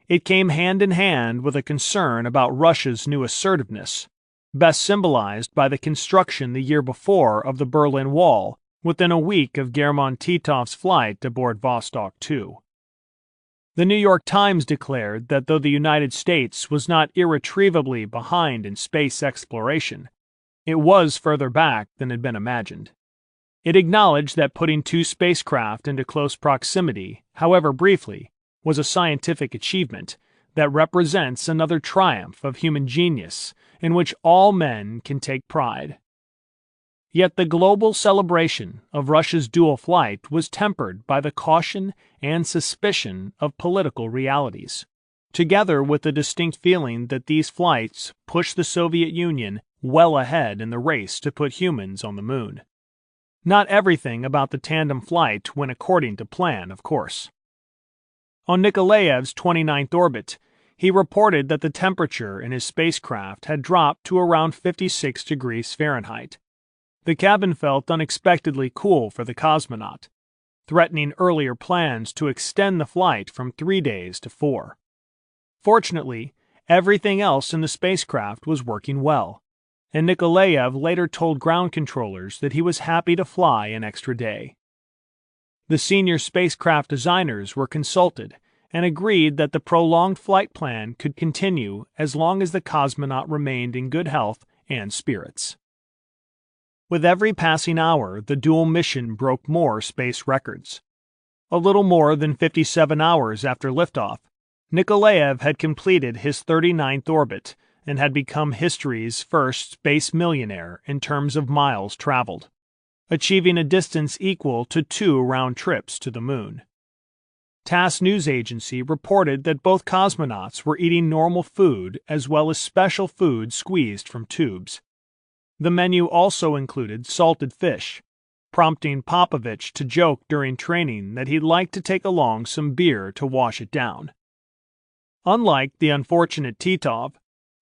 It came hand in hand with a concern about Russia's new assertiveness, best symbolized by the construction the year before of the Berlin Wall within a week of German Titov's flight aboard Vostok 2. The New York Times declared that though the United States was not irretrievably behind in space exploration, it was further back than had been imagined. It acknowledged that putting two spacecraft into close proximity, however briefly, was a scientific achievement that represents another triumph of human genius in which all men can take pride. Yet the global celebration of Russia's dual flight was tempered by the caution and suspicion of political realities, together with the distinct feeling that these flights pushed the Soviet Union well ahead in the race to put humans on the moon. Not everything about the tandem flight went according to plan, of course. On Nikolaev's 29th orbit, he reported that the temperature in his spacecraft had dropped to around 56 degrees Fahrenheit. The cabin felt unexpectedly cool for the cosmonaut, threatening earlier plans to extend the flight from 3 days to 4. Fortunately, everything else in the spacecraft was working well, and Nikolaev later told ground controllers that he was happy to fly an extra day. The senior spacecraft designers were consulted and agreed that the prolonged flight plan could continue as long as the cosmonaut remained in good health and spirits. With every passing hour, the dual mission broke more space records. A little more than 57 hours after liftoff, Nikolaev had completed his 39th orbit and had become history's first space millionaire in terms of miles traveled, achieving a distance equal to 2 round trips to the moon. TASS news agency reported that both cosmonauts were eating normal food as well as special food squeezed from tubes. The menu also included salted fish, prompting Popovich to joke during training that he'd like to take along some beer to wash it down. Unlike the unfortunate Titov,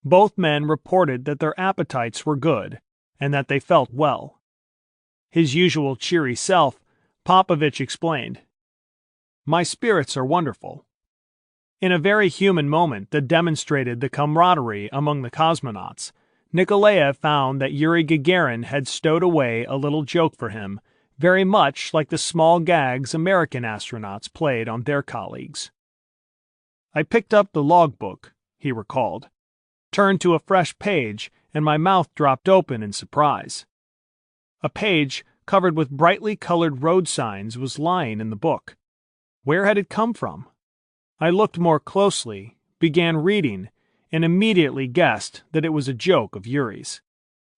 both men reported that their appetites were good and that they felt well. His usual cheery self, Popovich explained, "My spirits are wonderful." In a very human moment that demonstrated the camaraderie among the cosmonauts, Nikolaev found that Yuri Gagarin had stowed away a little joke for him, very much like the small gags American astronauts played on their colleagues. "I picked up the logbook," he recalled, turned to a fresh page, and my mouth dropped open in surprise. A page covered with brightly colored road signs was lying in the book. Where had it come from? I looked more closely, began reading, and immediately guessed that it was a joke of Yuri's.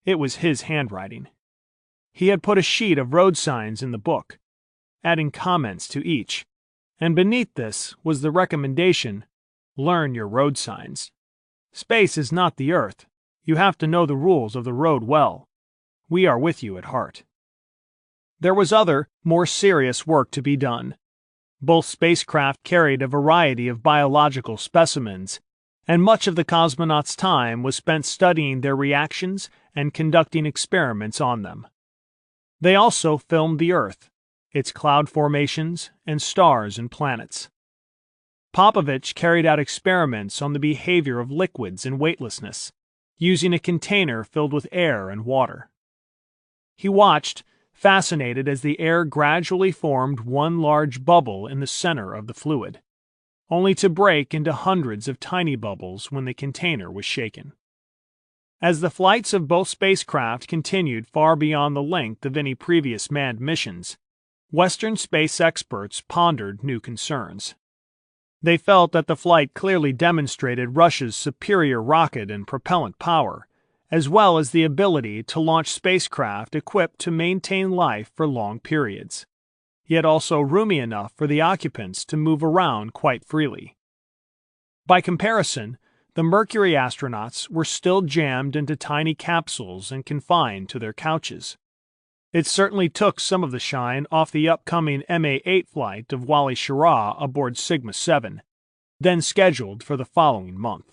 It was his handwriting. He had put a sheet of road signs in the book, adding comments to each, and beneath this was the recommendation, "Learn your road signs. Space is not the Earth. You have to know the rules of the road well. We are with you at heart." There was other, more serious work to be done. Both spacecraft carried a variety of biological specimens, and much of the cosmonauts' time was spent studying their reactions and conducting experiments on them. They also filmed the Earth, its cloud formations, and stars and planets. Popovich carried out experiments on the behavior of liquids and weightlessness, using a container filled with air and water. He watched, fascinated as the air gradually formed one large bubble in the center of the fluid, only to break into hundreds of tiny bubbles when the container was shaken. As the flights of both spacecraft continued far beyond the length of any previous manned missions, Western space experts pondered new concerns. They felt that the flight clearly demonstrated Russia's superior rocket and propellant power, as well as the ability to launch spacecraft equipped to maintain life for long periods, yet also roomy enough for the occupants to move around quite freely. By comparison, the Mercury astronauts were still jammed into tiny capsules and confined to their couches. It certainly took some of the shine off the upcoming MA-8 flight of Wally Schirra aboard Sigma-7, then scheduled for the following month.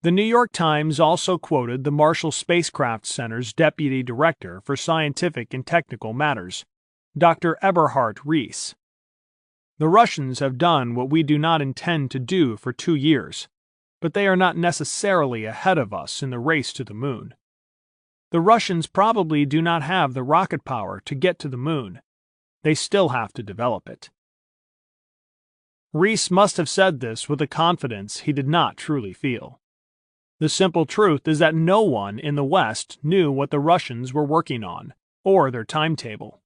The New York Times also quoted the Marshall Spacecraft Center's Deputy Director for Scientific and Technical Matters, Dr. Eberhard Rees. The Russians have done what we do not intend to do for 2 years, but they are not necessarily ahead of us in the race to the moon. The Russians probably do not have the rocket power to get to the moon. They still have to develop it. Rees must have said this with a confidence he did not truly feel. The simple truth is that no one in the West knew what the Russians were working on, or their timetable.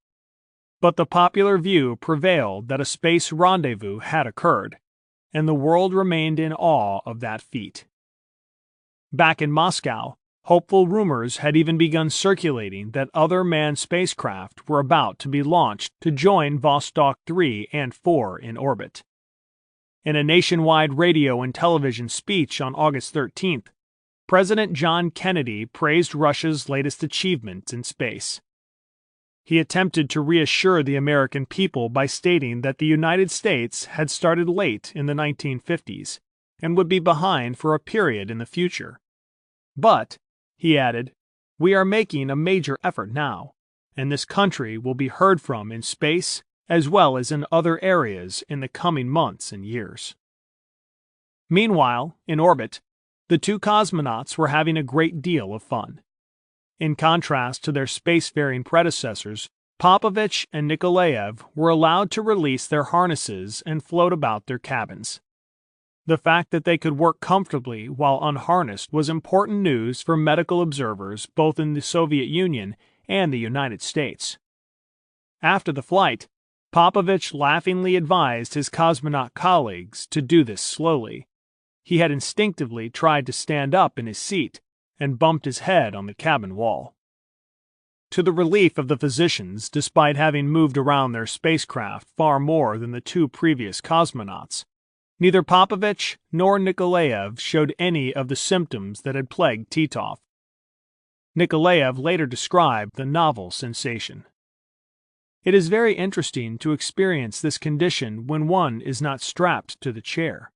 But the popular view prevailed that a space rendezvous had occurred, and the world remained in awe of that feat. Back in Moscow, hopeful rumors had even begun circulating that other manned spacecraft were about to be launched to join Vostok 3 and 4 in orbit. In a nationwide radio and television speech on August 13th, President John Kennedy praised Russia's latest achievement in space. He attempted to reassure the American people by stating that the United States had started late in the 1950s and would be behind for a period in the future. But, he added, we are making a major effort now, and this country will be heard from in space as well as in other areas in the coming months and years. Meanwhile, in orbit, the two cosmonauts were having a great deal of fun. In contrast to their spacefaring predecessors, Popovich and Nikolaev were allowed to release their harnesses and float about their cabins. The fact that they could work comfortably while unharnessed was important news for medical observers both in the Soviet Union and the United States. After the flight, Popovich laughingly advised his cosmonaut colleagues to do this slowly. He had instinctively tried to stand up in his seat and bumped his head on the cabin wall. To the relief of the physicians, despite having moved around their spacecraft far more than the two previous cosmonauts, neither Popovich nor Nikolaev showed any of the symptoms that had plagued Titov. Nikolaev later described the novel sensation. It is very interesting to experience this condition when one is not strapped to the chair.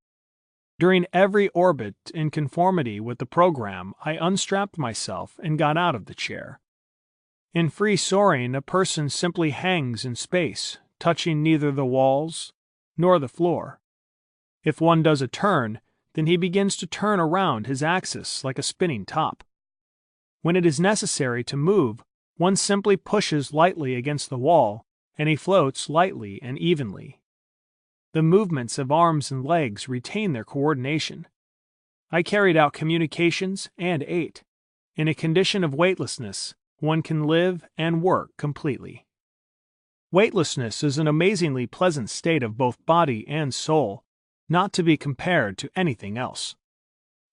During every orbit in conformity with the program, I unstrapped myself and got out of the chair. In free soaring, a person simply hangs in space, touching neither the walls nor the floor. If one does a turn, then he begins to turn around his axis like a spinning top. When it is necessary to move, one simply pushes lightly against the wall, and he floats lightly and evenly. The movements of arms and legs retain their coordination. I carried out communications and ate. In a condition of weightlessness, one can live and work completely. Weightlessness is an amazingly pleasant state of both body and soul, not to be compared to anything else.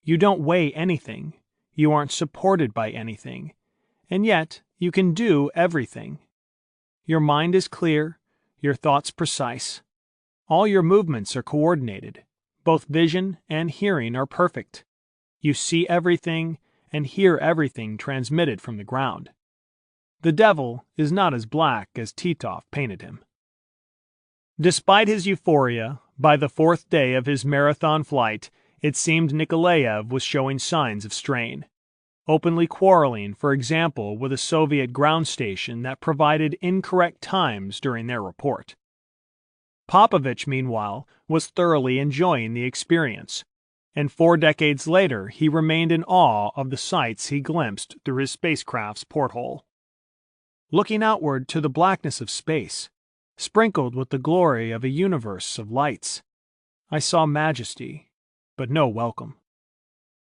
You don't weigh anything, you aren't supported by anything, and yet you can do everything. Your mind is clear, your thoughts precise. All your movements are coordinated. Both vision and hearing are perfect. You see everything and hear everything transmitted from the ground. The devil is not as black as Titov painted him. Despite his euphoria, by the 4th day of his marathon flight, it seemed Nikolaev was showing signs of strain, openly quarreling, for example, with a Soviet ground station that provided incorrect times during their report. Popovich, meanwhile, was thoroughly enjoying the experience, and 4 decades later he remained in awe of the sights he glimpsed through his spacecraft's porthole. Looking outward to the blackness of space, sprinkled with the glory of a universe of lights, I saw majesty, but no welcome.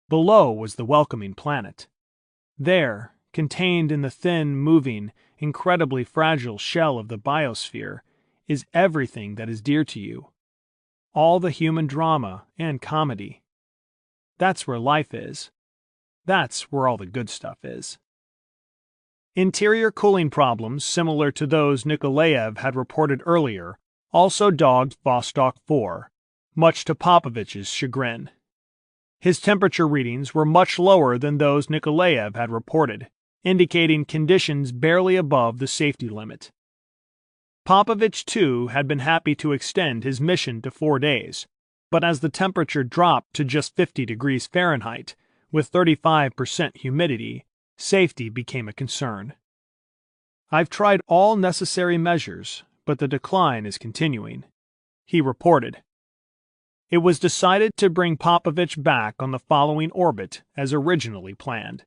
Below was the welcoming planet. There, contained in the thin, moving, incredibly fragile shell of the biosphere, is everything that is dear to you. All the human drama and comedy. That's where life is. That's where all the good stuff is. Interior cooling problems similar to those Nikolaev had reported earlier also dogged Vostok 4, much to Popovich's chagrin. His temperature readings were much lower than those Nikolaev had reported, indicating conditions barely above the safety limit. Popovich, too, had been happy to extend his mission to 4 days, but as the temperature dropped to just 50 degrees Fahrenheit, with 35% humidity, safety became a concern. I've tried all necessary measures, but the decline is continuing. he reported. It was decided to bring Popovich back on the following orbit as originally planned.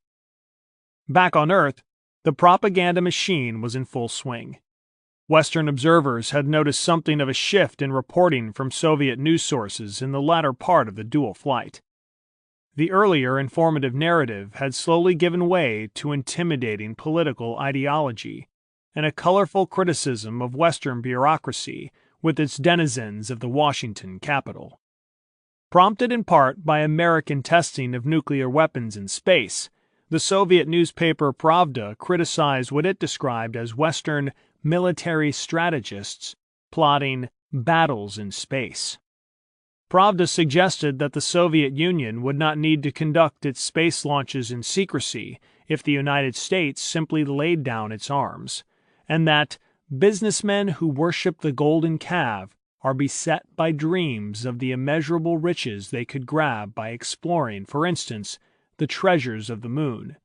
Back on Earth, the propaganda machine was in full swing. Western observers had noticed something of a shift in reporting from Soviet news sources in the latter part of the dual flight. The earlier informative narrative had slowly given way to intimidating political ideology and a colorful criticism of Western bureaucracy with its denizens of the Washington Capitol. Prompted in part by American testing of nuclear weapons in space, the Soviet newspaper Pravda criticized what it described as Western military strategists plotting battles in space. Pravda suggested that the Soviet Union would not need to conduct its space launches in secrecy if the United States simply laid down its arms, and that businessmen who worship the golden calf are beset by dreams of the immeasurable riches they could grab by exploring, for instance, the treasures of the moon.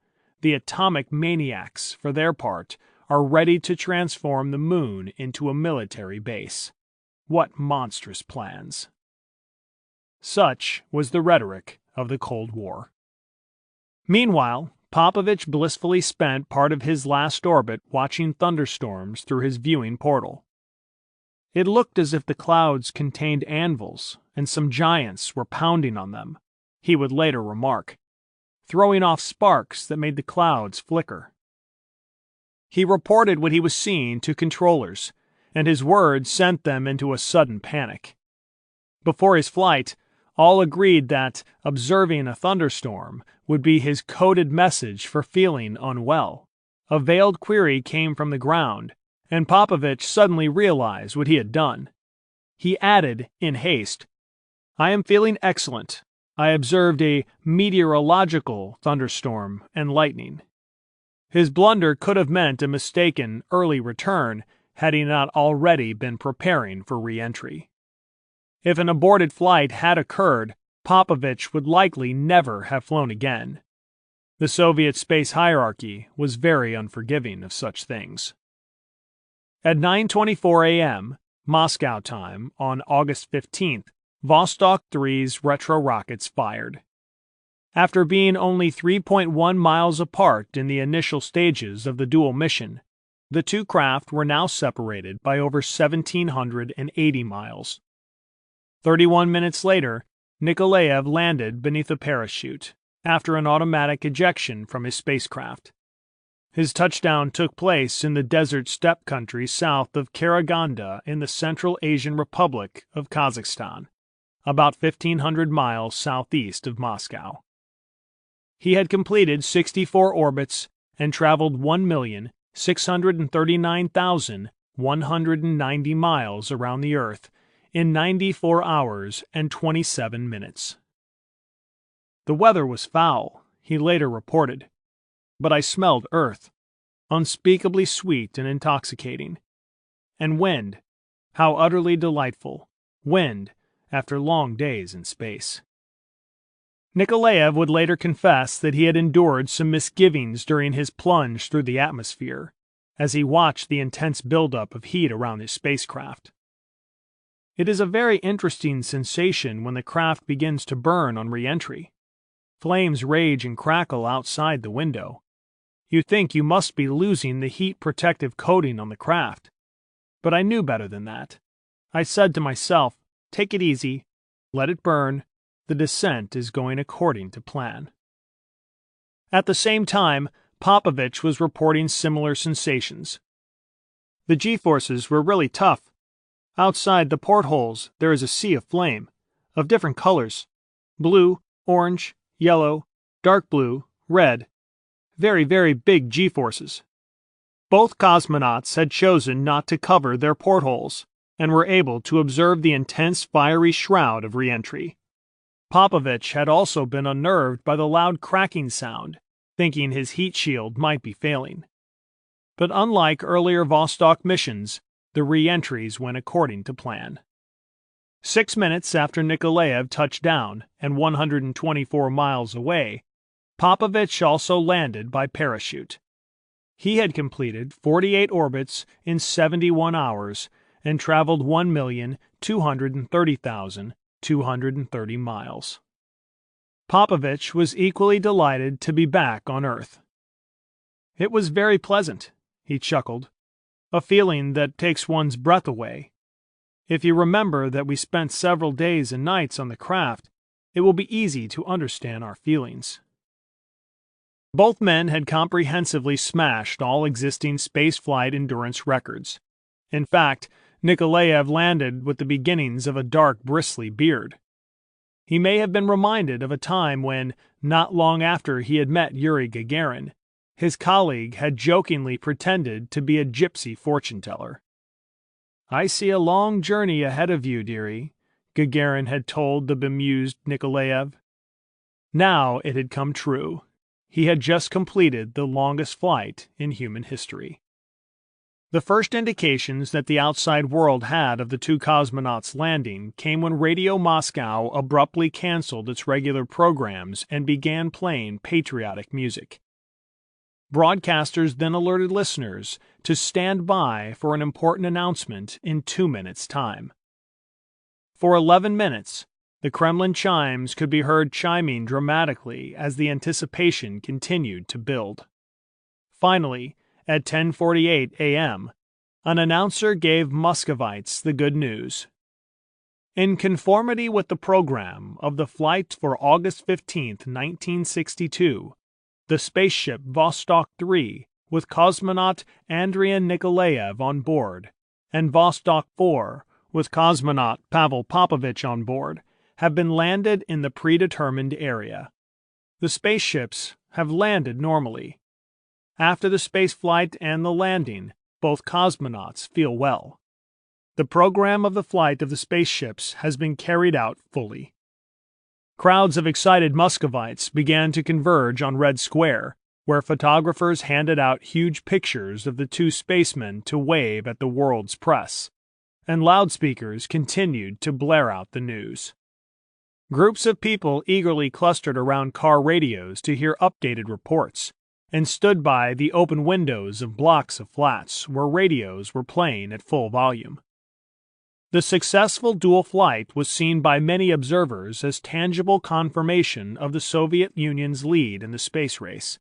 The atomic maniacs, for their part, are ready to transform the moon into a military base. What monstrous plans! Such was the rhetoric of the Cold War. Meanwhile, Popovich blissfully spent part of his last orbit watching thunderstorms through his viewing portal. It looked as if the clouds contained anvils and some giants were pounding on them, he would later remark, throwing off sparks that made the clouds flicker. He reported what he was seeing to controllers, and his words sent them into a sudden panic. Before his flight, all agreed that observing a thunderstorm would be his coded message for feeling unwell. A veiled query came from the ground, and Popovich suddenly realized what he had done. He added, in haste, "I am feeling excellent. I observed a meteorological thunderstorm and lightning." His blunder could have meant a mistaken early return had he not already been preparing for re-entry. If an aborted flight had occurred, Popovich would likely never have flown again. The Soviet space hierarchy was very unforgiving of such things. At 9:24 a.m., Moscow time, on August 15th, Vostok 3's retro rockets fired. After being only 3.1 miles apart in the initial stages of the dual mission, the two craft were now separated by over 1,780 miles. 31 minutes later, Nikolaev landed beneath a parachute, after an automatic ejection from his spacecraft. His touchdown took place in the desert steppe country south of Karaganda in the Central Asian Republic of Kazakhstan, about 1,500 miles southeast of Moscow. He had completed 64 orbits and traveled 1,639,190 miles around the Earth in 94 hours and 27 minutes. The weather was foul, he later reported, but I smelled earth, unspeakably sweet and intoxicating. And wind, how utterly delightful, wind after long days in space. Nikolaev would later confess that he had endured some misgivings during his plunge through the atmosphere, as he watched the intense buildup of heat around his spacecraft. It is a very interesting sensation when the craft begins to burn on re-entry. Flames rage and crackle outside the window. You think you must be losing the heat protective coating on the craft. But I knew better than that. I said to myself, take it easy, let it burn, the descent is going according to plan. At the same time, Popovich was reporting similar sensations. The G-forces were really tough. Outside the portholes there is a sea of flame, of different colors, blue, orange, yellow, dark blue, red. Very, very big G-forces. Both cosmonauts had chosen not to cover their portholes and were able to observe the intense fiery shroud of re-entry. Popovich had also been unnerved by the loud cracking sound, thinking his heat shield might be failing. But unlike earlier Vostok missions, the re-entries went according to plan. 6 minutes after Nikolaev touched down and 124 miles away, Popovich also landed by parachute. He had completed 48 orbits in 71 hours and traveled 230,230 miles. Popovich was equally delighted to be back on Earth. "It was very pleasant," he chuckled, "a feeling that takes one's breath away. If you remember that we spent several days and nights on the craft, it will be easy to understand our feelings." Both men had comprehensively smashed all existing spaceflight endurance records. In fact, Nikolaev landed with the beginnings of a dark, bristly beard. He may have been reminded of a time when, not long after he had met Yuri Gagarin, his colleague had jokingly pretended to be a gypsy fortune-teller. "I see a long journey ahead of you, dearie," Gagarin had told the bemused Nikolaev. Now it had come true. He had just completed the longest flight in human history. The first indications that the outside world had of the two cosmonauts landing came when Radio Moscow abruptly canceled its regular programs and began playing patriotic music. Broadcasters then alerted listeners to stand by for an important announcement in 2 minutes' time. For 11 minutes, the Kremlin chimes could be heard chiming dramatically as the anticipation continued to build. Finally, at 10:48 a.m., an announcer gave Muscovites the good news. In conformity with the program of the flight for August 15, 1962, the spaceship Vostok 3 with cosmonaut Andrei Nikolaev on board, and Vostok 4 with cosmonaut Pavel Popovich on board, have been landed in the predetermined area. The spaceships have landed normally. After the spaceflight and the landing, both cosmonauts feel well. The program of the flight of the spaceships has been carried out fully. Crowds of excited Muscovites began to converge on Red Square, where photographers handed out huge pictures of the two spacemen to wave at the world's press, and loudspeakers continued to blare out the news. Groups of people eagerly clustered around car radios to hear updated reports, and stood by the open windows of blocks of flats where radios were playing at full volume. The successful dual flight was seen by many observers as tangible confirmation of the Soviet Union's lead in the space race,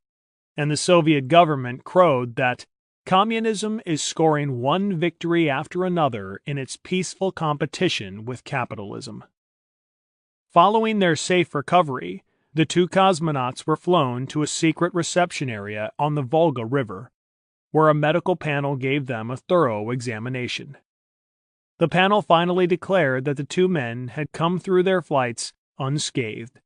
and the Soviet government crowed that communism is scoring one victory after another in its peaceful competition with capitalism. Following their safe recovery, the two cosmonauts were flown to a secret reception area on the Volga River, where a medical panel gave them a thorough examination. The panel finally declared that the two men had come through their flights unscathed.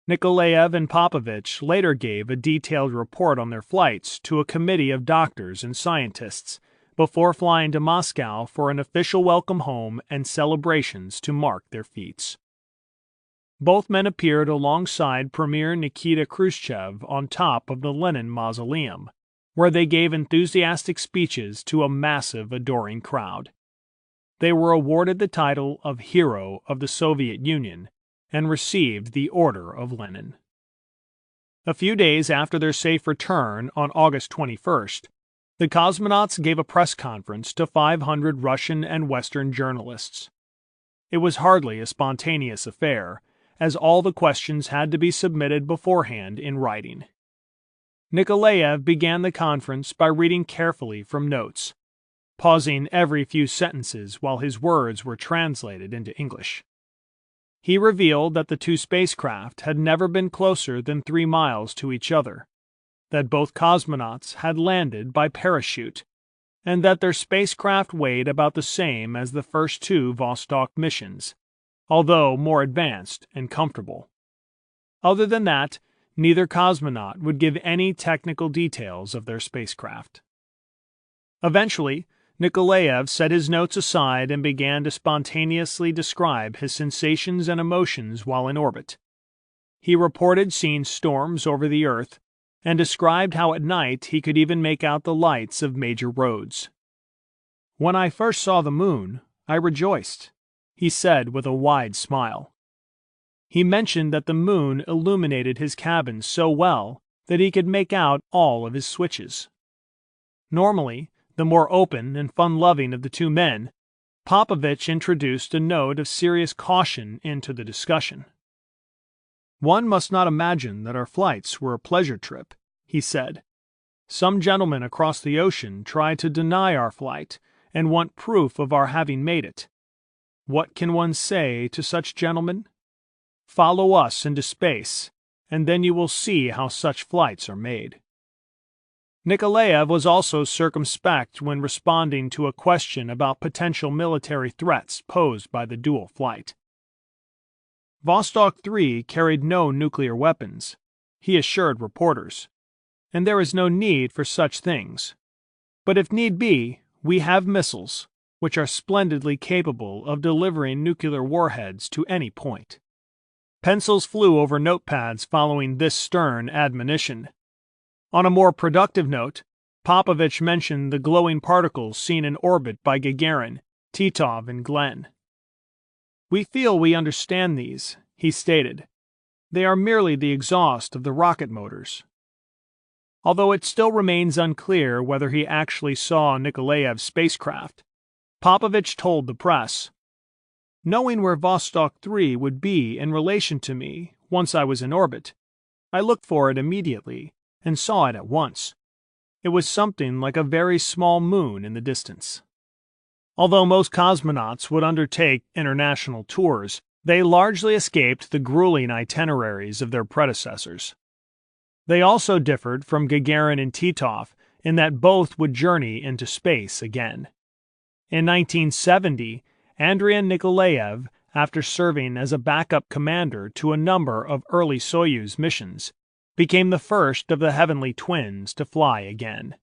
Nikolaev and Popovich later gave a detailed report on their flights to a committee of doctors and scientists before flying to Moscow for an official welcome home and celebrations to mark their feats. Both men appeared alongside Premier Nikita Khrushchev on top of the Lenin Mausoleum, where they gave enthusiastic speeches to a massive, adoring crowd. They were awarded the title of Hero of the Soviet Union and received the Order of Lenin. A few days after their safe return on August 21st, the cosmonauts gave a press conference to 500 Russian and Western journalists. It was hardly a spontaneous affair, as all the questions had to be submitted beforehand in writing. Nikolaev began the conference by reading carefully from notes, pausing every few sentences while his words were translated into English. He revealed that the two spacecraft had never been closer than 3 miles to each other, that both cosmonauts had landed by parachute, and that their spacecraft weighed about the same as the first two Vostok missions, although more advanced and comfortable. Other than that, neither cosmonaut would give any technical details of their spacecraft. Eventually, Nikolaev set his notes aside and began to spontaneously describe his sensations and emotions while in orbit. He reported seeing storms over the Earth, and described how at night he could even make out the lights of major roads. "When I first saw the moon, I rejoiced," he said with a wide smile. He mentioned that the moon illuminated his cabin so well that he could make out all of his switches. Normally, the more open and fun-loving of the two men, Popovich introduced a note of serious caution into the discussion. "One must not imagine that our flights were a pleasure trip," he said. "Some gentlemen across the ocean try to deny our flight and want proof of our having made it. What can one say to such gentlemen? Follow us into space, and then you will see how such flights are made." Nikolaev was also circumspect when responding to a question about potential military threats posed by the dual flight. Vostok 3 carried no nuclear weapons, he assured reporters, and there is no need for such things. But if need be, we have missiles, which are splendidly capable of delivering nuclear warheads to any point. Pencils flew over notepads following this stern admonition. On a more productive note, Popovich mentioned the glowing particles seen in orbit by Gagarin, Titov, and Glenn. "We feel we understand these," he stated. "They are merely the exhaust of the rocket motors." Although it still remains unclear whether he actually saw Nikolaev's spacecraft, Popovich told the press, "Knowing where Vostok 3 would be in relation to me once I was in orbit, I looked for it immediately and saw it at once. It was something like a very small moon in the distance." Although most cosmonauts would undertake international tours, they largely escaped the grueling itineraries of their predecessors. They also differed from Gagarin and Titov in that both would journey into space again. In 1970, Andrei Nikolaev, after serving as a backup commander to a number of early Soyuz missions, became the first of the Heavenly Twins to fly again.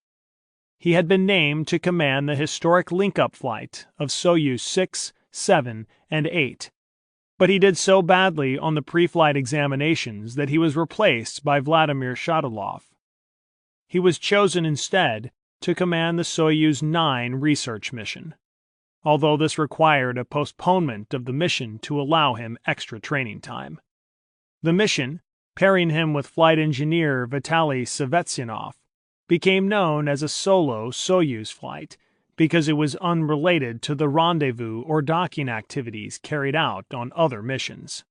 He had been named to command the historic link-up flight of Soyuz 6, 7, and 8, but he did so badly on the pre-flight examinations that he was replaced by Vladimir Shatilov. He was chosen instead to command the Soyuz 9 research mission, although this required a postponement of the mission to allow him extra training time. The mission, pairing him with flight engineer Vitaly Sevestyanov, became known as a solo Soyuz flight because it was unrelated to the rendezvous or docking activities carried out on other missions.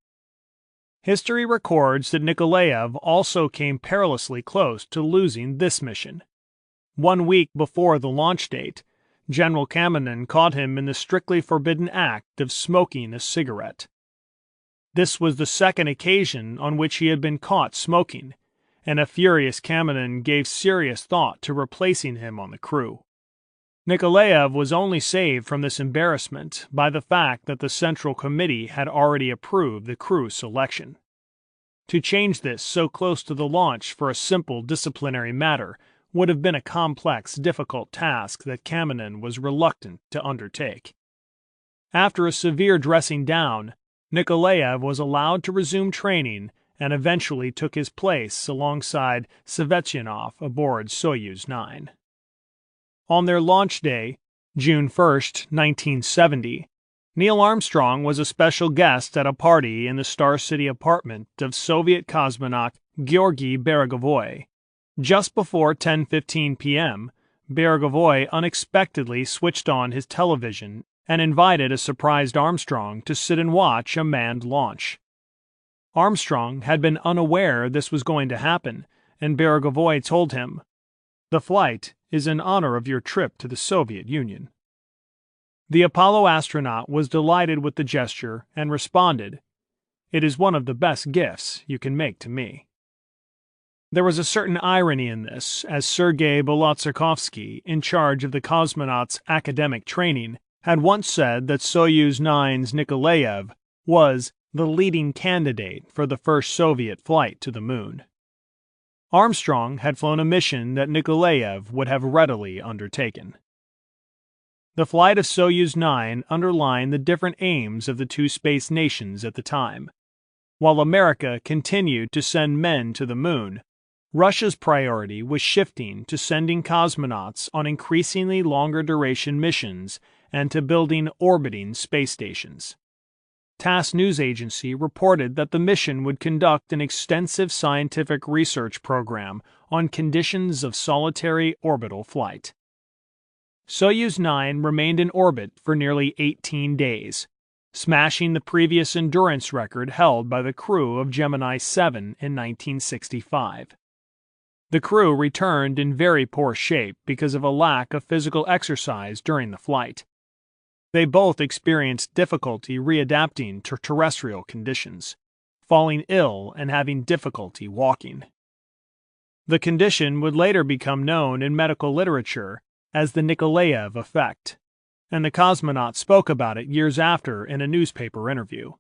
History records that Nikolaev also came perilously close to losing this mission. 1 week before the launch date, General Kamenin caught him in the strictly forbidden act of smoking a cigarette. This was the second occasion on which he had been caught smoking, and a furious Kamenin gave serious thought to replacing him on the crew. Nikolaev was only saved from this embarrassment by the fact that the Central Committee had already approved the crew selection. To change this so close to the launch for a simple disciplinary matter would have been a complex, difficult task that Kamenin was reluctant to undertake. After a severe dressing down, Nikolaev was allowed to resume training and eventually took his place alongside Sevestyanov aboard Soyuz 9. On their launch day, June 1, 1970, Neil Armstrong was a special guest at a party in the Star City apartment of Soviet cosmonaut Georgy Beregovoy. Just before 10:15 p.m., Beregovoy unexpectedly switched on his television and invited a surprised Armstrong to sit and watch a manned launch. Armstrong had been unaware this was going to happen, and Beregovoy told him, "The flight is in honor of your trip to the Soviet Union." The Apollo astronaut was delighted with the gesture and responded, "It is one of the best gifts you can make to me." There was a certain irony in this, as Sergei Bolotsakovsky, in charge of the cosmonauts' academic training, had once said that Soyuz 9's Nikolaev was the leading candidate for the first Soviet flight to the moon. Armstrong had flown a mission that Nikolaev would have readily undertaken. The flight of Soyuz 9 underlined the different aims of the two space nations at the time. While America continued to send men to the moon, Russia's priority was shifting to sending cosmonauts on increasingly longer duration missions and to building orbiting space stations. TASS news agency reported that the mission would conduct an extensive scientific research program on conditions of solitary orbital flight. Soyuz 9 remained in orbit for nearly 18 days, smashing the previous endurance record held by the crew of Gemini 7 in 1965. The crew returned in very poor shape because of a lack of physical exercise during the flight. They both experienced difficulty readapting to terrestrial conditions, falling ill and having difficulty walking. The condition would later become known in medical literature as the Nikolaev effect, and the cosmonaut spoke about it years after in a newspaper interview.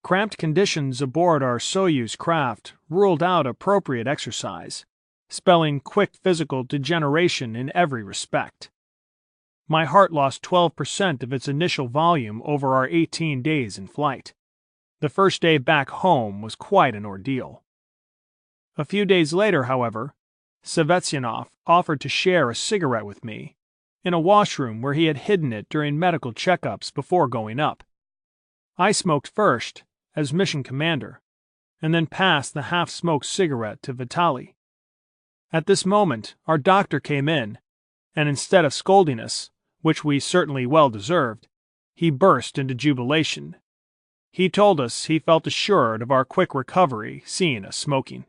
Cramped conditions aboard our Soyuz craft ruled out appropriate exercise, spelling quick physical degeneration in every respect. My heart lost 12% of its initial volume over our 18 days in flight. The first day back home was quite an ordeal. A few days later, however, Sevestyanov offered to share a cigarette with me in a washroom where he had hidden it during medical checkups before going up. I smoked first, as mission commander, and then passed the half-smoked cigarette to Vitaly. At this moment, our doctor came in, and instead of scolding us, which we certainly well deserved, he burst into jubilation. He told us he felt assured of our quick recovery seeing us smoking.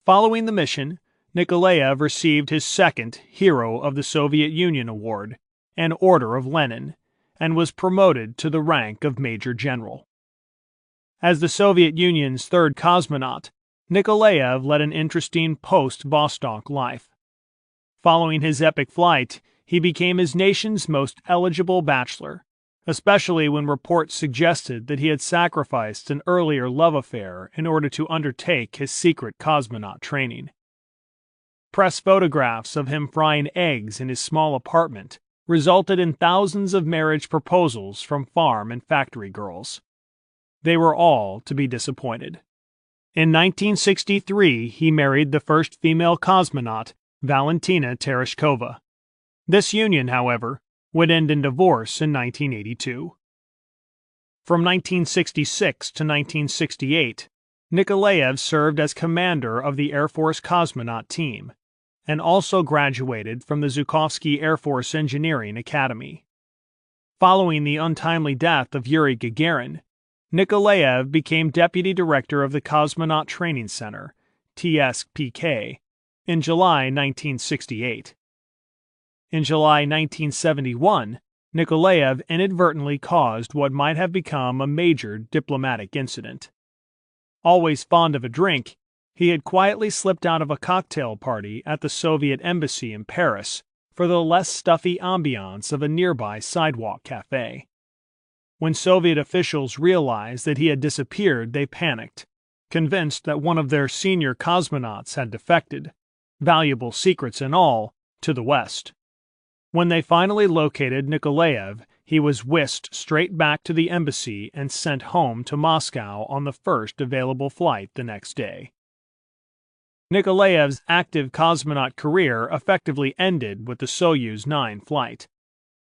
Following the mission, Nikolaev received his second Hero of the Soviet Union Award and Order of Lenin, and was promoted to the rank of Major General. As the Soviet Union's third cosmonaut, Nikolaev led an interesting post-Vostok life. Following his epic flight, he became his nation's most eligible bachelor, especially when reports suggested that he had sacrificed an earlier love affair in order to undertake his secret cosmonaut training. Press photographs of him frying eggs in his small apartment resulted in thousands of marriage proposals from farm and factory girls. They were all to be disappointed. In 1963, he married the first female cosmonaut, Valentina Tereshkova. This union, however, would end in divorce in 1982. From 1966 to 1968, Nikolaev served as commander of the Air Force cosmonaut team, and also graduated from the Zhukovsky Air Force Engineering Academy. Following the untimely death of Yuri Gagarin, Nikolaev became deputy director of the Cosmonaut Training Center, TSPK, in July 1968. In July 1971, Nikolaev inadvertently caused what might have become a major diplomatic incident. Always fond of a drink, he had quietly slipped out of a cocktail party at the Soviet embassy in Paris for the less stuffy ambiance of a nearby sidewalk cafe. When Soviet officials realized that he had disappeared, they panicked, convinced that one of their senior cosmonauts had defected, valuable secrets and all, to the West. When they finally located Nikolaev, he was whisked straight back to the embassy and sent home to Moscow on the first available flight the next day. Nikolaev's active cosmonaut career effectively ended with the Soyuz 9 flight,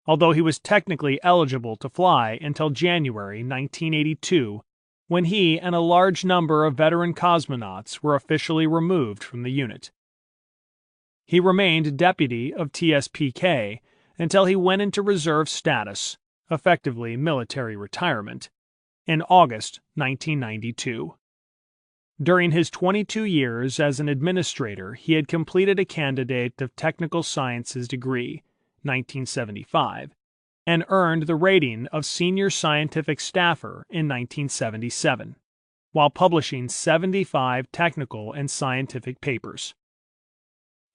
although he was technically eligible to fly until January 1982, when he and a large number of veteran cosmonauts were officially removed from the unit. He remained deputy of TSPK until he went into reserve status, effectively military retirement, in August 1992. During his 22 years as an administrator, he had completed a Candidate of Technical Sciences degree, 1975, and earned the rating of Senior Scientific Staffer in 1977, while publishing 75 technical and scientific papers.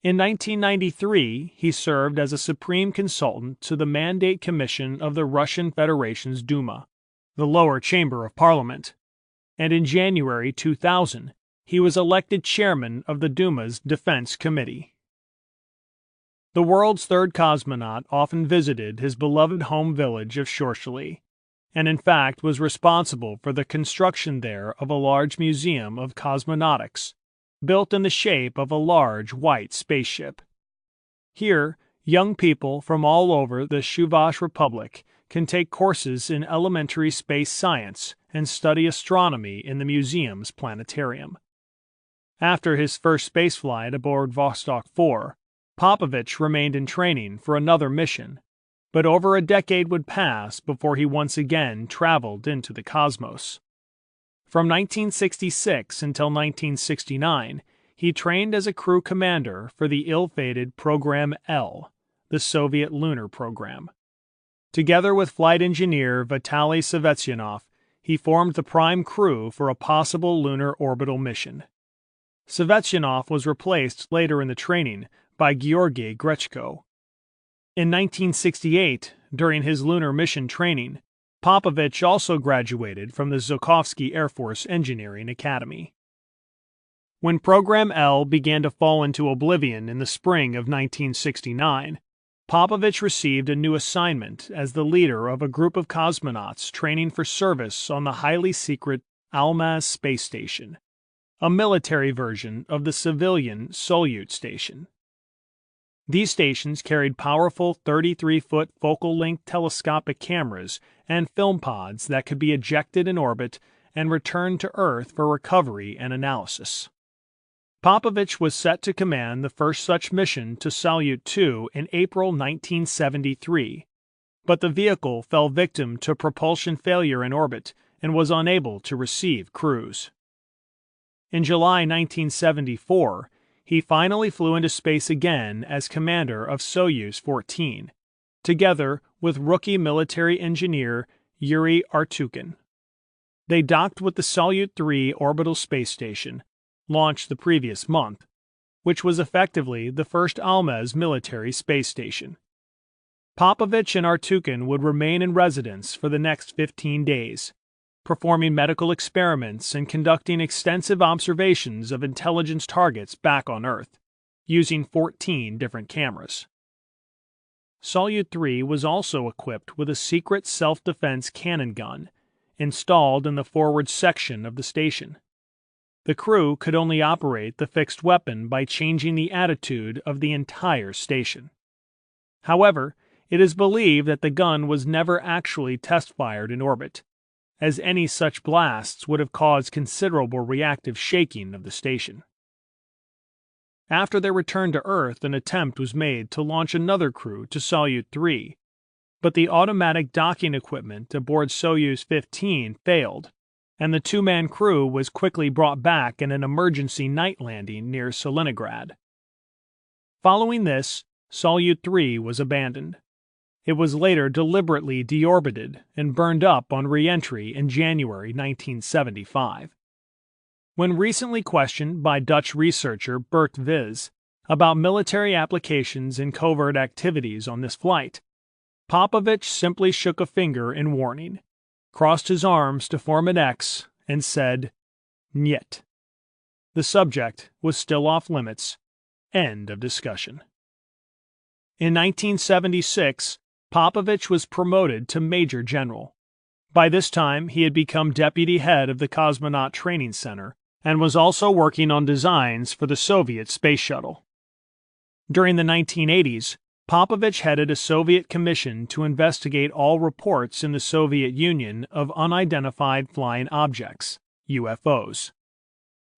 In 1993, he served as a supreme consultant to the Mandate Commission of the Russian Federation's Duma, the lower chamber of parliament, and in January 2000, he was elected chairman of the Duma's Defense Committee. The world's third cosmonaut often visited his beloved home village of Shorshely, and in fact was responsible for the construction there of a large museum of cosmonautics, built in the shape of a large white spaceship. Here, young people from all over the Chuvash Republic can take courses in elementary space science and study astronomy in the museum's planetarium. After his first spaceflight aboard Vostok 4, Popovich remained in training for another mission, but over a decade would pass before he once again traveled into the cosmos. From 1966 until 1969, he trained as a crew commander for the ill-fated Program L, the Soviet lunar program. Together with flight engineer Vitaly Savetyanov, he formed the prime crew for a possible lunar orbital mission. Savetyanov was replaced later in the training by Georgy Grechko. In 1968, during his lunar mission training, Popovich also graduated from the Zhukovsky Air Force Engineering Academy. When Program L began to fall into oblivion in the spring of 1969, Popovich received a new assignment as the leader of a group of cosmonauts training for service on the highly secret Almaz space station, a military version of the civilian Soyuz station. These stations carried powerful 33-foot focal-length telescopic cameras and film pods that could be ejected in orbit and returned to Earth for recovery and analysis. Popovich was set to command the first such mission to Salyut 2 in April 1973, but the vehicle fell victim to propulsion failure in orbit and was unable to receive crews. In July 1974, he finally flew into space again as commander of Soyuz 14, together with rookie military engineer Yuri Artukin. They docked with the Salyut 3 orbital space station, launched the previous month, which was effectively the first Almaz military space station. Popovich and Artukin would remain in residence for the next 15 days, performing medical experiments and conducting extensive observations of intelligence targets back on Earth, using 14 different cameras. Salyut 3 was also equipped with a secret self-defense cannon gun installed in the forward section of the station. The crew could only operate the fixed weapon by changing the attitude of the entire station. However, it is believed that the gun was never actually test-fired in orbit, as any such blasts would have caused considerable reactive shaking of the station. After their return to Earth, an attempt was made to launch another crew to Salyut 3, but the automatic docking equipment aboard Soyuz 15 failed, and the two-man crew was quickly brought back in an emergency night landing near Soliningrad. Following this, Salyut 3 was abandoned. It was later deliberately deorbited and burned up on re-entry in January 1975. When recently questioned by Dutch researcher Bert Vis about military applications and covert activities on this flight, Popovich simply shook a finger in warning, crossed his arms to form an X, and said, "Niet." The subject was still off limits. End of discussion. In 1976, Popovich was promoted to Major General. By this time, he had become deputy head of the Cosmonaut Training Center and was also working on designs for the Soviet space shuttle. During the 1980s, Popovich headed a Soviet commission to investigate all reports in the Soviet Union of unidentified flying objects, UFOs.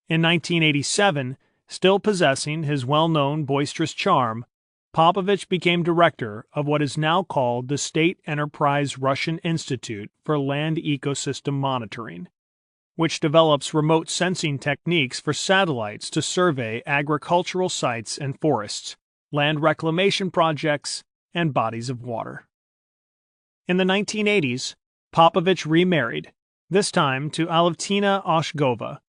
In 1987, still possessing his well-known boisterous charm, Popovich became director of what is now called the State Enterprise Russian Institute for Land Ecosystem Monitoring, which develops remote sensing techniques for satellites to survey agricultural sites and forests, land reclamation projects, and bodies of water. In the 1980s, Popovich remarried, this time to Alevtina Oshgova.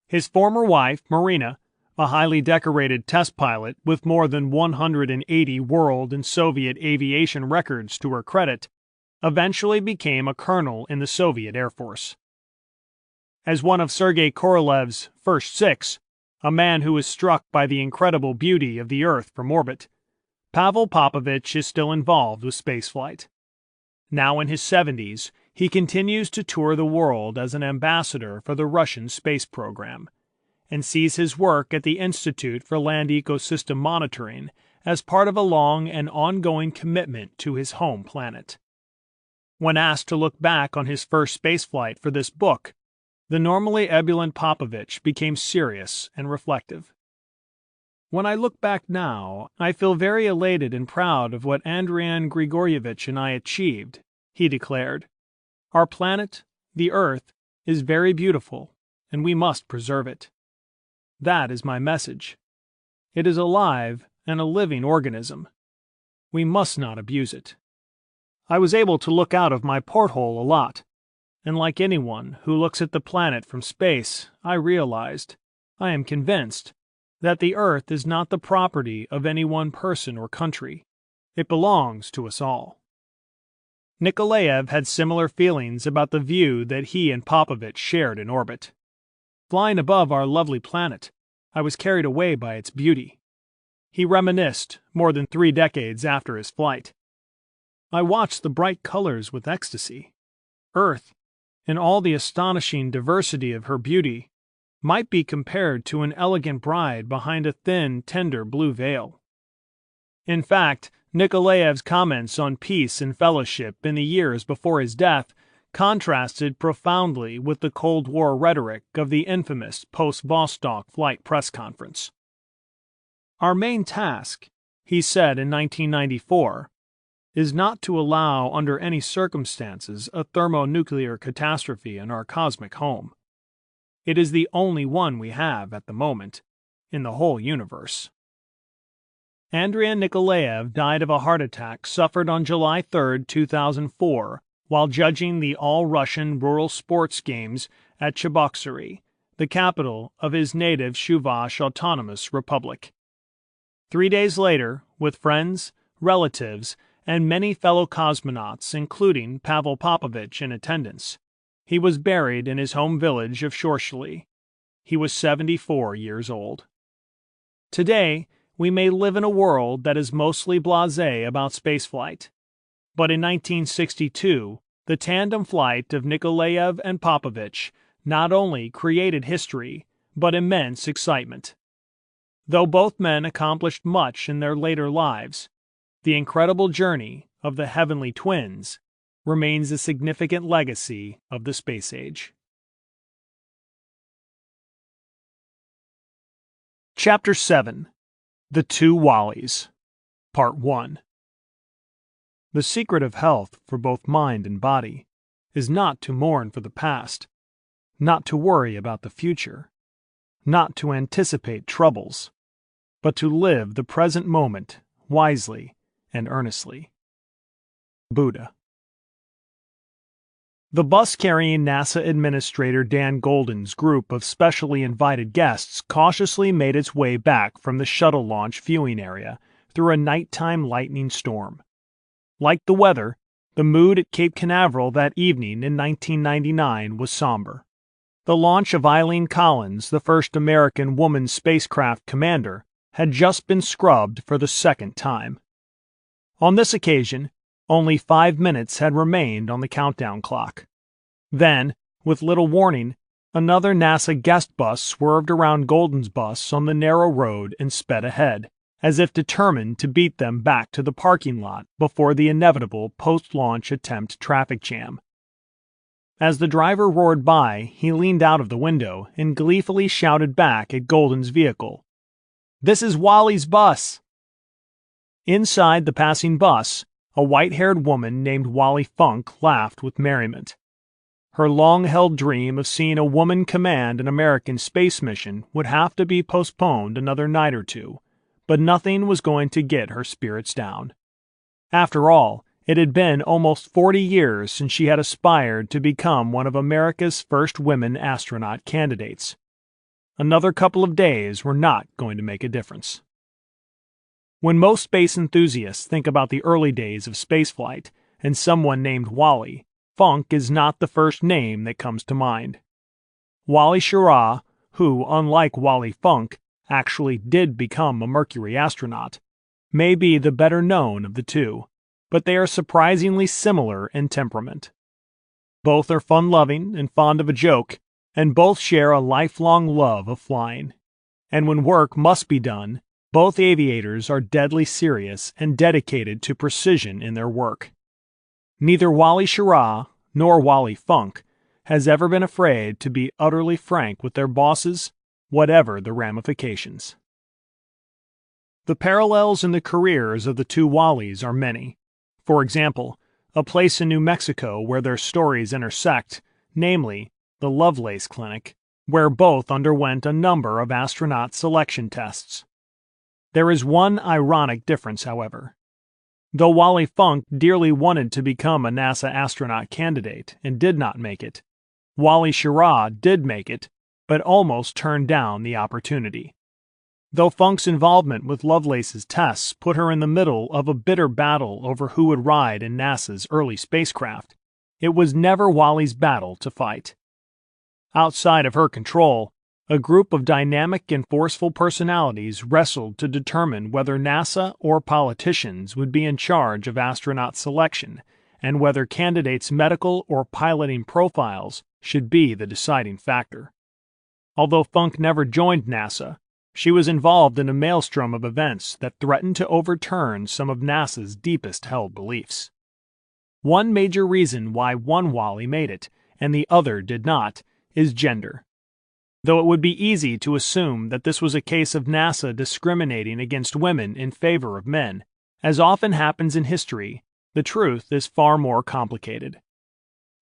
His former wife, Marina, a highly decorated test pilot with more than 180 world and Soviet aviation records to her credit, eventually became a colonel in the Soviet Air Force. As one of Sergei Korolev's first six, a man who was struck by the incredible beauty of the Earth from orbit, Pavel Popovich is still involved with spaceflight. Now in his 70s, he continues to tour the world as an ambassador for the Russian space program, and sees his work at the Institute for Land Ecosystem Monitoring as part of a long and ongoing commitment to his home planet. When asked to look back on his first spaceflight for this book, the normally ebullient Popovich became serious and reflective. When I look back now, I feel very elated and proud of what Andrian Grigoryevich and I achieved, he declared. Our planet, the Earth, is very beautiful, and we must preserve it. That is my message. It is alive and a living organism. We must not abuse it. I was able to look out of my porthole a lot, and like anyone who looks at the planet from space, I realized, I am convinced, that the Earth is not the property of any one person or country. It belongs to us all. Nikolaev had similar feelings about the view that he and Popovich shared in orbit. Flying above our lovely planet, I was carried away by its beauty. He reminisced more than 3 decades after his flight. I watched the bright colors with ecstasy. Earth, in all the astonishing diversity of her beauty, might be compared to an elegant bride behind a thin, tender blue veil. In fact, Nikolaev's comments on peace and fellowship in the years before his death contrasted profoundly with the Cold War rhetoric of the infamous post-Vostok flight press conference. Our main task, he said in 1994, is not to allow under any circumstances a thermonuclear catastrophe in our cosmic home. It is the only one we have at the moment in the whole universe. Andrian Nikolaev died of a heart attack suffered on July 3, 2004, while judging the all-Russian rural sports games at Cheboksary, the capital of his native Chuvash Autonomous Republic. 3 days later, with friends, relatives, and many fellow cosmonauts, including Pavel Popovich, in attendance, he was buried in his home village of Shorshly. He was 74 years old. Today, we may live in a world that is mostly blasé about spaceflight. But in 1962, the tandem flight of Nikolaev and Popovich not only created history, but immense excitement. Though both men accomplished much in their later lives, the incredible journey of the Heavenly Twins remains a significant legacy of the space age. Chapter 7. The Two Wallies. Part 1. The secret of health for both mind and body is not to mourn for the past, not to worry about the future, not to anticipate troubles, but to live the present moment wisely and earnestly. Buddha. The bus carrying NASA Administrator Dan Goldin's group of specially invited guests cautiously made its way back from the shuttle launch viewing area through a nighttime lightning storm. Like the weather, the mood at Cape Canaveral that evening in 1999 was somber. The launch of Eileen Collins, the first American woman spacecraft commander, had just been scrubbed for the second time. On this occasion, only 5 minutes had remained on the countdown clock. Then, with little warning, another NASA guest bus swerved around Goldin's bus on the narrow road and sped ahead, as if determined to beat them back to the parking lot before the inevitable post-launch attempt traffic jam. As the driver roared by, he leaned out of the window and gleefully shouted back at Goldin's vehicle, "This is Wally's bus!" Inside the passing bus, a white-haired woman named Wally Funk laughed with merriment. Her long-held dream of seeing a woman command an American space mission would have to be postponed another night or two, but nothing was going to get her spirits down. After all, it had been almost 40 years since she had aspired to become one of America's first women astronaut candidates. Another couple of days were not going to make a difference. When most space enthusiasts think about the early days of spaceflight and someone named Wally, Funk is not the first name that comes to mind. Wally Schirra, who, unlike Wally Funk, actually did become a Mercury astronaut, may be the better known of the two, but they are surprisingly similar in temperament. Both are fun-loving and fond of a joke, and both share a lifelong love of flying. And when work must be done, both aviators are deadly serious and dedicated to precision in their work. Neither Wally Schirra nor Wally Funk has ever been afraid to be utterly frank with their bosses, whatever the ramifications. The parallels in the careers of the two Wallies are many. For example, a place in New Mexico where their stories intersect, namely, the Lovelace Clinic, where both underwent a number of astronaut selection tests. There is one ironic difference, however. Though Wally Funk dearly wanted to become a NASA astronaut candidate and did not make it, Wally Schirra did make it, but almost turned down the opportunity. Though Funk's involvement with Lovelace's tests put her in the middle of a bitter battle over who would ride in NASA's early spacecraft, it was never Wally's battle to fight. Outside of her control, a group of dynamic and forceful personalities wrestled to determine whether NASA or politicians would be in charge of astronaut selection and whether candidates' medical or piloting profiles should be the deciding factor. Although Funk never joined NASA, she was involved in a maelstrom of events that threatened to overturn some of NASA's deepest-held beliefs. One major reason why one Wally made it and the other did not is gender. Though it would be easy to assume that this was a case of NASA discriminating against women in favor of men, as often happens in history, the truth is far more complicated.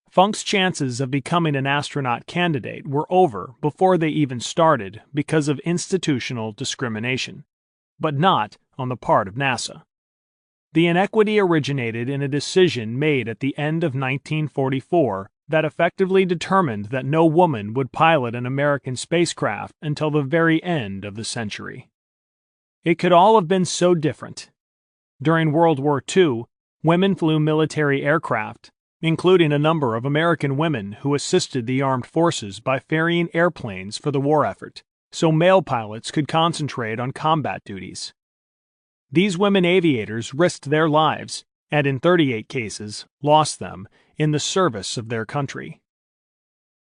Funk's chances of becoming an astronaut candidate were over before they even started because of institutional discrimination, but not on the part of NASA. The inequity originated in a decision made at the end of 1944 that effectively determined that no woman would pilot an American spacecraft until the very end of the century. It could all have been so different. During World War II, women flew military aircraft, including a number of American women who assisted the armed forces by ferrying airplanes for the war effort, so male pilots could concentrate on combat duties. These women aviators risked their lives, and in 38 cases, lost them, in the service of their country.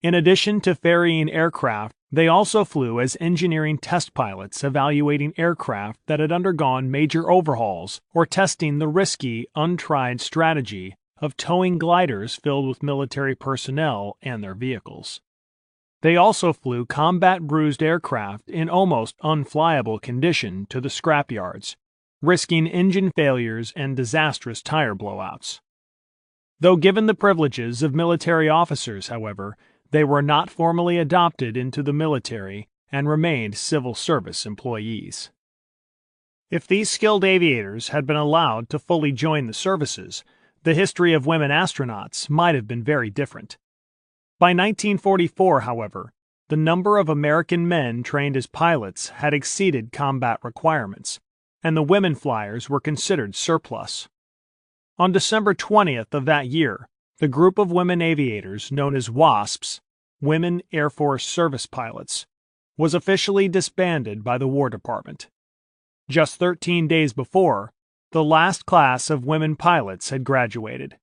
In addition to ferrying aircraft, they also flew as engineering test pilots evaluating aircraft that had undergone major overhauls or testing the risky, untried strategy of towing gliders filled with military personnel and their vehicles. They also flew combat-bruised aircraft in almost unflyable condition to the scrapyards, risking engine failures and disastrous tire blowouts. Though given the privileges of military officers, however, they were not formally adopted into the military and remained civil service employees. If these skilled aviators had been allowed to fully join the services, the history of women astronauts might have been very different. By 1944, however, the number of American men trained as pilots had exceeded combat requirements, and the women flyers were considered surplus. On December 20th of that year, the group of women aviators known as WASPs, Women Air Force Service Pilots, was officially disbanded by the War Department. Just 13 days before, the last class of women pilots had graduated.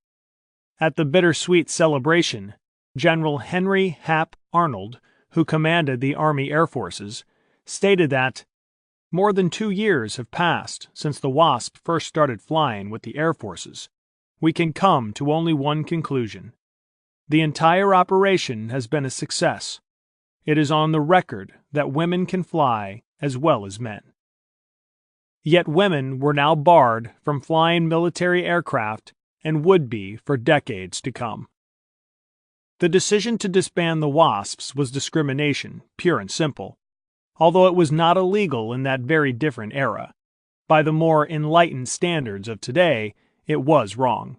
At the bittersweet celebration, General Henry Hap Arnold, who commanded the Army Air Forces, stated that more than 2 years have passed since the WASP first started flying with the Air Forces. We can come to only one conclusion. The entire operation has been a success. It is on the record that women can fly as well as men. Yet women were now barred from flying military aircraft and would be for decades to come. The decision to disband the WASPs was discrimination, pure and simple. Although it was not illegal in that very different era. By the more enlightened standards of today, it was wrong.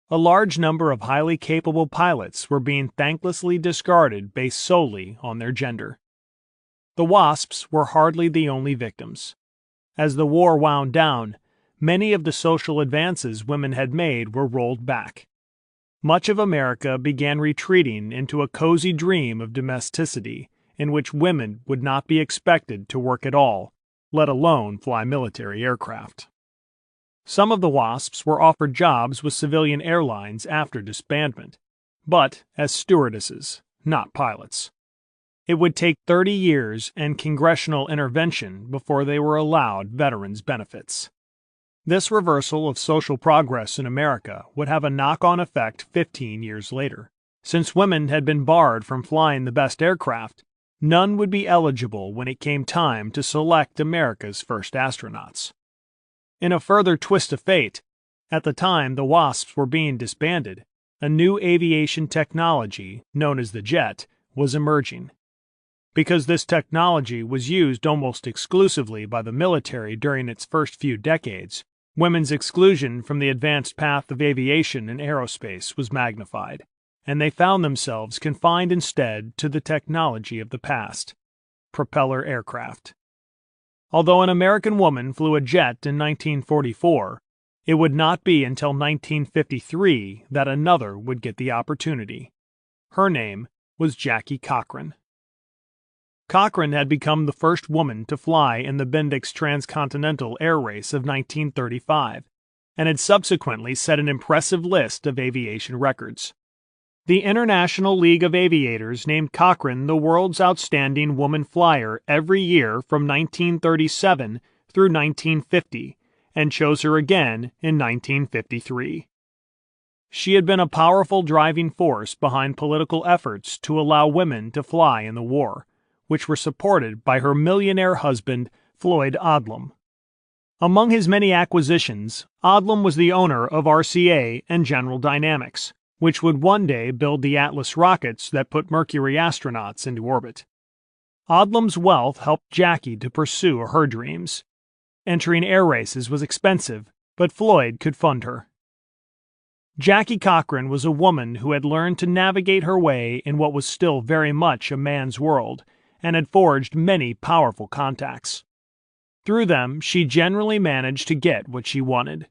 A large number of highly capable pilots were being thanklessly discarded based solely on their gender. The WASPs were hardly the only victims. As the war wound down, many of the social advances women had made were rolled back. Much of America began retreating into a cozy dream of domesticity, in which women would not be expected to work at all, let alone fly military aircraft. Some of the WASPs were offered jobs with civilian airlines after disbandment, but as stewardesses, not pilots. It would take 30 years and congressional intervention before they were allowed veterans' benefits. This reversal of social progress in America would have a knock-on effect 15 years later. Since women had been barred from flying the best aircraft, none would be eligible when it came time to select America's first astronauts. In a further twist of fate, at the time the WASPs were being disbanded, a new aviation technology, known as the jet, was emerging. Because this technology was used almost exclusively by the military during its first few decades, women's exclusion from the advanced path of aviation and aerospace was magnified, and they found themselves confined instead to the technology of the past: propeller aircraft. Although an American woman flew a jet in 1944, it would not be until 1953 that another would get the opportunity. Her name was Jackie Cochran. Cochran had become the first woman to fly in the Bendix Transcontinental Air Race of 1935, and had subsequently set an impressive list of aviation records. The International League of Aviators named Cochran the world's outstanding woman flyer every year from 1937 through 1950, and chose her again in 1953. She had been a powerful driving force behind political efforts to allow women to fly in the war, which were supported by her millionaire husband, Floyd Odlum. Among his many acquisitions, Odlum was the owner of RCA and General Dynamics, which would one day build the Atlas rockets that put Mercury astronauts into orbit. Odlum's wealth helped Jackie to pursue her dreams. Entering air races was expensive, but Floyd could fund her. Jackie Cochran was a woman who had learned to navigate her way in what was still very much a man's world, and had forged many powerful contacts. Through them, she generally managed to get what she wanted.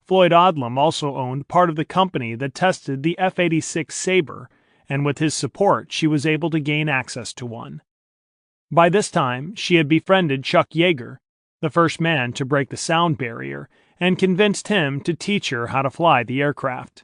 Floyd Odlum also owned part of the company that tested the F-86 Sabre, and with his support she was able to gain access to one. By this time, she had befriended Chuck Yeager, the first man to break the sound barrier, and convinced him to teach her how to fly the aircraft.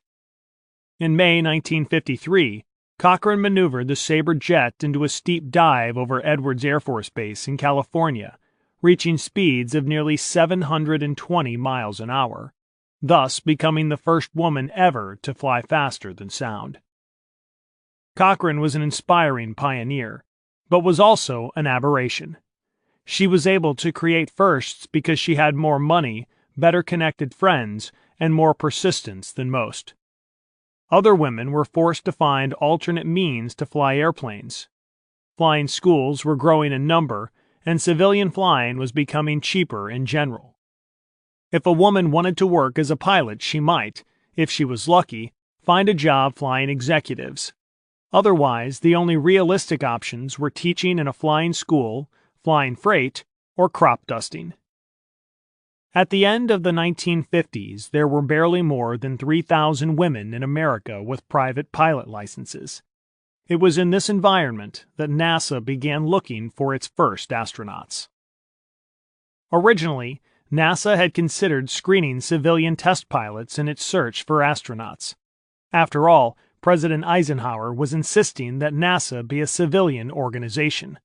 In May 1953, Cochran maneuvered the Sabre jet into a steep dive over Edwards Air Force Base in California, reaching speeds of nearly 720 miles an hour, thus becoming the first woman ever to fly faster than sound. Cochran was an inspiring pioneer, but was also an aberration. She was able to create firsts because she had more money, better connected friends, and more persistence than most. Other women were forced to find alternate means to fly airplanes. Flying schools were growing in number, and civilian flying was becoming cheaper in general. If a woman wanted to work as a pilot, she might, if she was lucky, find a job flying executives. Otherwise, the only realistic options were teaching in a flying school, flying freight, or crop dusting. At the end of the 1950s, there were barely more than 3,000 women in America with private pilot licenses. It was in this environment that NASA began looking for its first astronauts. Originally, NASA had considered screening civilian test pilots in its search for astronauts. After all, President Eisenhower was insisting that NASA be a civilian organization.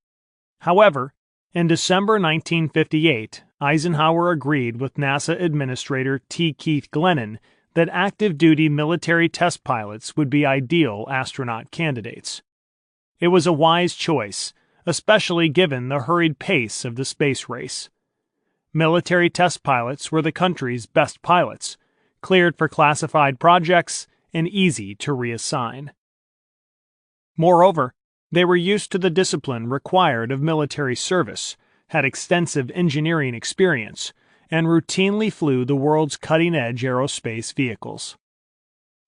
However, in December 1958, Eisenhower agreed with NASA Administrator T. Keith Glennon that active-duty military test pilots would be ideal astronaut candidates. It was a wise choice, especially given the hurried pace of the space race. Military test pilots were the country's best pilots, cleared for classified projects, and easy to reassign. Moreover, they were used to the discipline required of military service, had extensive engineering experience, and routinely flew the world's cutting-edge aerospace vehicles.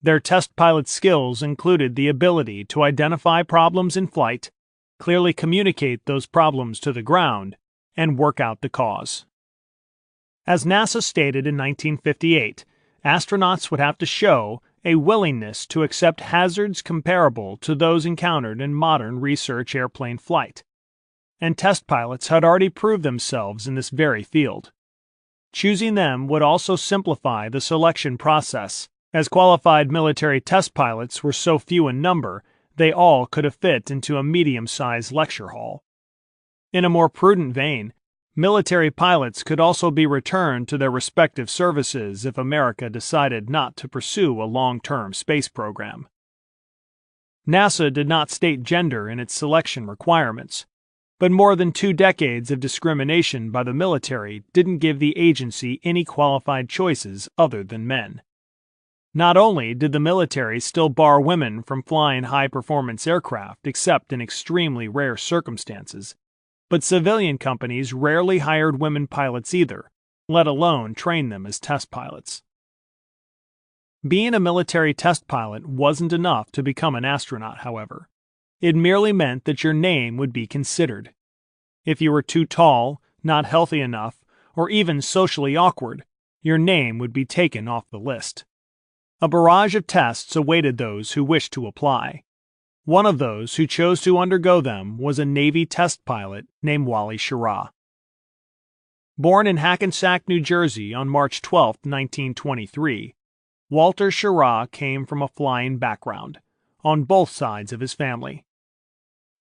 Their test pilot skills included the ability to identify problems in flight, clearly communicate those problems to the ground, and work out the cause. As NASA stated in 1958, astronauts would have to show a willingness to accept hazards comparable to those encountered in modern research airplane flight, and test pilots had already proved themselves in this very field. Choosing them would also simplify the selection process, as qualified military test pilots were so few in number, they all could have fit into a medium-sized lecture hall. In a more prudent vein, military pilots could also be returned to their respective services if America decided not to pursue a long-term space program. NASA did not state gender in its selection requirements, but more than 2 decades of discrimination by the military didn't give the agency any qualified choices other than men. Not only did the military still bar women from flying high-performance aircraft except in extremely rare circumstances, but civilian companies rarely hired women pilots either, let alone train them as test pilots. Being a military test pilot wasn't enough to become an astronaut, however. It merely meant that your name would be considered. If you were too tall, not healthy enough, or even socially awkward, your name would be taken off the list. A barrage of tests awaited those who wished to apply. One of those who chose to undergo them was a Navy test pilot named Wally Schirra. Born in Hackensack, New Jersey on March 12, 1923, Walter Schirra came from a flying background, on both sides of his family.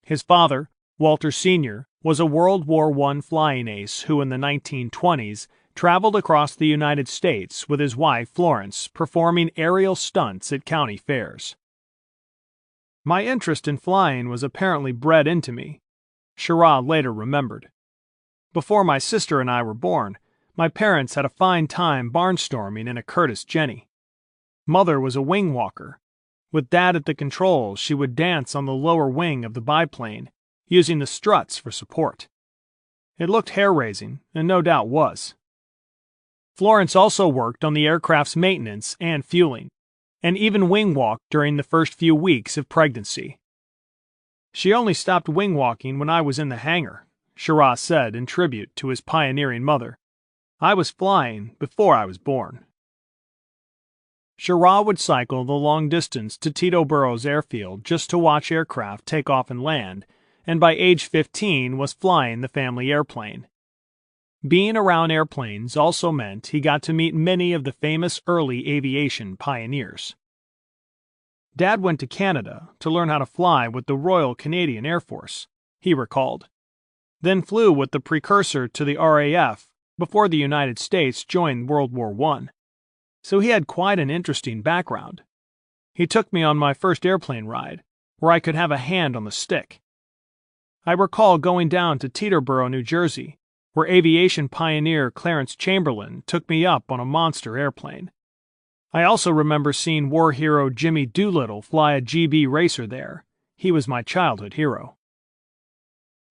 His father, Walter Sr., was a World War I flying ace who in the 1920s traveled across the United States with his wife Florence performing aerial stunts at county fairs. My interest in flying was apparently bred into me, Schirra later remembered. Before my sister and I were born, my parents had a fine time barnstorming in a Curtiss Jenny. Mother was a wing walker. With Dad at the controls, she would dance on the lower wing of the biplane, using the struts for support. It looked hair-raising, and no doubt was. Florence also worked on the aircraft's maintenance and fueling, and even wing-walked during the first few weeks of pregnancy. She only stopped wing-walking when I was in the hangar, Schirra said in tribute to his pioneering mother. I was flying before I was born. Schirra would cycle the long distance to Teterboro's airfield just to watch aircraft take off and land, and by age 15 was flying the family airplane. Being around airplanes also meant he got to meet many of the famous early aviation pioneers. Dad went to Canada to learn how to fly with the Royal Canadian Air Force, he recalled, then flew with the precursor to the RAF before the United States joined World War I. So he had quite an interesting background. He took me on my first airplane ride, where I could have a hand on the stick. I recall going down to Teterboro, New Jersey, where aviation pioneer Clarence Chamberlain took me up on a monster airplane. I also remember seeing war hero Jimmy Doolittle fly a GB racer there. He was my childhood hero.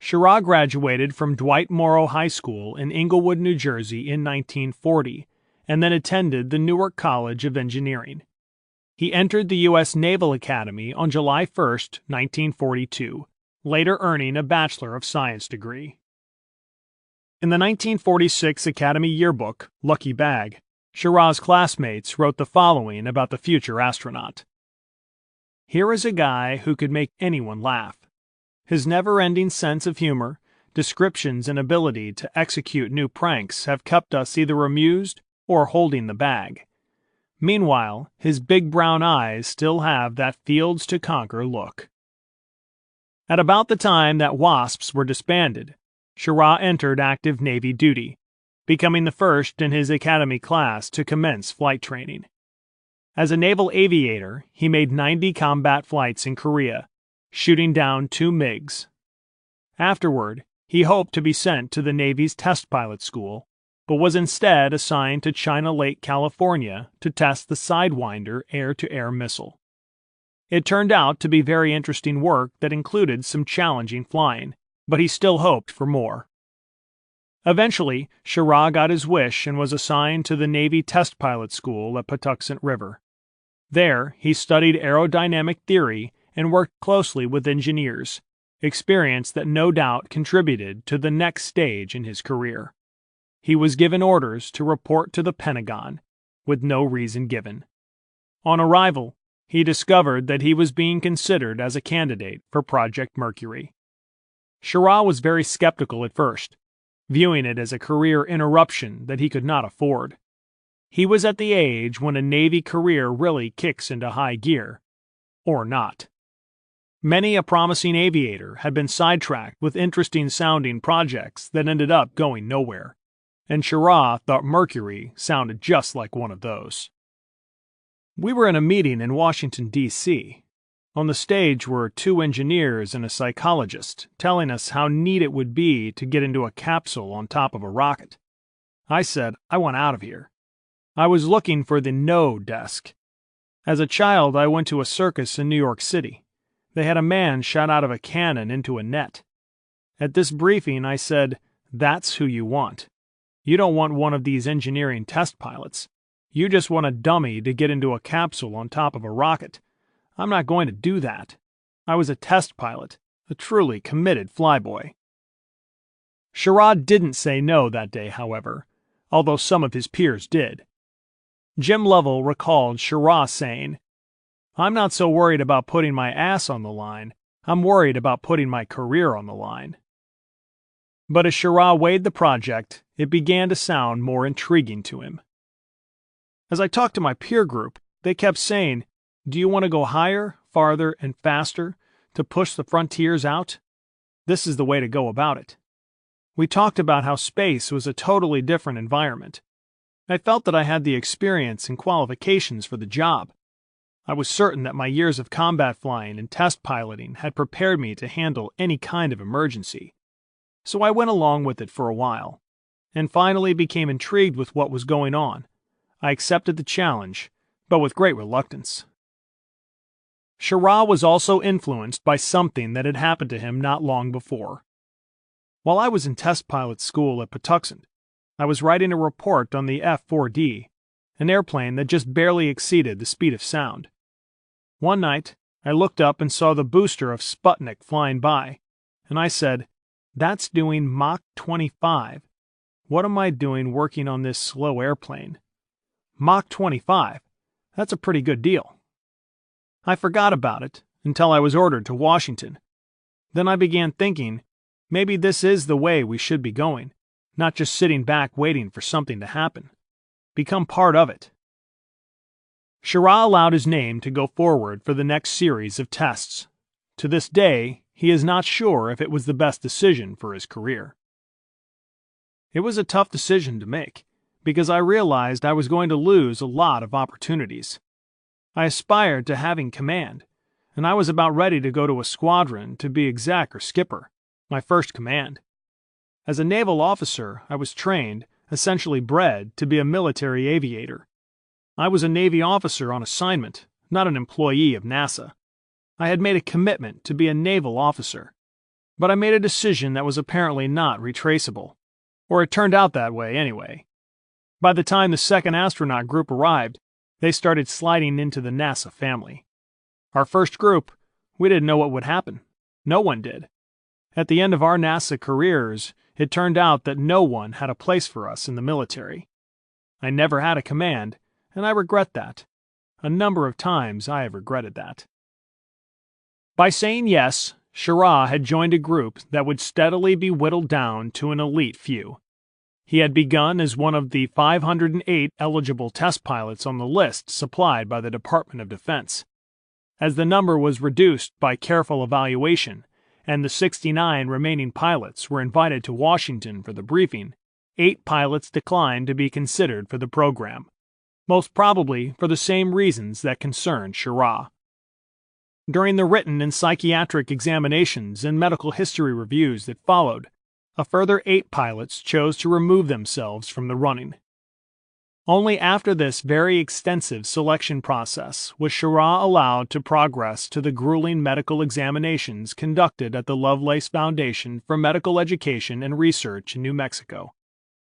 Schirra graduated from Dwight Morrow High School in Englewood, New Jersey in 1940, and then attended the Newark College of Engineering. He entered the U.S. Naval Academy on July 1, 1942, later earning a Bachelor of Science degree. In the 1946 Academy Yearbook, Lucky Bag, Schirra's classmates wrote the following about the future astronaut. Here is a guy who could make anyone laugh. His never-ending sense of humor, descriptions, and ability to execute new pranks have kept us either amused or holding the bag. Meanwhile, his big brown eyes still have that fields to conquer look. At about the time that WASPs were disbanded, Schirra entered active Navy duty, becoming the first in his academy class to commence flight training. As a naval aviator, he made 90 combat flights in Korea, shooting down 2 MiGs. Afterward, he hoped to be sent to the Navy's test pilot school, but was instead assigned to China Lake, California to test the Sidewinder air-to-air missile. It turned out to be very interesting work that included some challenging flying, but he still hoped for more. Eventually, Schirra got his wish and was assigned to the Navy Test Pilot School at Patuxent River. There, he studied aerodynamic theory and worked closely with engineers, experience that no doubt contributed to the next stage in his career. He was given orders to report to the Pentagon, with no reason given. On arrival, he discovered that he was being considered as a candidate for Project Mercury. Schirra was very skeptical at first, viewing it as a career interruption that he could not afford. He was at the age when a Navy career really kicks into high gear. Or not. Many a promising aviator had been sidetracked with interesting-sounding projects that ended up going nowhere, and Schirra thought Mercury sounded just like one of those. We were in a meeting in Washington, D.C. On the stage were 2 engineers and a psychologist telling us how neat it would be to get into a capsule on top of a rocket. I said I want out of here. I was looking for the no desk. As a child, I went to a circus in New York City. They had a man shot out of a cannon into a net. At this briefing, I said, "That's who you want. You don't want one of these engineering test pilots. You just want a dummy to get into a capsule on top of a rocket. I'm not going to do that." I was a test pilot, a truly committed flyboy. Sherrod didn't say no that day, however, although some of his peers did. Jim Lovell recalled Sherrod saying, "I'm not so worried about putting my ass on the line. I'm worried about putting my career on the line." But as Sherrod weighed the project, it began to sound more intriguing to him. As I talked to my peer group, they kept saying, "Do you want to go higher, farther, and faster to push the frontiers out? This is the way to go about it." We talked about how space was a totally different environment. I felt that I had the experience and qualifications for the job. I was certain that my years of combat flying and test piloting had prepared me to handle any kind of emergency. So I went along with it for a while, and finally became intrigued with what was going on. I accepted the challenge, but with great reluctance. Sherrod was also influenced by something that had happened to him not long before. While I was in test pilot school at Patuxent, I was writing a report on the F-4D, an airplane that just barely exceeded the speed of sound. One night, I looked up and saw the booster of Sputnik flying by, and I said, "That's doing Mach 25. What am I doing working on this slow airplane? Mach 25, that's a pretty good deal." I forgot about it until I was ordered to Washington. Then I began thinking, maybe this is the way we should be going, not just sitting back waiting for something to happen. Become part of it. Sherrod allowed his name to go forward for the next series of tests. To this day, he is not sure if it was the best decision for his career. It was a tough decision to make, because I realized I was going to lose a lot of opportunities. I aspired to having command, and I was about ready to go to a squadron to be exec or skipper, my first command. As a naval officer, I was trained, essentially bred, to be a military aviator. I was a Navy officer on assignment, not an employee of NASA. I had made a commitment to be a naval officer, but I made a decision that was apparently not retraceable, or it turned out that way anyway. By the time the second astronaut group arrived, they started sliding into the NASA family. Our first group, we didn't know what would happen. No one did. At the end of our NASA careers, it turned out that no one had a place for us in the military. I never had a command, and I regret that. A number of times I have regretted that. By saying yes, Sherrod had joined a group that would steadily be whittled down to an elite few. He had begun as one of the 508 eligible test pilots on the list supplied by the Department of Defense. As the number was reduced by careful evaluation, and the 69 remaining pilots were invited to Washington for the briefing, 8 pilots declined to be considered for the program, most probably for the same reasons that concerned Sherrod. During the written and psychiatric examinations and medical history reviews that followed, a further 8 pilots chose to remove themselves from the running. Only after this very extensive selection process was Sherrod allowed to progress to the grueling medical examinations conducted at the Lovelace Foundation for Medical Education and Research in New Mexico.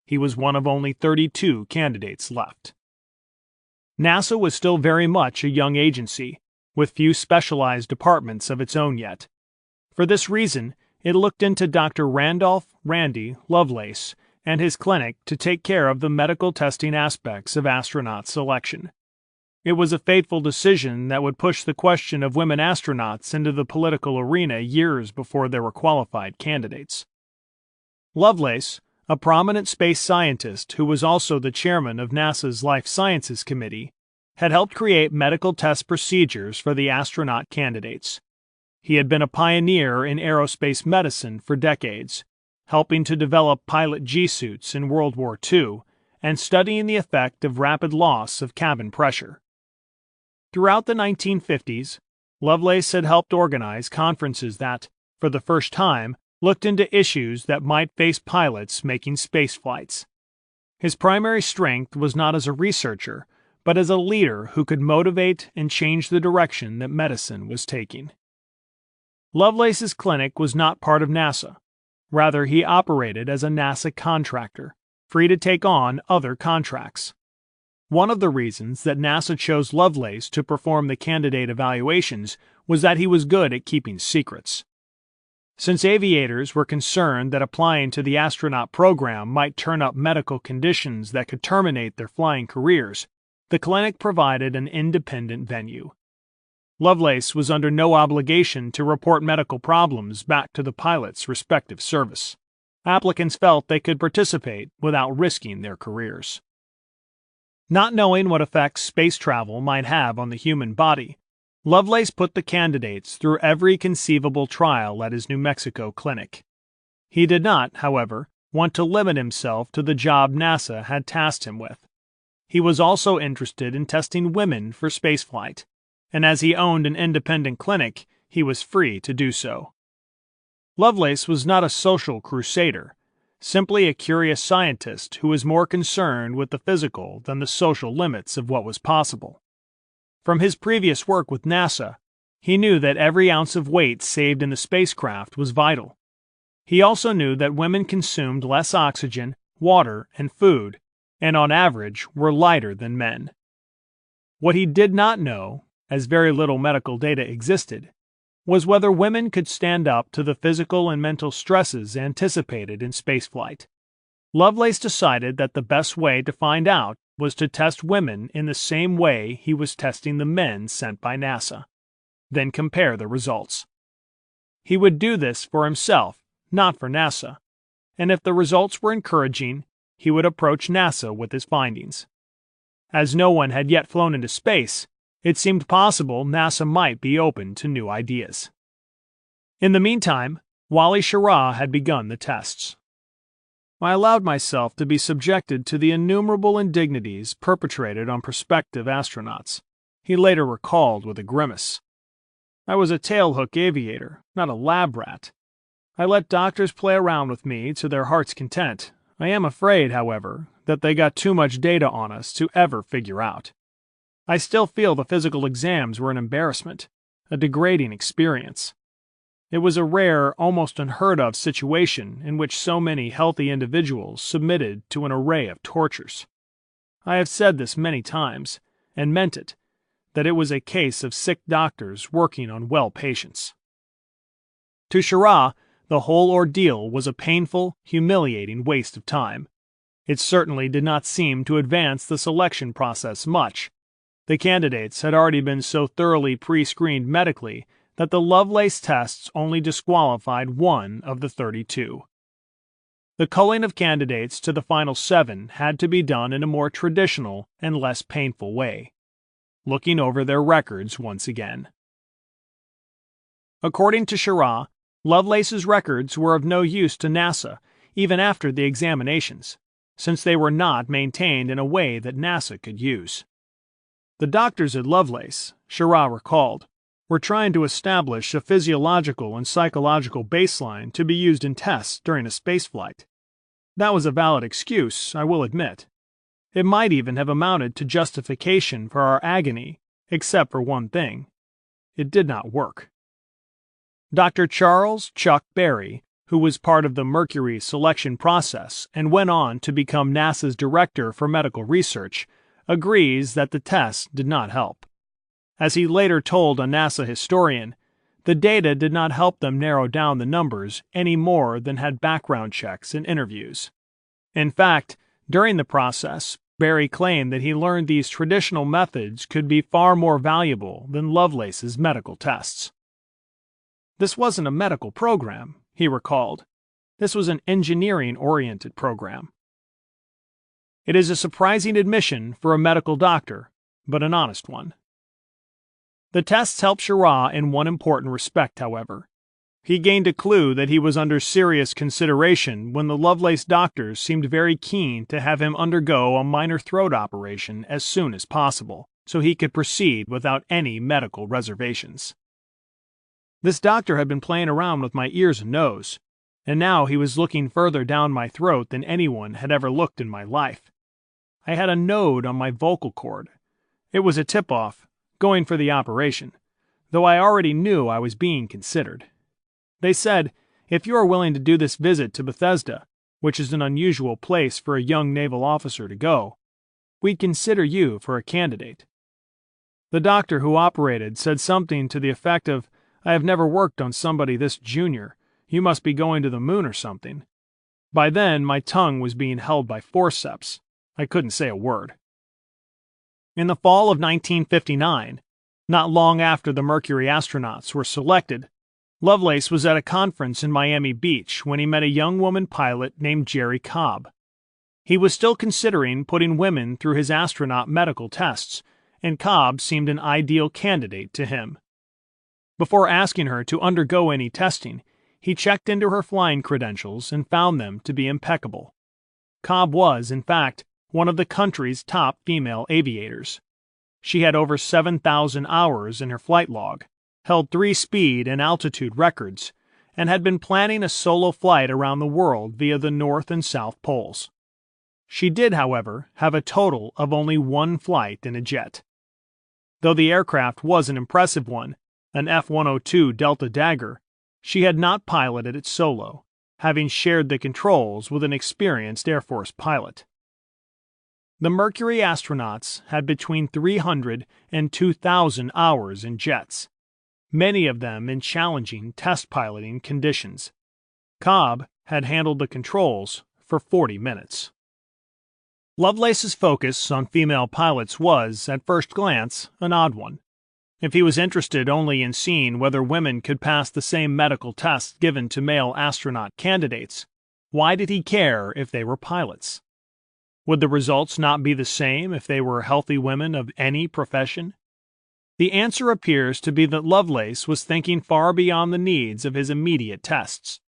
He was one of only 32 candidates left. NASA was still very much a young agency, with few specialized departments of its own yet. For this reason, it looked into Dr. Randy Lovelace and his clinic to take care of the medical testing aspects of astronaut selection. It was a fateful decision that would push the question of women astronauts into the political arena years before there were qualified candidates. Lovelace, a prominent space scientist who was also the chairman of NASA's Life Sciences Committee, had helped create medical test procedures for the astronaut candidates. He had been a pioneer in aerospace medicine for decades, helping to develop pilot G-suits in World War II and studying the effect of rapid loss of cabin pressure. Throughout the 1950s, Lovelace had helped organize conferences that, for the first time, looked into issues that might face pilots making space flights. His primary strength was not as a researcher, but as a leader who could motivate and change the direction that medicine was taking. Lovelace's clinic was not part of NASA. Rather, he operated as a NASA contractor, free to take on other contracts. One of the reasons that NASA chose Lovelace to perform the candidate evaluations was that he was good at keeping secrets. Since aviators were concerned that applying to the astronaut program might turn up medical conditions that could terminate their flying careers, the clinic provided an independent venue. Lovelace was under no obligation to report medical problems back to the pilot's respective service. Applicants felt they could participate without risking their careers. Not knowing what effects space travel might have on the human body, Lovelace put the candidates through every conceivable trial at his New Mexico clinic. He did not, however, want to limit himself to the job NASA had tasked him with. He was also interested in testing women for spaceflight, and as he owned an independent clinic, he was free to do so. Lovelace was not a social crusader, simply a curious scientist who was more concerned with the physical than the social limits of what was possible. From his previous work with NASA, he knew that every ounce of weight saved in the spacecraft was vital. He also knew that women consumed less oxygen, water, and food, and on average were lighter than men. What he did not know, as very little medical data existed, was whether women could stand up to the physical and mental stresses anticipated in spaceflight. Lovelace decided that the best way to find out was to test women in the same way he was testing the men sent by NASA, then compare the results. He would do this for himself, not for NASA, and if the results were encouraging, he would approach NASA with his findings. As no one had yet flown into space, it seemed possible NASA might be open to new ideas. In the meantime, Wally Schirra had begun the tests. I allowed myself to be subjected to the innumerable indignities perpetrated on prospective astronauts, he later recalled with a grimace. I was a tailhook aviator, not a lab rat. I let doctors play around with me to their heart's content. I am afraid, however, that they got too much data on us to ever figure out. I still feel the physical exams were an embarrassment, a degrading experience. It was a rare, almost unheard of situation in which so many healthy individuals submitted to an array of tortures. I have said this many times, and meant it, that it was a case of sick doctors working on well patients. To Schirra, the whole ordeal was a painful, humiliating waste of time. It certainly did not seem to advance the selection process much. The candidates had already been so thoroughly pre-screened medically that the Lovelace tests only disqualified one of the 32. The culling of candidates to the final 7 had to be done in a more traditional and less painful way, looking over their records once again. According to Schirra, Lovelace's records were of no use to NASA even after the examinations, since they were not maintained in a way that NASA could use. The doctors at Lovelace, Schirra recalled, were trying to establish a physiological and psychological baseline to be used in tests during a spaceflight. That was a valid excuse, I will admit. It might even have amounted to justification for our agony, except for one thing. It did not work. Dr. Charles Chuck Berry, who was part of the Mercury selection process and went on to become NASA's Director for Medical Research, agrees that the tests did not help. As he later told a NASA historian, the data did not help them narrow down the numbers any more than had background checks and interviews. In fact, during the process, Berry claimed that he learned these traditional methods could be far more valuable than Lovelace's medical tests. This wasn't a medical program, he recalled. This was an engineering-oriented program. It is a surprising admission for a medical doctor, but an honest one. The tests helped Schirra in one important respect, however. He gained a clue that he was under serious consideration when the Lovelace doctors seemed very keen to have him undergo a minor throat operation as soon as possible, so he could proceed without any medical reservations. This doctor had been playing around with my ears and nose, and now he was looking further down my throat than anyone had ever looked in my life. I had a node on my vocal cord. It was a tip-off, going for the operation, though I already knew I was being considered. They said, if you are willing to do this visit to Bethesda, which is an unusual place for a young naval officer to go, we'd consider you for a candidate. The doctor who operated said something to the effect of, I have never worked on somebody this junior. You must be going to the moon or something. By then, my tongue was being held by forceps. I couldn't say a word. In the fall of 1959, not long after the Mercury astronauts were selected, Lovelace was at a conference in Miami Beach when he met a young woman pilot named Jerry Cobb. He was still considering putting women through his astronaut medical tests, and Cobb seemed an ideal candidate to him. Before asking her to undergo any testing, he checked into her flying credentials and found them to be impeccable. Cobb was, in fact, one of the country's top female aviators. She had over 7,000 hours in her flight log, held 3 speed and altitude records, and had been planning a solo flight around the world via the North and South Poles. She did, however, have a total of only 1 flight in a jet. Though the aircraft was an impressive one, an F-102 Delta Dagger, she had not piloted it solo, having shared the controls with an experienced Air Force pilot. The Mercury astronauts had between 300 and 2,000 hours in jets, many of them in challenging test piloting conditions. Cobb had handled the controls for 40 minutes. Lovelace's focus on female pilots was, at first glance, an odd one. If he was interested only in seeing whether women could pass the same medical tests given to male astronaut candidates, why did he care if they were pilots? Would the results not be the same if they were healthy women of any profession? The answer appears to be that Lovelace was thinking far beyond the needs of his immediate tests.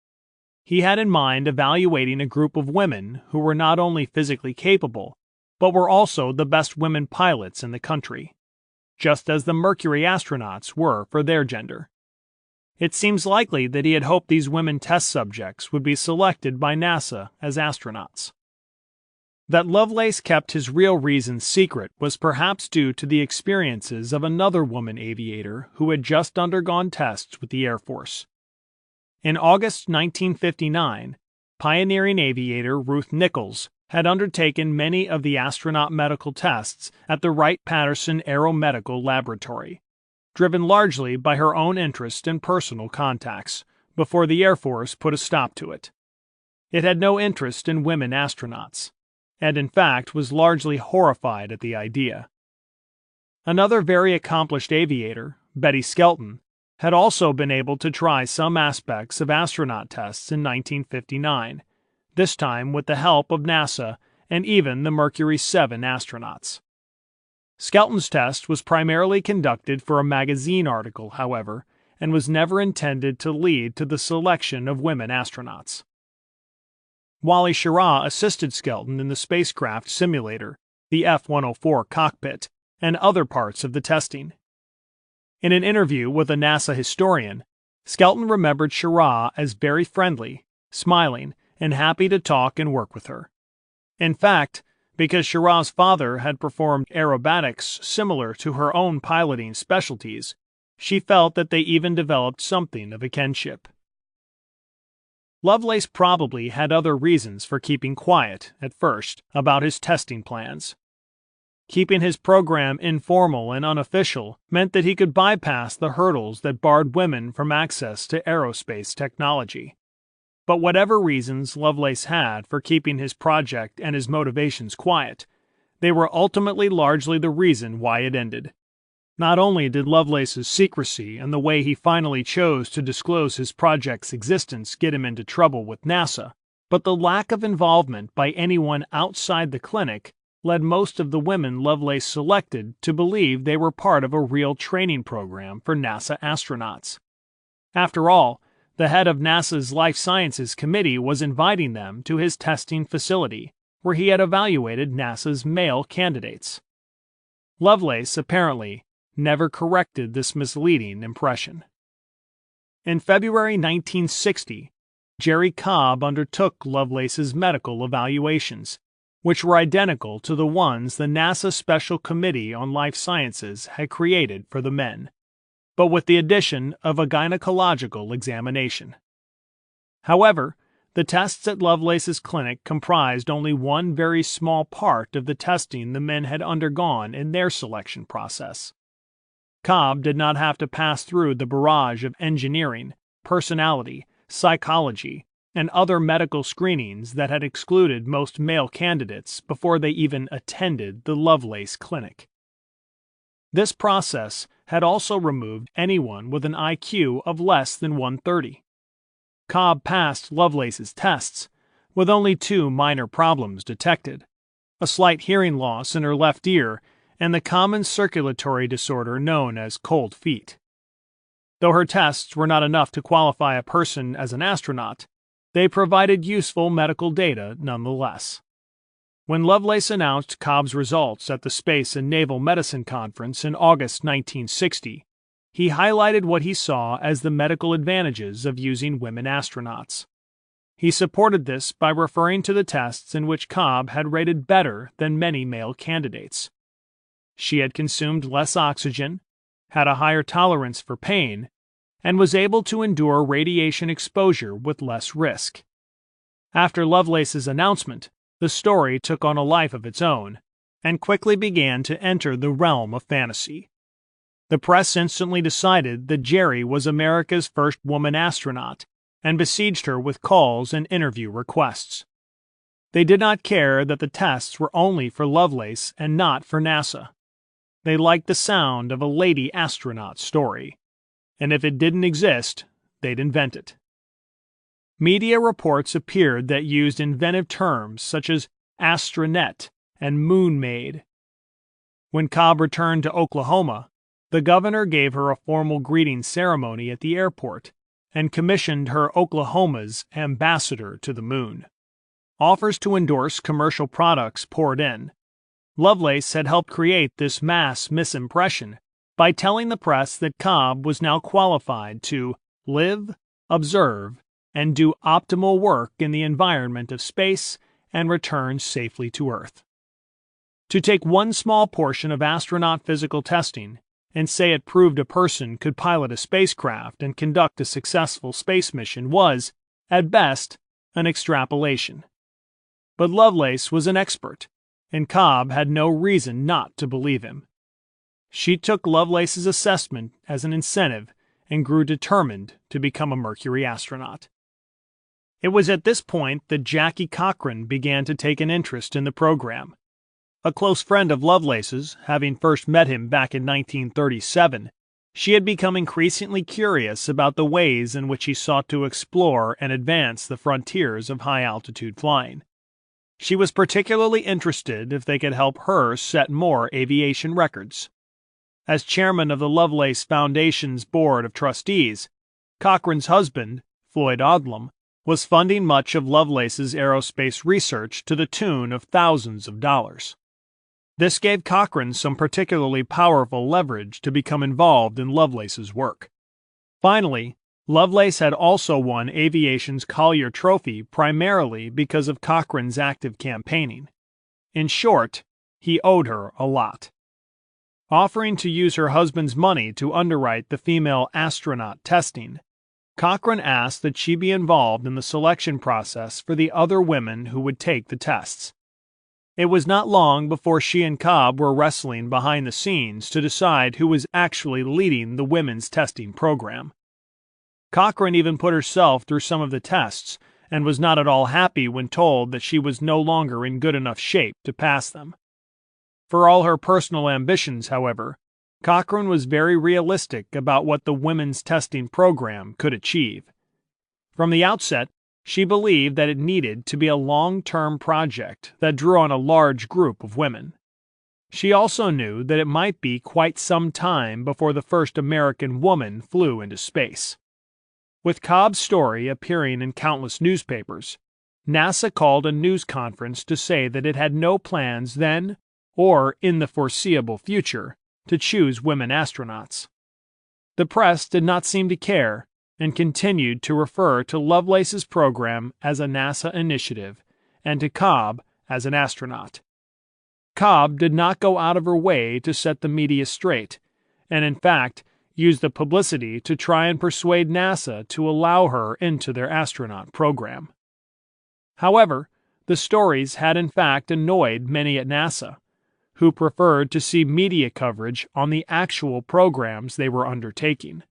He had in mind evaluating a group of women who were not only physically capable, but were also the best women pilots in the country, just as the Mercury astronauts were for their gender. It seems likely that he had hoped these women test subjects would be selected by NASA as astronauts. That Lovelace kept his real reasons secret was perhaps due to the experiences of another woman aviator who had just undergone tests with the Air Force. In August 1959, pioneering aviator Ruth Nichols had undertaken many of the astronaut medical tests at the Wright-Patterson Aeromedical Laboratory, driven largely by her own interest and personal contacts, before the Air Force put a stop to it. It had no interest in women astronauts, and in fact was largely horrified at the idea. Another very accomplished aviator, Betty Skelton, had also been able to try some aspects of astronaut tests in 1959, this time with the help of NASA and even the Mercury 7 astronauts. Skelton's test was primarily conducted for a magazine article, however, and was never intended to lead to the selection of women astronauts. Wally Schirra assisted Skelton in the spacecraft simulator, the F-104 cockpit, and other parts of the testing. In an interview with a NASA historian, Skelton remembered Schirra as very friendly, smiling, and happy to talk and work with her. In fact, because Schirra's father had performed aerobatics similar to her own piloting specialties, she felt that they even developed something of a kinship. Lovelace probably had other reasons for keeping quiet, at first, about his testing plans. Keeping his program informal and unofficial meant that he could bypass the hurdles that barred women from access to aerospace technology. But whatever reasons Lovelace had for keeping his project and his motivations quiet, they were ultimately largely the reason why it ended. Not only did Lovelace's secrecy and the way he finally chose to disclose his project's existence get him into trouble with NASA, but the lack of involvement by anyone outside the clinic led most of the women Lovelace selected to believe they were part of a real training program for NASA astronauts. After all, the head of NASA's Life Sciences Committee was inviting them to his testing facility, where he had evaluated NASA's male candidates. Lovelace, apparently, never corrected this misleading impression. In February 1960, Jerry Cobb undertook Lovelace's medical evaluations, which were identical to the ones the NASA Special Committee on Life Sciences had created for the men, but with the addition of a gynecological examination. However, the tests at Lovelace's clinic comprised only one very small part of the testing the men had undergone in their selection process. Cobb did not have to pass through the barrage of engineering, personality, psychology, and other medical screenings that had excluded most male candidates before they even attended the Lovelace clinic. This process had also removed anyone with an IQ of less than 130. Cobb passed Lovelace's tests, with only 2 minor problems detected: a slight hearing loss in her left ear and the common circulatory disorder known as cold feet. Though her tests were not enough to qualify a person as an astronaut, they provided useful medical data nonetheless. When Lovelace announced Cobb's results at the Space and Naval Medicine Conference in August 1960, he highlighted what he saw as the medical advantages of using women astronauts. He supported this by referring to the tests in which Cobb had rated better than many male candidates. She had consumed less oxygen, had a higher tolerance for pain, and was able to endure radiation exposure with less risk. After Lovelace's announcement, the story took on a life of its own, and quickly began to enter the realm of fantasy. The press instantly decided that Jerry was America's first woman astronaut, and besieged her with calls and interview requests. They did not care that the tests were only for Lovelace and not for NASA. They liked the sound of a lady astronaut story, and if it didn't exist, they'd invent it. Media reports appeared that used inventive terms such as astronet and moon maid. When Cobb returned to Oklahoma, the governor gave her a formal greeting ceremony at the airport and commissioned her Oklahoma's ambassador to the moon. Offers to endorse commercial products poured in. Lovelace had helped create this mass misimpression by telling the press that Cobb was now qualified to live, observe, and do optimal work in the environment of space and return safely to Earth. To take one small portion of astronaut physical testing and say it proved a person could pilot a spacecraft and conduct a successful space mission was, at best, an extrapolation. But Lovelace was an expert, and Cobb had no reason not to believe him. She took Lovelace's assessment as an incentive and grew determined to become a Mercury astronaut. It was at this point that Jackie Cochran began to take an interest in the program. A close friend of Lovelace's, having first met him back in 1937, she had become increasingly curious about the ways in which he sought to explore and advance the frontiers of high-altitude flying. She was particularly interested if they could help her set more aviation records. As chairman of the Lovelace Foundation's Board of Trustees, Cochran's husband, Floyd Odlum, was funding much of Lovelace's aerospace research to the tune of thousands of dollars. This gave Cochran some particularly powerful leverage to become involved in Lovelace's work. Finally, Lovelace had also won aviation's Collier Trophy primarily because of Cochran's active campaigning. In short, he owed her a lot. Offering to use her husband's money to underwrite the female astronaut testing, Cochran asked that she be involved in the selection process for the other women who would take the tests. It was not long before she and Cobb were wrestling behind the scenes to decide who was actually leading the women's testing program. Cochran even put herself through some of the tests and was not at all happy when told that she was no longer in good enough shape to pass them. For all her personal ambitions, however, Cochran was very realistic about what the women's testing program could achieve. From the outset, she believed that it needed to be a long-term project that drew on a large group of women. She also knew that it might be quite some time before the first American woman flew into space. With Cobb's story appearing in countless newspapers, NASA called a news conference to say that it had no plans then, or in the foreseeable future, to choose women astronauts. The press did not seem to care, and continued to refer to Lovelace's program as a NASA initiative and to Cobb as an astronaut. Cobb did not go out of her way to set the media straight, and in fact used the publicity to try and persuade NASA to allow her into their astronaut program. However, the stories had in fact annoyed many at NASA, who preferred to see media coverage on the actual programs they were undertaking.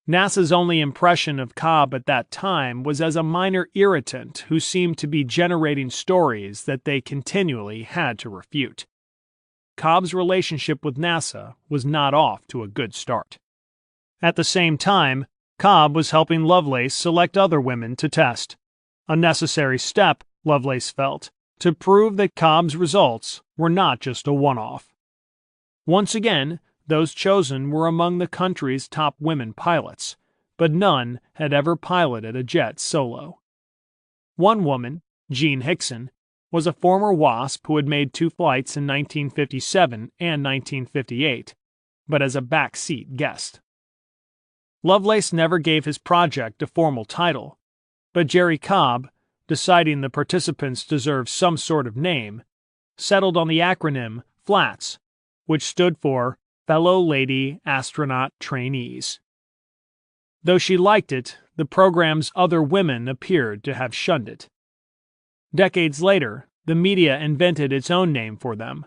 NASA's only impression of Cobb at that time was as a minor irritant who seemed to be generating stories that they continually had to refute. Cobb's relationship with NASA was not off to a good start. At the same time, Cobb was helping Lovelace select other women to test, a necessary step, Lovelace felt, to prove that Cobb's results were not just a one-off. Once again, those chosen were among the country's top women pilots, but none had ever piloted a jet solo. One woman, Jean Hickson, was a former WASP who had made 2 flights in 1957 and 1958, but as a backseat guest. Lovelace never gave his project a formal title, but Jerry Cobb, deciding the participants deserved some sort of name, settled on the acronym FLATS, which stood for Fellow Lady Astronaut Trainees. Though she liked it, the program's other women appeared to have shunned it. Decades later, the media invented its own name for them,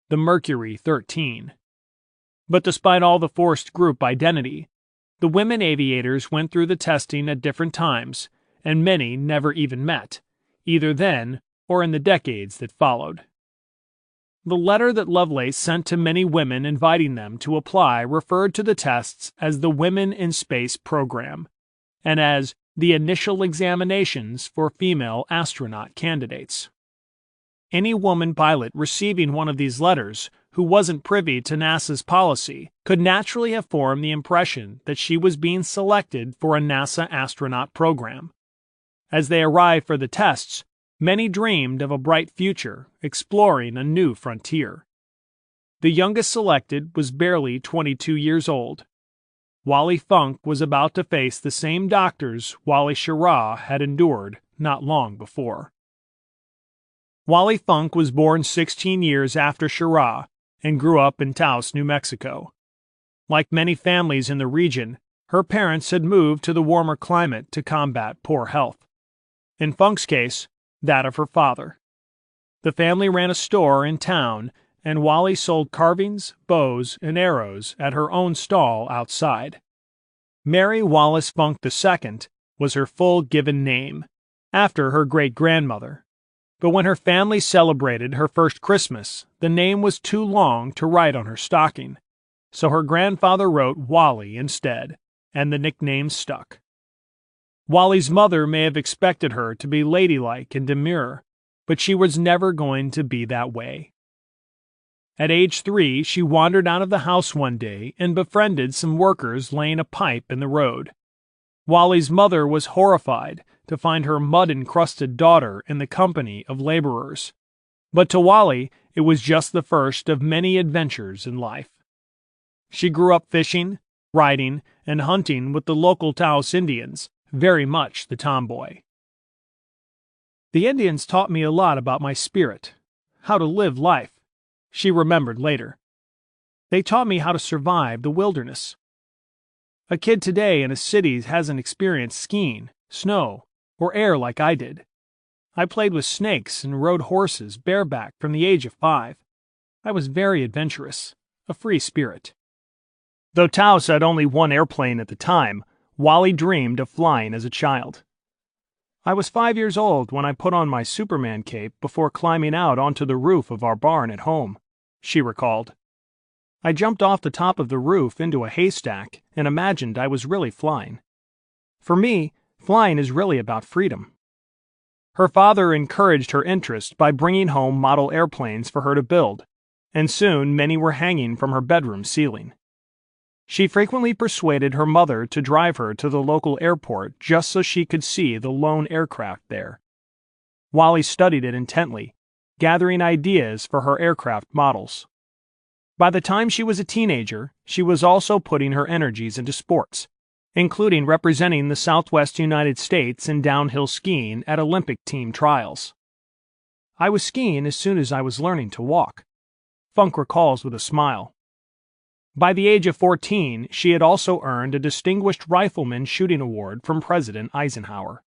the Mercury 13. But despite all the forced group identity, the women aviators went through the testing at different times, and many never even met, either then or in the decades that followed. The letter that Lovelace sent to many women inviting them to apply referred to the tests as the Women in Space program, and as the initial examinations for female astronaut candidates. Any woman pilot receiving one of these letters who wasn't privy to NASA's policy could naturally have formed the impression that she was being selected for a NASA astronaut program. As they arrived for the tests, many dreamed of a bright future, exploring a new frontier. The youngest selected was barely 22 years old. Wally Funk was about to face the same doctors Wally Schirra had endured not long before. Wally Funk was born 16 years after Schirra and grew up in Taos, New Mexico. Like many families in the region, her parents had moved to the warmer climate to combat poor health. In Funk's case, that of her father. The family ran a store in town, and Wally sold carvings, bows, and arrows at her own stall outside. Mary Wallace Funk II was her full given name, after her great-grandmother. But when her family celebrated her first Christmas, the name was too long to write on her stocking, so her grandfather wrote Wally instead, and the nickname stuck. Wally's mother may have expected her to be ladylike and demure, but she was never going to be that way. At age 3, she wandered out of the house one day and befriended some workers laying a pipe in the road. Wally's mother was horrified to find her mud-encrusted daughter in the company of laborers. But to Wally, it was just the first of many adventures in life. She grew up fishing, riding, and hunting with the local Taos Indians, very much the tomboy. The Indians taught me a lot about my spirit, how to live life, she remembered later. They taught me how to survive the wilderness. A kid today in a city hasn't experienced skiing, snow, or air like I did. I played with snakes and rode horses bareback from the age of 5. I was very adventurous, a free spirit. Though Taos had only one airplane at the time, Wally dreamed of flying as a child. I was 5 years old when I put on my Superman cape before climbing out onto the roof of our barn at home, she recalled. I jumped off the top of the roof into a haystack and imagined I was really flying. For me, flying is really about freedom. Her father encouraged her interest by bringing home model airplanes for her to build, and soon many were hanging from her bedroom ceiling. She frequently persuaded her mother to drive her to the local airport just so she could see the lone aircraft there. Wally studied it intently, gathering ideas for her aircraft models. By the time she was a teenager, she was also putting her energies into sports, including representing the Southwest United States in downhill skiing at Olympic team trials. "I was skiing as soon as I was learning to walk," Funk recalls with a smile. By the age of 14, she had also earned a Distinguished Rifleman Shooting Award from President Eisenhower.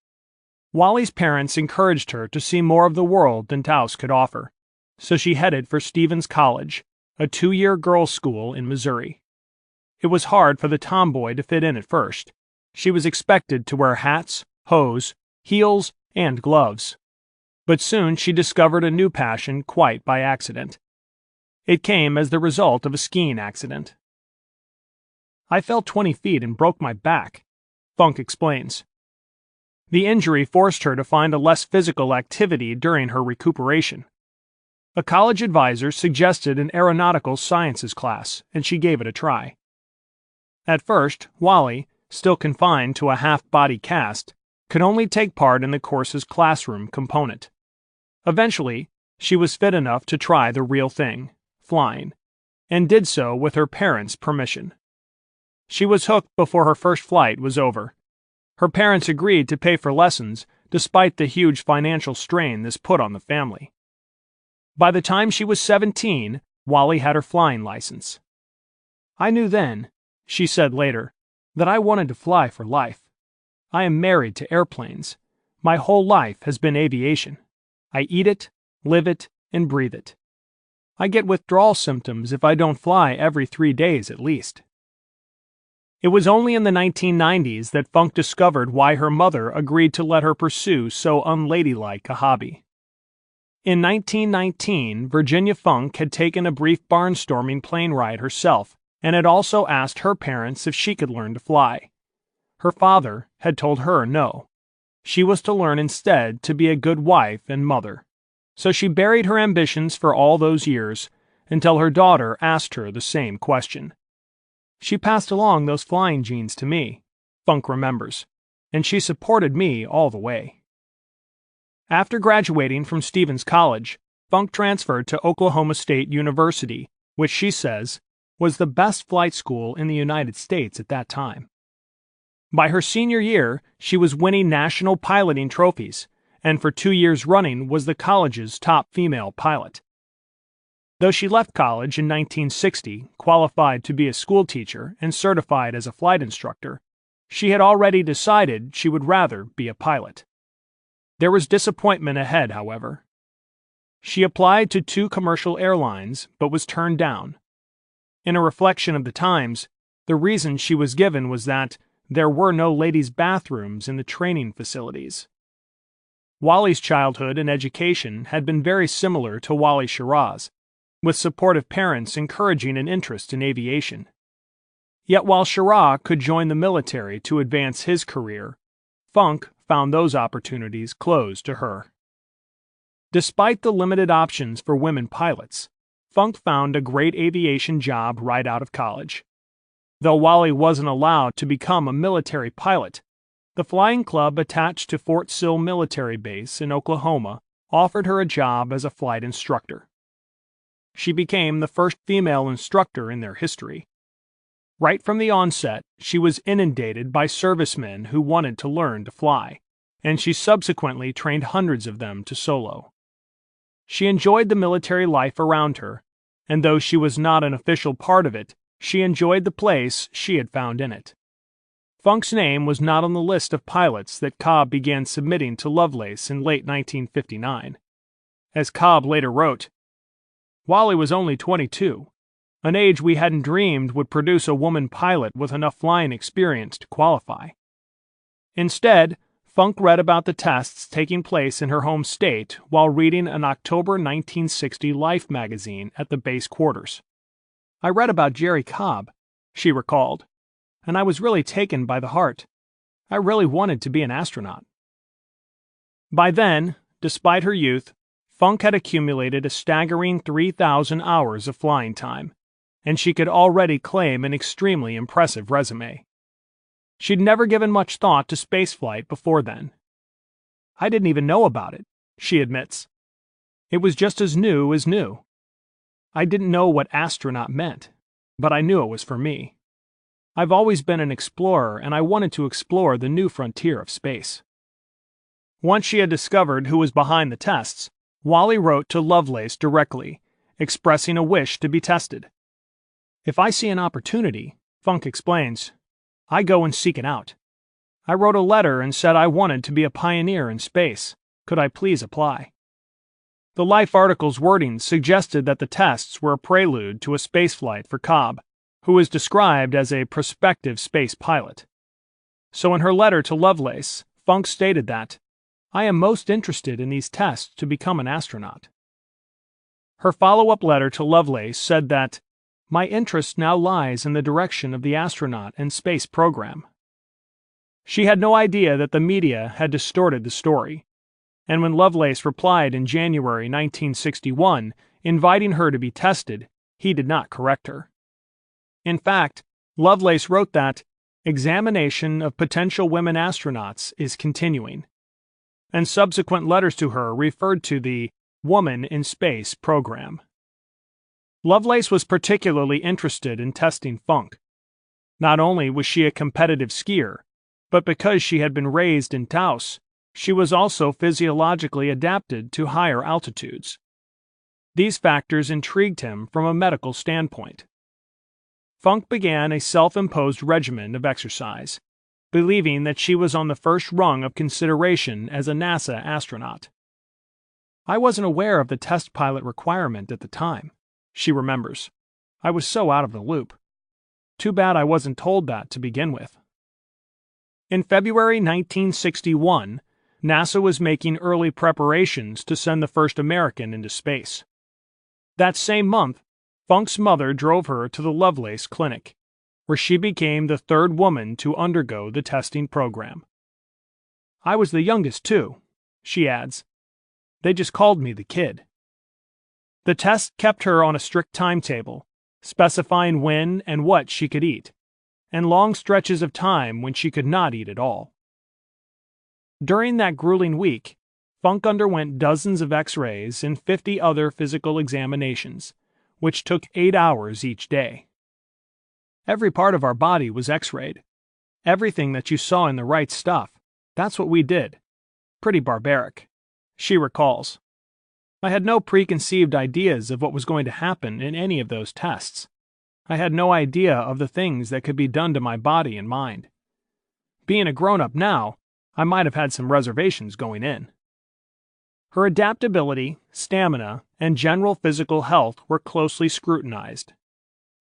Wally's parents encouraged her to see more of the world than Taos could offer, so she headed for Stevens College, a 2-year girls' school in Missouri. It was hard for the tomboy to fit in at first. She was expected to wear hats, hose, heels, and gloves. But soon she discovered a new passion quite by accident. It came as the result of a skiing accident. "I fell 20 feet and broke my back," Funk explains. The injury forced her to find a less physical activity during her recuperation. A college advisor suggested an aeronautical sciences class, and she gave it a try. At first, Wally, still confined to a half-body cast, could only take part in the course's classroom component. Eventually, she was fit enough to try the real thing, flying, and did so with her parents' permission. She was hooked before her first flight was over. Her parents agreed to pay for lessons, despite the huge financial strain this put on the family. By the time she was 17, Wally had her flying license. "I knew then," she said later, "that I wanted to fly for life. I am married to airplanes. My whole life has been aviation. I eat it, live it, and breathe it. I get withdrawal symptoms if I don't fly every 3 days at least." It was only in the 1990s that Funk discovered why her mother agreed to let her pursue so unladylike a hobby. In 1919, Virginia Funk had taken a brief barnstorming plane ride herself and had also asked her parents if she could learn to fly. Her father had told her no. She was to learn instead to be a good wife and mother. So she buried her ambitions for all those years until her daughter asked her the same question. "She passed along those flying genes to me," Funk remembers, "and she supported me all the way." After graduating from Stevens College, Funk transferred to Oklahoma State University, which she says was the best flight school in the United States at that time. By her senior year, she was winning national piloting trophies, and for 2 years running was the college's top female pilot. Though she left college in 1960, qualified to be a school teacher and certified as a flight instructor, she had already decided she would rather be a pilot. There was disappointment ahead, however. She applied to 2 commercial airlines, but was turned down. In a reflection of the times, the reason she was given was that there were no ladies' bathrooms in the training facilities. Wally's childhood and education had been very similar to Wally Schirra's, with supportive parents encouraging an interest in aviation. Yet while Schirra could join the military to advance his career, Funk found those opportunities closed to her. Despite the limited options for women pilots, Funk found a great aviation job right out of college. Though Wally wasn't allowed to become a military pilot, the flying club attached to Fort Sill Military Base in Oklahoma offered her a job as a flight instructor. She became the first female instructor in their history. Right from the onset, she was inundated by servicemen who wanted to learn to fly, and she subsequently trained hundreds of them to solo. She enjoyed the military life around her, and though she was not an official part of it, she enjoyed the place she had found in it. Funk's name was not on the list of pilots that Cobb began submitting to Lovelace in late 1959. As Cobb later wrote, "Wally was only 22, an age we hadn't dreamed would produce a woman pilot with enough flying experience to qualify." Instead, Funk read about the tests taking place in her home state while reading an October 1960 Life magazine at the base quarters. "I read about Jerry Cobb," she recalled, "and I was really taken by the heart. I really wanted to be an astronaut." By then, despite her youth, Funk had accumulated a staggering 3,000 hours of flying time, and she could already claim an extremely impressive resume. She'd never given much thought to spaceflight before then. "I didn't even know about it," she admits. "It was just as new as new. I didn't know what astronaut meant, but I knew it was for me. I've always been an explorer, and I wanted to explore the new frontier of space. Once she had discovered who was behind the tests, Wally wrote to Lovelace directly, expressing a wish to be tested. "If I see an opportunity," Funk explains, "I go and seek it out. I wrote a letter and said I wanted to be a pioneer in space. Could I please apply?" The Life article's wording suggested that the tests were a prelude to a spaceflight for Cobb, who was described as a prospective space pilot. So in her letter to Lovelace, Funk stated that, "I am most interested in these tests to become an astronaut." Her follow-up letter to Lovelace said that, "My interest now lies in the direction of the astronaut and space program." She had no idea that the media had distorted the story, and when Lovelace replied in January 1961, inviting her to be tested, he did not correct her. In fact, Lovelace wrote that, "Examination of potential women astronauts is continuing," and subsequent letters to her referred to the Woman in Space program. Lovelace was particularly interested in testing Funk. Not only was she a competitive skier, but because she had been raised in Taos, she was also physiologically adapted to higher altitudes. These factors intrigued him from a medical standpoint. Funk began a self-imposed regimen of exercise, believing that she was on the first rung of consideration as a NASA astronaut. "I wasn't aware of the test pilot requirement at the time," she remembers. "I was so out of the loop. Too bad I wasn't told that to begin with." In February 1961, NASA was making early preparations to send the first American into space. That same month, Funk's mother drove her to the Lovelace Clinic, where she became the third woman to undergo the testing program. "I was the youngest, too," she adds. "They just called me the kid." The test kept her on a strict timetable, specifying when and what she could eat, and long stretches of time when she could not eat at all. During that grueling week, Funk underwent dozens of X-rays and 50 other physical examinations, which took 8 hours each day. Every part of our body was X-rayed. Everything that you saw in the right stuff, that's what we did. Pretty barbaric, she recalls. "I had no preconceived ideas of what was going to happen in any of those tests. I had no idea of the things that could be done to my body and mind. Being a grown-up now, I might have had some reservations going in." Her adaptability, stamina, and general physical health were closely scrutinized.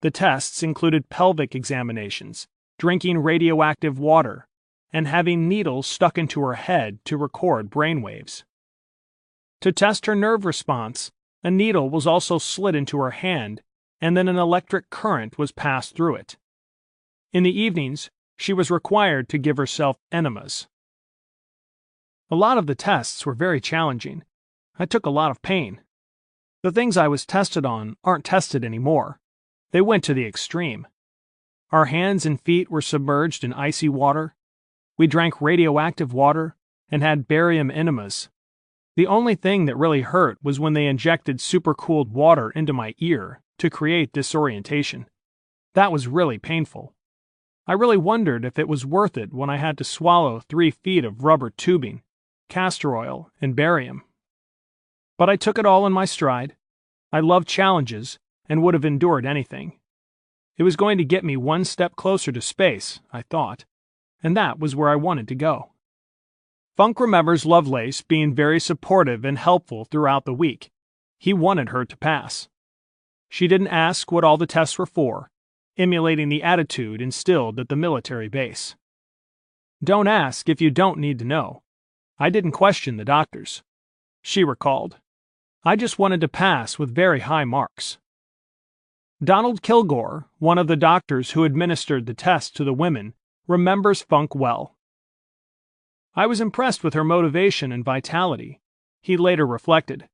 The tests included pelvic examinations, drinking radioactive water, and having needles stuck into her head to record brainwaves. To test her nerve response, a needle was also slid into her hand, and then an electric current was passed through it. In the evenings, she was required to give herself enemas. "A lot of the tests were very challenging. I took a lot of pain. The things I was tested on aren't tested anymore. They went to the extreme. Our hands and feet were submerged in icy water. We drank radioactive water and had barium enemas. The only thing that really hurt was when they injected supercooled water into my ear to create disorientation. That was really painful. I really wondered if it was worth it when I had to swallow 3 feet of rubber tubing, castor oil, and barium. But I took it all in my stride. I loved challenges and would have endured anything. It was going to get me one step closer to space, I thought, and that was where I wanted to go." Funk remembers Lovelace being very supportive and helpful throughout the week. He wanted her to pass. She didn't ask what all the tests were for, emulating the attitude instilled at the military base. "Don't ask if you don't need to know. I didn't question the doctors," she recalled. "I just wanted to pass with very high marks." Donald Kilgore, one of the doctors who administered the test to the women, remembers Funk well. "I was impressed with her motivation and vitality," he later reflected.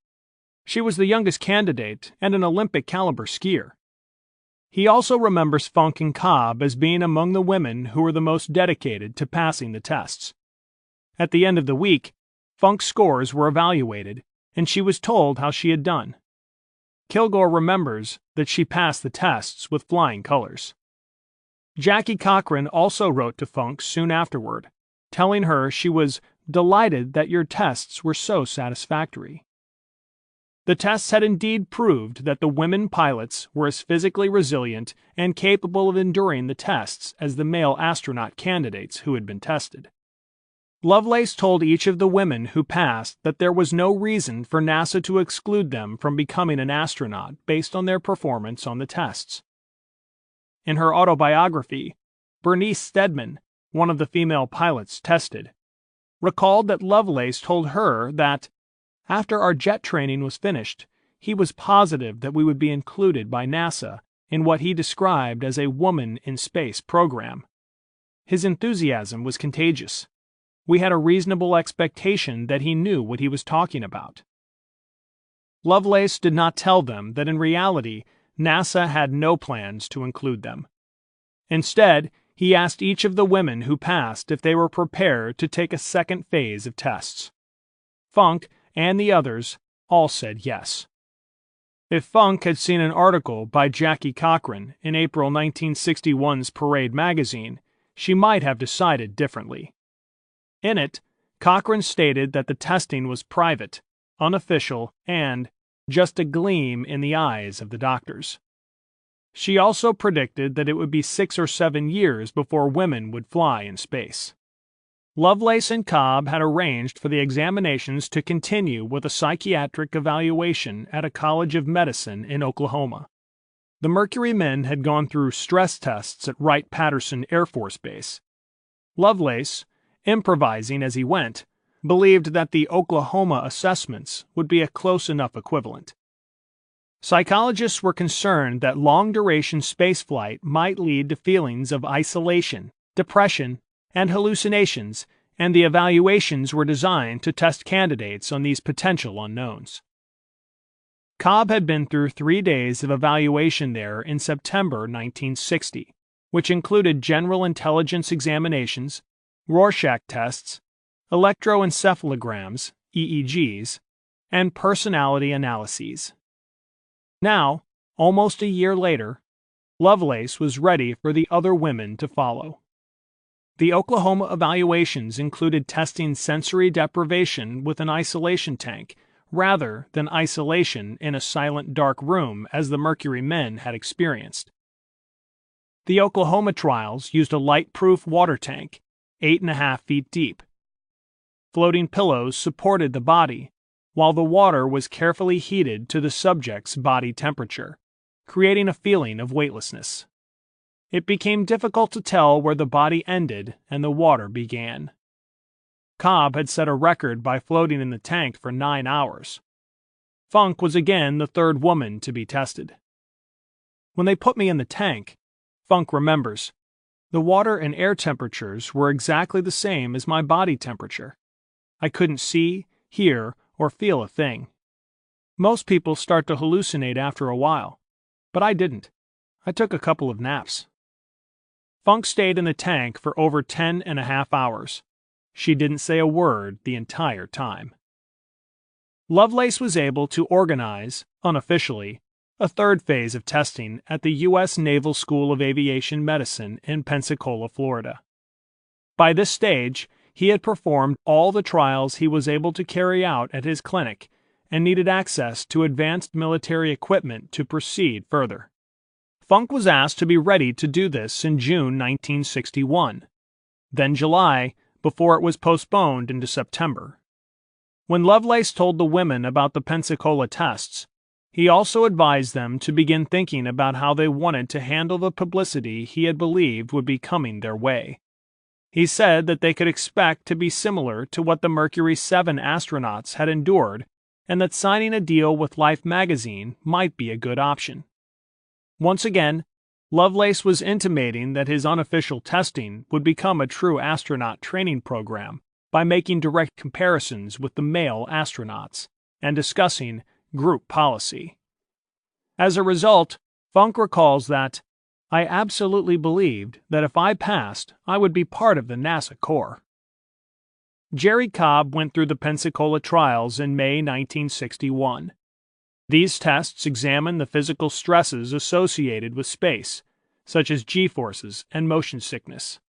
"She was the youngest candidate and an Olympic-caliber skier." He also remembers Funk and Cobb as being among the women who were the most dedicated to passing the tests. At the end of the week, Funk's scores were evaluated, and she was told how she had done. Kilgore remembers that she passed the tests with flying colors. Jackie Cochran also wrote to Funk soon afterward, telling her she was delighted that your tests were so satisfactory. The tests had indeed proved that the women pilots were as physically resilient and capable of enduring the tests as the male astronaut candidates who had been tested. Lovelace told each of the women who passed that there was no reason for NASA to exclude them from becoming an astronaut based on their performance on the tests. In her autobiography, Bernice Stedman, one of the female pilots tested, recalled that Lovelace told her that, after our jet training was finished, he was positive that we would be included by NASA in what he described as a woman in space program. His enthusiasm was contagious. We had a reasonable expectation that he knew what he was talking about. Lovelace did not tell them that in reality, NASA had no plans to include them. Instead, he asked each of the women who passed if they were prepared to take a second phase of tests. Funk and the others all said yes. If Funk had seen an article by Jackie Cochran in April 1961's Parade magazine, she might have decided differently. In it, Cochran stated that the testing was private, unofficial, and just a gleam in the eyes of the doctors. She also predicted that it would be 6 or 7 years before women would fly in space. Lovelace and Cobb had arranged for the examinations to continue with a psychiatric evaluation at a college of medicine in Oklahoma. The Mercury men had gone through stress tests at Wright-Patterson Air Force Base. Lovelace, improvising as he went, believed that the Oklahoma assessments would be a close enough equivalent. Psychologists were concerned that long-duration spaceflight might lead to feelings of isolation, depression, and hallucinations, and the evaluations were designed to test candidates on these potential unknowns. Cobb had been through 3 days of evaluation there in September 1960, which included general intelligence examinations, Rorschach tests, electroencephalograms, EEGs, and personality analyses. Now, almost a year later, Lovelace was ready for the other women to follow. The Oklahoma evaluations included testing sensory deprivation with an isolation tank, rather than isolation in a silent dark room as the Mercury men had experienced. The Oklahoma trials used a light-proof water tank, 8.5 feet deep. Floating pillows supported the body, while the water was carefully heated to the subject's body temperature, creating a feeling of weightlessness. It became difficult to tell where the body ended and the water began. Cobb had set a record by floating in the tank for 9 hours. Funk was again the third woman to be tested. When they put me in the tank, Funk remembers, the water and air temperatures were exactly the same as my body temperature. I couldn't see, hear, or feel a thing. Most people start to hallucinate after a while, but I didn't. I took a couple of naps. Funk stayed in the tank for over 10.5 hours. She didn't say a word the entire time. Lovelace was able to organize, unofficially, a third phase of testing at the U.S. Naval School of Aviation Medicine in Pensacola, Florida. By this stage, he had performed all the trials he was able to carry out at his clinic and needed access to advanced military equipment to proceed further. Funk was asked to be ready to do this in June 1961, then July, before it was postponed into September. When Lovelace told the women about the Pensacola tests, he also advised them to begin thinking about how they wanted to handle the publicity he had believed would be coming their way. He said that they could expect to be similar to what the Mercury 7 astronauts had endured, and that signing a deal with Life magazine might be a good option. Once again, Lovelace was intimating that his unofficial testing would become a true astronaut training program by making direct comparisons with the male astronauts and discussing group policy. As a result, Funk recalls that, I absolutely believed that if I passed, I would be part of the NASA Corps. Jerry Cobb went through the Pensacola trials in May 1961. These tests examined the physical stresses associated with space, such as G-forces and motion sickness.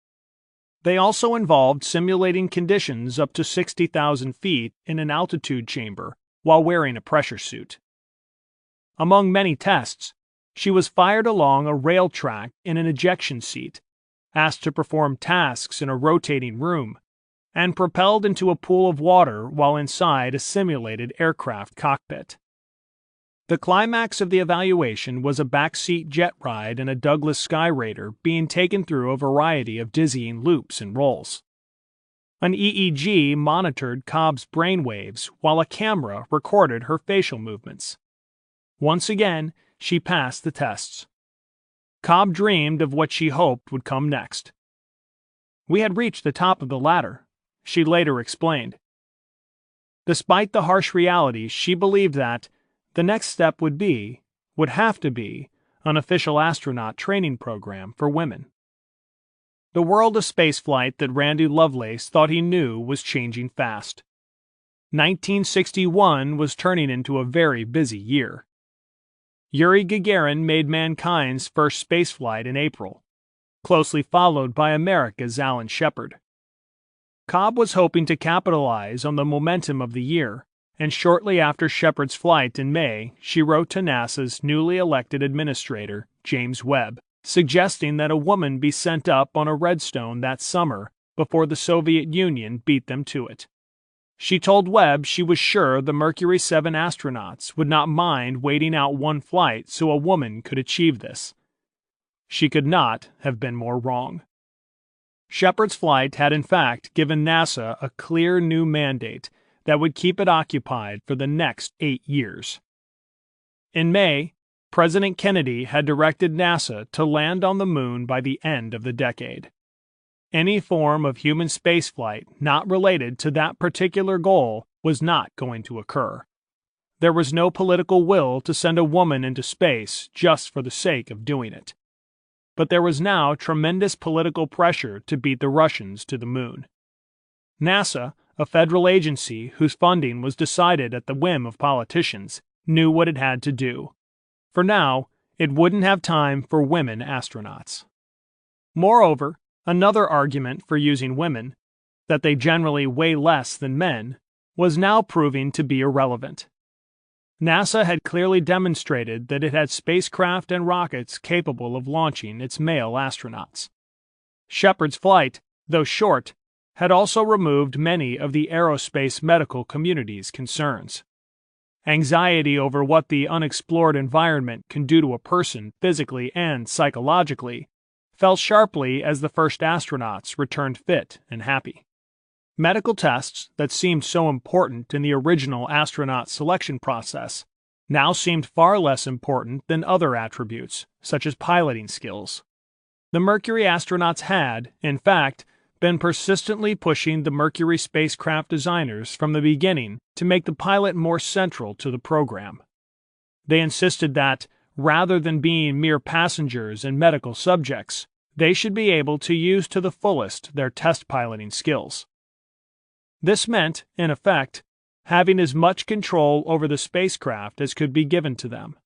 They also involved simulating conditions up to 60,000 feet in an altitude chamber while wearing a pressure suit. Among many tests, she was fired along a rail track in an ejection seat, asked to perform tasks in a rotating room, and propelled into a pool of water while inside a simulated aircraft cockpit. The climax of the evaluation was a backseat jet ride in a Douglas Skyraider being taken through a variety of dizzying loops and rolls. An EEG monitored Cobb's brainwaves while a camera recorded her facial movements. Once again, she passed the tests. Cobb dreamed of what she hoped would come next. "We had reached the top of the ladder," she later explained. Despite the harsh reality, she believed that the next step would have to be, an official astronaut training program for women. The world of spaceflight that Randy Lovelace thought he knew was changing fast. 1961 was turning into a very busy year. Yuri Gagarin made mankind's first spaceflight in April, closely followed by America's Alan Shepard. Cobb was hoping to capitalize on the momentum of the year, and shortly after Shepard's flight in May, she wrote to NASA's newly elected administrator, James Webb, suggesting that a woman be sent up on a Redstone that summer before the Soviet Union beat them to it. She told Webb she was sure the Mercury 7 astronauts would not mind waiting out one flight so a woman could achieve this. She could not have been more wrong. Shepard's flight had in fact given NASA a clear new mandate that would keep it occupied for the next 8 years. In May, President Kennedy had directed NASA to land on the moon by the end of the decade. Any form of human spaceflight not related to that particular goal was not going to occur. There was no political will to send a woman into space just for the sake of doing it. But there was now tremendous political pressure to beat the Russians to the moon. NASA, a federal agency whose funding was decided at the whim of politicians, knew what it had to do. For now, it wouldn't have time for women astronauts. Moreover, another argument for using women, that they generally weigh less than men, was now proving to be irrelevant. NASA had clearly demonstrated that it had spacecraft and rockets capable of launching its male astronauts. Shepard's flight, though short, had also removed many of the aerospace medical community's concerns. Anxiety over what the unexplored environment can do to a person physically and psychologically fell sharply as the first astronauts returned fit and happy. Medical tests that seemed so important in the original astronaut selection process now seemed far less important than other attributes, such as piloting skills. The Mercury astronauts had, in fact, been persistently pushing the Mercury spacecraft designers from the beginning to make the pilot more central to the program. They insisted that, rather than being mere passengers and medical subjects, they should be able to use to the fullest their test piloting skills. This meant, in effect, having as much control over the spacecraft as could be given to them.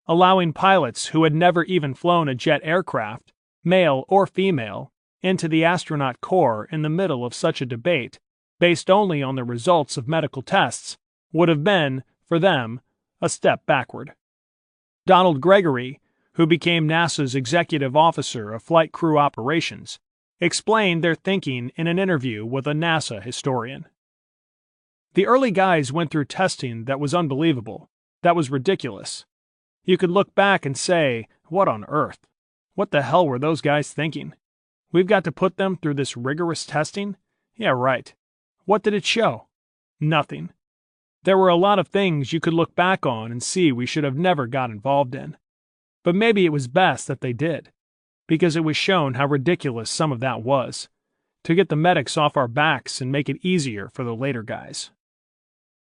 Allowing pilots who had never even flown a jet aircraft, male or female, into the astronaut corps in the middle of such a debate, based only on the results of medical tests, would have been, for them, a step backward. Donald Gregory, who became NASA's executive officer of flight crew operations, explained their thinking in an interview with a NASA historian. "The early guys went through testing that was unbelievable, that was ridiculous. You could look back and say, what on earth? What the hell were those guys thinking? We've got to put them through this rigorous testing? Yeah, right. What did it show? Nothing. There were a lot of things you could look back on and see we should have never got involved in. But maybe it was best that they did, because it was shown how ridiculous some of that was, to get the medics off our backs and make it easier for the later guys."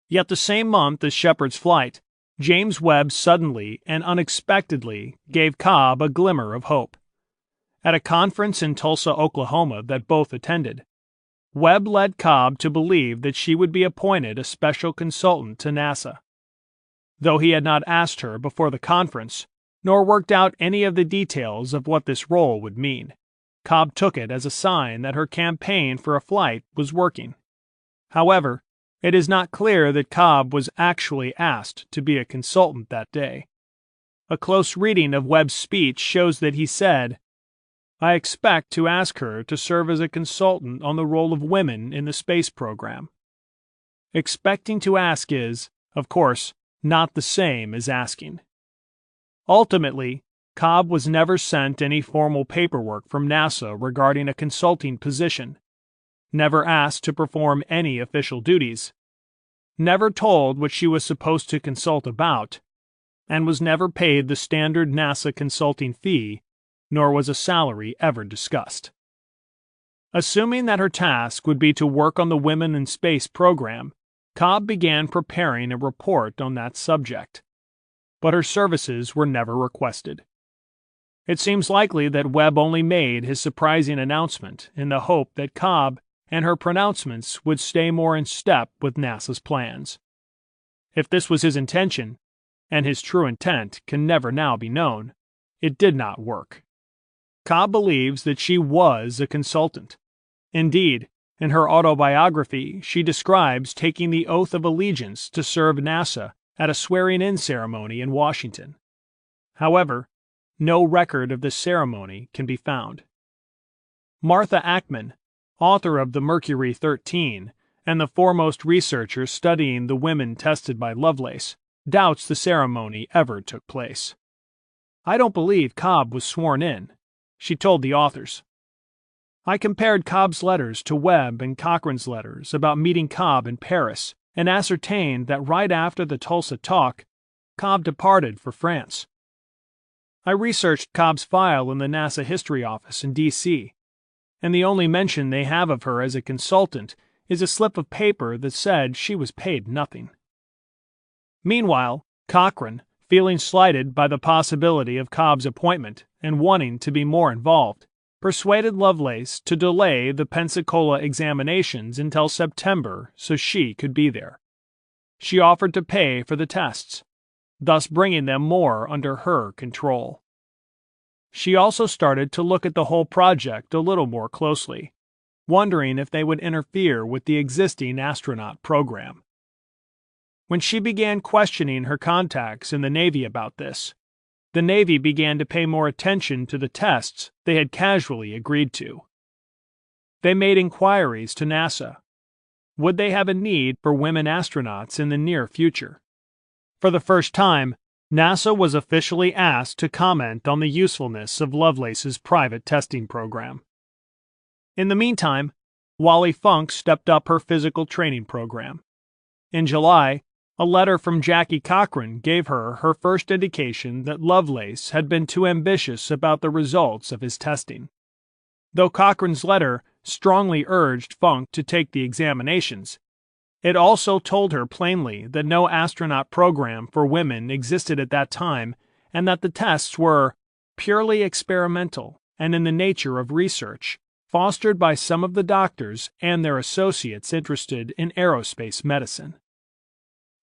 Yet the same month as Shepard's flight, James Webb suddenly and unexpectedly gave Cobb a glimmer of hope. At a conference in Tulsa, Oklahoma that both attended, Webb led Cobb to believe that she would be appointed a special consultant to NASA. Though he had not asked her before the conference, nor worked out any of the details of what this role would mean. Cobb took it as a sign that her campaign for a flight was working. However, it is not clear that Cobb was actually asked to be a consultant that day. A close reading of Webb's speech shows that he said, "I expect to ask her to serve as a consultant on the role of women in the space program." Expecting to ask is, of course, not the same as asking. Ultimately, Cobb was never sent any formal paperwork from NASA regarding a consulting position, never asked to perform any official duties, never told what she was supposed to consult about, and was never paid the standard NASA consulting fee, nor was a salary ever discussed. Assuming that her task would be to work on the Women in Space program, Cobb began preparing a report on that subject, but her services were never requested. It seems likely that Webb only made his surprising announcement in the hope that Cobb and her pronouncements would stay more in step with NASA's plans. If this was his intention, and his true intent can never now be known, it did not work. Cobb believes that she was a consultant. Indeed, in her autobiography, she describes taking the oath of allegiance to serve NASA at a swearing-in ceremony in Washington. However, no record of this ceremony can be found. Martha Ackman, author of the Mercury 13 and the foremost researcher studying the women tested by Lovelace, doubts the ceremony ever took place. "I don't believe Cobb was sworn in," she told the authors. "I compared Cobb's letters to Webb and Cochrane's letters about meeting Cobb in Paris and ascertained that right after the Tulsa talk, Cobb departed for France. I researched Cobb's file in the NASA History Office in D.C., and the only mention they have of her as a consultant is a slip of paper that said she was paid nothing." Meanwhile, Cochrane, feeling slighted by the possibility of Cobb's appointment and wanting to be more involved, persuaded Lovelace to delay the Pensacola examinations until September so she could be there. She offered to pay for the tests, thus bringing them more under her control. She also started to look at the whole project a little more closely, wondering if they would interfere with the existing astronaut program. When she began questioning her contacts in the Navy about this, the Navy began to pay more attention to the tests they had casually agreed to. They made inquiries to NASA. Would they have a need for women astronauts in the near future? For the first time, NASA was officially asked to comment on the usefulness of Lovelace's private testing program. In the meantime, Wally Funk stepped up her physical training program. In July, a letter from Jackie Cochrane gave her her first indication that Lovelace had been too ambitious about the results of his testing. Though Cochrane's letter strongly urged Funk to take the examinations, it also told her plainly that no astronaut program for women existed at that time and that the tests were purely experimental and in the nature of research, fostered by some of the doctors and their associates interested in aerospace medicine.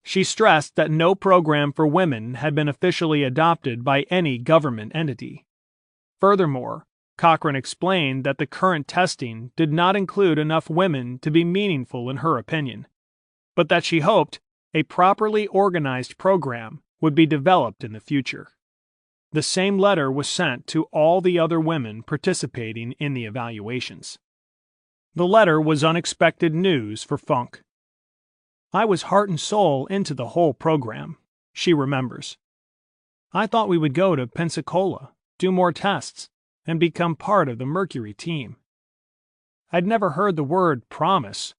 She stressed that no program for women had been officially adopted by any government entity. Furthermore, Cochrane explained that the current testing did not include enough women to be meaningful in her opinion, but that she hoped a properly organized program would be developed in the future. The same letter was sent to all the other women participating in the evaluations. The letter was unexpected news for Funk. "I was heart and soul into the whole program," she remembers. "I thought we would go to Pensacola, do more tests, and become part of the Mercury team. I'd never heard the word promise,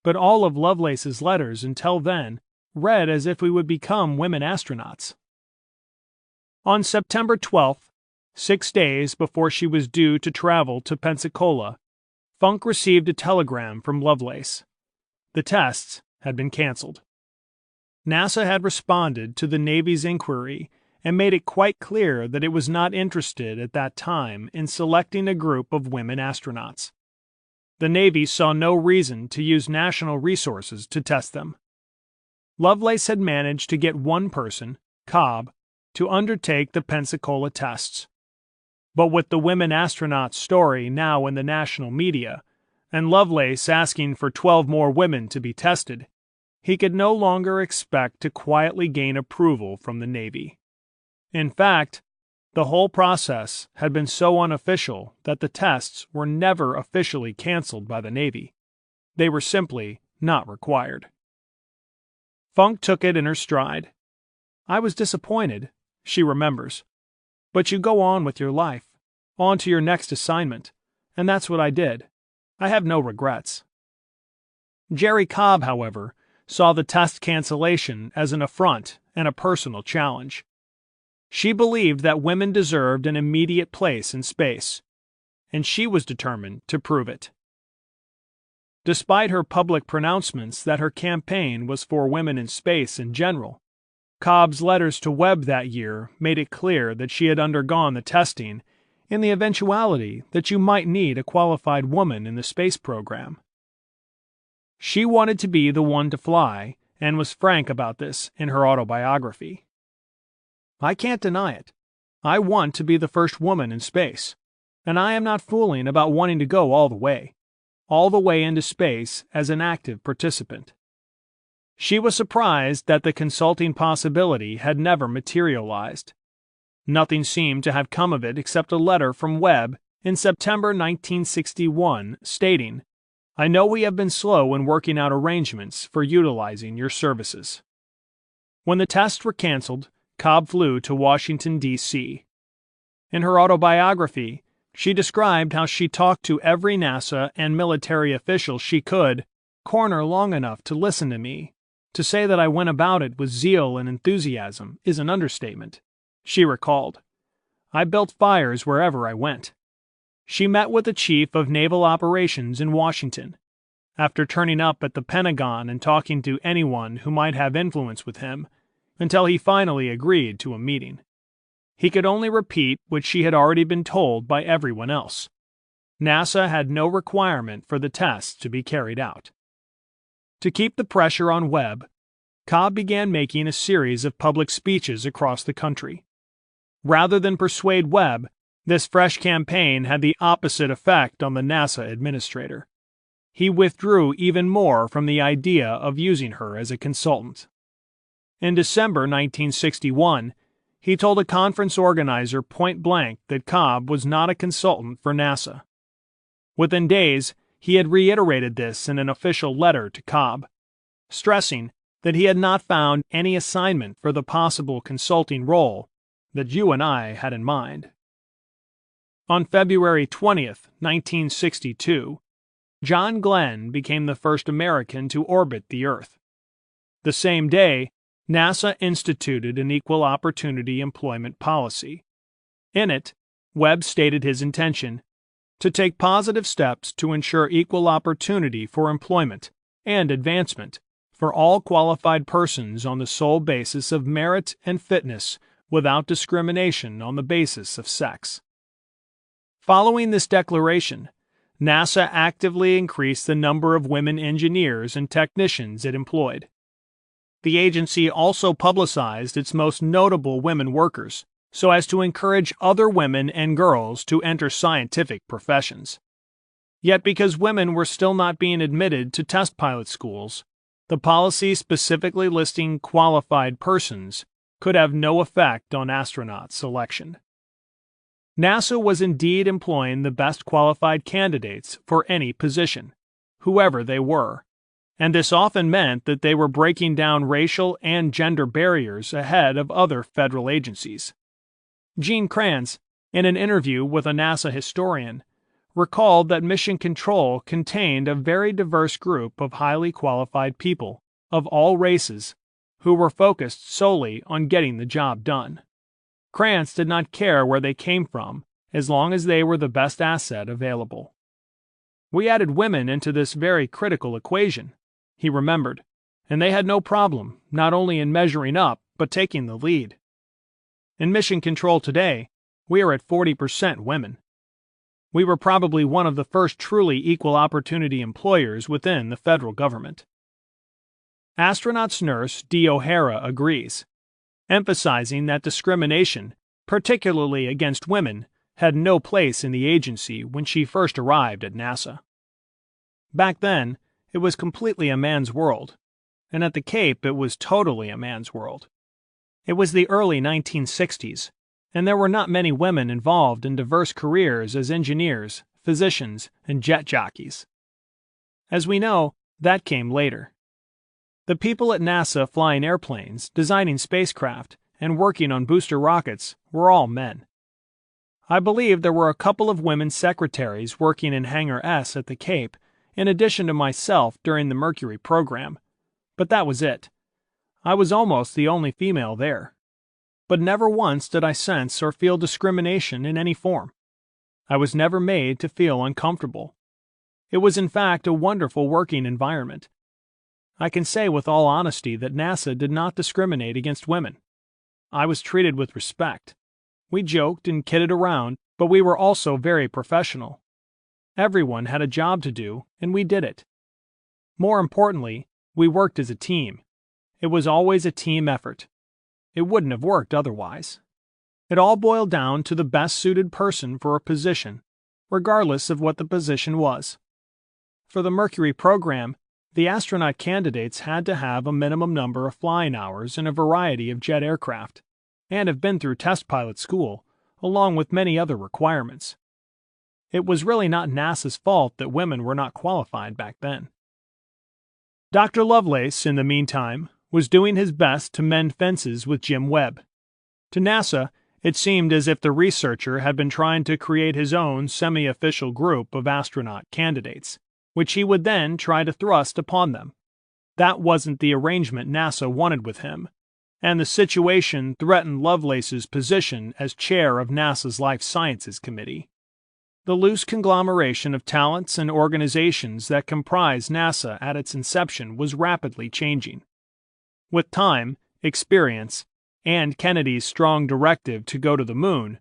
but all of Lovelace's letters until then read as if we would become women astronauts." On September 12th, 6 days before she was due to travel to Pensacola, Funk received a telegram from Lovelace. The tests had been canceled. NASA had responded to the Navy's inquiry and made it quite clear that it was not interested at that time in selecting a group of women astronauts. The Navy saw no reason to use national resources to test them. Lovelace had managed to get one person, Cobb, to undertake the Pensacola tests. But with the women astronauts story now in the national media, and Lovelace asking for 12 more women to be tested, he could no longer expect to quietly gain approval from the Navy. In fact, the whole process had been so unofficial that the tests were never officially canceled by the Navy. They were simply not required. Funk took it in her stride. "I was disappointed," she remembers, "but you go on with your life, on to your next assignment, and that's what I did. I have no regrets." Jerry Cobb, however, saw the test cancellation as an affront and a personal challenge. She believed that women deserved an immediate place in space, and she was determined to prove it. Despite her public pronouncements that her campaign was for women in space in general, Cobb's letters to Webb that year made it clear that she had undergone the testing in the eventuality that you might need a qualified woman in the space program. She wanted to be the one to fly and was frank about this in her autobiography. "I can't deny it. I want to be the first woman in space, and I am not fooling about wanting to go all the way into space as an active participant." She was surprised that the consulting possibility had never materialized. Nothing seemed to have come of it except a letter from Webb in September 1961 stating, "I know we have been slow in working out arrangements for utilizing your services." When the tests were canceled, Cobb flew to Washington, D.C. In her autobiography, she described how she talked to every NASA and military official she could corner long enough to listen to me. To say that I went about it with zeal and enthusiasm is an understatement, she recalled. "I built fires wherever I went." She met with the Chief of Naval Operations in Washington. After turning up at the Pentagon and talking to anyone who might have influence with him, until he finally agreed to a meeting. He could only repeat what she had already been told by everyone else. NASA had no requirement for the tests to be carried out. To keep the pressure on Webb, Cobb began making a series of public speeches across the country. Rather than persuade Webb, this fresh campaign had the opposite effect on the NASA administrator. He withdrew even more from the idea of using her as a consultant. In December 1961, he told a conference organizer point blank that Cobb was not a consultant for NASA. Within days, he had reiterated this in an official letter to Cobb, stressing that he had not found any assignment for the possible consulting role that you and I had in mind. On February 20th, 1962, John Glenn became the first American to orbit the Earth. The same day, NASA instituted an equal opportunity employment policy. In it, Webb stated his intention to take positive steps to ensure equal opportunity for employment and advancement for all qualified persons on the sole basis of merit and fitness without discrimination on the basis of sex. Following this declaration, NASA actively increased the number of women engineers and technicians it employed. The agency also publicized its most notable women workers so as to encourage other women and girls to enter scientific professions. Yet because women were still not being admitted to test pilot schools, the policy specifically listing qualified persons could have no effect on astronaut selection. NASA was indeed employing the best qualified candidates for any position, whoever they were, and this often meant that they were breaking down racial and gender barriers ahead of other federal agencies. Gene Kranz, in an interview with a NASA historian, recalled that Mission Control contained a very diverse group of highly qualified people of all races who were focused solely on getting the job done. Kranz did not care where they came from as long as they were the best asset available. "We added women into this very critical equation," he remembered, "and they had no problem not only in measuring up but taking the lead. In Mission Control today, we are at 40% women. We were probably one of the first truly equal opportunity employers within the federal government." Astronauts nurse Dee O'Hara agrees. emphasizing that discrimination, particularly against women, had no place in the agency when she first arrived at NASA. Back then, it was completely a man's world, and at the Cape it was totally a man's world. It was the early 1960s, and there were not many women involved in diverse careers as engineers, physicians, and jet jockeys. As we know, that came later. The people at NASA flying airplanes, designing spacecraft, and working on booster rockets were all men. I believe there were a couple of women secretaries working in Hangar S at the Cape, in addition to myself during the Mercury program, but that was it. I was almost the only female there. But never once did I sense or feel discrimination in any form. I was never made to feel uncomfortable. It was in fact a wonderful working environment. I can say with all honesty that NASA did not discriminate against women. I was treated with respect. We joked and kidded around, but we were also very professional. Everyone had a job to do, and we did it. More importantly, we worked as a team. It was always a team effort. It wouldn't have worked otherwise. It all boiled down to the best suited person for a position, regardless of what the position was. For the Mercury program, the astronaut candidates had to have a minimum number of flying hours in a variety of jet aircraft, and have been through test pilot school, along with many other requirements. It was really not NASA's fault that women were not qualified back then. Dr. Lovelace, in the meantime, was doing his best to mend fences with Jim Webb. To NASA, it seemed as if the researcher had been trying to create his own semi-official group of astronaut candidates, which he would then try to thrust upon them. That wasn't the arrangement NASA wanted with him, and the situation threatened Lovelace's position as chair of NASA's Life Sciences Committee. The loose conglomeration of talents and organizations that comprised NASA at its inception was rapidly changing. With time, experience, and Kennedy's strong directive to go to the moon,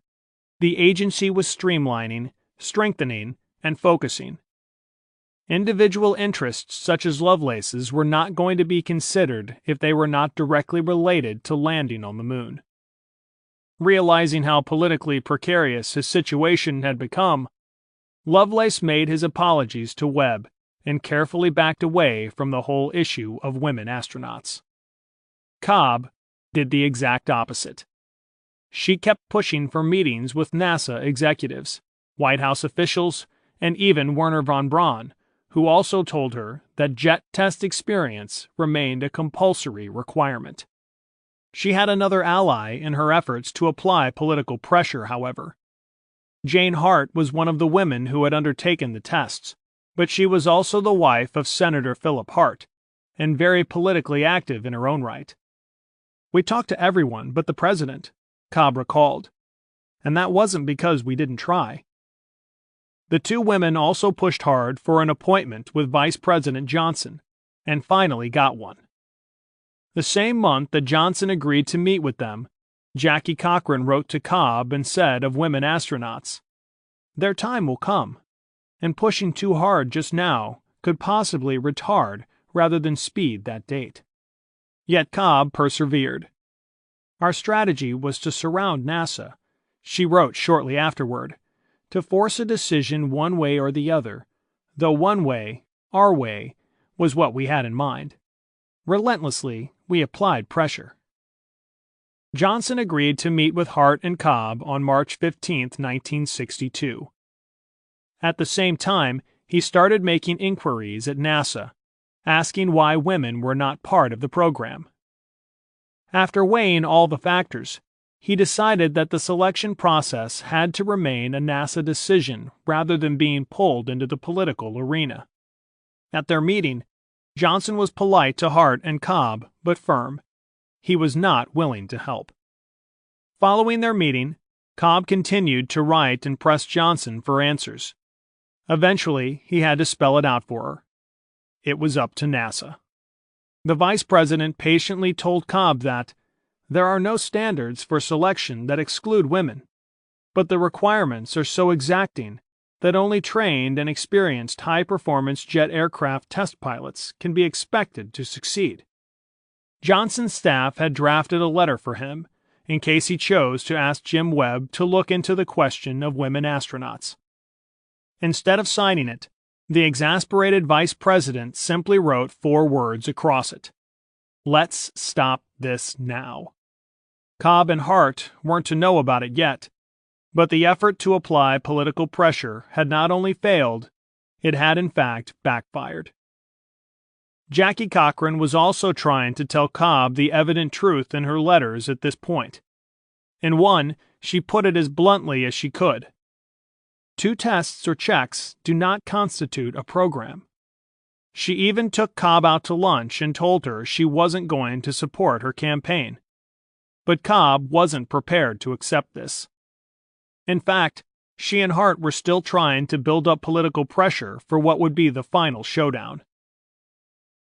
the agency was streamlining, strengthening, and focusing. Individual interests such as Lovelace's were not going to be considered if they were not directly related to landing on the moon. Realizing how politically precarious his situation had become, Lovelace made his apologies to Webb and carefully backed away from the whole issue of women astronauts. Cobb did the exact opposite. She kept pushing for meetings with NASA executives, White House officials, and even Wernher von Braun, who also told her that jet test experience remained a compulsory requirement. She had another ally in her efforts to apply political pressure, however. Jane Hart was one of the women who had undertaken the tests, but she was also the wife of Senator Philip Hart, and very politically active in her own right. We talked to everyone but the president, Cobb recalled, and that wasn't because we didn't try. The two women also pushed hard for an appointment with Vice President Johnson, and finally got one. The same month that Johnson agreed to meet with them, Jackie Cochran wrote to Cobb and said of women astronauts, "Their time will come, and pushing too hard just now could possibly retard rather than speed that date." Yet Cobb persevered. "Our strategy was to surround NASA," she wrote shortly afterward, "to force a decision one way or the other, though one way, our way, was what we had in mind. Relentlessly, we applied pressure." Johnson agreed to meet with Hart and Cobb on March 15, 1962. At the same time, he started making inquiries at NASA, asking why women were not part of the program. After weighing all the factors, he decided that the selection process had to remain a NASA decision rather than being pulled into the political arena. At their meeting, Johnson was polite to Hart and Cobb, but firm. He was not willing to help. Following their meeting, Cobb continued to write and press Johnson for answers. Eventually, he had to spell it out for her. It was up to NASA. The vice president patiently told Cobb that there are no standards for selection that exclude women, but the requirements are so exacting that only trained and experienced high-performance jet aircraft test pilots can be expected to succeed. Johnson's staff had drafted a letter for him, in case he chose to ask Jim Webb to look into the question of women astronauts. Instead of signing it, the exasperated vice president simply wrote 4 words across it: "Let's stop this now." Cobb and Hart weren't to know about it yet, but the effort to apply political pressure had not only failed, it had in fact backfired. Jackie Cochran was also trying to tell Cobb the evident truth in her letters at this point. In one, she put it as bluntly as she could: 2 tests or checks do not constitute a program. She even took Cobb out to lunch and told her she wasn't going to support her campaign. But Cobb wasn't prepared to accept this. In fact, she and Hart were still trying to build up political pressure for what would be the final showdown.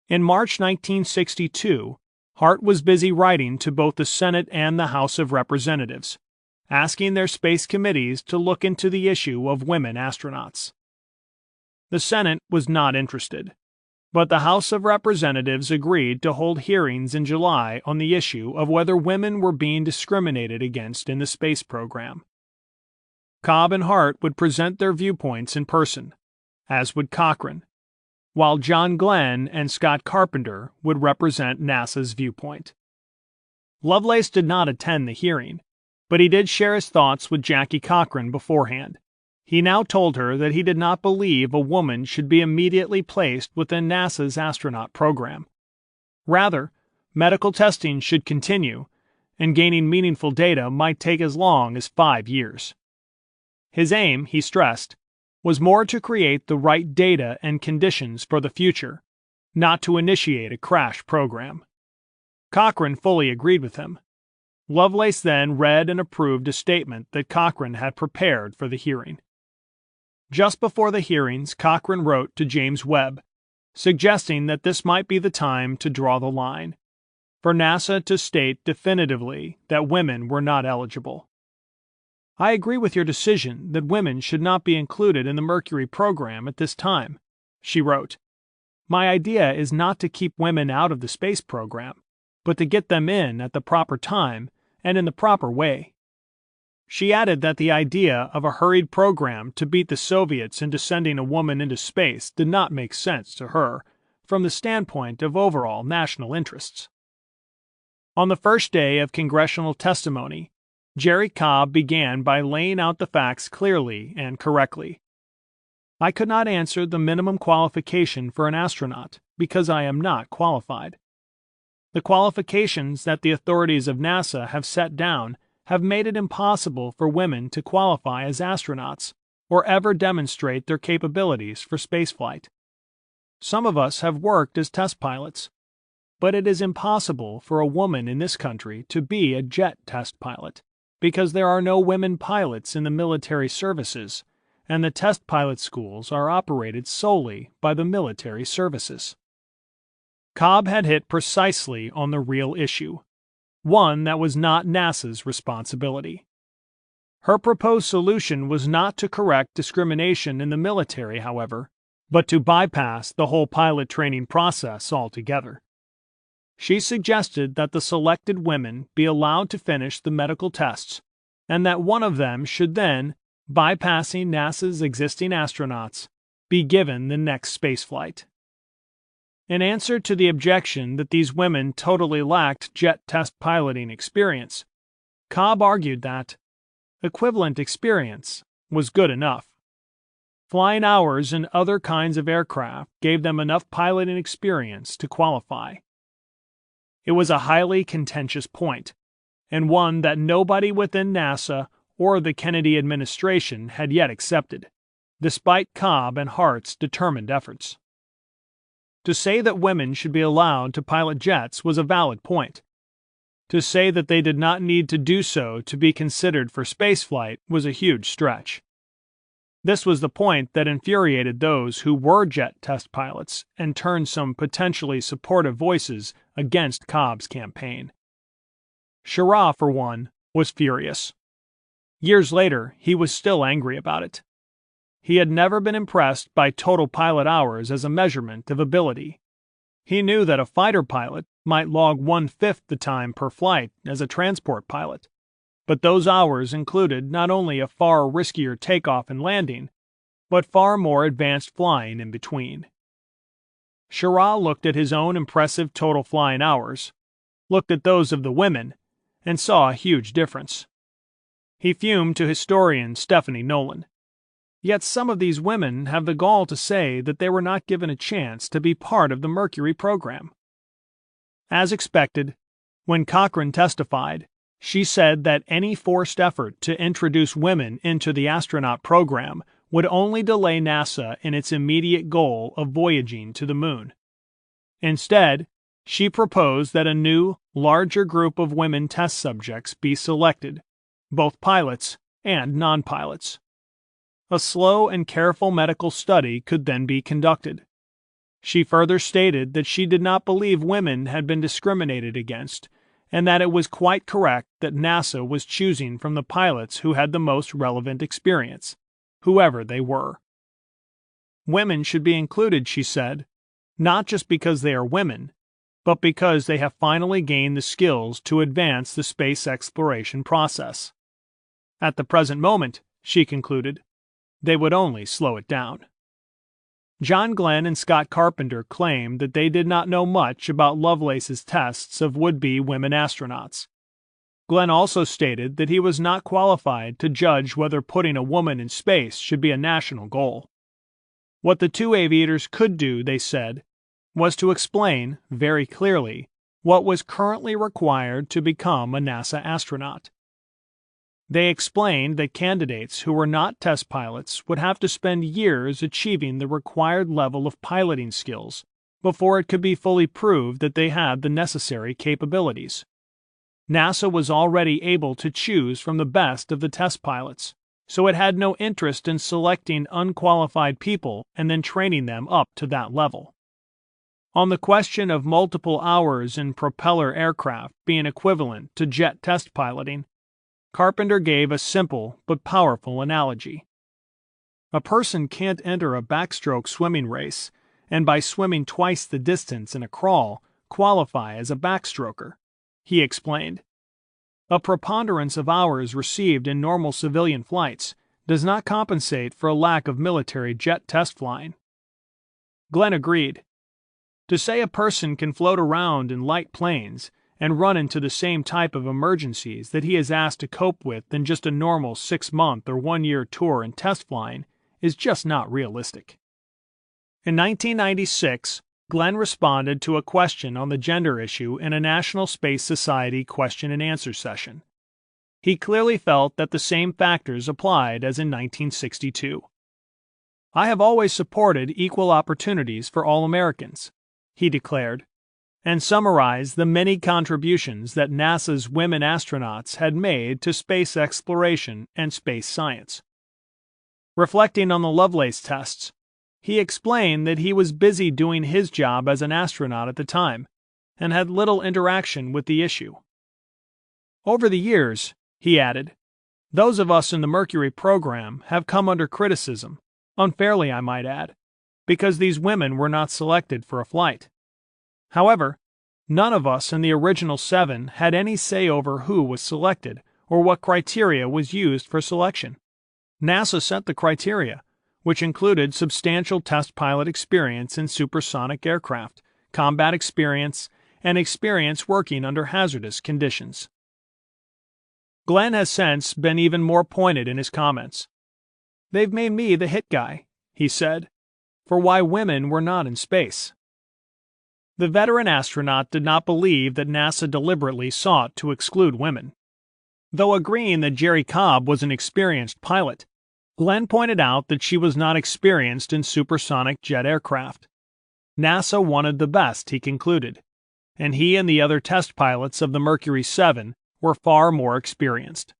In March 1962, Hart was busy writing to both the Senate and the House of Representatives, asking their space committees to look into the issue of women astronauts. The Senate was not interested, but the House of Representatives agreed to hold hearings in July on the issue of whether women were being discriminated against in the space program. Cobb and Hart would present their viewpoints in person, as would Cochran, while John Glenn and Scott Carpenter would represent NASA's viewpoint. Lovelace did not attend the hearing, but he did share his thoughts with Jackie Cochran beforehand. He now told her that he did not believe a woman should be immediately placed within NASA's astronaut program. Rather, medical testing should continue, and gaining meaningful data might take as long as 5 years. His aim, he stressed, was more to create the right data and conditions for the future, not to initiate a crash program. Cochran fully agreed with him. Lovelace then read and approved a statement that Cochran had prepared for the hearing. Just before the hearings, Cochran wrote to James Webb, suggesting that this might be the time to draw the line, for NASA to state definitively that women were not eligible. "I agree with your decision that women should not be included in the Mercury program at this time," she wrote. "My idea is not to keep women out of the space program, but to get them in at the proper time and in the proper way." She added that the idea of a hurried program to beat the Soviets into sending a woman into space did not make sense to her from the standpoint of overall national interests. On the first day of congressional testimony, Jerry Cobb began by laying out the facts clearly and correctly. "I could not answer the minimum qualification for an astronaut because I am not qualified. The qualifications that the authorities of NASA have set down have made it impossible for women to qualify as astronauts or ever demonstrate their capabilities for spaceflight. Some of us have worked as test pilots, but it is impossible for a woman in this country to be a jet test pilot, because there are no women pilots in the military services, and the test pilot schools are operated solely by the military services." Cobb had hit precisely on the real issue, one that was not NASA's responsibility. Her proposed solution was not to correct discrimination in the military, however, but to bypass the whole pilot training process altogether. She suggested that the selected women be allowed to finish the medical tests, and that one of them should then, bypassing NASA's existing astronauts, be given the next spaceflight. In answer to the objection that these women totally lacked jet test piloting experience, Cobb argued that equivalent experience was good enough. Flying hours in other kinds of aircraft gave them enough piloting experience to qualify. It was a highly contentious point, and one that nobody within NASA or the Kennedy administration had yet accepted, despite Cobb and Hart's determined efforts. To say that women should be allowed to pilot jets was a valid point. To say that they did not need to do so to be considered for spaceflight was a huge stretch. This was the point that infuriated those who were jet test pilots and turned some potentially supportive voices against Cobb's campaign. Schirra, for one, was furious. Years later, he was still angry about it. He had never been impressed by total pilot hours as a measurement of ability. He knew that a fighter pilot might log 1/5 the time per flight as a transport pilot, but those hours included not only a far riskier takeoff and landing, but far more advanced flying in between. Schirra looked at his own impressive total flying hours, looked at those of the women, and saw a huge difference. He fumed to historian Stephanie Nolan. Yet some of these women have the gall to say that they were not given a chance to be part of the Mercury program. As expected, when Cochrane testified, she said that any forced effort to introduce women into the astronaut program would only delay NASA in its immediate goal of voyaging to the moon. Instead, she proposed that a new, larger group of women test subjects be selected, both pilots and non-pilots. A slow and careful medical study could then be conducted. She further stated that she did not believe women had been discriminated against, and that it was quite correct that NASA was choosing from the pilots who had the most relevant experience, whoever they were. Women should be included, she said, not just because they are women, but because they have finally gained the skills to advance the space exploration process. At the present moment, she concluded, they would only slow it down. John Glenn and Scott Carpenter claimed that they did not know much about Lovelace's tests of would-be women astronauts. Glenn also stated that he was not qualified to judge whether putting a woman in space should be a national goal. What the two aviators could do, they said, was to explain, very clearly, what was currently required to become a NASA astronaut. They explained that candidates who were not test pilots would have to spend years achieving the required level of piloting skills before it could be fully proved that they had the necessary capabilities. NASA was already able to choose from the best of the test pilots, so it had no interest in selecting unqualified people and then training them up to that level. On the question of multiple hours in propeller aircraft being equivalent to jet test piloting, Carpenter gave a simple but powerful analogy. A person can't enter a backstroke swimming race and by swimming twice the distance in a crawl qualify as a backstroker, he explained. A preponderance of hours received in normal civilian flights does not compensate for a lack of military jet test flying. Glenn agreed. To say a person can float around in light planes and run into the same type of emergencies that he is asked to cope with in just a normal 6-month or 1-year tour in test flying is just not realistic. In 1996, Glenn responded to a question on the gender issue in a National Space Society question and answer session. He clearly felt that the same factors applied as in 1962. I have always supported equal opportunities for all Americans, he declared, and summarized the many contributions that NASA's women astronauts had made to space exploration and space science. Reflecting on the Lovelace tests, he explained that he was busy doing his job as an astronaut at the time and had little interaction with the issue. Over the years, he added, those of us in the Mercury program have come under criticism, unfairly I might add, because these women were not selected for a flight. However, none of us in the original 7 had any say over who was selected or what criteria was used for selection. NASA set the criteria, which included substantial test pilot experience in supersonic aircraft, combat experience, and experience working under hazardous conditions. Glenn has since been even more pointed in his comments. They've made me the hit guy, he said, for why women were not in space. The veteran astronaut did not believe that NASA deliberately sought to exclude women. Though agreeing that Jerry Cobb was an experienced pilot, Glenn pointed out that she was not experienced in supersonic jet aircraft. NASA wanted the best, he concluded, and he and the other test pilots of the Mercury 7 were far more experienced.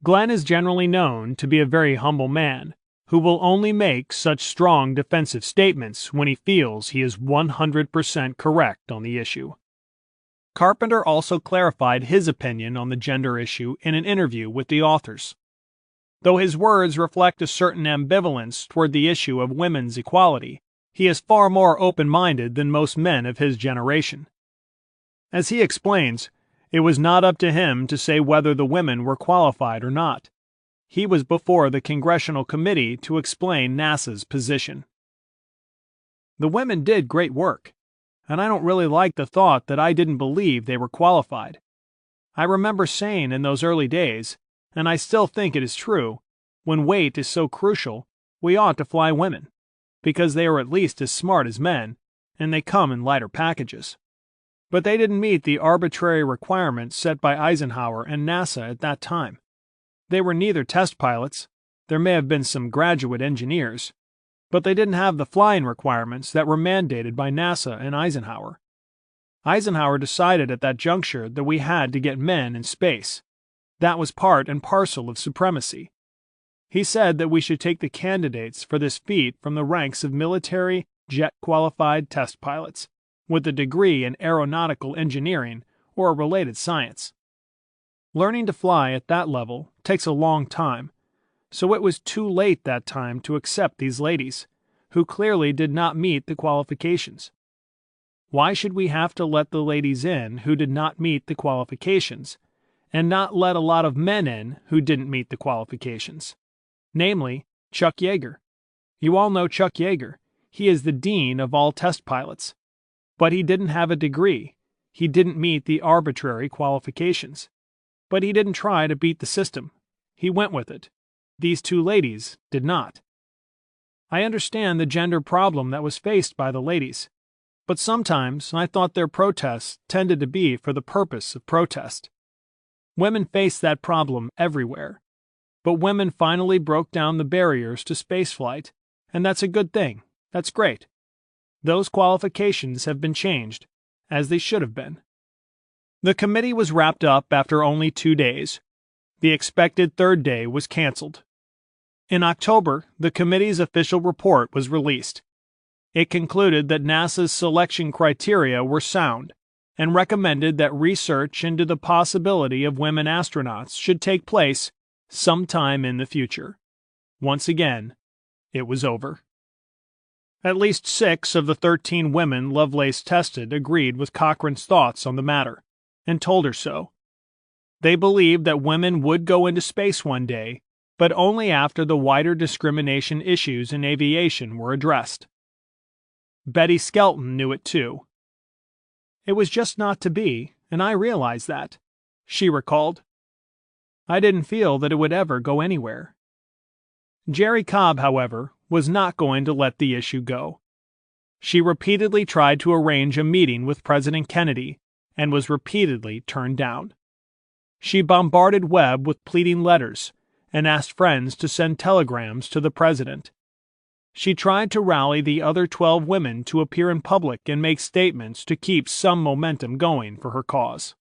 Glenn is generally known to be a very humble man, who will only make such strong defensive statements when he feels he is 100% correct on the issue. Carpenter also clarified his opinion on the gender issue in an interview with the authors. Though his words reflect a certain ambivalence toward the issue of women's equality, he is far more open-minded than most men of his generation. As he explains, it was not up to him to say whether the women were qualified or not. He was before the Congressional Committee to explain NASA's position. The women did great work, and I don't really like the thought that I didn't believe they were qualified. I remember saying in those early days, and I still think it is true, when weight is so crucial, we ought to fly women, because they are at least as smart as men, and they come in lighter packages. But they didn't meet the arbitrary requirements set by Eisenhower and NASA at that time. They were neither test pilots, there may have been some graduate engineers, but they didn't have the flying requirements that were mandated by NASA and Eisenhower. Eisenhower decided at that juncture that we had to get men in space. That was part and parcel of supremacy. He said that we should take the candidates for this feat from the ranks of military, jet-qualified test pilots, with a degree in aeronautical engineering or a related science. Learning to fly at that level takes a long time, so it was too late that time to accept these ladies, who clearly did not meet the qualifications. Why should we have to let the ladies in who did not meet the qualifications, and not let a lot of men in who didn't meet the qualifications? Namely, Chuck Yeager. You all know Chuck Yeager. He is the dean of all test pilots. But he didn't have a degree. He didn't meet the arbitrary qualifications. But he didn't try to beat the system. He went with it. These two ladies did not. I understand the gender problem that was faced by the ladies, but sometimes I thought their protests tended to be for the purpose of protest. Women face that problem everywhere, but women finally broke down the barriers to spaceflight, and that's a good thing. That's great. Those qualifications have been changed, as they should have been. The committee was wrapped up after only 2 days. The expected third day was canceled. In October, the committee's official report was released. It concluded that NASA's selection criteria were sound and recommended that research into the possibility of women astronauts should take place sometime in the future. Once again, it was over. At least 6 of the 13 women Lovelace tested agreed with Cochrane's thoughts on the matter, and told her so. They believed that women would go into space one day, but only after the wider discrimination issues in aviation were addressed. Betty Skelton knew it too. It was just not to be, and I realized that, she recalled. I didn't feel that it would ever go anywhere. Jerry Cobb, however, was not going to let the issue go. She repeatedly tried to arrange a meeting with President Kennedy and was repeatedly turned down. She bombarded Webb with pleading letters and asked friends to send telegrams to the president. She tried to rally the other 12 women to appear in public and make statements to keep some momentum going for her cause.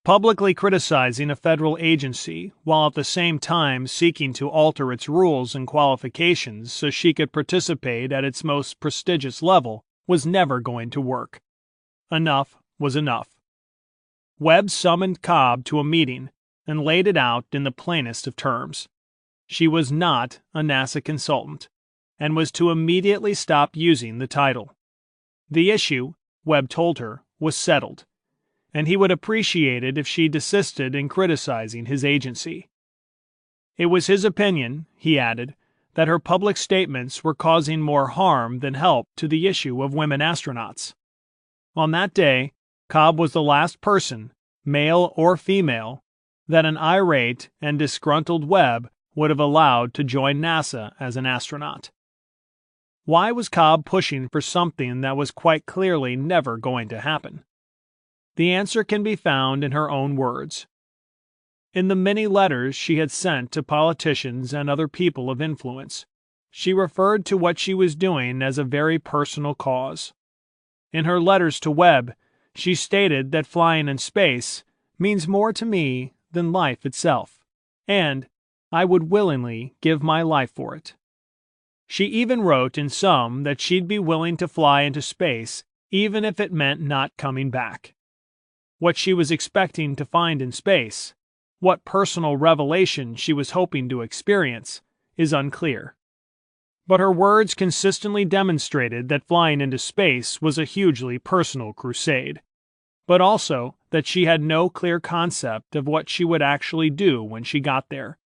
Publicly criticizing a federal agency while at the same time seeking to alter its rules and qualifications so she could participate at its most prestigious level was never going to work. Enough was enough. Webb summoned Cobb to a meeting and laid it out in the plainest of terms. She was not a NASA consultant and was to immediately stop using the title. The issue, Webb told her, was settled, and he would appreciate it if she desisted in criticizing his agency. It was his opinion, he added, that her public statements were causing more harm than help to the issue of women astronauts. On that day, Cobb was the last person, male or female, that an irate and disgruntled Webb would have allowed to join NASA as an astronaut. Why was Cobb pushing for something that was quite clearly never going to happen? The answer can be found in her own words. In the many letters she had sent to politicians and other people of influence, she referred to what she was doing as a very personal cause. In her letters to Webb, she stated that flying in space means more to me than life itself, and I would willingly give my life for it. She even wrote in some that she'd be willing to fly into space even if it meant not coming back. What she was expecting to find in space, what personal revelation she was hoping to experience, is unclear. But her words consistently demonstrated that flying into space was a hugely personal crusade. but also that she had no clear concept of what she would actually do when she got there.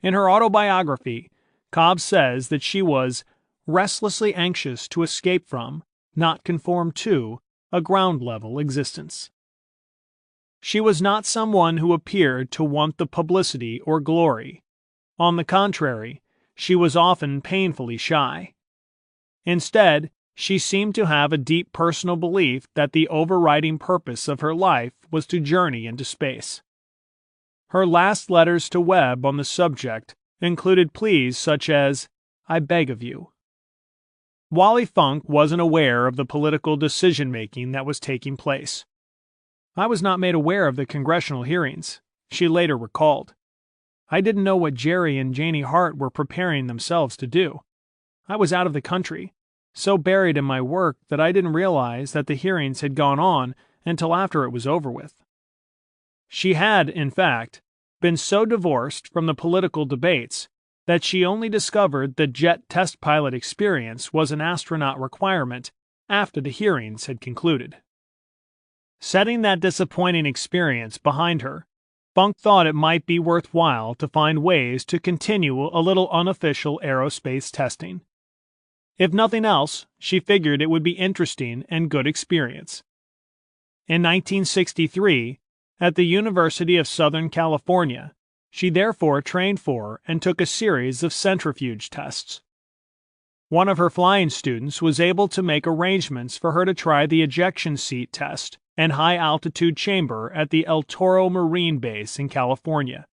In her autobiography, Cobb says that she was restlessly anxious to escape from, not conform to, a ground-level existence. She was not someone who appeared to want the publicity or glory. On the contrary, she was often painfully shy. Instead, she seemed to have a deep personal belief that the overriding purpose of her life was to journey into space. Her last letters to Webb on the subject included pleas such as, "I beg of you." Wally Funk wasn't aware of the political decision-making that was taking place. "I was not made aware of the congressional hearings," she later recalled. "I didn't know what Jerry and Janie Hart were preparing themselves to do. I was out of the country, so buried in my work that I didn't realize that the hearings had gone on until after it was over with." She had, in fact, been so divorced from the political debates that she only discovered the jet test pilot experience was an astronaut requirement after the hearings had concluded. Setting that disappointing experience behind her, Funk thought it might be worthwhile to find ways to continue a little unofficial aerospace testing. If nothing else, she figured it would be interesting and good experience. In 1963, at the University of Southern California, she therefore trained for and took a series of centrifuge tests. One of her flying students was able to make arrangements for her to try the ejection seat test and high-altitude chamber at the El Toro Marine Base in California.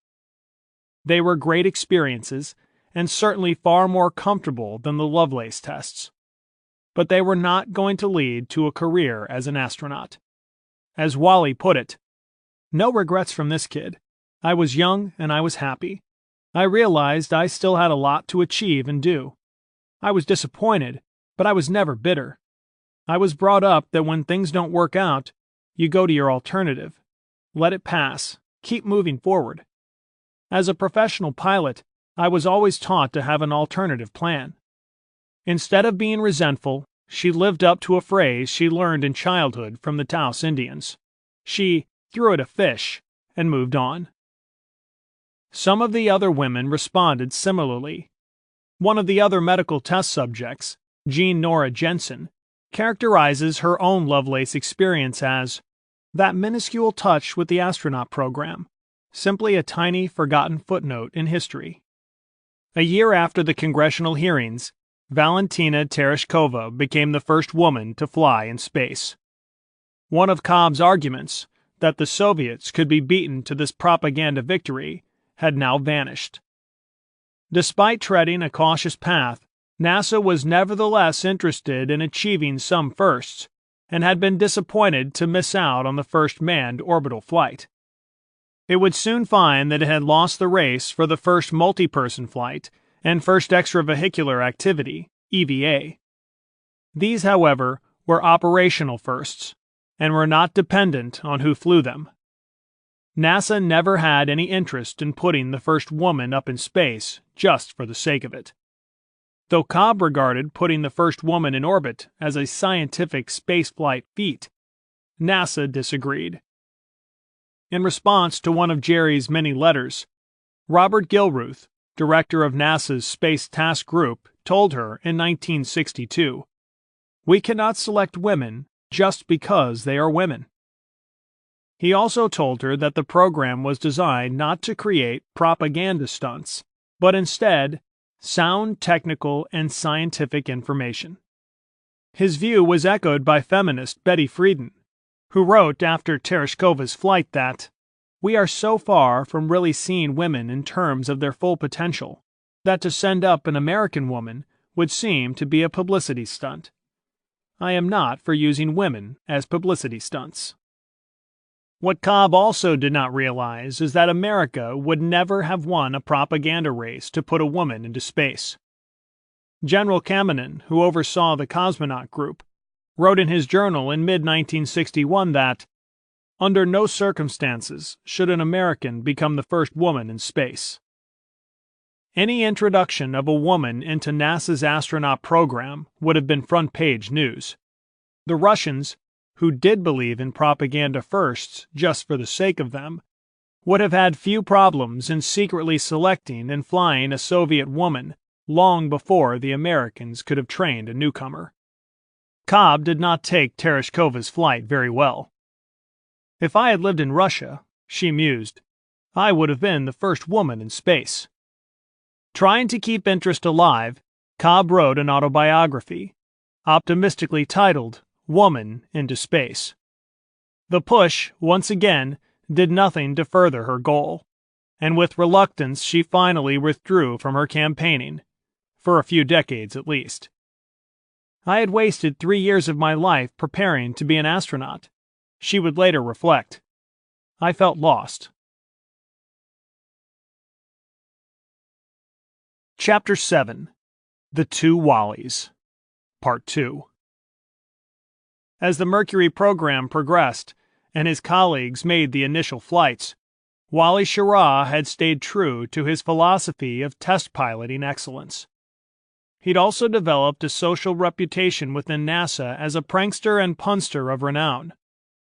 They were great experiences and certainly far more comfortable than the Lovelace tests. But they were not going to lead to a career as an astronaut. As Wally put it, "No regrets from this kid. I was young and I was happy. I realized I still had a lot to achieve and do. I was disappointed, but I was never bitter. I was brought up that when things don't work out, you go to your alternative. Let it pass. Keep moving forward. As a professional pilot, I was always taught to have an alternative plan." Instead of being resentful, she lived up to a phrase she learned in childhood from the Taos Indians. She threw it a fish and moved on. Some of the other women responded similarly. One of the other medical test subjects, Jean Nora Jensen, characterizes her own Lovelace experience as that minuscule touch with the astronaut program, simply a tiny forgotten footnote in history. A year after the congressional hearings, Valentina Tereshkova became the first woman to fly in space. One of Cobb's arguments, that the Soviets could be beaten to this propaganda victory, had now vanished. Despite treading a cautious path, NASA was nevertheless interested in achieving some firsts, and had been disappointed to miss out on the first manned orbital flight. It would soon find that it had lost the race for the first multi-person flight and first extravehicular activity, EVA. These, however, were operational firsts, and were not dependent on who flew them. NASA never had any interest in putting the first woman up in space just for the sake of it. Though Cobb regarded putting the first woman in orbit as a scientific spaceflight feat, NASA disagreed. In response to one of Jerry's many letters, Robert Gilruth, director of NASA's Space Task Group, told her in 1962, "We cannot select women just because they are women." He also told her that the program was designed not to create propaganda stunts, but instead sound technical and scientific information. His view was echoed by feminist Betty Friedan, who wrote after Tereshkova's flight that, "We are so far from really seeing women in terms of their full potential that to send up an American woman would seem to be a publicity stunt. I am not for using women as publicity stunts." What Cobb also did not realize is that America would never have won a propaganda race to put a woman into space. General Kamenin, who oversaw the cosmonaut group, wrote in his journal in mid-1961 that, "Under no circumstances should an American become the first woman in space." Any introduction of a woman into NASA's astronaut program would have been front-page news. The Russians, who did believe in propaganda firsts just for the sake of them, would have had few problems in secretly selecting and flying a Soviet woman long before the Americans could have trained a newcomer. Cobb did not take Tereshkova's flight very well. "If I had lived in Russia," she mused, "I would have been the first woman in space." Trying to keep interest alive, Cobb wrote an autobiography, optimistically titled Woman into Space. The push, once again, did nothing to further her goal, and with reluctance she finally withdrew from her campaigning, for a few decades at least. "I had wasted 3 years of my life preparing to be an astronaut," she would later reflect. "I felt lost." Chapter 7. The Two Wallies. Part 2. As the Mercury program progressed and his colleagues made the initial flights, Wally Schirra had stayed true to his philosophy of test piloting excellence. He'd also developed a social reputation within NASA as a prankster and punster of renown,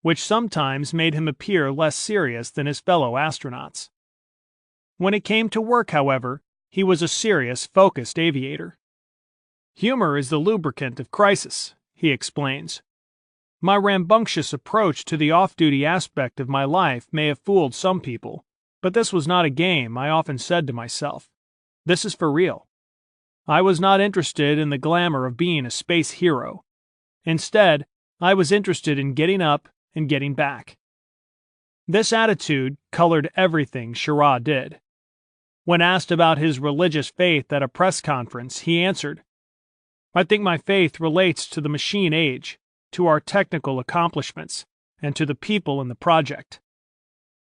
which sometimes made him appear less serious than his fellow astronauts. When it came to work, however, he was a serious, focused aviator. "Humor is the lubricant of crisis," he explains. "My rambunctious approach to the off-duty aspect of my life may have fooled some people, but this was not a game. I often said to myself, this is for real. I was not interested in the glamour of being a space hero. Instead, I was interested in getting up and getting back." This attitude colored everything Schirra did. When asked about his religious faith at a press conference, he answered, "I think my faith relates to the machine age, to our technical accomplishments, and to the people in the project."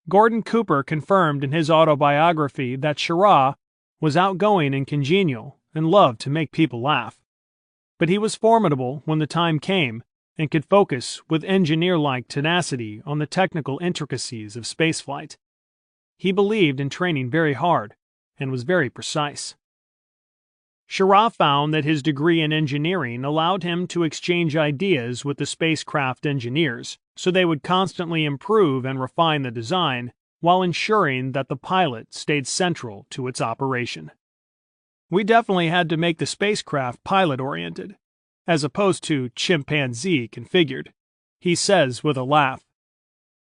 Gordon Cooper confirmed in his autobiography that Schirra was outgoing and congenial and loved to make people laugh. But he was formidable when the time came and could focus with engineer-like tenacity on the technical intricacies of spaceflight. He believed in training very hard and was very precise. Schirra found that his degree in engineering allowed him to exchange ideas with the spacecraft engineers, so they would constantly improve and refine the design while ensuring that the pilot stayed central to its operation. "We definitely had to make the spacecraft pilot-oriented, as opposed to chimpanzee configured," he says with a laugh.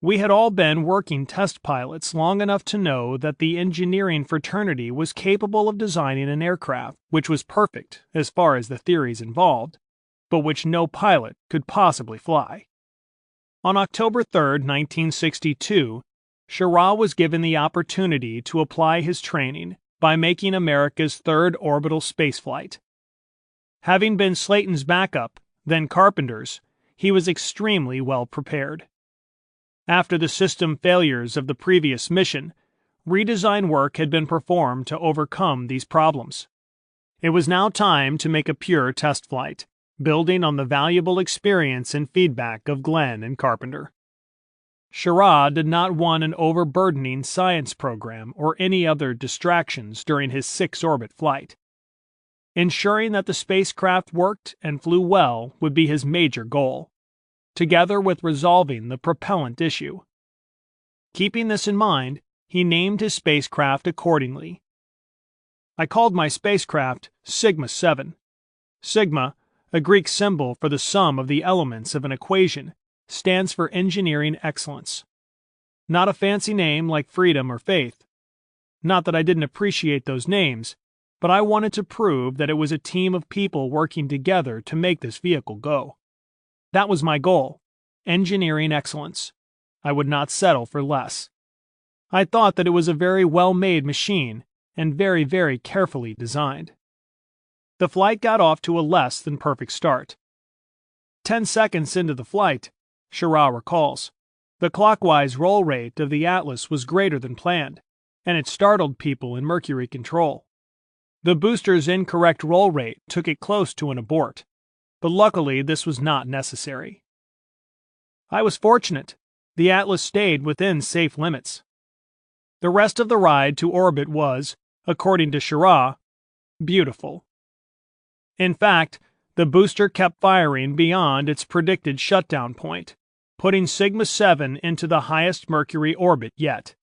"We had all been working test pilots long enough to know that the engineering fraternity was capable of designing an aircraft which was perfect as far as the theories involved, but which no pilot could possibly fly." On October 3, 1962, Schirra was given the opportunity to apply his training by making America's third orbital spaceflight. Having been Slayton's backup, then Carpenter's, he was extremely well prepared. After the system failures of the previous mission, redesign work had been performed to overcome these problems. It was now time to make a pure test flight, building on the valuable experience and feedback of Glenn and Carpenter. Schirra did not want an overburdening science program or any other distractions during his 6-orbit flight. Ensuring that the spacecraft worked and flew well would be his major goal, together with resolving the propellant issue. Keeping this in mind, he named his spacecraft accordingly. "I called my spacecraft Sigma 7. Sigma, a Greek symbol for the sum of the elements of an equation, stands for engineering excellence. Not a fancy name like freedom or faith. Not that I didn't appreciate those names, but I wanted to prove that it was a team of people working together to make this vehicle go. That was my goal, engineering excellence. I would not settle for less. I thought that it was a very well-made machine and very, very carefully designed." The flight got off to a less than perfect start. 10 seconds into the flight, Schirra recalls, the clockwise roll rate of the Atlas was greater than planned, and it startled people in Mercury control. The booster's incorrect roll rate took it close to an abort, but luckily this was not necessary. "I was fortunate. The Atlas stayed within safe limits." The rest of the ride to orbit was, according to Schirra, beautiful. In fact, the booster kept firing beyond its predicted shutdown point, putting Sigma-7 into the highest Mercury orbit yet.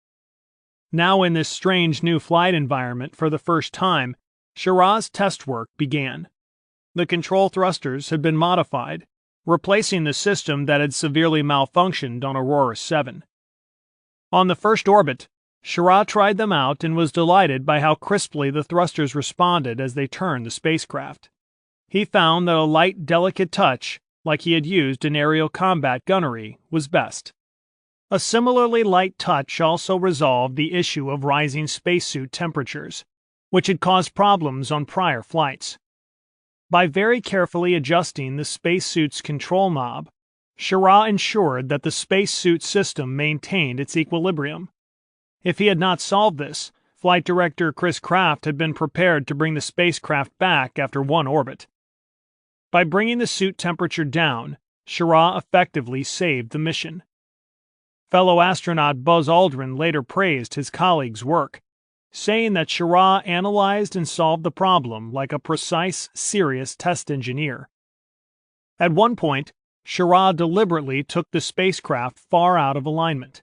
Now in this strange new flight environment for the first time, Schirra's test work began. The control thrusters had been modified, replacing the system that had severely malfunctioned on Aurora 7. On the first orbit, Schirra tried them out and was delighted by how crisply the thrusters responded as they turned the spacecraft. He found that a light, delicate touch, like he had used in aerial combat gunnery, was best. A similarly light touch also resolved the issue of rising spacesuit temperatures, which had caused problems on prior flights. By very carefully adjusting the spacesuit's control knob, Schirra ensured that the spacesuit system maintained its equilibrium. If he had not solved this, Flight Director Chris Kraft had been prepared to bring the spacecraft back after one orbit. By bringing the suit temperature down, Schirra effectively saved the mission. Fellow astronaut Buzz Aldrin later praised his colleague's work, saying that Schirra analyzed and solved the problem like a precise, serious test engineer. At one point, Schirra deliberately took the spacecraft far out of alignment,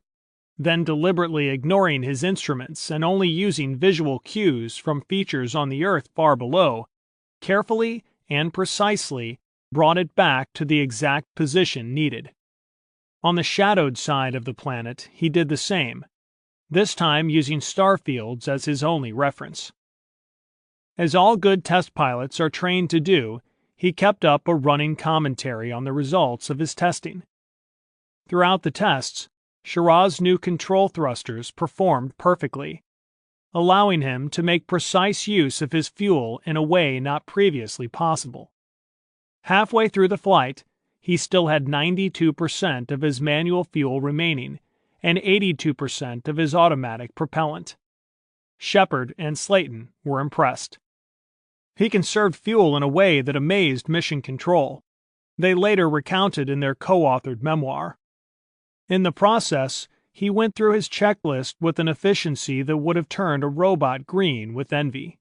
then deliberately ignoring his instruments and only using visual cues from features on the Earth far below, carefully and precisely brought it back to the exact position needed. On the shadowed side of the planet, he did the same, this time using star fields as his only reference. As all good test pilots are trained to do, he kept up a running commentary on the results of his testing. Throughout the tests, Schirra's new control thrusters performed perfectly, allowing him to make precise use of his fuel in a way not previously possible. Halfway through the flight, he still had 92% of his manual fuel remaining and 82% of his automatic propellant. Shepard and Slayton were impressed. He conserved fuel in a way that amazed Mission Control. They later recounted in their co-authored memoir. In the process, he went through his checklist with an efficiency that would have turned a robot green with envy.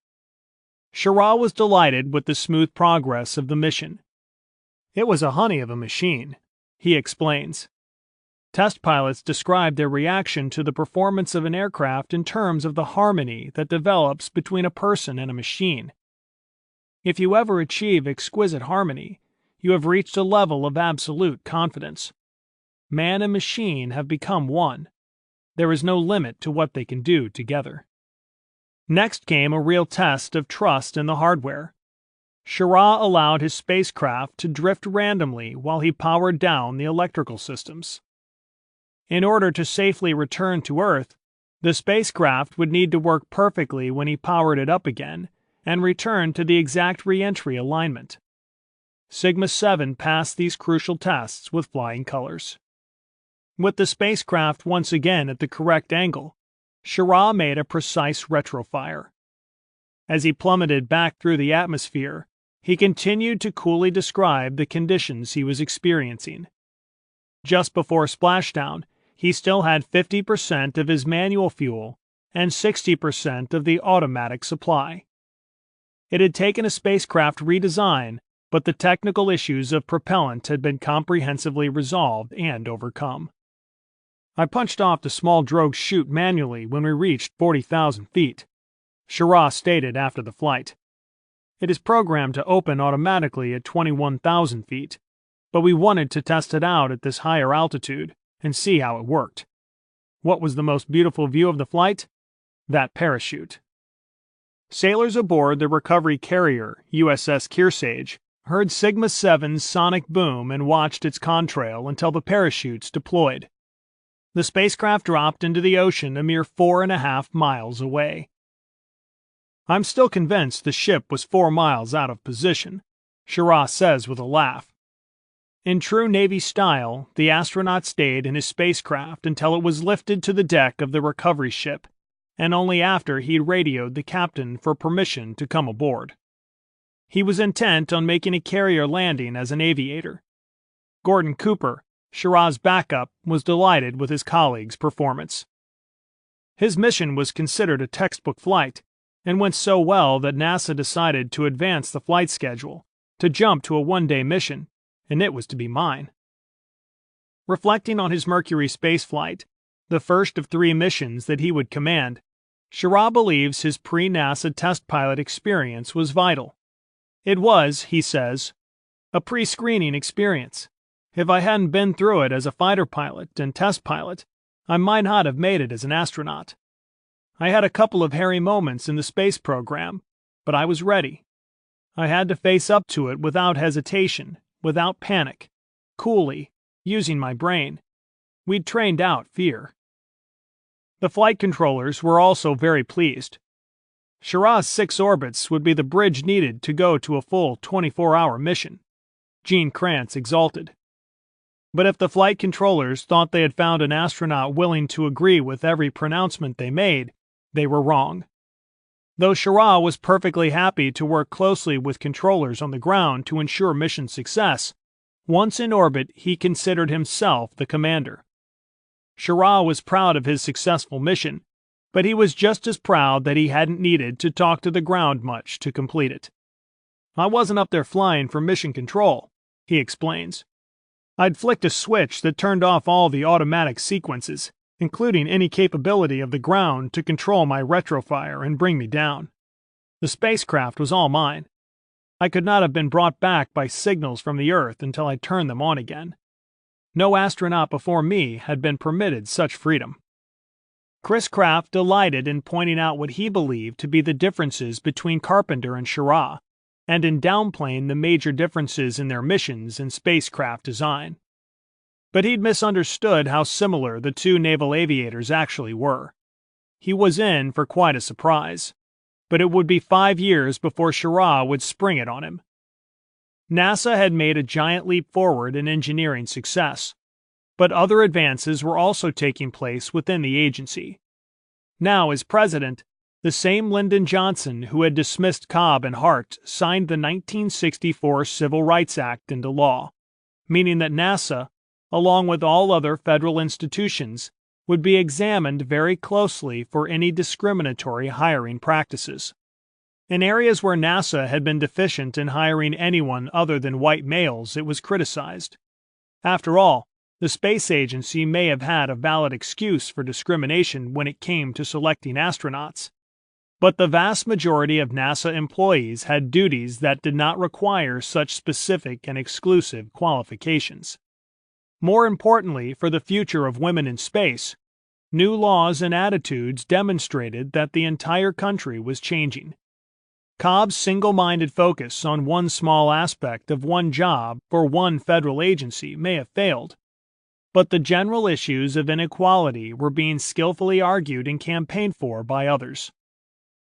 Schirra was delighted with the smooth progress of the mission. "It was a honey of a machine," he explains. Test pilots described their reaction to the performance of an aircraft in terms of the harmony that develops between a person and a machine. If you ever achieve exquisite harmony, you have reached a level of absolute confidence. Man and machine have become one. There is no limit to what they can do together. Next came a real test of trust in the hardware. Schirra allowed his spacecraft to drift randomly while he powered down the electrical systems. In order to safely return to Earth, the spacecraft would need to work perfectly when he powered it up again and return to the exact re-entry alignment. Sigma-7 passed these crucial tests with flying colors. With the spacecraft once again at the correct angle, Schirra made a precise retrofire. As he plummeted back through the atmosphere, he continued to coolly describe the conditions he was experiencing. Just before splashdown, he still had 50% of his manual fuel and 60% of the automatic supply. It had taken a spacecraft redesign, but the technical issues of propellant had been comprehensively resolved and overcome. "I punched off the small drogue chute manually when we reached 40,000 feet, Schirra stated after the flight. "It is programmed to open automatically at 21,000 feet, but we wanted to test it out at this higher altitude and see how it worked. What was the most beautiful view of the flight? That parachute." Sailors aboard the recovery carrier, USS Kearsarge, heard Sigma-7's sonic boom and watched its contrail until the parachutes deployed. The spacecraft dropped into the ocean a mere 4.5 miles away. "I'm still convinced the ship was 4 miles out of position," Schirra says with a laugh. In true Navy style, the astronaut stayed in his spacecraft until it was lifted to the deck of the recovery ship, and only after he radioed the captain for permission to come aboard. He was intent on making a carrier landing as an aviator. Gordon Cooper, Schirra's backup, was delighted with his colleague's performance. His mission was considered a textbook flight, and went so well that NASA decided to advance the flight schedule, to jump to a one-day mission, and it was to be mine. Reflecting on his Mercury spaceflight, the first of 3 missions that he would command, Schirra believes his pre-NASA test pilot experience was vital. It was, he says, a pre-screening experience. If I hadn't been through it as a fighter pilot and test pilot, I might not have made it as an astronaut. I had a couple of hairy moments in the space program, but I was ready. I had to face up to it without hesitation, without panic, coolly, using my brain. We'd trained out fear. The flight controllers were also very pleased. Schirra's 6 orbits would be the bridge needed to go to a full 24-hour mission. Gene Kranz exulted. But if the flight controllers thought they had found an astronaut willing to agree with every pronouncement they made, they were wrong. Though Schirra was perfectly happy to work closely with controllers on the ground to ensure mission success, once in orbit he considered himself the commander. Schirra was proud of his successful mission, but he was just as proud that he hadn't needed to talk to the ground much to complete it. I wasn't up there flying for mission control, he explains. I'd flicked a switch that turned off all the automatic sequences, including any capability of the ground to control my retrofire and bring me down. The spacecraft was all mine. I could not have been brought back by signals from the Earth until I turned them on again. No astronaut before me had been permitted such freedom. Chris Kraft delighted in pointing out what he believed to be the differences between Carpenter and Schirra, and in downplaying the major differences in their missions and spacecraft design. But he'd misunderstood how similar the 2 naval aviators actually were. He was in for quite a surprise, but it would be 5 years before Schirra would spring it on him. NASA had made a giant leap forward in engineering success, but other advances were also taking place within the agency. Now, as president, the same Lyndon Johnson who had dismissed Cobb and Hart signed the 1964 Civil Rights Act into law, meaning that NASA, along with all other federal institutions, would be examined very closely for any discriminatory hiring practices. In areas where NASA had been deficient in hiring anyone other than white males, it was criticized. After all, the space agency may have had a valid excuse for discrimination when it came to selecting astronauts, but the vast majority of NASA employees had duties that did not require such specific and exclusive qualifications. More importantly, for the future of women in space, new laws and attitudes demonstrated that the entire country was changing. Cobb's single-minded focus on one small aspect of one job for one federal agency may have failed, but the general issues of inequality were being skillfully argued and campaigned for by others.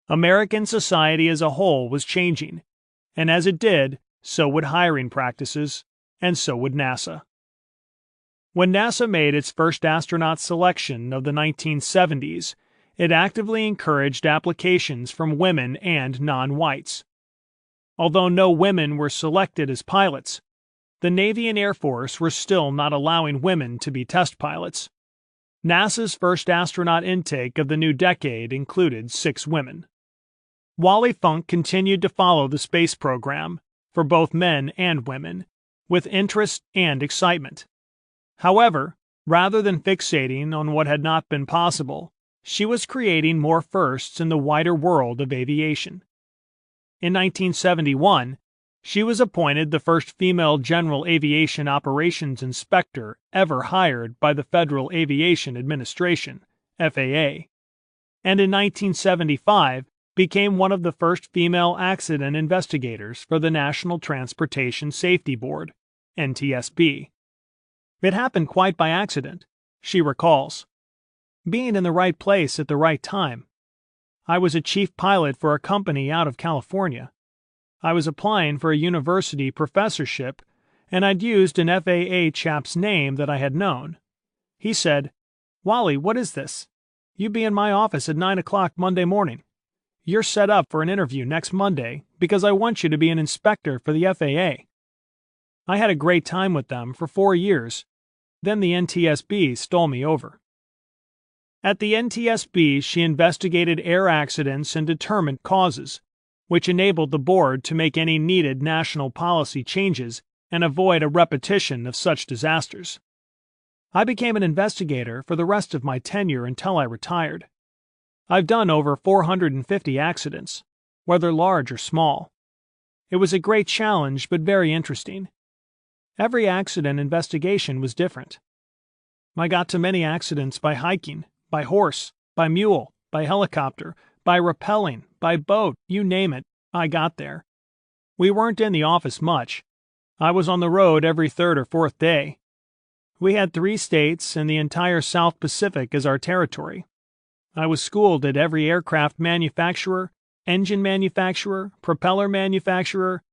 American society as a whole was changing, and as it did, so would hiring practices, and so would NASA. When NASA made its first astronaut selection of the 1970s, it actively encouraged applications from women and non-whites. Although no women were selected as pilots, the Navy and Air Force were still not allowing women to be test pilots. NASA's first astronaut intake of the new decade included 6 women. Wally Funk continued to follow the space program, for both men and women, with interest and excitement. However, rather than fixating on what had not been possible, she was creating more firsts in the wider world of aviation. In 1971, she was appointed the first female General Aviation Operations Inspector ever hired by the Federal Aviation Administration, FAA, and in 1975 became one of the first female accident investigators for the National Transportation Safety Board, NTSB. It happened quite by accident, she recalls. Being in the right place at the right time. I was a chief pilot for a company out of California. I was applying for a university professorship, and I'd used an FAA chap's name that I had known. He said, "Wally, what is this? You be in my office at 9 o'clock Monday morning. You're set up for an interview next Monday because I want you to be an inspector for the FAA." I had a great time with them for 4 years. Then the NTSB stole me over. At the NTSB, she investigated air accidents and determined causes, which enabled the board to make any needed national policy changes and avoid a repetition of such disasters. I became an investigator for the rest of my tenure until I retired. I've done over 450 accidents, whether large or small. It was a great challenge, but very interesting. Every accident investigation was different. I got to many accidents by hiking, by horse, by mule, by helicopter, by rappelling, by boat, you name it, I got there. We weren't in the office much. I was on the road every third or fourth day. We had 3 states and the entire South Pacific as our territory. I was schooled at every aircraft manufacturer, engine manufacturer, propeller manufacturer,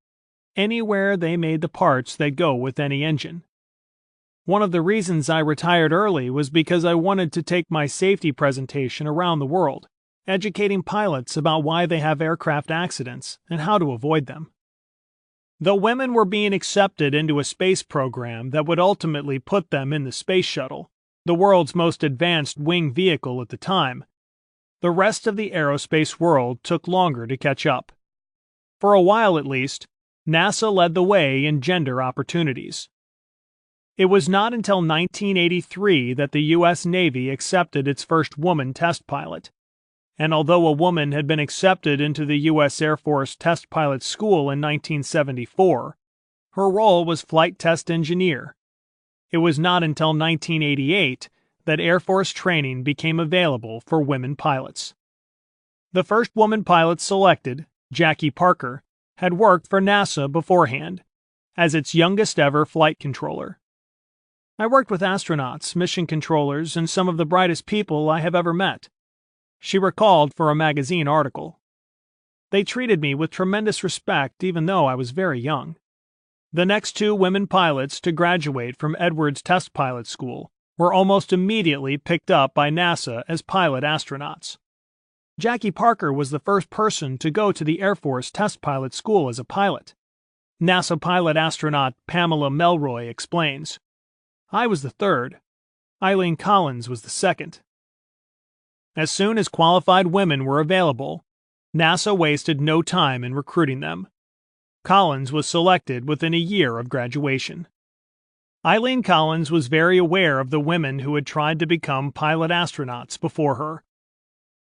anywhere they made the parts that go with any engine. One of the reasons I retired early was because I wanted to take my safety presentation around the world, educating pilots about why they have aircraft accidents and how to avoid them. Though women were being accepted into a space program that would ultimately put them in the space shuttle, the world's most advanced wing vehicle at the time, the rest of the aerospace world took longer to catch up. For a while at least, NASA led the way in gender opportunities. It was not until 1983 that the U.S. Navy accepted its first woman test pilot. And although a woman had been accepted into the U.S. Air Force Test Pilot School in 1974, her role was flight test engineer. It was not until 1988 that Air Force training became available for women pilots. The first woman pilot selected, Jackie Parker, had worked for NASA beforehand, as its youngest ever flight controller. I worked with astronauts, mission controllers, and some of the brightest people I have ever met, she recalled for a magazine article. They treated me with tremendous respect even though I was very young. The next 2 women pilots to graduate from Edwards Test Pilot School were almost immediately picked up by NASA as pilot astronauts. Jackie Parker was the first person to go to the Air Force Test Pilot School as a pilot. NASA pilot astronaut Pamela Melroy explains, "I was the third. Eileen Collins was the second." As soon as qualified women were available, NASA wasted no time in recruiting them. Collins was selected within a year of graduation. Eileen Collins was very aware of the women who had tried to become pilot astronauts before her.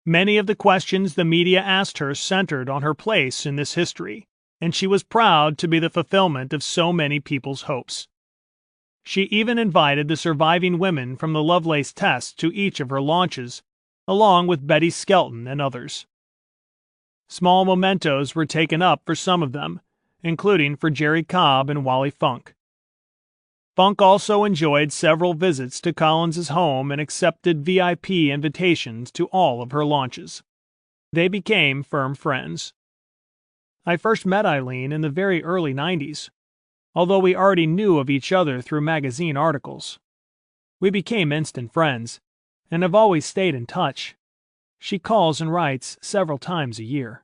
Many of the questions the media asked her centered on her place in this history, and she was proud to be the fulfillment of so many people's hopes. She even invited the surviving women from the Lovelace test to each of her launches, along with Betty Skelton and others. Small mementos were taken up for some of them, including for Jerry Cobb and Wally Funk. Funk also enjoyed several visits to Collins's home and accepted VIP invitations to all of her launches. They became firm friends. I first met Eileen in the very early 90s, although we already knew of each other through magazine articles. We became instant friends, and have always stayed in touch. She calls and writes several times a year.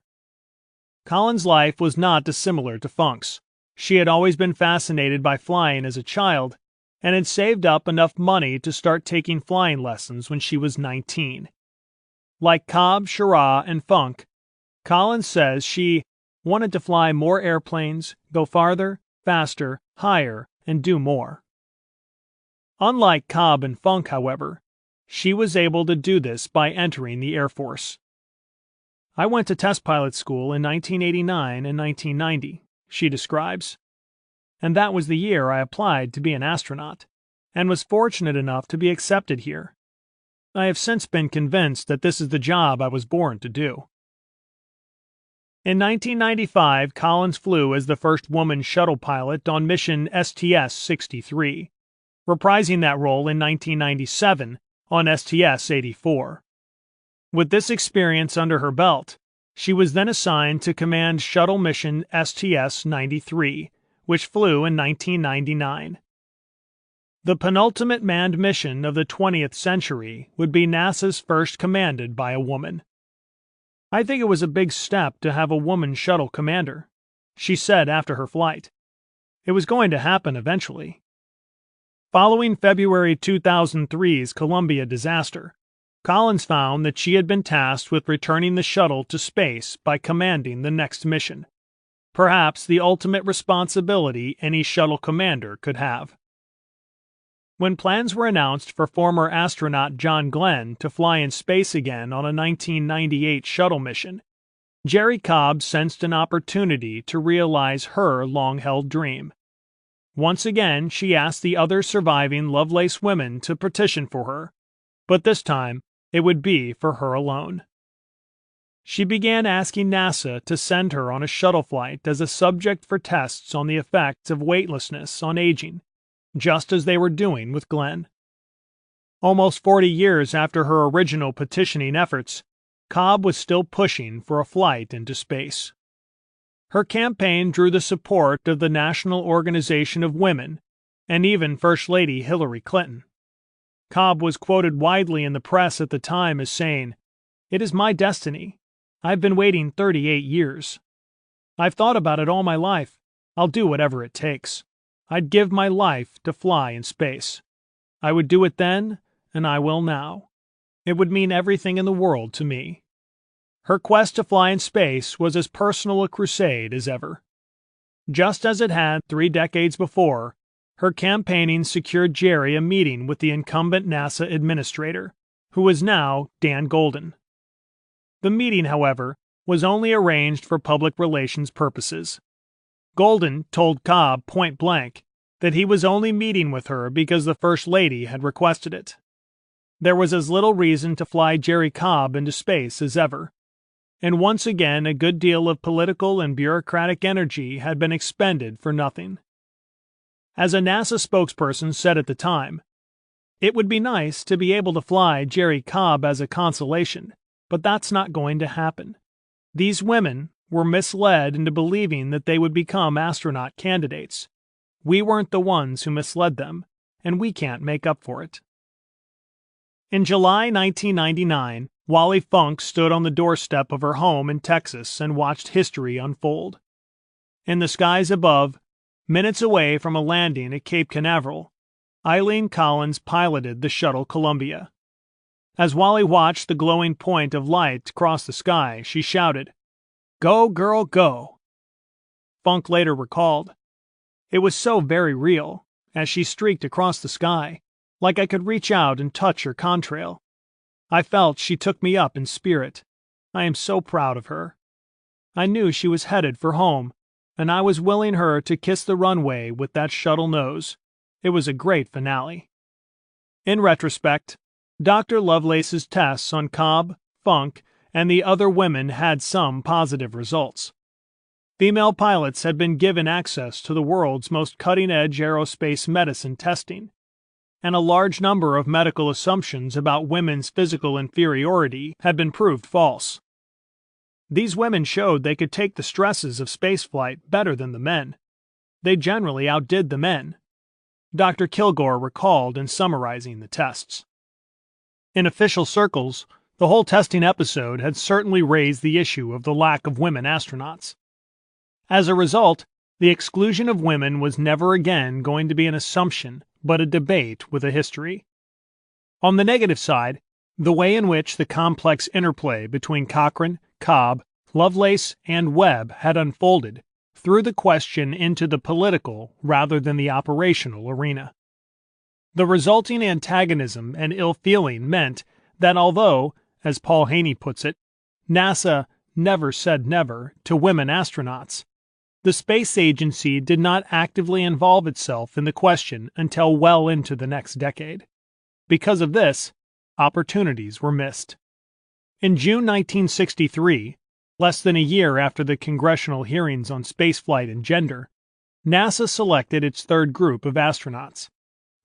Collins' life was not dissimilar to Funk's. She had always been fascinated by flying as a child, and had saved up enough money to start taking flying lessons when she was 19. Like Cobb, Schirra, and Funk, Collins says she wanted to fly more airplanes, go farther, faster, higher, and do more. Unlike Cobb and Funk, however, she was able to do this by entering the Air Force. "I went to test pilot school in 1989 and 1990, she describes. And that was the year I applied to be an astronaut, and was fortunate enough to be accepted here. I have since been convinced that this is the job I was born to do." In 1995, Collins flew as the first woman shuttle pilot on mission STS-63, reprising that role in 1997 on STS-84. With this experience under her belt, she was then assigned to command shuttle mission STS-93, which flew in 1999. The penultimate manned mission of the 20th century would be NASA's first commanded by a woman. "I think it was a big step to have a woman shuttle commander," she said after her flight. "It was going to happen eventually." Following February 2003's Columbia disaster, Collins found that she had been tasked with returning the shuttle to space by commanding the next mission, perhaps the ultimate responsibility any shuttle commander could have. When plans were announced for former astronaut John Glenn to fly in space again on a 1998 shuttle mission, Jerry Cobb sensed an opportunity to realize her long-held dream. Once again, she asked the other surviving Lovelace women to petition for her, but this time it would be for her alone. She began asking NASA to send her on a shuttle flight as a subject for tests on the effects of weightlessness on aging, just as they were doing with Glenn. Almost 40 years after her original petitioning efforts, Cobb was still pushing for a flight into space. Her campaign drew the support of the National Organization of Women and even First Lady Hillary Clinton. Cobb was quoted widely in the press at the time as saying, "It is my destiny. I've been waiting 38 years. I've thought about it all my life. I'll do whatever it takes. I'd give my life to fly in space. I would do it then, and I will now. It would mean everything in the world to me." Her quest to fly in space was as personal a crusade as ever. Just as it had 3 decades before, her campaigning secured Jerry a meeting with the incumbent NASA administrator, who was now Dan Golden. The meeting, however, was only arranged for public relations purposes. Golden told Cobb point blank that he was only meeting with her because the First Lady had requested it. There was as little reason to fly Jerry Cobb into space as ever, and once again a good deal of political and bureaucratic energy had been expended for nothing. As a NASA spokesperson said at the time, "It would be nice to be able to fly Jerry Cobb as a consolation, but that's not going to happen. These women were misled into believing that they would become astronaut candidates. We weren't the ones who misled them, and we can't make up for it." In July 1999, Wally Funk stood on the doorstep of her home in Texas and watched history unfold. In the skies above, minutes away from a landing at Cape Canaveral, Eileen Collins piloted the shuttle Columbia. As Wally watched the glowing point of light cross the sky, she shouted, "Go, girl, go!" Funk later recalled, "It was so very real, as she streaked across the sky, like I could reach out and touch her contrail. I felt she took me up in spirit. I am so proud of her. I knew she was headed for home, and I was willing her to kiss the runway with that shuttle nose. It was a great finale." In retrospect, Dr. Lovelace's tests on Cobb, Funk, and the other women had some positive results. Female pilots had been given access to the world's most cutting-edge aerospace medicine testing, and a large number of medical assumptions about women's physical inferiority had been proved false. These women showed they could take the stresses of spaceflight better than the men. They generally outdid the men, Dr. Kilgore recalled in summarizing the tests. In official circles, the whole testing episode had certainly raised the issue of the lack of women astronauts. As a result, the exclusion of women was never again going to be an assumption, but a debate with a history. On the negative side, the way in which the complex interplay between Cochrane, Cobb, Lovelace, and Webb had unfolded threw the question into the political rather than the operational arena. The resulting antagonism and ill-feeling meant that although, as Paul Haney puts it, NASA never said never to women astronauts, the space agency did not actively involve itself in the question until well into the next decade. Because of this, opportunities were missed. In June 1963, less than a year after the congressional hearings on spaceflight and gender, NASA selected its third group of astronauts.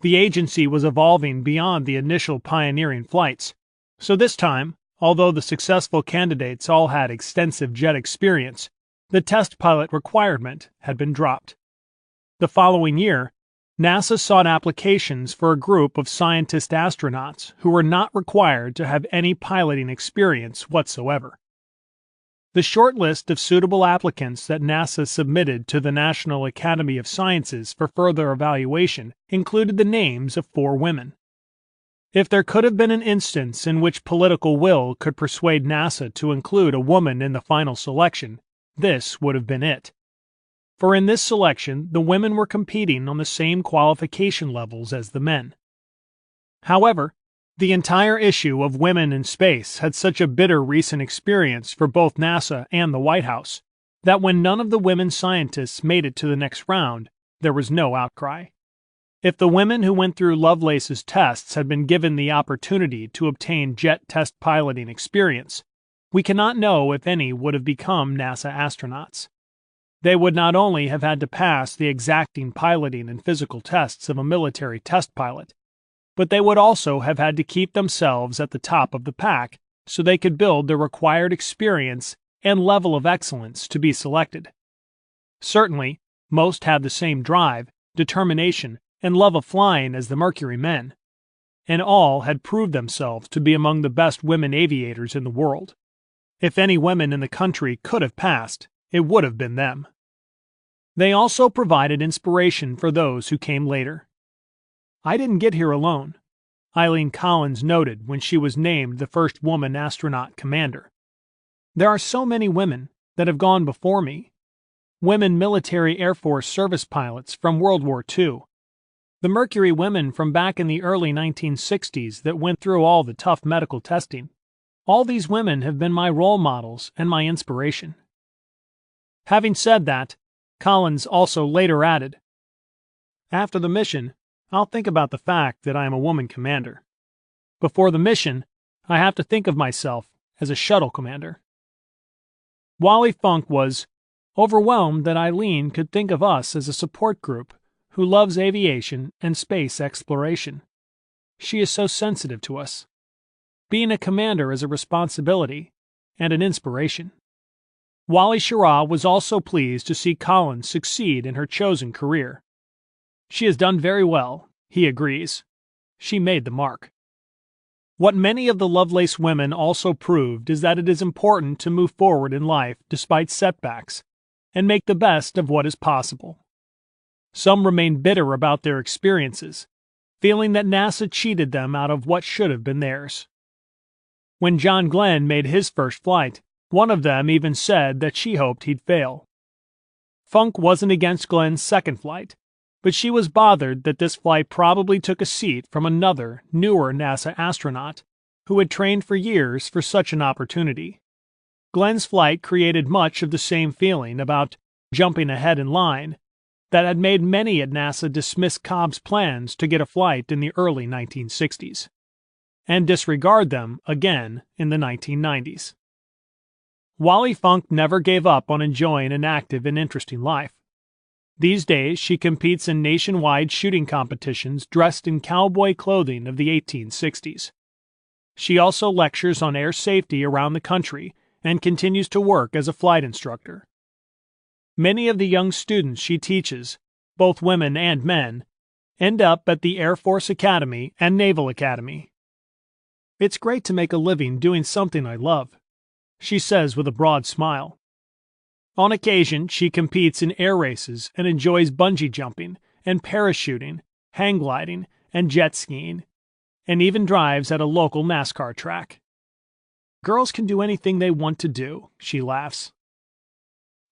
The agency was evolving beyond the initial pioneering flights, so this time, although the successful candidates all had extensive jet experience, the test pilot requirement had been dropped. The following year, NASA sought applications for a group of scientist astronauts who were not required to have any piloting experience whatsoever. The short list of suitable applicants that NASA submitted to the National Academy of Sciences for further evaluation included the names of 4 women. If there could have been an instance in which political will could persuade NASA to include a woman in the final selection, this would have been it. For in this selection, the women were competing on the same qualification levels as the men. However, the entire issue of women in space had such a bitter recent experience for both NASA and the White House that when none of the women scientists made it to the next round, there was no outcry. If the women who went through Lovelace's tests had been given the opportunity to obtain jet test piloting experience, we cannot know if any would have become NASA astronauts. They would not only have had to pass the exacting piloting and physical tests of a military test pilot, but they would also have had to keep themselves at the top of the pack so they could build the required experience and level of excellence to be selected. Certainly, most had the same drive, determination, and love of flying as the Mercury men, and all had proved themselves to be among the best women aviators in the world. If any women in the country could have passed, it would have been them. They also provided inspiration for those who came later. "I didn't get here alone," Eileen Collins noted when she was named the first woman astronaut commander. "There are so many women that have gone before me. Women military Air Force service pilots from World War II. The Mercury women from back in the early 1960s that went through all the tough medical testing. All these women have been my role models and my inspiration." Having said that, Collins also later added, "After the mission, I'll think about the fact that I am a woman commander. Before the mission, I have to think of myself as a shuttle commander." Wally Funk was overwhelmed that Eileen could think of us as a support group who loves aviation and space exploration. "She is so sensitive to us. Being a commander is a responsibility and an inspiration." Wally Schirra was also pleased to see Collins succeed in her chosen career. "She has done very well," he agrees. "She made the mark." What many of the Lovelace women also proved is that it is important to move forward in life despite setbacks and make the best of what is possible. Some remain bitter about their experiences, feeling that NASA cheated them out of what should have been theirs. When John Glenn made his first flight, one of them even said that she hoped he'd fail. Funk wasn't against Glenn's second flight, but she was bothered that this flight probably took a seat from another, newer NASA astronaut who had trained for years for such an opportunity. Glenn's flight created much of the same feeling about jumping ahead in line that had made many at NASA dismiss Cobb's plans to get a flight in the early 1960s, and disregard them again in the 1990s. Wally Funk never gave up on enjoying an active and interesting life. These days, she competes in nationwide shooting competitions dressed in cowboy clothing of the 1860s. She also lectures on air safety around the country and continues to work as a flight instructor. Many of the young students she teaches, both women and men, end up at the Air Force Academy and Naval Academy. "It's great to make a living doing something I love," she says with a broad smile. On occasion, she competes in air races and enjoys bungee jumping and parachuting, hang gliding, and jet skiing, and even drives at a local NASCAR track. "Girls can do anything they want to do," she laughs.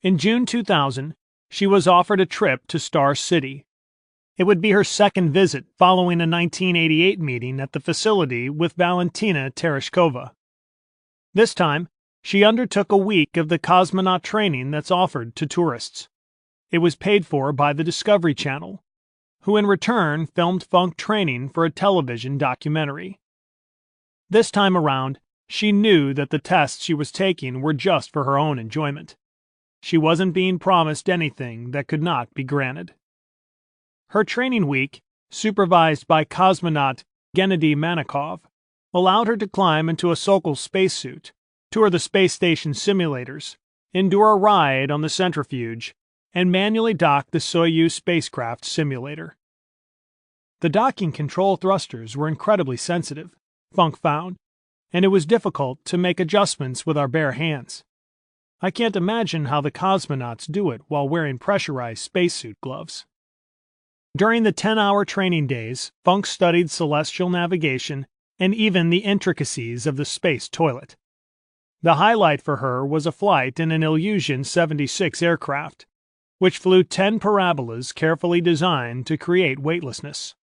In June 2000, she was offered a trip to Star City. It would be her second visit following a 1988 meeting at the facility with Valentina Tereshkova. This time, she undertook a week of the cosmonaut training that's offered to tourists. It was paid for by the Discovery Channel, who in return filmed Funk training for a television documentary. This time around, she knew that the tests she was taking were just for her own enjoyment. She wasn't being promised anything that could not be granted. Her training week, supervised by cosmonaut Gennady Manikov, allowed her to climb into a Sokol spacesuit, tour the space station simulators, endure a ride on the centrifuge, and manually dock the Soyuz spacecraft simulator. The docking control thrusters were incredibly sensitive, Funk found, and it was difficult to make adjustments with our bare hands. "I can't imagine how the cosmonauts do it while wearing pressurized spacesuit gloves." During the 10-hour training days, Funk studied celestial navigation and even the intricacies of the space toilet. The highlight for her was a flight in an Ilyushin 76 aircraft, which flew 10 parabolas carefully designed to create weightlessness.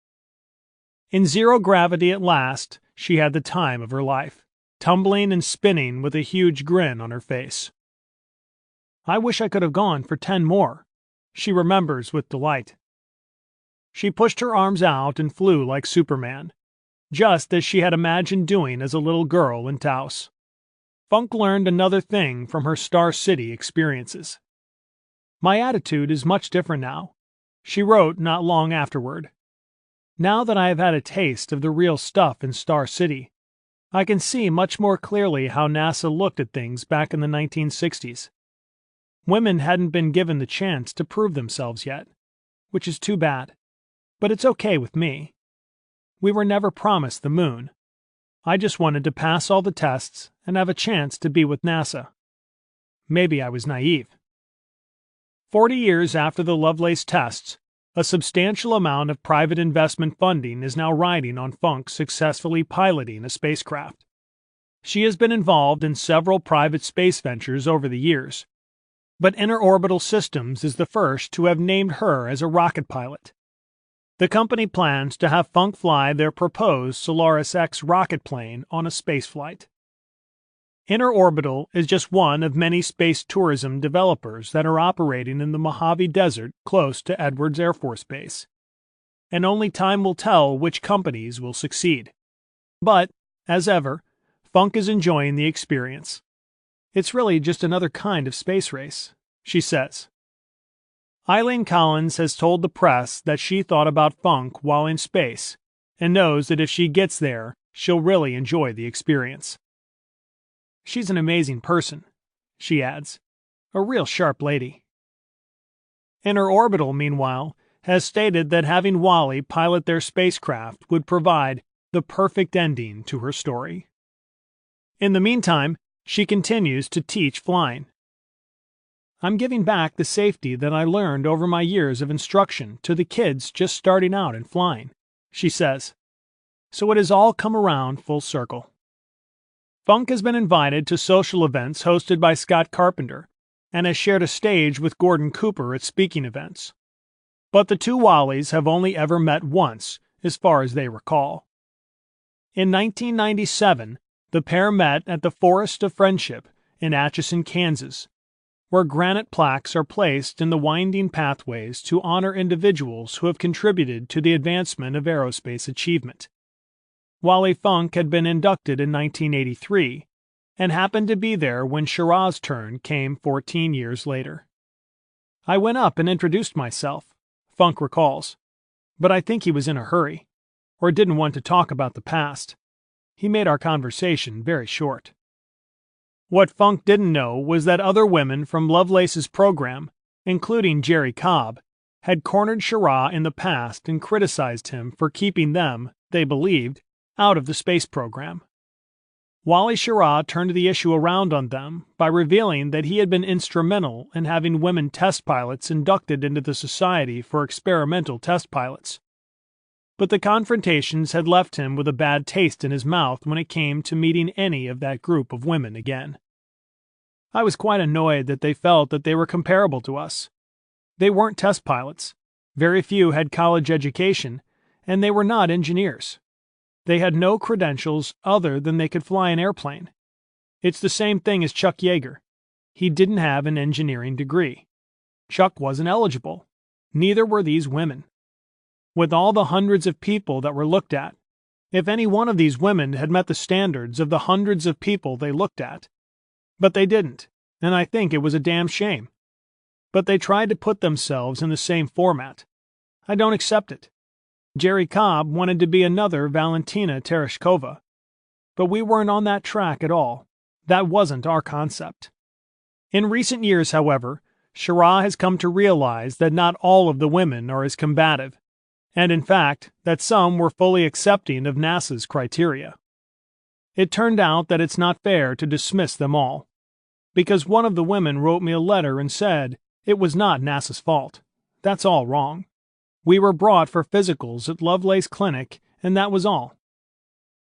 In zero gravity at last, she had the time of her life, tumbling and spinning with a huge grin on her face. "I wish I could have gone for 10 more," she remembers with delight. She pushed her arms out and flew like Superman, just as she had imagined doing as a little girl in Taos. Funk learned another thing from her Star City experiences. "My attitude is much different now," she wrote not long afterward. "Now that I have had a taste of the real stuff in Star City, I can see much more clearly how NASA looked at things back in the 1960s. Women hadn't been given the chance to prove themselves yet, which is too bad. But it's okay with me. We were never promised the moon. I just wanted to pass all the tests and have a chance to be with NASA. Maybe I was naive." 40 years after the Lovelace tests, a substantial amount of private investment funding is now riding on Funk successfully piloting a spacecraft. She has been involved in several private space ventures over the years, but Interorbital Systems is the first to have named her as a rocket pilot. The company plans to have Funk fly their proposed Solaris X rocket plane on a spaceflight. Interorbital is just one of many space tourism developers that are operating in the Mojave Desert close to Edwards Air Force Base, and only time will tell which companies will succeed. But, as ever, Funk is enjoying the experience. "It's really just another kind of space race," she says. Eileen Collins has told the press that she thought about Funk while in space and knows that if she gets there, she'll really enjoy the experience. "She's an amazing person," she adds. "A real sharp lady." Interorbital, meanwhile, has stated that having Wally pilot their spacecraft would provide the perfect ending to her story. In the meantime, she continues to teach flying. "I'm giving back the safety that I learned over my years of instruction to the kids just starting out in flying," she says. So it has all come around full circle. Funk has been invited to social events hosted by Scott Carpenter and has shared a stage with Gordon Cooper at speaking events. But the two Wallies have only ever met once, as far as they recall. In 1997, the pair met at the Forest of Friendship in Atchison, Kansas, where granite plaques are placed in the winding pathways to honor individuals who have contributed to the advancement of aerospace achievement. Wally Funk had been inducted in 1983 and happened to be there when Schirra's turn came 14 years later. "I went up and introduced myself," Funk recalls, "but I think he was in a hurry, or didn't want to talk about the past. He made our conversation very short." What Funk didn't know was that other women from Lovelace's program, including Jerry Cobb, had cornered Schirra in the past and criticized him for keeping them, they believed, out of the space program. Wally Schirra turned the issue around on them by revealing that he had been instrumental in having women test pilots inducted into the Society for Experimental Test Pilots. But the confrontations had left him with a bad taste in his mouth when it came to meeting any of that group of women again. "I was quite annoyed that they felt that they were comparable to us. They weren't test pilots, very few had college education, and they were not engineers. They had no credentials other than they could fly an airplane. It's the same thing as Chuck Yeager. He didn't have an engineering degree. Chuck wasn't eligible. Neither were these women. With all the hundreds of people that were looked at, if any one of these women had met the standards of the hundreds of people they looked at. But they didn't, and I think it was a damn shame. But they tried to put themselves in the same format. I don't accept it. Jerry Cobb wanted to be another Valentina Tereshkova. But we weren't on that track at all. That wasn't our concept." In recent years, however, Schirra has come to realize that not all of the women are as combative, and in fact, that some were fully accepting of NASA's criteria. It turned out that it's not fair to dismiss them all, because one of the women wrote me a letter and said it was not NASA's fault. That's all wrong. We were brought for physicals at Lovelace Clinic, and that was all.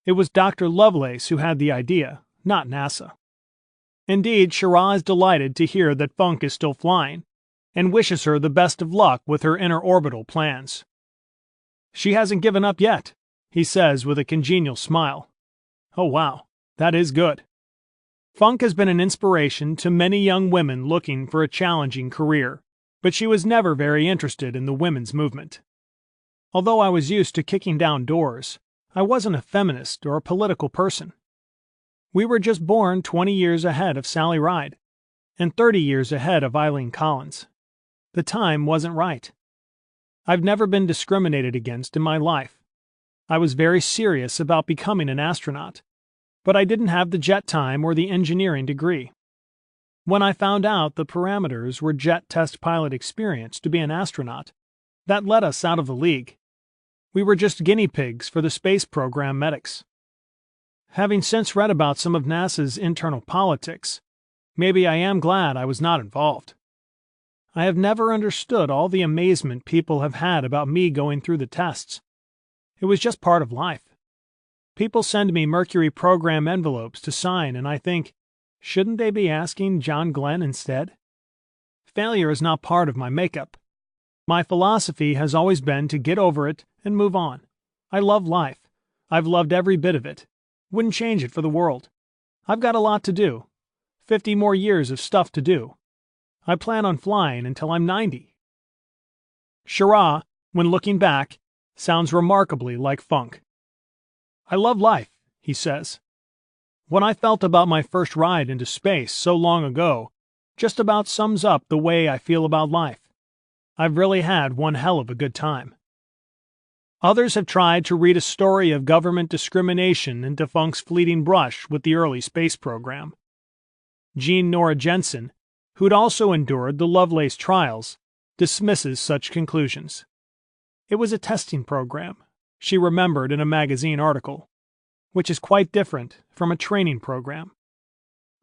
It was Dr. Lovelace who had the idea, not NASA. Indeed, Shira is delighted to hear that Funk is still flying, and wishes her the best of luck with her interorbital plans. "She hasn't given up yet," he says with a congenial smile. Oh wow, that is good. Funk has been an inspiration to many young women looking for a challenging career, but she was never very interested in the women's movement. Although I was used to kicking down doors, I wasn't a feminist or a political person. We were just born 20 years ahead of Sally Ride, and 30 years ahead of Eileen Collins. The time wasn't right. I've never been discriminated against in my life. I was very serious about becoming an astronaut, but I didn't have the jet time or the engineering degree. When I found out the parameters were jet test pilot experience to be an astronaut, that let us out of the league. We were just guinea pigs for the space program medics. Having since read about some of NASA's internal politics, maybe I am glad I was not involved. I have never understood all the amazement people have had about me going through the tests. It was just part of life. People send me Mercury program envelopes to sign, and I think, shouldn't they be asking John Glenn instead? Failure is not part of my makeup. My philosophy has always been to get over it and move on. I love life. I've loved every bit of it. Wouldn't change it for the world. I've got a lot to do. 50 more years of stuff to do. I plan on flying until I'm 90. Shira, when looking back, sounds remarkably like Funk. I love life, he says. What I felt about my first ride into space so long ago just about sums up the way I feel about life. I've really had one hell of a good time. Others have tried to read a story of government discrimination into Funk's fleeting brush with the early space program. Jean Nora Jensen, who'd also endured the Lovelace trials, dismisses such conclusions. It was a testing program, she remembered in a magazine article, which is quite different from a training program.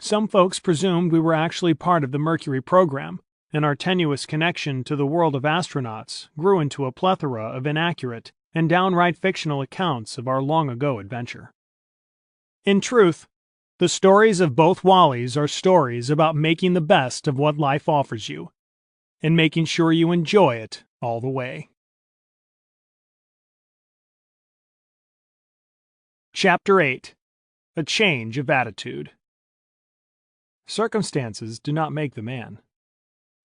Some folks presumed we were actually part of the Mercury program, and our tenuous connection to the world of astronauts grew into a plethora of inaccurate and downright fictional accounts of our long-ago adventure. In truth, the stories of both Wallies are stories about making the best of what life offers you, and making sure you enjoy it all the way. Chapter 8. A Change of Attitude. Circumstances do not make the man.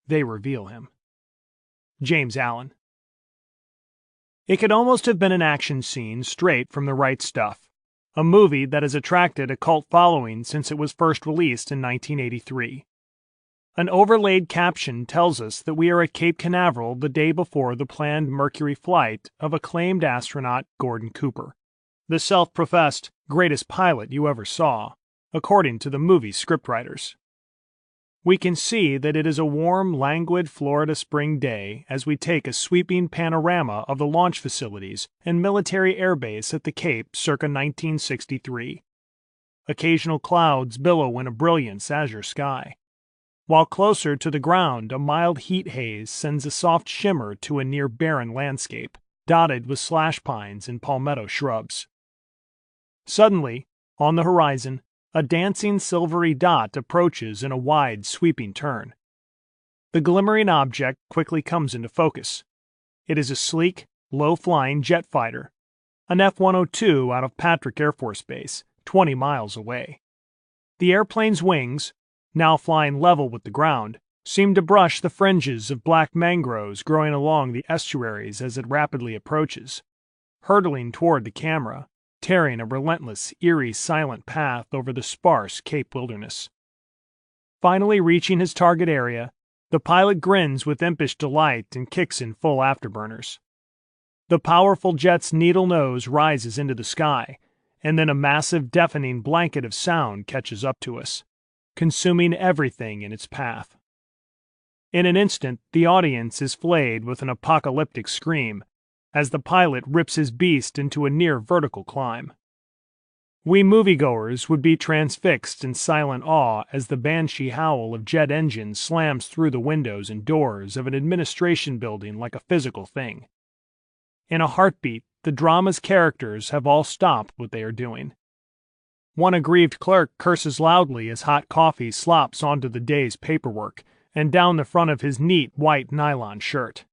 They reveal him. James Allen. It could almost have been an action scene straight from The Right Stuff, a movie that has attracted a cult following since it was first released in 1983. An overlaid caption tells us that we are at Cape Canaveral the day before the planned Mercury flight of acclaimed astronaut Gordon Cooper, the self-professed greatest pilot you ever saw, according to the movie's scriptwriters. We can see that it is a warm, languid Florida spring day as we take a sweeping panorama of the launch facilities and military airbase at the Cape circa 1963. Occasional clouds billow in a brilliant azure sky, while closer to the ground a mild heat haze sends a soft shimmer to a near barren landscape, dotted with slash pines and palmetto shrubs. Suddenly, on the horizon, a dancing silvery dot approaches in a wide, sweeping turn. The glimmering object quickly comes into focus. It is a sleek, low-flying jet fighter, an F-102 out of Patrick Air Force Base, 20 miles away. The airplane's wings, now flying level with the ground, seem to brush the fringes of black mangroves growing along the estuaries as it rapidly approaches, hurtling toward the camera, tearing a relentless, eerie, silent path over the sparse Cape wilderness. Finally reaching his target area, the pilot grins with impish delight and kicks in full afterburners. The powerful jet's needle nose rises into the sky, and then a massive, deafening blanket of sound catches up to us, consuming everything in its path. In an instant, the audience is flayed with an apocalyptic scream, as the pilot rips his beast into a near-vertical climb. We moviegoers would be transfixed in silent awe as the banshee howl of jet engines slams through the windows and doors of an administration building like a physical thing. In a heartbeat, the drama's characters have all stopped what they are doing. One aggrieved clerk curses loudly as hot coffee slops onto the day's paperwork and down the front of his neat white nylon shirt.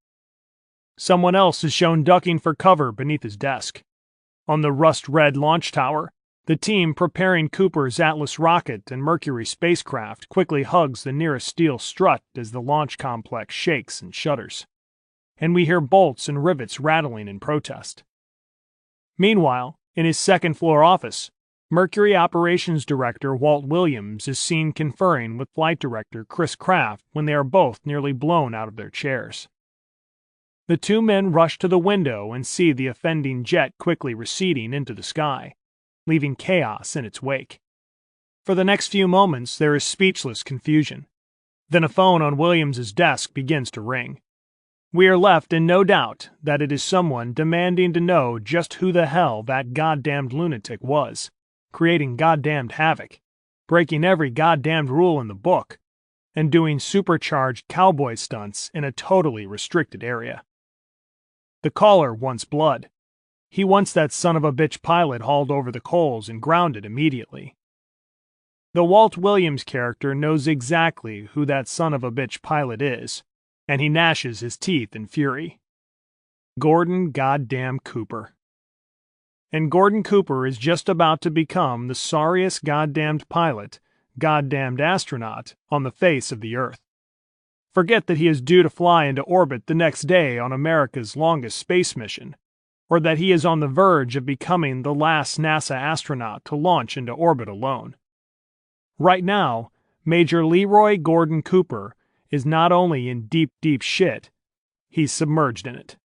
Someone else is shown ducking for cover beneath his desk. On the rust-red launch tower, the team preparing Cooper's Atlas rocket and Mercury spacecraft quickly hugs the nearest steel strut as the launch complex shakes and shudders, and we hear bolts and rivets rattling in protest. Meanwhile, in his second-floor office, Mercury Operations Director Walt Williams is seen conferring with Flight Director Chris Kraft when they are both nearly blown out of their chairs. The two men rush to the window and see the offending jet quickly receding into the sky, leaving chaos in its wake. For the next few moments, there is speechless confusion. Then a phone on Williams's desk begins to ring. We are left in no doubt that it is someone demanding to know just who the hell that goddamned lunatic was, creating goddamned havoc, breaking every goddamned rule in the book, and doing supercharged cowboy stunts in a totally restricted area. The caller wants blood. He wants that son of a bitch pilot hauled over the coals and grounded immediately. The Walt Williams character knows exactly who that son of a bitch pilot is, and he gnashes his teeth in fury. Gordon goddamn Cooper. And Gordon Cooper is just about to become the sorriest goddamned pilot, goddamned astronaut on the face of the earth. Forget that he is due to fly into orbit the next day on America's longest space mission, or that he is on the verge of becoming the last NASA astronaut to launch into orbit alone. Right now, Major Leroy Gordon Cooper is not only in deep, deep shit, he's submerged in it.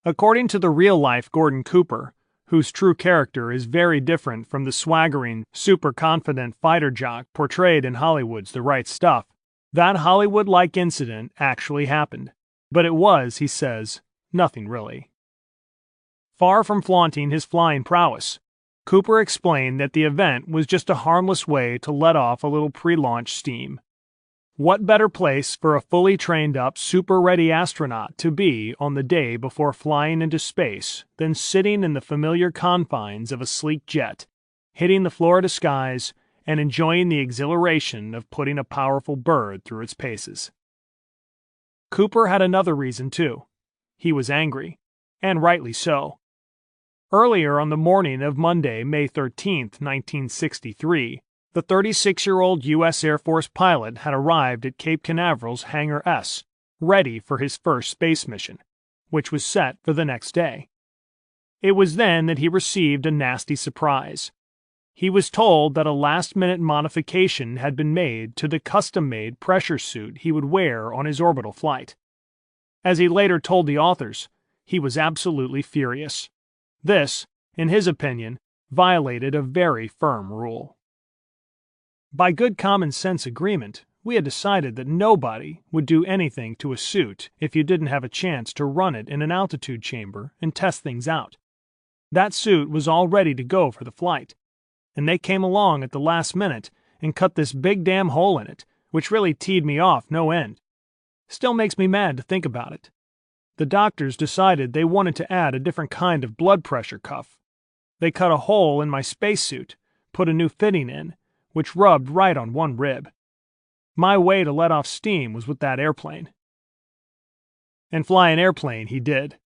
According to the real-life Gordon Cooper, whose true character is very different from the swaggering, super-confident fighter jock portrayed in Hollywood's The Right Stuff, that Hollywood-like incident actually happened, but it was, he says, nothing really. Far from flaunting his flying prowess, Cooper explained that the event was just a harmless way to let off a little pre-launch steam. What better place for a fully trained-up, super-ready astronaut to be on the day before flying into space than sitting in the familiar confines of a sleek jet, hitting the Florida skies, and enjoying the exhilaration of putting a powerful bird through its paces. Cooper had another reason, too. He was angry, and rightly so. Earlier on the morning of Monday, May 13, 1963, the 36-year-old U.S. Air Force pilot had arrived at Cape Canaveral's Hangar S, ready for his first space mission, which was set for the next day. It was then that he received a nasty surprise. He was told that a last-minute modification had been made to the custom-made pressure suit he would wear on his orbital flight. As he later told the authors, he was absolutely furious. This, in his opinion, violated a very firm rule. By good common sense agreement, we had decided that nobody would do anything to a suit if you didn't have a chance to run it in an altitude chamber and test things out. That suit was all ready to go for the flight, and they came along at the last minute and cut this big damn hole in it, which really teed me off no end. Still makes me mad to think about it. The doctors decided they wanted to add a different kind of blood pressure cuff. They cut a hole in my spacesuit, put a new fitting in, which rubbed right on one rib. My way to let off steam was with that airplane. And fly an airplane he did.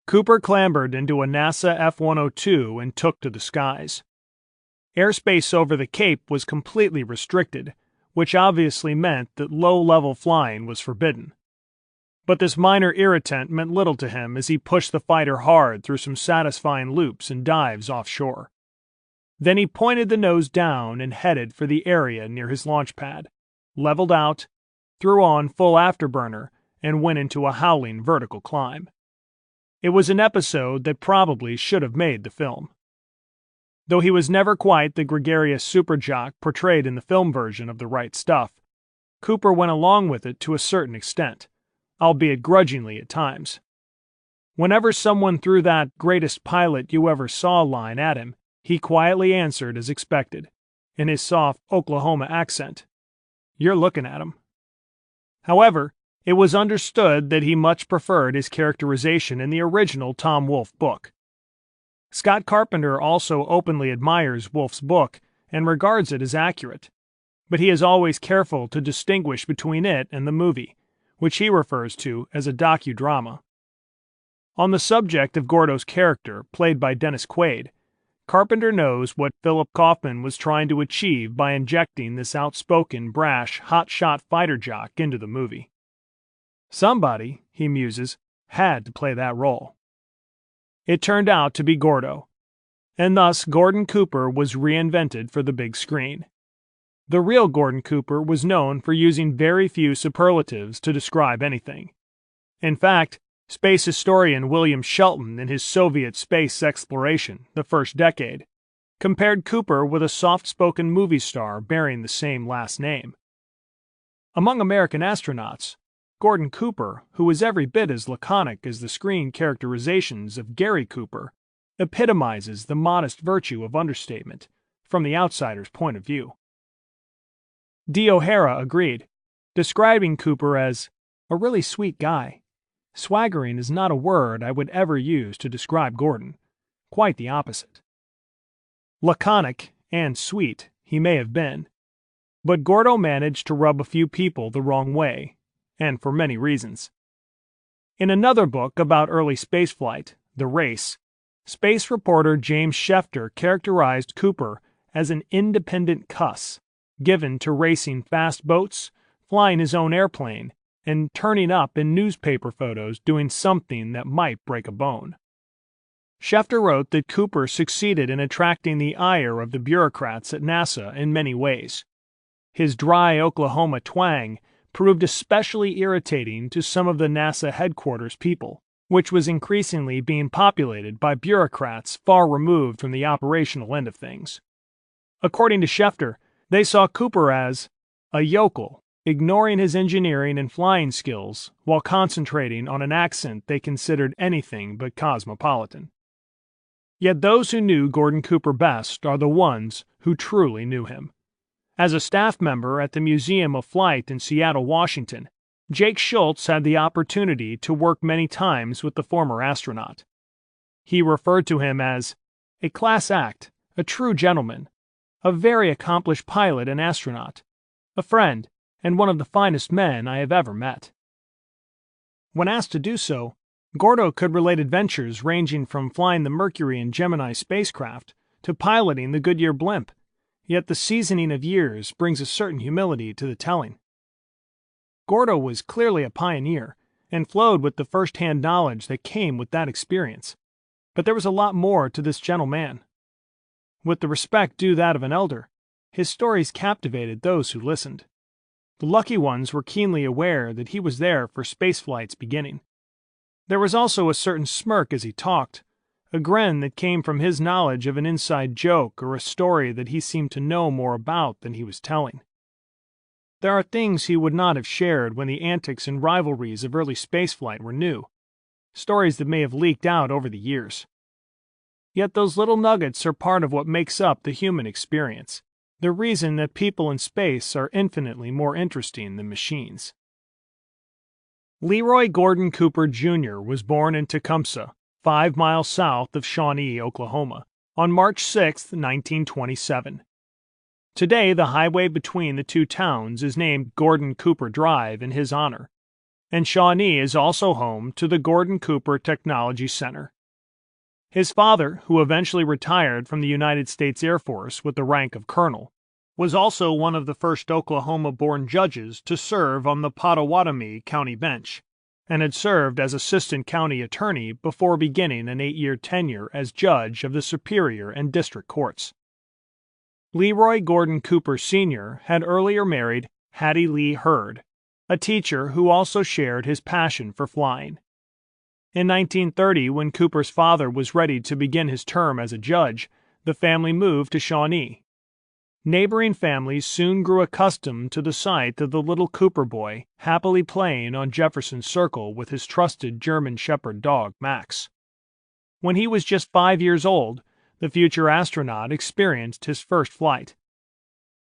Cooper clambered into a NASA F-102 and took to the skies. Airspace over the Cape was completely restricted, which obviously meant that low-level flying was forbidden. But this minor irritant meant little to him as he pushed the fighter hard through some satisfying loops and dives offshore. Then he pointed the nose down and headed for the area near his launch pad, leveled out, threw on full afterburner, and went into a howling vertical climb. It was an episode that probably should have made the film. Though he was never quite the gregarious superjock portrayed in the film version of The Right Stuff, Cooper went along with it to a certain extent, albeit grudgingly at times. Whenever someone threw that "greatest pilot you ever saw" line at him, he quietly answered as expected, in his soft Oklahoma accent, "You're looking at him." However, It was understood that he much preferred his characterization in the original Tom Wolfe book. Scott Carpenter also openly admires Wolfe's book and regards it as accurate, but he is always careful to distinguish between it and the movie, which he refers to as a docudrama. On the subject of Gordo's character, played by Dennis Quaid, Carpenter knows what Philip Kaufman was trying to achieve by injecting this outspoken, brash, hotshot fighter jock into the movie. Somebody, he muses, had to play that role. It turned out to be Gordo, and thus Gordon Cooper was reinvented for the big screen. The real Gordon Cooper was known for using very few superlatives to describe anything. In fact, space historian William Shelton, in his Soviet space exploration, The First Decade, compared Cooper with a soft-spoken movie star bearing the same last name. Among American astronauts, Gordon Cooper, who was every bit as laconic as the screen characterizations of Gary Cooper, epitomizes the modest virtue of understatement, from the outsider's point of view. D. O'Hara agreed, describing Cooper as a really sweet guy. Swaggering is not a word I would ever use to describe Gordon. Quite the opposite. Laconic and sweet he may have been, but Gordo managed to rub a few people the wrong way, and for many reasons. In another book about early spaceflight, The Race, space reporter James Schefter characterized Cooper as an independent cuss, given to racing fast boats, flying his own airplane, and turning up in newspaper photos doing something that might break a bone. Schefter wrote that Cooper succeeded in attracting the ire of the bureaucrats at NASA in many ways. His dry Oklahoma twang proved especially irritating to some of the NASA headquarters people, which was increasingly being populated by bureaucrats far removed from the operational end of things. According to Schefter, they saw Cooper as a yokel, ignoring his engineering and flying skills while concentrating on an accent they considered anything but cosmopolitan. Yet those who knew Gordon Cooper best are the ones who truly knew him. As a staff member at the Museum of Flight in Seattle, Washington, Jake Schultz had the opportunity to work many times with the former astronaut. He referred to him as a class act, a true gentleman, a very accomplished pilot and astronaut, a friend, and one of the finest men I have ever met. When asked to do so, Gordo could relate adventures ranging from flying the Mercury and Gemini spacecraft to piloting the Goodyear blimp, yet the seasoning of years brings a certain humility to the telling. Gordo was clearly a pioneer and flowed with the first-hand knowledge that came with that experience, but there was a lot more to this gentleman. With the respect due that of an elder, his stories captivated those who listened. The lucky ones were keenly aware that he was there for spaceflight's beginning. There was also a certain smirk as he talked, a grin that came from his knowledge of an inside joke or a story that he seemed to know more about than he was telling. There are things he would not have shared when the antics and rivalries of early spaceflight were new, stories that may have leaked out over the years. Yet those little nuggets are part of what makes up the human experience, the reason that people in space are infinitely more interesting than machines. Leroy Gordon Cooper Jr. was born in Tecumseh, 5 miles south of Shawnee, Oklahoma, on March 6, 1927. Today, the highway between the two towns is named Gordon Cooper Drive in his honor, and Shawnee is also home to the Gordon Cooper Technology Center. His father, who eventually retired from the United States Air Force with the rank of colonel, was also one of the first Oklahoma-born judges to serve on the Pottawatomie County bench, and had served as assistant county attorney before beginning an 8-year tenure as judge of the Superior and District Courts. Leroy Gordon Cooper Sr. had earlier married Hattie Lee Hurd, a teacher who also shared his passion for flying. In 1930, when Cooper's father was ready to begin his term as a judge, the family moved to Shawnee. Neighboring families soon grew accustomed to the sight of the little Cooper boy happily playing on Jefferson Circle with his trusted German Shepherd dog, Max. When he was just 5 years old, the future astronaut experienced his first flight.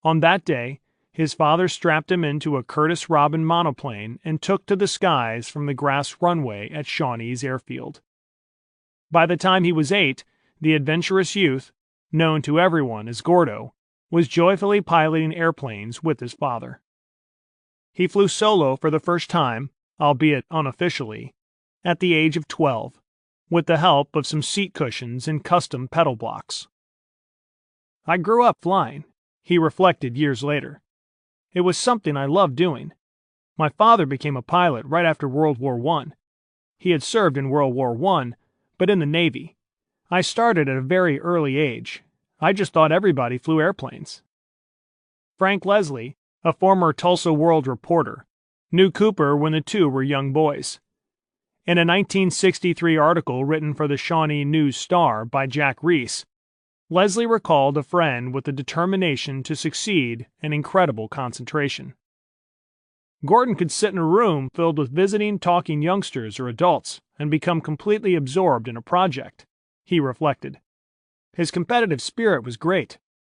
On that day, his father strapped him into a Curtiss Robin monoplane and took to the skies from the grass runway at Shawnee's airfield. By the time he was 8, the adventurous youth, known to everyone as Gordo, was joyfully piloting airplanes with his father. He flew solo for the first time, albeit unofficially, at the age of 12, with the help of some seat cushions and custom pedal blocks. "I grew up flying," he reflected years later. "It was something I loved doing. My father became a pilot right after World War I. He had served in World War I, but in the Navy. I started at a very early age. I just thought everybody flew airplanes." Frank Leslie, a former Tulsa World reporter, knew Cooper when the two were young boys. In a 1963 article written for the Shawnee News-Star by Jack Reese, Leslie recalled a friend with the determination to succeed and incredible concentration. "Gordon could sit in a room filled with visiting, talking youngsters or adults and become completely absorbed in a project," he reflected. His competitive spirit was great,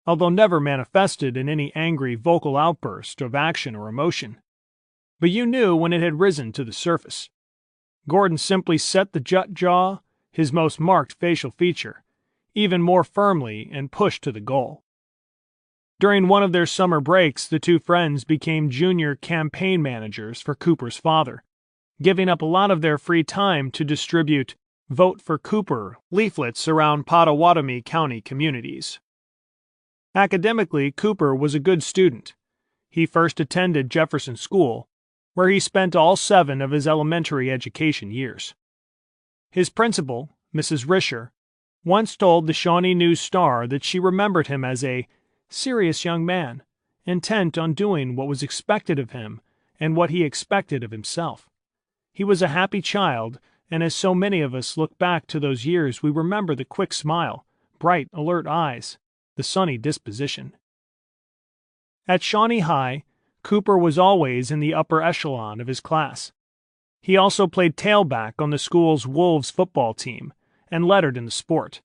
although never manifested in any angry vocal outburst of action or emotion. But you knew when it had risen to the surface. Gordon simply set the jut jaw, his most marked facial feature, even more firmly and pushed to the goal. During one of their summer breaks, the two friends became junior campaign managers for Cooper's father, giving up a lot of their free time to distribute "Vote for Cooper" leaflets around Pottawatomie County communities. Academically, Cooper was a good student. He first attended Jefferson School, where he spent all 7 of his elementary education years. His principal, Mrs. Risher, once told the Shawnee News-Star that she remembered him as a serious young man, intent on doing what was expected of him and what he expected of himself. He was a happy child, and as so many of us look back to those years, we remember the quick smile, bright, alert eyes, the sunny disposition. At Shawnee High, Cooper was always in the upper echelon of his class. He also played tailback on the school's Wolves football team and lettered in the sport,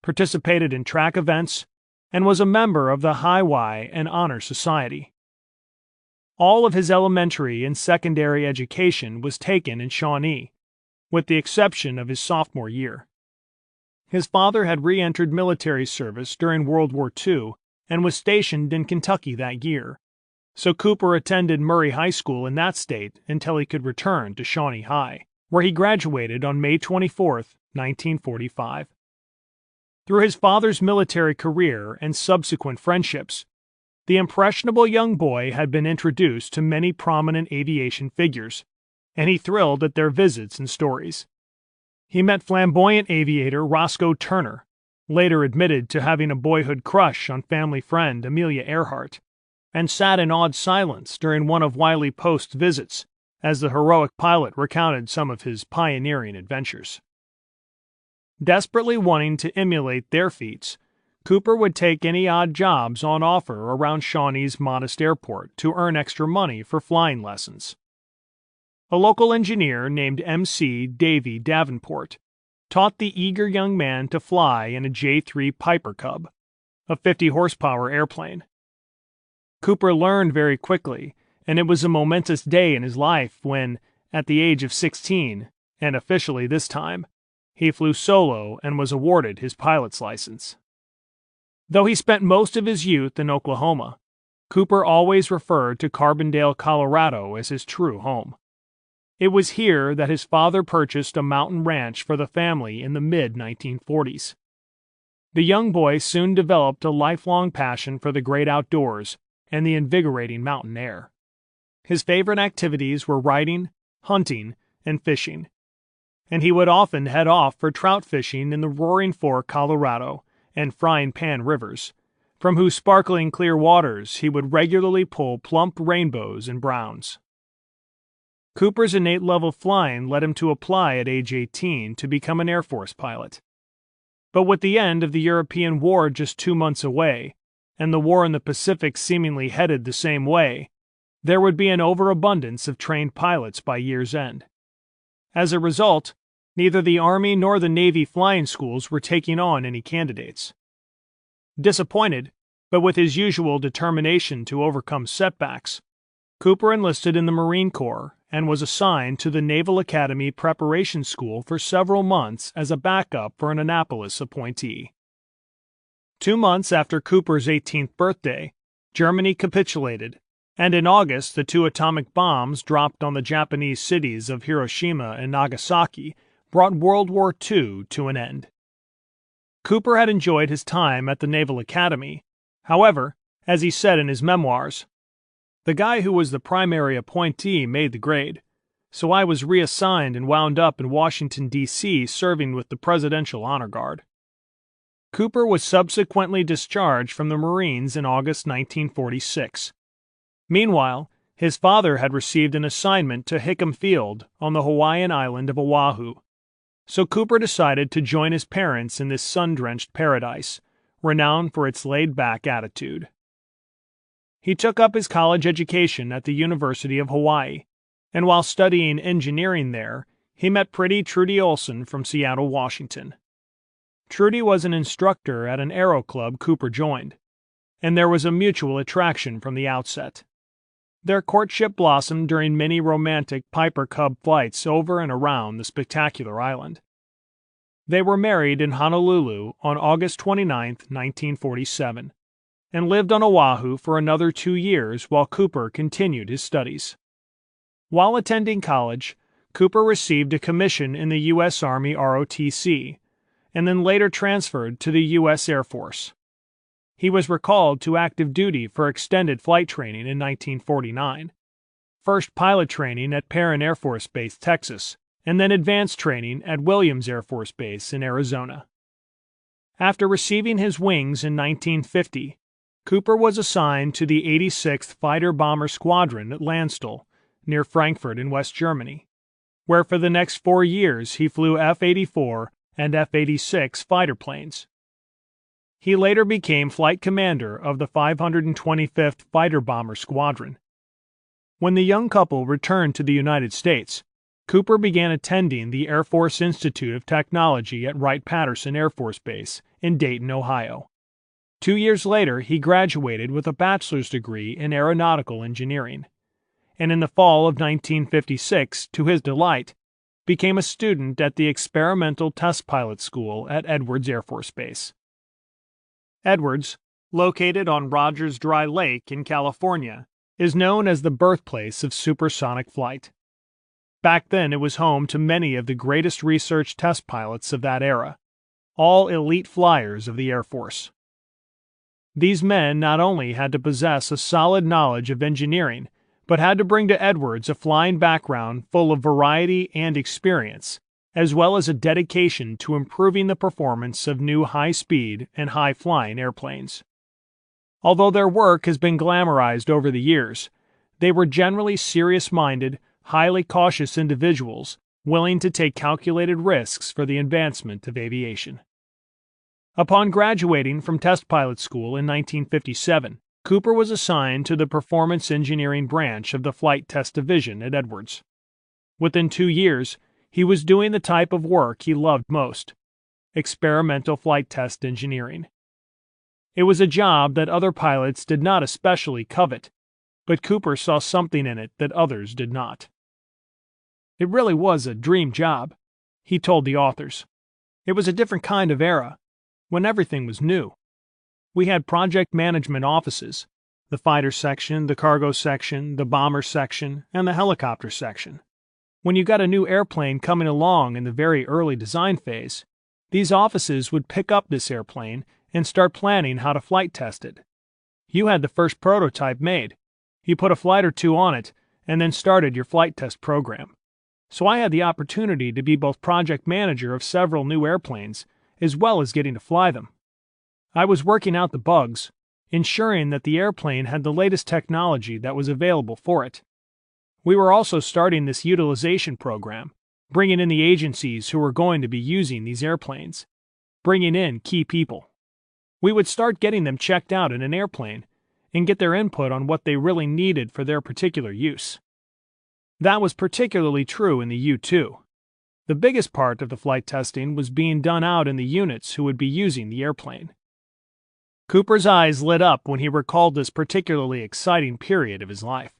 participated in track events, and was a member of the High Y and Honor Society. All of his elementary and secondary education was taken in Shawnee, with the exception of his sophomore year. His father had re-entered military service during World War II and was stationed in Kentucky that year, so Cooper attended Murray High School in that state until he could return to Shawnee High, where he graduated on May 24, 1945. Through his father's military career and subsequent friendships, the impressionable young boy had been introduced to many prominent aviation figures, and he thrilled at their visits and stories. He met flamboyant aviator Roscoe Turner, later admitted to having a boyhood crush on family friend Amelia Earhart, and sat in awed silence during one of Wiley Post's visits as the heroic pilot recounted some of his pioneering adventures. Desperately wanting to emulate their feats, Cooper would take any odd jobs on offer around Shawnee's modest airport to earn extra money for flying lessons. A local engineer named M.C. Davy Davenport taught the eager young man to fly in a J-3 Piper Cub, a 50-horsepower airplane. Cooper learned very quickly, and it was a momentous day in his life when, at the age of 16, and officially this time, he flew solo and was awarded his pilot's license. Though he spent most of his youth in Oklahoma, Cooper always referred to Carbondale, Colorado as his true home. It was here that his father purchased a mountain ranch for the family in the mid-1940s. The young boy soon developed a lifelong passion for the great outdoors and the invigorating mountain air. His favorite activities were riding, hunting, and fishing, and he would often head off for trout fishing in the Roaring Fork, Colorado, and Frying Pan rivers, from whose sparkling clear waters he would regularly pull plump rainbows and browns. Cooper's innate love of flying led him to apply at age 18 to become an Air Force pilot. But with the end of the European War just 2 months away, and the war in the Pacific seemingly headed the same way, there would be an overabundance of trained pilots by year's end. As a result, neither the Army nor the Navy flying schools were taking on any candidates. Disappointed, But with his usual determination to overcome setbacks, Cooper enlisted in the Marine Corps and was assigned to the Naval Academy Preparation School for several months as a backup for an Annapolis appointee. 2 months after Cooper's 18th birthday, Germany capitulated, and in August the 2 atomic bombs dropped on the Japanese cities of Hiroshima and Nagasaki brought World War II to an end. Cooper had enjoyed his time at the Naval Academy. However, as he said in his memoirs, "The guy who was the primary appointee made the grade, so I was reassigned and wound up in Washington, D.C. serving with the Presidential Honor Guard." Cooper was subsequently discharged from the Marines in August 1946. Meanwhile, his father had received an assignment to Hickam Field on the Hawaiian island of Oahu, so Cooper decided to join his parents in this sun-drenched paradise, renowned for its laid-back attitude. He took up his college education at the University of Hawaii, and while studying engineering there, he met pretty Trudy Olson from Seattle, Washington. Trudy was an instructor at an aero club Cooper joined, and there was a mutual attraction from the outset. Their courtship blossomed during many romantic Piper Cub flights over and around the spectacular island. They were married in Honolulu on August 29, 1947, and lived on Oahu for another 2 years while Cooper continued his studies. While attending college, Cooper received a commission in the U.S. Army ROTC, and then later transferred to the U.S. Air Force. He was recalled to active duty for extended flight training in 1949, first pilot training at Perrin Air Force Base, Texas, and then advanced training at Williams Air Force Base in Arizona. After receiving his wings in 1950, Cooper was assigned to the 86th Fighter Bomber Squadron at Landstuhl, near Frankfurt in West Germany, where for the next 4 years he flew F-84 and F-86 fighter planes. He later became flight commander of the 525th Fighter Bomber Squadron. When the young couple returned to the United States, Cooper began attending the Air Force Institute of Technology at Wright-Patterson Air Force Base in Dayton, Ohio. 2 years later, he graduated with a bachelor's degree in aeronautical engineering, and in the fall of 1956, to his delight, became a student at the Experimental Test Pilot School at Edwards Air Force Base. Edwards, located on Rogers Dry Lake in California, is known as the birthplace of supersonic flight. Back then, it was home to many of the greatest research test pilots of that era, all elite flyers of the Air Force. These men not only had to possess a solid knowledge of engineering, but had to bring to Edwards a flying background full of variety and experience, as well as a dedication to improving the performance of new high-speed and high-flying airplanes. Although their work has been glamorized over the years, they were generally serious-minded, highly cautious individuals willing to take calculated risks for the advancement of aviation. Upon graduating from test pilot school in 1957, Cooper was assigned to the Performance Engineering branch of the Flight Test Division at Edwards. Within 2 years, he was doing the type of work he loved most: experimental flight test engineering. It was a job that other pilots did not especially covet, but Cooper saw something in it that others did not. "It really was a dream job," he told the authors. "It was a different kind of era, when everything was new. We had project management offices, the fighter section, the cargo section, the bomber section, and the helicopter section. When you got a new airplane coming along in the very early design phase, these offices would pick up this airplane and start planning how to flight test it. You had the first prototype made. You put a flight or 2 on it, and then started your flight test program. So I had the opportunity to be both project manager of several new airplanes, as well as getting to fly them. I was working out the bugs, ensuring that the airplane had the latest technology that was available for it. We were also starting this utilization program, bringing in the agencies who were going to be using these airplanes, bringing in key people. We would start getting them checked out in an airplane and get their input on what they really needed for their particular use. That was particularly true in the U-2. The biggest part of the flight testing was being done out in the units who would be using the airplane. Cooper's eyes lit up when he recalled this particularly exciting period of his life.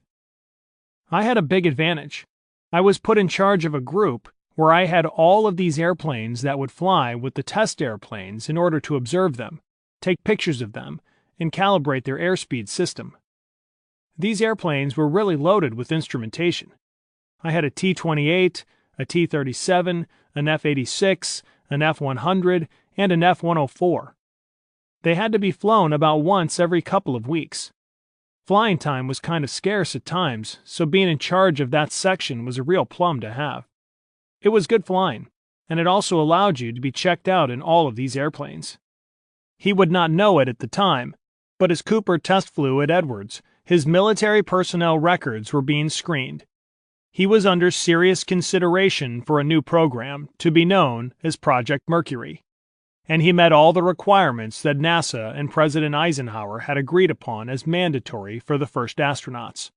I had a big advantage. I was put in charge of a group where I had all of these airplanes that would fly with the test airplanes in order to observe them, take pictures of them, and calibrate their airspeed system. These airplanes were really loaded with instrumentation. I had a T-28, a T-37, an F-86, an F-100, and an F-104. They had to be flown about once every couple of weeks. Flying time was kind of scarce at times, so being in charge of that section was a real plum to have. It was good flying, and it also allowed you to be checked out in all of these airplanes. He would not know it at the time, but as Cooper test flew at Edwards, his military personnel records were being screened. He was under serious consideration for a new program to be known as Project Mercury, and he met all the requirements that NASA and President Eisenhower had agreed upon as mandatory for the first astronauts.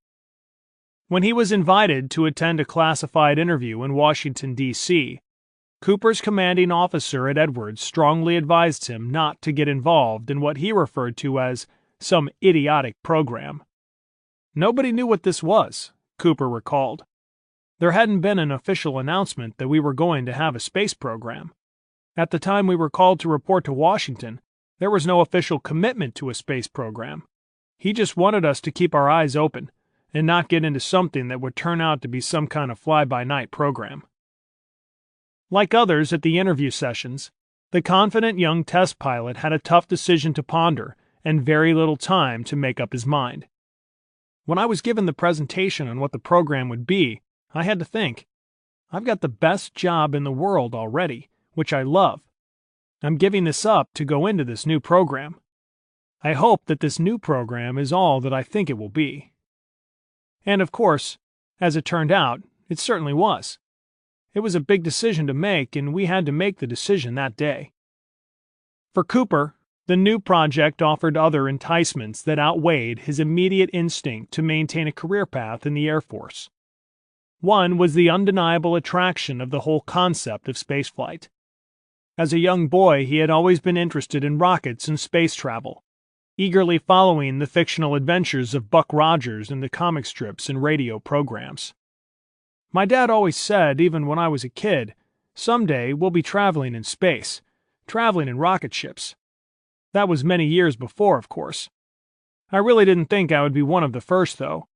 When he was invited to attend a classified interview in Washington, D.C., Cooper's commanding officer at Edwards strongly advised him not to get involved in what he referred to as some idiotic program. Nobody knew what this was, Cooper recalled. There hadn't been an official announcement that we were going to have a space program. At the time we were called to report to Washington, there was no official commitment to a space program. He just wanted us to keep our eyes open and not get into something that would turn out to be some kind of fly-by-night program. Like others at the interview sessions, the confident young test pilot had a tough decision to ponder and very little time to make up his mind. When I was given the presentation on what the program would be, I had to think, I've got the best job in the world already, which I love. I'm giving this up to go into this new program. I hope that this new program is all that I think it will be. And of course, as it turned out, it certainly was. It was a big decision to make, and we had to make the decision that day. For Cooper, the new project offered other enticements that outweighed his immediate instinct to maintain a career path in the Air Force. One was the undeniable attraction of the whole concept of spaceflight. As a young boy, he had always been interested in rockets and space travel, eagerly following the fictional adventures of Buck Rogers in the comic strips and radio programs. My dad always said, even when I was a kid, someday we'll be traveling in space, traveling in rocket ships. That was many years before, of course. I really didn't think I would be one of the first, though.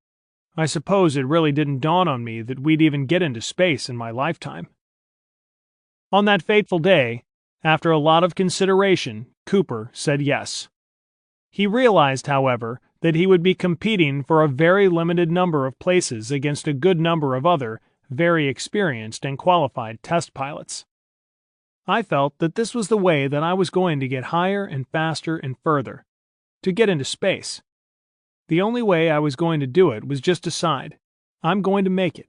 I suppose it really didn't dawn on me that we'd even get into space in my lifetime. On that fateful day, after a lot of consideration, Cooper said yes. He realized, however, that he would be competing for a very limited number of places against a good number of other, very experienced and qualified test pilots. I felt that this was the way that I was going to get higher and faster and further, to get into space. The only way I was going to do it was just decide, I'm going to make it,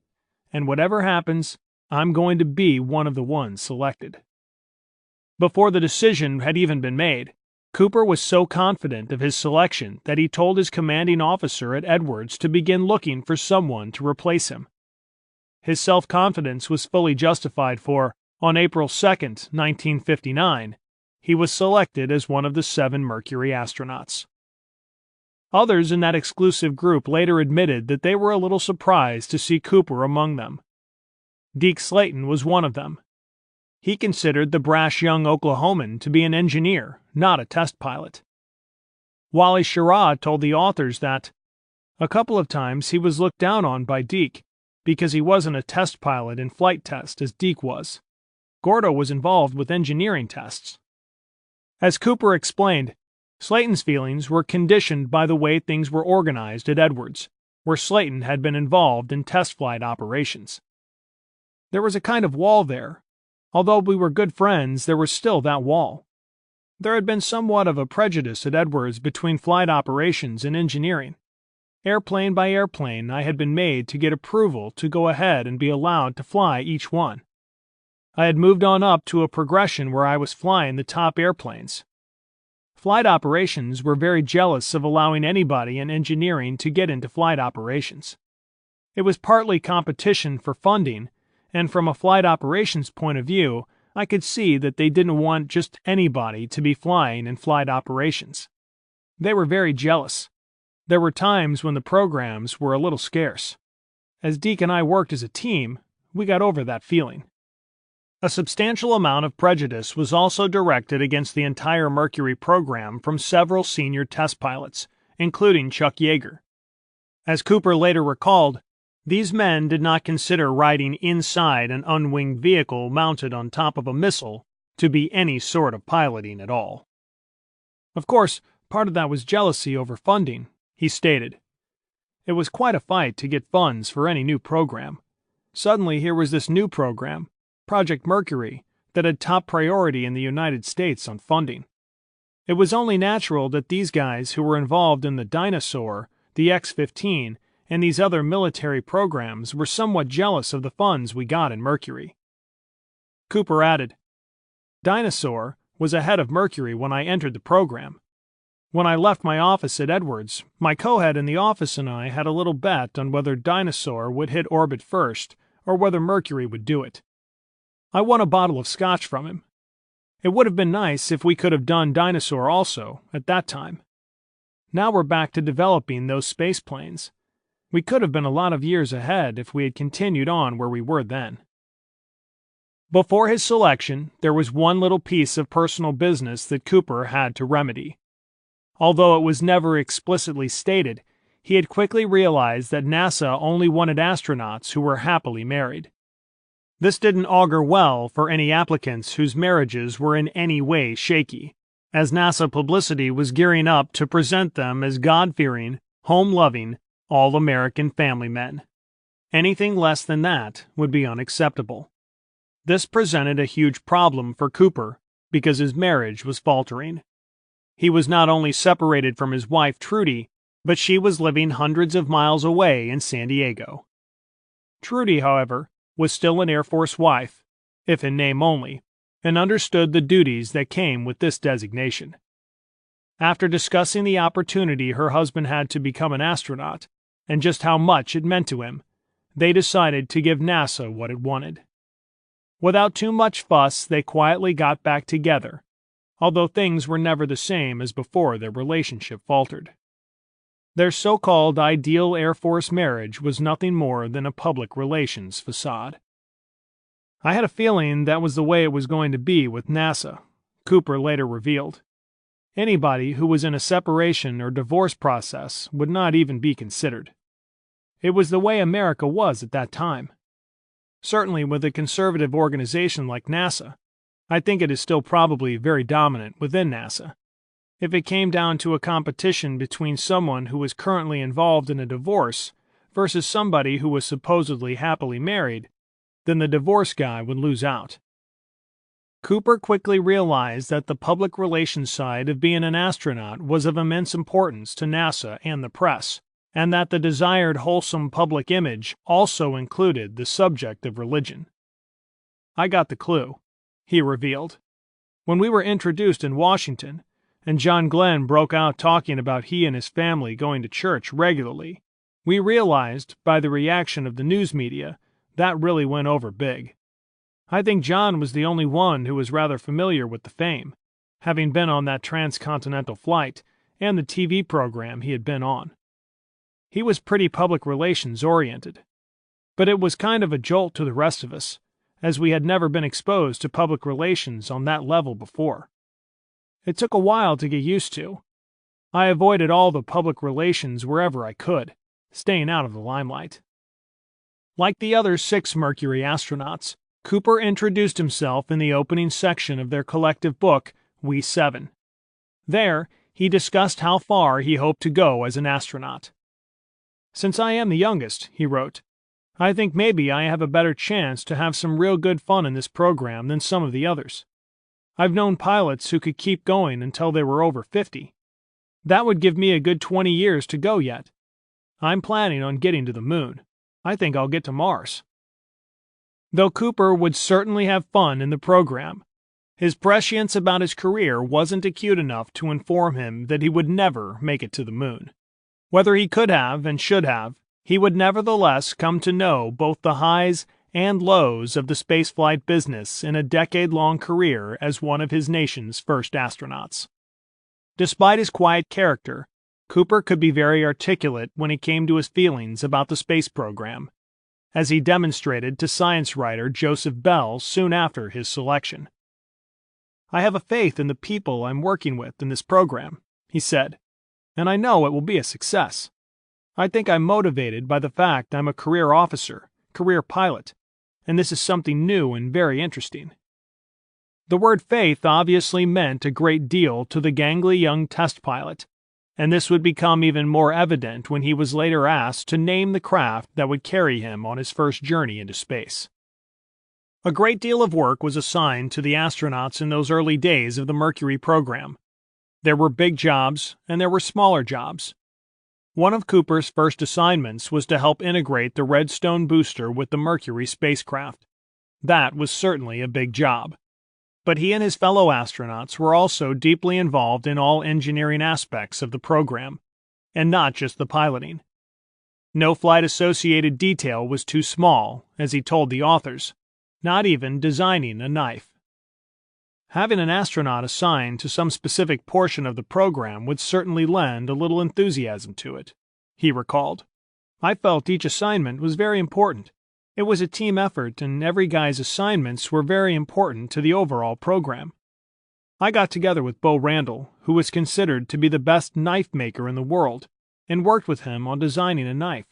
and whatever happens, I'm going to be one of the ones selected. Before the decision had even been made, Cooper was so confident of his selection that he told his commanding officer at Edwards to begin looking for someone to replace him. His self-confidence was fully justified for, on April 2, 1959, he was selected as one of the 7 Mercury astronauts. Others in that exclusive group later admitted that they were a little surprised to see Cooper among them. Deke Slayton was one of them. He considered the brash young Oklahoman to be an engineer, not a test pilot. Wally Schirra told the authors that, a couple of times he was looked down on by Deke because he wasn't a test pilot in flight test as Deke was. Gordo was involved with engineering tests. As Cooper explained, Slayton's feelings were conditioned by the way things were organized at Edwards, where Slayton had been involved in test flight operations. There was a kind of wall there. Although we were good friends, there was still that wall. There had been somewhat of a prejudice at Edwards between flight operations and engineering. Airplane by airplane, I had been made to get approval to go ahead and be allowed to fly each one. I had moved on up to a progression where I was flying the top airplanes. Flight operations were very jealous of allowing anybody in engineering to get into flight operations. It was partly competition for funding, and from a flight operations point of view, I could see that they didn't want just anybody to be flying in flight operations. They were very jealous. There were times when the programs were a little scarce. As Deke and I worked as a team, we got over that feeling. A substantial amount of prejudice was also directed against the entire Mercury program from several senior test pilots, including Chuck Yeager. As Cooper later recalled, these men did not consider riding inside an unwinged vehicle mounted on top of a missile to be any sort of piloting at all. Of course, part of that was jealousy over funding, he stated. It was quite a fight to get funds for any new program. Suddenly here was this new program, Project Mercury, that had top priority in the United States on funding. It was only natural that these guys who were involved in the Dinosaur, the X-15, and these other military programs were somewhat jealous of the funds we got in Mercury. Cooper added, Dinosaur was ahead of Mercury when I entered the program. When I left my office at Edwards, my co-head in the office and I had a little bet on whether Dinosaur would hit orbit first or whether Mercury would do it. I won a bottle of scotch from him. It would have been nice if we could have done Dinosaur also at that time. Now we're back to developing those space planes. We could have been a lot of years ahead if we had continued on where we were then. Before his selection, there was one little piece of personal business that Cooper had to remedy. Although it was never explicitly stated, he had quickly realized that NASA only wanted astronauts who were happily married. This didn't augur well for any applicants whose marriages were in any way shaky, as NASA publicity was gearing up to present them as God-fearing, home-loving, all-American family men. Anything less than that would be unacceptable. This presented a huge problem for Cooper because his marriage was faltering. He was not only separated from his wife Trudy, but she was living hundreds of miles away in San Diego. Trudy, however, was still an Air Force wife, if in name only, and understood the duties that came with this designation. After discussing the opportunity her husband had to become an astronaut, and just how much it meant to him, they decided to give NASA what it wanted. Without too much fuss, they quietly got back together, although things were never the same as before their relationship faltered. Their so-called ideal Air Force marriage was nothing more than a public relations facade. I had a feeling that was the way it was going to be with NASA, Cooper later revealed. Anybody who was in a separation or divorce process would not even be considered. It was the way America was at that time. Certainly with a conservative organization like NASA, I think it is still probably very dominant within NASA. If it came down to a competition between someone who was currently involved in a divorce versus somebody who was supposedly happily married, then the divorce guy would lose out. Cooper quickly realized that the public relations side of being an astronaut was of immense importance to NASA and the press, and that the desired wholesome public image also included the subject of religion. I got the clue, he revealed. When we were introduced in Washington, and John Glenn broke out talking about he and his family going to church regularly, we realized, by the reaction of the news media, that really went over big. I think John was the only one who was rather familiar with the fame, having been on that transcontinental flight and the TV program he had been on. He was pretty public relations oriented, but it was kind of a jolt to the rest of us, as we had never been exposed to public relations on that level before. It took a while to get used to. I avoided all the public relations wherever I could, staying out of the limelight. Like the other 6 Mercury astronauts, Cooper introduced himself in the opening section of their collective book, We 7. There, he discussed how far he hoped to go as an astronaut. Since I am the youngest, he wrote, I think maybe I have a better chance to have some real good fun in this program than some of the others. I've known pilots who could keep going until they were over 50. That would give me a good 20 years to go yet. I'm planning on getting to the moon. I think I'll get to Mars. Though Cooper would certainly have fun in the program, his prescience about his career wasn't acute enough to inform him that he would never make it to the moon. Whether he could have and should have, he would nevertheless come to know both the highs and lows of the spaceflight business in a decade-long career as one of his nation's first astronauts. Despite his quiet character, Cooper could be very articulate when it came to his feelings about the space program, as he demonstrated to science writer Joseph Bell soon after his selection. "I have a faith in the people I'm working with in this program," he said, "and I know it will be a success. I think I'm motivated by the fact I'm a career officer, career pilot, and this is something new and very interesting." The word faith obviously meant a great deal to the gangly young test pilot, and this would become even more evident when he was later asked to name the craft that would carry him on his first journey into space. A great deal of work was assigned to the astronauts in those early days of the Mercury program. There were big jobs and there were smaller jobs. One of Cooper's first assignments was to help integrate the Redstone booster with the Mercury spacecraft. That was certainly a big job. But he and his fellow astronauts were also deeply involved in all engineering aspects of the program, and not just the piloting. No flight-associated detail was too small, as he told the authors, not even designing a knife. Having an astronaut assigned to some specific portion of the program would certainly lend a little enthusiasm to it, he recalled. "I felt each assignment was very important. It was a team effort, and every guy's assignments were very important to the overall program. I got together with Bo Randall, who was considered to be the best knife maker in the world, and worked with him on designing a knife.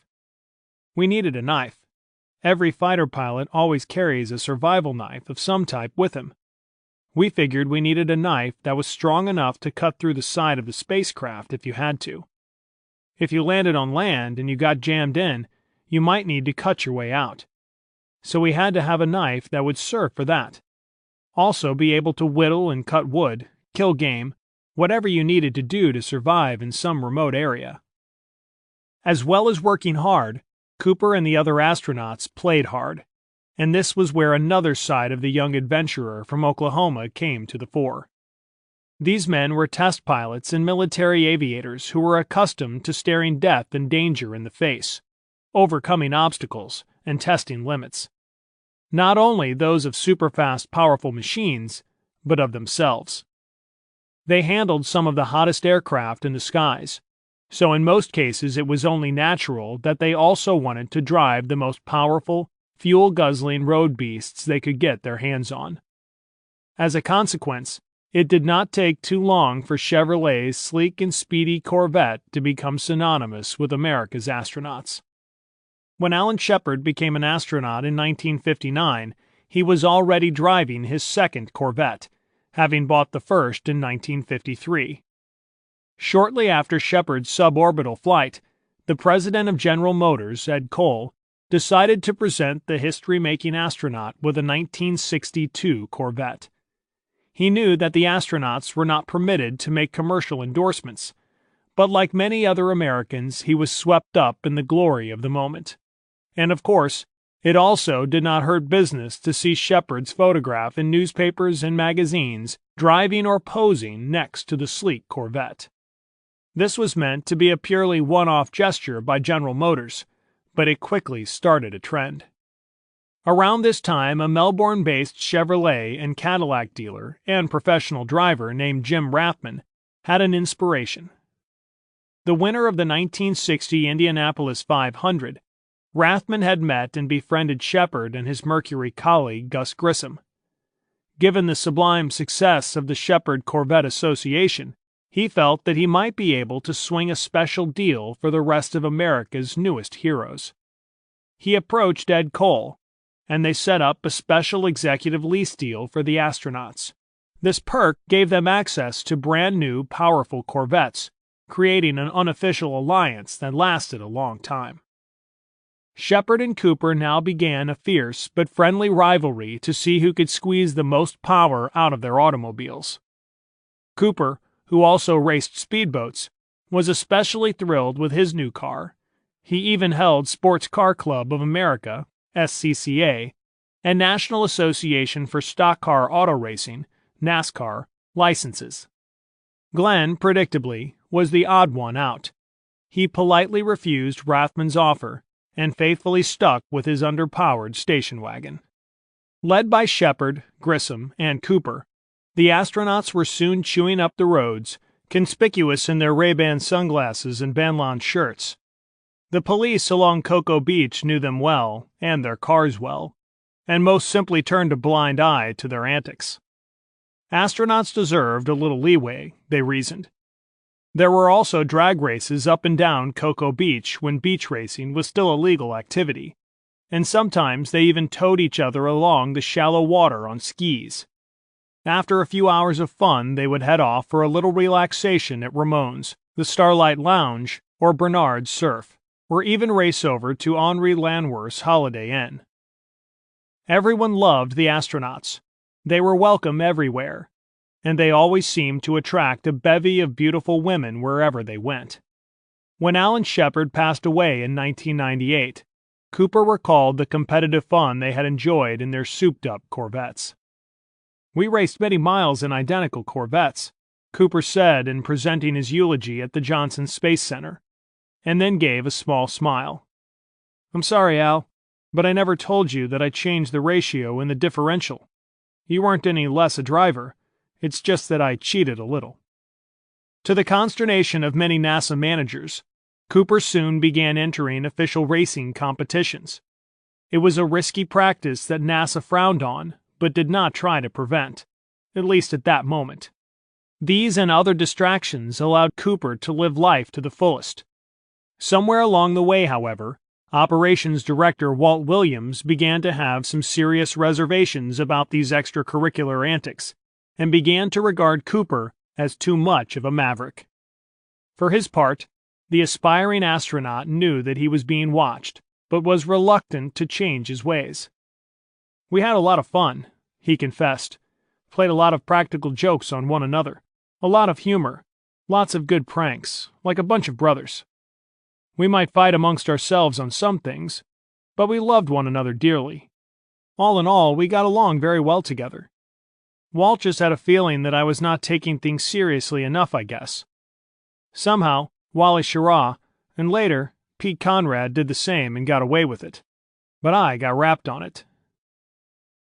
We needed a knife. Every fighter pilot always carries a survival knife of some type with him. We figured we needed a knife that was strong enough to cut through the side of the spacecraft if you had to. If you landed on land and you got jammed in, you might need to cut your way out. So we had to have a knife that would serve for that. Also be able to whittle and cut wood, kill game, whatever you needed to do to survive in some remote area." As well as working hard, Cooper and the other astronauts played hard, and this was where another side of the young adventurer from Oklahoma came to the fore. These men were test pilots and military aviators who were accustomed to staring death and danger in the face, overcoming obstacles, and testing limits. Not only those of superfast, powerful machines, but of themselves. They handled some of the hottest aircraft in the skies, so in most cases it was only natural that they also wanted to drive the most powerful, fuel-guzzling road beasts they could get their hands on. As a consequence, it did not take too long for Chevrolet's sleek and speedy Corvette to become synonymous with America's astronauts. When Alan Shepard became an astronaut in 1959, he was already driving his second Corvette, having bought the first in 1953. Shortly after Shepard's suborbital flight, the president of General Motors, Ed Cole, decided to present the history-making astronaut with a 1962 Corvette. He knew that the astronauts were not permitted to make commercial endorsements, but like many other Americans, he was swept up in the glory of the moment. And of course, it also did not hurt business to see Shepard's photograph in newspapers and magazines driving or posing next to the sleek Corvette. This was meant to be a purely one-off gesture by General Motors, but it quickly started a trend. Around this time, a Melbourne-based Chevrolet and Cadillac dealer and professional driver named Jim Rathman had an inspiration. The winner of the 1960 Indianapolis 500, Rathman had met and befriended Shepard and his Mercury colleague Gus Grissom. Given the sublime success of the Shepard-Corvette Association, he felt that he might be able to swing a special deal for the rest of America's newest heroes. He approached Ed Cole, and they set up a special executive lease deal for the astronauts. This perk gave them access to brand-new, powerful Corvettes, creating an unofficial alliance that lasted a long time. Shepard and Cooper now began a fierce but friendly rivalry to see who could squeeze the most power out of their automobiles. Cooper, who also raced speedboats, was especially thrilled with his new car. He even held Sports Car Club of America, SCCA, and National Association for Stock Car Auto Racing, NASCAR, licenses. Glenn, predictably, was the odd one out. He politely refused Rathman's offer and faithfully stuck with his underpowered station wagon. Led by Shepard, Grissom, and Cooper, the astronauts were soon chewing up the roads, conspicuous in their Ray-Ban sunglasses and Banlon shirts. The police along Cocoa Beach knew them well, and their cars well, and most simply turned a blind eye to their antics. Astronauts deserved a little leeway, they reasoned. There were also drag races up and down Cocoa Beach when beach racing was still a legal activity, and sometimes they even towed each other along the shallow water on skis. After a few hours of fun, they would head off for a little relaxation at Ramon's, the Starlight Lounge, or Bernard's Surf, or even race over to Henri Landworth's Holiday Inn. Everyone loved the astronauts. They were welcome everywhere, and they always seemed to attract a bevy of beautiful women wherever they went. When Alan Shepard passed away in 1998, Cooper recalled the competitive fun they had enjoyed in their souped-up Corvettes. "We raced many miles in identical Corvettes," Cooper said in presenting his eulogy at the Johnson Space Center, and then gave a small smile. "I'm sorry, Al, but I never told you that I changed the ratio in the differential. You weren't any less a driver. It's just that I cheated a little." To the consternation of many NASA managers, Cooper soon began entering official racing competitions. It was a risky practice that NASA frowned on, but did not try to prevent, at least at that moment. These and other distractions allowed Cooper to live life to the fullest. Somewhere along the way, however, Operations Director Walt Williams began to have some serious reservations about these extracurricular antics, and began to regard Cooper as too much of a maverick. For his part, the aspiring astronaut knew that he was being watched, but was reluctant to change his ways. "We had a lot of fun," he confessed. "Played a lot of practical jokes on one another, a lot of humor, lots of good pranks, like a bunch of brothers. We might fight amongst ourselves on some things, but we loved one another dearly. All in all, we got along very well together. Walt just had a feeling that I was not taking things seriously enough, I guess. Somehow, Wally Schirra, and later, Pete Conrad did the same and got away with it. But I got rapped on it."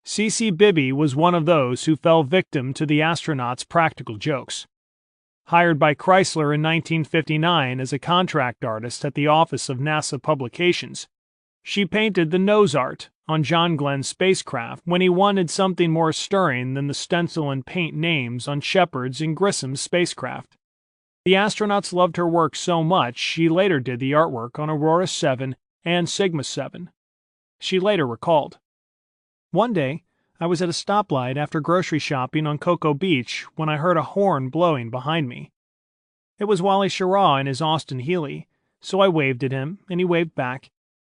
C.C. Bibby was one of those who fell victim to the astronauts' practical jokes. Hired by Chrysler in 1959 as a contract artist at the Office of NASA Publications, she painted the nose art on John Glenn's spacecraft when he wanted something more stirring than the stencil and paint names on Shepard's and Grissom's spacecraft. The astronauts loved her work so much she later did the artwork on Aurora 7 and Sigma 7. She later recalled, "One day, I was at a stoplight after grocery shopping on Cocoa Beach when I heard a horn blowing behind me. It was Wally Schirra in his Austin Healey, so I waved at him, and he waved back.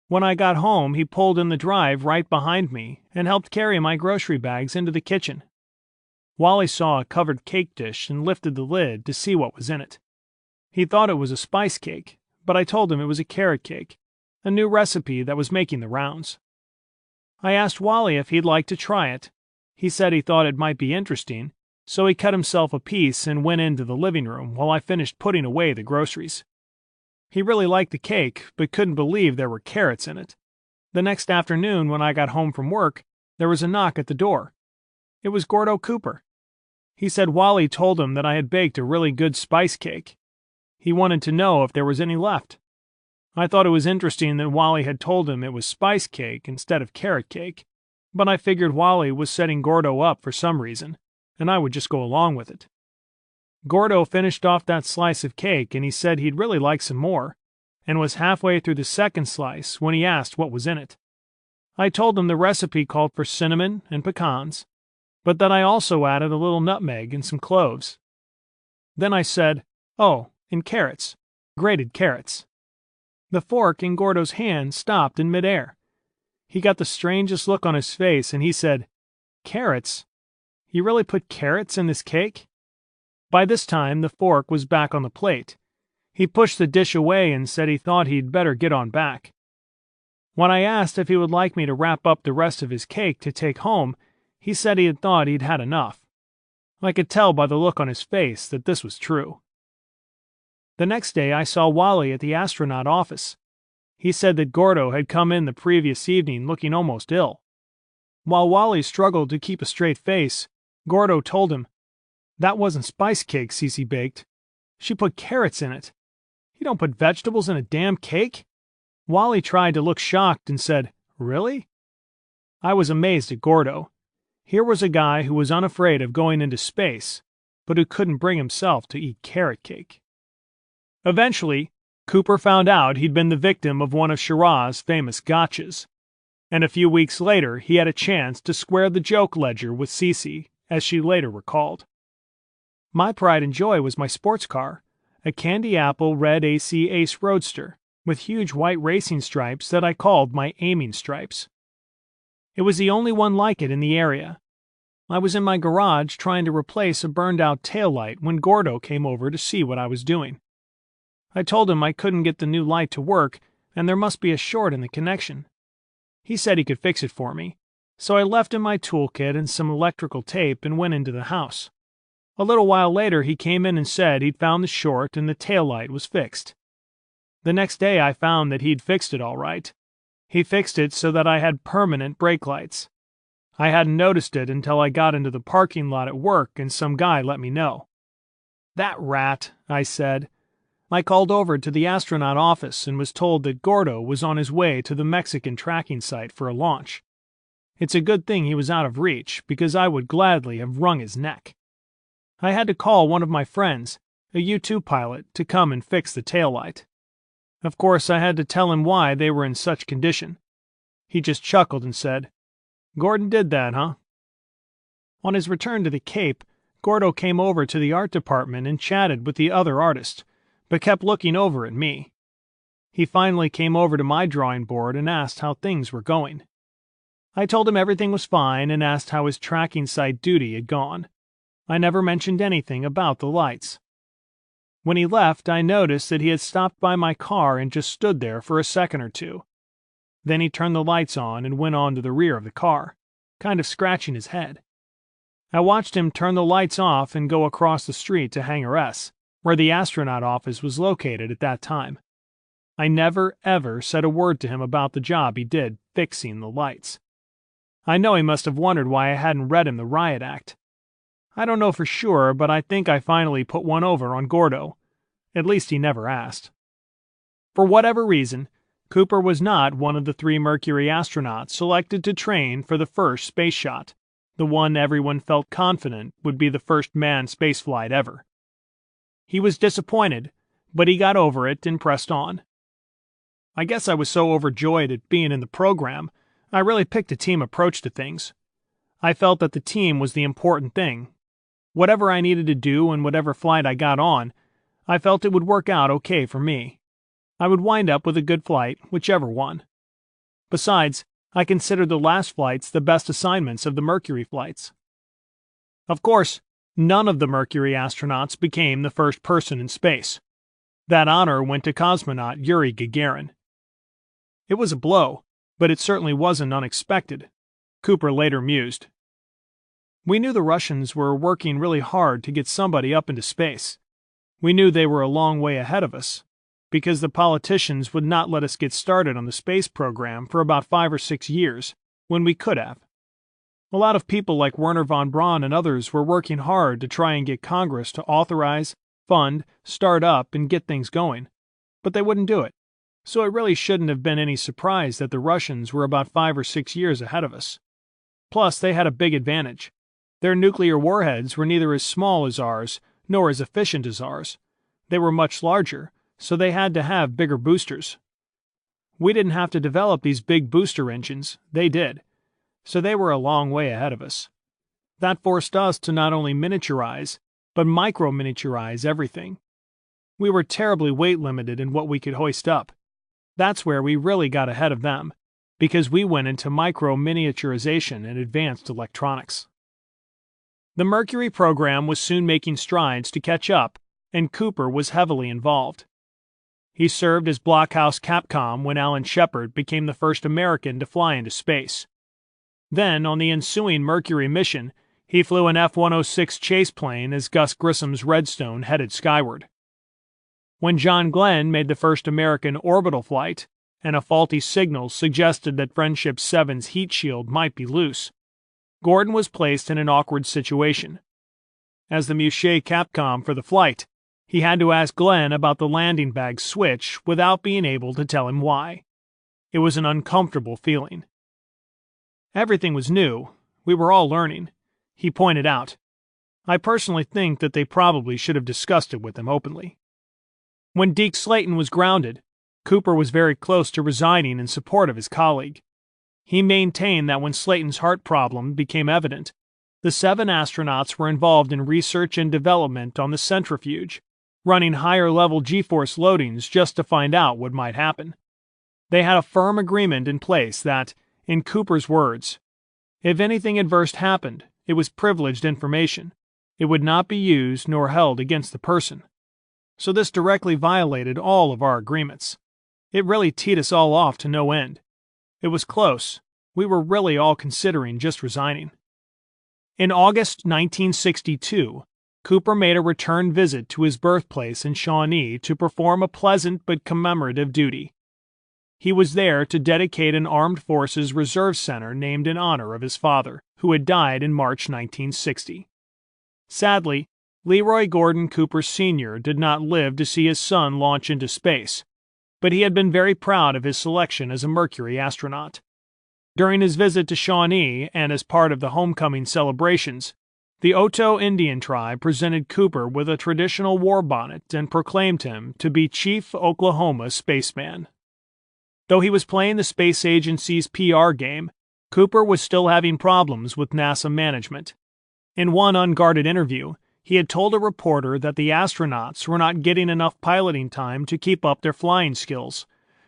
When I got home, he pulled in the drive right behind me and helped carry my grocery bags into the kitchen. Wally saw a covered cake dish and lifted the lid to see what was in it. He thought it was a spice cake, but I told him it was a carrot cake, a new recipe that was making the rounds. I asked Wally if he'd like to try it. He said he thought it might be interesting, so he cut himself a piece and went into the living room while I finished putting away the groceries. He really liked the cake, but couldn't believe there were carrots in it. The next afternoon, when I got home from work, there was a knock at the door. It was Gordo Cooper. He said Wally told him that I had baked a really good spice cake. He wanted to know if there was any left. I thought it was interesting that Wally had told him it was spice cake instead of carrot cake, but I figured Wally was setting Gordo up for some reason, and I would just go along with it. Gordo finished off that slice of cake and he said he'd really like some more, and was halfway through the second slice when he asked what was in it. I told him the recipe called for cinnamon and pecans, but that I also added a little nutmeg and some cloves. Then I said, "Oh, and carrots, grated carrots." The fork in Gordo's hand stopped in midair. He got the strangest look on his face and he said, "Carrots? You really put carrots in this cake?" By this time, the fork was back on the plate. He pushed the dish away and said he thought he'd better get on back. When I asked if he would like me to wrap up the rest of his cake to take home, he said he had thought he'd had enough. I could tell by the look on his face that this was true. The next day I saw Wally at the astronaut office. He said that Gordo had come in the previous evening looking almost ill. While Wally struggled to keep a straight face, Gordo told him, "That wasn't spice cake Cece baked. She put carrots in it. You don't put vegetables in a damn cake? Wally tried to look shocked and said, Really? I was amazed at Gordo. Here was a guy who was unafraid of going into space, but who couldn't bring himself to eat carrot cake. Eventually, Cooper found out he'd been the victim of one of Shiraz's famous gotchas, and a few weeks later he had a chance to square the joke ledger with Cece, as she later recalled. My pride and joy was my sports car, a candy apple red AC Ace Roadster, with huge white racing stripes that I called my aiming stripes. It was the only one like it in the area. I was in my garage trying to replace a burned-out taillight when Gordo came over to see what I was doing. I told him I couldn't get the new light to work and there must be a short in the connection. He said he could fix it for me, so I left him my toolkit and some electrical tape and went into the house. A little while later he came in and said he'd found the short and the taillight was fixed. The next day I found that he'd fixed it all right. He fixed it so that I had permanent brake lights. I hadn't noticed it until I got into the parking lot at work and some guy let me know. That rat, I said. I called over to the astronaut office and was told that Gordo was on his way to the Mexican tracking site for a launch. It's a good thing he was out of reach, because I would gladly have wrung his neck. I had to call one of my friends, a U-2 pilot, to come and fix the taillight. Of course, I had to tell him why they were in such condition. He just chuckled and said, "Gordon did that, huh?" On his return to the Cape, Gordo came over to the art department and chatted with the other artists, but kept looking over at me. He finally came over to my drawing board and asked how things were going. I told him everything was fine and asked how his tracking site duty had gone. I never mentioned anything about the lights. When he left, I noticed that he had stopped by my car and just stood there for a second or two. Then he turned the lights on and went on to the rear of the car, kind of scratching his head. I watched him turn the lights off and go across the street to Hangar S, where the astronaut office was located at that time. I never, ever said a word to him about the job he did fixing the lights. I know he must have wondered why I hadn't read him the riot act. I don't know for sure, but I think I finally put one over on Gordo. At least he never asked. For whatever reason, Cooper was not one of the 3 Mercury astronauts selected to train for the first space shot, the one everyone felt confident would be the first manned spaceflight ever. He was disappointed, but he got over it and pressed on. I guess I was so overjoyed at being in the program, I really picked a team approach to things. I felt that the team was the important thing. Whatever I needed to do and whatever flight I got on, I felt it would work out okay for me. I would wind up with a good flight, whichever one. Besides, I considered the last flights the best assignments of the Mercury flights. Of course, none of the Mercury astronauts became the first person in space. That honor went to cosmonaut Yuri Gagarin. It was a blow, but it certainly wasn't unexpected, Cooper later mused. We knew the Russians were working really hard to get somebody up into space. We knew they were a long way ahead of us, because the politicians would not let us get started on the space program for about 5 or 6 years, when we could have. A lot of people like Wernher von Braun and others were working hard to try and get Congress to authorize, fund, start up, and get things going, but they wouldn't do it. So it really shouldn't have been any surprise that the Russians were about 5 or 6 years ahead of us. Plus, they had a big advantage. Their nuclear warheads were neither as small as ours, nor as efficient as ours. They were much larger, so they had to have bigger boosters. We didn't have to develop these big booster engines, they did. So they were a long way ahead of us. That forced us to not only miniaturize, but micro-miniaturize everything. We were terribly weight-limited in what we could hoist up. That's where we really got ahead of them, because we went into micro-miniaturization and advanced electronics. The Mercury program was soon making strides to catch up, and Cooper was heavily involved. He served as Blockhouse Capcom when Alan Shepard became the first American to fly into space. Then, on the ensuing Mercury mission, he flew an F-106 chase plane as Gus Grissom's Redstone headed skyward. When John Glenn made the first American orbital flight, and a faulty signal suggested that Friendship 7's heat shield might be loose, Gordon was placed in an awkward situation. As the Mouchet Capcom for the flight, He had to ask Glenn about the landing bag switch without being able to tell him why. It was an uncomfortable feeling. Everything was new. We were all learning, he pointed out. I personally think that they probably should have discussed it with him openly. When Deke Slayton was grounded, Cooper was very close to resigning in support of his colleague. He maintained that when Slayton's heart problem became evident, the 7 astronauts were involved in research and development on the centrifuge, running higher-level G-force loadings just to find out what might happen. They had a firm agreement in place that, in Cooper's words, if anything adverse happened, it was privileged information. It would not be used nor held against the person. So this directly violated all of our agreements. It really teed us all off to no end. It was close. We were really all considering just resigning. In August 1962, Cooper made a return visit to his birthplace in Shawnee to perform a pleasant but commemorative duty. He was there to dedicate an Armed Forces Reserve Center named in honor of his father, who had died in March 1960. Sadly, Leroy Gordon Cooper Sr. did not live to see his son launch into space, but he had been very proud of his selection as a Mercury astronaut. During his visit to Shawnee and as part of the homecoming celebrations, the Oto Indian tribe presented Cooper with a traditional war bonnet and proclaimed him to be Chief Oklahoma Spaceman. Though he was playing the space agency's PR game, Cooper was still having problems with NASA management. In one unguarded interview, he had told a reporter that the astronauts were not getting enough piloting time to keep up their flying skills,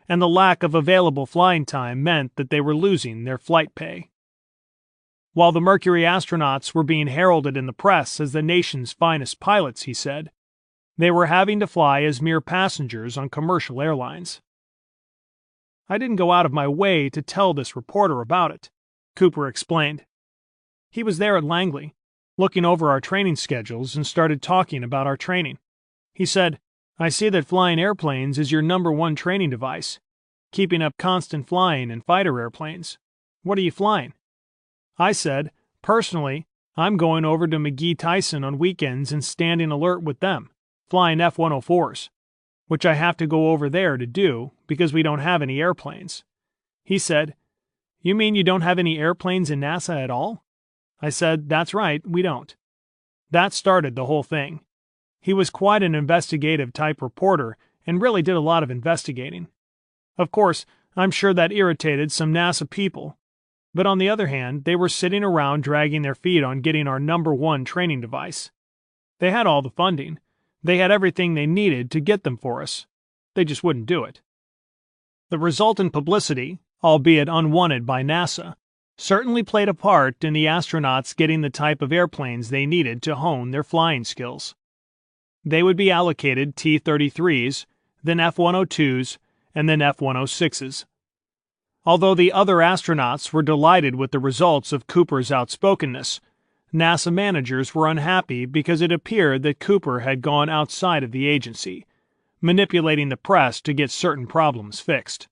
and the lack of available flying time meant that they were losing their flight pay. While the Mercury astronauts were being heralded in the press as the nation's finest pilots, he said, they were having to fly as mere passengers on commercial airlines. I didn't go out of my way to tell this reporter about it, Cooper explained. He was there at Langley, looking over our training schedules, and started talking about our training. He said, I see that flying airplanes is your #1 training device, keeping up constant flying in fighter airplanes. What are you flying? I said, personally, I'm going over to McGee-Tyson on weekends and standing alert with them, flying F-104s, which I have to go over there to do because we don't have any airplanes. He said, you mean you don't have any airplanes in NASA at all? I said, that's right, we don't. That started the whole thing. He was quite an investigative type reporter and really did a lot of investigating. Of course, I'm sure that irritated some NASA people. But on the other hand, they were sitting around dragging their feet on getting our #1 training device. They had all the funding. They had everything they needed to get them for us. They just wouldn't do it. The resultant publicity, albeit unwanted by NASA, certainly played a part in the astronauts getting the type of airplanes they needed to hone their flying skills. They would be allocated T-33s, then F-102s, and then F-106s. Although the other astronauts were delighted with the results of Cooper's outspokenness, NASA managers were unhappy because it appeared that Cooper had gone outside of the agency, manipulating the press to get certain problems fixed.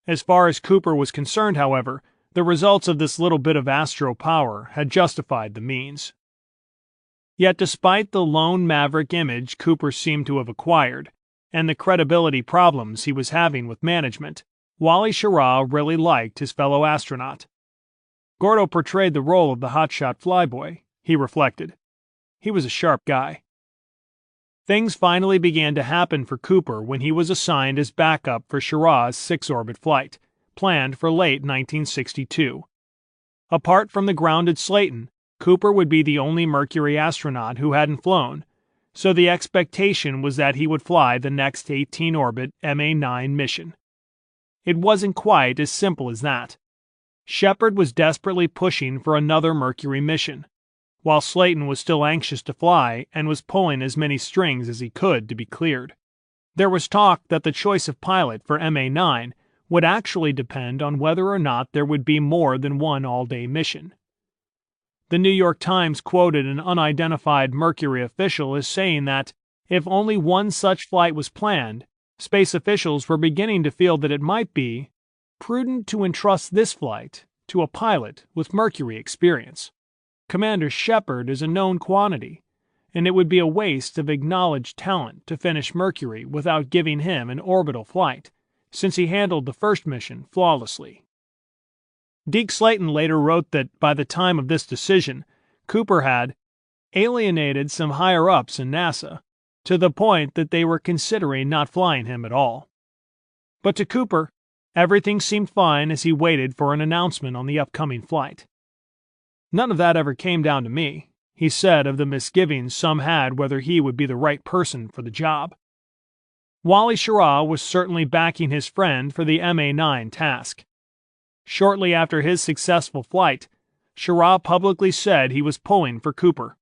As far as Cooper was concerned, however, the results of this little bit of astro power had justified the means. Yet despite the lone maverick image Cooper seemed to have acquired, and the credibility problems he was having with management, Wally Schirra really liked his fellow astronaut. Gordo portrayed the role of the hotshot flyboy, he reflected. He was a sharp guy. Things finally began to happen for Cooper when he was assigned as backup for Schirra's 6-orbit flight, planned for late 1962. Apart from the grounded Slayton, Cooper would be the only Mercury astronaut who hadn't flown, so the expectation was that he would fly the next 18-orbit MA-9 mission. It wasn't quite as simple as that. Shepard was desperately pushing for another Mercury mission, while Slayton was still anxious to fly and was pulling as many strings as he could to be cleared. There was talk that the choice of pilot for MA-9 would actually depend on whether or not there would be more than one all-day mission. The New York Times quoted an unidentified Mercury official as saying that, if only one such flight was planned, space officials were beginning to feel that it might be prudent to entrust this flight to a pilot with Mercury experience. Commander Shepard is a known quantity, and it would be a waste of acknowledged talent to finish Mercury without giving him an orbital flight, since he handled the first mission flawlessly. Deke Slayton later wrote that by the time of this decision, Cooper had alienated some higher-ups in NASA, to the point that they were considering not flying him at all. But to Cooper, everything seemed fine as he waited for an announcement on the upcoming flight. "None of that ever came down to me," he said of the misgivings some had whether he would be the right person for the job. Wally Schirra was certainly backing his friend for the MA-9 task. Shortly after his successful flight, Schirra publicly said he was pulling for Cooper.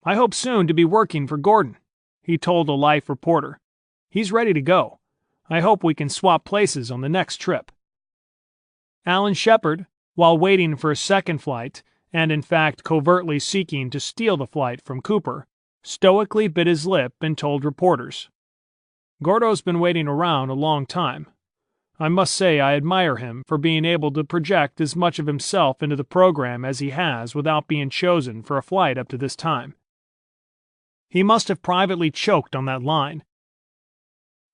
"I hope soon to be working for Gordon," he told a Life reporter. "He's ready to go. I hope we can swap places on the next trip." Alan Shepard, while waiting for a second flight, and in fact covertly seeking to steal the flight from Cooper, stoically bit his lip and told reporters, "Gordo's been waiting around a long time. I must say I admire him for being able to project as much of himself into the program as he has without being chosen for a flight up to this time." He must have privately choked on that line.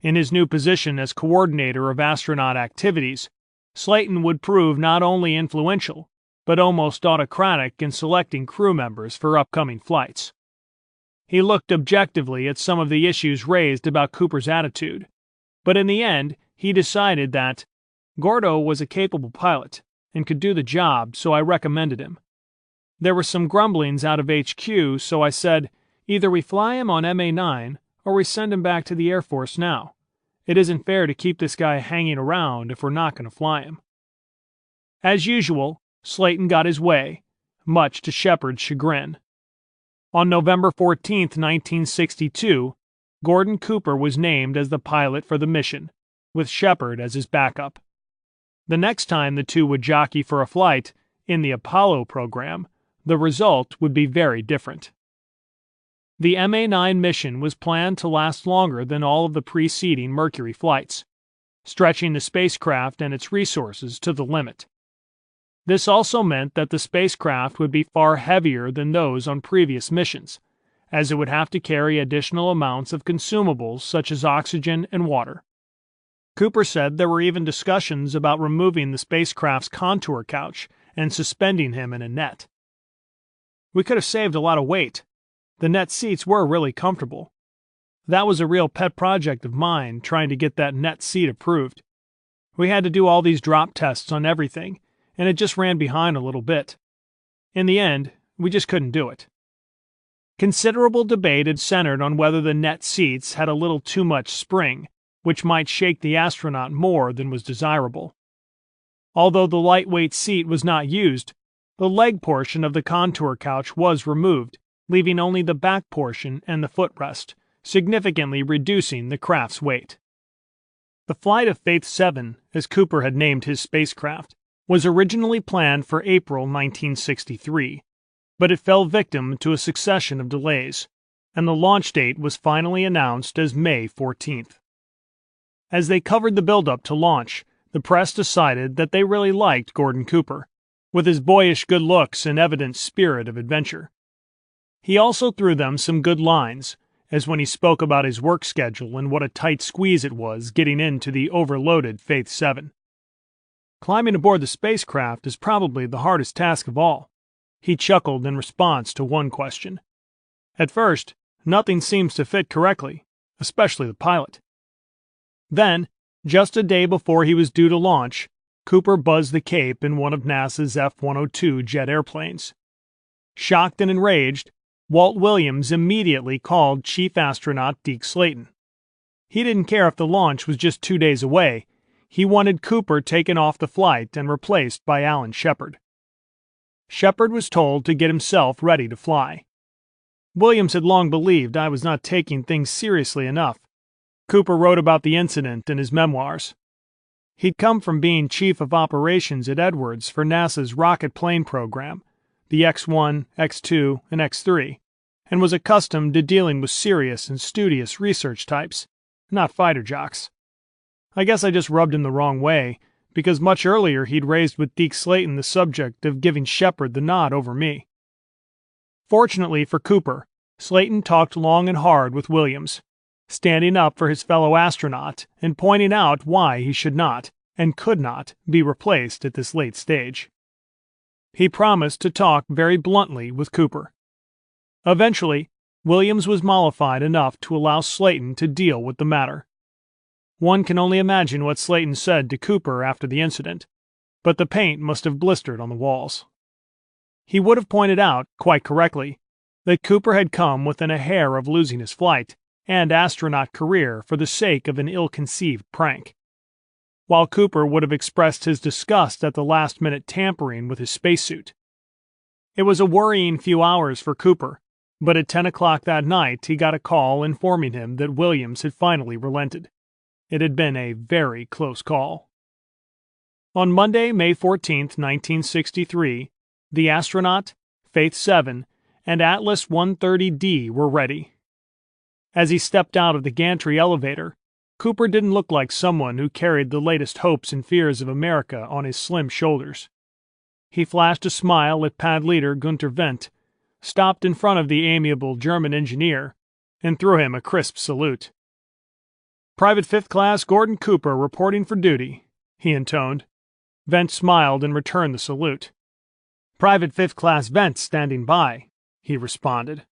In his new position as coordinator of astronaut activities, Slayton would prove not only influential, but almost autocratic in selecting crew members for upcoming flights. He looked objectively at some of the issues raised about Cooper's attitude, but in the end, he decided that Gordo was a capable pilot and could do the job, so I recommended him. There were some grumblings out of HQ, so I said, either we fly him on MA-9 or we send him back to the Air Force now. It isn't fair to keep this guy hanging around if we're not going to fly him. As usual, Slayton got his way, much to Shepard's chagrin. On November 14, 1962, Gordon Cooper was named as the pilot for the mission, with Shepard as his backup. The next time the two would jockey for a flight, in the Apollo program, the result would be very different. The MA-9 mission was planned to last longer than all of the preceding Mercury flights, stretching the spacecraft and its resources to the limit. This also meant that the spacecraft would be far heavier than those on previous missions, as it would have to carry additional amounts of consumables such as oxygen and water. Cooper said there were even discussions about removing the spacecraft's contour couch and suspending him in a net. "We could have saved a lot of weight. The net seats were really comfortable. That was a real pet project of mine, trying to get that net seat approved. We had to do all these drop tests on everything, and it just ran behind a little bit. In the end, we just couldn't do it." Considerable debate had centered on whether the net seats had a little too much spring, which might shake the astronaut more than was desirable. Although the lightweight seat was not used, the leg portion of the contour couch was removed, leaving only the back portion and the footrest, significantly reducing the craft's weight. The flight of Faith 7, as Cooper had named his spacecraft, was originally planned for April 1963, but it fell victim to a succession of delays, and the launch date was finally announced as May 14th. As they covered the build-up to launch, the press decided that they really liked Gordon Cooper, with his boyish good looks and evident spirit of adventure. He also threw them some good lines, as when he spoke about his work schedule and what a tight squeeze it was getting into the overloaded Faith 7. "Climbing aboard the spacecraft is probably the hardest task of all," he chuckled in response to one question. "At first, nothing seems to fit correctly, especially the pilot." Then, just a day before he was due to launch, Cooper buzzed the Cape in one of NASA's F-102 jet airplanes. Shocked and enraged, Walt Williams immediately called Chief Astronaut Deke Slayton. He didn't care if the launch was just 2 days away. He wanted Cooper taken off the flight and replaced by Alan Shepard. Shepard was told to get himself ready to fly. Williams had long believed I was not taking things seriously enough. Cooper wrote about the incident in his memoirs. He'd come from being chief of operations at Edwards for NASA's rocket plane program, the X-1, X-2, and X-3, and was accustomed to dealing with serious and studious research types, not fighter jocks. I guess I just rubbed him the wrong way, because much earlier he'd raised with Deke Slayton the subject of giving Shepard the nod over me. Fortunately for Cooper, Slayton talked long and hard with Williams, standing up for his fellow astronaut and pointing out why he should not and could not be replaced at this late stage. He promised to talk very bluntly with Cooper. Eventually, Williams was mollified enough to allow Slayton to deal with the matter. One can only imagine what Slayton said to Cooper after the incident, but the paint must have blistered on the walls. He would have pointed out, quite correctly, that Cooper had come within a hair of losing his flight and astronaut career for the sake of an ill-conceived prank, while Cooper would have expressed his disgust at the last-minute tampering with his spacesuit. It was a worrying few hours for Cooper, but at 10 o'clock that night he got a call informing him that Williams had finally relented. It had been a very close call. On Monday, May 14, 1963, the astronaut, Faith 7, and Atlas 130D were ready. As he stepped out of the gantry elevator, Cooper didn't look like someone who carried the latest hopes and fears of America on his slim shoulders. He flashed a smile at pad leader Gunter Wendt, stopped in front of the amiable German engineer, and threw him a crisp salute. "Private 5th Class Gordon Cooper reporting for duty," he intoned. Wendt smiled and returned the salute. "Private 5th Class Wendt standing by," he responded.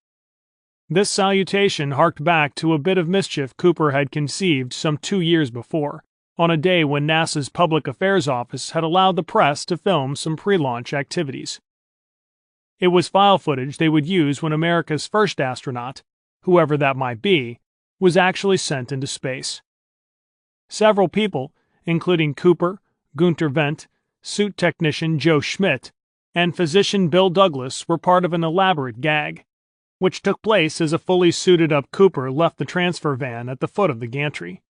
This salutation harked back to a bit of mischief Cooper had conceived some 2 years before, on a day when NASA's Public Affairs Office had allowed the press to film some pre-launch activities. It was file footage they would use when America's first astronaut, whoever that might be, was actually sent into space. Several people, including Cooper, Gunter Wendt, suit technician Joe Schmidt, and physician Bill Douglas, were part of an elaborate gag, which took place as a fully suited-up Cooper left the transfer van at the foot of the gantry.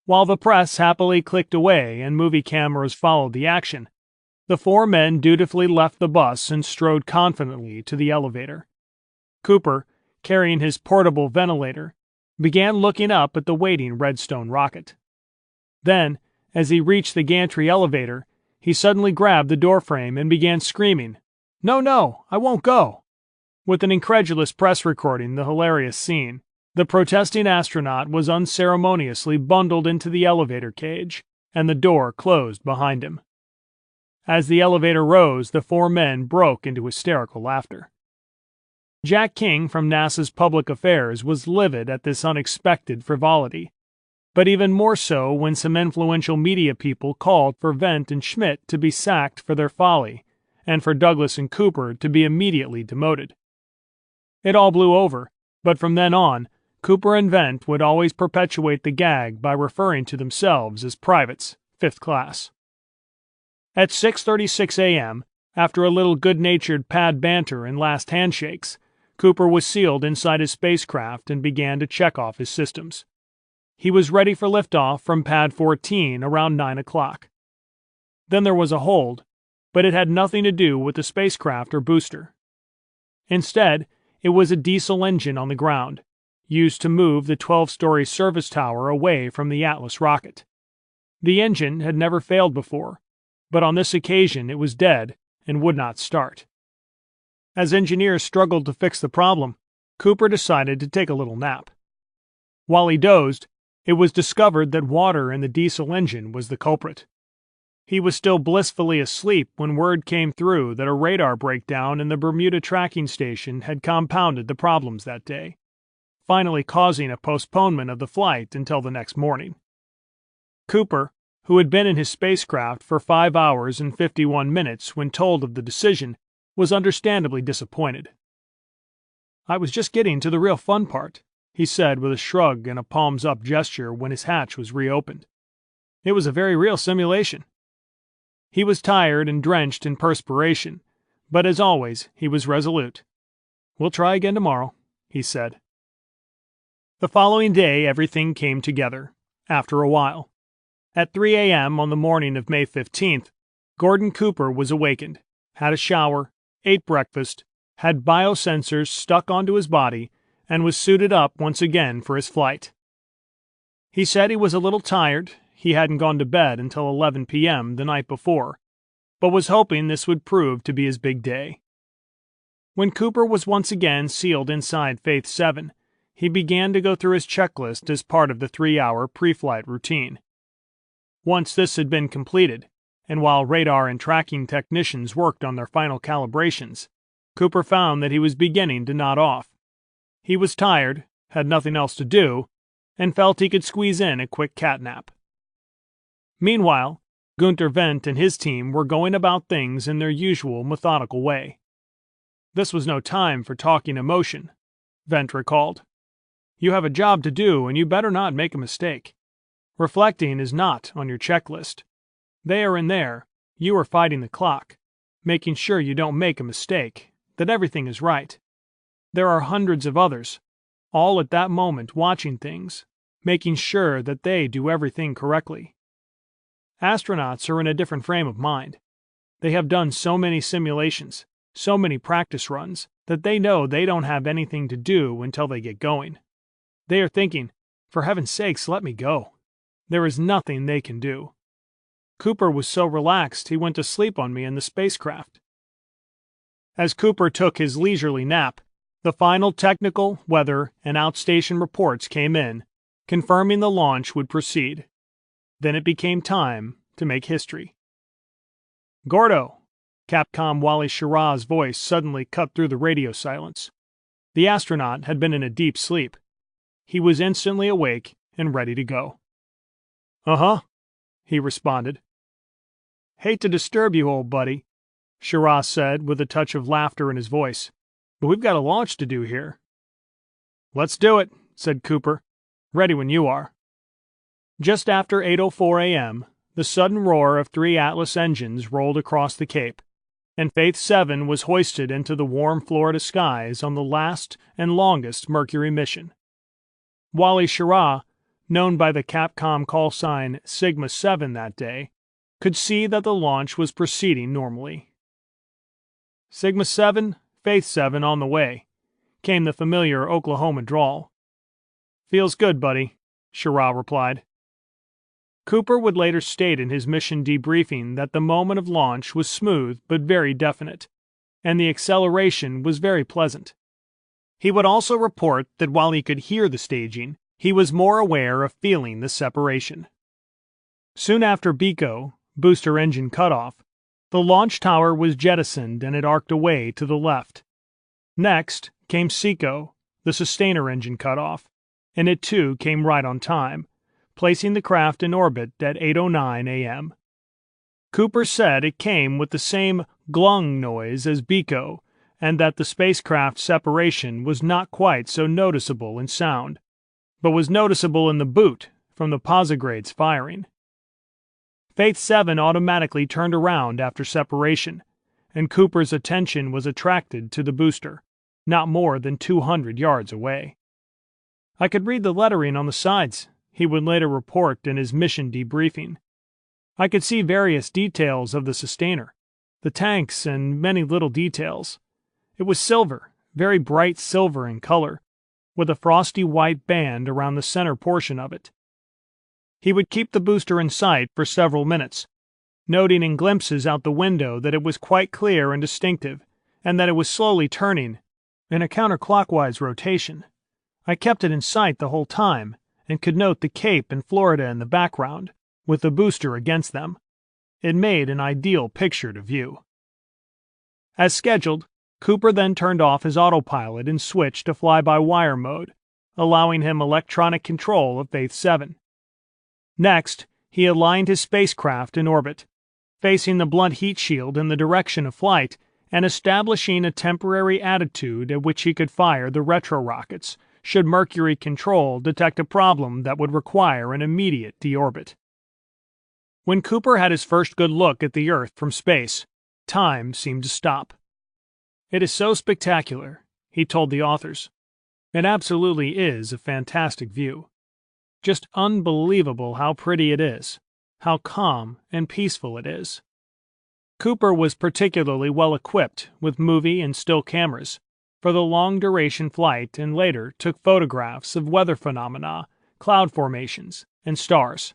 While the press happily clicked away and movie cameras followed the action, the 4 men dutifully left the bus and strode confidently to the elevator. Cooper, carrying his portable ventilator, began looking up at the waiting Redstone rocket. Then, as he reached the gantry elevator, he suddenly grabbed the doorframe and began screaming, "No, no, I won't go!" With an incredulous press recording the hilarious scene, the protesting astronaut was unceremoniously bundled into the elevator cage, and the door closed behind him. As the elevator rose, the 4 men broke into hysterical laughter. Jack King from NASA's Public Affairs was livid at this unexpected frivolity, but even more so when some influential media people called for Wendt and Schmidt to be sacked for their folly, and for Douglas and Cooper to be immediately demoted. It all blew over, but from then on, Cooper and Wendt would always perpetuate the gag by referring to themselves as privates, 5th class. At 6:36 a.m., after a little good-natured pad banter and last handshakes, Cooper was sealed inside his spacecraft and began to check off his systems. He was ready for liftoff from Pad 14 around 9 o'clock. Then there was a hold, but it had nothing to do with the spacecraft or booster. Instead, it was a diesel engine on the ground, used to move the 12-story service tower away from the Atlas rocket. The engine had never failed before, but on this occasion it was dead and would not start. As engineers struggled to fix the problem, Cooper decided to take a little nap. While he dozed, it was discovered that water in the diesel engine was the culprit. He was still blissfully asleep when word came through that a radar breakdown in the Bermuda tracking station had compounded the problems that day, finally causing a postponement of the flight until the next morning. Cooper, who had been in his spacecraft for 5 hours and 51 minutes when told of the decision, was understandably disappointed. "I was just getting to the real fun part," he said with a shrug and a palms-up gesture when his hatch was reopened. "It was a very real simulation." He was tired and drenched in perspiration, but as always, he was resolute. "We'll try again tomorrow," he said. The following day, everything came together, after a while. At 3 a.m. on the morning of May 15th, Gordon Cooper was awakened, had a shower, ate breakfast, had biosensors stuck onto his body, and was suited up once again for his flight. He said he was a little tired. He hadn't gone to bed until 11 p.m. the night before, but was hoping this would prove to be his big day. When Cooper was once again sealed inside Faith 7, he began to go through his checklist as part of the 3-hour pre-flight routine. Once this had been completed, and while radar and tracking technicians worked on their final calibrations, Cooper found that he was beginning to nod off. He was tired, had nothing else to do, and felt he could squeeze in a quick catnap. Meanwhile, Gunther Wendt and his team were going about things in their usual methodical way. This was no time for talking emotion, Wendt recalled. You have a job to do, and you better not make a mistake. Reflecting is not on your checklist. They are in there, you are fighting the clock, making sure you don't make a mistake, that everything is right. There are hundreds of others, all at that moment watching things, making sure that they do everything correctly. Astronauts are in a different frame of mind. They have done so many simulations, so many practice runs, that they know they don't have anything to do until they get going. They are thinking, for heaven's sakes, let me go. There is nothing they can do. Cooper was so relaxed he went to sleep on me in the spacecraft. As Cooper took his leisurely nap, the final technical, weather, and outstation reports came in, confirming the launch would proceed. Then it became time to make history. Gordo! Capcom Wally Schirra's voice suddenly cut through the radio silence. The astronaut had been in a deep sleep. He was instantly awake and ready to go. Uh-huh, he responded. Hate to disturb you, old buddy, Schirra said with a touch of laughter in his voice, but we've got a launch to do here. Let's do it, said Cooper. Ready when you are. Just after 8:04 a.m., the sudden roar of 3 Atlas engines rolled across the Cape, and Faith 7 was hoisted into the warm Florida skies on the last and longest Mercury mission. Wally Schirra, known by the Capcom call sign Sigma 7 that day, could see that the launch was proceeding normally. Sigma 7, Faith 7 on the way, came the familiar Oklahoma drawl. Feels good, buddy, Schirra replied. Cooper would later state in his mission debriefing that the moment of launch was smooth but very definite, and the acceleration was very pleasant. He would also report that while he could hear the staging, he was more aware of feeling the separation. Soon after BECO, booster engine cutoff, the launch tower was jettisoned and it arced away to the left. Next came SECO, the sustainer engine cutoff, and it too came right on time, placing the craft in orbit at 8:09 a.m. Cooper said it came with the same glung noise as BECO, and that the spacecraft separation was not quite so noticeable in sound, but was noticeable in the boot from the posigrades firing. Faith 7 automatically turned around after separation, and Cooper's attention was attracted to the booster, not more than 200 yards away. I could read the lettering on the sides, he would later report in his mission debriefing. I could see various details of the sustainer, the tanks, and many little details. It was silver, very bright silver in color, with a frosty white band around the center portion of it. He would keep the booster in sight for several minutes, noting in glimpses out the window that it was quite clear and distinctive, and that it was slowly turning in a counterclockwise rotation. I kept it in sight the whole time, and could note the Cape and Florida in the background, with the booster against them. It made an ideal picture to view. As scheduled, Cooper then turned off his autopilot and switched to fly-by-wire mode, allowing him electronic control of Faith 7. Next, he aligned his spacecraft in orbit, facing the blunt heat shield in the direction of flight and establishing a temporary attitude at which he could fire the retro rockets should Mercury Control detect a problem that would require an immediate deorbit. When Cooper had his first good look at the Earth from space, time seemed to stop. It is so spectacular, he told the authors. It absolutely is a fantastic view. Just unbelievable how pretty it is, how calm and peaceful it is. Cooper was particularly well equipped with movie and still cameras for the long-duration flight and later took photographs of weather phenomena, cloud formations, and stars.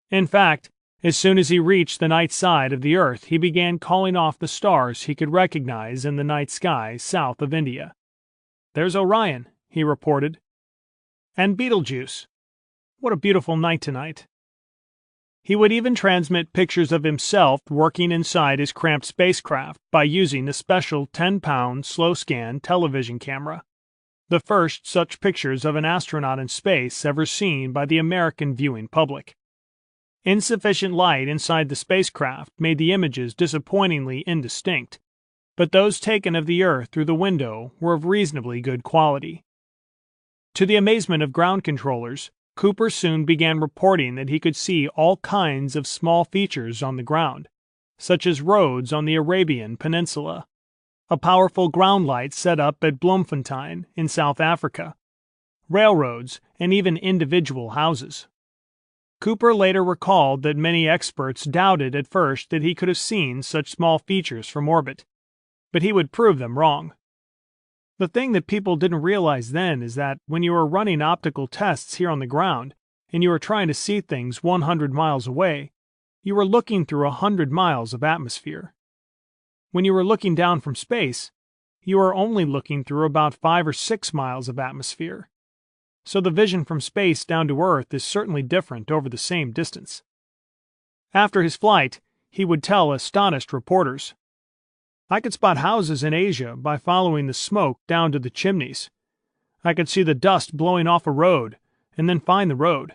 In fact, As soon as he reached the night side of the Earth, he began calling off the stars he could recognize in the night sky south of India. "There's Orion," he reported. "And Betelgeuse. What a beautiful night tonight." He would even transmit pictures of himself working inside his cramped spacecraft by using a special 10-pound slow-scan television camera, the first such pictures of an astronaut in space ever seen by the American viewing public. Insufficient light inside the spacecraft made the images disappointingly indistinct, but those taken of the Earth through the window were of reasonably good quality. To the amazement of ground controllers, Cooper soon began reporting that he could see all kinds of small features on the ground, such as roads on the Arabian Peninsula, a powerful ground light set up at Bloemfontein in South Africa, railroads, and even individual houses. Cooper later recalled that many experts doubted at first that he could have seen such small features from orbit, but he would prove them wrong. The thing that people didn't realize then is that when you were running optical tests here on the ground, and you were trying to see things 100 miles away, you were looking through 100 miles of atmosphere. When you were looking down from space, you were only looking through about 5 or 6 miles of atmosphere. So the vision from space down to Earth is certainly different over the same distance. After his flight, he would tell astonished reporters, "I could spot houses in Asia by following the smoke down to the chimneys. I could see the dust blowing off a road, and then find the road.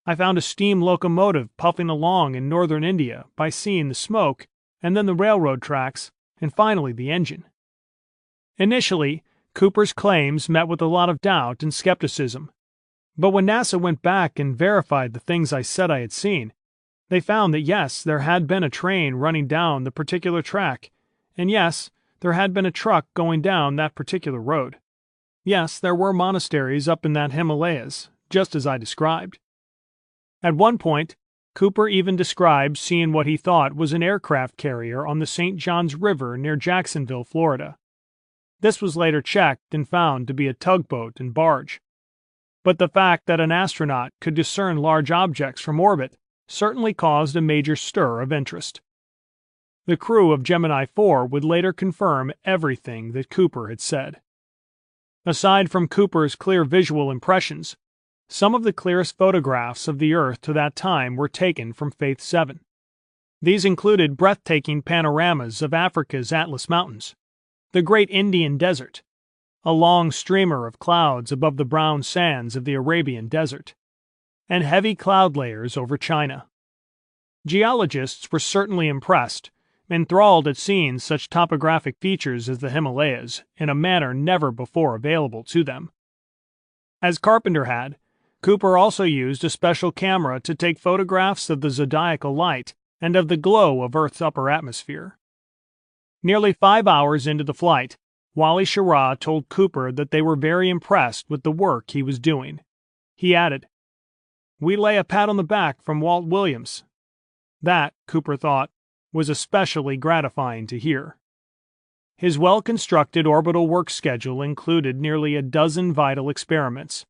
I found a steam locomotive puffing along in northern India by seeing the smoke, and then the railroad tracks, and finally the engine." Initially, Cooper's claims met with a lot of doubt and skepticism, but when NASA went back and verified the things I said I had seen, they found that yes, there had been a train running down the particular track, and yes, there had been a truck going down that particular road. Yes, there were monasteries up in that Himalayas, just as I described. At one point, Cooper even described seeing what he thought was an aircraft carrier on the St. Johns River near Jacksonville, Florida. This was later checked and found to be a tugboat and barge. But the fact that an astronaut could discern large objects from orbit certainly caused a major stir of interest. The crew of Gemini 4 would later confirm everything that Cooper had said. Aside from Cooper's clear visual impressions, some of the clearest photographs of the Earth to that time were taken from Faith 7. These included breathtaking panoramas of Africa's Atlas Mountains, the Great Indian Desert, a long streamer of clouds above the brown sands of the Arabian Desert, and heavy cloud layers over China. Geologists were certainly impressed, enthralled at seeing such topographic features as the Himalayas in a manner never before available to them. As Carpenter had, Cooper also used a special camera to take photographs of the zodiacal light and of the glow of Earth's upper atmosphere. Nearly 5 hours into the flight, Wally Schirra told Cooper that they were very impressed with the work he was doing. He added, "We lay a pat on the back from Walt Williams." That, Cooper thought, was especially gratifying to hear. His well-constructed orbital work schedule included nearly a dozen vital experiments.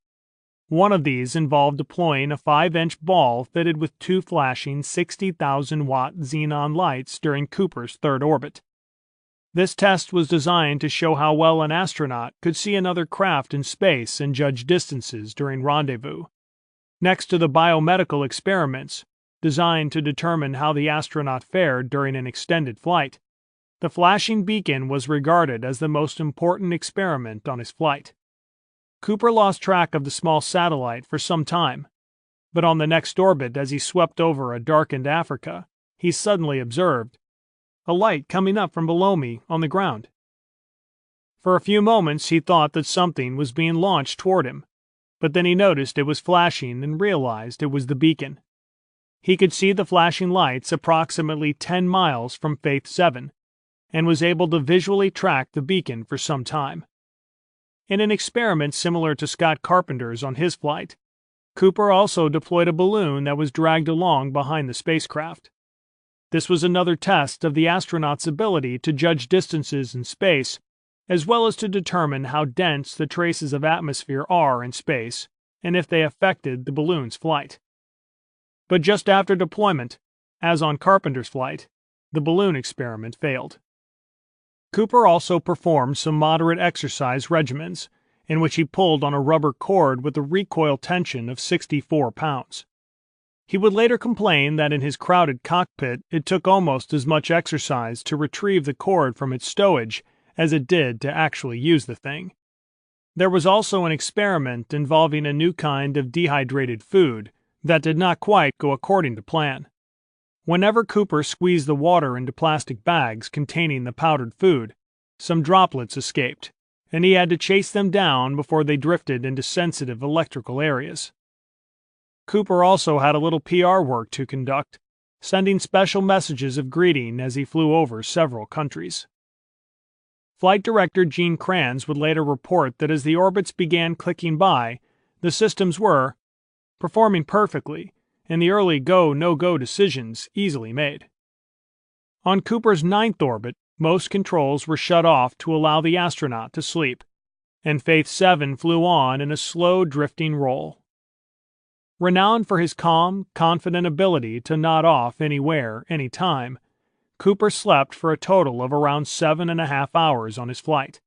One of these involved deploying a 5-inch ball fitted with 2 flashing 60,000-watt xenon lights during Cooper's third orbit. This test was designed to show how well an astronaut could see another craft in space and judge distances during rendezvous. Next to the biomedical experiments, designed to determine how the astronaut fared during an extended flight, the flashing beacon was regarded as the most important experiment on his flight. Cooper lost track of the small satellite for some time, but on the next orbit as he swept over a darkened Africa, he suddenly observed a light coming up from below me on the ground. For a few moments he thought that something was being launched toward him, but then he noticed it was flashing and realized it was the beacon. He could see the flashing lights approximately 10 miles from Faith 7, and was able to visually track the beacon for some time. In an experiment similar to Scott Carpenter's on his flight, Cooper also deployed a balloon that was dragged along behind the spacecraft. This was another test of the astronaut's ability to judge distances in space, as well as to determine how dense the traces of atmosphere are in space, and if they affected the balloon's flight. But just after deployment, as on Carpenter's flight, the balloon experiment failed. Cooper also performed some moderate exercise regimens, in which he pulled on a rubber cord with a recoil tension of 64 pounds. He would later complain that in his crowded cockpit it took almost as much exercise to retrieve the cord from its stowage as it did to actually use the thing. There was also an experiment involving a new kind of dehydrated food that did not quite go according to plan. Whenever Cooper squeezed the water into plastic bags containing the powdered food, some droplets escaped, and he had to chase them down before they drifted into sensitive electrical areas. Cooper also had a little PR work to conduct, sending special messages of greeting as he flew over several countries. Flight Director Gene Kranz would later report that as the orbits began clicking by, the systems were performing perfectly, and the early go, no-go decisions easily made. On Cooper's ninth orbit, most controls were shut off to allow the astronaut to sleep, and Faith 7 flew on in a slow drifting roll. Renowned for his calm, confident ability to nod off anywhere, anytime, Cooper slept for a total of around 7.5 hours on his flight,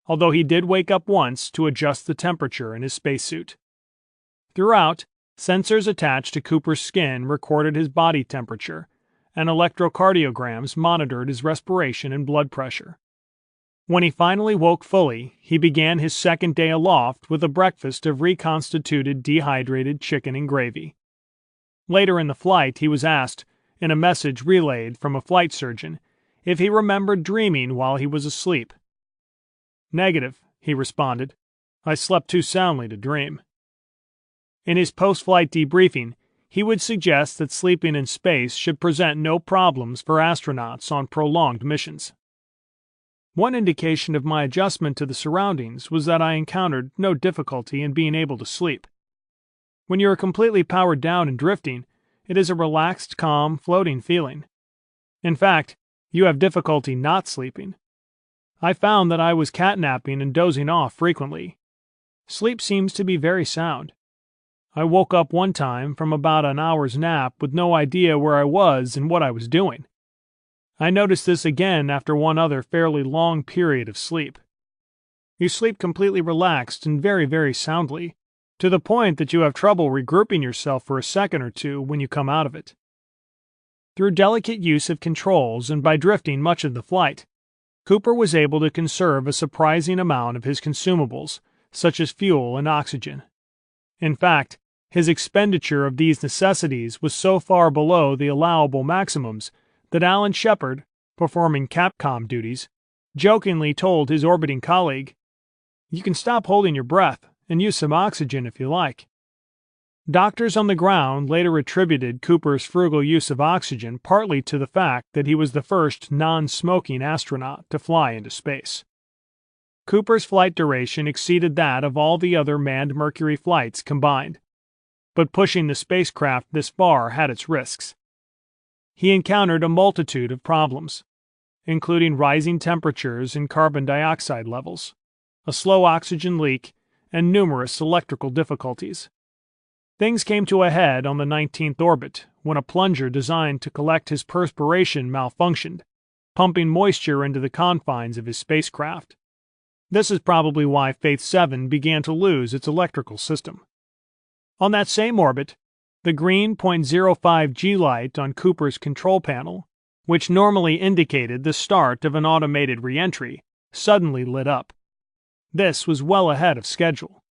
although he did wake up once to adjust the temperature in his spacesuit. Throughout, sensors attached to Cooper's skin recorded his body temperature, and electrocardiograms monitored his respiration and blood pressure. When he finally woke fully, he began his second day aloft with a breakfast of reconstituted dehydrated chicken and gravy. Later in the flight, he was asked, in a message relayed from a flight surgeon, if he remembered dreaming while he was asleep. "Negative," he responded. "I slept too soundly to dream." In his post-flight debriefing, he would suggest that sleeping in space should present no problems for astronauts on prolonged missions. One indication of my adjustment to the surroundings was that I encountered no difficulty in being able to sleep. When you are completely powered down and drifting, it is a relaxed, calm, floating feeling. In fact, you have difficulty not sleeping. I found that I was catnapping and dozing off frequently. Sleep seems to be very sound. I woke up one time from about an hour's nap with no idea where I was and what I was doing. I noticed this again after one other fairly long period of sleep. You sleep completely relaxed and very, very soundly, to the point that you have trouble regrouping yourself for a second or two when you come out of it. Through delicate use of controls and by drifting much of the flight, Cooper was able to conserve a surprising amount of his consumables, such as fuel and oxygen. In fact, his expenditure of these necessities was so far below the allowable maximums that Alan Shepard, performing Capcom duties, jokingly told his orbiting colleague, "You can stop holding your breath and use some oxygen if you like." Doctors on the ground later attributed Cooper's frugal use of oxygen partly to the fact that he was the first non-smoking astronaut to fly into space. Cooper's flight duration exceeded that of all the other manned Mercury flights combined, but pushing the spacecraft this far had its risks. He encountered a multitude of problems, including rising temperatures and carbon dioxide levels, a slow oxygen leak, and numerous electrical difficulties. Things came to a head on the 19th orbit when a plunger designed to collect his perspiration malfunctioned, pumping moisture into the confines of his spacecraft. This is probably why Faith 7 began to lose its electrical system. On that same orbit, the green .05 G light on Cooper's control panel, which normally indicated the start of an automated reentry, suddenly lit up. This was well ahead of schedule.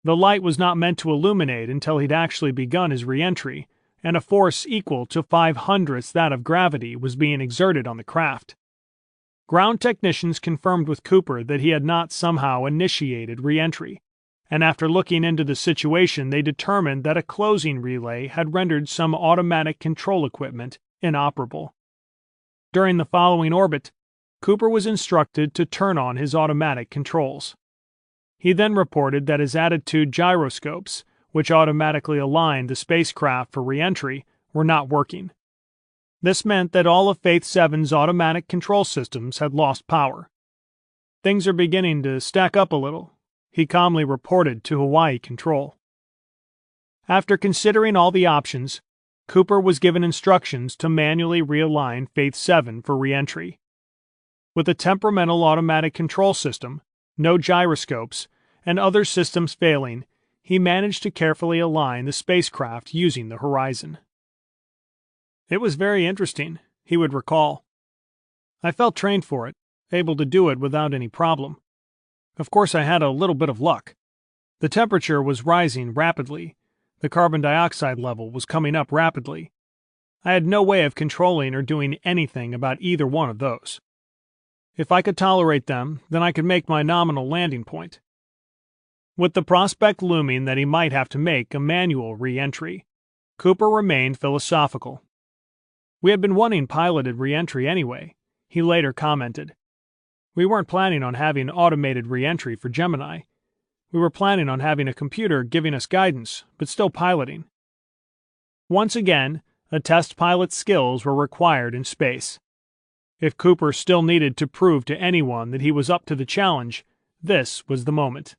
The light was not meant to illuminate until he'd actually begun his reentry, and a force equal to 5/100th that of gravity was being exerted on the craft. Ground technicians confirmed with Cooper that he had not somehow initiated reentry, and after looking into the situation, they determined that a closing relay had rendered some automatic control equipment inoperable. During the following orbit, Cooper was instructed to turn on his automatic controls. He then reported that his attitude gyroscopes, which automatically aligned the spacecraft for reentry, were not working. This meant that all of Faith 7's automatic control systems had lost power. "Things are beginning to stack up a little," he calmly reported to Hawaii Control. After considering all the options, Cooper was given instructions to manually realign Faith 7 for re-entry. With a temperamental automatic control system, no gyroscopes, and other systems failing, he managed to carefully align the spacecraft using the horizon. It was very interesting, he would recall. I felt trained for it, able to do it without any problem. Of course, I had a little bit of luck. The temperature was rising rapidly. The carbon dioxide level was coming up rapidly. I had no way of controlling or doing anything about either one of those. If I could tolerate them, then I could make my nominal landing point. With the prospect looming that he might have to make a manual re-entry, Cooper remained philosophical. We had been wanting piloted re-entry anyway, he later commented. We weren't planning on having automated re-entry for Gemini. We were planning on having a computer giving us guidance, but still piloting. Once again, a test pilot's skills were required in space. If Cooper still needed to prove to anyone that he was up to the challenge, this was the moment.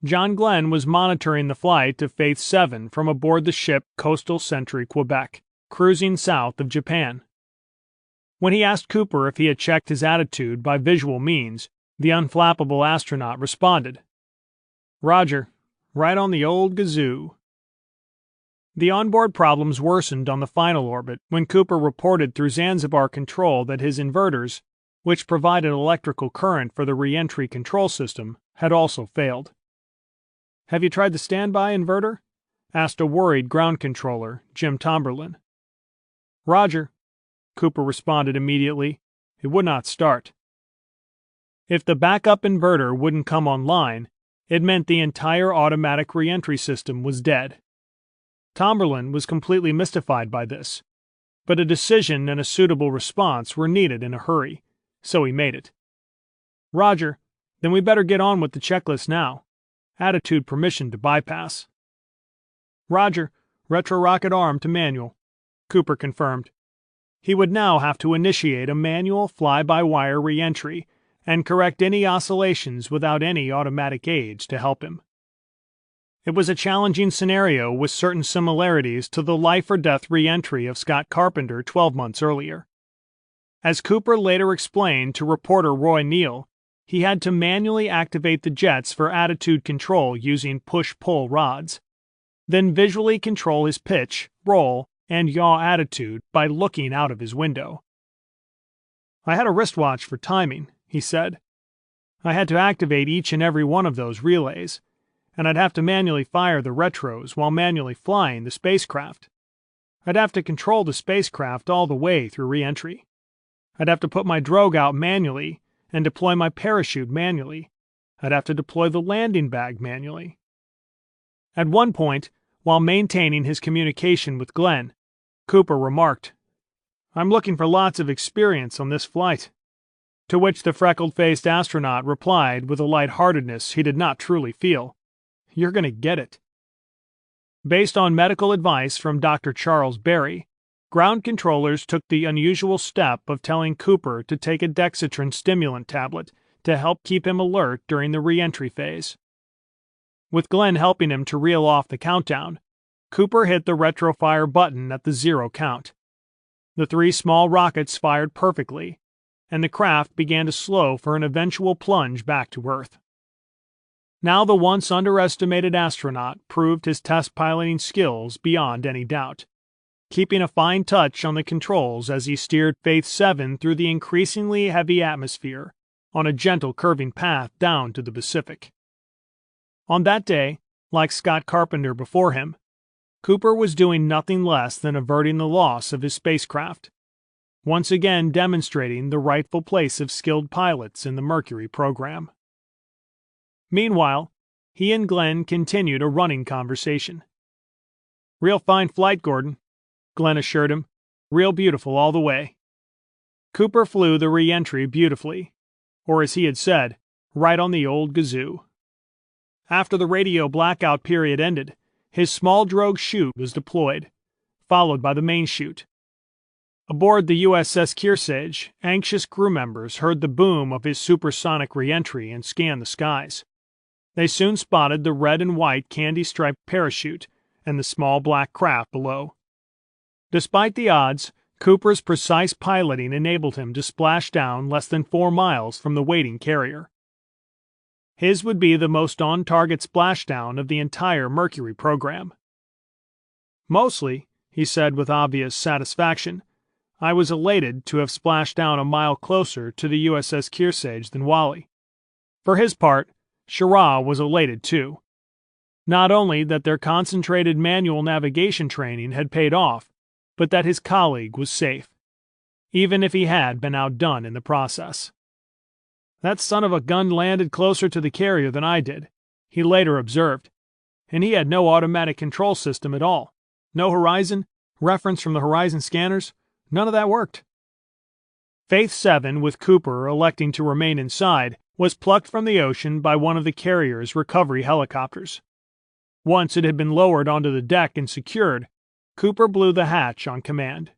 John Glenn was monitoring the flight of Faith 7 from aboard the ship Coastal Sentry Quebec, cruising south of Japan. When he asked Cooper if he had checked his attitude by visual means, the unflappable astronaut responded, "Roger, right on the old gazoo." The onboard problems worsened on the final orbit when Cooper reported through Zanzibar Control that his inverters, which provided electrical current for the re-entry control system, had also failed. "Have you tried the standby inverter?" asked a worried ground controller, Jim Tomberlin. "Roger," Cooper responded immediately. It would not start. If the backup inverter wouldn't come online, it meant the entire automatic re-entry system was dead. Tomberlin was completely mystified by this, but a decision and a suitable response were needed in a hurry, so he made it. "Roger, then we better get on with the checklist now. Attitude permission to bypass." "Roger, retro-rocket arm to manual," Cooper confirmed. He would now have to initiate a manual fly-by-wire re-entry and correct any oscillations without any automatic aids to help him. It was a challenging scenario with certain similarities to the life-or-death re-entry of Scott Carpenter 12 months earlier. As Cooper later explained to reporter Roy Neal, he had to manually activate the jets for attitude control using push-pull rods, then visually control his pitch, roll, and yaw attitude by looking out of his window. "I had a wristwatch for timing," he said. "I had to activate each and every one of those relays, and I'd have to manually fire the retros while manually flying the spacecraft. I'd have to control the spacecraft all the way through re-entry. I'd have to put my drogue out manually and deploy my parachute manually. I'd have to deploy the landing bag manually." At one point, while maintaining his communication with Glenn, Cooper remarked, "I'm looking for lots of experience on this flight." To which the freckled-faced astronaut replied with a lightheartedness he did not truly feel, "You're going to get it." Based on medical advice from Dr. Charles Berry, ground controllers took the unusual step of telling Cooper to take a dexatrin stimulant tablet to help keep him alert during the re-entry phase. With Glenn helping him to reel off the countdown, Cooper hit the retrofire button at the 0 count. The 3 small rockets fired perfectly, and the craft began to slow for an eventual plunge back to Earth. Now the once underestimated astronaut proved his test piloting skills beyond any doubt, keeping a fine touch on the controls as he steered Faith 7 through the increasingly heavy atmosphere on a gentle curving path down to the Pacific. On that day, like Scott Carpenter before him, Cooper was doing nothing less than averting the loss of his spacecraft, once again demonstrating the rightful place of skilled pilots in the Mercury program. Meanwhile, he and Glenn continued a running conversation. "Real fine flight, Gordon," Glenn assured him. "Real beautiful all the way." Cooper flew the re-entry beautifully, or as he had said, right on the old gazoo. After the radio blackout period ended, his small drogue chute was deployed, followed by the main chute. Aboard the USS Kearsarge, anxious crew members heard the boom of his supersonic re-entry and scanned the skies. They soon spotted the red and white candy-striped parachute and the small black craft below. Despite the odds, Cooper's precise piloting enabled him to splash down less than 4 miles from the waiting carrier. His would be the most on-target splashdown of the entire Mercury program. "Mostly," he said with obvious satisfaction, "I was elated to have splashed down a mile closer to the USS Kearsarge than Wally." For his part, Schirra was elated too. Not only that their concentrated manual navigation training had paid off, but that his colleague was safe, even if he had been outdone in the process. "That son of a gun landed closer to the carrier than I did," he later observed, "and he had no automatic control system at all. No horizon, reference from the horizon scanners, none of that worked." Faith 7, with Cooper electing to remain inside, was plucked from the ocean by one of the carrier's recovery helicopters. Once it had been lowered onto the deck and secured, Cooper blew the hatch on command.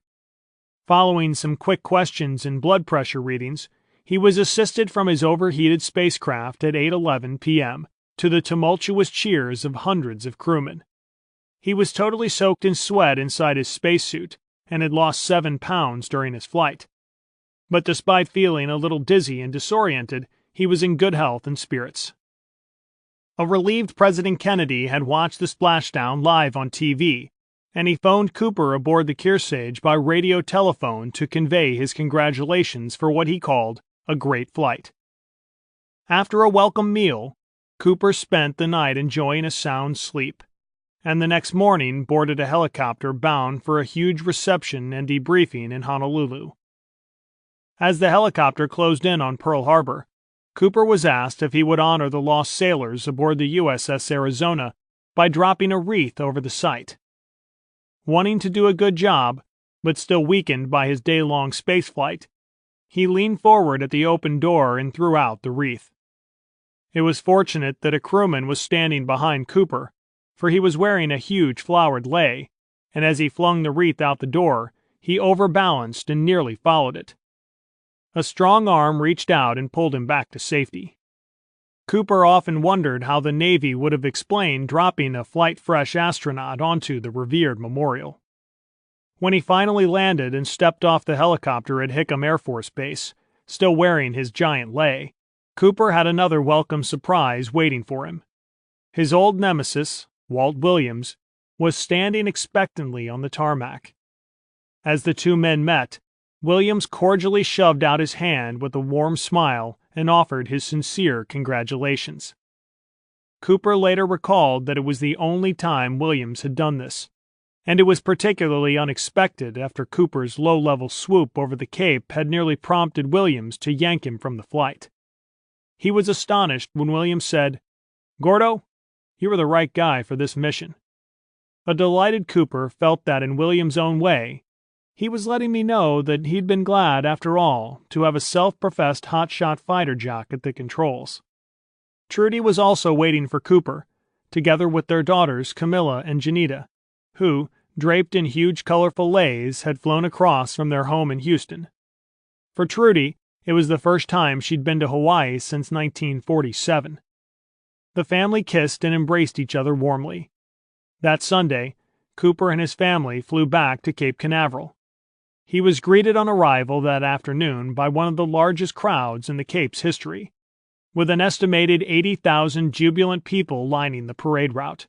Following some quick questions and blood pressure readings, he was assisted from his overheated spacecraft at 8:11 p.m. to the tumultuous cheers of hundreds of crewmen. He was totally soaked in sweat inside his spacesuit and had lost 7 pounds during his flight. But despite feeling a little dizzy and disoriented, he was in good health and spirits. A relieved President Kennedy had watched the splashdown live on TV, and he phoned Cooper aboard the Kearsarge by radio telephone to convey his congratulations for what he called a great flight. After a welcome meal, Cooper spent the night enjoying a sound sleep, and the next morning boarded a helicopter bound for a huge reception and debriefing in Honolulu. As the helicopter closed in on Pearl Harbor, Cooper was asked if he would honor the lost sailors aboard the USS Arizona by dropping a wreath over the site. Wanting to do a good job, but still weakened by his day-long spaceflight, he leaned forward at the open door and threw out the wreath. It was fortunate that a crewman was standing behind Cooper, for he was wearing a huge flowered lei, and as he flung the wreath out the door, he overbalanced and nearly followed it. A strong arm reached out and pulled him back to safety. Cooper often wondered how the Navy would have explained dropping a flight-fresh astronaut onto the revered memorial. When he finally landed and stepped off the helicopter at Hickam Air Force Base, still wearing his giant lei, Cooper had another welcome surprise waiting for him. His old nemesis, Walt Williams, was standing expectantly on the tarmac. As the two men met, Williams cordially shoved out his hand with a warm smile and offered his sincere congratulations. Cooper later recalled that it was the only time Williams had done this, and it was particularly unexpected after Cooper's low-level swoop over the Cape had nearly prompted Williams to yank him from the flight. He was astonished when Williams said, "Gordo, you were the right guy for this mission." A delighted Cooper felt that in Williams' own way, he was letting me know that he'd been glad, after all, to have a self-professed hotshot fighter jock at the controls. Trudy was also waiting for Cooper, together with their daughters Camilla and Janita, who, draped in huge colorful leis, had flown across from their home in Houston. For Trudy, it was the first time she'd been to Hawaii since 1947. The family kissed and embraced each other warmly. That Sunday, Cooper and his family flew back to Cape Canaveral. He was greeted on arrival that afternoon by one of the largest crowds in the Cape's history, with an estimated 80,000 jubilant people lining the parade route.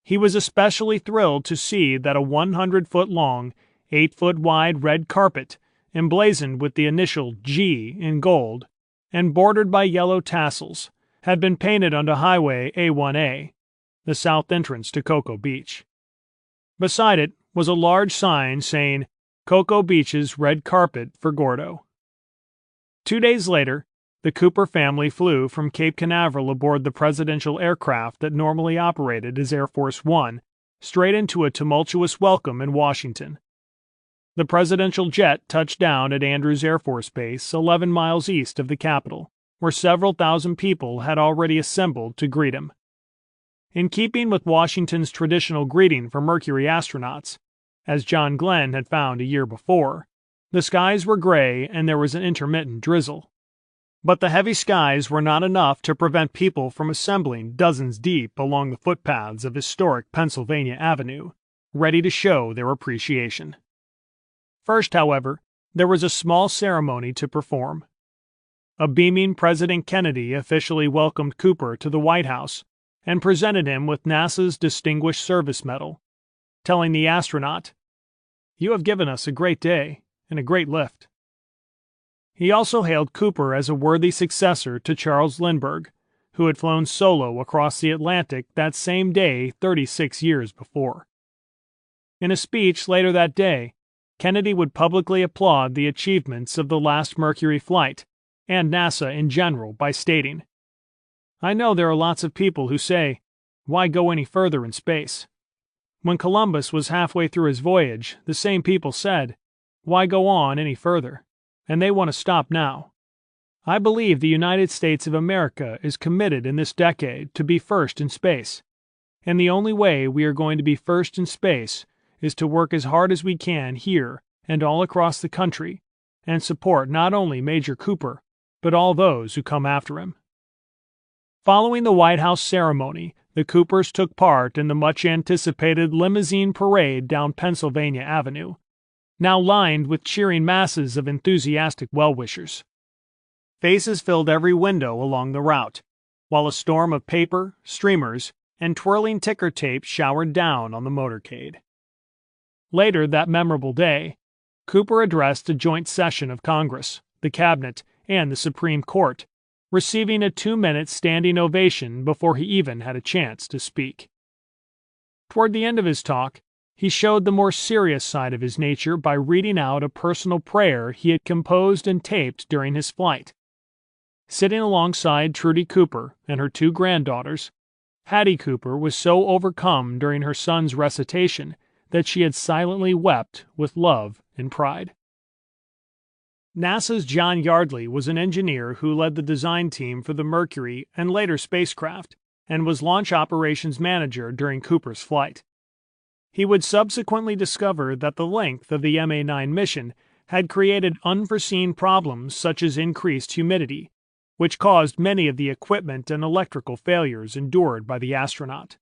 He was especially thrilled to see that a 100-foot-long, 8-foot-wide red carpet, emblazoned with the initial G in gold, and bordered by yellow tassels, had been painted onto Highway A1A, the south entrance to Cocoa Beach. Beside it was a large sign saying, "Cocoa Beach's red carpet for Gordo." 2 days later, the Cooper family flew from Cape Canaveral aboard the presidential aircraft that normally operated as Air Force One, straight into a tumultuous welcome in Washington. The presidential jet touched down at Andrews Air Force Base, 11 miles east of the capital, where several thousand people had already assembled to greet him. In keeping with Washington's traditional greeting for Mercury astronauts, as John Glenn had found a year before, the skies were gray and there was an intermittent drizzle. But the heavy skies were not enough to prevent people from assembling dozens deep along the footpaths of historic Pennsylvania Avenue, ready to show their appreciation. First, however, there was a small ceremony to perform. A beaming President Kennedy officially welcomed Cooper to the White House and presented him with NASA's Distinguished Service Medal, telling the astronaut, "You have given us a great day and a great lift." He also hailed Cooper as a worthy successor to Charles Lindbergh, who had flown solo across the Atlantic that same day 36 years before. In a speech later that day, Kennedy would publicly applaud the achievements of the last Mercury flight and NASA in general by stating, "I know there are lots of people who say, 'Why go any further in space?' When Columbus was halfway through his voyage, the same people said, 'Why go on any further?' And they want to stop now. I believe the United States of America is committed in this decade to be first in space, and the only way we are going to be first in space is to work as hard as we can here and all across the country and support not only Major Cooper, but all those who come after him." Following the White House ceremony, the Coopers took part in the much-anticipated limousine parade down Pennsylvania Avenue, now lined with cheering masses of enthusiastic well-wishers. Faces filled every window along the route, while a storm of paper, streamers, and twirling ticker tape showered down on the motorcade. Later that memorable day, Cooper addressed a joint session of Congress, the Cabinet, and the Supreme Court, receiving a 2-minute standing ovation before he even had a chance to speak. Toward the end of his talk, he showed the more serious side of his nature by reading out a personal prayer he had composed and taped during his flight. Sitting alongside Trudy Cooper and her 2 granddaughters, Hattie Cooper was so overcome during her son's recitation that she had silently wept with love and pride. NASA's John Yardley was an engineer who led the design team for the Mercury and later spacecraft, and was launch operations manager during Cooper's flight. He would subsequently discover that the length of the MA9 mission had created unforeseen problems such as increased humidity, which caused many of the equipment and electrical failures endured by the astronaut.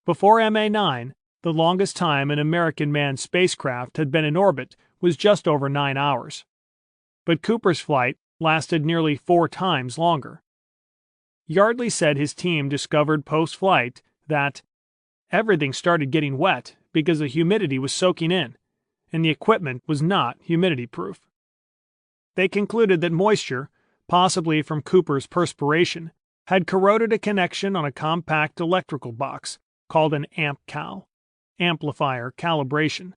Before MA9, the longest time an American manned spacecraft had been in orbit was just over 9 hours. But Cooper's flight lasted nearly 4 times longer. Yardley said his team discovered post-flight that everything started getting wet because the humidity was soaking in, and the equipment was not humidity-proof. They concluded that moisture, possibly from Cooper's perspiration, had corroded a connection on a compact electrical box called an amp cal, amplifier calibration,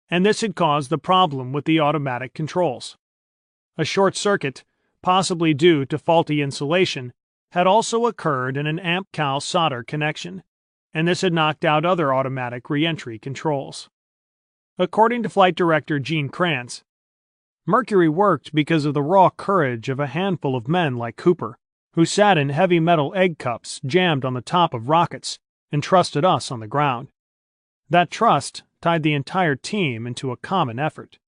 and this had caused the problem with the automatic controls. A short circuit, possibly due to faulty insulation, had also occurred in an amp cal solder connection, and this had knocked out other automatic re-entry controls. According to flight director Gene Kranz, Mercury worked because of the raw courage of a handful of men like Cooper, who sat in heavy metal egg cups jammed on the top of rockets and trusted us on the ground. That trust tied the entire team into a common effort.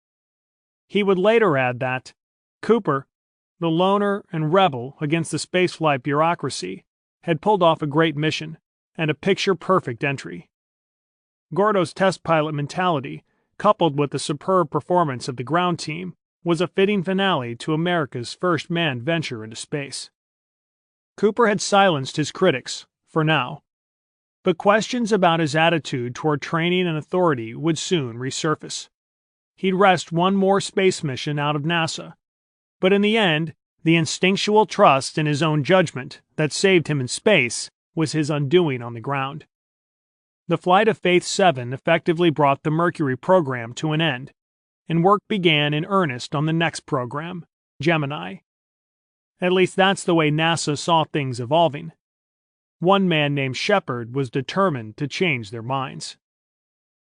He would later add that Cooper, the loner and rebel against the spaceflight bureaucracy, had pulled off a great mission and a picture-perfect entry. Gordo's test pilot mentality, coupled with the superb performance of the ground team, was a fitting finale to America's first manned venture into space. Cooper had silenced his critics, for now, but questions about his attitude toward training and authority would soon resurface. He'd wrest one more space mission out of NASA, but in the end, the instinctual trust in his own judgment that saved him in space was his undoing on the ground. The flight of Faith 7 effectively brought the Mercury program to an end, and work began in earnest on the next program, Gemini. At least that's the way NASA saw things evolving. One man named Shepard was determined to change their minds.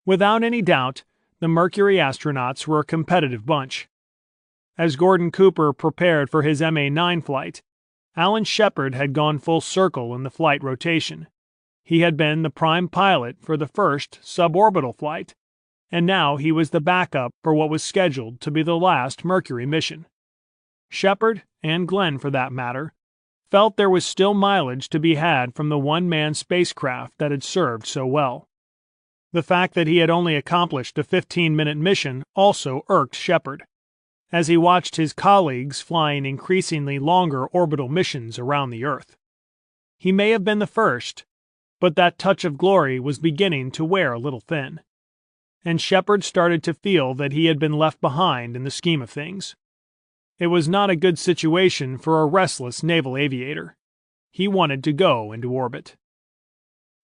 Without any doubt, the Mercury astronauts were a competitive bunch. As Gordon Cooper prepared for his MA9 flight, Alan Shepard had gone full circle in the flight rotation. He had been the prime pilot for the first suborbital flight, and now he was the backup for what was scheduled to be the last Mercury mission. Shepard, and Glenn for that matter, felt there was still mileage to be had from the one-man spacecraft that had served so well. The fact that he had only accomplished a 15-minute mission also irked Shepard, as he watched his colleagues flying increasingly longer orbital missions around the Earth. He may have been the first, but that touch of glory was beginning to wear a little thin, and Shepard started to feel that he had been left behind in the scheme of things. It was not a good situation for a restless naval aviator. He wanted to go into orbit.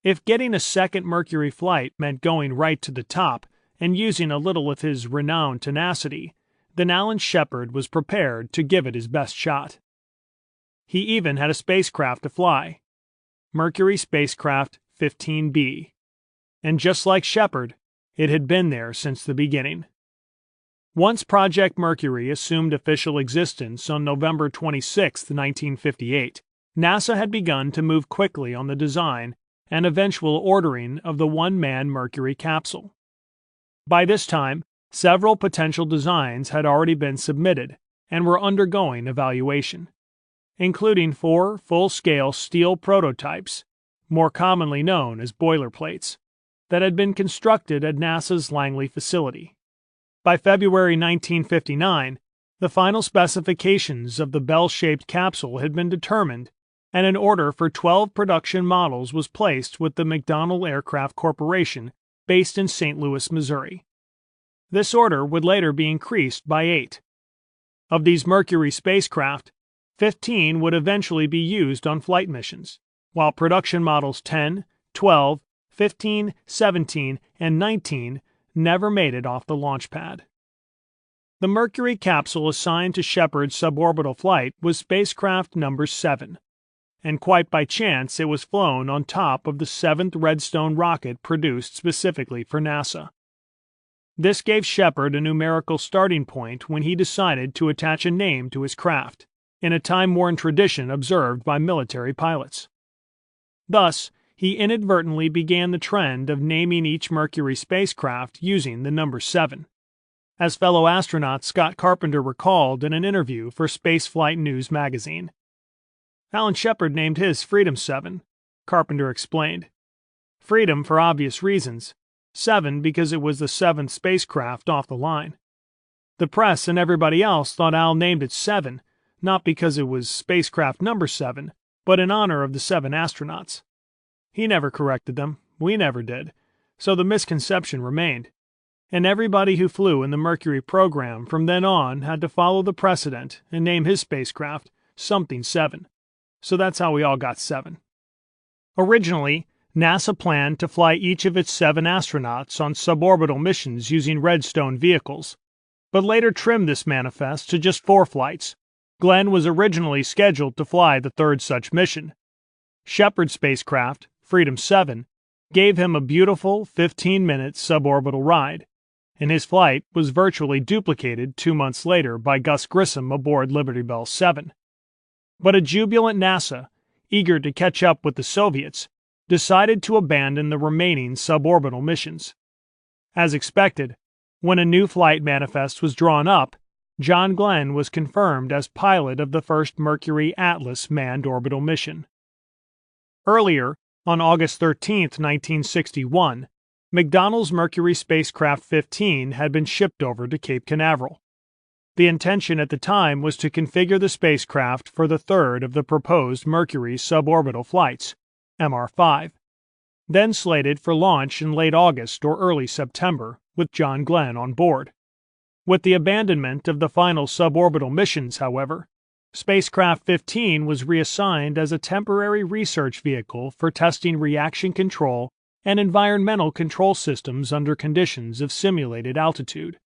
If getting a second Mercury flight meant going right to the top and using a little of his renowned tenacity, then Alan Shepard was prepared to give it his best shot. He even had a spacecraft to fly, Mercury Spacecraft 15B, and just like Shepard, it had been there since the beginning. Once Project Mercury assumed official existence on November 26, 1958, NASA had begun to move quickly on the design and eventual ordering of the one-man Mercury capsule. By this time, several potential designs had already been submitted and were undergoing evaluation, including 4 full-scale steel prototypes, more commonly known as boilerplates, that had been constructed at NASA's Langley facility. By February 1959, the final specifications of the bell-shaped capsule had been determined, and an order for 12 production models was placed with the McDonnell Aircraft Corporation based in St. Louis, Missouri. This order would later be increased by 8. Of these Mercury spacecraft, 15 would eventually be used on flight missions, while production models 10, 12, 15, 17, and 19 never made it off the launch pad. The Mercury capsule assigned to Shepard's suborbital flight was spacecraft number 7, and quite by chance it was flown on top of the 7th Redstone rocket produced specifically for NASA. This gave Shepard a numerical starting point when he decided to attach a name to his craft, in a time-worn tradition observed by military pilots. Thus, he inadvertently began the trend of naming each Mercury spacecraft using the number 7, as fellow astronaut Scott Carpenter recalled in an interview for Spaceflight News magazine. Alan Shepard named his Freedom 7, Carpenter explained. Freedom for obvious reasons, 7 because it was the 7th spacecraft off the line. The press and everybody else thought Al named it 7, not because it was spacecraft number 7, but in honor of the 7 astronauts. He never corrected them, we never did, so the misconception remained. And everybody who flew in the Mercury program from then on had to follow the precedent and name his spacecraft something 7. So that's how we all got 7. Originally, NASA planned to fly each of its 7 astronauts on suborbital missions using Redstone vehicles, but later trimmed this manifest to just 4 flights. Glenn was originally scheduled to fly the 3rd such mission. Shepard's spacecraft, Freedom 7, gave him a beautiful 15-minute suborbital ride, and his flight was virtually duplicated 2 months later by Gus Grissom aboard Liberty Bell 7. But a jubilant NASA, eager to catch up with the Soviets, decided to abandon the remaining suborbital missions. As expected, when a new flight manifest was drawn up, John Glenn was confirmed as pilot of the first Mercury Atlas manned orbital mission. Earlier, on August 13, 1961, McDonnell's Mercury Spacecraft 15 had been shipped over to Cape Canaveral. The intention at the time was to configure the spacecraft for the 3rd of the proposed Mercury suborbital flights, MR5, then slated for launch in late August or early September with John Glenn on board. With the abandonment of the final suborbital missions, however, Spacecraft 15 was reassigned as a temporary research vehicle for testing reaction control and environmental control systems under conditions of simulated altitude.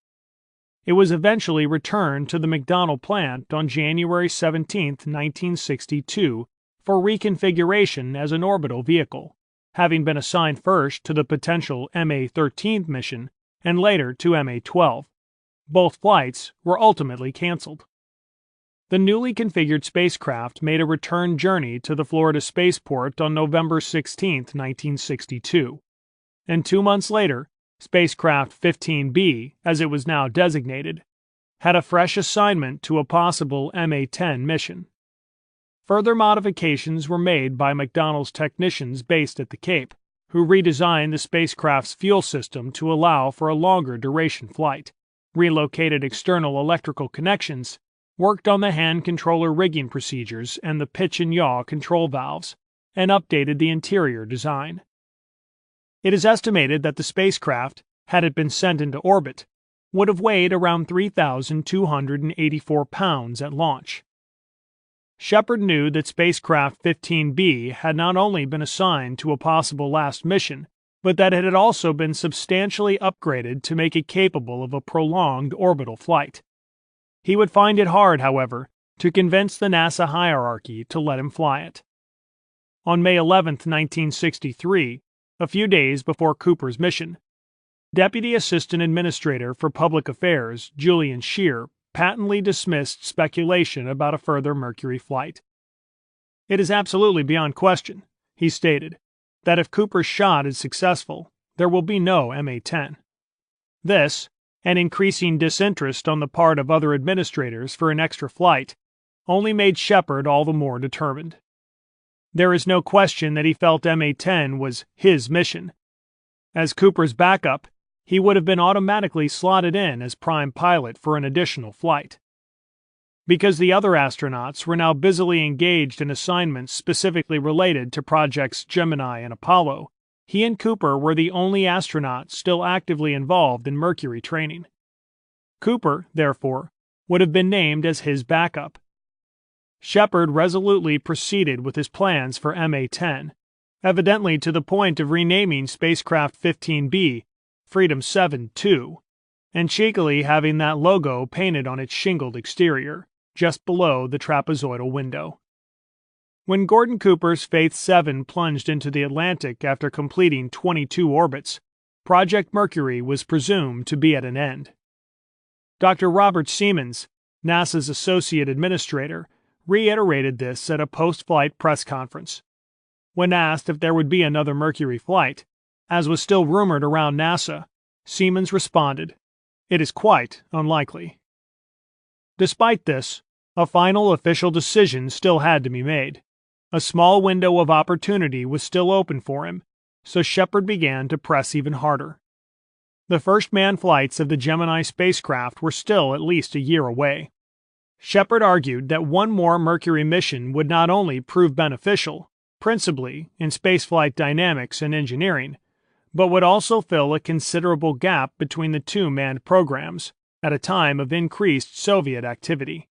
It was eventually returned to the McDonnell plant on January 17, 1962, for reconfiguration as an orbital vehicle, having been assigned first to the potential MA-13 mission and later to MA-12. Both flights were ultimately canceled. The newly configured spacecraft made a return journey to the Florida spaceport on November 16, 1962, and 2 months later, Spacecraft 15B, as it was now designated, had a fresh assignment to a possible MA-10 mission. Further modifications were made by McDonnell's technicians based at the Cape, who redesigned the spacecraft's fuel system to allow for a longer duration flight, relocated external electrical connections, worked on the hand controller rigging procedures and the pitch and yaw control valves, and updated the interior design. It is estimated that the spacecraft, had it been sent into orbit, would have weighed around 3,284 pounds at launch. Shepard knew that spacecraft 15B had not only been assigned to a possible last mission, but that it had also been substantially upgraded to make it capable of a prolonged orbital flight. He would find it hard, however, to convince the NASA hierarchy to let him fly it. On May 11, 1963, a few days before Cooper's mission, Deputy Assistant Administrator for Public Affairs Julian Scheer patently dismissed speculation about a further Mercury flight. "It is absolutely beyond question," he stated, "that if Cooper's shot is successful, there will be no MA-10. This, and increasing disinterest on the part of other administrators for an extra flight, only made Shepard all the more determined. There is no question that he felt MA-10 was his mission. As Cooper's backup, he would have been automatically slotted in as prime pilot for an additional flight. Because the other astronauts were now busily engaged in assignments specifically related to Projects Gemini and Apollo, he and Cooper were the only astronauts still actively involved in Mercury training. Cooper, therefore, would have been named as his backup. Shepard resolutely proceeded with his plans for MA-10, evidently to the point of renaming spacecraft 15B Freedom 7-2, and cheekily having that logo painted on its shingled exterior, just below the trapezoidal window. When Gordon Cooper's Faith 7 plunged into the Atlantic after completing 22 orbits, Project Mercury was presumed to be at an end. Dr. Robert Siemens, NASA's Associate Administrator, reiterated this at a post-flight press conference. When asked if there would be another Mercury flight, as was still rumored around NASA, Siemens responded, "It is quite unlikely." Despite this, a final official decision still had to be made. A small window of opportunity was still open for him, so Shepard began to press even harder. The first manned flights of the Gemini spacecraft were still at least a year away. Shepard argued that one more Mercury mission would not only prove beneficial, principally in spaceflight dynamics and engineering, but would also fill a considerable gap between the two manned programs at a time of increased Soviet activity.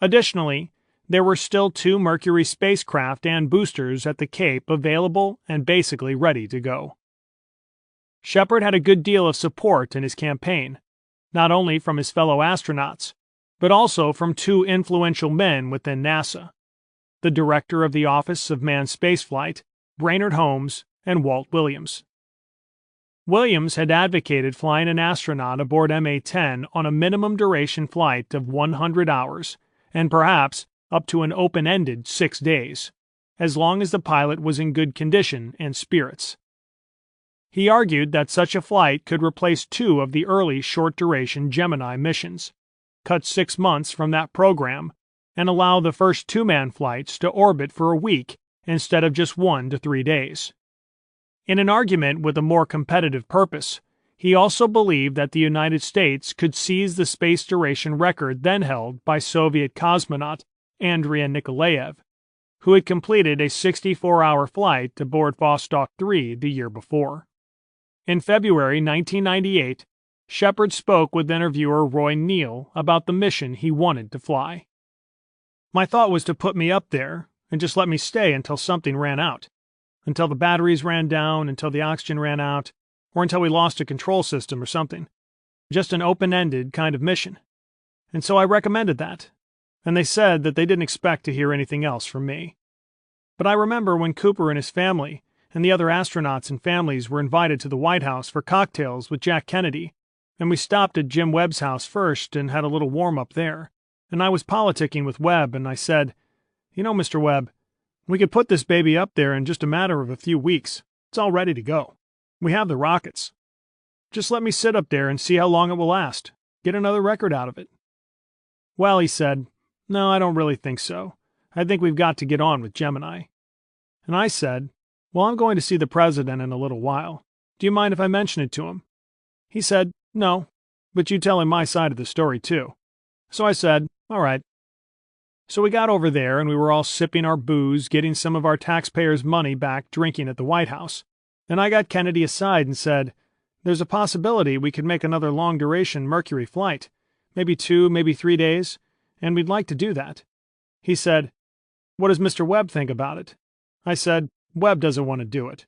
Additionally, there were still 2 Mercury spacecraft and boosters at the Cape available and basically ready to go. Shepard had a good deal of support in his campaign, not only from his fellow astronauts, but also from 2 influential men within NASA, the director of the Office of Manned Spaceflight, Brainerd Holmes, and Walt Williams. Williams had advocated flying an astronaut aboard MA-10 on a minimum duration flight of 100 hours, and perhaps up to an open-ended 6 days, as long as the pilot was in good condition and spirits. He argued that such a flight could replace 2 of the early short-duration Gemini missions, cut 6 months from that program, and allow the first 2-man flights to orbit for a week instead of just 1 to 3 days. In an argument with a more competitive purpose, he also believed that the United States could seize the space duration record then held by Soviet cosmonaut Andrei Nikolaev, who had completed a 64-hour flight aboard Vostok 3 the year before. In February 1998, Shepard spoke with interviewer Roy Neal about the mission he wanted to fly. "My thought was to put me up there and just let me stay until something ran out, until the batteries ran down, until the oxygen ran out, or until we lost a control system or something. Just an open-ended kind of mission. And so I recommended that, and they said that they didn't expect to hear anything else from me. But I remember when Cooper and his family and the other astronauts and families were invited to the White House for cocktails with Jack Kennedy, and we stopped at Jim Webb's house first and had a little warm-up there, and I was politicking with Webb, and I said, 'You know, Mr. Webb, we could put this baby up there in just a matter of a few weeks. It's all ready to go. We have the rockets. Just let me sit up there and see how long it will last. Get another record out of it.' 'Well,' he said, 'no, I don't really think so. I think we've got to get on with Gemini.' And I said, "Well, I'm going to see the president in a little while. Do you mind if I mention it to him?" He said, "No, but you tell him my side of the story, too." So I said, "All right." So we got over there and we were all sipping our booze, getting some of our taxpayers' money back drinking at the White House. And I got Kennedy aside and said, "There's a possibility we could make another long-duration Mercury flight. Maybe 2, maybe 3 days, and we'd like to do that." He said, "What does Mr. Webb think about it?" I said, "Webb doesn't want to do it."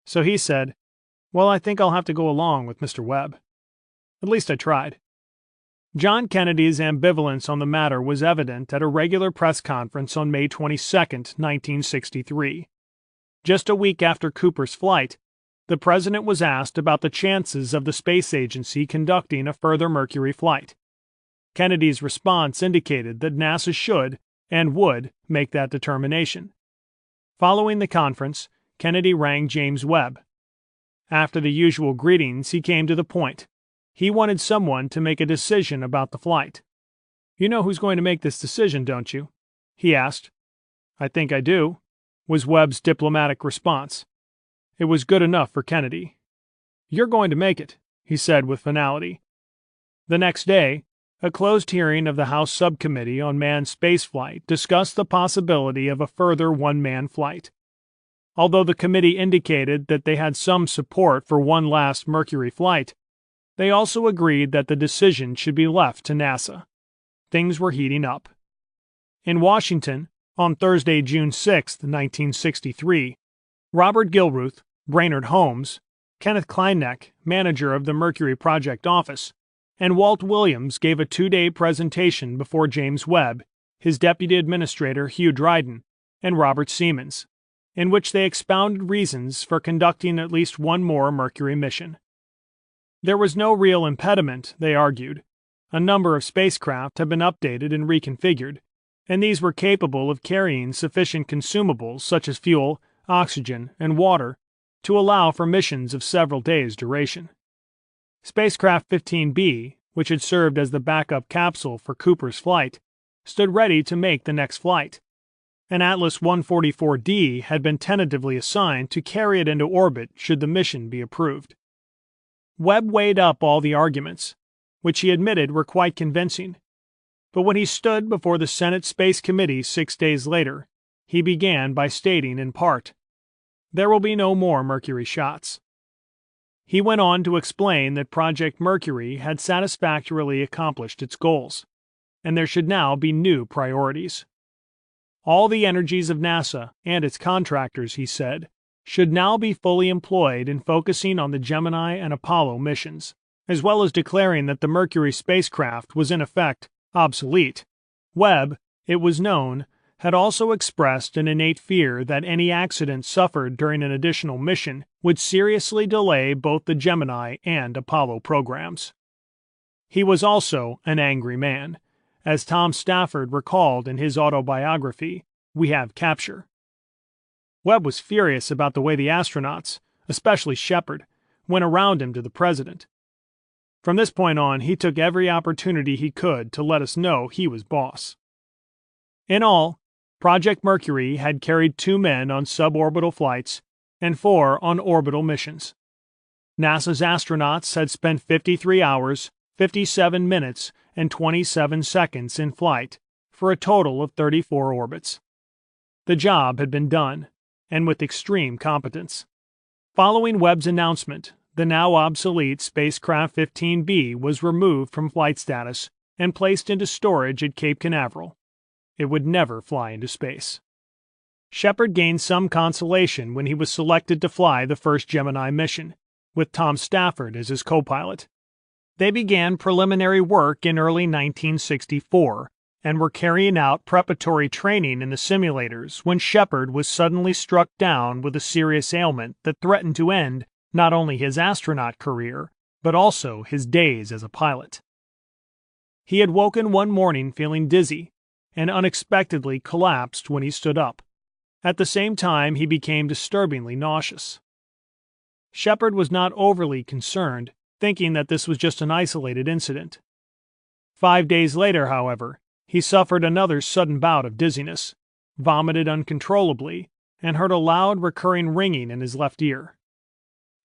So he said, "Well, I think I'll have to go along with Mr. Webb." At least I tried. John Kennedy's ambivalence on the matter was evident at a regular press conference on May 22, 1963. Just a week after Cooper's flight, the president was asked about the chances of the space agency conducting a further Mercury flight. Kennedy's response indicated that NASA should and would make that determination. Following the conference, Kennedy rang James Webb. After the usual greetings, he came to the point. He wanted someone to make a decision about the flight. "You know who's going to make this decision, don't you?" he asked. "I think I do," was Webb's diplomatic response. It was good enough for Kennedy. "You're going to make it," he said with finality. The next day, a closed hearing of the House Subcommittee on Manned Spaceflight discussed the possibility of a further one-man flight. Although the committee indicated that they had some support for one last Mercury flight, they also agreed that the decision should be left to NASA. Things were heating up. In Washington, on Thursday, June 6, 1963, Robert Gilruth, Brainerd Holmes, Kenneth Kleineck, manager of the Mercury Project Office, and Walt Williams gave a 2-day presentation before James Webb, his deputy administrator Hugh Dryden, and Robert Siemens, in which they expounded reasons for conducting at least one more Mercury mission. There was no real impediment, they argued. A number of spacecraft had been updated and reconfigured, and these were capable of carrying sufficient consumables such as fuel, oxygen, and water to allow for missions of several days' duration. Spacecraft 15B, which had served as the backup capsule for Cooper's flight, stood ready to make the next flight. An Atlas 144D had been tentatively assigned to carry it into orbit should the mission be approved. Webb weighed up all the arguments, which he admitted were quite convincing. But when he stood before the Senate Space Committee 6 days later, he began by stating in part, "There will be no more Mercury shots." He went on to explain that Project Mercury had satisfactorily accomplished its goals, and there should now be new priorities. All the energies of NASA and its contractors, he said, should now be fully employed in focusing on the Gemini and Apollo missions, as well as declaring that the Mercury spacecraft was in effect obsolete. Webb, it was known, had also expressed an innate fear that any accident suffered during an additional mission would seriously delay both the Gemini and Apollo programs. He was also an angry man, as Tom Stafford recalled in his autobiography, We Have Capture. Webb was furious about the way the astronauts, especially Shepard, went around him to the president. From this point on, he took every opportunity he could to let us know he was boss. In all, Project Mercury had carried 2 men on suborbital flights and 4 on orbital missions. NASA's astronauts had spent 53 hours, 57 minutes, and 27 seconds in flight, for a total of 34 orbits. The job had been done, and with extreme competence. Following Webb's announcement, the now obsolete Spacecraft 15B was removed from flight status and placed into storage at Cape Canaveral. It would never fly into space. Shepard gained some consolation when he was selected to fly the first Gemini mission, with Tom Stafford as his co-pilot. They began preliminary work in early 1964 and were carrying out preparatory training in the simulators when Shepard was suddenly struck down with a serious ailment that threatened to end not only his astronaut career, but also his days as a pilot. He had woken one morning feeling dizzy and unexpectedly collapsed when he stood up. At the same time, he became disturbingly nauseous. Shepard was not overly concerned, thinking that this was just an isolated incident. 5 days later, however, he suffered another sudden bout of dizziness, vomited uncontrollably, and heard a loud recurring ringing in his left ear.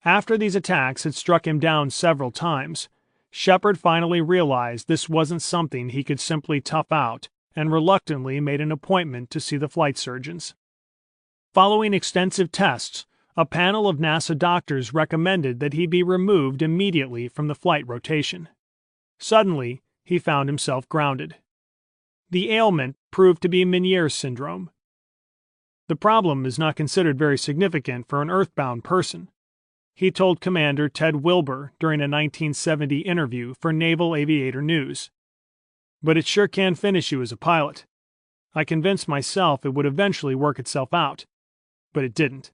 After these attacks had struck him down several times, Shepard finally realized this wasn't something he could simply tough out and reluctantly made an appointment to see the flight surgeons. Following extensive tests, a panel of NASA doctors recommended that he be removed immediately from the flight rotation. Suddenly, he found himself grounded. The ailment proved to be Meniere's syndrome. The problem is not considered very significant for an Earthbound person, he told Commander Ted Wilbur during a 1970 interview for Naval Aviator News. But it sure can finish you as a pilot. I convinced myself it would eventually work itself out, but it didn't.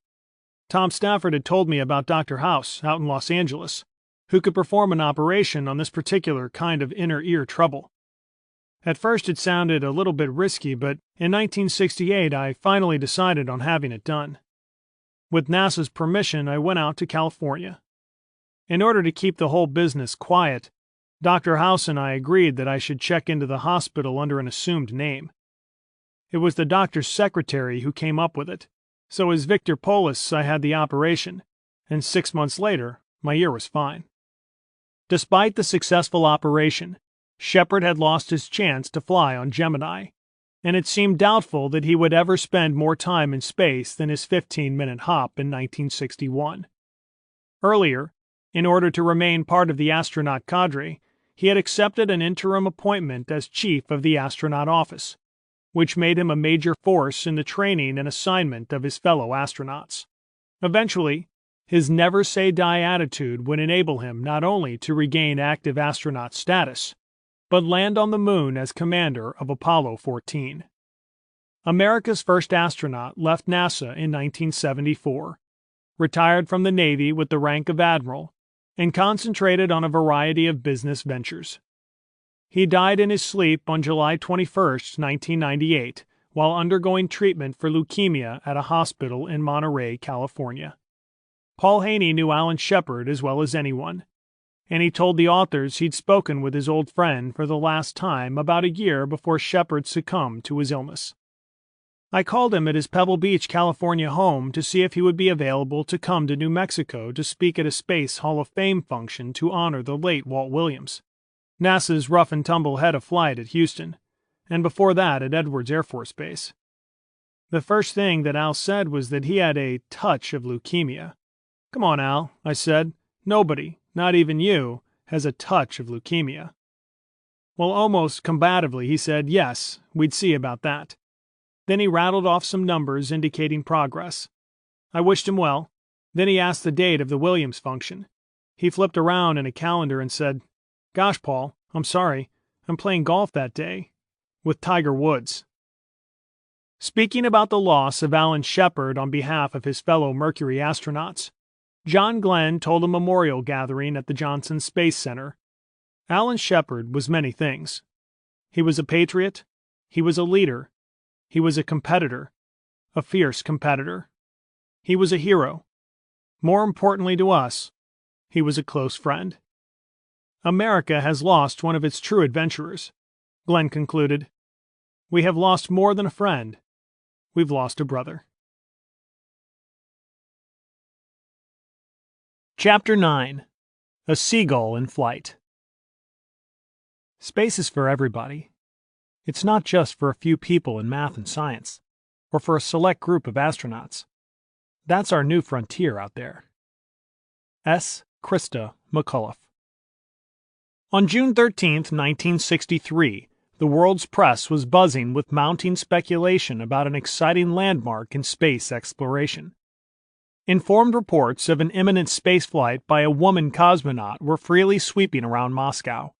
Tom Stafford had told me about Dr. House out in Los Angeles, who could perform an operation on this particular kind of inner ear trouble. At first it sounded a little bit risky, but in 1968 I finally decided on having it done. With NASA's permission, I went out to California. In order to keep the whole business quiet, Dr. House and I agreed that I should check into the hospital under an assumed name. It was the doctor's secretary who came up with it, so as Victor Polis I had the operation, and 6 months later, my ear was fine. Despite the successful operation, Shepard had lost his chance to fly on Gemini, and it seemed doubtful that he would ever spend more time in space than his 15-minute hop in 1961. Earlier, in order to remain part of the astronaut cadre, he had accepted an interim appointment as chief of the astronaut office, which made him a major force in the training and assignment of his fellow astronauts. Eventually, his never-say-die attitude would enable him not only to regain active astronaut status, but land on the moon as commander of Apollo 14. America's first astronaut left NASA in 1974, retired from the Navy with the rank of admiral, and concentrated on a variety of business ventures. He died in his sleep on July 21, 1998, while undergoing treatment for leukemia at a hospital in Monterey, California. Paul Haney knew Alan Shepard as well as anyone, and he told the authors he'd spoken with his old friend for the last time about a year before Shepard succumbed to his illness. I called him at his Pebble Beach, California home to see if he would be available to come to New Mexico to speak at a Space Hall of Fame function to honor the late Walt Williams, NASA's rough-and-tumble head of flight at Houston, and before that at Edwards Air Force Base. The first thing that Al said was that he had a touch of leukemia. "Come on, Al," I said. "Nobody, not even you, has a touch of leukemia." Well, almost combatively, he said, yes, we'd see about that. Then he rattled off some numbers indicating progress. I wished him well. Then he asked the date of the Williams function. He flipped around in a calendar and said, "Gosh, Paul, I'm sorry. I'm playing golf that day with Tiger Woods." Speaking about the loss of Alan Shepard on behalf of his fellow Mercury astronauts, John Glenn told a memorial gathering at the Johnson Space Center, "Alan Shepard was many things. He was a patriot, he was a leader, he was a competitor, a fierce competitor. He was a hero. More importantly to us, he was a close friend. America has lost one of its true adventurers," Glenn concluded. "We have lost more than a friend. We've lost a brother." Chapter 9. A Seagull in Flight. Space is for everybody. It's not just for a few people in math and science, or for a select group of astronauts. That's our new frontier out there. S. Krista McCullough. On June 13, 1963, the world's press was buzzing with mounting speculation about an exciting landmark in space exploration. Informed reports of an imminent spaceflight by a woman cosmonaut were freely sweeping around Moscow.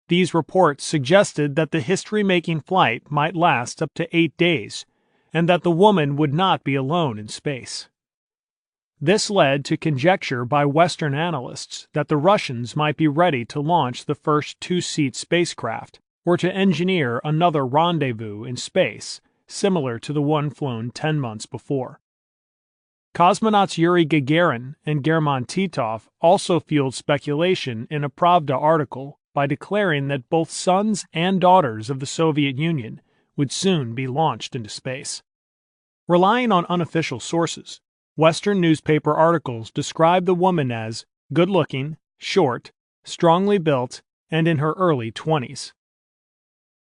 These reports suggested that the history-making flight might last up to 8 days, and that the woman would not be alone in space. This led to conjecture by Western analysts that the Russians might be ready to launch the first two-seat spacecraft, or to engineer another rendezvous in space, similar to the one flown 10 months before. Cosmonauts Yuri Gagarin and German Titov also fueled speculation in a Pravda article by declaring that both sons and daughters of the Soviet Union would soon be launched into space. Relying on unofficial sources, Western newspaper articles describe the woman as good-looking, short, strongly built, and in her early 20s.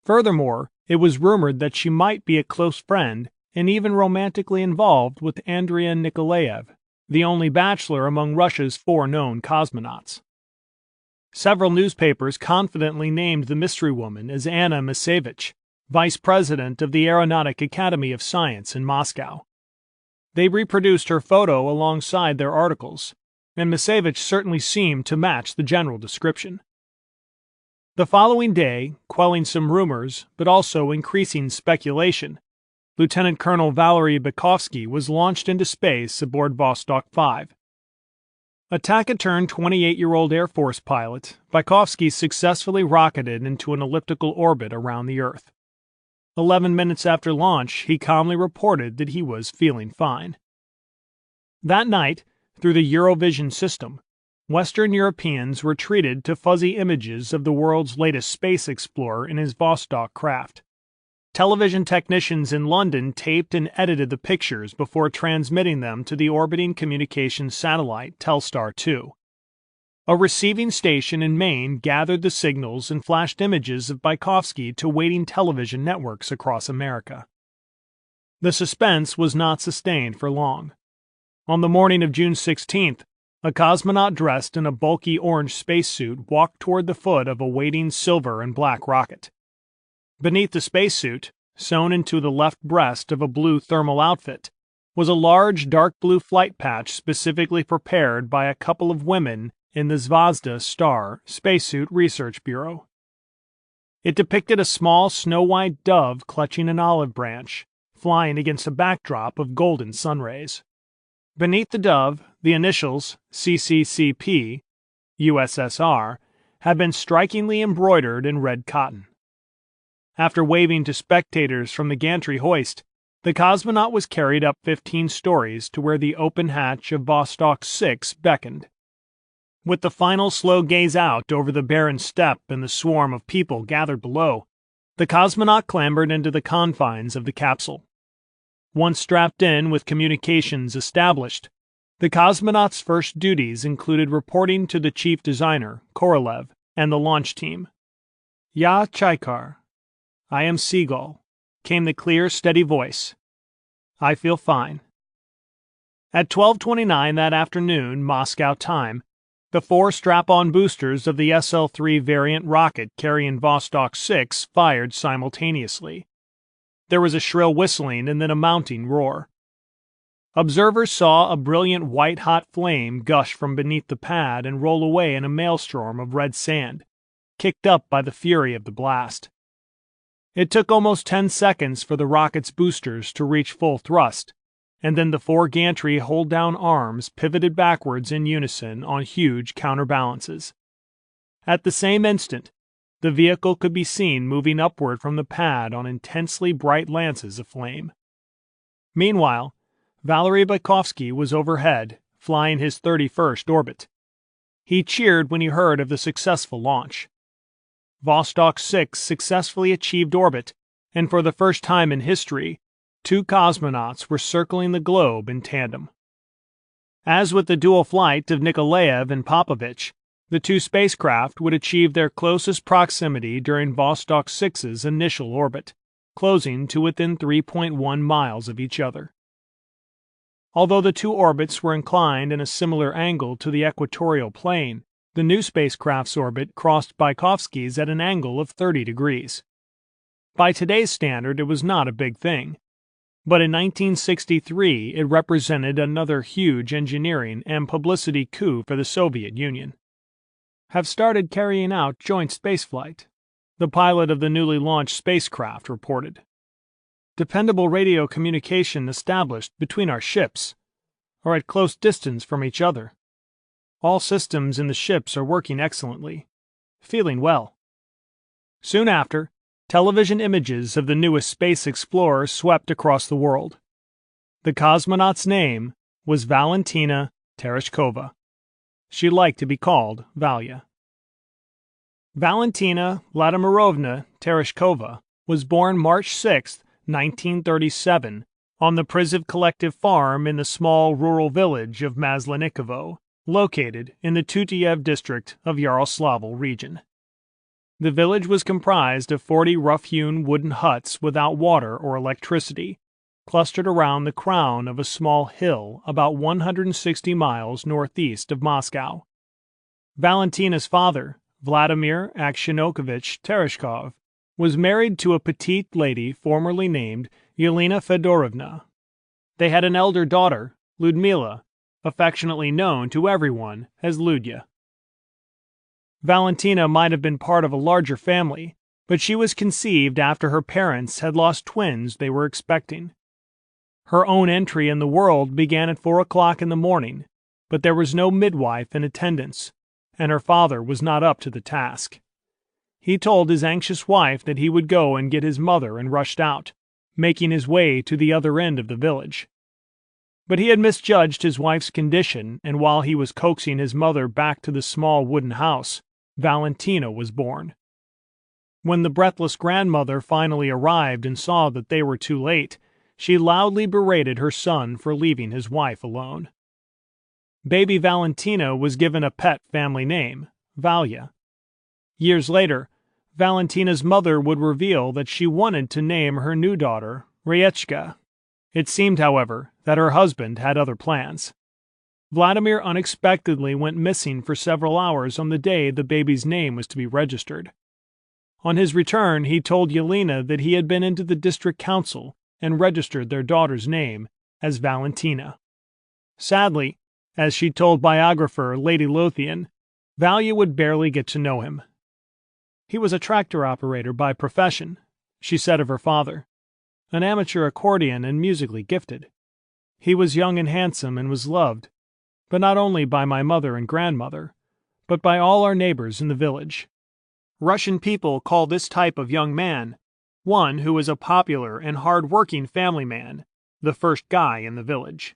Furthermore, it was rumored that she might be a close friend and even romantically involved with Andrei Nikolaev, the only bachelor among Russia's 4 known cosmonauts. Several newspapers confidently named the mystery woman as Anna Misevich, vice president of the Aeronautic Academy of Science in Moscow. They reproduced her photo alongside their articles, and Misevich certainly seemed to match the general description. The following day, quelling some rumors but also increasing speculation, Lieutenant Colonel Valery Bykovsky was launched into space aboard Vostok 5. A taciturn 28-year-old Air Force pilot, Bykovsky successfully rocketed into an elliptical orbit around the Earth. 11 minutes after launch, he calmly reported that he was feeling fine. That night, through the Eurovision system, Western Europeans were treated to fuzzy images of the world's latest space explorer in his Vostok craft. Television technicians in London taped and edited the pictures before transmitting them to the orbiting communications satellite Telstar 2. A receiving station in Maine gathered the signals and flashed images of Bykovsky to waiting television networks across America. The suspense was not sustained for long. On the morning of June 16th, a cosmonaut dressed in a bulky orange spacesuit walked toward the foot of a waiting silver and black rocket. Beneath the spacesuit, sewn into the left breast of a blue thermal outfit, was a large dark blue flight patch specifically prepared by a couple of women in the Zvezda Star Spacesuit Research Bureau. It depicted a small snow-white dove clutching an olive branch, flying against a backdrop of golden sun rays. Beneath the dove, the initials CCCP, USSR, had been strikingly embroidered in red cotton. After waving to spectators from the gantry hoist, the cosmonaut was carried up 15 stories to where the open hatch of Vostok 6 beckoned. With the final slow gaze out over the barren steppe and the swarm of people gathered below, the cosmonaut clambered into the confines of the capsule. Once strapped in with communications established, the cosmonaut's first duties included reporting to the chief designer, Korolev, and the launch team. "Ya Chaikar, I am Seagull," came the clear, steady voice. "I feel fine." At 12:29 that afternoon, Moscow time, the 4 strap-on boosters of the SL-3 variant rocket carrying Vostok 6 fired simultaneously. There was a shrill whistling and then a mounting roar. Observers saw a brilliant white-hot flame gush from beneath the pad and roll away in a maelstrom of red sand, kicked up by the fury of the blast. It took almost 10 seconds for the rocket's boosters to reach full thrust, and then the 4 gantry hold-down arms pivoted backwards in unison on huge counterbalances. At the same instant, the vehicle could be seen moving upward from the pad on intensely bright lances of flame. Meanwhile, Valery Bykovsky was overhead, flying his 31st orbit. He cheered when he heard of the successful launch. Vostok 6 successfully achieved orbit, and for the first time in history, 2 cosmonauts were circling the globe in tandem. As with the dual flight of Nikolaev and Popovich, the 2 spacecraft would achieve their closest proximity during Vostok 6's initial orbit, closing to within 3.1 miles of each other. Although the 2 orbits were inclined in a similar angle to the equatorial plane, the new spacecraft's orbit crossed Bykovsky's at an angle of 30 degrees. By today's standard, it was not a big thing, but in 1963 it represented another huge engineering and publicity coup for the Soviet Union. "Have started carrying out joint spaceflight," the pilot of the newly launched spacecraft reported. "Dependable radio communication established between our ships, or at close distance from each other. All systems in the ships are working excellently. Feeling well." Soon after, television images of the newest space explorer swept across the world. The cosmonaut's name was Valentina Tereshkova. She liked to be called Valya. Valentina Vladimirovna Tereshkova was born March 6, 1937, on the Priziv collective farm in the small rural village of Maslenikovo, located in the Tutyev district of Yaroslavl region. The village was comprised of 40 rough-hewn wooden huts without water or electricity, clustered around the crown of a small hill about 160 miles northeast of Moscow. Valentina's father, Vladimir Akshinokovich Tereshkov, was married to a petite lady formerly named Yelena Fedorovna. They had an elder daughter, Ludmila, affectionately known to everyone as Ludya. Valentina might have been part of a larger family, but she was conceived after her parents had lost twins they were expecting. Her own entry in the world began at 4 o'clock in the morning, but there was no midwife in attendance, and her father was not up to the task. He told his anxious wife that he would go and get his mother and rushed out, making his way to the other end of the village. But he had misjudged his wife's condition, and while he was coaxing his mother back to the small wooden house, Valentina was born. When the breathless grandmother finally arrived and saw that they were too late, she loudly berated her son for leaving his wife alone. Baby Valentina was given a pet family name, Valya. Years later, Valentina's mother would reveal that she wanted to name her new daughter Ryechka. It seemed, however, that her husband had other plans. Vladimir unexpectedly went missing for several hours on the day the baby's name was to be registered. On his return, he told Yelena that he had been into the district council and registered their daughter's name as Valentina. Sadly, as she told biographer Lady Lothian, Valya would barely get to know him. He was a tractor operator by profession, she said of her father, an amateur accordion and musically gifted. He was young and handsome and was loved, but not only by my mother and grandmother, but by all our neighbors in the village. Russian people call this type of young man, one who is a popular and hard-working family man, the first guy in the village.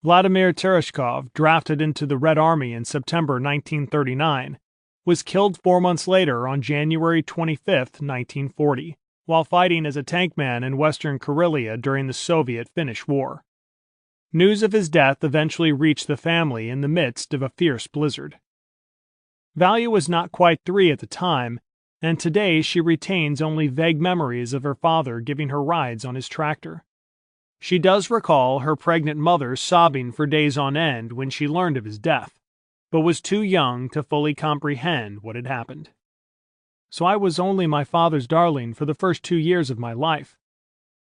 Vladimir Tereshkov, drafted into the Red Army in September 1939, was killed 4 months later on January 25, 1940, while fighting as a tankman in Western Karelia during the Soviet-Finnish War. News of his death eventually reached the family in the midst of a fierce blizzard. Valya was not quite 3 at the time, and today she retains only vague memories of her father giving her rides on his tractor. She does recall her pregnant mother sobbing for days on end when she learned of his death, but was too young to fully comprehend what had happened. So I was only my father's darling for the first 2 years of my life,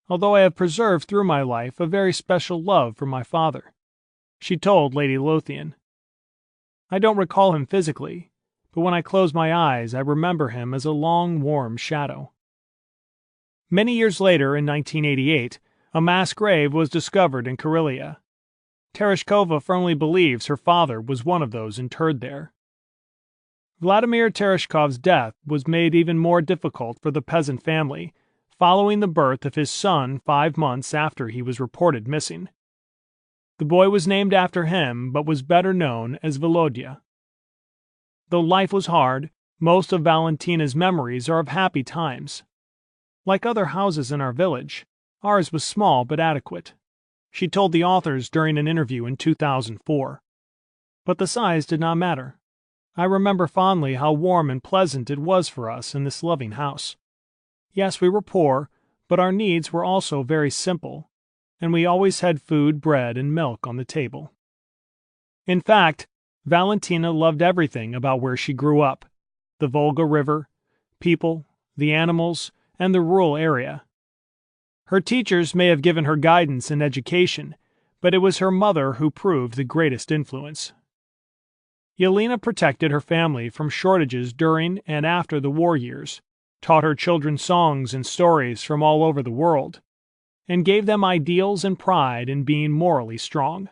although I have preserved through my life a very special love for my father, she told Lady Lothian. I don't recall him physically, but when I close my eyes I remember him as a long, warm shadow. Many years later, in 1988, a mass grave was discovered in Karelia. Tereshkova firmly believes her father was one of those interred there. Vladimir Tereshkov's death was made even more difficult for the peasant family, following the birth of his son 5 months after he was reported missing. The boy was named after him, but was better known as Volodya. Though life was hard, most of Valentina's memories are of happy times. Like other houses in our village, ours was small but adequate, she told the authors during an interview in 2004. But the size did not matter. I remember fondly how warm and pleasant it was for us in this loving house. Yes, we were poor, but our needs were also very simple, and we always had food, bread, and milk on the table. In fact, Valentina loved everything about where she grew up: the Volga River, people, the animals, and the rural area. Her teachers may have given her guidance and education, but it was her mother who proved the greatest influence. Yelena protected her family from shortages during and after the war years, taught her children songs and stories from all over the world, and gave them ideals and pride in being morally strong.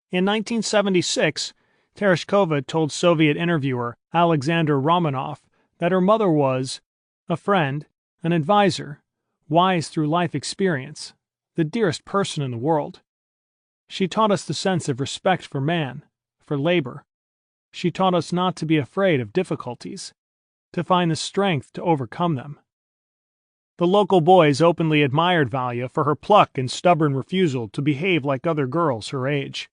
In 1976, Tereshkova told Soviet interviewer Alexander Romanov that her mother was a friend, an advisor, wise through life experience, the dearest person in the world. She taught us the sense of respect for man, for labor. She taught us not to be afraid of difficulties, to find the strength to overcome them. The local boys openly admired Valia for her pluck and stubborn refusal to behave like other girls her age.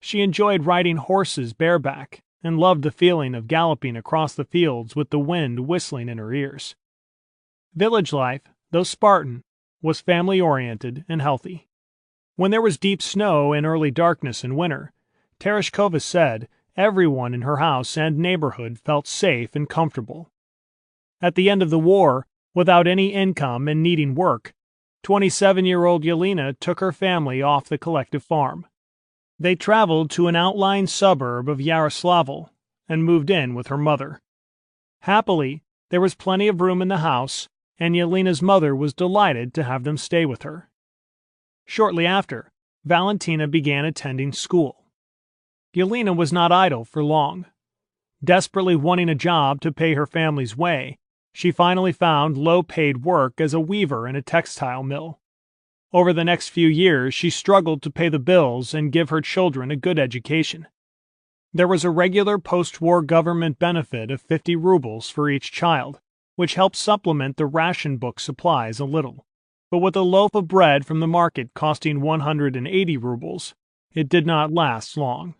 She enjoyed riding horses bareback and loved the feeling of galloping across the fields with the wind whistling in her ears. Village life, though Spartan, was family-oriented and healthy. When there was deep snow and early darkness in winter, Tereshkova said everyone in her house and neighborhood felt safe and comfortable. At the end of the war, without any income and needing work, 27-year-old Yelena took her family off the collective farm. They traveled to an outlying suburb of Yaroslavl and moved in with her mother. Happily, there was plenty of room in the house, and Yelena's mother was delighted to have them stay with her. Shortly after, Valentina began attending school. Yelena was not idle for long. Desperately wanting a job to pay her family's way, she finally found low-paid work as a weaver in a textile mill. Over the next few years, she struggled to pay the bills and give her children a good education. There was a regular post-war government benefit of 50 rubles for each child, which helped supplement the ration book supplies a little. But with a loaf of bread from the market costing 180 rubles, it did not last long.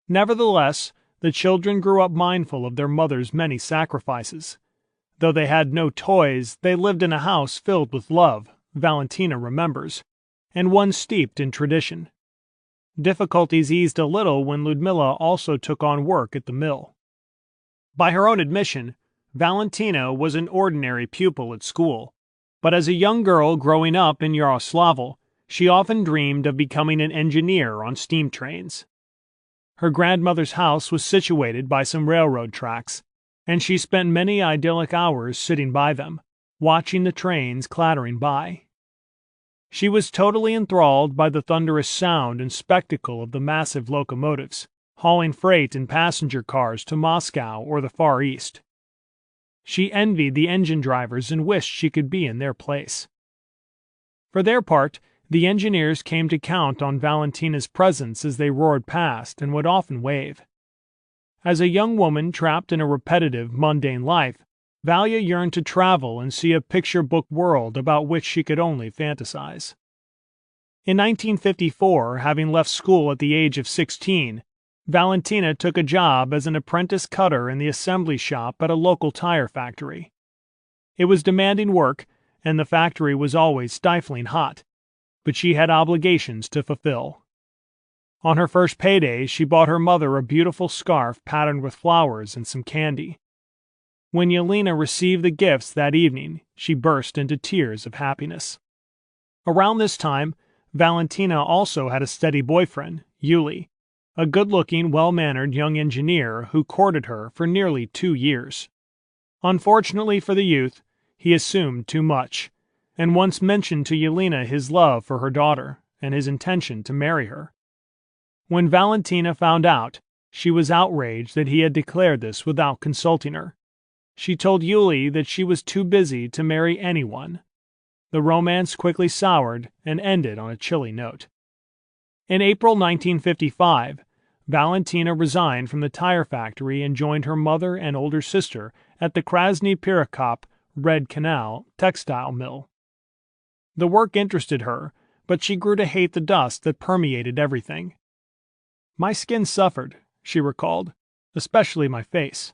Nevertheless, the children grew up mindful of their mother's many sacrifices. Though they had no toys, they lived in a house filled with love, Valentina remembers, and one steeped in tradition. Difficulties eased a little when Ludmila also took on work at the mill. By her own admission, Valentina was an ordinary pupil at school, but as a young girl growing up in Yaroslavl, she often dreamed of becoming an engineer on steam trains. Her grandmother's house was situated by some railroad tracks, and she spent many idyllic hours sitting by them, watching the trains clattering by. She was totally enthralled by the thunderous sound and spectacle of the massive locomotives, hauling freight and passenger cars to Moscow or the Far East. She envied the engine drivers and wished she could be in their place. For their part, the engineers came to count on Valentina's presence as they roared past and would often wave. As a young woman trapped in a repetitive, mundane life, Valia yearned to travel and see a picture book world about which she could only fantasize. In 1954, having left school at the age of 16, Valentina took a job as an apprentice cutter in the assembly shop at a local tire factory. It was demanding work, and the factory was always stifling hot, but she had obligations to fulfill. On her first payday, she bought her mother a beautiful scarf patterned with flowers and some candy. When Yelena received the gifts that evening, she burst into tears of happiness. Around this time, Valentina also had a steady boyfriend, Yuli, a good-looking, well-mannered young engineer who courted her for nearly 2 years. Unfortunately for the youth, he assumed too much, and once mentioned to Yelena his love for her daughter and his intention to marry her. When Valentina found out, she was outraged that he had declared this without consulting her. She told Yuli that she was too busy to marry anyone. The romance quickly soured and ended on a chilly note. In April 1955, Valentina resigned from the tire factory and joined her mother and older sister at the Krasny Perekop Red Canal textile mill. The work interested her, but she grew to hate the dust that permeated everything. "My skin suffered," she recalled, "especially my face."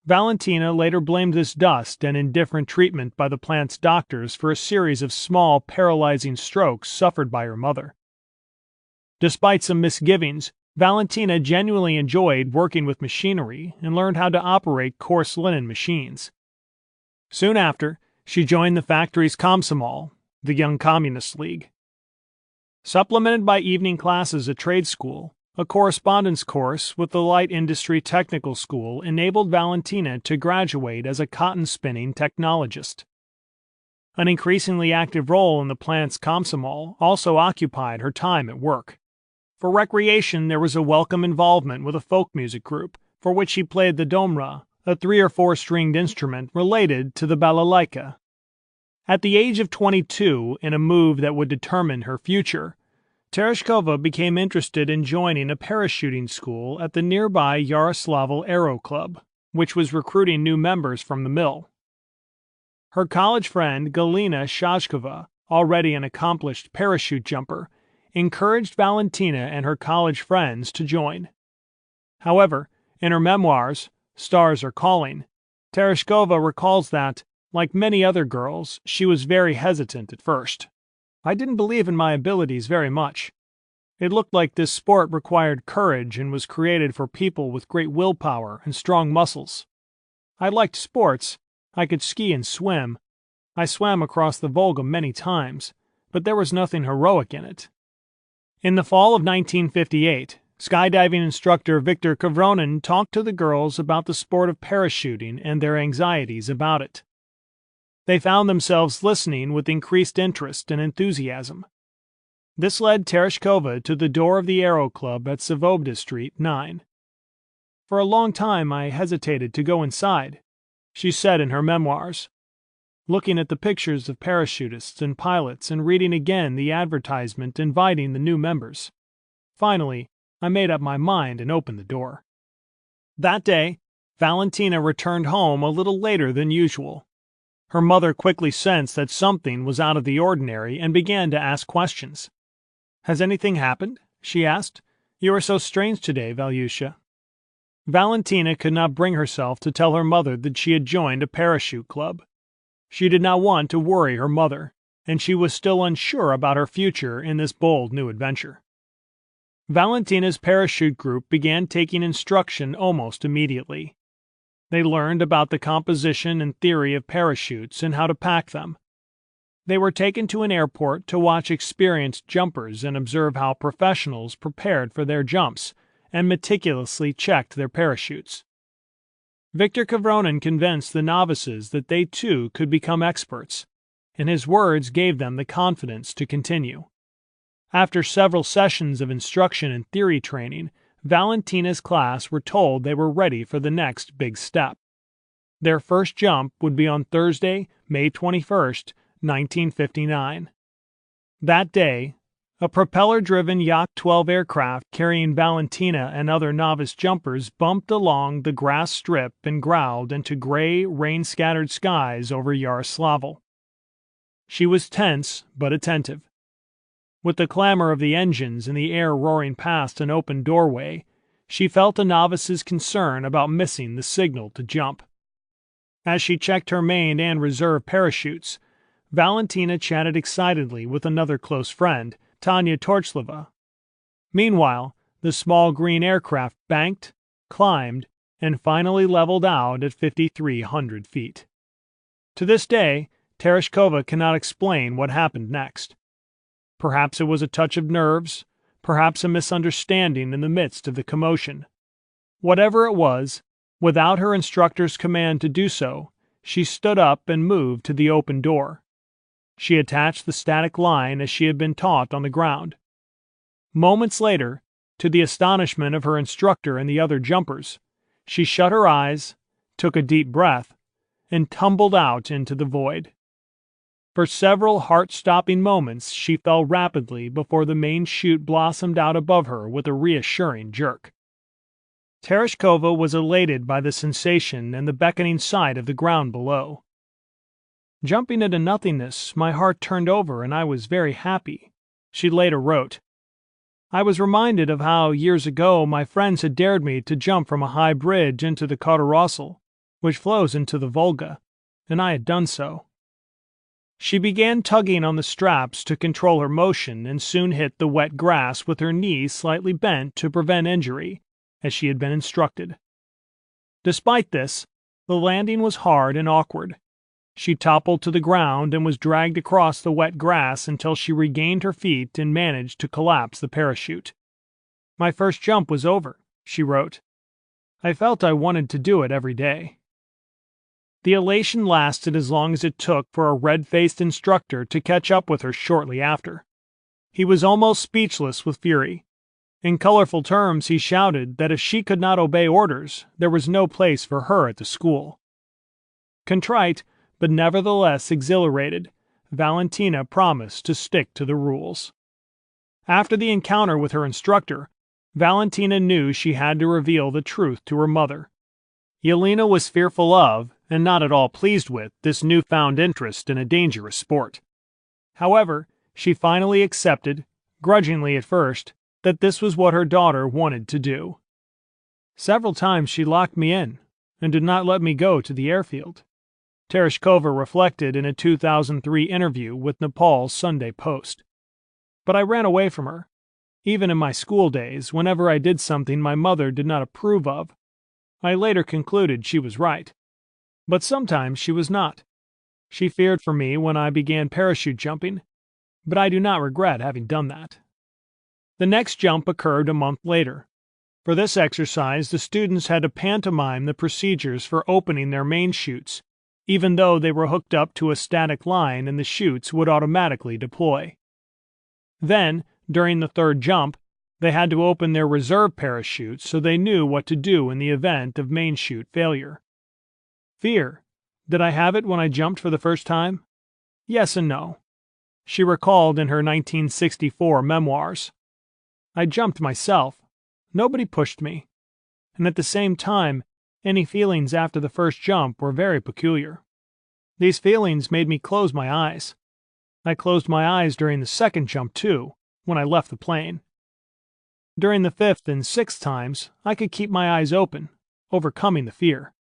Valentina later blamed this dust and indifferent treatment by the plant's doctors for a series of small, paralyzing strokes suffered by her mother. Despite some misgivings, Valentina genuinely enjoyed working with machinery and learned how to operate coarse linen machines. Soon after, she joined the factory's Komsomol, the Young Communist League. Supplemented by evening classes at trade school, a correspondence course with the Light Industry Technical School enabled Valentina to graduate as a cotton-spinning technologist. An increasingly active role in the plant's Komsomol also occupied her time at work. For recreation, there was a welcome involvement with a folk music group, for which she played the domra, a 3- or 4-stringed instrument related to the balalaika. At the age of 22, in a move that would determine her future, Tereshkova became interested in joining a parachuting school at the nearby Yaroslavl Aero Club, which was recruiting new members from the mill. Her college friend Galina Shashkova, already an accomplished parachute jumper, encouraged Valentina and her college friends to join. However, in her memoirs, Stars Are Calling, Tereshkova recalls that, like many other girls, she was very hesitant at first. I didn't believe in my abilities very much. It looked like this sport required courage and was created for people with great willpower and strong muscles. I liked sports. I could ski and swim. I swam across the Volga many times, but there was nothing heroic in it. In the fall of 1958, skydiving instructor Viktor Kavronin talked to the girls about the sport of parachuting and their anxieties about it. They found themselves listening with increased interest and enthusiasm. This led Tereshkova to the door of the Aero Club at Savobda Street 9. For a long time I hesitated to go inside, she said in her memoirs, looking at the pictures of parachutists and pilots and reading again the advertisement inviting the new members. Finally, I made up my mind and opened the door. That day, Valentina returned home a little later than usual. Her mother quickly sensed that something was out of the ordinary and began to ask questions. "Has anything happened?" she asked. "You are so strange today, Valyusha." Valentina could not bring herself to tell her mother that she had joined a parachute club. She did not want to worry her mother, and she was still unsure about her future in this bold new adventure. Valentina's parachute group began taking instruction almost immediately. They learned about the composition and theory of parachutes and how to pack them. They were taken to an airport to watch experienced jumpers and observe how professionals prepared for their jumps and meticulously checked their parachutes. Viktor Kavronin convinced the novices that they too could become experts, and his words gave them the confidence to continue. After several sessions of instruction and theory training, Valentina's class were told they were ready for the next big step. Their first jump would be on Thursday, May 21st, 1959. That day, a propeller-driven Yak-12 aircraft carrying Valentina and other novice jumpers bumped along the grass strip and growled into gray, rain-scattered skies over Yaroslavl. She was tense but attentive. With the clamor of the engines and the air roaring past an open doorway, she felt a novice's concern about missing the signal to jump. As she checked her main and reserve parachutes, Valentina chatted excitedly with another close friend, Tanya Torchlova. Meanwhile, the small green aircraft banked, climbed, and finally leveled out at 5,300 feet. To this day, Tereshkova cannot explain what happened next. Perhaps it was a touch of nerves, perhaps a misunderstanding in the midst of the commotion. Whatever it was, without her instructor's command to do so, she stood up and moved to the open door. She attached the static line as she had been taught on the ground. Moments later, to the astonishment of her instructor and the other jumpers, she shut her eyes, took a deep breath, and tumbled out into the void. For several heart-stopping moments she fell rapidly before the main chute blossomed out above her with a reassuring jerk. Tereshkova was elated by the sensation and the beckoning sight of the ground below. "Jumping into nothingness, my heart turned over and I was very happy," she later wrote. "I was reminded of how, years ago, my friends had dared me to jump from a high bridge into the Kotorossl, which flows into the Volga, and I had done so." She began tugging on the straps to control her motion and soon hit the wet grass with her knees slightly bent to prevent injury, as she had been instructed. Despite this, the landing was hard and awkward. She toppled to the ground and was dragged across the wet grass until she regained her feet and managed to collapse the parachute. "My first jump was over," she wrote. "I felt I wanted to do it every day." The elation lasted as long as it took for a red-faced instructor to catch up with her shortly after. He was almost speechless with fury. In colorful terms, he shouted that if she could not obey orders, there was no place for her at the school. Contrite, but nevertheless exhilarated, Valentina promised to stick to the rules. After the encounter with her instructor, Valentina knew she had to reveal the truth to her mother. Yelena was fearful of, and not at all pleased with this newfound interest in a dangerous sport. However, she finally accepted, grudgingly at first, that this was what her daughter wanted to do. Several times she locked me in and did not let me go to the airfield, Tereshkova reflected in a 2003 interview with Nepal's Sunday Post. But I ran away from her. Even in my school days, whenever I did something my mother did not approve of, I later concluded she was right. But sometimes she was not. She feared for me when I began parachute jumping, but I do not regret having done that. The next jump occurred a month later. For this exercise, the students had to pantomime the procedures for opening their main chutes, even though they were hooked up to a static line and the chutes would automatically deploy. Then, during the third jump, they had to open their reserve parachutes so they knew what to do in the event of main chute failure. Fear. Did I have it when I jumped for the first time? Yes and no. She recalled in her 1964 memoirs. I jumped myself. Nobody pushed me. And at the same time, any feelings after the first jump were very peculiar. These feelings made me close my eyes. I closed my eyes during the second jump too, when I left the plane. During the fifth and sixth times, I could keep my eyes open, overcoming the fear.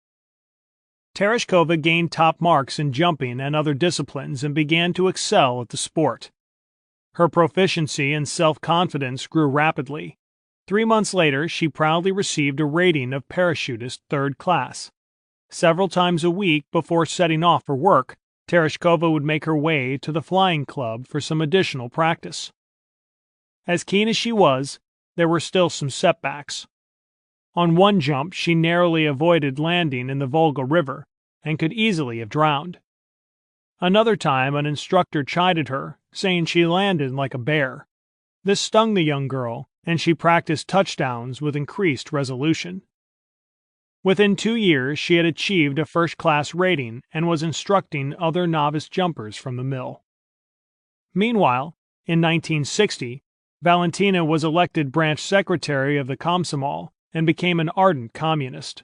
Tereshkova gained top marks in jumping and other disciplines and began to excel at the sport. Her proficiency and self-confidence grew rapidly. 3 months later, she proudly received a rating of parachutist third class. Several times a week before setting off for work, Tereshkova would make her way to the flying club for some additional practice. As keen as she was, there were still some setbacks. On one jump, she narrowly avoided landing in the Volga River and could easily have drowned. Another time, an instructor chided her, saying she landed like a bear. This stung the young girl, and she practiced touchdowns with increased resolution. Within 2 years, she had achieved a first-class rating and was instructing other novice jumpers from the mill. Meanwhile, in 1960, Valentina was elected branch secretary of the Komsomol and became an ardent communist.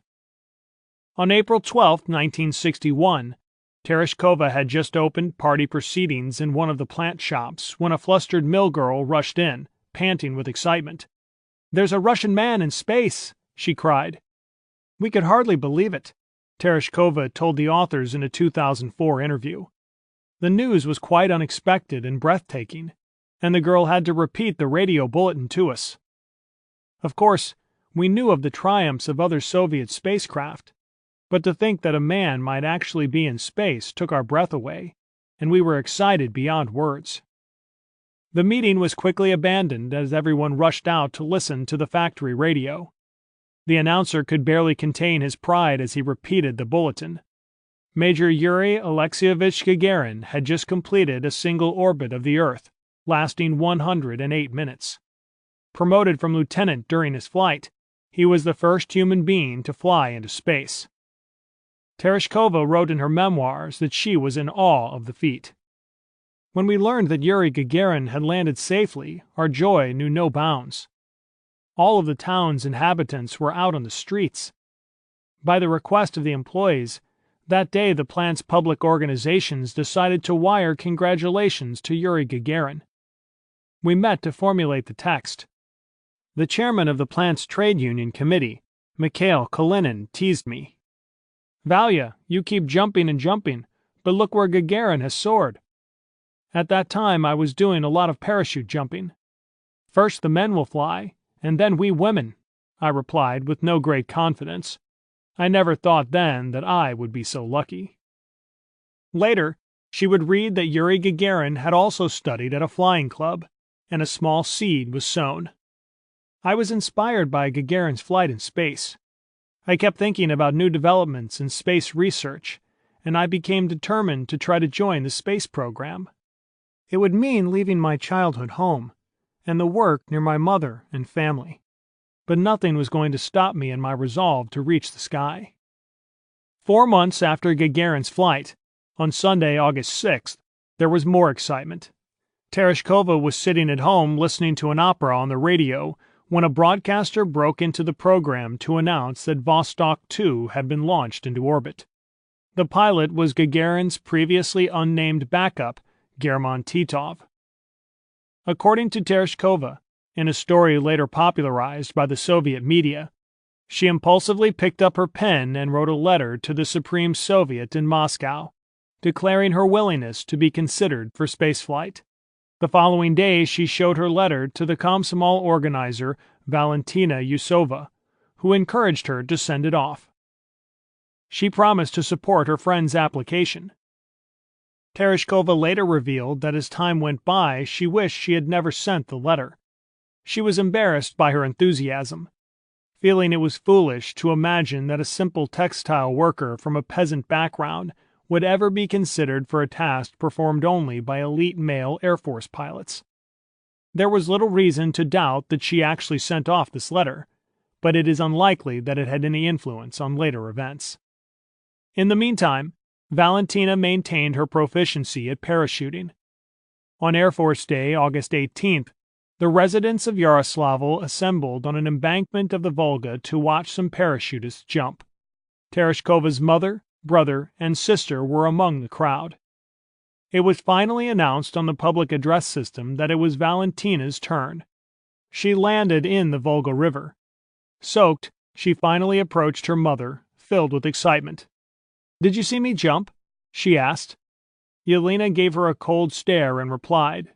On April 12, 1961, Tereshkova had just opened party proceedings in one of the plant shops when a flustered mill girl rushed in, panting with excitement. "There's a Russian man in space!" she cried. We could hardly believe it, Tereshkova told the authors in a 2004 interview. The news was quite unexpected and breathtaking, and the girl had to repeat the radio bulletin to us. Of course, we knew of the triumphs of other Soviet spacecraft, but to think that a man might actually be in space took our breath away, and we were excited beyond words. The meeting was quickly abandoned as everyone rushed out to listen to the factory radio. The announcer could barely contain his pride as he repeated the bulletin. Major Yuri Alexeyevich Gagarin had just completed a single orbit of the Earth, lasting 108 minutes. Promoted from lieutenant during his flight, he was the first human being to fly into space. Tereshkova wrote in her memoirs that she was in awe of the feat. When we learned that Yuri Gagarin had landed safely, our joy knew no bounds. All of the town's inhabitants were out on the streets. By the request of the employees, that day the plant's public organizations decided to wire congratulations to Yuri Gagarin. We met to formulate the text. The chairman of the plant's trade union committee, Mikhail Kalinin, teased me. "Valya, you keep jumping and jumping, but look where Gagarin has soared." At that time, I was doing a lot of parachute jumping. "First the men will fly, and then we women," I replied with no great confidence. I never thought then that I would be so lucky. Later, she would read that Yuri Gagarin had also studied at a flying club, and a small seed was sown. I was inspired by Gagarin's flight in space. I kept thinking about new developments in space research, and I became determined to try to join the space program. It would mean leaving my childhood home and the work near my mother and family, but nothing was going to stop me in my resolve to reach the sky. 4 months after Gagarin's flight, on Sunday, August 6th, there was more excitement. Tereshkova was sitting at home listening to an opera on the radio when a broadcaster broke into the program to announce that Vostok 2 had been launched into orbit. The pilot was Gagarin's previously unnamed backup, German Titov. According to Tereshkova, in a story later popularized by the Soviet media, she impulsively picked up her pen and wrote a letter to the Supreme Soviet in Moscow, declaring her willingness to be considered for spaceflight. The following day, she showed her letter to the Komsomol organizer Valentina Yusova, who encouraged her to send it off. She promised to support her friend's application. Tereshkova later revealed that as time went by, she wished she had never sent the letter. She was embarrassed by her enthusiasm, feeling it was foolish to imagine that a simple textile worker from a peasant background would ever be considered for a task performed only by elite male Air Force pilots. There was little reason to doubt that she actually sent off this letter, but it is unlikely that it had any influence on later events. In the meantime, Valentina maintained her proficiency at parachuting. On Air Force Day, August 18th, the residents of Yaroslavl assembled on an embankment of the Volga to watch some parachutists jump. Tereshkova's mother, brother, and sister were among the crowd. It was finally announced on the public address system that it was Valentina's turn. She landed in the Volga River. Soaked, she finally approached her mother, filled with excitement. "Did you see me jump?" she asked. Yelena gave her a cold stare and replied,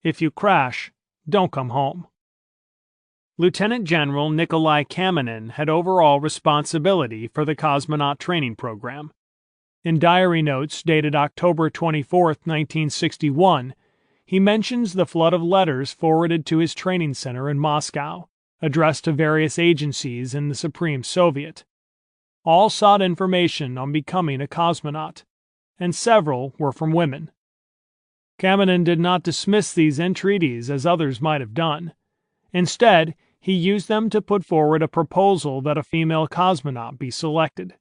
"If you crash, don't come home." Lieutenant General Nikolai Kamenin had overall responsibility for the cosmonaut training program. In diary notes dated October 24, 1961, he mentions the flood of letters forwarded to his training center in Moscow, addressed to various agencies in the Supreme Soviet. All sought information on becoming a cosmonaut, and several were from women. Kamenin did not dismiss these entreaties as others might have done. Instead, he used them to put forward a proposal that a female cosmonaut be selected.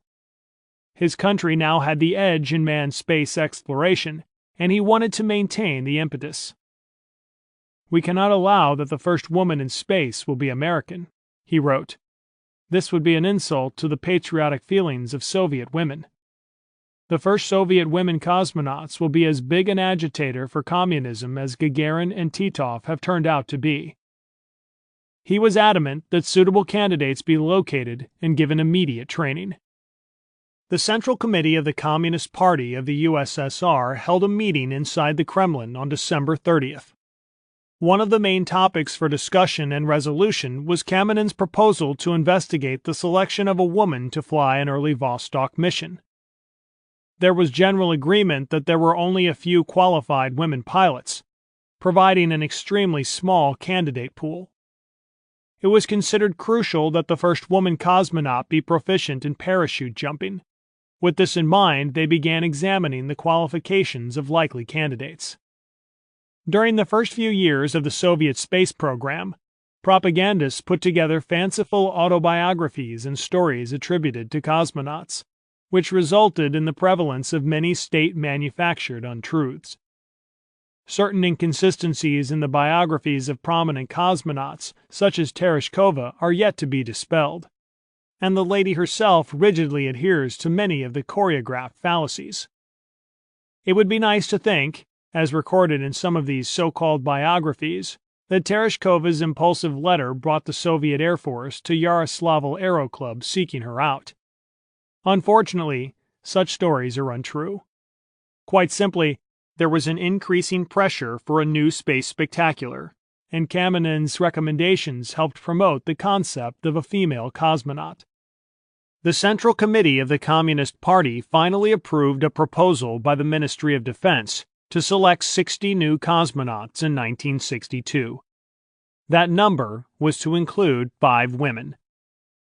His country now had the edge in manned space exploration, and he wanted to maintain the impetus. "We cannot allow that the first woman in space will be American," he wrote. "This would be an insult to the patriotic feelings of Soviet women. The first Soviet women cosmonauts will be as big an agitator for communism as Gagarin and Titov have turned out to be." He was adamant that suitable candidates be located and given immediate training. The Central Committee of the Communist Party of the USSR held a meeting inside the Kremlin on December 30th. One of the main topics for discussion and resolution was Kamenin's proposal to investigate the selection of a woman to fly an early Vostok mission. There was general agreement that there were only a few qualified women pilots, providing an extremely small candidate pool. It was considered crucial that the first woman cosmonaut be proficient in parachute jumping. With this in mind, they began examining the qualifications of likely candidates. During the first few years of the Soviet space program, propagandists put together fanciful autobiographies and stories attributed to cosmonauts, which resulted in the prevalence of many state-manufactured untruths. Certain inconsistencies in the biographies of prominent cosmonauts, such as Tereshkova, are yet to be dispelled, and the lady herself rigidly adheres to many of the choreographed fallacies. It would be nice to think, as recorded in some of these so-called biographies, that Tereshkova's impulsive letter brought the Soviet Air Force to Yaroslavl Aero Club seeking her out. Unfortunately, such stories are untrue. Quite simply, there was an increasing pressure for a new space spectacular, and Kamenin's recommendations helped promote the concept of a female cosmonaut. The Central Committee of the Communist Party finally approved a proposal by the Ministry of Defense to select 60 new cosmonauts in 1962. That number was to include 5 women.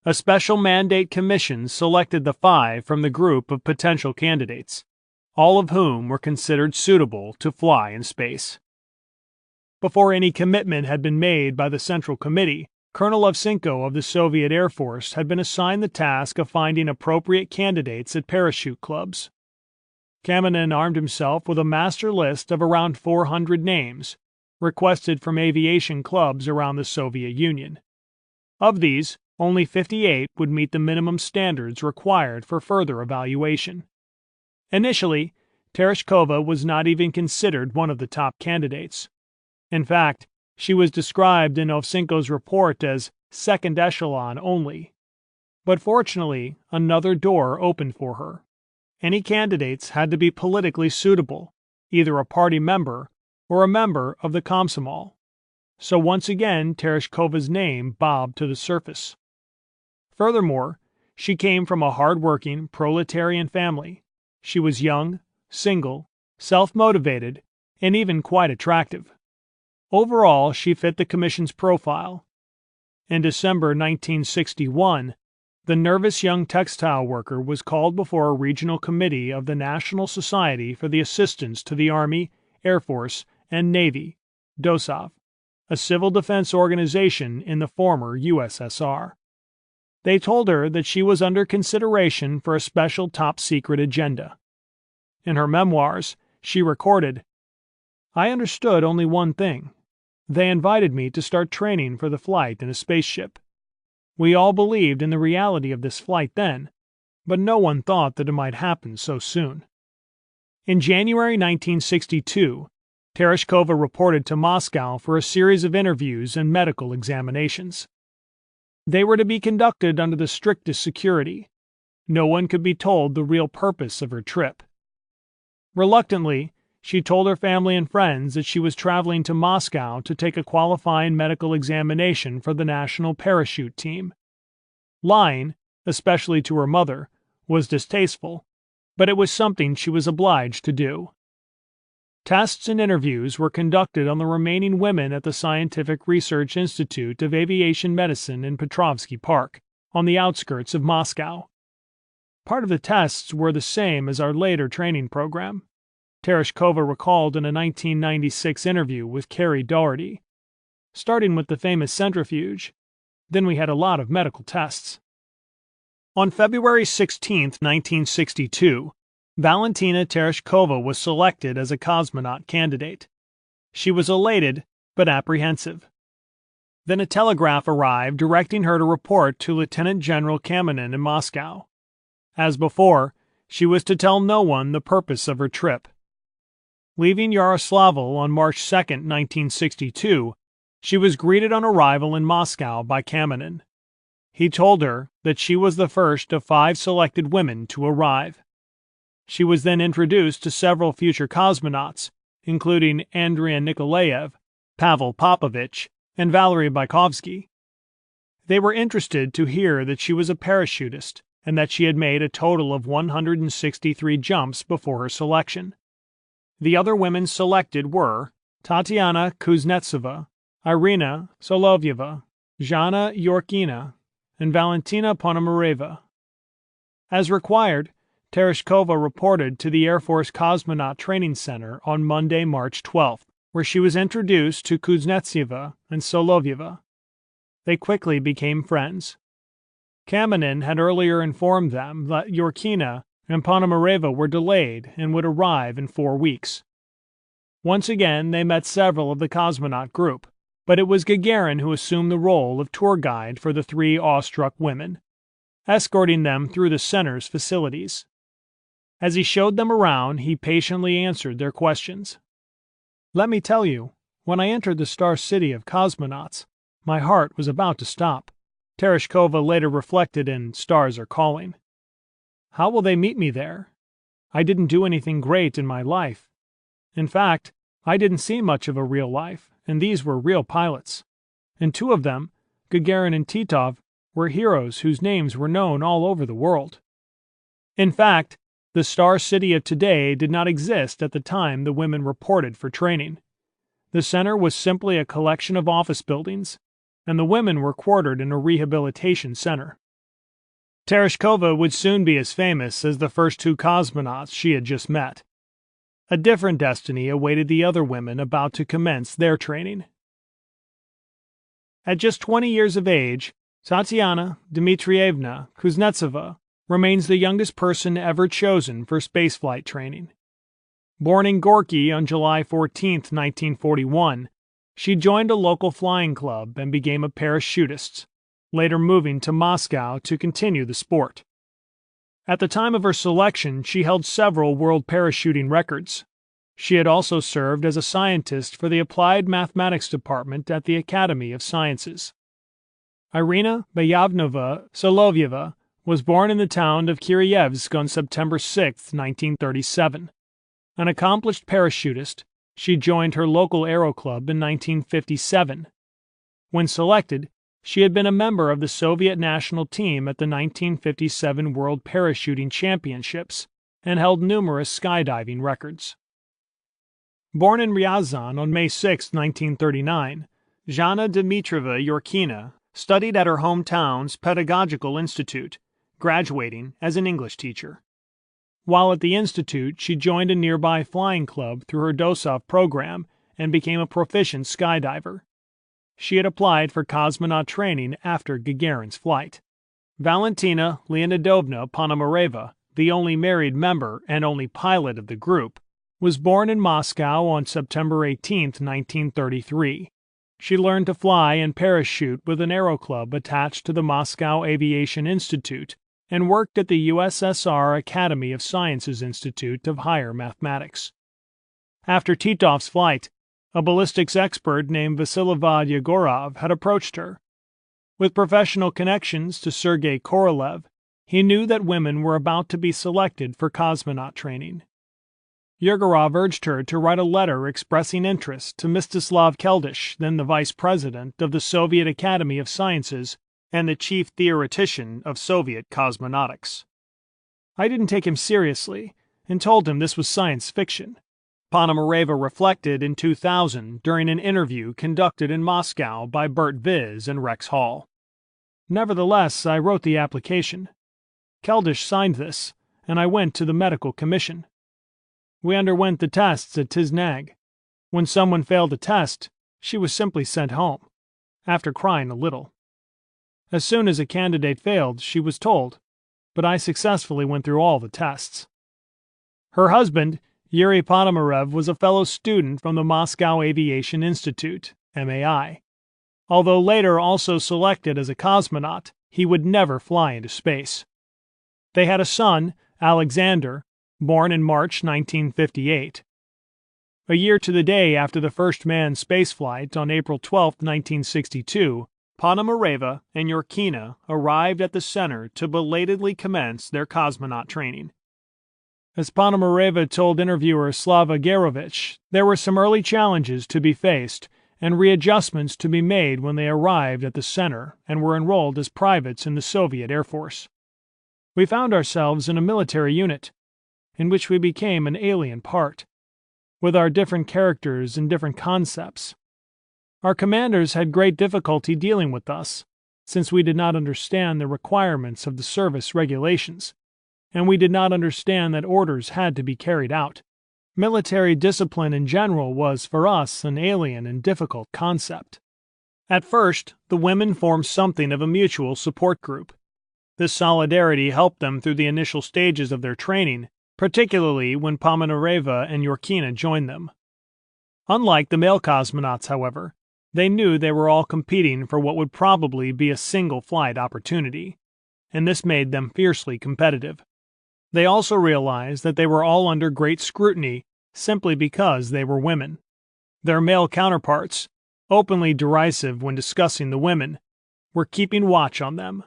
A special mandate commission selected the 5 from the group of potential candidates, all of whom were considered suitable to fly in space. Before any commitment had been made by the Central Committee, Colonel Ovchinko of the Soviet Air Force had been assigned the task of finding appropriate candidates at parachute clubs. Kamenin armed himself with a master list of around 400 names, requested from aviation clubs around the Soviet Union. Of these, only 58 would meet the minimum standards required for further evaluation. Initially, Tereshkova was not even considered one of the top candidates. In fact, she was described in Ovchinko's report as second echelon only. But fortunately, another door opened for her. Any candidates had to be politically suitable, either a party member or a member of the Komsomol. So once again, Tereshkova's name bobbed to the surface. Furthermore, she came from a hard-working proletarian family. She was young, single, self-motivated, and even quite attractive. Overall, she fit the commission's profile. In December 1961, the nervous young textile worker was called before a regional committee of the National Society for the Assistance to the Army, Air Force, and Navy, DOSAV, a civil defense organization in the former USSR. They told her that she was under consideration for a special top-secret agenda. In her memoirs, she recorded, "I understood only one thing. They invited me to start training for the flight in a spaceship. We all believed in the reality of this flight then, but no one thought that it might happen so soon." In January 1962, Tereshkova reported to Moscow for a series of interviews and medical examinations. They were to be conducted under the strictest security. No one could be told the real purpose of her trip. Reluctantly, she told her family and friends that she was traveling to Moscow to take a qualifying medical examination for the national parachute team. Lying, especially to her mother, was distasteful, but it was something she was obliged to do. Tests and interviews were conducted on the remaining women at the Scientific Research Institute of Aviation Medicine in Petrovsky Park, on the outskirts of Moscow. Part of the tests were the same as our later training program. Tereshkova recalled in a 1996 interview with Carrie Doherty. Starting with the famous centrifuge, then we had a lot of medical tests. On February 16, 1962, Valentina Tereshkova was selected as a cosmonaut candidate. She was elated, but apprehensive. Then a telegraph arrived directing her to report to Lieutenant General Kamenin in Moscow. As before, she was to tell no one the purpose of her trip. Leaving Yaroslavl on March 2, 1962, she was greeted on arrival in Moscow by Kamenin. He told her that she was the first of 5 selected women to arrive. She was then introduced to several future cosmonauts, including Andrei Nikolaev, Pavel Popovich, and Valery Bykovsky. They were interested to hear that she was a parachutist and that she had made a total of 163 jumps before her selection. The other women selected were Tatiana Kuznetsova, Irina Solovyeva, Zhana Yorkina, and Valentina Ponomareva. As required, Tereshkova reported to the Air Force Cosmonaut Training Center on Monday, March 12th, where she was introduced to Kuznetsova and Solovyeva. They quickly became friends. Kamenin had earlier informed them that Yorkina and Ponomareva were delayed and would arrive in 4 weeks. Once again, they met several of the cosmonaut group, but it was Gagarin who assumed the role of tour guide for the 3 awestruck women, escorting them through the center's facilities. As he showed them around, he patiently answered their questions. "Let me tell you, when I entered the star city of cosmonauts, my heart was about to stop," Tereshkova later reflected in Stars Are Calling. "How will they meet me there? I didn't do anything great in my life. In fact, I didn't see much of a real life, and these were real pilots. And 2 of them, Gagarin and Titov, were heroes whose names were known all over the world." In fact, the Star City of today did not exist at the time the women reported for training. The center was simply a collection of office buildings, and the women were quartered in a rehabilitation center. Tereshkova would soon be as famous as the first 2 cosmonauts she had just met. A different destiny awaited the other women about to commence their training. At just 20 years of age, Tatiana Dmitrievna Kuznetsova remains the youngest person ever chosen for spaceflight training. Born in Gorky on July 14, 1941, she joined a local flying club and became a parachutist, later moving to Moscow to continue the sport. At the time of her selection, she held several world parachuting records. She had also served as a scientist for the Applied Mathematics Department at the Academy of Sciences. Irina Bayavnova Solovyeva was born in the town of Kiryevsk on September 6, 1937. An accomplished parachutist, she joined her local aero club in 1957. When selected, she had been a member of the Soviet national team at the 1957 World Parachuting Championships and held numerous skydiving records. Born in Ryazan on May 6, 1939, Zhana Dmitrieva Yorkina studied at her hometown's Pedagogical Institute, graduating as an English teacher. While at the institute, she joined a nearby flying club through her DOSOF program and became a proficient skydiver. She had applied for cosmonaut training after Gagarin's flight. Valentina Leonidovna Ponomareva, the only married member and only pilot of the group, was born in Moscow on September 18, 1933. She learned to fly and parachute with an aero club attached to the Moscow Aviation Institute and worked at the USSR Academy of Sciences Institute of Higher Mathematics. After Titov's flight, a ballistics expert named Vasiliev Yegorov had approached her. With professional connections to Sergei Korolev, he knew that women were about to be selected for cosmonaut training. Yegorov urged her to write a letter expressing interest to Mstislav Keldysh, then the vice president of the Soviet Academy of Sciences and the chief theoretician of Soviet cosmonautics. I didn't take him seriously and told him this was science fiction. Ponomareva reflected in 2000 during an interview conducted in Moscow by Bert Viz and Rex Hall. Nevertheless, I wrote the application. Keldysh signed this, and I went to the medical commission. We underwent the tests at Tiznag. When someone failed a test, she was simply sent home, after crying a little. As soon as a candidate failed, she was told, but I successfully went through all the tests. Her husband, Yuri Ponomarev, was a fellow student from the Moscow Aviation Institute, MAI. Although later also selected as a cosmonaut, he would never fly into space. They had a son, Alexander, born in March 1958. A year to the day after the first manned spaceflight on April 12, 1962, Ponomareva and Yorkina arrived at the center to belatedly commence their cosmonaut training. As Ponomareva told interviewer Slava Gerovich, there were some early challenges to be faced and readjustments to be made when they arrived at the center and were enrolled as privates in the Soviet Air Force. We found ourselves in a military unit, in which we became an alien part, with our different characters and different concepts. Our commanders had great difficulty dealing with us, since we did not understand the requirements of the service regulations, and we did not understand that orders had to be carried out. Military discipline in general was, for us, an alien and difficult concept. At first, the women formed something of a mutual support group. This solidarity helped them through the initial stages of their training, particularly when Ponomareva and Yorkina joined them. Unlike the male cosmonauts, however, they knew they were all competing for what would probably be a single flight opportunity, and this made them fiercely competitive. They also realized that they were all under great scrutiny simply because they were women. Their male counterparts, openly derisive when discussing the women, were keeping watch on them.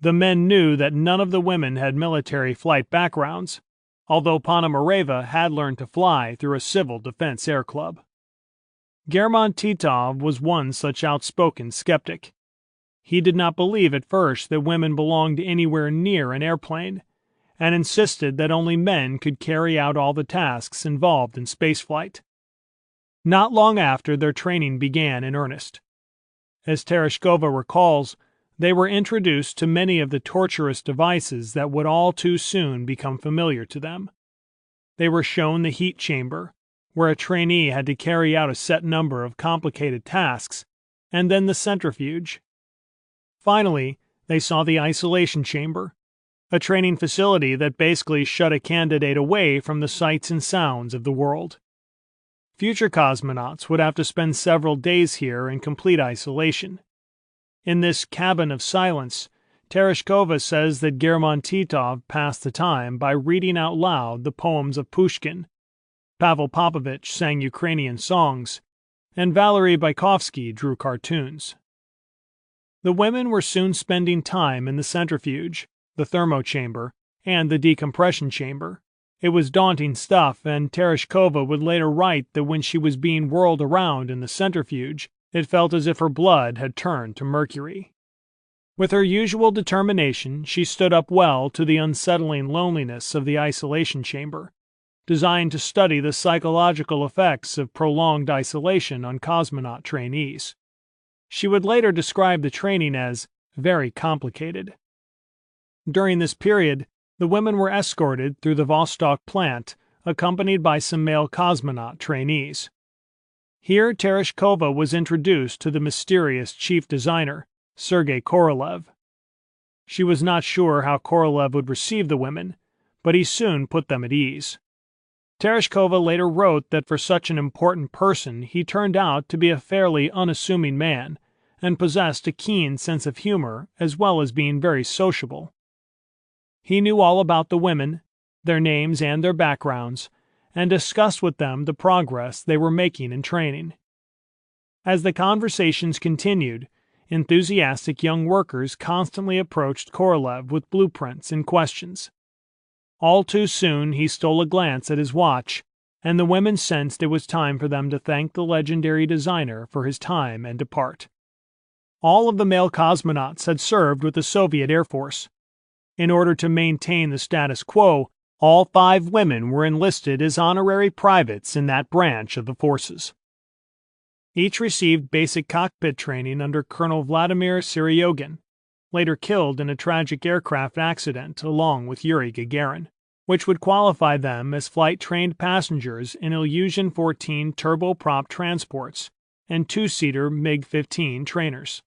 The men knew that none of the women had military flight backgrounds, although Ponomareva had learned to fly through a civil defense air club. German Titov was one such outspoken skeptic. He did not believe at first that women belonged anywhere near an airplane, and insisted that only men could carry out all the tasks involved in spaceflight. Not long after, their training began in earnest. As Tereshkova recalls, they were introduced to many of the torturous devices that would all too soon become familiar to them. They were shown the heat chamber, where a trainee had to carry out a set number of complicated tasks, and then the centrifuge. Finally, they saw the isolation chamber, a training facility that basically shut a candidate away from the sights and sounds of the world. Future cosmonauts would have to spend several days here in complete isolation. In this cabin of silence, Tereshkova says that German Titov passed the time by reading out loud the poems of Pushkin. Pavel Popovich sang Ukrainian songs, and Valery Bykovsky drew cartoons. The women were soon spending time in the centrifuge, the thermochamber, and the decompression chamber. It was daunting stuff, and Tereshkova would later write that when she was being whirled around in the centrifuge, it felt as if her blood had turned to mercury. With her usual determination, she stood up well to the unsettling loneliness of the isolation chamber, designed to study the psychological effects of prolonged isolation on cosmonaut trainees. She would later describe the training as very complicated. During this period, the women were escorted through the Vostok plant, accompanied by some male cosmonaut trainees. Here, Tereshkova was introduced to the mysterious chief designer, Sergei Korolev. She was not sure how Korolev would receive the women, but he soon put them at ease. Tereshkova later wrote that for such an important person he turned out to be a fairly unassuming man, and possessed a keen sense of humor as well as being very sociable. He knew all about the women, their names and their backgrounds, and discussed with them the progress they were making in training. As the conversations continued, enthusiastic young workers constantly approached Korolev with blueprints and questions. All too soon he stole a glance at his watch, and the women sensed it was time for them to thank the legendary designer for his time and depart. All of the male cosmonauts had served with the Soviet Air Force. In order to maintain the status quo, all 5 women were enlisted as honorary privates in that branch of the forces. Each received basic cockpit training under Colonel Vladimir Seryogin, later killed in a tragic aircraft accident along with Yuri Gagarin, which would qualify them as flight-trained passengers in Ilyushin-14 turboprop transports and 2-seater MiG-15 trainers.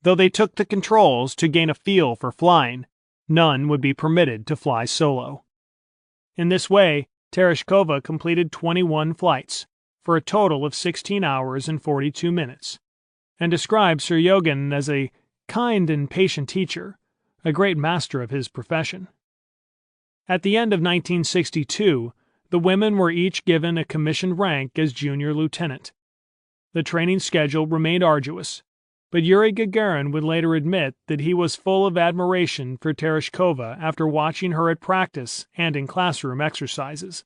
Though they took the controls to gain a feel for flying, none would be permitted to fly solo. In this way, Tereshkova completed 21 flights, for a total of 16 hours and 42 minutes, and described Seryogin as a kind and patient teacher, a great master of his profession. At the end of 1962, the women were each given a commissioned rank as junior lieutenant. The training schedule remained arduous, but Yuri Gagarin would later admit that he was full of admiration for Tereshkova after watching her at practice and in classroom exercises.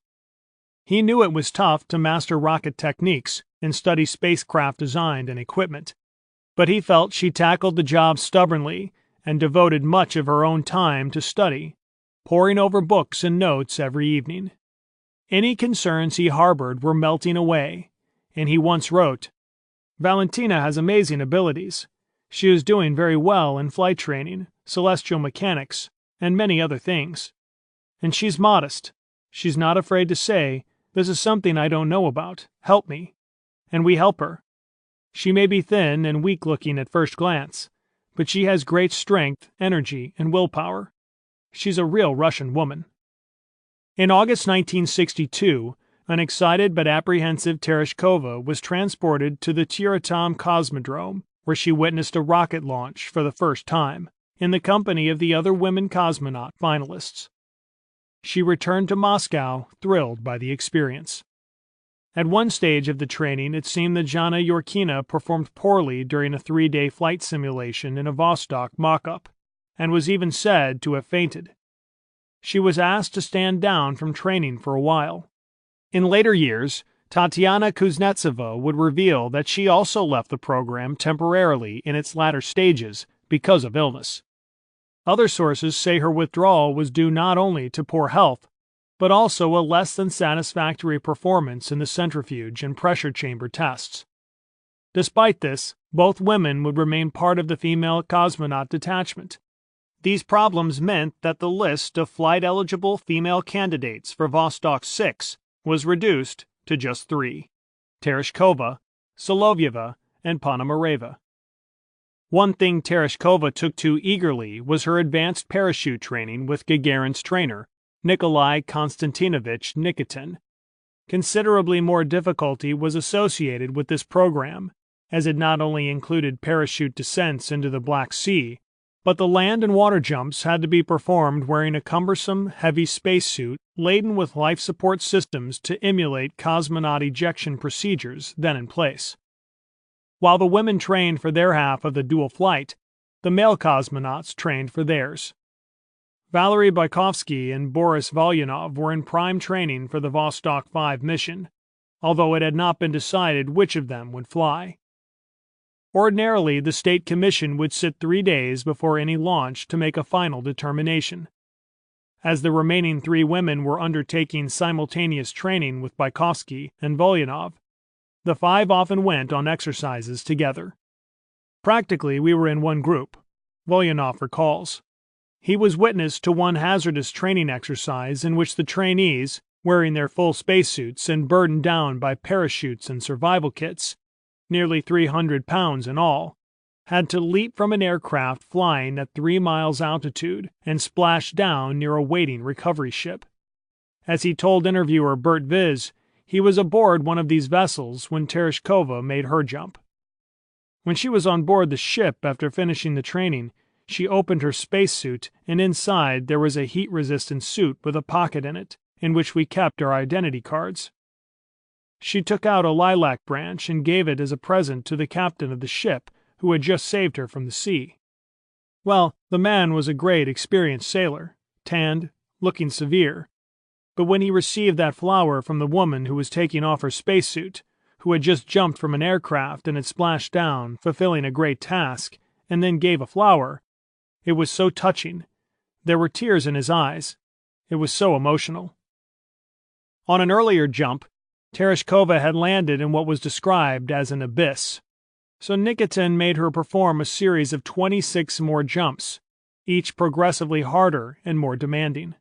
He knew it was tough to master rocket techniques and study spacecraft design and equipment, but he felt she tackled the job stubbornly and devoted much of her own time to study, poring over books and notes every evening. Any concerns he harbored were melting away, and he once wrote, "Valentina has amazing abilities. She is doing very well in flight training, celestial mechanics, and many other things. And she's modest. She's not afraid to say, 'This is something I don't know about. Help me.' And we help her. She may be thin and weak-looking at first glance, but she has great strength, energy, and willpower. She's a real Russian woman." In August 1962, an excited but apprehensive Tereshkova was transported to the Tyuratam Cosmodrome, where she witnessed a rocket launch for the first time, in the company of the other women cosmonaut finalists. She returned to Moscow, thrilled by the experience. At one stage of the training, it seemed that Jana Yorkina performed poorly during a 3-day flight simulation in a Vostok mock-up, and was even said to have fainted. She was asked to stand down from training for a while. In later years, Tatiana Kuznetsova would reveal that she also left the program temporarily in its latter stages because of illness. Other sources say her withdrawal was due not only to poor health, but also a less than satisfactory performance in the centrifuge and pressure chamber tests. Despite this, both women would remain part of the female cosmonaut detachment. These problems meant that the list of flight-eligible female candidates for Vostok 6 was reduced to just 3: Tereshkova, Solovyeva, and Ponomareva. One thing Tereshkova took to eagerly was her advanced parachute training with Gagarin's trainer, Nikolai Konstantinovich Nikitin. Considerably more difficulty was associated with this program, as it not only included parachute descents into the Black Sea, but the land and water jumps had to be performed wearing a cumbersome, heavy spacesuit laden with life support systems to emulate cosmonaut ejection procedures then in place. While the women trained for their half of the dual flight, the male cosmonauts trained for theirs. Valery Bykovsky and Boris Volyanov were in prime training for the Vostok 5 mission, although it had not been decided which of them would fly. Ordinarily, the State Commission would sit 3 days before any launch to make a final determination. As the remaining 3 women were undertaking simultaneous training with Bykovsky and Volyanov, the 5 often went on exercises together. Practically, we were in one group, Volyanov recalls. He was witness to one hazardous training exercise in which the trainees, wearing their full spacesuits and burdened down by parachutes and survival kits, nearly 300 pounds in all, had to leap from an aircraft flying at 3 miles altitude and splash down near a waiting recovery ship. As he told interviewer Bert Viz, he was aboard one of these vessels when Tereshkova made her jump. When she was on board the ship after finishing the training, she opened her spacesuit, and inside there was a heat-resistant suit with a pocket in it, in which we kept our identity cards. She took out a lilac branch and gave it as a present to the captain of the ship, who had just saved her from the sea. Well, the man was a great, experienced sailor, tanned, looking severe, but when he received that flower from the woman who was taking off her spacesuit, who had just jumped from an aircraft and had splashed down, fulfilling a great task, and then gave a flower, it was so touching. There were tears in his eyes. It was so emotional. On an earlier jump, Tereshkova had landed in what was described as an abyss. So Nikitin made her perform a series of 26 more jumps, each progressively harder and more demanding.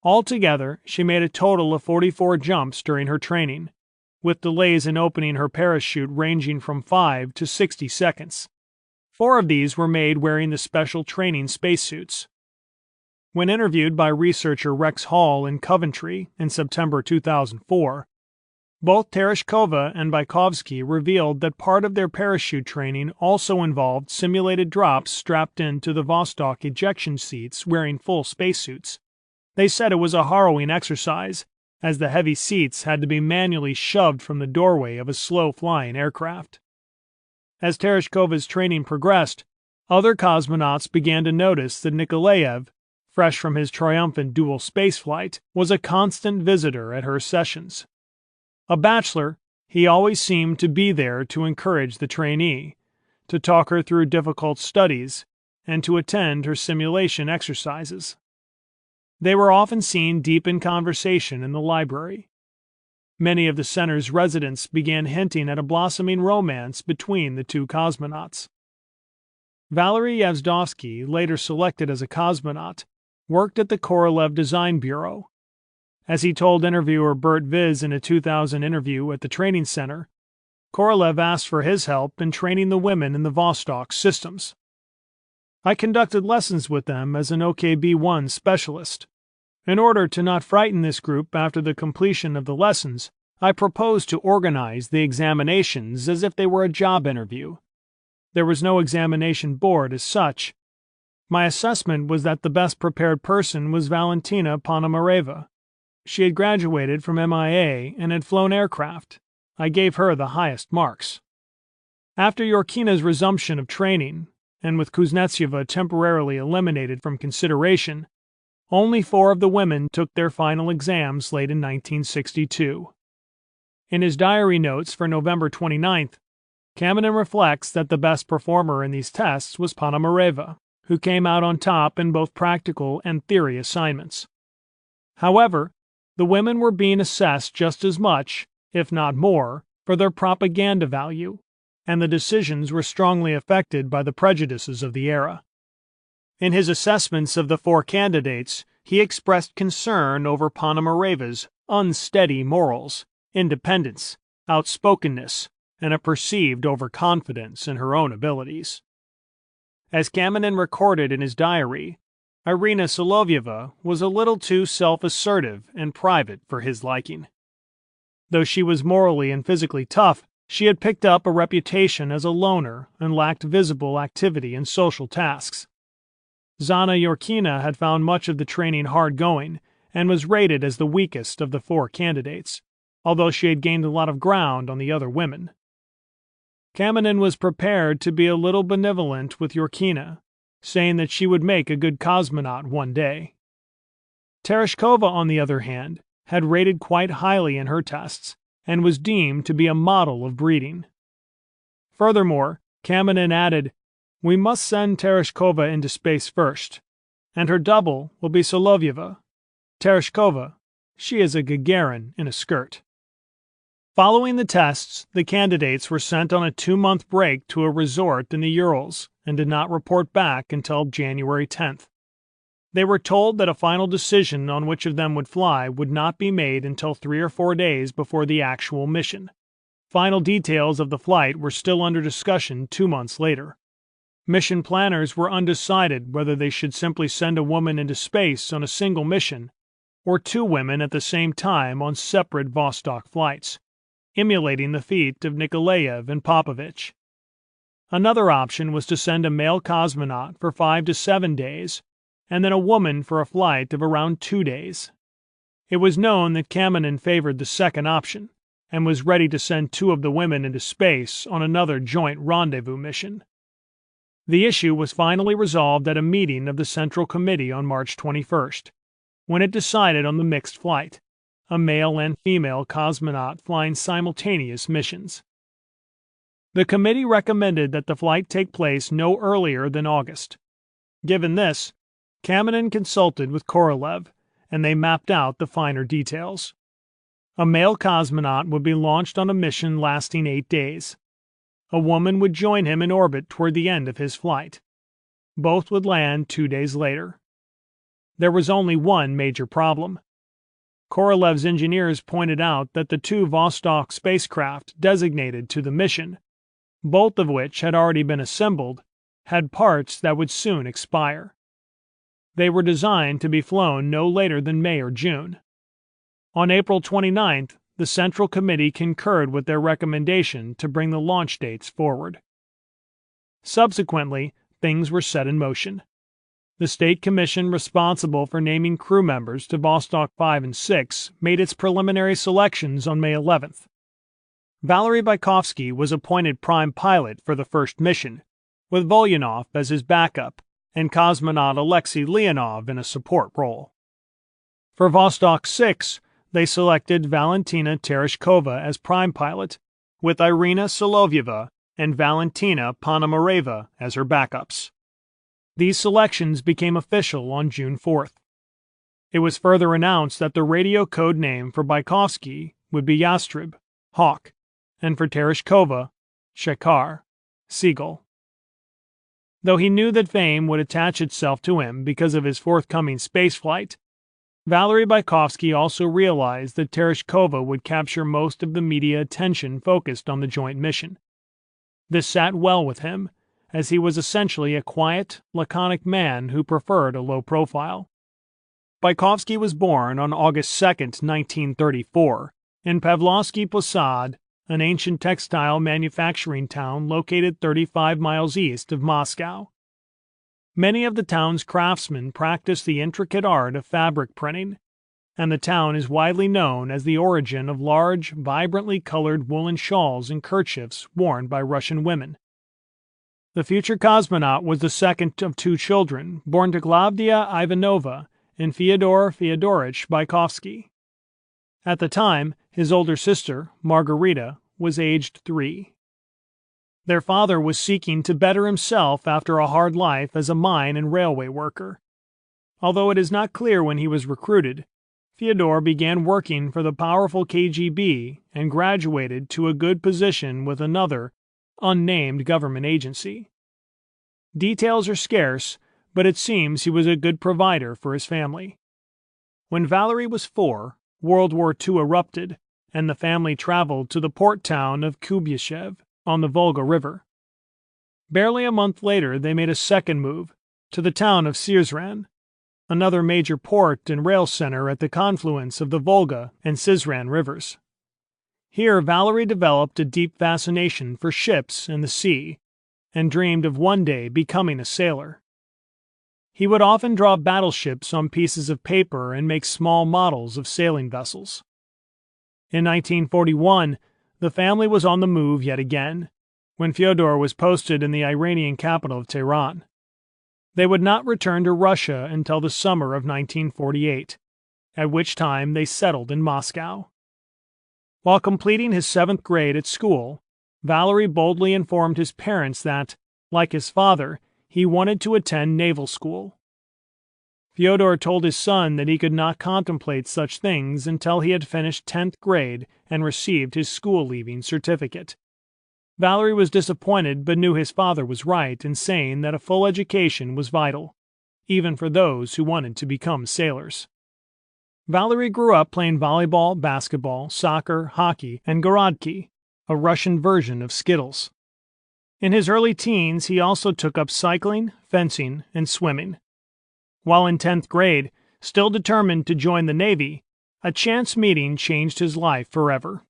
Altogether, she made a total of 44 jumps during her training, with delays in opening her parachute ranging from 5 to 60 seconds. 4 of these were made wearing the special training spacesuits. When interviewed by researcher Rex Hall in Coventry in September 2004, both Tereshkova and Bykovsky revealed that part of their parachute training also involved simulated drops strapped into the Vostok ejection seats wearing full spacesuits. They said it was a harrowing exercise, as the heavy seats had to be manually shoved from the doorway of a slow-flying aircraft. As Tereshkova's training progressed, other cosmonauts began to notice that Nikolaev, fresh from his triumphant dual spaceflight, was a constant visitor at her sessions. A bachelor, he always seemed to be there to encourage the trainee, to talk her through difficult studies, and to attend her simulation exercises. They were often seen deep in conversation in the library. Many of the center's residents began hinting at a blossoming romance between the 2 cosmonauts. Valery Yevzdovsky, later selected as a cosmonaut, worked at the Korolev Design Bureau. As he told interviewer Bert Viz in a 2000 interview at the training center, Korolev asked for his help in training the women in the Vostok systems. I conducted lessons with them as an OKB-1 specialist. In order to not frighten this group after the completion of the lessons, I proposed to organize the examinations as if they were a job interview. There was no examination board as such. My assessment was that the best prepared person was Valentina Ponomareva. She had graduated from MIA and had flown aircraft. I gave her the highest marks. After Yorkina's resumption of training, and with Kuznetsova temporarily eliminated from consideration, only 4 of the women took their final exams late in 1962. In his diary notes for November 29th, Kamenin reflects that the best performer in these tests was Ponomareva, who came out on top in both practical and theory assignments. However, the women were being assessed just as much, if not more, for their propaganda value, and the decisions were strongly affected by the prejudices of the era. In his assessments of the 4 candidates, he expressed concern over Ponomareva's unsteady morals, independence, outspokenness, and a perceived overconfidence in her own abilities. As Kamenin recorded in his diary, Irina Solovyeva was a little too self-assertive and private for his liking. Though she was morally and physically tough, she had picked up a reputation as a loner and lacked visible activity in social tasks. Zana Yorkina had found much of the training hard going and was rated as the weakest of the 4 candidates, although she had gained a lot of ground on the other women. Kamenin was prepared to be a little benevolent with Yorkina, saying that she would make a good cosmonaut one day. Tereshkova, on the other hand, had rated quite highly in her tests and was deemed to be a model of breeding. Furthermore, Kamenin added, "We must send Tereshkova into space first, and her double will be Solovyeva. Tereshkova, she is a Gagarin in a skirt." Following the tests, the candidates were sent on a 2-month break to a resort in the Urals and did not report back until January 10th. They were told that a final decision on which of them would fly would not be made until 3 or 4 days before the actual mission. Final details of the flight were still under discussion 2 months later. Mission planners were undecided whether they should simply send a woman into space on a single mission or 2 women at the same time on separate Vostok flights, emulating the feat of Nikolaev and Popovich. Another option was to send a male cosmonaut for 5 to 7 days, and then a woman for a flight of around 2 days. It was known that Kamenin favored the second option, and was ready to send 2 of the women into space on another joint rendezvous mission. The issue was finally resolved at a meeting of the Central Committee on March 21st, when it decided on the mixed flight, a male and female cosmonaut flying simultaneous missions. The committee recommended that the flight take place no earlier than August. Given this, Kamenin consulted with Korolev, and they mapped out the finer details. A male cosmonaut would be launched on a mission lasting 8 days. A woman would join him in orbit toward the end of his flight. Both would land 2 days later. There was only one major problem. Korolev's engineers pointed out that the 2 Vostok spacecraft designated to the mission, both of which had already been assembled, had parts that would soon expire. They were designed to be flown no later than May or June. On April 29th, the Central Committee concurred with their recommendation to bring the launch dates forward. Subsequently, things were set in motion. The State Commission responsible for naming crew members to Vostok 5 and 6 made its preliminary selections on May 11th. Valery Bykovsky was appointed prime pilot for the first mission, with Volyanov as his backup and cosmonaut Alexei Leonov in a support role. For Vostok 6, they selected Valentina Tereshkova as prime pilot, with Irina Solovyeva and Valentina Ponomareva as her backups. These selections became official on June 4th. It was further announced that the radio code name for Bykovsky would be Yastrib, Hawk, and for Tereshkova, Shekhar, Seagull. Though he knew that fame would attach itself to him because of his forthcoming spaceflight, Valery Bykovsky also realized that Tereshkova would capture most of the media attention focused on the joint mission. This sat well with him, as he was essentially a quiet, laconic man who preferred a low profile. Bykovsky was born on August 2, 1934, in Pavlovsky Posad, an ancient textile manufacturing town located 35 miles east of Moscow. Many of the town's craftsmen practice the intricate art of fabric printing, and the town is widely known as the origin of large, vibrantly colored woolen shawls and kerchiefs worn by Russian women. The future cosmonaut was the second of 2 children, born to Klavdia Ivanova and Fyodor Fyodorich Bykovsky. At the time, his older sister, Margarita, was aged 3. Their father was seeking to better himself after a hard life as a mine and railway worker. Although it is not clear when he was recruited, Fyodor began working for the powerful KGB and graduated to a good position with another, unnamed government agency. Details are scarce, but it seems he was a good provider for his family. When Valery was 4, World War II erupted, and the family traveled to the port town of Kuybyshev on the Volga River. Barely a month later, they made a second move to the town of Syzran, another major port and rail center at the confluence of the Volga and Syzran rivers. Here, Valery developed a deep fascination for ships and the sea, and dreamed of one day becoming a sailor. He would often draw battleships on pieces of paper and make small models of sailing vessels. In 1941, the family was on the move yet again, when Fyodor was posted in the Iranian capital of Tehran. They would not return to Russia until the summer of 1948, at which time they settled in Moscow. While completing his 7th grade at school, Valery boldly informed his parents that, like his father, he wanted to attend naval school. Fyodor told his son that he could not contemplate such things until he had finished 10th grade and received his school-leaving certificate. Valery was disappointed but knew his father was right in saying that a full education was vital, even for those who wanted to become sailors. Valery grew up playing volleyball, basketball, soccer, hockey, and gorodki, a Russian version of Skittles. In his early teens, he also took up cycling, fencing, and swimming. While in 10th grade, still determined to join the Navy, a chance meeting changed his life forever.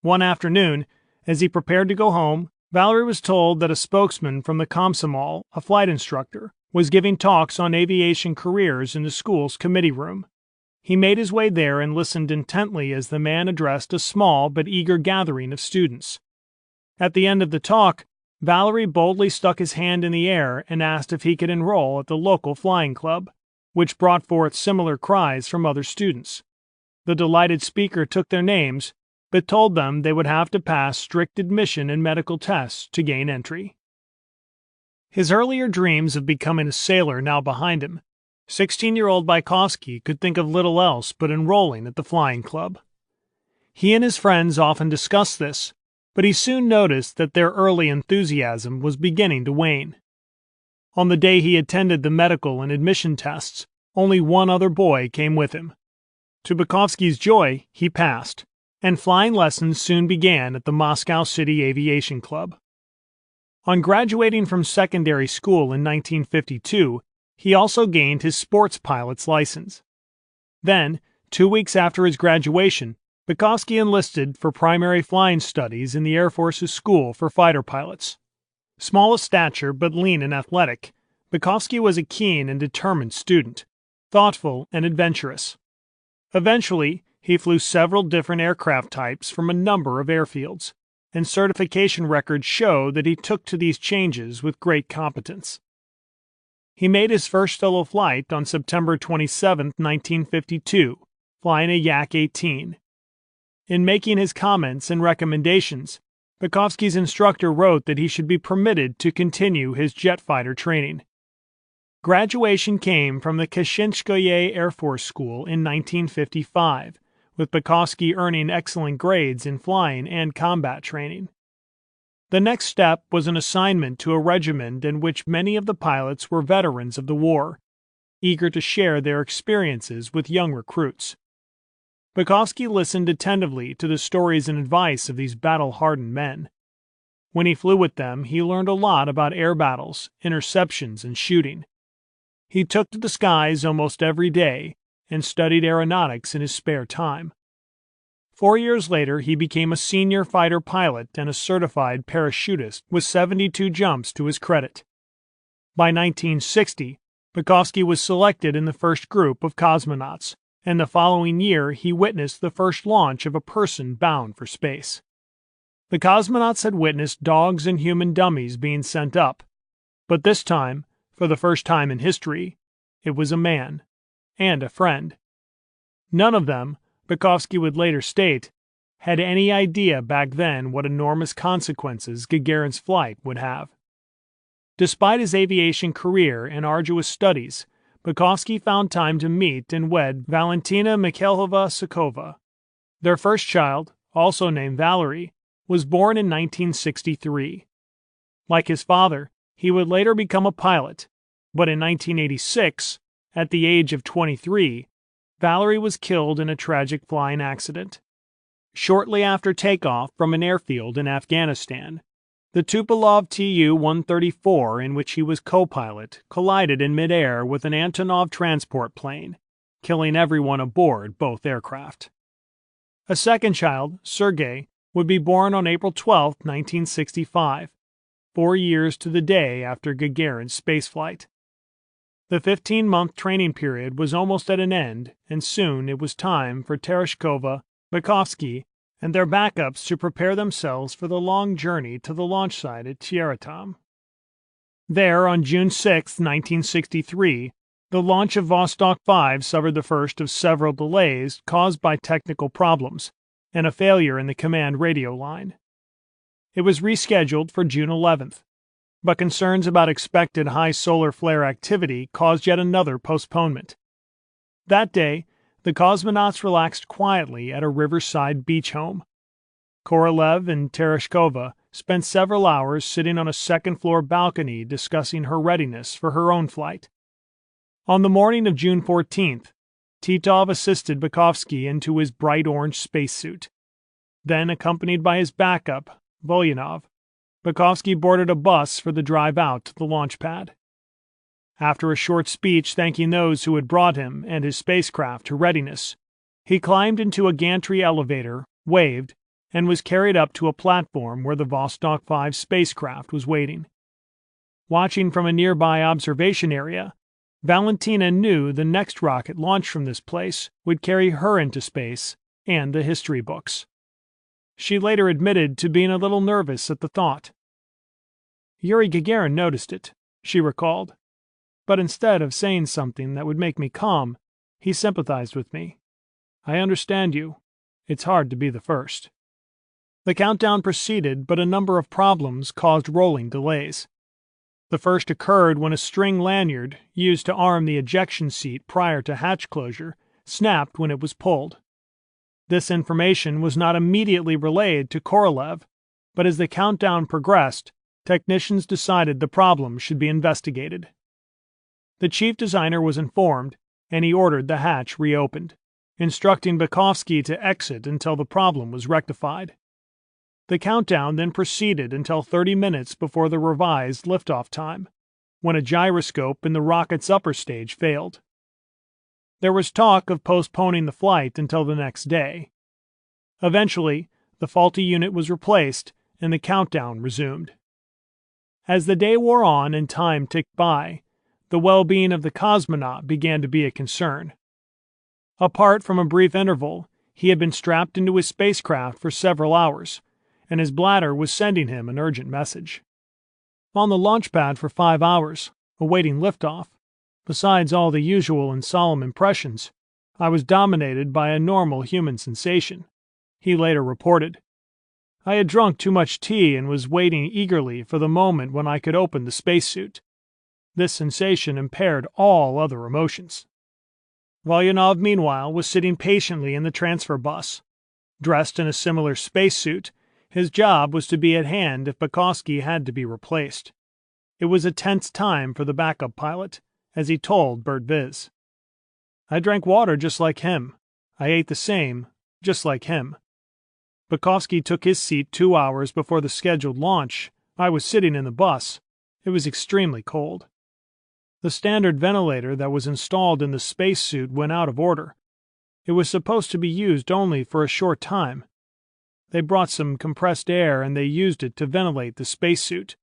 One afternoon, as he prepared to go home, Valery was told that a spokesman from the Komsomol, a flight instructor, was giving talks on aviation careers in the school's committee room. He made his way there and listened intently as the man addressed a small but eager gathering of students. At the end of the talk, Valery boldly stuck his hand in the air and asked if he could enroll at the local flying club, which brought forth similar cries from other students. The delighted speaker took their names, but told them they would have to pass strict admission and medical tests to gain entry. His earlier dreams of becoming a sailor now behind him, 16-year-old Vykovsky could think of little else but enrolling at the flying club. He and his friends often discussed this, but he soon noticed that their early enthusiasm was beginning to wane. On the day he attended the medical and admission tests, only one other boy came with him. To Vykovsky's joy, he passed, and flying lessons soon began at the Moscow City Aviation Club. On graduating from secondary school in 1952, he also gained his sports pilot's license. Then, 2 weeks after his graduation, Vykovsky enlisted for primary flying studies in the Air Force's School for Fighter Pilots. Small of stature but lean and athletic, Vykovsky was a keen and determined student, thoughtful and adventurous. Eventually, he flew several different aircraft types from a number of airfields, and certification records show that he took to these changes with great competence. He made his first solo flight on September 27, 1952, flying a Yak-18. In making his comments and recommendations, Vykovsky's instructor wrote that he should be permitted to continue his jet fighter training. Graduation came from the Kashinskoye Air Force School in 1955, with Vykovsky earning excellent grades in flying and combat training. The next step was an assignment to a regiment in which many of the pilots were veterans of the war, eager to share their experiences with young recruits. Vykovsky listened attentively to the stories and advice of these battle-hardened men. When he flew with them, he learned a lot about air battles, interceptions, and shooting. He took to the skies almost every day and studied aeronautics in his spare time. 4 years later, he became a senior fighter pilot and a certified parachutist with 72 jumps to his credit. By 1960, Vykovsky was selected in the first group of cosmonauts, and the following year he witnessed the first launch of a person bound for space. The cosmonauts had witnessed dogs and human dummies being sent up, but this time, for the first time in history, it was a man, and a friend. None of them, Vykovsky would later state, had any idea back then what enormous consequences Gagarin's flight would have. Despite his aviation career and arduous studies, Vykovsky found time to meet and wed Valentina Mikhailovna Sokova. Their first child, also named Valery, was born in 1963. Like his father, he would later become a pilot, but in 1986, at the age of 23, Valery was killed in a tragic flying accident. Shortly after takeoff from an airfield in Afghanistan, the Tupolev Tu-134, in which he was co-pilot, collided in midair with an Antonov transport plane, killing everyone aboard both aircraft. A second child, Sergei, would be born on April 12, 1965, 4 years to the day after Gagarin's spaceflight. The 15-month training period was almost at an end, and soon it was time for Tereshkova, Bukovsky, and their backups to prepare themselves for the long journey to the launch site at Tyuratam. There, on June 6, 1963, the launch of Vostok 5 suffered the first of several delays caused by technical problems and a failure in the command radio line. It was rescheduled for June 11th, but concerns about expected high solar flare activity caused yet another postponement. That day, the cosmonauts relaxed quietly at a riverside beach home. Korolev and Tereshkova spent several hours sitting on a second-floor balcony discussing her readiness for her own flight. On the morning of June 14th, Titov assisted Bukovsky into his bright orange spacesuit. Then, accompanied by his backup, Volyanov, Bukovsky boarded a bus for the drive out to the launch pad. After a short speech thanking those who had brought him and his spacecraft to readiness, he climbed into a gantry elevator, waved, and was carried up to a platform where the Vostok 5 spacecraft was waiting. Watching from a nearby observation area, Valentina knew the next rocket launched from this place would carry her into space and the history books. She later admitted to being a little nervous at the thought. Yuri Gagarin noticed it, she recalled, but instead of saying something that would make me calm, he sympathized with me. I understand you. It's hard to be the first. The countdown proceeded, but a number of problems caused rolling delays. The first occurred when a string lanyard, used to arm the ejection seat prior to hatch closure, snapped when it was pulled. This information was not immediately relayed to Korolev, but as the countdown progressed, technicians decided the problem should be investigated. The chief designer was informed, and he ordered the hatch reopened, instructing Bukovsky to exit until the problem was rectified. The countdown then proceeded until 30 minutes before the revised liftoff time, when a gyroscope in the rocket's upper stage failed. There was talk of postponing the flight until the next day. Eventually, the faulty unit was replaced and the countdown resumed. As the day wore on and time ticked by, the well-being of the cosmonaut began to be a concern. Apart from a brief interval, he had been strapped into his spacecraft for several hours, and his bladder was sending him an urgent message. On the launch pad for 5 hours, awaiting liftoff, besides all the usual and solemn impressions, I was dominated by a normal human sensation, he later reported. I had drunk too much tea and was waiting eagerly for the moment when I could open the spacesuit. This sensation impaired all other emotions. Volyanov, meanwhile, was sitting patiently in the transfer bus. Dressed in a similar spacesuit, his job was to be at hand if Bukovsky had to be replaced. It was a tense time for the backup pilot, as he told Bert Viz. I drank water just like him. I ate the same, just like him. Bukovsky took his seat 2 hours before the scheduled launch. I was sitting in the bus. It was extremely cold. The standard ventilator that was installed in the spacesuit went out of order. It was supposed to be used only for a short time. They brought some compressed air and they used it to ventilate the spacesuit.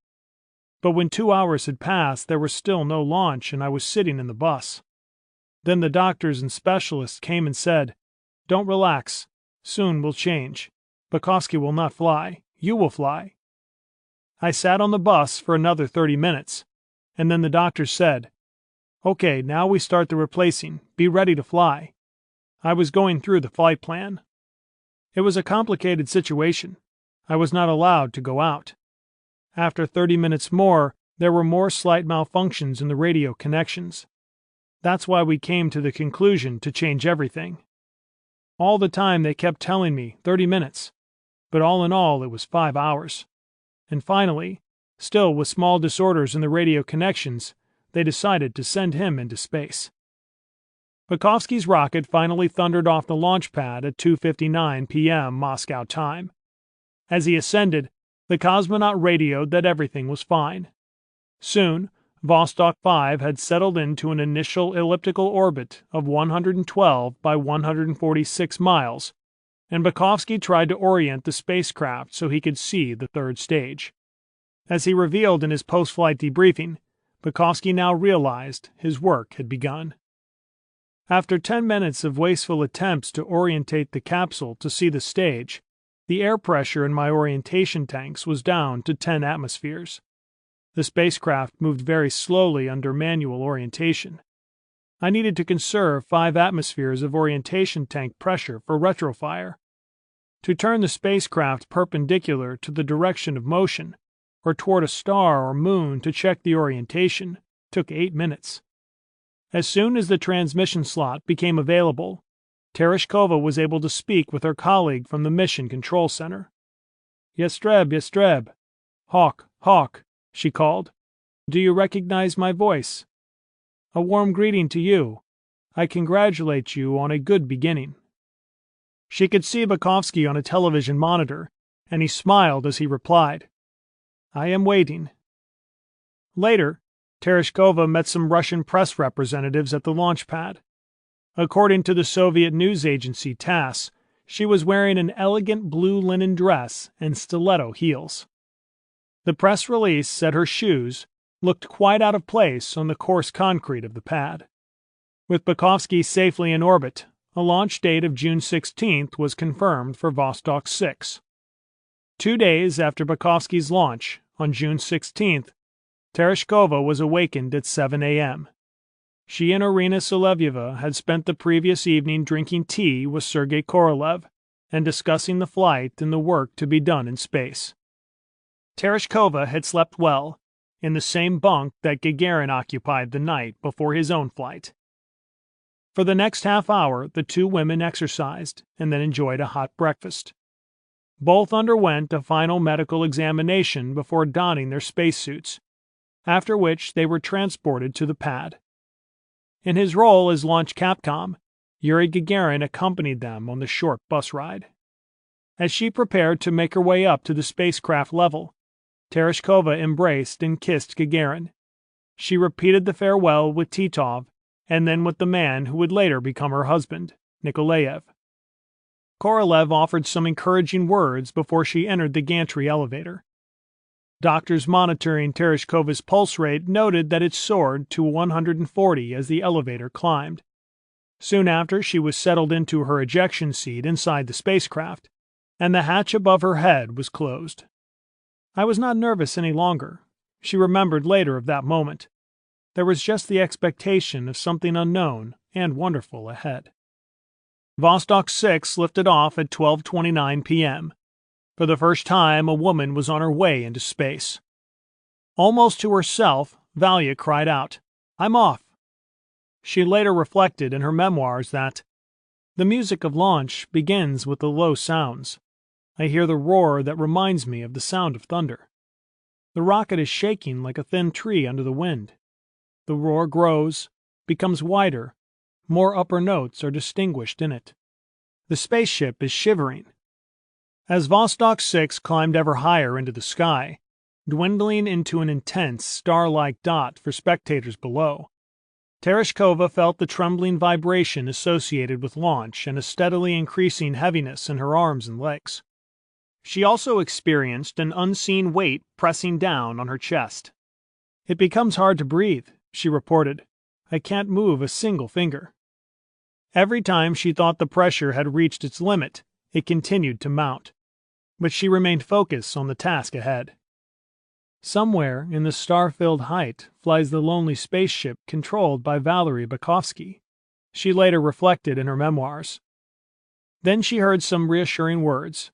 But when 2 hours had passed, there was still no launch and I was sitting in the bus. Then the doctors and specialists came and said, "Don't relax. Soon we'll change. Bukovsky will not fly. You will fly." I sat on the bus for another 30 minutes, and then the doctor said, "Okay, now we start the replacing. Be ready to fly." I was going through the flight plan. It was a complicated situation. I was not allowed to go out. After 30 minutes more, there were more slight malfunctions in the radio connections. That's why we came to the conclusion to change everything. All the time they kept telling me 30 minutes, but all in all it was 5 hours. And finally, still with small disorders in the radio connections, they decided to send him into space. Bukovsky's rocket finally thundered off the launch pad at 2:59 p.m. Moscow time. As he ascended, the cosmonaut radioed that everything was fine. Soon, Vostok 5 had settled into an initial elliptical orbit of 112 by 146 miles, and Bukovsky tried to orient the spacecraft so he could see the third stage. As he revealed in his post-flight debriefing, Bukowski now realized his work had begun. After 10 minutes of wasteful attempts to orientate the capsule to see the stage, the air pressure in my orientation tanks was down to 10 atmospheres. The spacecraft moved very slowly under manual orientation. I needed to conserve 5 atmospheres of orientation tank pressure for retrofire. To turn the spacecraft perpendicular to the direction of motion, or toward a star or moon to check the orientation, took 8 minutes. As soon as the transmission slot became available, Tereshkova was able to speak with her colleague from the Mission Control Center. "Yestreb, Yestreb. Hawk, Hawk," she called. "Do you recognize my voice? A warm greeting to you. I congratulate you on a good beginning." She could see Bukowski on a television monitor, and he smiled as he replied, "I am waiting." Later, Tereshkova met some Russian press representatives at the launch pad. According to the Soviet news agency TASS, she was wearing an elegant blue linen dress and stiletto heels. The press release said her shoes looked quite out of place on the coarse concrete of the pad. With Bukowski safely in orbit, a launch date of June 16th was confirmed for Vostok 6. 2 days after Bukowski's launch, on June 16th, Tereshkova was awakened at 7 a.m. She and Irina Solovyeva had spent the previous evening drinking tea with Sergei Korolev and discussing the flight and the work to be done in space. Tereshkova had slept well, in the same bunk that Gagarin occupied the night before his own flight. For the next half hour, the two women exercised and then enjoyed a hot breakfast. Both underwent a final medical examination before donning their spacesuits, after which they were transported to the pad. In his role as launch capcom, Yuri Gagarin accompanied them on the short bus ride. As she prepared to make her way up to the spacecraft level, Tereshkova embraced and kissed Gagarin. She repeated the farewell with Titov and then with the man who would later become her husband, Nikolaev. Korolev offered some encouraging words before she entered the gantry elevator. Doctors monitoring Tereshkova's pulse rate noted that it soared to 140 as the elevator climbed. Soon after, she was settled into her ejection seat inside the spacecraft, and the hatch above her head was closed. I was not nervous any longer. She remembered later of that moment. There was just the expectation of something unknown and wonderful ahead. Vostok 6 lifted off at 12:29 p.m. For the first time, a woman was on her way into space. Almost to herself, Valya cried out, "I'm off!" She later reflected in her memoirs that, "The music of launch begins with the low sounds. I hear the roar that reminds me of the sound of thunder. The rocket is shaking like a thin tree under the wind. The roar grows, becomes wider, more upper notes are distinguished in it. The spaceship is shivering." As Vostok 6 climbed ever higher into the sky, dwindling into an intense, star-like dot for spectators below, Tereshkova felt the trembling vibration associated with launch and a steadily increasing heaviness in her arms and legs. She also experienced an unseen weight pressing down on her chest. "It becomes hard to breathe," she reported. "I can't move a single finger." Every time she thought the pressure had reached its limit, it continued to mount. But she remained focused on the task ahead. Somewhere in the star-filled height flies the lonely spaceship controlled by Valery Bukowski, she later reflected in her memoirs. Then she heard some reassuring words.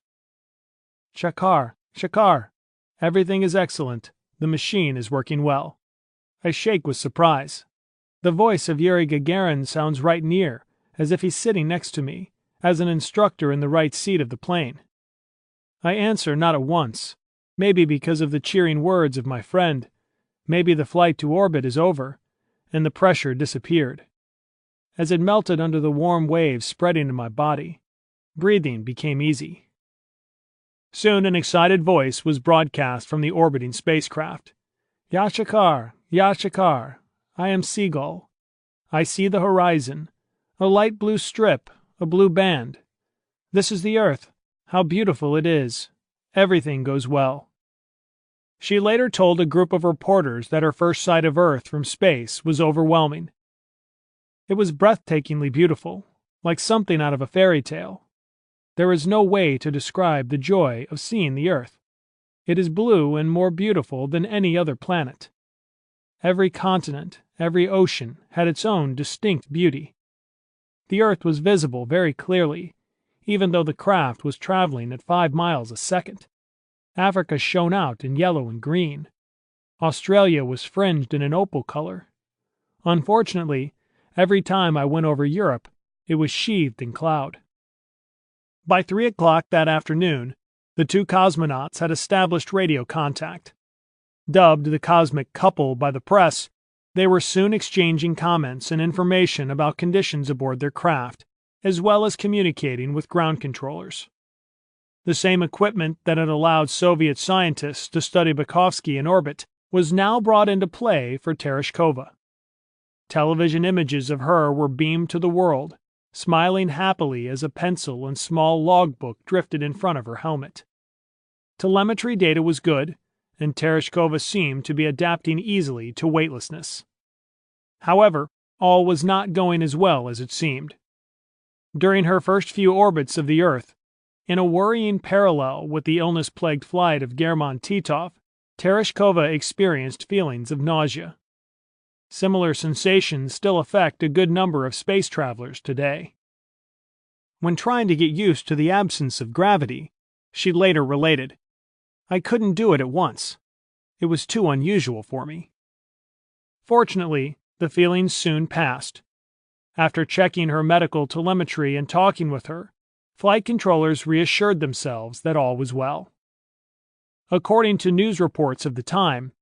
"Shakar, Shakar, everything is excellent. The machine is working well." I shake with surprise. The voice of Yuri Gagarin sounds right near, as if he's sitting next to me, as an instructor in the right seat of the plane. I answer not at once, maybe because of the cheering words of my friend, maybe the flight to orbit is over, and the pressure disappeared. As it melted under the warm waves spreading in my body, breathing became easy. Soon an excited voice was broadcast from the orbiting spacecraft. "Yashakar, Yashakar, I am Seagull. I see the horizon, a light blue strip, a blue band. This is the Earth. How beautiful it is. Everything goes well." She later told a group of reporters that her first sight of Earth from space was overwhelming. It was breathtakingly beautiful, like something out of a fairy tale. There is no way to describe the joy of seeing the Earth. It is blue and more beautiful than any other planet. Every continent, every ocean had its own distinct beauty. The Earth was visible very clearly, even though the craft was traveling at 5 miles a second. Africa shone out in yellow and green. Australia was fringed in an opal color. Unfortunately, every time I went over Europe, it was sheathed in cloud. By 3 o'clock that afternoon, the two cosmonauts had established radio contact. Dubbed the cosmic couple by the press, they were soon exchanging comments and information about conditions aboard their craft, as well as communicating with ground controllers. The same equipment that had allowed Soviet scientists to study Bukovsky in orbit was now brought into play for Tereshkova. Television images of her were beamed to the world, smiling happily as a pencil and small logbook drifted in front of her helmet. Telemetry data was good, and Tereshkova seemed to be adapting easily to weightlessness. However, all was not going as well as it seemed. During her first few orbits of the Earth, in a worrying parallel with the illness-plagued flight of German Titov, Tereshkova experienced feelings of nausea. Similar sensations still affect a good number of space travelers today. When trying to get used to the absence of gravity, she later related, "I couldn't do it at once. It was too unusual for me." Fortunately, the feelings soon passed. After checking her medical telemetry and talking with her, flight controllers reassured themselves that all was well. According to news reports of the time,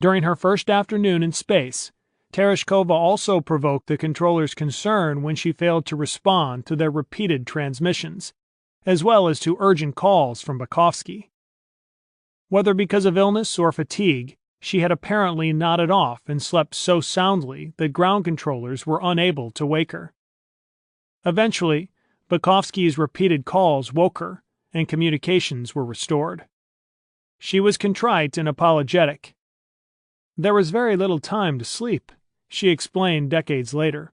during her first afternoon in space, Tereshkova also provoked the controllers' concern when she failed to respond to their repeated transmissions, as well as to urgent calls from Bukovsky. Whether because of illness or fatigue, she had apparently nodded off and slept so soundly that ground controllers were unable to wake her. Eventually, Bukovsky's repeated calls woke her, and communications were restored. She was contrite and apologetic. "There was very little time to sleep," she explained decades later.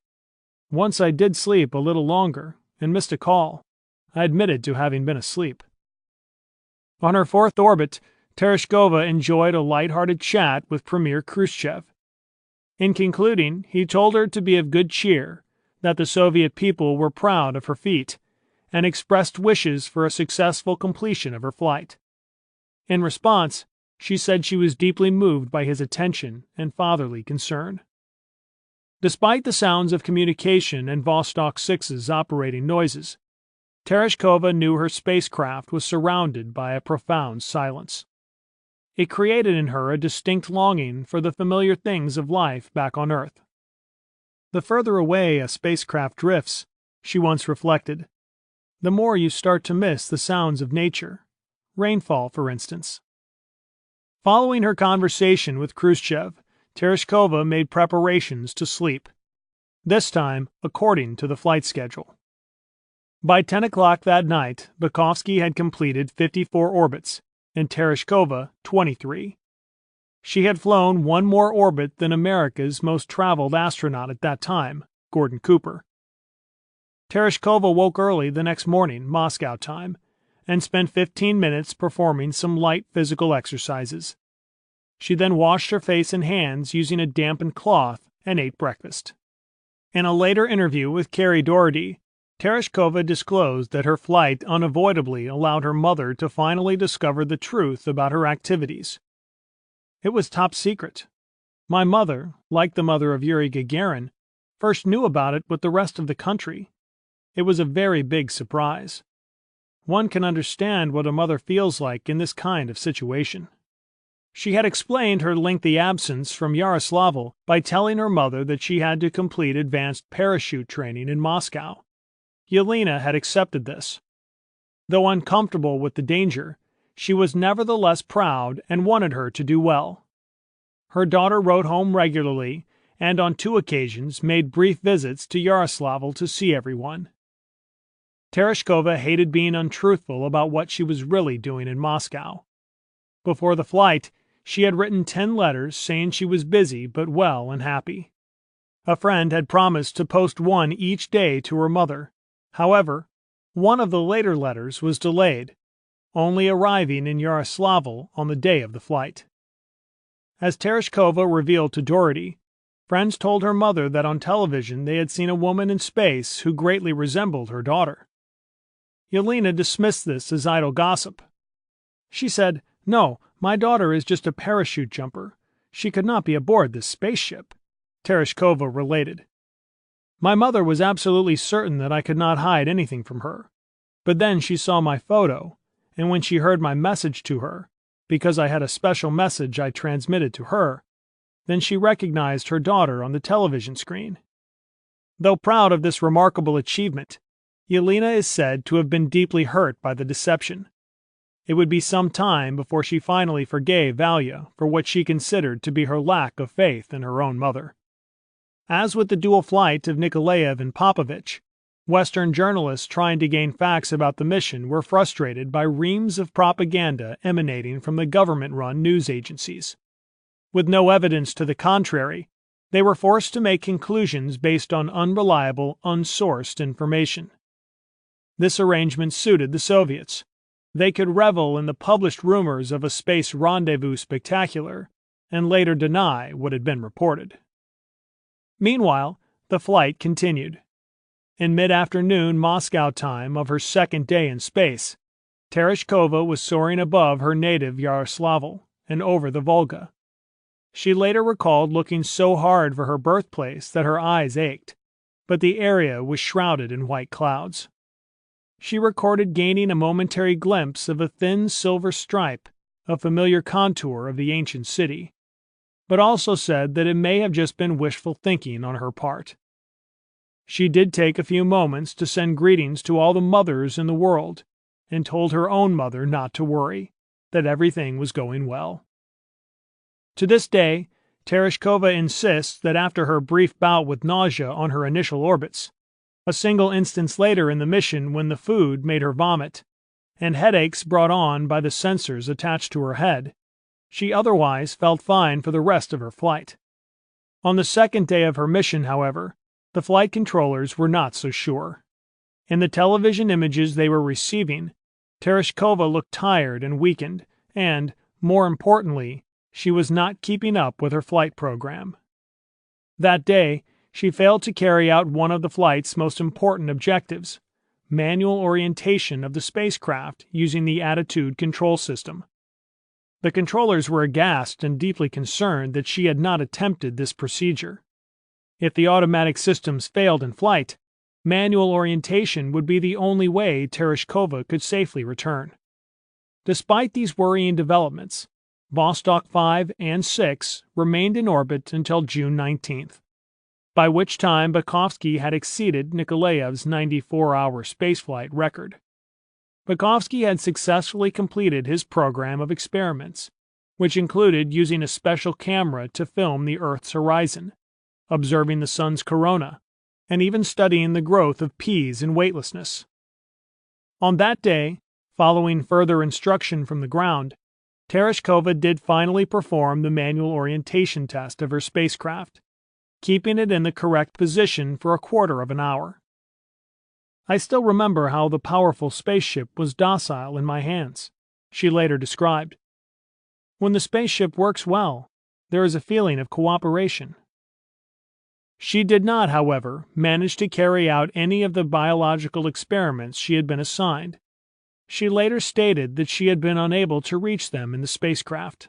"Once I did sleep a little longer and missed a call. I admitted to having been asleep." On her fourth orbit, Tereshkova enjoyed a light-hearted chat with Premier Khrushchev. In concluding, he told her to be of good cheer, that the Soviet people were proud of her feat, and expressed wishes for a successful completion of her flight. In response, she said she was deeply moved by his attention and fatherly concern. Despite the sounds of communication and Vostok 6's operating noises, Tereshkova knew her spacecraft was surrounded by a profound silence. It created in her a distinct longing for the familiar things of life back on Earth. "The further away a spacecraft drifts," she once reflected, "the more you start to miss the sounds of nature, rainfall, for instance." Following her conversation with Khrushchev, Tereshkova made preparations to sleep, this time according to the flight schedule. By 10 o'clock that night, Bukovsky had completed 54 orbits, and Tereshkova 23. She had flown one more orbit than America's most traveled astronaut at that time, Gordon Cooper. Tereshkova woke early the next morning, Moscow time, and spent 15 minutes performing some light physical exercises. She then washed her face and hands using a dampened cloth and ate breakfast. In a later interview with Carrie Doherty, Tereshkova disclosed that her flight unavoidably allowed her mother to finally discover the truth about her activities. "It was top secret. My mother, like the mother of Yuri Gagarin, first knew about it with the rest of the country. It was a very big surprise. One can understand what a mother feels like in this kind of situation." She had explained her lengthy absence from Yaroslavl by telling her mother that she had to complete advanced parachute training in Moscow. Yelena had accepted this. Though uncomfortable with the danger, she was nevertheless proud and wanted her to do well. Her daughter wrote home regularly and on 2 occasions made brief visits to Yaroslavl to see everyone. Tereshkova hated being untruthful about what she was really doing in Moscow. Before the flight, she had written 10 letters saying she was busy but well and happy. A friend had promised to post one each day to her mother. However, one of the later letters was delayed, only arriving in Yaroslavl on the day of the flight. As Tereshkova revealed to Dorothy, friends told her mother that on television they had seen a woman in space who greatly resembled her daughter. Yelena dismissed this as idle gossip. She said, "No, my daughter is just a parachute jumper. She could not be aboard this spaceship," Tereshkova related. "My mother was absolutely certain that I could not hide anything from her. But then she saw my photo, and when she heard my message to her, because I had a special message I transmitted to her, then she recognized her daughter on the television screen." Though proud of this remarkable achievement, Yelena is said to have been deeply hurt by the deception. It would be some time before she finally forgave Valya for what she considered to be her lack of faith in her own mother. As with the dual flight of Nikolaev and Popovich, Western journalists trying to gain facts about the mission were frustrated by reams of propaganda emanating from the government-run news agencies. With no evidence to the contrary, they were forced to make conclusions based on unreliable, unsourced information. This arrangement suited the Soviets. They could revel in the published rumors of a space rendezvous spectacular and later deny what had been reported. Meanwhile, the flight continued. In mid-afternoon Moscow time of her second day in space, Tereshkova was soaring above her native Yaroslavl and over the Volga. She later recalled looking so hard for her birthplace that her eyes ached, but the area was shrouded in white clouds. She recorded gaining a momentary glimpse of a thin silver stripe, a familiar contour of the ancient city, but also said that it may have just been wishful thinking on her part. She did take a few moments to send greetings to all the mothers in the world, and told her own mother not to worry, that everything was going well. To this day, Tereshkova insists that after her brief bout with nausea on her initial orbits, a single instance later in the mission when the food made her vomit, and headaches brought on by the sensors attached to her head, she otherwise felt fine for the rest of her flight. On the second day of her mission, however, the flight controllers were not so sure. In the television images they were receiving, Tereshkova looked tired and weakened, and, more importantly, she was not keeping up with her flight program. That day, she failed to carry out one of the flight's most important objectives, manual orientation of the spacecraft using the attitude control system. The controllers were aghast and deeply concerned that she had not attempted this procedure. If the automatic systems failed in flight, manual orientation would be the only way Tereshkova could safely return. Despite these worrying developments, Vostok 5 and 6 remained in orbit until June 19th, by which time Bukovsky had exceeded Nikolaev's 94-hour spaceflight record. Bukovsky had successfully completed his program of experiments, which included using a special camera to film the Earth's horizon, observing the sun's corona, and even studying the growth of peas in weightlessness. On that day, following further instruction from the ground, Tereshkova did finally perform the manual orientation test of her spacecraft, keeping it in the correct position for a quarter of an hour. "I still remember how the powerful spaceship was docile in my hands," she later described. "When the spaceship works well, there is a feeling of cooperation." She did not, however, manage to carry out any of the biological experiments she had been assigned. She later stated that she had been unable to reach them in the spacecraft.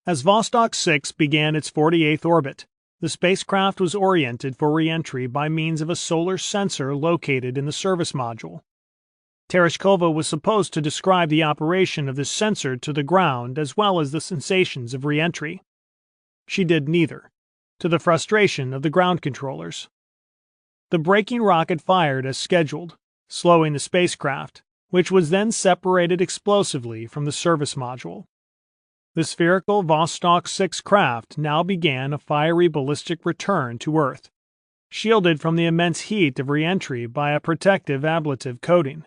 As Vostok 6 began its 48th orbit, the spacecraft was oriented for re-entry by means of a solar sensor located in the service module. Tereshkova was supposed to describe the operation of this sensor to the ground as well as the sensations of re-entry. She did neither, to the frustration of the ground controllers. The braking rocket fired as scheduled, slowing the spacecraft, which was then separated explosively from the service module. The spherical Vostok 6 craft now began a fiery ballistic return to Earth, shielded from the immense heat of re-entry by a protective ablative coating.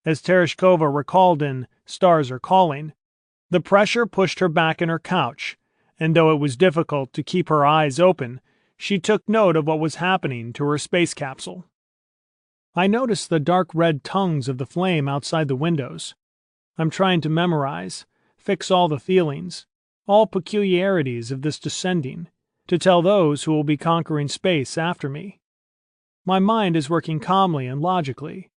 As Tereshkova recalled in Stars Are Calling, The pressure pushed her back in her couch, and though it was difficult to keep her eyes open, she took note of what was happening to her space capsule. I noticed the dark red tongues of the flame outside the windows. I'm trying to memorize, fix all the feelings, all peculiarities of this descending, to tell those who will be conquering space after me. My mind is working calmly and logically.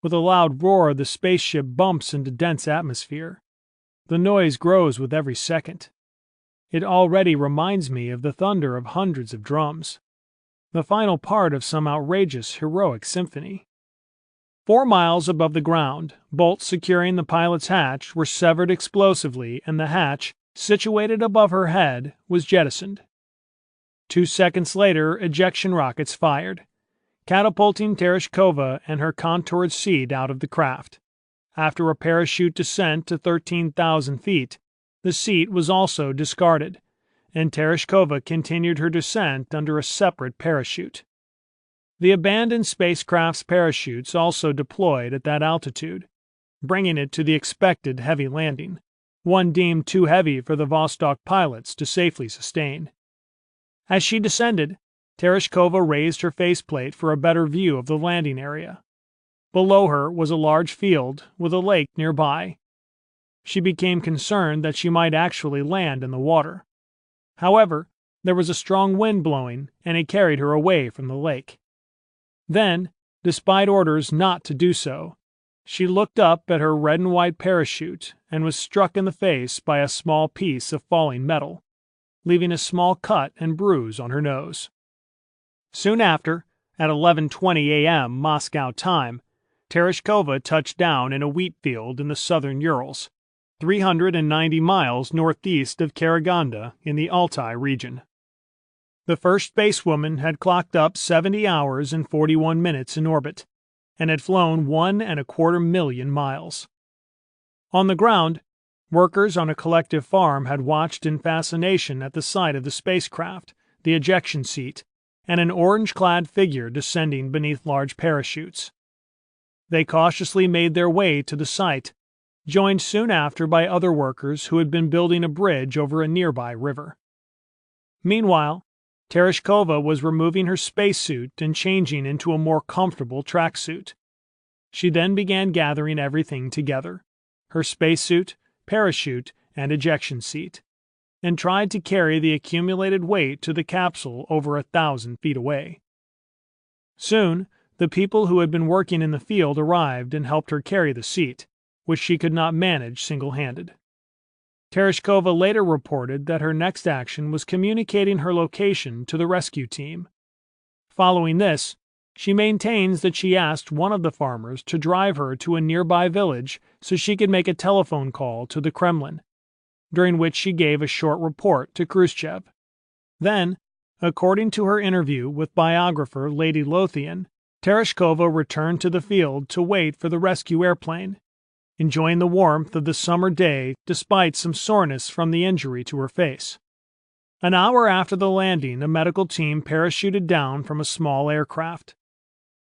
With a loud roar, the spaceship bumps into dense atmosphere. The noise grows with every second. It already reminds me of the thunder of hundreds of drums, the final part of some outrageous, heroic symphony. 4 miles above the ground, bolts securing the pilot's hatch were severed explosively, and the hatch, situated above her head, was jettisoned. 2 seconds later, ejection rockets fired, catapulting Tereshkova and her contoured seat out of the craft. After a parachute descent to 13,000 feet, the seat was also discarded, and Tereshkova continued her descent under a separate parachute. The abandoned spacecraft's parachutes also deployed at that altitude, bringing it to the expected heavy landing, one deemed too heavy for the Vostok pilots to safely sustain. As she descended, Tereshkova raised her faceplate for a better view of the landing area. Below her was a large field with a lake nearby. She became concerned that she might actually land in the water. However, there was a strong wind blowing, and it carried her away from the lake. Then, despite orders not to do so, she looked up at her red and white parachute and was struck in the face by a small piece of falling metal, leaving a small cut and bruise on her nose. Soon after, at 11:20 a.m. Moscow time, Tereshkova touched down in a wheat field in the southern Urals, 390 miles northeast of Karaganda in the Altai region. The first spacewoman had clocked up 70 hours and 41 minutes in orbit, and had flown 1.25 million miles. On the ground, workers on a collective farm had watched in fascination at the sight of the spacecraft, the ejection seat, and an orange-clad figure descending beneath large parachutes. They cautiously made their way to the site, joined soon after by other workers who had been building a bridge over a nearby river. Meanwhile, Tereshkova was removing her spacesuit and changing into a more comfortable tracksuit. She then began gathering everything together, her spacesuit, parachute, and ejection seat, and tried to carry the accumulated weight to the capsule over 1,000 feet away. Soon, the people who had been working in the field arrived and helped her carry the seat, which she could not manage single-handed. Tereshkova later reported that her next action was communicating her location to the rescue team. Following this, she maintains that she asked one of the farmers to drive her to a nearby village so she could make a telephone call to the Kremlin, during which she gave a short report to Khrushchev. Then, according to her interview with biographer Lady Lothian, Tereshkova returned to the field to wait for the rescue airplane, enjoying the warmth of the summer day despite some soreness from the injury to her face. An hour after the landing, a medical team parachuted down from a small aircraft.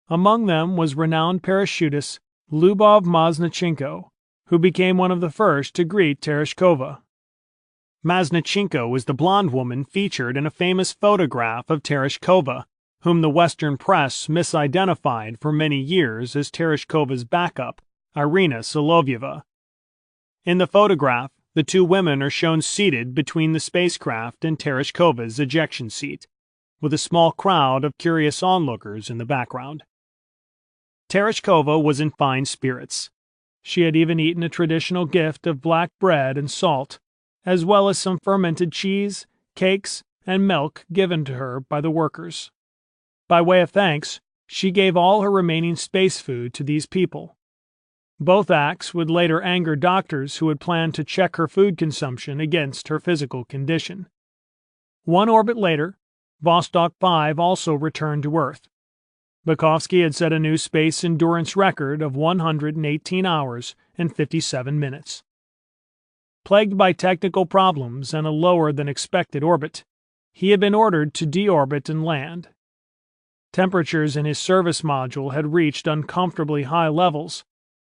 Among them was renowned parachutist Lyubov Maznichenko, who became one of the first to greet Tereshkova. Maznichenko was the blonde woman featured in a famous photograph of Tereshkova, whom the Western press misidentified for many years as Tereshkova's backup, Irina Solovyeva. In the photograph, the two women are shown seated between the spacecraft and Tereshkova's ejection seat, with a small crowd of curious onlookers in the background. Tereshkova was in fine spirits. She had even eaten a traditional gift of black bread and salt, as well as some fermented cheese, cakes, and milk given to her by the workers. By way of thanks, she gave all her remaining space food to these people. Both acts would later anger doctors who had planned to check her food consumption against her physical condition. One orbit later, Vostok 5 also returned to Earth. Bukovsky had set a new space endurance record of 118 hours and 57 minutes. Plagued by technical problems and a lower-than-expected orbit, he had been ordered to deorbit and land. Temperatures in his service module had reached uncomfortably high levels,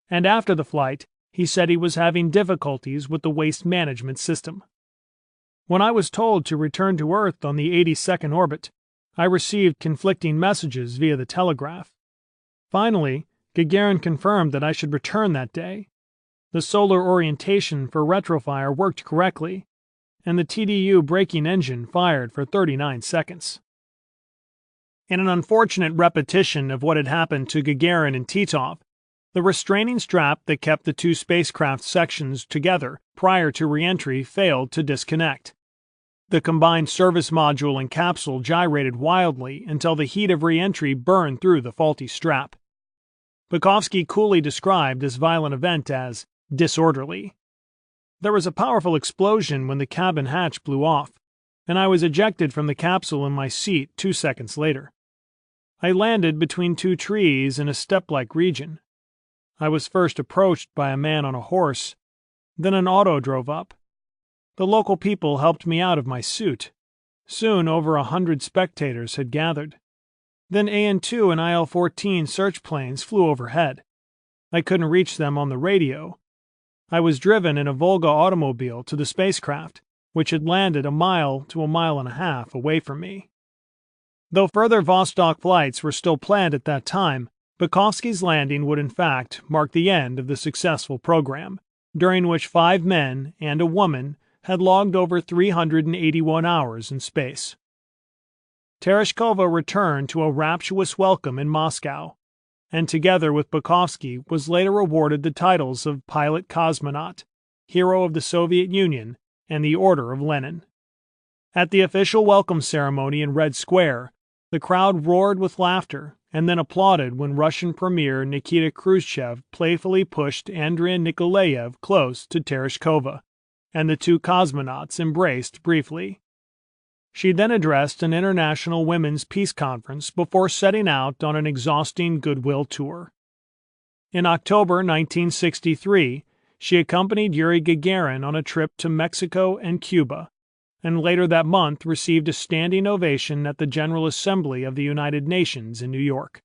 and after the flight, He said he was having difficulties with the waste management system. When I was told to return to Earth on the 82nd orbit, I received conflicting messages via the telegraph. Finally, Gagarin confirmed that I should return that day. The solar orientation for retrofire worked correctly, and the TDU braking engine fired for 39 seconds. In an unfortunate repetition of what had happened to Gagarin and Titov, the restraining strap that kept the two spacecraft sections together prior to re-entry failed to disconnect. The combined service module and capsule gyrated wildly until the heat of re-entry burned through the faulty strap. Bukovsky coolly described this violent event as disorderly. There was a powerful explosion when the cabin hatch blew off, and I was ejected from the capsule in my seat 2 seconds later. I landed between two trees in a steppe-like region. I was first approached by a man on a horse, then an auto drove up. The local people helped me out of my suit. Soon over 100 spectators had gathered. Then AN-2 and IL-14 search planes flew overhead. I couldn't reach them on the radio. I was driven in a Volga automobile to the spacecraft, which had landed a mile to a mile and a half away from me. Though further Vostok flights were still planned at that time, Bukovsky's landing would in fact mark the end of the successful program, during which 5 men and a woman had logged over 381 hours in space. Tereshkova returned to a rapturous welcome in Moscow, and together with Bukovsky was later awarded the titles of Pilot Cosmonaut, Hero of the Soviet Union, and the Order of Lenin. At the official welcome ceremony in Red Square, the crowd roared with laughter and then applauded when Russian Premier Nikita Khrushchev playfully pushed Andrei Nikolaev close to Tereshkova, and the two cosmonauts embraced briefly. She then addressed an international women's peace conference before setting out on an exhausting goodwill tour. In October 1963, she accompanied Yuri Gagarin on a trip to Mexico and Cuba, and later that month received a standing ovation at the General Assembly of the United Nations in New York.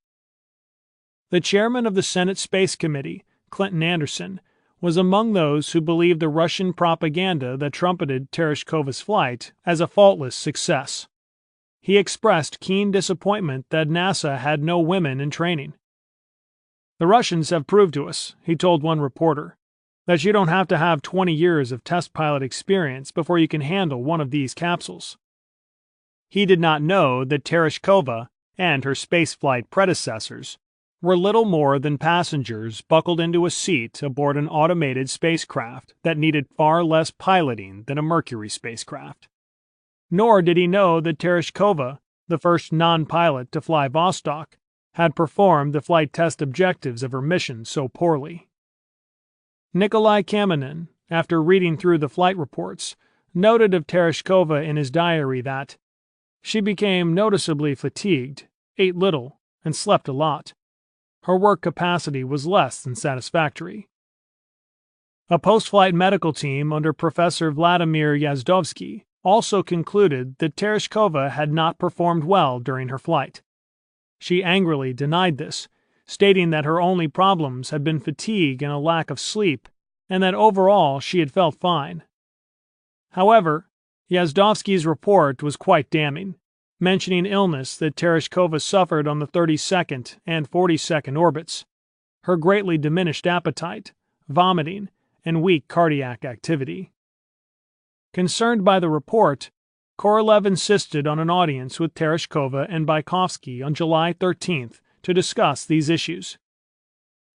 The chairman of the Senate Space Committee, Clinton Anderson, was among those who believed the Russian propaganda that trumpeted Tereshkova's flight as a faultless success. He expressed keen disappointment that NASA had no women in training. "The Russians have proved to us," he told one reporter, "that you don't have to have 20 years of test pilot experience before you can handle one of these capsules." He did not know that Tereshkova and her spaceflight predecessors were little more than passengers buckled into a seat aboard an automated spacecraft that needed far less piloting than a Mercury spacecraft. Nor did he know that Tereshkova, the first non-pilot to fly Vostok, had performed the flight test objectives of her mission so poorly. Nikolai Kamenin, after reading through the flight reports, noted of Tereshkova in his diary that she became noticeably fatigued, ate little, and slept a lot. Her work capacity was less than satisfactory. A post-flight medical team under Professor Vladimir Yazdovsky also concluded that Tereshkova had not performed well during her flight. She angrily denied this, stating that her only problems had been fatigue and a lack of sleep, and that overall she had felt fine. However, Yazdovsky's report was quite damning, mentioning illness that Tereshkova suffered on the 32nd and 42nd orbits, her greatly diminished appetite, vomiting, and weak cardiac activity. Concerned by the report, Korolev insisted on an audience with Tereshkova and Bykovsky on July 13th to discuss these issues.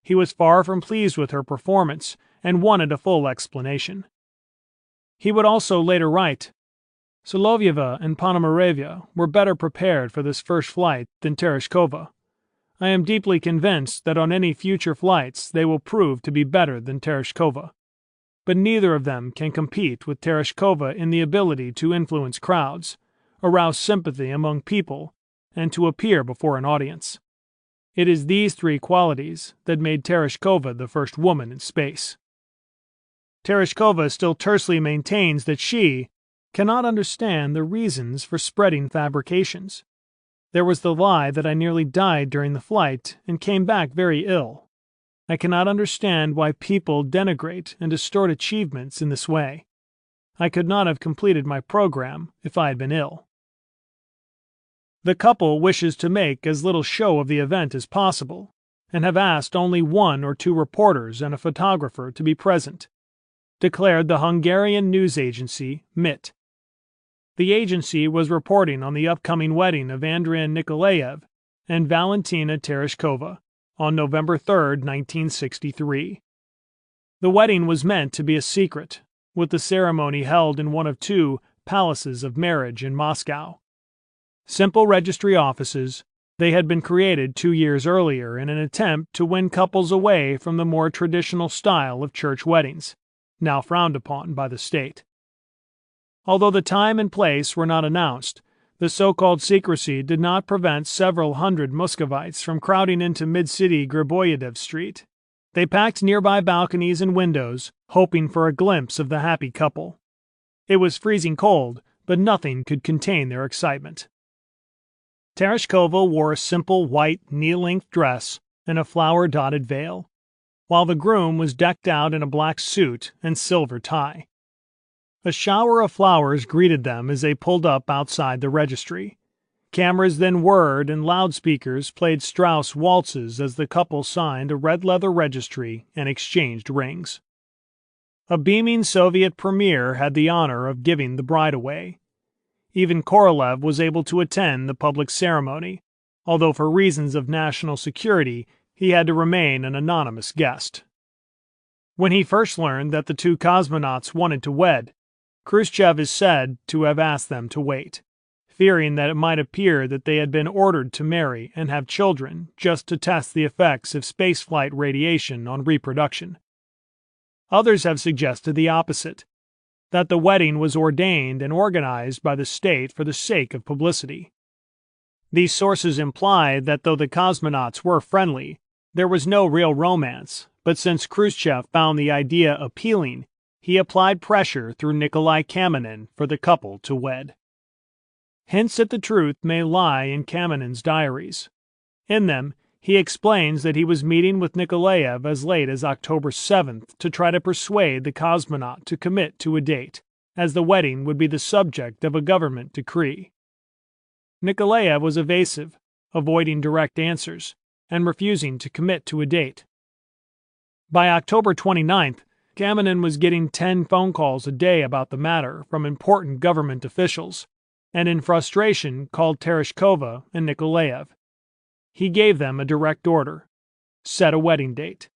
He was far from pleased with her performance and wanted a full explanation. He would also later write, "Solovyeva and Ponomareva were better prepared for this first flight than Tereshkova. I am deeply convinced that on any future flights they will prove to be better than Tereshkova. But neither of them can compete with Tereshkova in the ability to influence crowds, arouse sympathy among people, and to appear before an audience. It is these 3 qualities that made Tereshkova the first woman in space." Tereshkova still tersely maintains that she cannot understand the reasons for spreading fabrications. "There was the lie that I nearly died during the flight and came back very ill. I cannot understand why people denigrate and distort achievements in this way. I could not have completed my program if I had been ill. The couple wishes to make as little show of the event as possible, and have asked only 1 or 2 reporters and a photographer to be present, declared the Hungarian news agency MIT. The agency was reporting on the upcoming wedding of Andrei Nikolaev and Valentina Tereshkova on November 3, 1963. The wedding was meant to be a secret, with the ceremony held in one of 2 palaces of marriage in Moscow. Simple registry offices, they had been created 2 years earlier in an attempt to win couples away from the more traditional style of church weddings, now frowned upon by the state. Although the time and place were not announced, the so-called secrecy did not prevent several hundred Muscovites from crowding into mid-city Griboyev Street. They packed nearby balconies and windows, hoping for a glimpse of the happy couple. It was freezing cold, but nothing could contain their excitement. Tereshkova wore a simple white knee-length dress and a flower-dotted veil, while the groom was decked out in a black suit and silver tie. A shower of flowers greeted them as they pulled up outside the registry. Cameras then whirred and loudspeakers played Strauss waltzes as the couple signed a red leather registry and exchanged rings. A beaming Soviet premier had the honor of giving the bride away. Even Korolev was able to attend the public ceremony, although for reasons of national security he had to remain an anonymous guest. When he first learned that the 2 cosmonauts wanted to wed, Khrushchev is said to have asked them to wait, fearing that it might appear that they had been ordered to marry and have children just to test the effects of spaceflight radiation on reproduction. Others have suggested the opposite, that the wedding was ordained and organized by the state for the sake of publicity. These sources imply that though the cosmonauts were friendly, there was no real romance, but since Khrushchev found the idea appealing, he applied pressure through Nikolai Kamenin for the couple to wed. Hints that the truth may lie in Kamenin's diaries. In them, he explains that he was meeting with Nikolaev as late as October 7th to try to persuade the cosmonaut to commit to a date, as the wedding would be the subject of a government decree. Nikolaev was evasive, avoiding direct answers, and refusing to commit to a date. By October 29th, Kamenin was getting 10 phone calls a day about the matter from important government officials, and in frustration called Tereshkova and Nikolaev. He gave them a direct order: set a wedding date.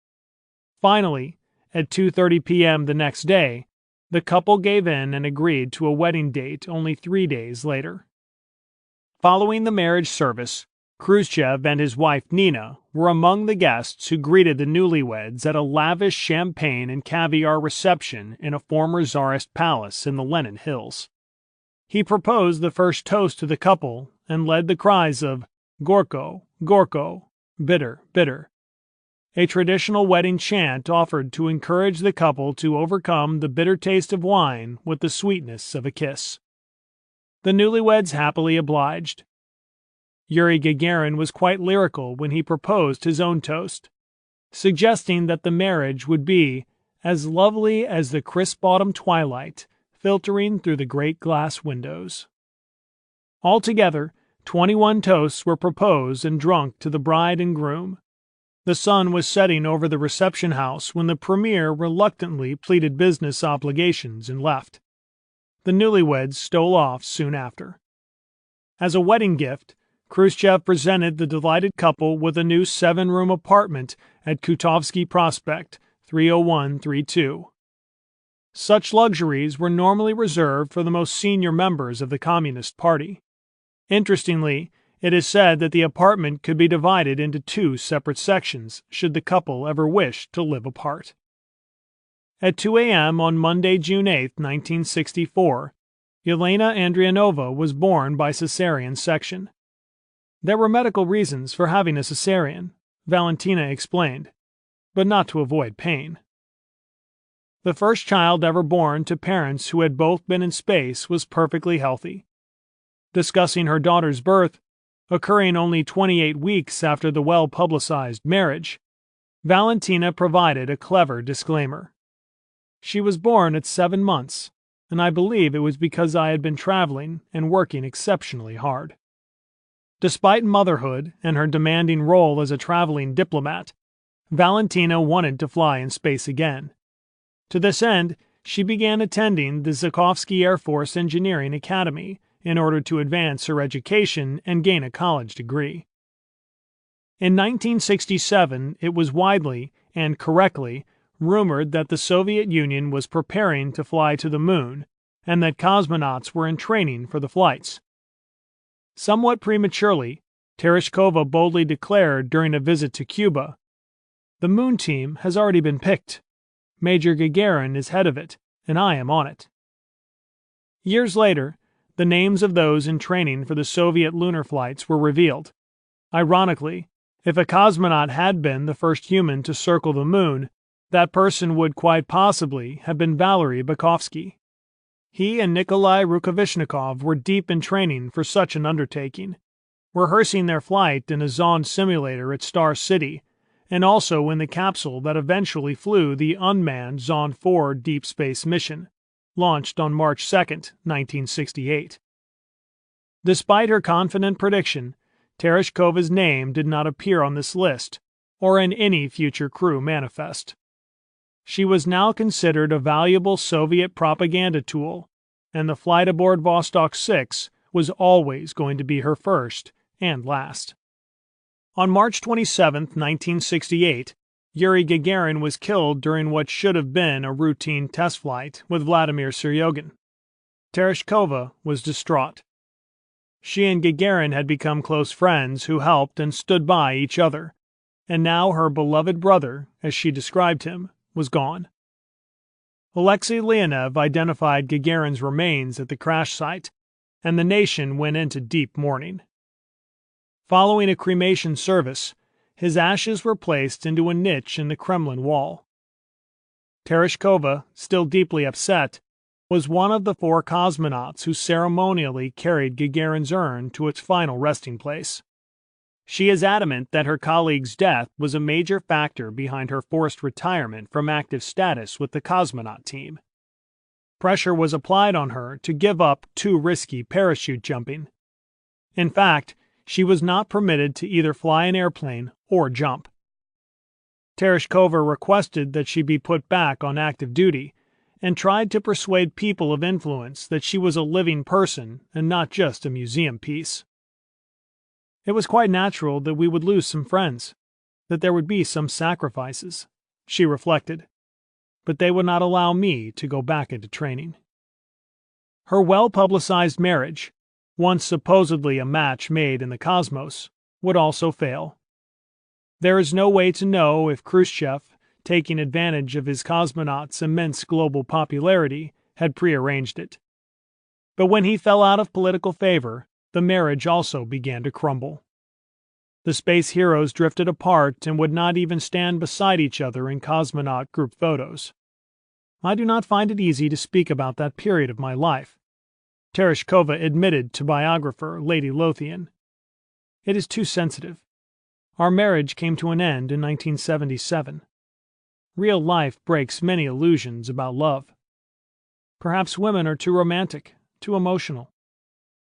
Finally, at 2:30 p.m. the next day, the couple gave in and agreed to a wedding date only 3 days later. Following the marriage service, Khrushchev and his wife Nina were among the guests who greeted the newlyweds at a lavish champagne and caviar reception in a former Tsarist palace in the Lenin Hills. He proposed the first toast to the couple and led the cries of "Gorko, Gorko," bitter, bitter, a traditional wedding chant offered to encourage the couple to overcome the bitter taste of wine with the sweetness of a kiss. The newlyweds happily obliged. Yuri Gagarin was quite lyrical when he proposed his own toast, suggesting that the marriage would be as lovely as the crisp autumn twilight filtering through the great glass windows. Altogether, 21 toasts were proposed and drunk to the bride and groom. The sun was setting over the reception house when the premier reluctantly pleaded business obligations and left. The newlyweds stole off soon after. As a wedding gift, Khrushchev presented the delighted couple with a new 7-room apartment at Kutovsky Prospect, 30132. Such luxuries were normally reserved for the most senior members of the Communist Party. Interestingly, it is said that the apartment could be divided into 2 separate sections should the couple ever wish to live apart. At 2 a.m. on Monday, June 8, 1964, Yelena Andrianova was born by cesarean section. There were medical reasons for having a cesarean, Valentina explained, but not to avoid pain. The first child ever born to parents who had both been in space was perfectly healthy. Discussing her daughter's birth, occurring only 28 weeks after the well-publicized marriage, Valentina provided a clever disclaimer. She was born at 7 months, and I believe it was because I had been traveling and working exceptionally hard. Despite motherhood and her demanding role as a traveling diplomat, Valentina wanted to fly in space again. To this end, she began attending the Zhukovsky Air Force Engineering Academy in order to advance her education and gain a college degree. In 1967, it was widely, and correctly, rumored that the Soviet Union was preparing to fly to the moon and that cosmonauts were in training for the flights. Somewhat prematurely, Tereshkova boldly declared during a visit to Cuba, "The moon team has already been picked. Major Gagarin is head of it, and I am on it." Years later, the names of those in training for the Soviet lunar flights were revealed. Ironically, if a cosmonaut had been the first human to circle the moon, that person would quite possibly have been Valery Bukovsky. He and Nikolai Rukavishnikov were deep in training for such an undertaking, rehearsing their flight in a Zond simulator at Star City, and also in the capsule that eventually flew the unmanned Zond 4 deep space mission, launched on March 2, 1968. Despite her confident prediction, Tereshkova's name did not appear on this list or in any future crew manifest. She was now considered a valuable Soviet propaganda tool, and the flight aboard Vostok 6 was always going to be her first and last. On March 27, 1968, Yuri Gagarin was killed during what should have been a routine test flight with Vladimir Seryogin. Tereshkova was distraught. She and Gagarin had become close friends who helped and stood by each other, and now her beloved brother, as she described him, was gone. Alexei Leonev identified Gagarin's remains at the crash site, and the nation went into deep mourning. Following a cremation service, his ashes were placed into a niche in the Kremlin wall. Tereshkova, still deeply upset, was one of the 4 cosmonauts who ceremonially carried Gagarin's urn to its final resting place. She is adamant that her colleague's death was a major factor behind her forced retirement from active status with the cosmonaut team. Pressure was applied on her to give up too risky parachute jumping. In fact, she was not permitted to either fly an airplane or jump. Tereshkova requested that she be put back on active duty and tried to persuade people of influence that she was a living person and not just a museum piece. It was quite natural that we would lose some friends, that there would be some sacrifices, she reflected, but they would not allow me to go back into training. Her well-publicized marriage, once supposedly a match made in the cosmos, would also fail. There is no way to know if Khrushchev, taking advantage of his cosmonauts' immense global popularity, had prearranged it. But when he fell out of political favor, the marriage also began to crumble. The space heroes drifted apart and would not even stand beside each other in cosmonaut group photos. I do not find it easy to speak about that period of my life, Tereshkova admitted to biographer Lady Lothian. It is too sensitive. Our marriage came to an end in 1977. Real life breaks many illusions about love. Perhaps women are too romantic, too emotional.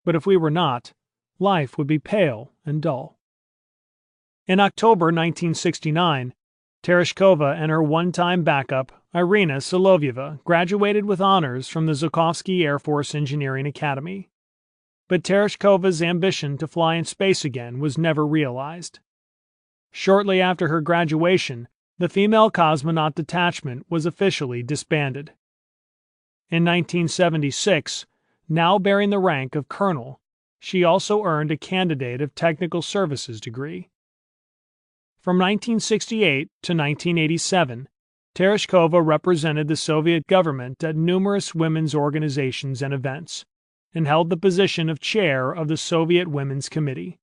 But if we were not, life would be pale and dull. In October 1969, Tereshkova and her one-time backup, Irina Solovyeva, graduated with honors from the Zhukovsky Air Force Engineering Academy. But Tereshkova's ambition to fly in space again was never realized. Shortly after her graduation, the female cosmonaut detachment was officially disbanded. In 1976, now bearing the rank of colonel, she also earned a Candidate of Technical Services degree. From 1968 to 1987, Tereshkova represented the Soviet government at numerous women's organizations and events, and held the position of chair of the Soviet Women's Committee.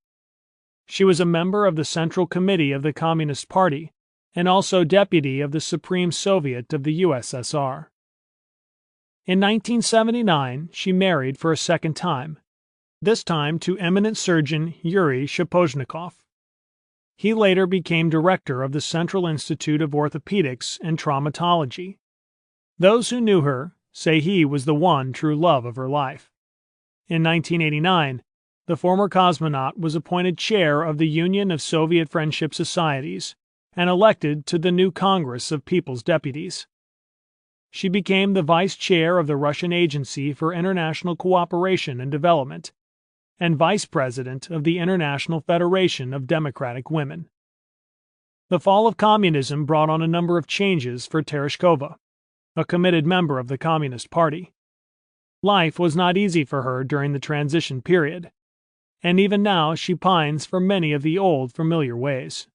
She was a member of the Central Committee of the Communist Party, and also deputy of the Supreme Soviet of the USSR. In 1979, she married for a second time, this time to eminent surgeon Yuri Shapozhnikov. He later became director of the Central Institute of Orthopedics and Traumatology. Those who knew her say he was the one true love of her life. In 1989, the former cosmonaut was appointed chair of the Union of Soviet Friendship Societies and elected to the new Congress of People's Deputies. She became the vice chair of the Russian Agency for International Cooperation and Development and vice president of the International Federation of Democratic Women. The fall of communism brought on a number of changes for Tereshkova, a committed member of the Communist Party. Life was not easy for her during the transition period, and even now she pines for many of the old familiar ways.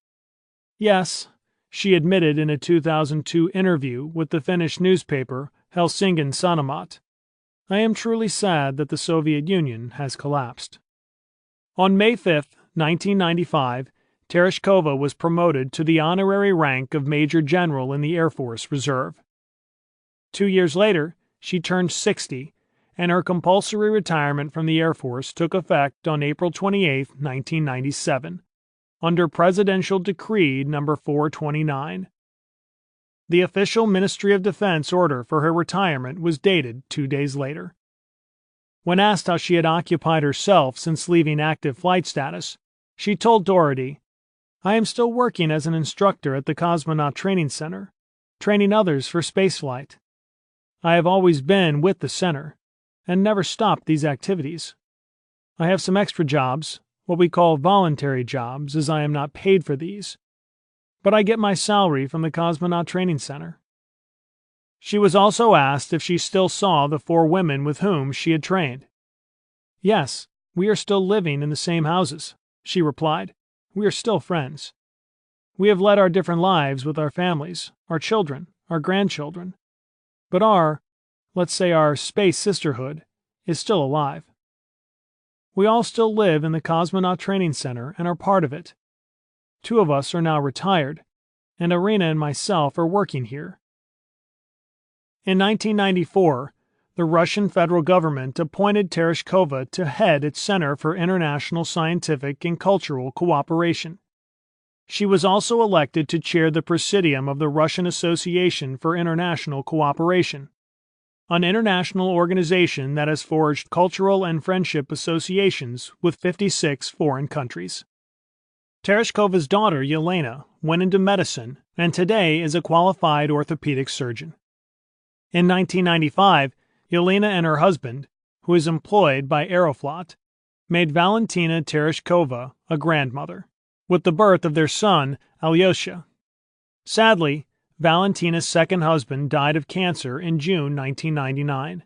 Yes, she admitted in a 2002 interview with the Finnish newspaper Helsingin Sanomat, I am truly sad that the Soviet Union has collapsed. On May 5, 1995, Tereshkova was promoted to the honorary rank of Major General in the Air Force Reserve. 2 years later, she turned 60, and her compulsory retirement from the Air Force took effect on April 28, 1997, under Presidential Decree No. 429. The official Ministry of Defense order for her retirement was dated 2 days later. When asked how she had occupied herself since leaving active flight status, she told Doherty, I am still working as an instructor at the Cosmonaut Training Center, training others for spaceflight. I have always been with the center, and never stopped these activities. I have some extra jobs, what we call voluntary jobs, as I am not paid for these, but I get my salary from the Cosmonaut Training Center. She was also asked if she still saw the 4 women with whom she had trained. Yes, we are still living in the same houses, she replied. We are still friends. We have led our different lives with our families, our children, our grandchildren. But let's say our space sisterhood, is still alive. We all still live in the Cosmonaut Training Center and are part of it. 2 of us are now retired, and Irina and myself are working here. In 1994, the Russian federal government appointed Tereshkova to head its Center for International Scientific and Cultural Cooperation. She was also elected to chair the Presidium of the Russian Association for International Cooperation, an international organization that has forged cultural and friendship associations with 56 foreign countries. Tereshkova's daughter, Yelena, went into medicine and today is a qualified orthopedic surgeon. In 1995, Yelena and her husband, who is employed by Aeroflot, made Valentina Tereshkova a grandmother, with the birth of their son, Alyosha. Sadly, Valentina's second husband died of cancer in June 1999.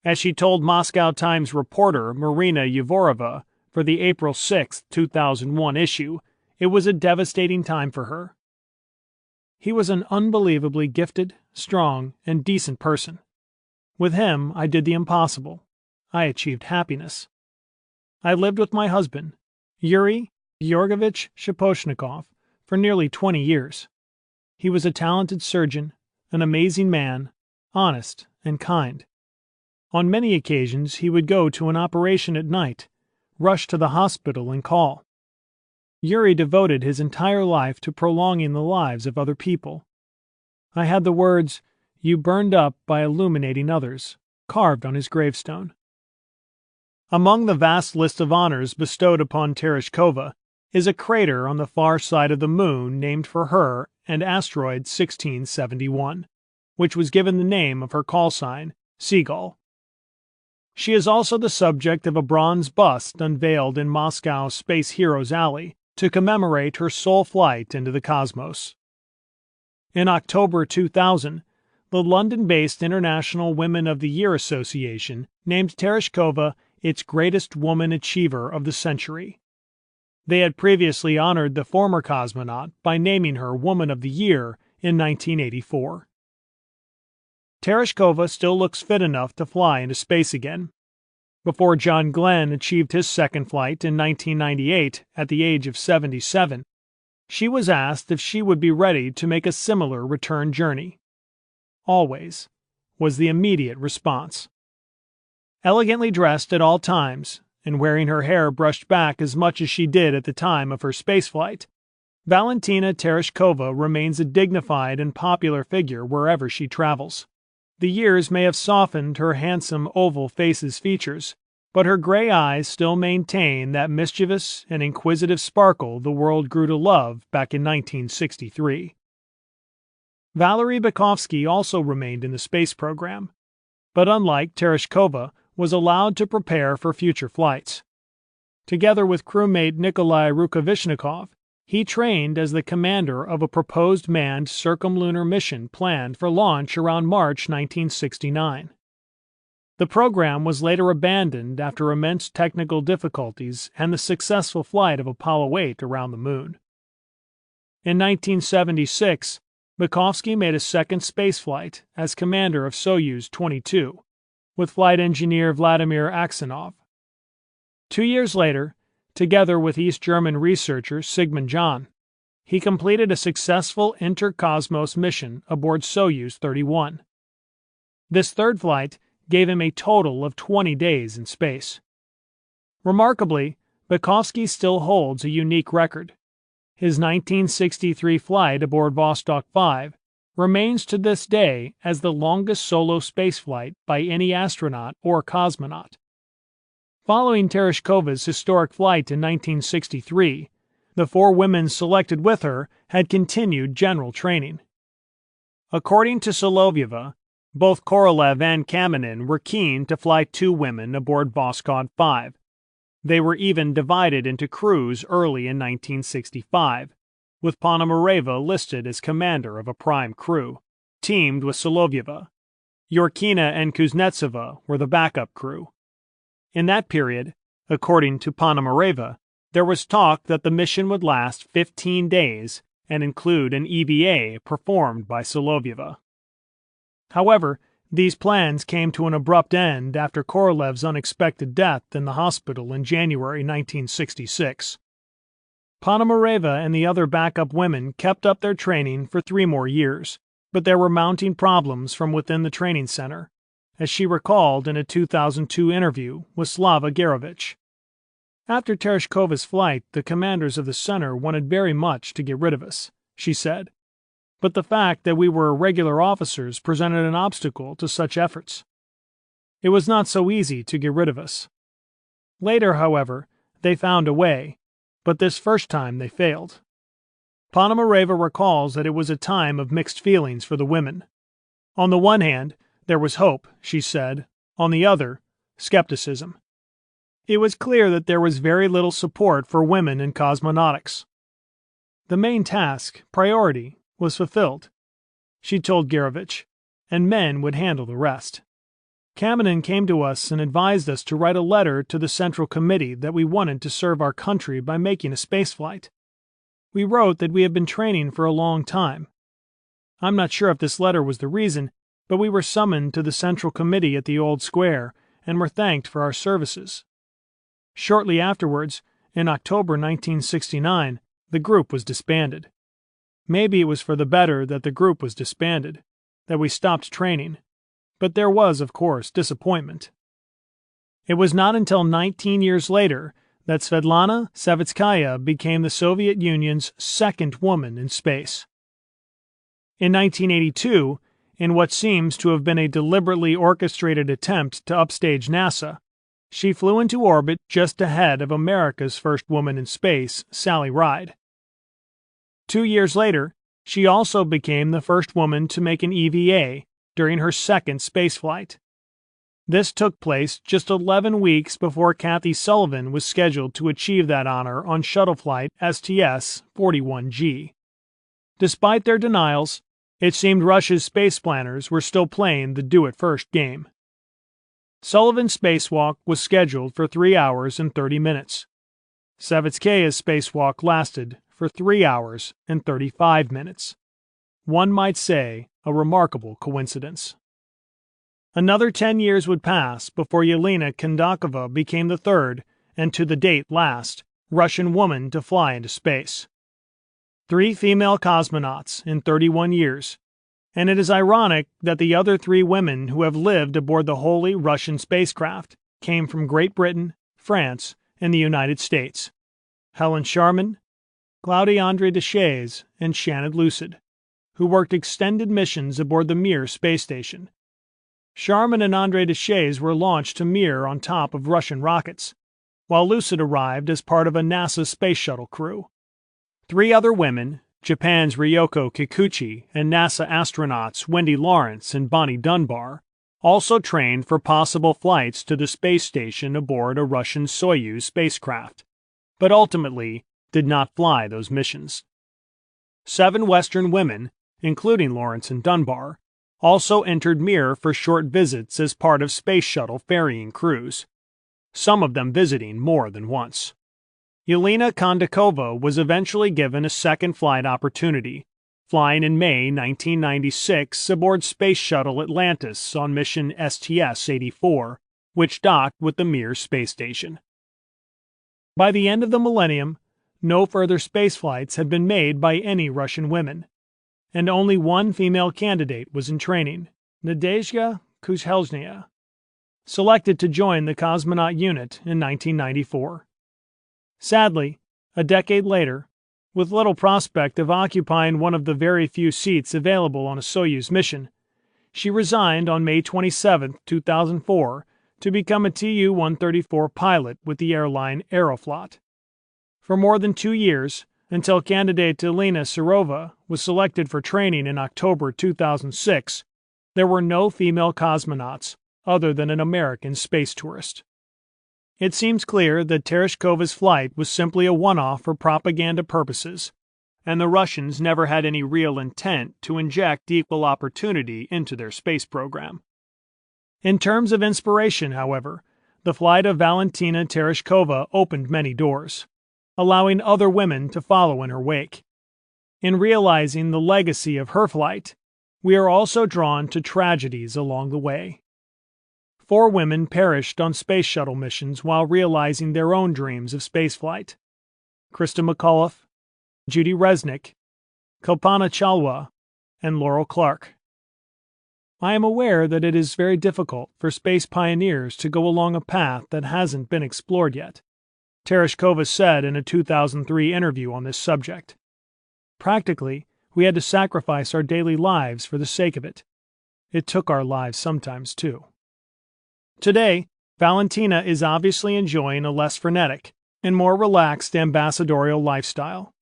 As she told Moscow Times reporter Marina Yevorova for the April 6, 2001 issue, it was a devastating time for her. He was an unbelievably gifted, strong, and decent person. With him, I did the impossible. I achieved happiness. I lived with my husband, Yuri Georgievich Shaposhnikov, for nearly 20 years. He was a talented surgeon, an amazing man, honest and kind. On many occasions, he would go to an operation at night, rush to the hospital and call. Yuri devoted his entire life to prolonging the lives of other people. I had the words, "You burned up by illuminating others," carved on his gravestone. Among the vast list of honors bestowed upon Tereshkova is a crater on the far side of the moon named for her and asteroid 1671, which was given the name of her call sign, Seagull. She is also the subject of a bronze bust unveiled in Moscow's Space Heroes Alley to commemorate her sole flight into the cosmos. In October 2000, the London-based International Women of the Year Association named Tereshkova its greatest woman achiever of the century. They had previously honored the former cosmonaut by naming her Woman of the Year in 1984. Tereshkova still looks fit enough to fly into space again. Before John Glenn achieved his second flight in 1998 at the age of 77, she was asked if she would be ready to make a similar return journey. Always, was the immediate response. Elegantly dressed at all times, and wearing her hair brushed back as much as she did at the time of her spaceflight, Valentina Tereshkova remains a dignified and popular figure wherever she travels. The years may have softened her handsome oval face's features, but her gray eyes still maintain that mischievous and inquisitive sparkle the world grew to love back in 1963. Valery Bukovsky also remained in the space program, but unlike Tereshkova, was allowed to prepare for future flights. Together with crewmate Nikolai Rukavishnikov, he trained as the commander of a proposed manned circumlunar mission planned for launch around March 1969. The program was later abandoned after immense technical difficulties and the successful flight of Apollo 8 around the Moon. In 1976, Bukovsky made a second spaceflight as commander of Soyuz 22, with flight engineer Vladimir Aksinov. 2 years later, together with East German researcher Sigmund Jahn, he completed a successful intercosmos mission aboard Soyuz 31. This third flight gave him a total of 20 days in space. Remarkably, Bukovsky still holds a unique record. His 1963 flight aboard Vostok 5 remains to this day as the longest solo spaceflight by any astronaut or cosmonaut. Following Tereshkova's historic flight in 1963, the 4 women selected with her had continued general training. According to Solovyeva, both Korolev and Kamenin were keen to fly 2 women aboard Voskhod 5. They were even divided into crews early in 1965, with Ponomareva listed as commander of a prime crew, teamed with Solovyeva. Yorkina and Kuznetsova were the backup crew. In that period, according to Ponomareva, there was talk that the mission would last 15 days and include an EVA performed by Solovyeva. However, these plans came to an abrupt end after Korolev's unexpected death in the hospital in January 1966. Ponomareva and the other backup women kept up their training for 3 more years, but there were mounting problems from within the training center, as she recalled in a 2002 interview with Slava Gerovich. After Tereshkova's flight, the commanders of the center wanted very much to get rid of us, she said. But the fact that we were regular officers presented an obstacle to such efforts. It was not so easy to get rid of us. Later, however, they found a way, but this first time they failed. Ponomareva recalls that it was a time of mixed feelings for the women. On the one hand, there was hope, she said. On the other, skepticism. It was clear that there was very little support for women in cosmonautics. The main task, priority, was fulfilled, she told Gerovich, and men would handle the rest. Kamenin came to us and advised us to write a letter to the Central Committee that we wanted to serve our country by making a spaceflight. We wrote that we had been training for a long time. I'm not sure if this letter was the reason, but we were summoned to the Central Committee at the Old Square and were thanked for our services. Shortly afterwards, in October 1969, the group was disbanded. Maybe it was for the better that the group was disbanded, that we stopped training, but there was, of course, disappointment. It was not until 19 years later that Svetlana Savitskaya became the Soviet Union's second woman in space. In 1982, in what seems to have been a deliberately orchestrated attempt to upstage NASA, she flew into orbit just ahead of America's first woman in space, Sally Ride. 2 years later, she also became the first woman to make an EVA during her second spaceflight. This took place just 11 weeks before Kathy Sullivan was scheduled to achieve that honor on shuttle flight STS-41G. Despite their denials, it seemed Russia's space planners were still playing the do-it-first game. Sullivan's spacewalk was scheduled for 3 hours and 30 minutes. Savitskaya's spacewalk lasted for 3 hours and 35 minutes. One might say a remarkable coincidence. Another 10 years would pass before Yelena Kondakova became the third, and to the date last, Russian woman to fly into space. 3 female cosmonauts in 31 years, and it is ironic that the other 3 women who have lived aboard the Holy Russian spacecraft came from Great Britain, France, and the United States: Helen Sharman, Claudie Andre Deschamps and Shannon Lucid, who worked extended missions aboard the Mir space station. Sharman and Andre Deschamps were launched to Mir on top of Russian rockets, while Lucid arrived as part of a NASA space shuttle crew. 3 other women, Japan's Ryoko Kikuchi and NASA astronauts Wendy Lawrence and Bonnie Dunbar, also trained for possible flights to the space station aboard a Russian Soyuz spacecraft, but ultimately did not fly those missions. 7 Western women, including Lawrence and Dunbar, also entered Mir for short visits as part of space shuttle ferrying crews, some of them visiting more than once. Yelena Kondakova was eventually given a second flight opportunity, flying in May 1996 aboard Space Shuttle Atlantis on mission STS-84, which docked with the Mir space station. By the end of the millennium, no further space flights had been made by any Russian women, and only one female candidate was in training, Nadezhda Kuzhelznaya, selected to join the cosmonaut unit in 1994. Sadly, a decade later, with little prospect of occupying one of the very few seats available on a Soyuz mission, she resigned on May 27, 2004, to become a Tu-134 pilot with the airline Aeroflot. For more than 2 years, until candidate Elena Serova was selected for training in October 2006, there were no female cosmonauts other than an American space tourist. It seems clear that Tereshkova's flight was simply a one-off for propaganda purposes, and the Russians never had any real intent to inject equal opportunity into their space program. In terms of inspiration, however, the flight of Valentina Tereshkova opened many doors, allowing other women to follow in her wake. In realizing the legacy of her flight, we are also drawn to tragedies along the way. 4 women perished on space shuttle missions while realizing their own dreams of spaceflight: Krista McAuliffe, Judy Resnick, Kalpana Chawla, and Laurel Clark. I am aware that it is very difficult for space pioneers to go along a path that hasn't been explored yet, Tereshkova said in a 2003 interview on this subject. Practically, we had to sacrifice our daily lives for the sake of it. It took our lives sometimes, too. Today, Valentina is obviously enjoying a less frenetic and more relaxed ambassadorial lifestyle.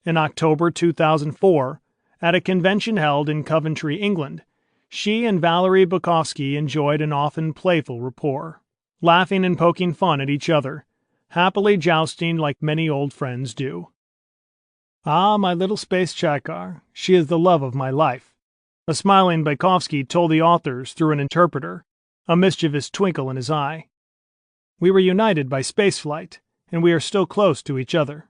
In October 2004, at a convention held in Coventry, England, she and Valery Bukovsky enjoyed an often playful rapport, laughing and poking fun at each other, happily jousting like many old friends do. "Ah, my little space Chakar, she is the love of my life," a smiling Bukovsky told the authors through an interpreter, a mischievous twinkle in his eye. "We were united by spaceflight, and we are still close to each other."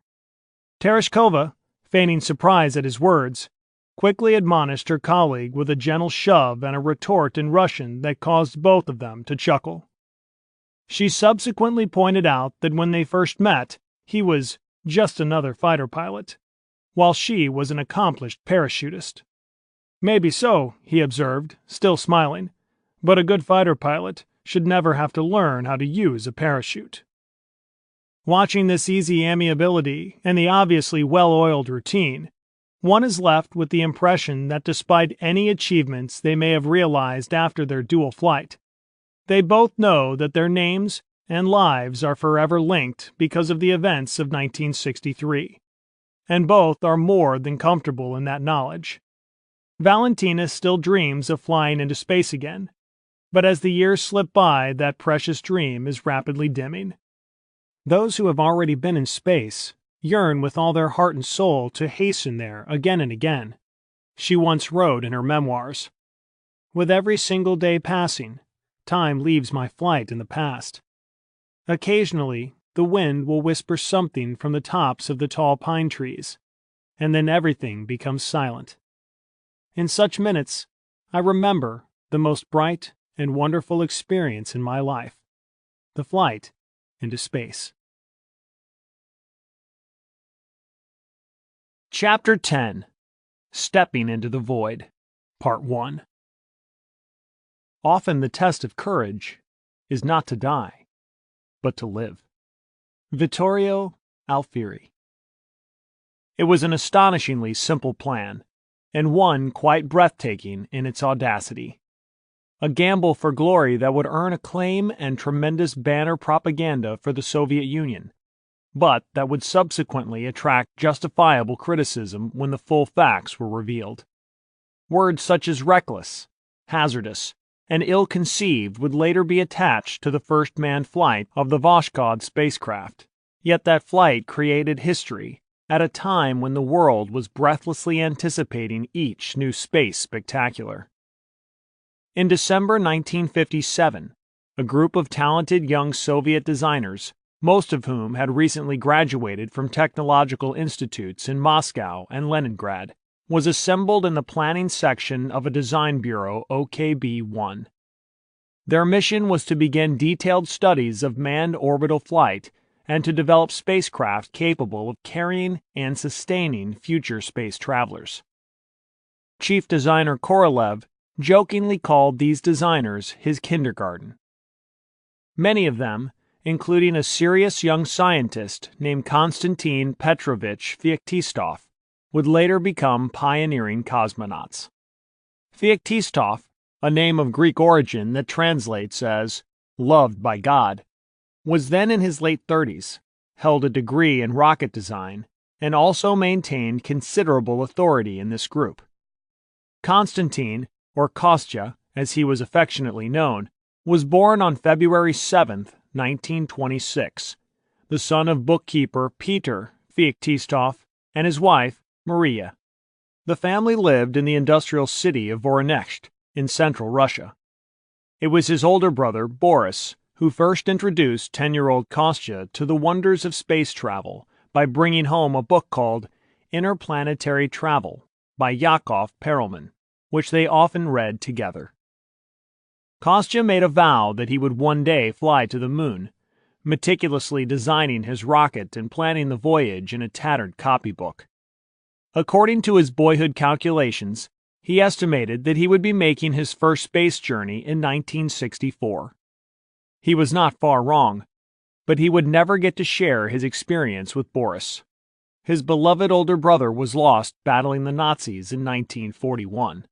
Tereshkova, feigning surprise at his words, quickly admonished her colleague with a gentle shove and a retort in Russian that caused both of them to chuckle. She subsequently pointed out that when they first met, he was just another fighter pilot, while she was an accomplished parachutist. "Maybe so," he observed, still smiling, "but a good fighter pilot should never have to learn how to use a parachute." Watching this easy amiability and the obviously well-oiled routine, one is left with the impression that despite any achievements they may have realized after their dual flight, they both know that their names and lives are forever linked because of the events of 1963, and both are more than comfortable in that knowledge. Valentina still dreams of flying into space again, but as the years slip by, that precious dream is rapidly dimming. Those who have already been in space yearn with all their heart and soul to hasten there again and again, she once wrote in her memoirs. "With every single day passing, time leaves my flight in the past. Occasionally, the wind will whisper something from the tops of the tall pine trees, and then everything becomes silent. In such minutes, I remember the most bright and wonderful experience in my life, the flight into space." Chapter 10. Stepping into the Void, Part 1. Often the test of courage is not to die, but to live. Vittorio Alfieri. It was an astonishingly simple plan, and one quite breathtaking in its audacity. A gamble for glory that would earn acclaim and tremendous banner propaganda for the Soviet Union, but that would subsequently attract justifiable criticism when the full facts were revealed. Words such as reckless, hazardous, and ill-conceived would later be attached to the first manned flight of the Voskhod spacecraft. Yet that flight created history at a time when the world was breathlessly anticipating each new space spectacular. In December 1957, a group of talented young Soviet designers, most of whom had recently graduated from technological institutes in Moscow and Leningrad, was assembled in the planning section of a design bureau OKB-1. Their mission was to begin detailed studies of manned orbital flight and to develop spacecraft capable of carrying and sustaining future space travelers. Chief designer Korolev jokingly called these designers his kindergarten. Many of them, including a serious young scientist named Konstantin Petrovich Feoktistov, would later become pioneering cosmonauts. Feoktistov, a name of Greek origin that translates as "loved by God," was then in his late 30s, held a degree in rocket design, and also maintained considerable authority in this group. Konstantin, or Kostya, as he was affectionately known, was born on February 7, 1926, the son of bookkeeper Peter Feoktistov and his wife, Maria. The family lived in the industrial city of Voronezh in central Russia. It was his older brother, Boris, who first introduced 10-year-old Kostya to the wonders of space travel by bringing home a book called Interplanetary Travel by Yakov Perelman, which they often read together. Kostya made a vow that he would one day fly to the moon, meticulously designing his rocket and planning the voyage in a tattered copybook. According to his boyhood calculations, he estimated that he would be making his first space journey in 1964. He was not far wrong, but he would never get to share his experience with Boris. His beloved older brother was lost battling the Nazis in 1941.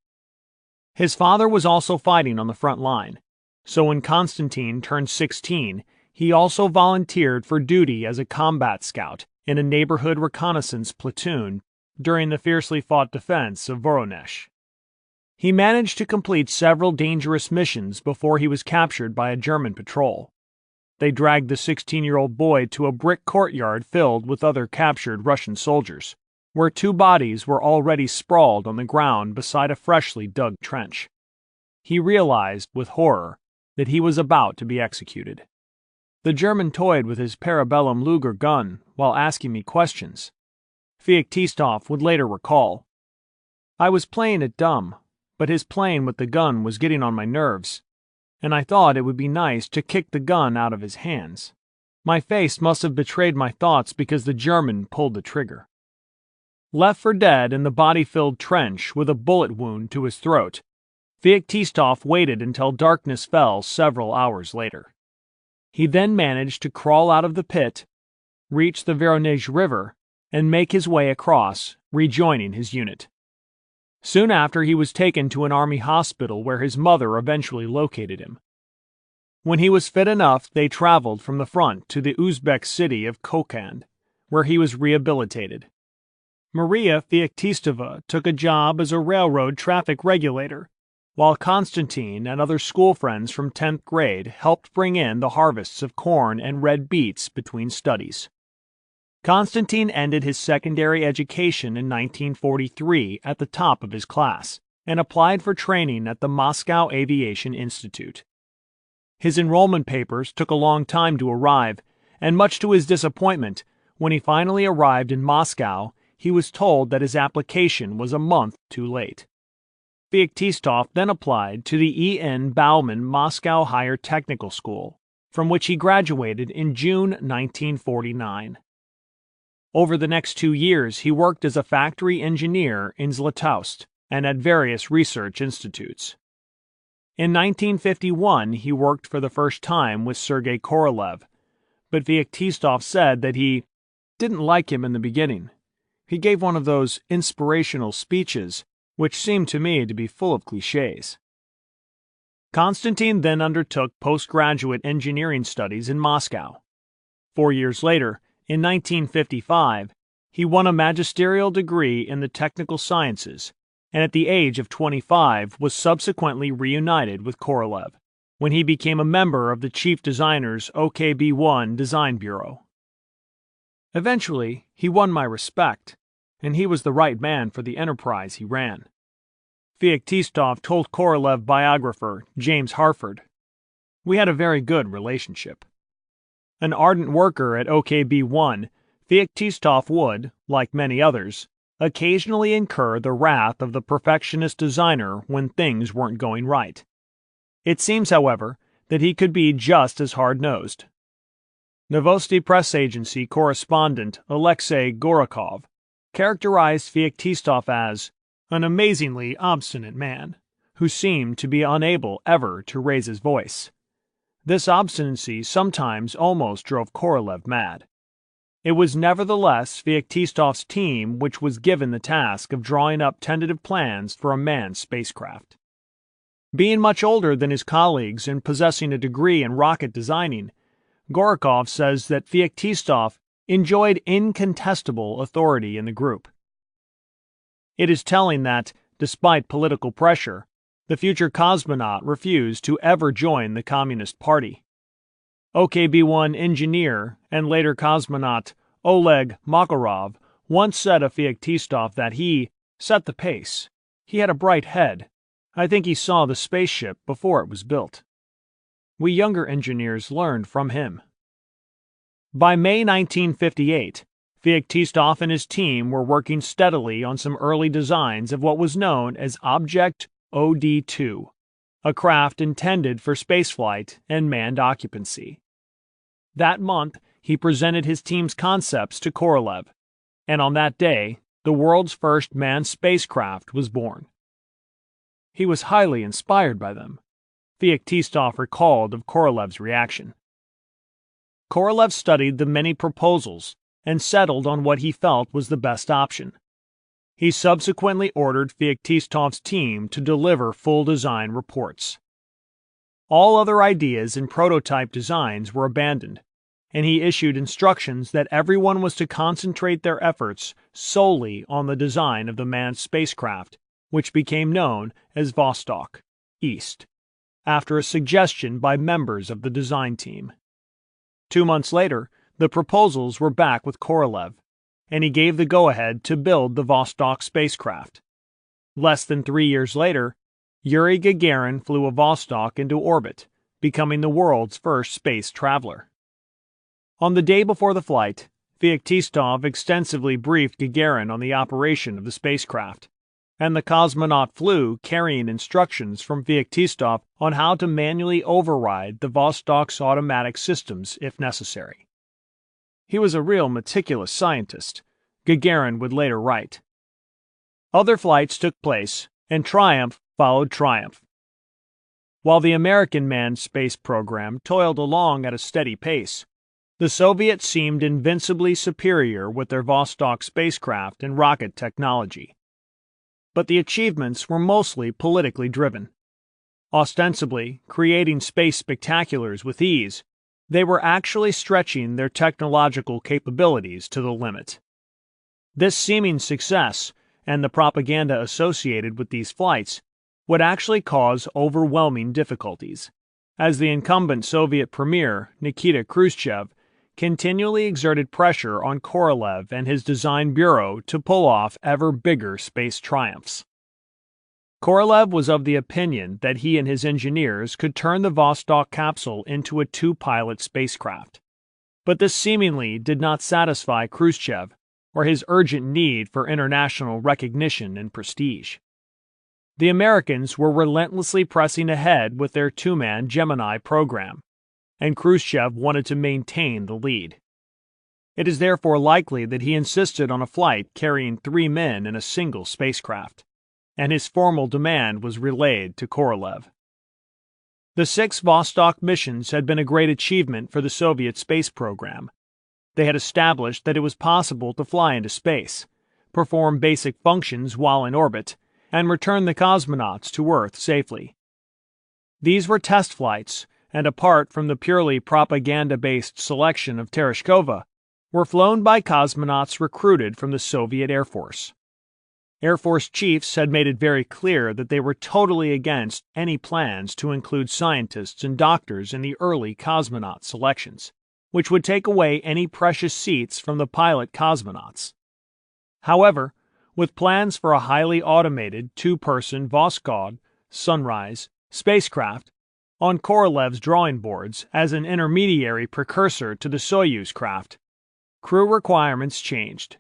His father was also fighting on the front line, so when Konstantin turned 16, he also volunteered for duty as a combat scout in a neighborhood reconnaissance platoon during the fiercely fought defense of Voronezh. He managed to complete several dangerous missions before he was captured by a German patrol. They dragged the 16-year-old boy to a brick courtyard filled with other captured Russian soldiers, where two bodies were already sprawled on the ground beside a freshly dug trench. He realized with horror that he was about to be executed. The German toyed with his parabellum Luger gun while asking me questions. Feoktistov would later recall, "I was playing it dumb, but his playing with the gun was getting on my nerves, and I thought it would be nice to kick the gun out of his hands. My face must have betrayed my thoughts because the German pulled the trigger." Left for dead in the body-filled trench with a bullet wound to his throat, Feoktistov waited until darkness fell several hours later. He then managed to crawl out of the pit, reach the Voronezh River, and make his way across, rejoining his unit. Soon after, he was taken to an army hospital where his mother eventually located him. When he was fit enough, they traveled from the front to the Uzbek city of Kokand, where he was rehabilitated. Maria Feoktistova took a job as a railroad traffic regulator, while Konstantin and other school friends from 10th grade helped bring in the harvests of corn and red beets between studies. Konstantin ended his secondary education in 1943 at the top of his class and applied for training at the Moscow Aviation Institute. His enrollment papers took a long time to arrive, and much to his disappointment, when he finally arrived in Moscow, he was told that his application was a month too late. Feoktistov then applied to the E.N. Bauman Moscow Higher Technical School, from which he graduated in June 1949. Over the next 2 years, he worked as a factory engineer in Zlatoust and at various research institutes. In 1951, he worked for the first time with Sergei Korolev, but Feoktistov said that he didn't like him in the beginning. He gave one of those inspirational speeches, which seemed to me to be full of cliches. Konstantin then undertook postgraduate engineering studies in Moscow. 4 years later, in 1955, he won a magisterial degree in the technical sciences, and at the age of 25 was subsequently reunited with Korolev, when he became a member of the chief designer's OKB-1 design bureau. Eventually, he won my respect, and he was the right man for the enterprise he ran. Feoktistov told Korolev biographer James Harford, "We had a very good relationship." An ardent worker at OKB-1, Feoktistov would, like many others, occasionally incur the wrath of the perfectionist designer when things weren't going right. It seems, however, that he could be just as hard-nosed. Novosti press agency correspondent Alexei Gorakov characterized Feoktistov as an amazingly obstinate man, who seemed to be unable ever to raise his voice. This obstinacy sometimes almost drove Korolev mad. It was nevertheless Feoktistov's team which was given the task of drawing up tentative plans for a manned spacecraft. Being much older than his colleagues and possessing a degree in rocket designing, Gorakov says that Feoktistov enjoyed incontestable authority in the group. It is telling that, despite political pressure, the future cosmonaut refused to ever join the Communist Party. OKB-1 engineer and later cosmonaut Oleg Makarov once said of Feoktistov that he set the pace. He had a bright head. I think he saw the spaceship before it was built. We younger engineers learned from him. By May 1958, Feoktistov and his team were working steadily on some early designs of what was known as Object OD-2, a craft intended for spaceflight and manned occupancy. That month, he presented his team's concepts to Korolev, and on that day, the world's first manned spacecraft was born. He was highly inspired by them. Feoktistov recalled of Korolev's reaction. Korolev studied the many proposals and settled on what he felt was the best option. He subsequently ordered Feoktistov's team to deliver full design reports. All other ideas and prototype designs were abandoned, and he issued instructions that everyone was to concentrate their efforts solely on the design of the manned spacecraft, which became known as Vostok East, after a suggestion by members of the design team. 2 months later, the proposals were back with Korolev, and he gave the go-ahead to build the Vostok spacecraft. Less than 3 years later, Yuri Gagarin flew a Vostok into orbit, becoming the world's first space traveler. On the day before the flight, Feoktistov extensively briefed Gagarin on the operation of the spacecraft, and the cosmonaut flew carrying instructions from Feoktistov on how to manually override the Vostok's automatic systems if necessary. He was a real meticulous scientist, Gagarin would later write. Other flights took place, and triumph followed triumph. While the American manned space program toiled along at a steady pace, the Soviets seemed invincibly superior with their Vostok spacecraft and rocket technology. But the achievements were mostly politically driven. Ostensibly creating space spectaculars with ease, they were actually stretching their technological capabilities to the limit. This seeming success, and the propaganda associated with these flights, would actually cause overwhelming difficulties, as the incumbent Soviet premier, Nikita Khrushchev, continually exerted pressure on Korolev and his design bureau to pull off ever bigger space triumphs. Korolev was of the opinion that he and his engineers could turn the Vostok capsule into a 2-pilot spacecraft, but this seemingly did not satisfy Khrushchev or his urgent need for international recognition and prestige. The Americans were relentlessly pressing ahead with their 2-man Gemini program, and Khrushchev wanted to maintain the lead. It is therefore likely that he insisted on a flight carrying 3 men in a single spacecraft, and his formal demand was relayed to Korolev. The 6 Vostok missions had been a great achievement for the Soviet space program. They had established that it was possible to fly into space, perform basic functions while in orbit, and return the cosmonauts to Earth safely. These were test flights, and apart from the purely propaganda-based selection of Tereshkova, were flown by cosmonauts recruited from the Soviet Air Force. Air Force chiefs had made it very clear that they were totally against any plans to include scientists and doctors in the early cosmonaut selections, which would take away any precious seats from the pilot cosmonauts. However, with plans for a highly automated two-person Voskhod, Sunrise, spacecraft on Korolev's drawing boards as an intermediary precursor to the Soyuz craft, crew requirements changed.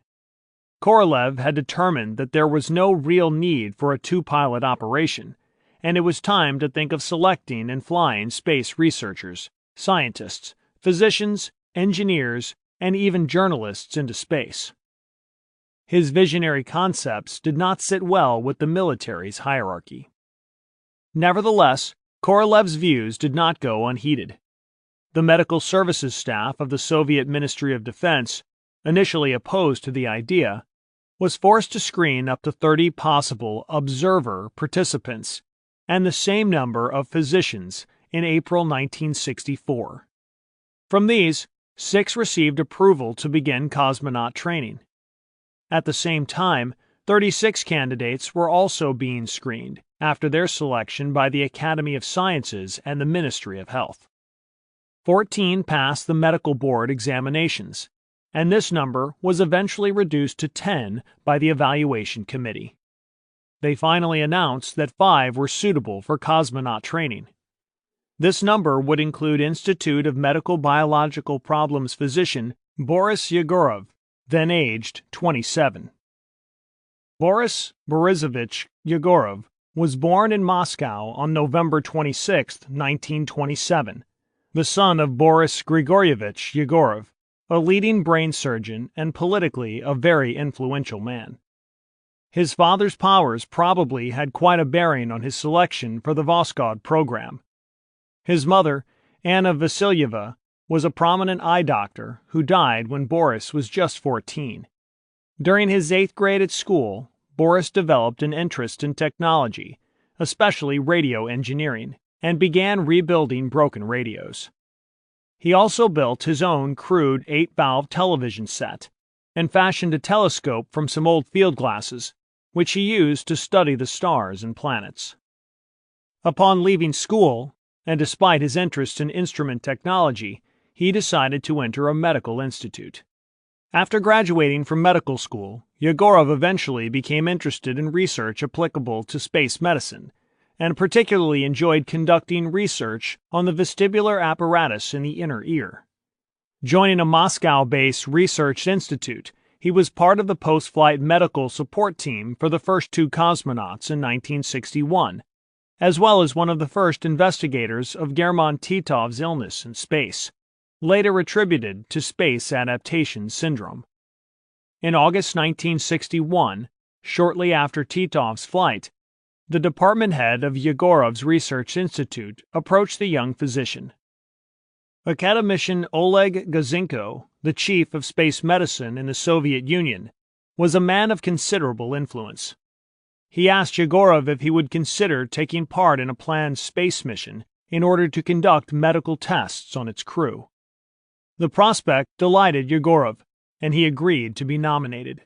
Korolev had determined that there was no real need for a two-pilot operation, and it was time to think of selecting and flying space researchers, scientists, physicians, engineers, and even journalists into space. His visionary concepts did not sit well with the military's hierarchy. Nevertheless, Korolev's views did not go unheeded. The medical services staff of the Soviet Ministry of Defense, initially opposed to the idea, was forced to screen up to 30 possible observer participants and the same number of physicians in April 1964. From these, 6 received approval to begin cosmonaut training. At the same time, 36 candidates were also being screened after their selection by the Academy of Sciences and the Ministry of Health. 14 passed the medical board examinations, and this number was eventually reduced to 10 by the evaluation committee. They finally announced that 5 were suitable for cosmonaut training. This number would include Institute of Medical Biological Problems physician Boris Yegorov, then aged 27. Boris Borisovich Yegorov was born in Moscow on November 26, 1927, the son of Boris Grigoryevich Yegorov, a leading brain surgeon and politically a very influential man. His father's powers probably had quite a bearing on his selection for the Voskhod program. His mother, Anna Vasilyeva, was a prominent eye doctor who died when Boris was just 14. During his 8th grade at school, Boris developed an interest in technology, especially radio engineering, and began rebuilding broken radios. He also built his own crude 8-valve television set and fashioned a telescope from some old field glasses, which he used to study the stars and planets. Upon leaving school, and despite his interest in instrument technology, he decided to enter a medical institute. After graduating from medical school, Yegorov eventually became interested in research applicable to space medicine, and particularly enjoyed conducting research on the vestibular apparatus in the inner ear. Joining a Moscow-based research institute, he was part of the post-flight medical support team for the first 2 cosmonauts in 1961, as well as one of the first investigators of German Titov's illness in space, later attributed to space adaptation syndrome. In August 1961, shortly after Titov's flight, the department head of Yegorov's research institute approached the young physician. Academician Oleg Gazinko, the chief of space medicine in the Soviet Union, was a man of considerable influence. He asked Yegorov if he would consider taking part in a planned space mission in order to conduct medical tests on its crew. The prospect delighted Yegorov, and he agreed to be nominated.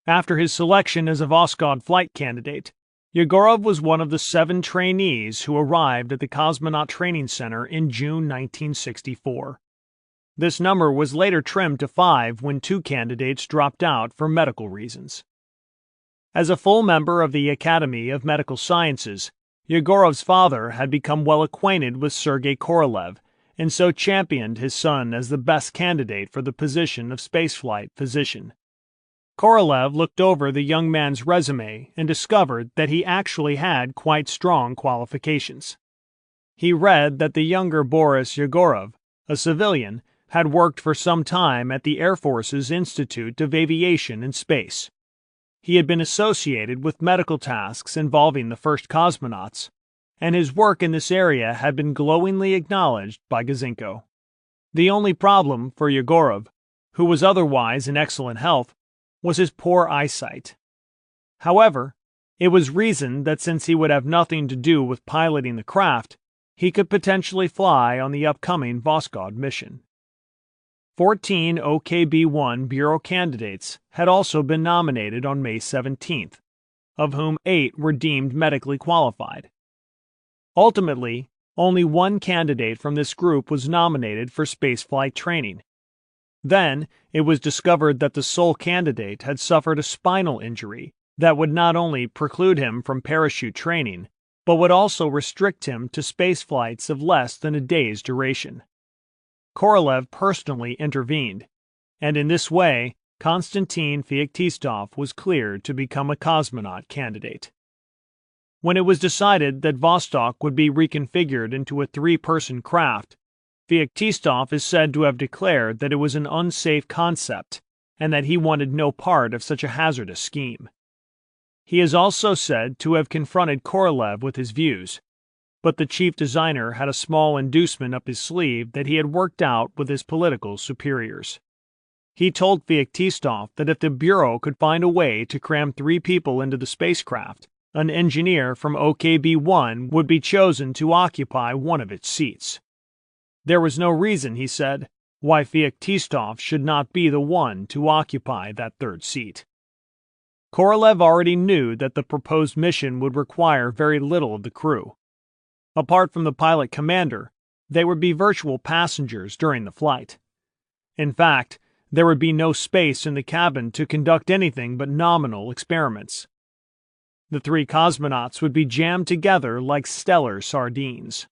After his selection as a Voskhod flight candidate, Yegorov was one of the 7 trainees who arrived at the Cosmonaut Training Center in June 1964. This number was later trimmed to 5 when 2 candidates dropped out for medical reasons. As a full member of the Academy of Medical Sciences, Yegorov's father had become well acquainted with Sergei Korolev, and so championed his son as the best candidate for the position of spaceflight physician. Korolev looked over the young man's resume and discovered that he actually had quite strong qualifications. He read that the younger Boris Yegorov, a civilian, had worked for some time at the Air Force's Institute of Aviation and Space. He had been associated with medical tasks involving the first cosmonauts, and his work in this area had been glowingly acknowledged by Gazinko. The only problem for Yegorov, who was otherwise in excellent health, was his poor eyesight. However, it was reasoned that since he would have nothing to do with piloting the craft, he could potentially fly on the upcoming Voskhod mission. 14 OKB-1 Bureau candidates had also been nominated on May 17th, of whom 8 were deemed medically qualified. Ultimately, only one candidate from this group was nominated for spaceflight training. Then, it was discovered that the sole candidate had suffered a spinal injury that would not only preclude him from parachute training, but would also restrict him to space flights of less than a day's duration. Korolev personally intervened, and in this way, Konstantin Feoktistov was cleared to become a cosmonaut candidate. When it was decided that Vostok would be reconfigured into a 3-person craft, Feoktistov is said to have declared that it was an unsafe concept and that he wanted no part of such a hazardous scheme. He is also said to have confronted Korolev with his views, but the chief designer had a small inducement up his sleeve that he had worked out with his political superiors. He told Feoktistov that if the Bureau could find a way to cram 3 people into the spacecraft, an engineer from OKB-1 would be chosen to occupy one of its seats. There was no reason, he said, why Feoktistov should not be the one to occupy that 3rd seat. Korolev already knew that the proposed mission would require very little of the crew. Apart from the pilot commander, they would be virtual passengers during the flight. In fact, there would be no space in the cabin to conduct anything but nominal experiments. The 3 cosmonauts would be jammed together like stellar sardines.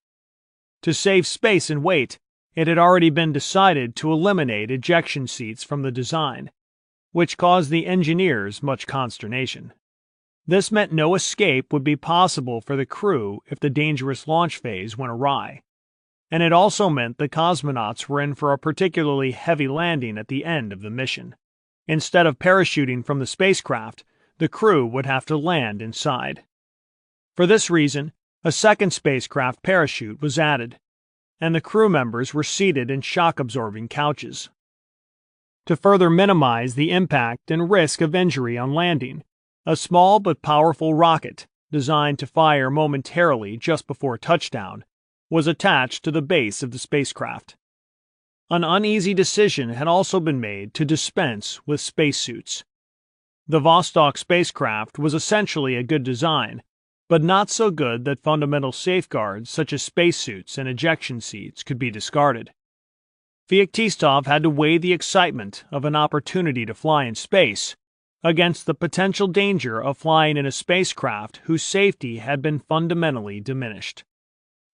To save space and weight, it had already been decided to eliminate ejection seats from the design, which caused the engineers much consternation. This meant no escape would be possible for the crew if the dangerous launch phase went awry, and it also meant the cosmonauts were in for a particularly heavy landing at the end of the mission. Instead of parachuting from the spacecraft, the crew would have to land inside. For this reason, a 2nd spacecraft parachute was added, and the crew members were seated in shock-absorbing couches. To further minimize the impact and risk of injury on landing, a small but powerful rocket, designed to fire momentarily just before touchdown, was attached to the base of the spacecraft. An uneasy decision had also been made to dispense with spacesuits. The Vostok spacecraft was essentially a good design, but not so good that fundamental safeguards such as spacesuits and ejection seats could be discarded. Feoktistov had to weigh the excitement of an opportunity to fly in space against the potential danger of flying in a spacecraft whose safety had been fundamentally diminished.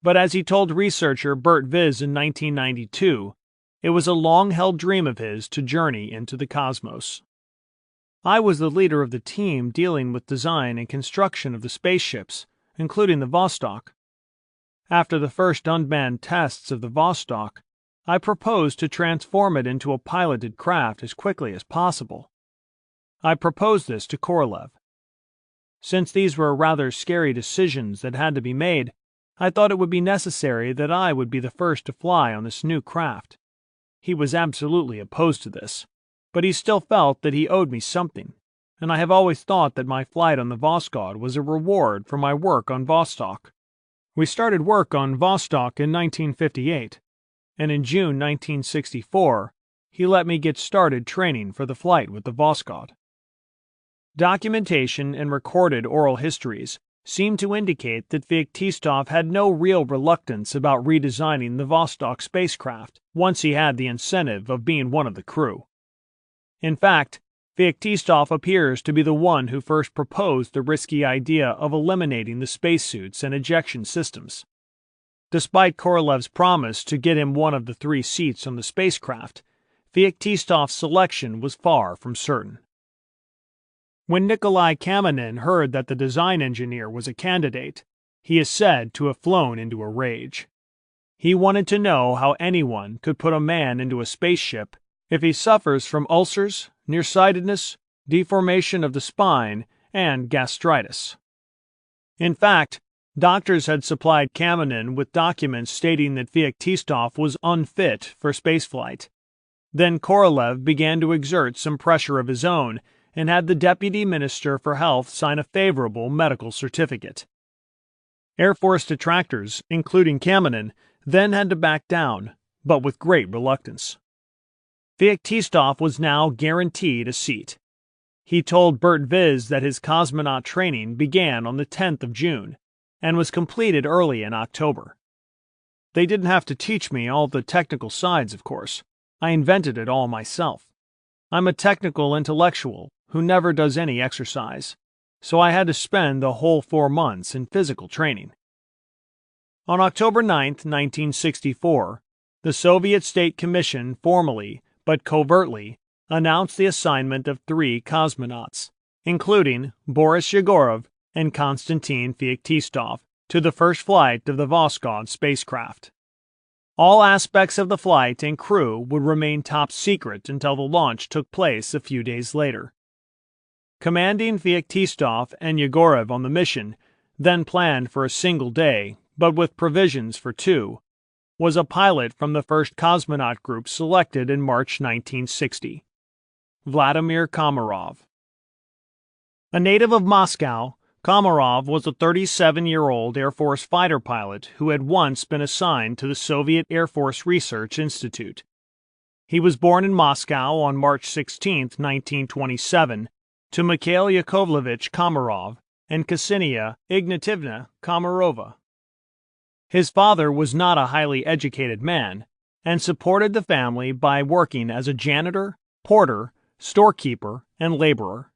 But as he told researcher Bert Viz in 1992, it was a long-held dream of his to journey into the cosmos. I was the leader of the team dealing with design and construction of the spaceships, including the Vostok. After the first unmanned tests of the Vostok, I proposed to transform it into a piloted craft as quickly as possible. I proposed this to Korolev. Since these were rather scary decisions that had to be made, I thought it would be necessary that I would be the first to fly on this new craft. He was absolutely opposed to this, but he still felt that he owed me something, and I have always thought that my flight on the Voskhod was a reward for my work on Vostok. We started work on Vostok in 1958, and in June 1964, he let me get started training for the flight with the Voskhod. Documentation and recorded oral histories seem to indicate that Feoktistov had no real reluctance about redesigning the Vostok spacecraft once he had the incentive of being one of the crew. In fact, Feoktistov appears to be the one who first proposed the risky idea of eliminating the spacesuits and ejection systems. Despite Korolev's promise to get him one of the 3 seats on the spacecraft, Feoktistov's selection was far from certain. When Nikolai Kamenin heard that the design engineer was a candidate, he is said to have flown into a rage. He wanted to know how anyone could put a man into a spaceship if he suffers from ulcers, nearsightedness, deformation of the spine, and gastritis. In fact, doctors had supplied Kamenin with documents stating that Feoktistov was unfit for spaceflight. Then Korolev began to exert some pressure of his own and had the Deputy Minister for Health sign a favorable medical certificate. Air Force detractors, including Kamenin, then had to back down, but with great reluctance. Feoktistov was now guaranteed a seat. He told Bert Viz that his cosmonaut training began on the 10th of June and was completed early in October. They didn't have to teach me all the technical sides, of course. I invented it all myself. I'm a technical intellectual who never does any exercise, so I had to spend the whole 4 months in physical training. On October 9, 1964, the Soviet State Commission formally, but covertly, announced the assignment of 3 cosmonauts, including Boris Yegorov and Konstantin Feoktistov, to the first flight of the Voskhod spacecraft. All aspects of the flight and crew would remain top secret until the launch took place a few days later. Commanding Feoktistov and Yegorov on the mission, then planned for a single day, but with provisions for 2, was a pilot from the first cosmonaut group selected in March 1960, Vladimir Komarov. A native of Moscow, Komarov was a 37-year-old Air Force fighter pilot who had once been assigned to the Soviet Air Force Research Institute. He was born in Moscow on March 16, 1927, to Mikhail Yakovlevich Komarov and Ksenia Ignativna Komarova. His father was not a highly educated man and supported the family by working as a janitor, porter, storekeeper, and laborer.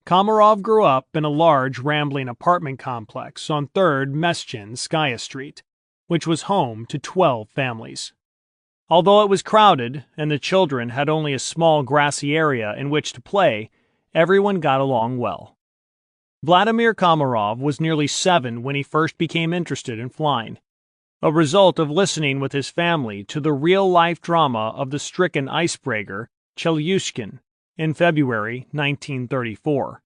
Komarov grew up in a large, rambling apartment complex on 3rd Meshchinskaya Street, which was home to 12 families. Although it was crowded and the children had only a small grassy area in which to play, everyone got along well. Vladimir Komarov was nearly 7 when he first became interested in flying, a result of listening with his family to the real-life drama of the stricken icebreaker Chelyushkin in February 1934.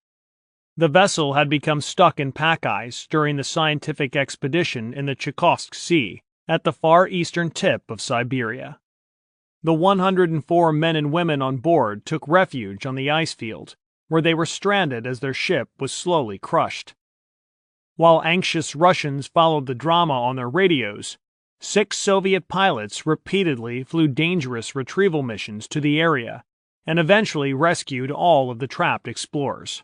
The vessel had become stuck in pack ice during the scientific expedition in the Chukovsk Sea at the far eastern tip of Siberia. The 104 men and women on board took refuge on the ice field, where they were stranded as their ship was slowly crushed. While anxious Russians followed the drama on their radios, 6 Soviet pilots repeatedly flew dangerous retrieval missions to the area and eventually rescued all of the trapped explorers.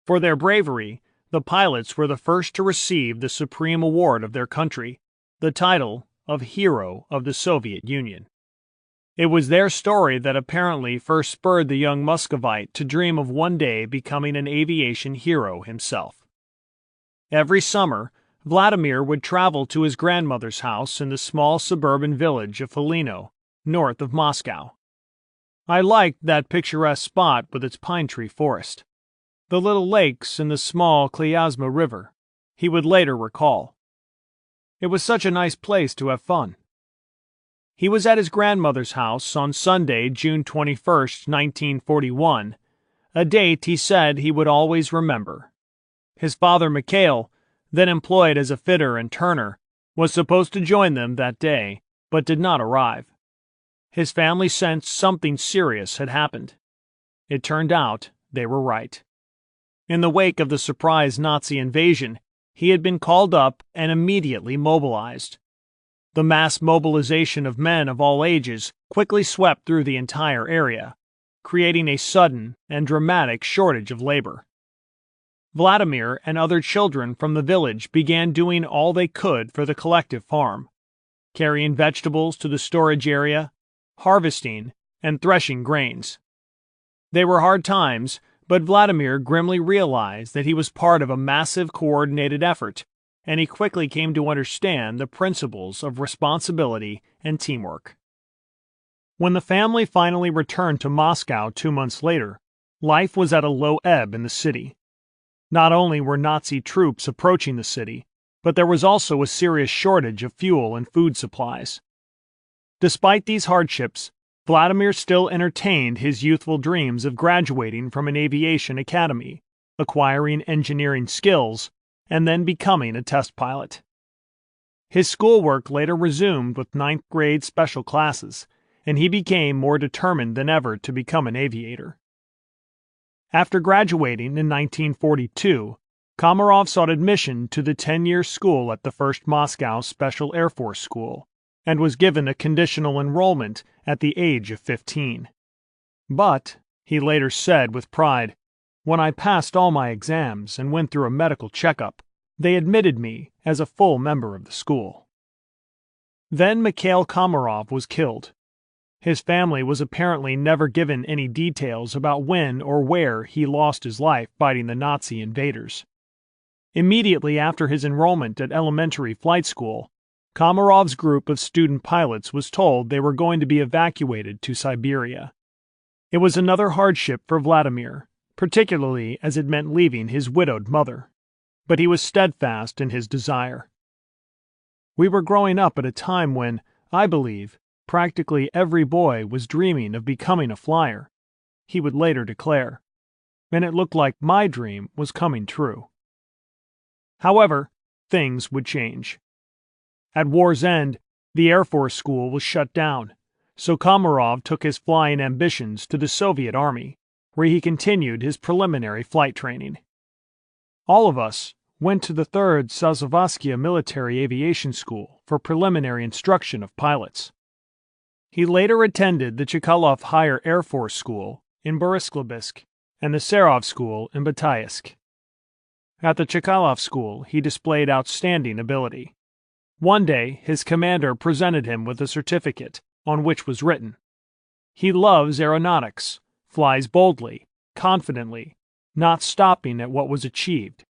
For their bravery, the pilots were the first to receive the supreme award of their country, the title of Hero of the Soviet Union. It was their story that apparently first spurred the young Muscovite to dream of one day becoming an aviation hero himself. Every summer, Vladimir would travel to his grandmother's house in the small suburban village of Felino, north of Moscow. I liked that picturesque spot with its pine tree forest, the little lakes and the small Klyazma River, he would later recall. It was such a nice place to have fun. He was at his grandmother's house on Sunday, June 21, 1941, a date he said he would always remember. His father, Mikhail, then employed as a fitter and turner, was supposed to join them that day, but did not arrive. His family sensed something serious had happened. It turned out they were right. In the wake of the surprise Nazi invasion, he had been called up and immediately mobilized. The mass mobilization of men of all ages quickly swept through the entire area, creating a sudden and dramatic shortage of labor. Vladimir and other children from the village began doing all they could for the collective farm, carrying vegetables to the storage area, harvesting, and threshing grains. They were hard times, but Vladimir grimly realized that he was part of a massive coordinated effort, and he quickly came to understand the principles of responsibility and teamwork. When the family finally returned to Moscow 2 months later, life was at a low ebb in the city. Not only were Nazi troops approaching the city, but there was also a serious shortage of fuel and food supplies. Despite these hardships, Vladimir still entertained his youthful dreams of graduating from an aviation academy, acquiring engineering skills, and then becoming a test pilot. His schoolwork later resumed with 9th grade special classes, and he became more determined than ever to become an aviator. After graduating in 1942, Komarov sought admission to the 10-year school at the 1st Moscow Special Air Force School and was given a conditional enrollment at the age of 15. But, he later said with pride, when I passed all my exams and went through a medical checkup, they admitted me as a full member of the school. Then Mikhail Komarov was killed. His family was apparently never given any details about when or where he lost his life fighting the Nazi invaders. Immediately after his enrollment at elementary flight school, Komarov's group of student pilots was told they were going to be evacuated to Siberia. It was another hardship for Vladimir, particularly as it meant leaving his widowed mother. But he was steadfast in his desire. We were growing up at a time when, I believe, practically every boy was dreaming of becoming a flyer, he would later declare, and it looked like my dream was coming true. However, things would change. At war's end, the Air Force School was shut down, so Komarov took his flying ambitions to the Soviet Army, where he continued his preliminary flight training. All of us went to the 3rd Sazovskia Military Aviation School for preliminary instruction of pilots. He later attended the Chkalov Higher Air Force School in Borislavsk and the Serov School in Bataysk. At the Chkalov School, he displayed outstanding ability. One day, his commander presented him with a certificate on which was written, "He loves aeronautics, flies boldly, confidently, not stopping at what was achieved.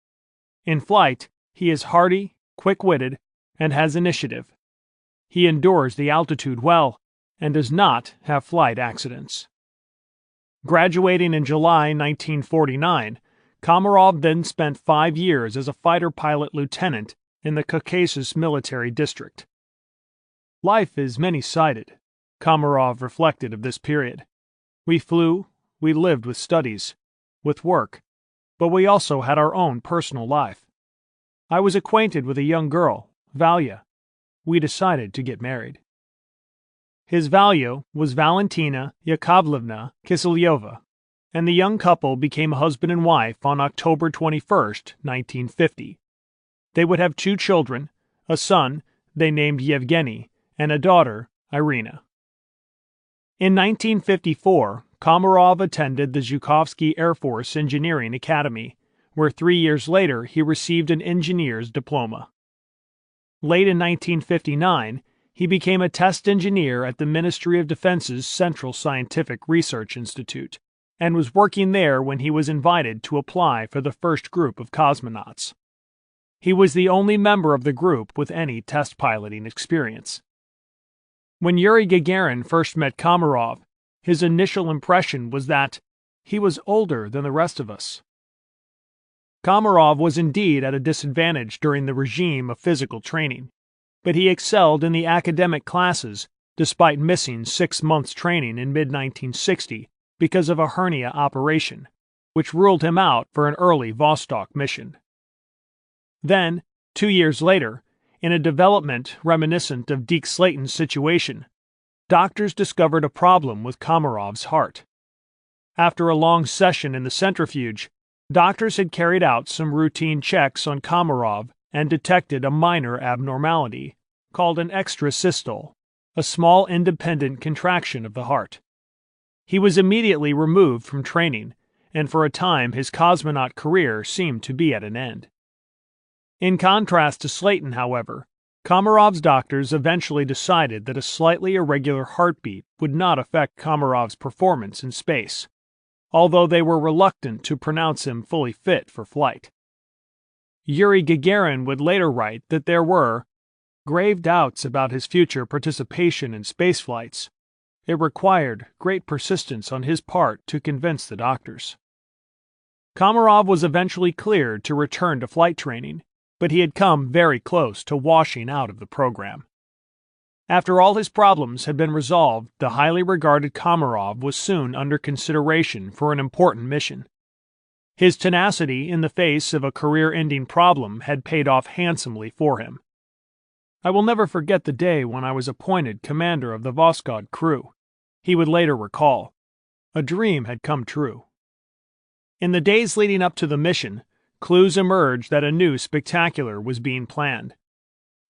In flight, he is hardy, quick-witted, and has initiative. He endures the altitude well and does not have flight accidents." Graduating in July 1949, Komarov then spent 5 years as a fighter pilot lieutenant in the Caucasus Military District. Life is many-sided, Komarov reflected of this period. We flew, we lived with studies, with work, but we also had our own personal life. I was acquainted with a young girl, Valya. We decided to get married. His Valya was Valentina Yakovlevna Kiselyova, and the young couple became husband and wife on October 21, 1950. They would have 2 children, a son they named Yevgeny, and a daughter, Irina. In 1954, Komarov attended the Zhukovsky Air Force Engineering Academy, where 3 years later he received an engineer's diploma. Late in 1959, he became a test engineer at the Ministry of Defense's Central Scientific Research Institute, and was working there when he was invited to apply for the first group of cosmonauts. He was the only member of the group with any test piloting experience. When Yuri Gagarin first met Komarov, his initial impression was that he was older than the rest of us. Komarov was indeed at a disadvantage during the regime of physical training, but he excelled in the academic classes despite missing 6 months' training in mid-1960 because of a hernia operation, which ruled him out for an early Vostok mission. Then, 2 years later, in a development reminiscent of Deke Slayton's situation, doctors discovered a problem with Komarov's heart. After a long session in the centrifuge, doctors had carried out some routine checks on Komarov and detected a minor abnormality, called an extrasystole, a small independent contraction of the heart. He was immediately removed from training, and for a time his cosmonaut career seemed to be at an end. In contrast to Slayton, however, Komarov's doctors eventually decided that a slightly irregular heartbeat would not affect Komarov's performance in space, although they were reluctant to pronounce him fully fit for flight. Yuri Gagarin would later write that there were grave doubts about his future participation in space flights. It required great persistence on his part to convince the doctors. Komarov was eventually cleared to return to flight training, but he had come very close to washing out of the program. After all his problems had been resolved, the highly regarded Komarov was soon under consideration for an important mission. His tenacity in the face of a career-ending problem had paid off handsomely for him. "I will never forget the day when I was appointed commander of the Voskhod crew," he would later recall. "A dream had come true." In the days leading up to the mission, clues emerged that a new spectacular was being planned.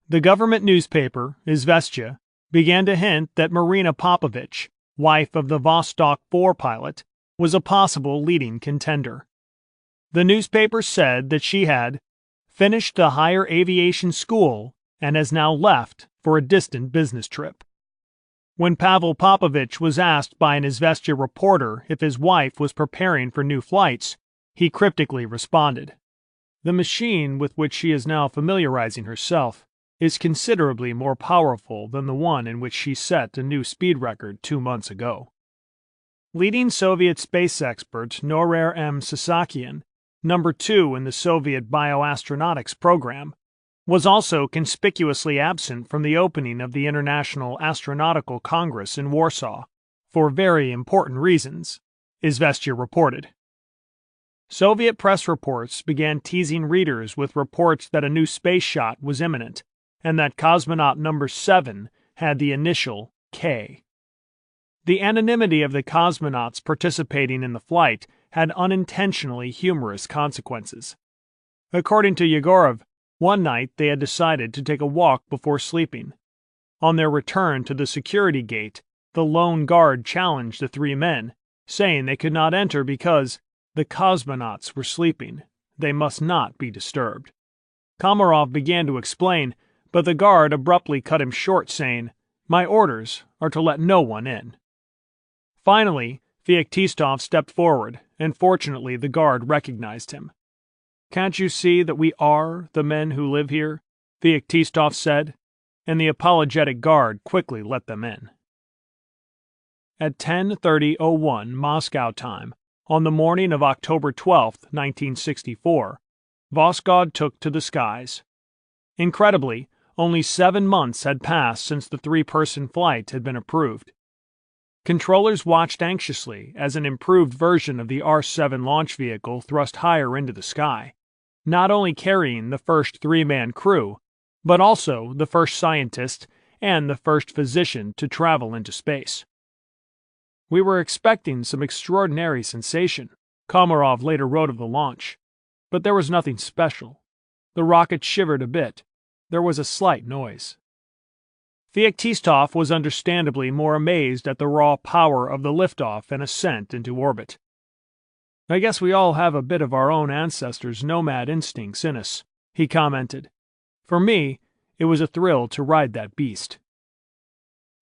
The government newspaper, Izvestia, began to hint that Marina Popovich, wife of the Vostok 4 pilot, was a possible leading contender. The newspaper said that she had finished the higher aviation school and has now left for a distant business trip. When Pavel Popovich was asked by an Izvestia reporter if his wife was preparing for new flights, he cryptically responded, "The machine with which she is now familiarizing herself is considerably more powerful than the one in which she set a new speed record 2 months ago." Leading Soviet space expert Norer M. Sasakian, number 2 in the Soviet bioastronautics program, was also conspicuously absent from the opening of the International Astronautical Congress in Warsaw, for very important reasons, Izvestia reported. Soviet press reports began teasing readers with reports that a new space shot was imminent, and that cosmonaut number 7 had the initial K. The anonymity of the cosmonauts participating in the flight had unintentionally humorous consequences. According to Yegorov, one night they had decided to take a walk before sleeping. On their return to the security gate, the lone guard challenged the 3 men, saying they could not enter because the cosmonauts were sleeping. They must not be disturbed. Komarov began to explain, but the guard abruptly cut him short, saying, "My orders are to let no one in." Finally, Feoktistov stepped forward, and fortunately the guard recognized him. "Can't you see that we are the men who live here?" Feoktistov said, and the apologetic guard quickly let them in. At 10:30:01 Moscow time, on the morning of October 12, 1964, Voskhod took to the skies. Incredibly, only 7 months had passed since the 3-person flight had been approved. Controllers watched anxiously as an improved version of the R-7 launch vehicle thrust higher into the sky, not only carrying the first 3-man crew, but also the first scientist and the first physician to travel into space. "We were expecting some extraordinary sensation," Komarov later wrote of the launch, "but there was nothing special. The rocket shivered a bit. There was a slight noise." Feoktistov was understandably more amazed at the raw power of the liftoff and ascent into orbit. "I guess we all have a bit of our own ancestors' nomad instincts in us," he commented. "For me, it was a thrill to ride that beast."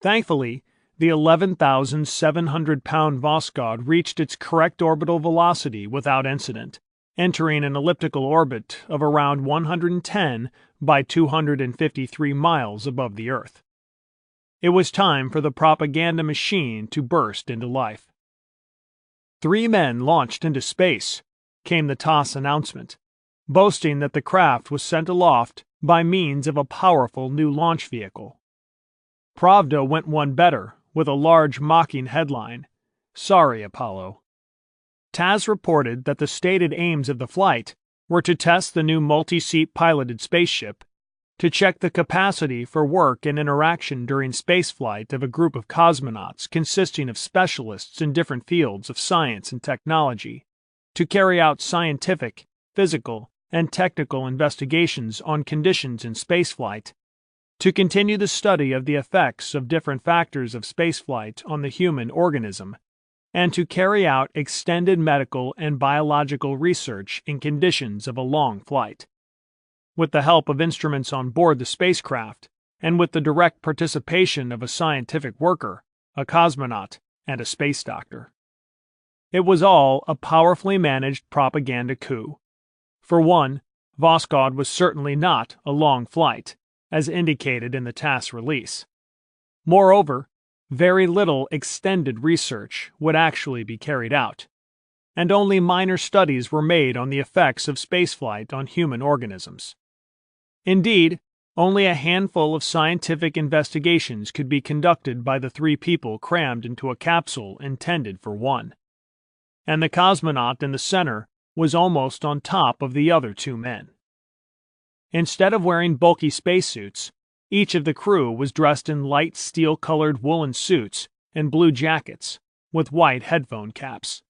Thankfully, the 11,700-pound Voskhod reached its correct orbital velocity without incident, entering an elliptical orbit of around 110 by 253 miles above the Earth. It was time for the propaganda machine to burst into life. 3 men launched into space, came the TASS announcement, boasting that the craft was sent aloft by means of a powerful new launch vehicle. Pravda went one better, with a large mocking headline, "Sorry, Apollo." TASS reported that the stated aims of the flight were to test the new multi-seat piloted spaceship, to check the capacity for work and interaction during spaceflight of a group of cosmonauts consisting of specialists in different fields of science and technology, to carry out scientific, physical, and technical investigations on conditions in spaceflight, to continue the study of the effects of different factors of spaceflight on the human organism, and to carry out extended medical and biological research in conditions of a long flight. With the help of instruments on board the spacecraft, and with the direct participation of a scientific worker, a cosmonaut, and a space doctor. It was all a powerfully managed propaganda coup. For one, Voskhod was certainly not a long flight, as indicated in the TASS release. Moreover, very little extended research would actually be carried out, and only minor studies were made on the effects of spaceflight on human organisms. Indeed, only a handful of scientific investigations could be conducted by the 3 people crammed into a capsule intended for 1. And the cosmonaut in the center was almost on top of the other 2 men. Instead of wearing bulky spacesuits, each of the crew was dressed in light steel-colored woolen suits and blue jackets, with white headphone caps.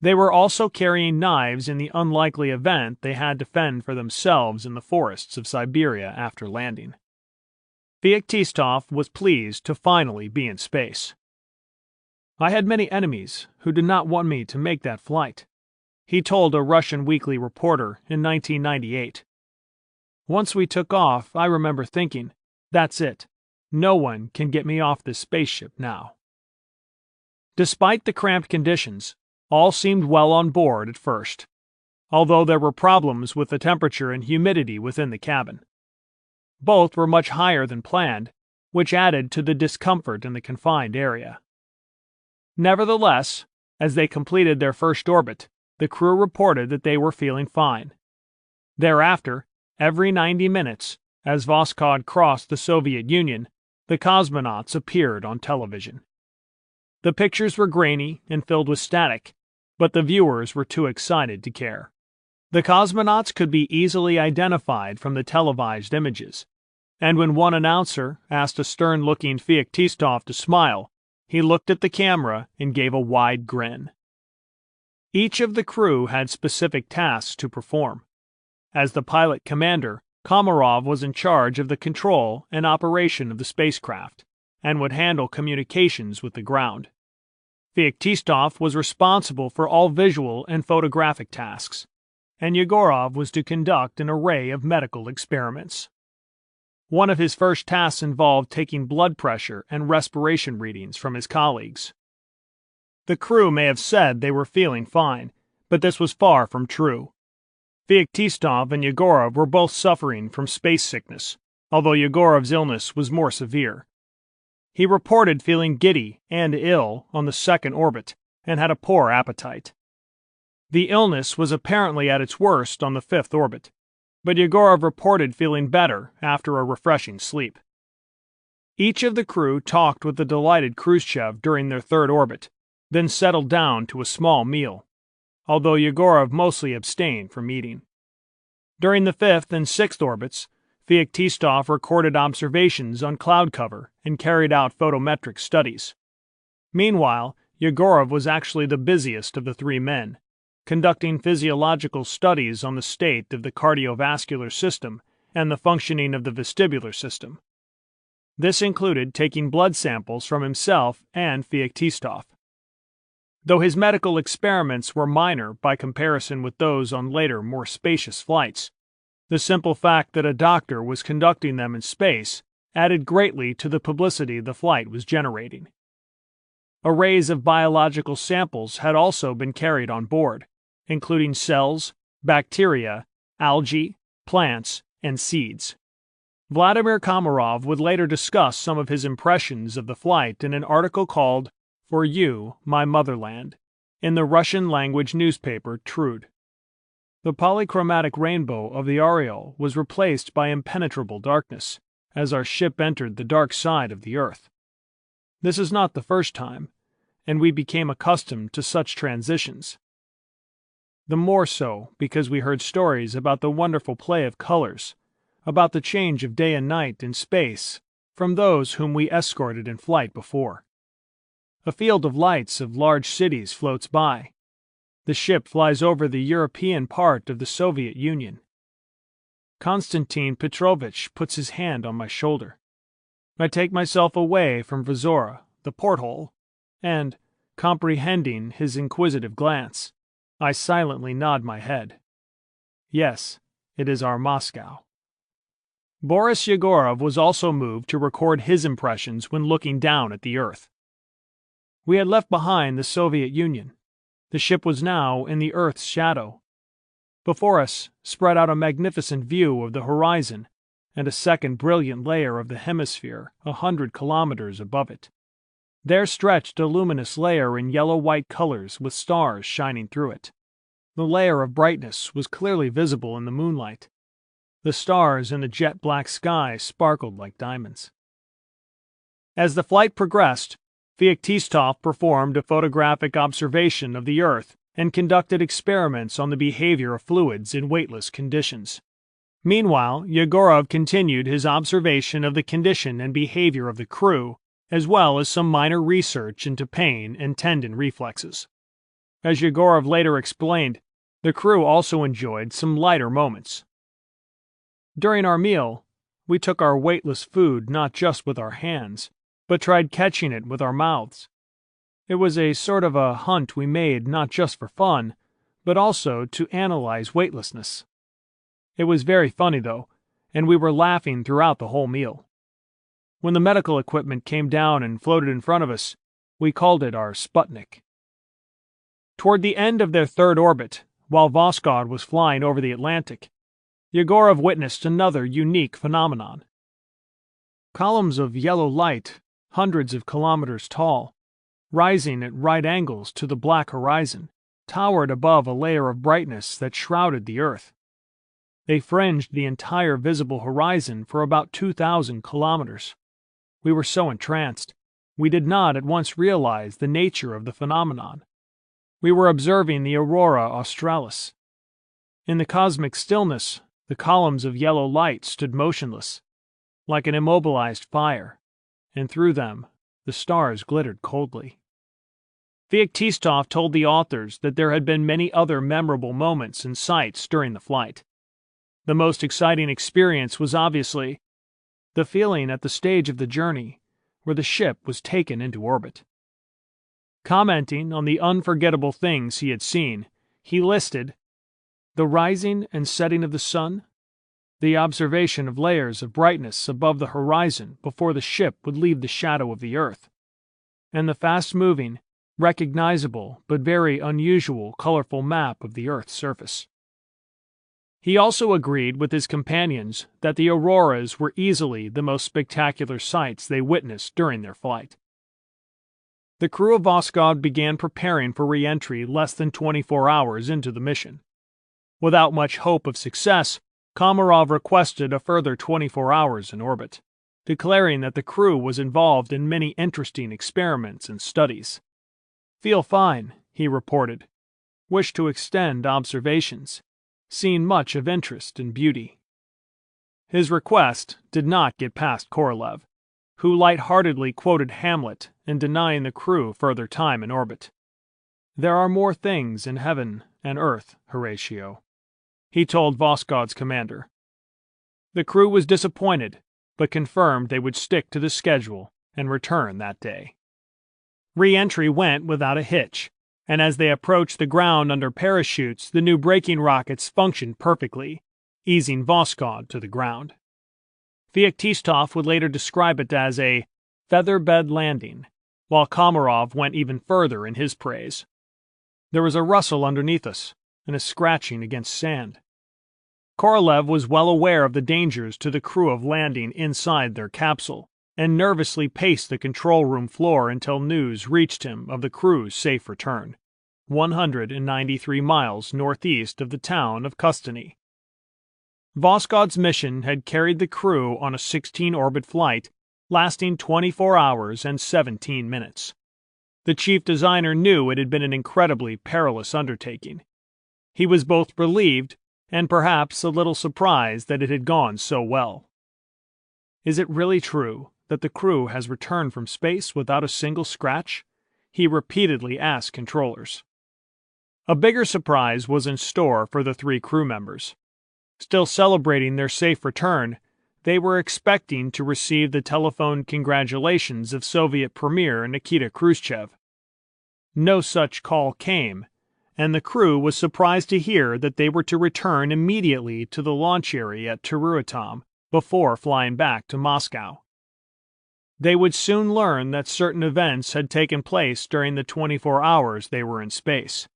They were also carrying knives in the unlikely event they had to fend for themselves in the forests of Siberia after landing. Feoktistov was pleased to finally be in space. "I had many enemies who did not want me to make that flight," he told a Russian weekly reporter in 1998. "Once we took off, I remember thinking, that's it. No one can get me off this spaceship now." Despite the cramped conditions, all seemed well on board at first, although there were problems with the temperature and humidity within the cabin. Both were much higher than planned, which added to the discomfort in the confined area. Nevertheless, as they completed their first orbit, the crew reported that they were feeling fine. Thereafter, every 90 minutes, as Voskhod crossed the Soviet Union, the cosmonauts appeared on television. The pictures were grainy and filled with static, but the viewers were too excited to care. The cosmonauts could be easily identified from the televised images, and when one announcer asked a stern-looking Feoktistov to smile, he looked at the camera and gave a wide grin. Each of the crew had specific tasks to perform. As the pilot commander, Komarov was in charge of the control and operation of the spacecraft, and would handle communications with the ground. Feoktistov was responsible for all visual and photographic tasks, and Yegorov was to conduct an array of medical experiments. One of his first tasks involved taking blood pressure and respiration readings from his colleagues. The crew may have said they were feeling fine, but this was far from true. Feoktistov and Yegorov were both suffering from space sickness, although Yegorov's illness was more severe. He reported feeling giddy and ill on the second orbit and had a poor appetite. The illness was apparently at its worst on the fifth orbit, but Yegorov reported feeling better after a refreshing sleep. Each of the crew talked with the delighted Khrushchev during their third orbit, then settled down to a small meal, although Yegorov mostly abstained from eating. During the fifth and sixth orbits, Feoktistov recorded observations on cloud cover and carried out photometric studies. Meanwhile, Yegorov was actually the busiest of the three men, conducting physiological studies on the state of the cardiovascular system and the functioning of the vestibular system. This included taking blood samples from himself and Feoktistov. Though his medical experiments were minor by comparison with those on later, more spacious flights, the simple fact that a doctor was conducting them in space added greatly to the publicity the flight was generating. Arrays of biological samples had also been carried on board, including cells, bacteria, algae, plants, and seeds. Vladimir Komarov would later discuss some of his impressions of the flight in an article called "For You, My Motherland" in the Russian-language newspaper Trud. The polychromatic rainbow of the aureole was replaced by impenetrable darkness as our ship entered the dark side of the Earth. This is not the first time, and we became accustomed to such transitions. The more so because we heard stories about the wonderful play of colors, about the change of day and night in space from those whom we escorted in flight before. A field of lights of large cities floats by. The ship flies over the European part of the Soviet Union. Konstantin Petrovich puts his hand on my shoulder. I take myself away from Vizora, the porthole, and, comprehending his inquisitive glance, I silently nod my head. Yes, it is our Moscow. Boris Yegorov was also moved to record his impressions when looking down at the Earth. We had left behind the Soviet Union. The ship was now in the Earth's shadow. Before us spread out a magnificent view of the horizon and a second brilliant layer of the hemisphere 100 kilometers above it. There stretched a luminous layer in yellow-white colors with stars shining through it. The layer of brightness was clearly visible in the moonlight. The stars in the jet-black sky sparkled like diamonds. As the flight progressed, Feoktistov performed a photographic observation of the Earth and conducted experiments on the behavior of fluids in weightless conditions. Meanwhile, Yegorov continued his observation of the condition and behavior of the crew, as well as some minor research into pain and tendon reflexes. As Yegorov later explained, the crew also enjoyed some lighter moments. During our meal, we took our weightless food not just with our hands, but tried catching it with our mouths. It was a sort of a hunt we made not just for fun, but also to analyze weightlessness. It was very funny, though, and we were laughing throughout the whole meal. When the medical equipment came down and floated in front of us, we called it our Sputnik. Toward the end of their third orbit, while Voskhod was flying over the Atlantic, Yegorov witnessed another unique phenomenon. Columns of yellow light, hundreds of kilometers tall, rising at right angles to the black horizon, towered above a layer of brightness that shrouded the Earth. They fringed the entire visible horizon for about 2,000 kilometers. We were so entranced, we did not at once realize the nature of the phenomenon. We were observing the aurora australis. In the cosmic stillness, the columns of yellow light stood motionless, like an immobilized fire, and through them the stars glittered coldly. Feoktistov told the authors that there had been many other memorable moments and sights during the flight. The most exciting experience was obviously the feeling at the stage of the journey where the ship was taken into orbit. Commenting on the unforgettable things he had seen, he listed the rising and setting of the sun, the observation of layers of brightness above the horizon before the ship would leave the shadow of the Earth, and the fast-moving, recognizable but very unusual colorful map of the Earth's surface. He also agreed with his companions that the auroras were easily the most spectacular sights they witnessed during their flight. The crew of Voskhod began preparing for re-entry less than 24 hours into the mission. Without much hope of success, Komarov requested a further 24 hours in orbit, declaring that the crew was involved in many interesting experiments and studies. "Feel fine," he reported. "Wish to extend observations. Seen much of interest and beauty." His request did not get past Korolev, who lightheartedly quoted Hamlet in denying the crew further time in orbit. "There are more things in heaven and earth, Horatio," he told Voskod's commander. The crew was disappointed, but confirmed they would stick to the schedule and return that day. Re-entry went without a hitch, and as they approached the ground under parachutes, the new braking rockets functioned perfectly, easing Voskhod to the ground. Feoktistov would later describe it as a feather-bed landing, while Komarov went even further in his praise. There was a rustle underneath us, and a scratching against sand. Korolev was well aware of the dangers to the crew of landing inside their capsule, and nervously paced the control room floor until news reached him of the crew's safe return, 193 miles northeast of the town of Kustini. Voskod's mission had carried the crew on a 16-orbit flight lasting 24 hours and 17 minutes. The chief designer knew it had been an incredibly perilous undertaking. He was both relieved and perhaps a little surprised that it had gone so well. "Is it really true that the crew has returned from space without a single scratch?" he repeatedly asked controllers. A bigger surprise was in store for the 3 crew members. Still celebrating their safe return, they were expecting to receive the telephoned congratulations of Soviet Premier Nikita Khrushchev. No such call came, and the crew was surprised to hear that they were to return immediately to the launch area at Teruatom before flying back to Moscow. They would soon learn that certain events had taken place during the 24 hours they were in space.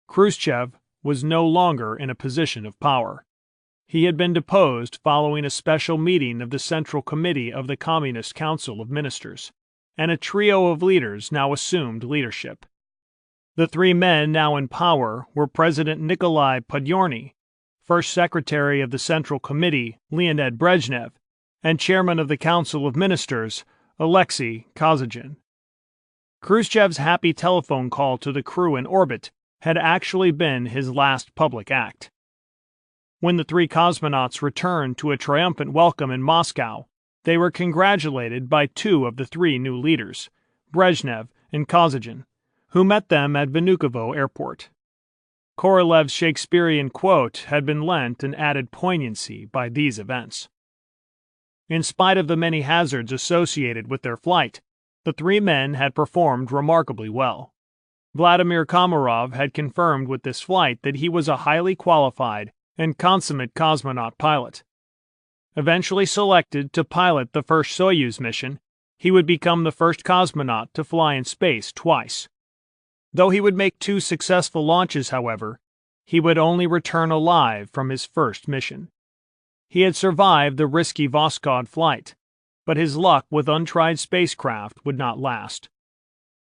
Khrushchev was no longer in a position of power. He had been deposed following a special meeting of the Central Committee of the Communist Council of Ministers, and a trio of leaders now assumed leadership. The 3 men now in power were President Nikolai Podgorny, First Secretary of the Central Committee Leonid Brezhnev, and Chairman of the Council of Ministers Alexei Kosygin. Khrushchev's happy telephone call to the crew in orbit had actually been his last public act. When the 3 cosmonauts returned to a triumphant welcome in Moscow, they were congratulated by 2 of the 3 new leaders, Brezhnev and Kosygin, who met them at Vnukovo Airport. Korolev's Shakespearean quote had been lent an added poignancy by these events. In spite of the many hazards associated with their flight, the three men had performed remarkably well. Vladimir Komarov had confirmed with this flight that he was a highly qualified and consummate cosmonaut pilot. Eventually selected to pilot the first Soyuz mission, he would become the first cosmonaut to fly in space twice. Though he would make 2 successful launches, however, he would only return alive from his first mission. He had survived the risky Voskhod flight, but his luck with untried spacecraft would not last.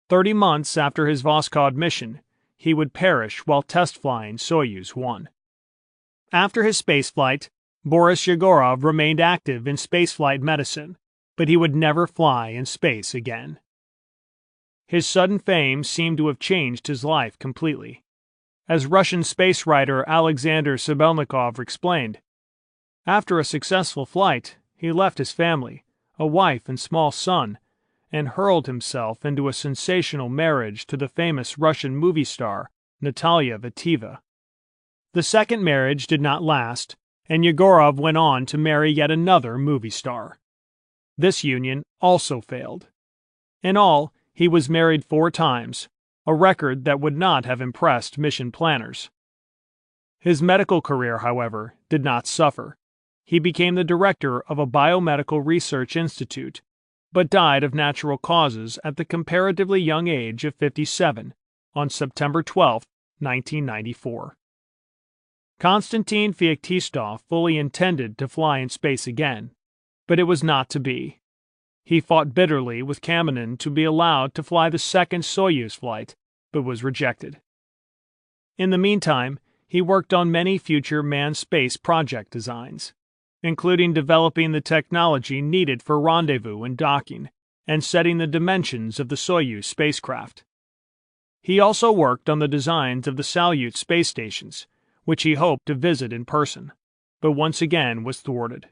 30 months after his Voskhod mission, he would perish while test flying Soyuz 1. After his spaceflight, Boris Yegorov remained active in spaceflight medicine, but he would never fly in space again. His sudden fame seemed to have changed his life completely. As Russian space writer Alexander Sebelnikov explained, after a successful flight, he left his family, a wife and small son, and hurled himself into a sensational marriage to the famous Russian movie star Natalia Vativa. The second marriage did not last, and Yegorov went on to marry yet another movie star. This union also failed. In all, he was married 4 times, a record that would not have impressed mission planners. His medical career, however, did not suffer. He became the director of a biomedical research institute, but died of natural causes at the comparatively young age of 57 on September 12, 1994. Konstantin Feoktistov fully intended to fly in space again, but it was not to be. He fought bitterly with Kamenin to be allowed to fly the second Soyuz flight, but was rejected. In the meantime, he worked on many future manned space project designs, including developing the technology needed for rendezvous and docking, and setting the dimensions of the Soyuz spacecraft. He also worked on the designs of the Salyut space stations, which he hoped to visit in person, but once again was thwarted.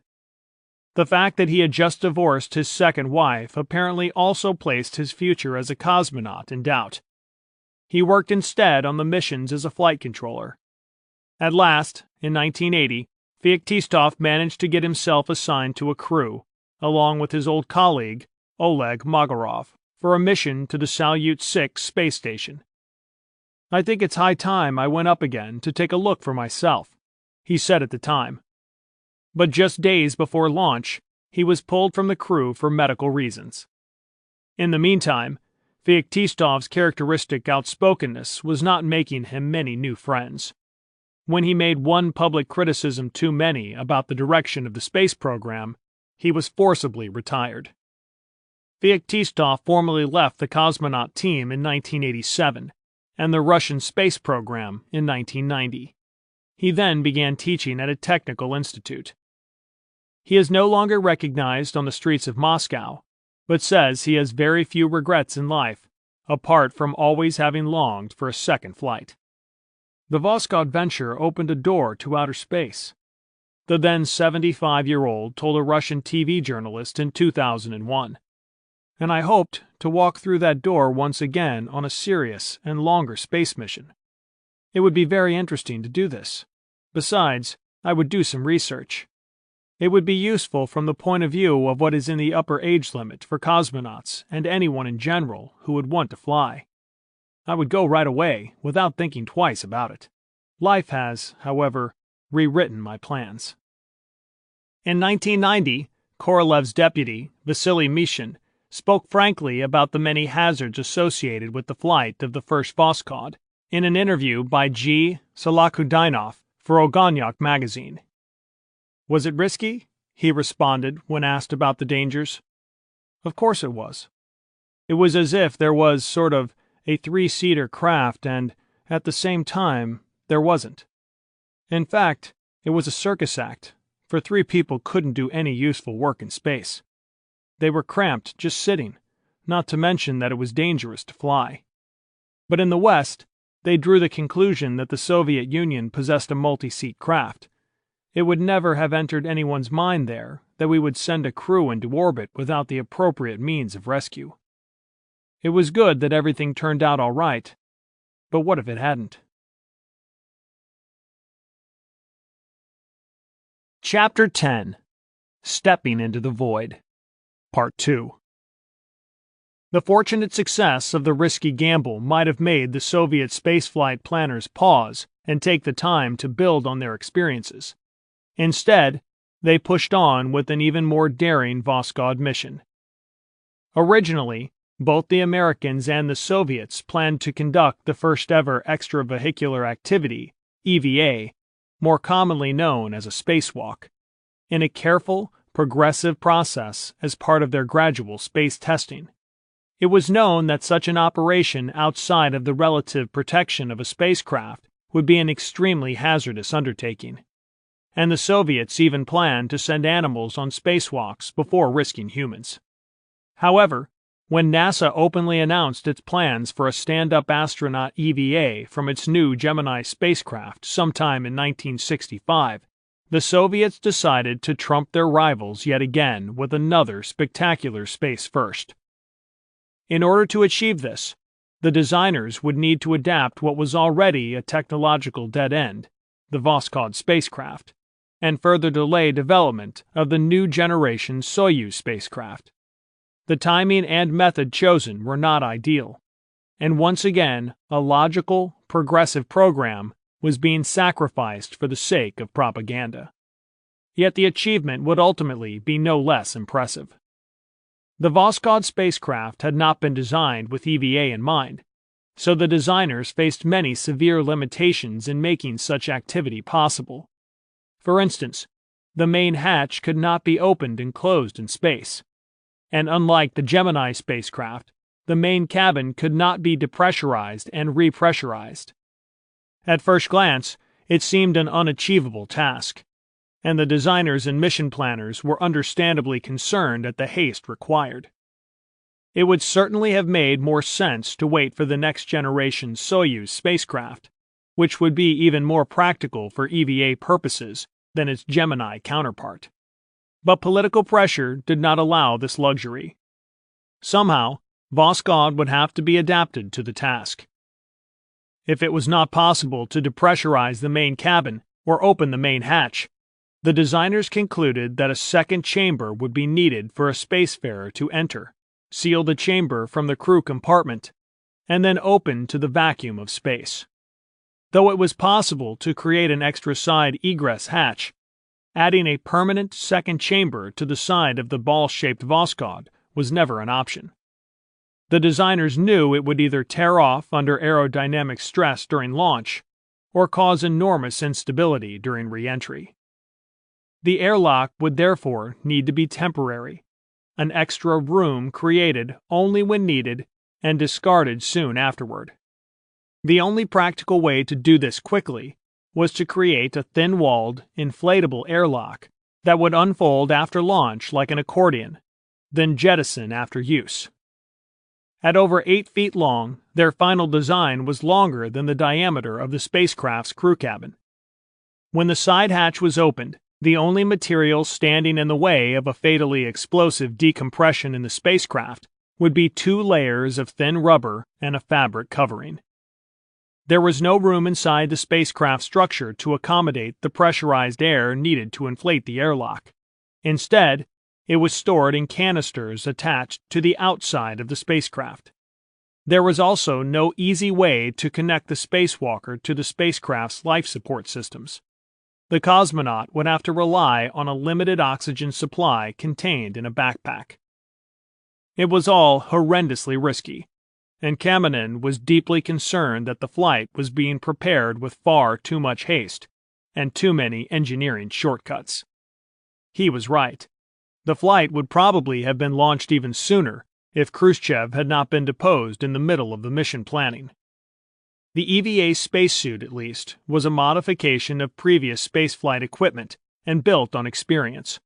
The fact that he had just divorced his second wife apparently also placed his future as a cosmonaut in doubt. He worked instead on the missions as a flight controller. At last, in 1980, Feoktistov managed to get himself assigned to a crew, along with his old colleague, Oleg Magarov, for a mission to the Salyut 6 space station. "I think it's high time I went up again to take a look for myself," he said at the time. But just days before launch, he was pulled from the crew for medical reasons. In the meantime, Feoktistov's characteristic outspokenness was not making him many new friends. When he made one public criticism too many about the direction of the space program, he was forcibly retired. Feoktistov formally left the cosmonaut team in 1987 and the Russian space program in 1990. He then began teaching at a technical institute. He is no longer recognized on the streets of Moscow, but says he has very few regrets in life, apart from always having longed for a second flight. The Voskhod venture opened a door to outer space. The then 75-year-old told a Russian TV journalist in 2001, "And I hoped to walk through that door once again on a serious and longer space mission. It would be very interesting to do this. Besides, I would do some research. It would be useful from the point of view of what is in the upper age limit for cosmonauts and anyone in general who would want to fly. I would go right away without thinking twice about it. Life has, however, rewritten my plans." In 1990, Korolev's deputy, Vasily Mishin, spoke frankly about the many hazards associated with the flight of the first Voskhod in an interview by G. Solokudinov for Ogonyok magazine. "Was it risky?" he responded when asked about the dangers. "Of course it was. It was as if there was sort of a 3-seater craft and, at the same time, there wasn't. In fact, it was a circus act, for 3 people couldn't do any useful work in space. They were cramped just sitting, not to mention that it was dangerous to fly. But in the West, they drew the conclusion that the Soviet Union possessed a multi-seat craft. It would never have entered anyone's mind there that we would send a crew into orbit without the appropriate means of rescue. It was good that everything turned out all right, but what if it hadn't? Chapter 10: Stepping into the Void, Part 2. The fortunate success of the risky gamble might have made the Soviet spaceflight planners pause and take the time to build on their experiences. Instead, they pushed on with an even more daring Voskhod mission. Originally, both the Americans and the Soviets planned to conduct the first-ever extravehicular activity, EVA, more commonly known as a spacewalk, in a careful, progressive process as part of their gradual space testing. It was known that such an operation outside of the relative protection of a spacecraft would be an extremely hazardous undertaking, and the Soviets even planned to send animals on spacewalks before risking humans. However, when NASA openly announced its plans for a stand-up astronaut EVA from its new Gemini spacecraft sometime in 1965, the Soviets decided to trump their rivals yet again with another spectacular space first. In order to achieve this, the designers would need to adapt what was already a technological dead end, the Voskhod spacecraft, and further delay development of the new generation Soyuz spacecraft. The timing and method chosen were not ideal, and once again, a logical, progressive program was being sacrificed for the sake of propaganda. Yet the achievement would ultimately be no less impressive. The Voskhod spacecraft had not been designed with EVA in mind, so the designers faced many severe limitations in making such activity possible. For instance, the main hatch could not be opened and closed in space, and unlike the Gemini spacecraft, the main cabin could not be depressurized and repressurized. At first glance, it seemed an unachievable task, and the designers and mission planners were understandably concerned at the haste required. It would certainly have made more sense to wait for the next generation Soyuz spacecraft, which would be even more practical for EVA purposes than its Gemini counterpart. But political pressure did not allow this luxury. Somehow, Voskhod would have to be adapted to the task. If it was not possible to depressurize the main cabin or open the main hatch, the designers concluded that a second chamber would be needed for a spacefarer to enter, seal the chamber from the crew compartment, and then open to the vacuum of space. Though it was possible to create an extra side egress hatch, adding a permanent second chamber to the side of the ball-shaped Voskhod was never an option. The designers knew it would either tear off under aerodynamic stress during launch or cause enormous instability during re-entry. The airlock would therefore need to be temporary, an extra room created only when needed and discarded soon afterward. The only practical way to do this quickly was to create a thin-walled, inflatable airlock that would unfold after launch like an accordion, then jettison after use. At over 8 feet long, their final design was longer than the diameter of the spacecraft's crew cabin. When the side hatch was opened, the only material standing in the way of a fatally explosive decompression in the spacecraft would be 2 layers of thin rubber and a fabric covering. There was no room inside the spacecraft structure to accommodate the pressurized air needed to inflate the airlock. Instead, it was stored in canisters attached to the outside of the spacecraft. There was also no easy way to connect the spacewalker to the spacecraft's life support systems. The cosmonaut would have to rely on a limited oxygen supply contained in a backpack. It was all horrendously risky, and Kamenin was deeply concerned that the flight was being prepared with far too much haste and too many engineering shortcuts. He was right. The flight would probably have been launched even sooner if Khrushchev had not been deposed in the middle of the mission planning. The EVA spacesuit, at least, was a modification of previous spaceflight equipment and built on experience.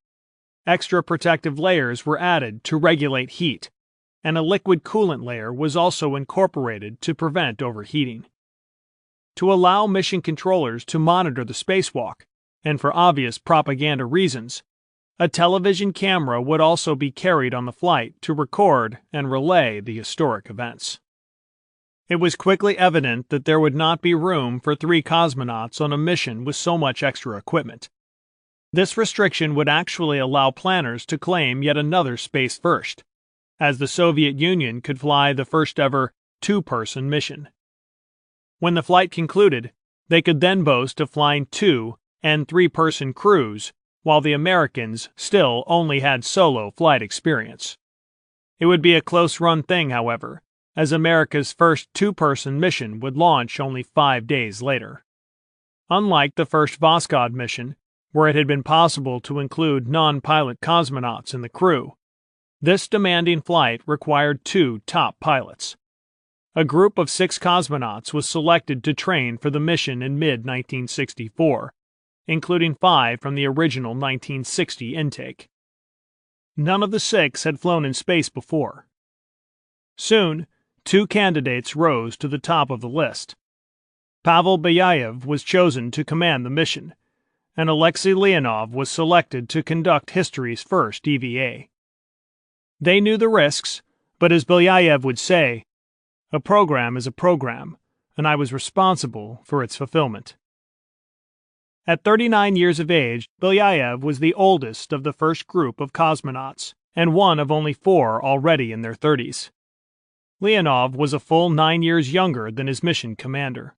Extra protective layers were added to regulate heat, and a liquid coolant layer was also incorporated to prevent overheating. To allow mission controllers to monitor the spacewalk, and for obvious propaganda reasons, A television camera would also be carried on the flight to record and relay the historic events. It was quickly evident that there would not be room for 3 cosmonauts on a mission with so much extra equipment. This restriction would actually allow planners to claim yet another space first, as the Soviet Union could fly the first-ever 2-person mission. When the flight concluded, they could then boast of flying 2- and 3-person crews, while the Americans still only had solo flight experience. It would be a close-run thing, however, as America's first 2-person mission would launch only 5 days later. Unlike the first Voskhod mission, where it had been possible to include non-pilot cosmonauts in the crew, this demanding flight required 2 top pilots. A group of 6 cosmonauts was selected to train for the mission in mid-1964, including 5 from the original 1960 intake. None of the 6 had flown in space before. Soon, 2 candidates rose to the top of the list. Pavel Belyayev was chosen to command the mission, and Alexei Leonov was selected to conduct history's first EVA. They knew the risks, but as Belyayev would say, "A program is a program, and I was responsible for its fulfillment." At 39 years of age, Belyayev was the oldest of the first group of cosmonauts, and one of only 4 already in their 30s. Leonov was a full 9 years younger than his mission commander.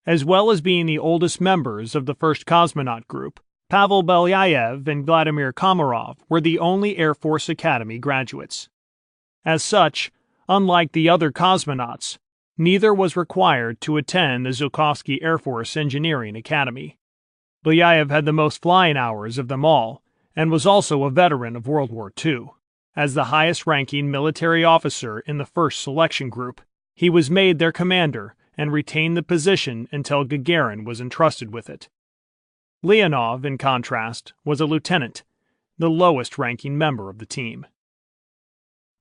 As well as being the oldest members of the first cosmonaut group, Pavel Belyayev and Vladimir Komarov were the only Air Force Academy graduates. As such, unlike the other cosmonauts, neither was required to attend the Zhukovsky Air Force Engineering Academy. Belyayev had the most flying hours of them all, and was also a veteran of World War II. As the highest-ranking military officer in the first selection group, he was made their commander and retained the position until Gagarin was entrusted with it. Leonov, in contrast, was a lieutenant, the lowest-ranking member of the team.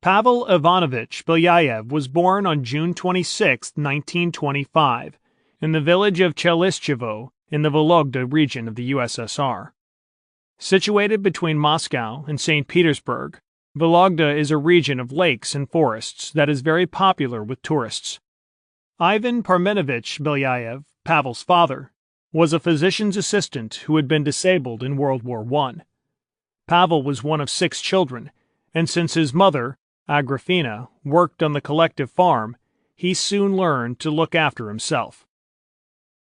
Pavel Ivanovich Belyayev was born on June 26, 1925, in the village of Chelistchevo in the Vologda region of the USSR. Situated between Moscow and St. Petersburg, Vologda is a region of lakes and forests that is very popular with tourists. Ivan Parmenovich Belyayev, Pavel's father, was a physician's assistant who had been disabled in World War I. Pavel was one of 6 children, and since his mother, Agrafena, worked on the collective farm, he soon learned to look after himself.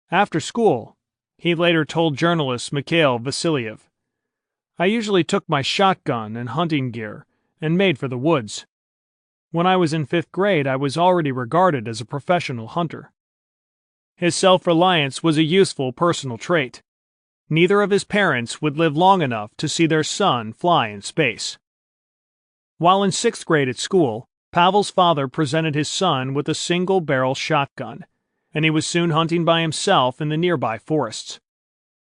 After school, he later told journalist Mikhail Vasilyev, "I usually took my shotgun and hunting gear and made for the woods. When I was in 5th grade, I was already regarded as a professional hunter." His self-reliance was a useful personal trait. Neither of his parents would live long enough to see their son fly in space. While in 6th grade at school, Pavel's father presented his son with a single-barrel shotgun, and he was soon hunting by himself in the nearby forests.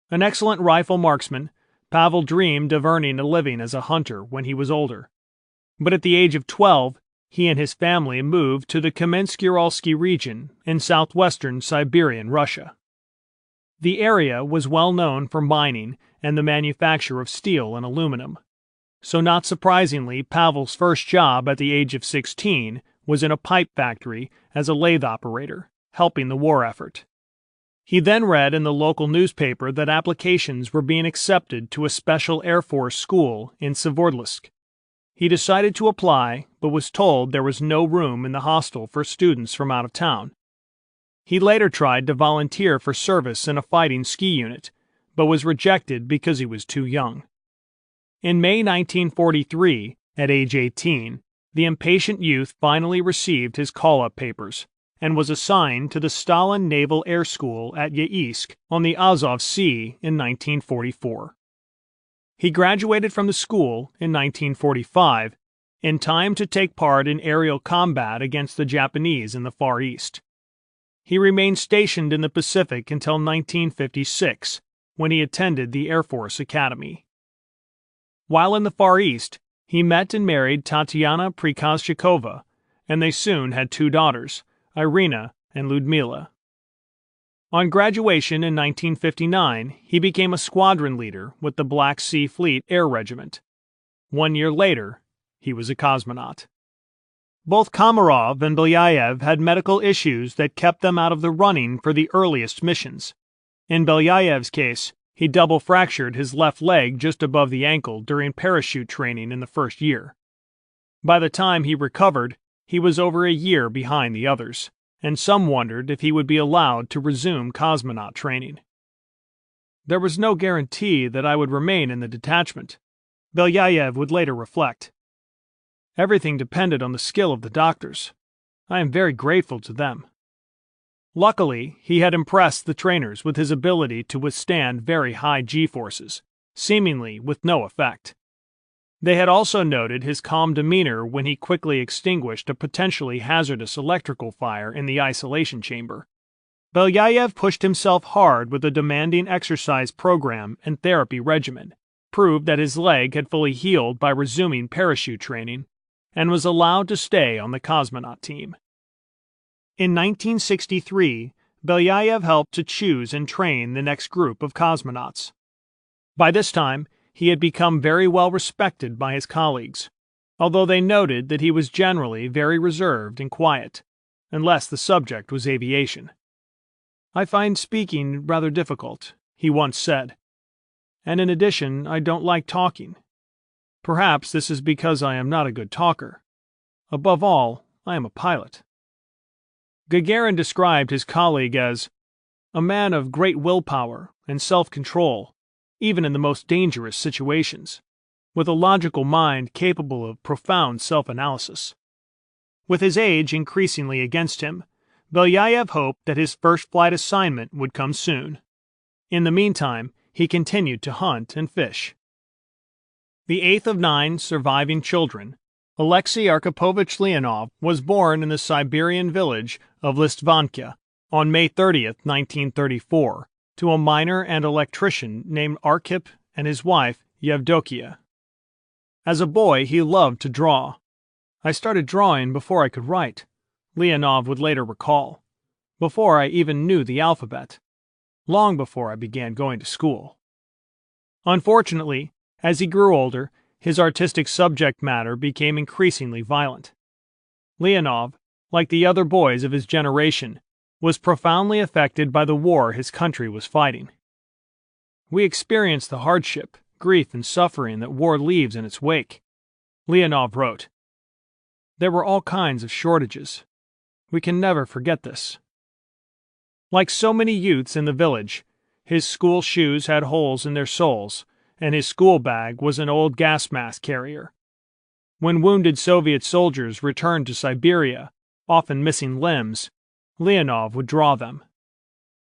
An excellent rifle marksman, Pavel dreamed of earning a living as a hunter when he was older. But at the age of 12, he and his family moved to the Kamensk-Uralsky region in southwestern Siberian Russia. The area was well known for mining and the manufacture of steel and aluminum. So not surprisingly, Pavel's first job at the age of 16 was in a pipe factory as a lathe operator, helping the war effort. He then read in the local newspaper that applications were being accepted to a special Air Force school in Sverdlovsk. He decided to apply, but was told there was no room in the hostel for students from out of town. He later tried to volunteer for service in a fighting ski unit, but was rejected because he was too young. In May 1943, at age 18, the impatient youth finally received his call-up papers and was assigned to the Stalin Naval Air School at Yeisk on the Azov Sea in 1944. He graduated from the school in 1945, in time to take part in aerial combat against the Japanese in the Far East. He remained stationed in the Pacific until 1956, when he attended the Air Force Academy. While in the Far East, he met and married Tatiana Prikazchikova, and they soon had 2 daughters, Irina and Ludmila. On graduation in 1959, he became a squadron leader with the Black Sea Fleet Air Regiment. 1 year later, he was a cosmonaut. Both Komarov and Belyayev had medical issues that kept them out of the running for the earliest missions. In Belyayev's case, he double fractured his left leg just above the ankle during parachute training in the first year. By the time he recovered, he was over a year behind the others, and some wondered if he would be allowed to resume cosmonaut training. There was no guarantee that I would remain in the detachment, Belyayev would later reflect. Everything depended on the skill of the doctors. I am very grateful to them. Luckily, he had impressed the trainers with his ability to withstand very high G-forces, seemingly with no effect. They had also noted his calm demeanor when he quickly extinguished a potentially hazardous electrical fire in the isolation chamber. Belyayev pushed himself hard with a demanding exercise program and therapy regimen, proved that his leg had fully healed by resuming parachute training, and was allowed to stay on the cosmonaut team. In 1963, Belyayev helped to choose and train the next group of cosmonauts. By this time, he had become very well respected by his colleagues, although they noted that he was generally very reserved and quiet, unless the subject was aviation. "I find speaking rather difficult," he once said, "and in addition, I don't like talking. Perhaps this is because I am not a good talker. Above all, I am a pilot." Gagarin described his colleague as a man of great willpower and self-control, even in the most dangerous situations, with a logical mind capable of profound self-analysis. With his age increasingly against him, Belyayev hoped that his first flight assignment would come soon. In the meantime, he continued to hunt and fish. The eighth of 9 surviving children, Alexei Arkhippovich Leonov was born in the Siberian village of Listvanka on May 30, 1934, to a miner and electrician named Arkhip and his wife, Yevdokia. As a boy, he loved to draw. "I started drawing before I could write," Leonov would later recall, "before I even knew the alphabet, long before I began going to school." Unfortunately, as he grew older, his artistic subject matter became increasingly violent. Leonov, like the other boys of his generation, was profoundly affected by the war his country was fighting. "We experienced the hardship, grief, and suffering that war leaves in its wake," Leonov wrote. "There were all kinds of shortages. We can never forget this." Like so many youths in the village, his school shoes had holes in their soles, and his school bag was an old gas mask carrier. When wounded Soviet soldiers returned to Siberia, often missing limbs, Leonov would draw them.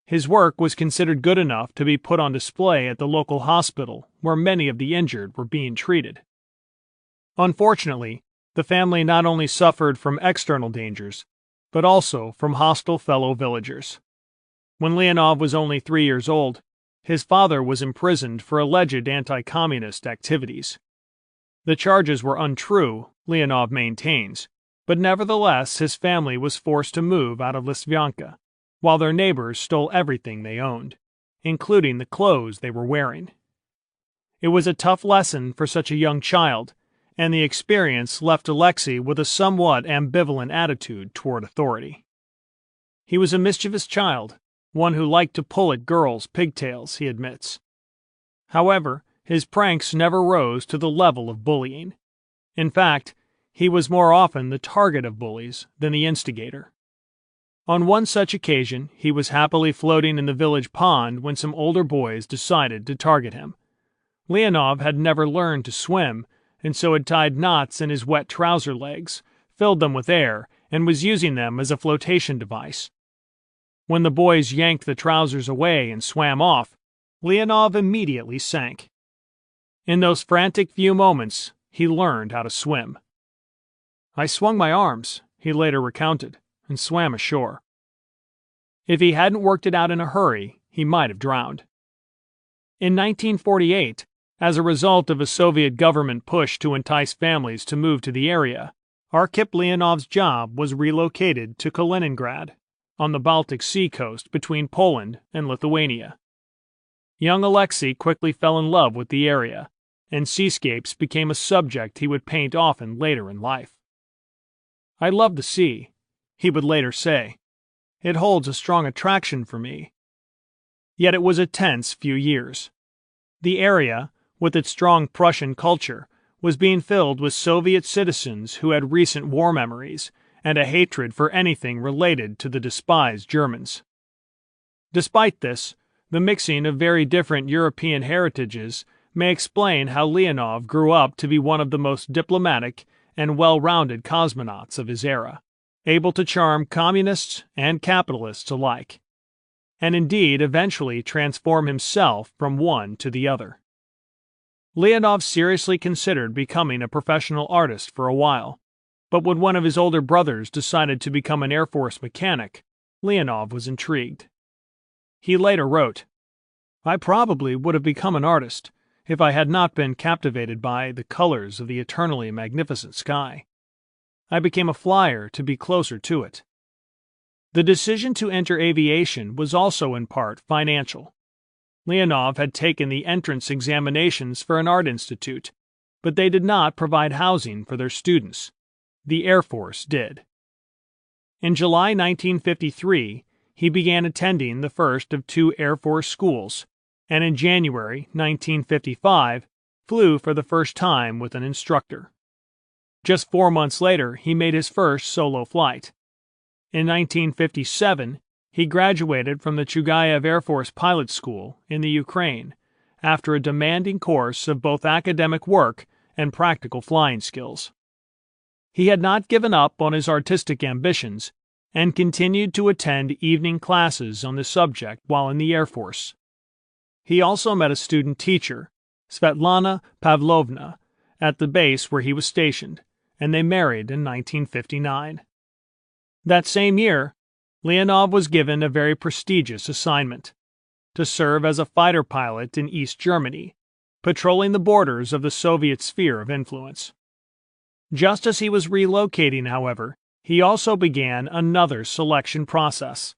His work was considered good enough to be put on display at the local hospital where many of the injured were being treated. Unfortunately, the family not only suffered from external dangers, but also from hostile fellow villagers. When Leonov was only 3 years old, his father was imprisoned for alleged anti-communist activities. The charges were untrue, Leonov maintains, but nevertheless his family was forced to move out of Listvanka, while their neighbors stole everything they owned, including the clothes they were wearing. It was a tough lesson for such a young child, and the experience left Alexei with a somewhat ambivalent attitude toward authority. He was a mischievous child, one who liked to pull at girls' pigtails, he admits. However, his pranks never rose to the level of bullying. In fact, he was more often the target of bullies than the instigator. On one such occasion, he was happily floating in the village pond when some older boys decided to target him. Leonov had never learned to swim, and so had tied knots in his wet trouser legs, filled them with air, and was using them as a flotation device. When the boys yanked the trousers away and swam off, Leonov immediately sank. In those frantic few moments, he learned how to swim. "I swung my arms," he later recounted, and swam ashore. If he hadn't worked it out in a hurry, he might have drowned. In 1948, as a result of a Soviet government push to entice families to move to the area, Arkhip Leonov's job was relocated to Kaliningrad, on the Baltic Sea coast between Poland and Lithuania. Young Alexei quickly fell in love with the area, and seascapes became a subject he would paint often later in life. "I love the sea," he would later say. "It holds a strong attraction for me." Yet it was a tense few years. The area, with its strong Prussian culture, was being filled with Soviet citizens who had recent war memories and a hatred for anything related to the despised Germans. Despite this, the mixing of very different European heritages may explain how Leonov grew up to be one of the most diplomatic and well-rounded cosmonauts of his era, able to charm communists and capitalists alike, and indeed eventually transform himself from one to the other. Leonov seriously considered becoming a professional artist for a while, but when one of his older brothers decided to become an Air Force mechanic, Leonov was intrigued. He later wrote, "I probably would have become an artist if I had not been captivated by the colors of the eternally magnificent sky. I became a flyer to be closer to it." The decision to enter aviation was also in part financial. Leonov had taken the entrance examinations for an art institute, but they did not provide housing for their students. The Air Force did. In July 1953, he began attending the first of 2 Air Force schools, and in January 1955 flew for the first time with an instructor. Just 4 months later, he made his first solo flight. In 1957, he graduated from the Chugayev Air Force Pilot School in the Ukraine after a demanding course of both academic work and practical flying skills. He had not given up on his artistic ambitions and continued to attend evening classes on the subject while in the Air Force. He also met a student teacher, Svetlana Pavlovna, at the base where he was stationed, and they married in 1959. That same year, Leonov was given a very prestigious assignment: to serve as a fighter pilot in East Germany, patrolling the borders of the Soviet sphere of influence. Just as he was relocating, however, he also began another selection process,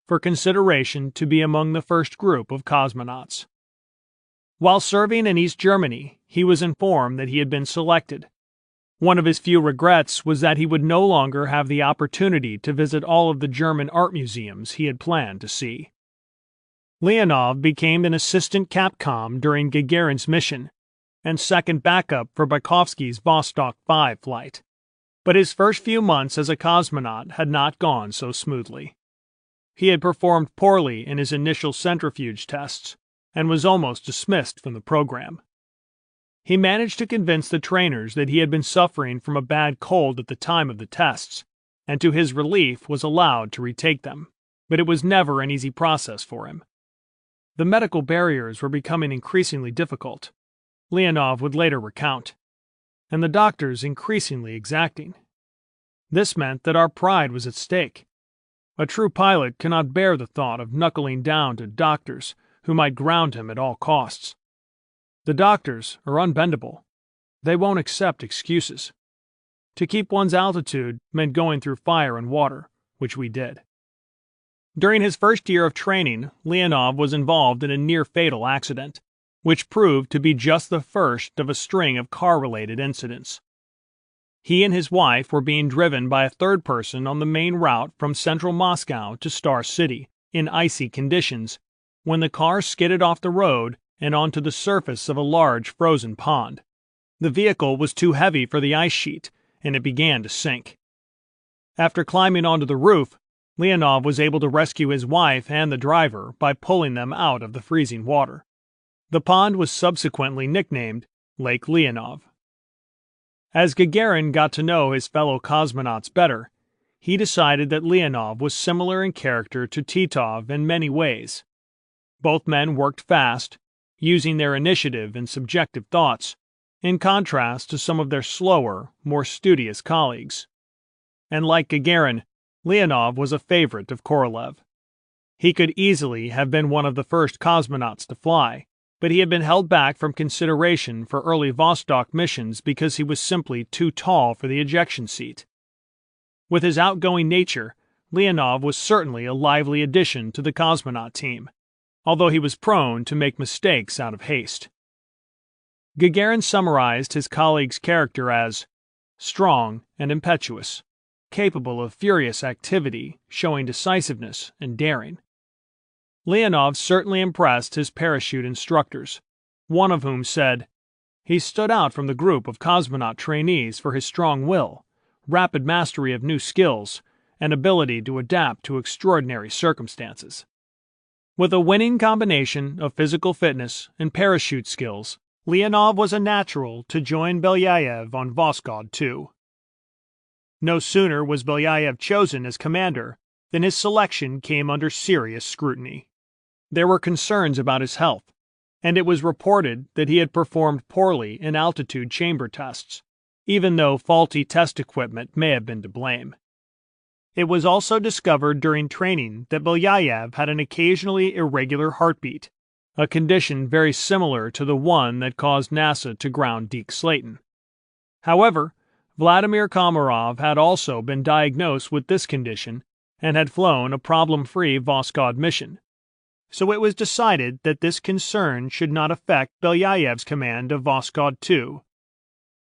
for consideration to be among the first group of cosmonauts. While serving in East Germany, he was informed that he had been selected. One of his few regrets was that he would no longer have the opportunity to visit all of the German art museums he had planned to see. Leonov became an assistant Capcom during Gagarin's mission, and second backup for Baikovsky's Vostok 5 flight. But his first few months as a cosmonaut had not gone so smoothly. He had performed poorly in his initial centrifuge tests, and was almost dismissed from the program. He managed to convince the trainers that he had been suffering from a bad cold at the time of the tests, and to his relief was allowed to retake them, but it was never an easy process for him. The medical barriers were becoming increasingly difficult, Leonov would later recount, and the doctors increasingly exacting. This meant that our pride was at stake. A true pilot cannot bear the thought of knuckling down to doctors who might ground him at all costs. The doctors are unbendable. They won't accept excuses. To keep one's altitude meant going through fire and water, which we did. During his first year of training, Leonov was involved in a near-fatal accident, which proved to be just the first of a string of car-related incidents. He and his wife were being driven by a third person on the main route from central Moscow to Star City in icy conditions when the car skidded off the road and onto the surface of a large frozen pond. The vehicle was too heavy for the ice sheet, and it began to sink. After climbing onto the roof, Leonov was able to rescue his wife and the driver by pulling them out of the freezing water. The pond was subsequently nicknamed Lake Leonov. As Gagarin got to know his fellow cosmonauts better, he decided that Leonov was similar in character to Titov in many ways. Both men worked fast, using their initiative and subjective thoughts, in contrast to some of their slower, more studious colleagues. And like Gagarin, Leonov was a favorite of Korolev. He could easily have been one of the first cosmonauts to fly, but he had been held back from consideration for early Vostok missions because he was simply too tall for the ejection seat. With his outgoing nature, Leonov was certainly a lively addition to the cosmonaut team, although he was prone to make mistakes out of haste. Gagarin summarized his colleague's character as strong and impetuous, capable of furious activity, showing decisiveness and daring. Leonov certainly impressed his parachute instructors, one of whom said, "He stood out from the group of cosmonaut trainees for his strong will, rapid mastery of new skills, and ability to adapt to extraordinary circumstances." With a winning combination of physical fitness and parachute skills, Leonov was a natural to join Belyayev on Voskhod 2. No sooner was Belyayev chosen as commander than his selection came under serious scrutiny. There were concerns about his health, and it was reported that he had performed poorly in altitude chamber tests, even though faulty test equipment may have been to blame. It was also discovered during training that Belyayev had an occasionally irregular heartbeat, a condition very similar to the one that caused NASA to ground Deke Slayton. However, Vladimir Komarov had also been diagnosed with this condition and had flown a problem-free Voskhod mission, so it was decided that this concern should not affect Belyayev's command of Voskhod 2.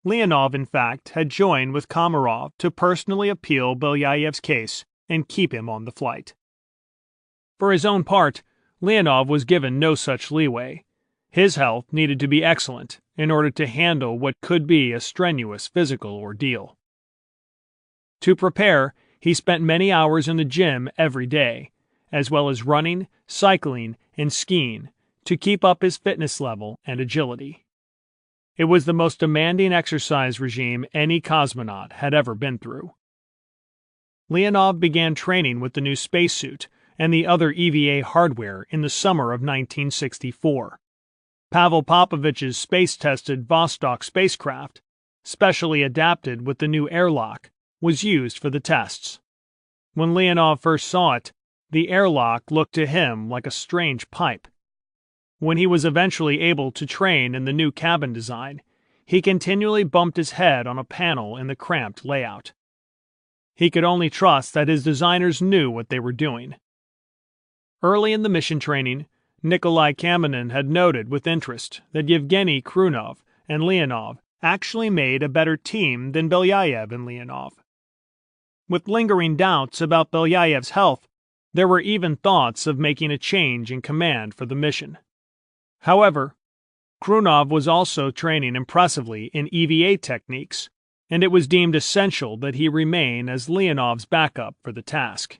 Leonov, in fact, had joined with Komarov to personally appeal Belyayev's case and keep him on the flight. For his own part, Leonov was given no such leeway. His health needed to be excellent in order to handle what could be a strenuous physical ordeal. To prepare, he spent many hours in the gym every day, as well as running, cycling, and skiing to keep up his fitness level and agility. It was the most demanding exercise regime any cosmonaut had ever been through. Leonov began training with the new spacesuit and the other EVA hardware in the summer of 1964. Pavel Popovich's space-tested Vostok spacecraft, specially adapted with the new airlock, was used for the tests. When Leonov first saw it, the airlock looked to him like a strange pipe. When he was eventually able to train in the new cabin design, he continually bumped his head on a panel in the cramped layout. He could only trust that his designers knew what they were doing. Early in the mission training, Nikolai Kamenin had noted with interest that Yevgeny Krunov and Leonov actually made a better team than Belyayev and Leonov. With lingering doubts about Belyayev's health, there were even thoughts of making a change in command for the mission. However, Krunov was also training impressively in EVA techniques, and it was deemed essential that he remain as Leonov's backup for the task.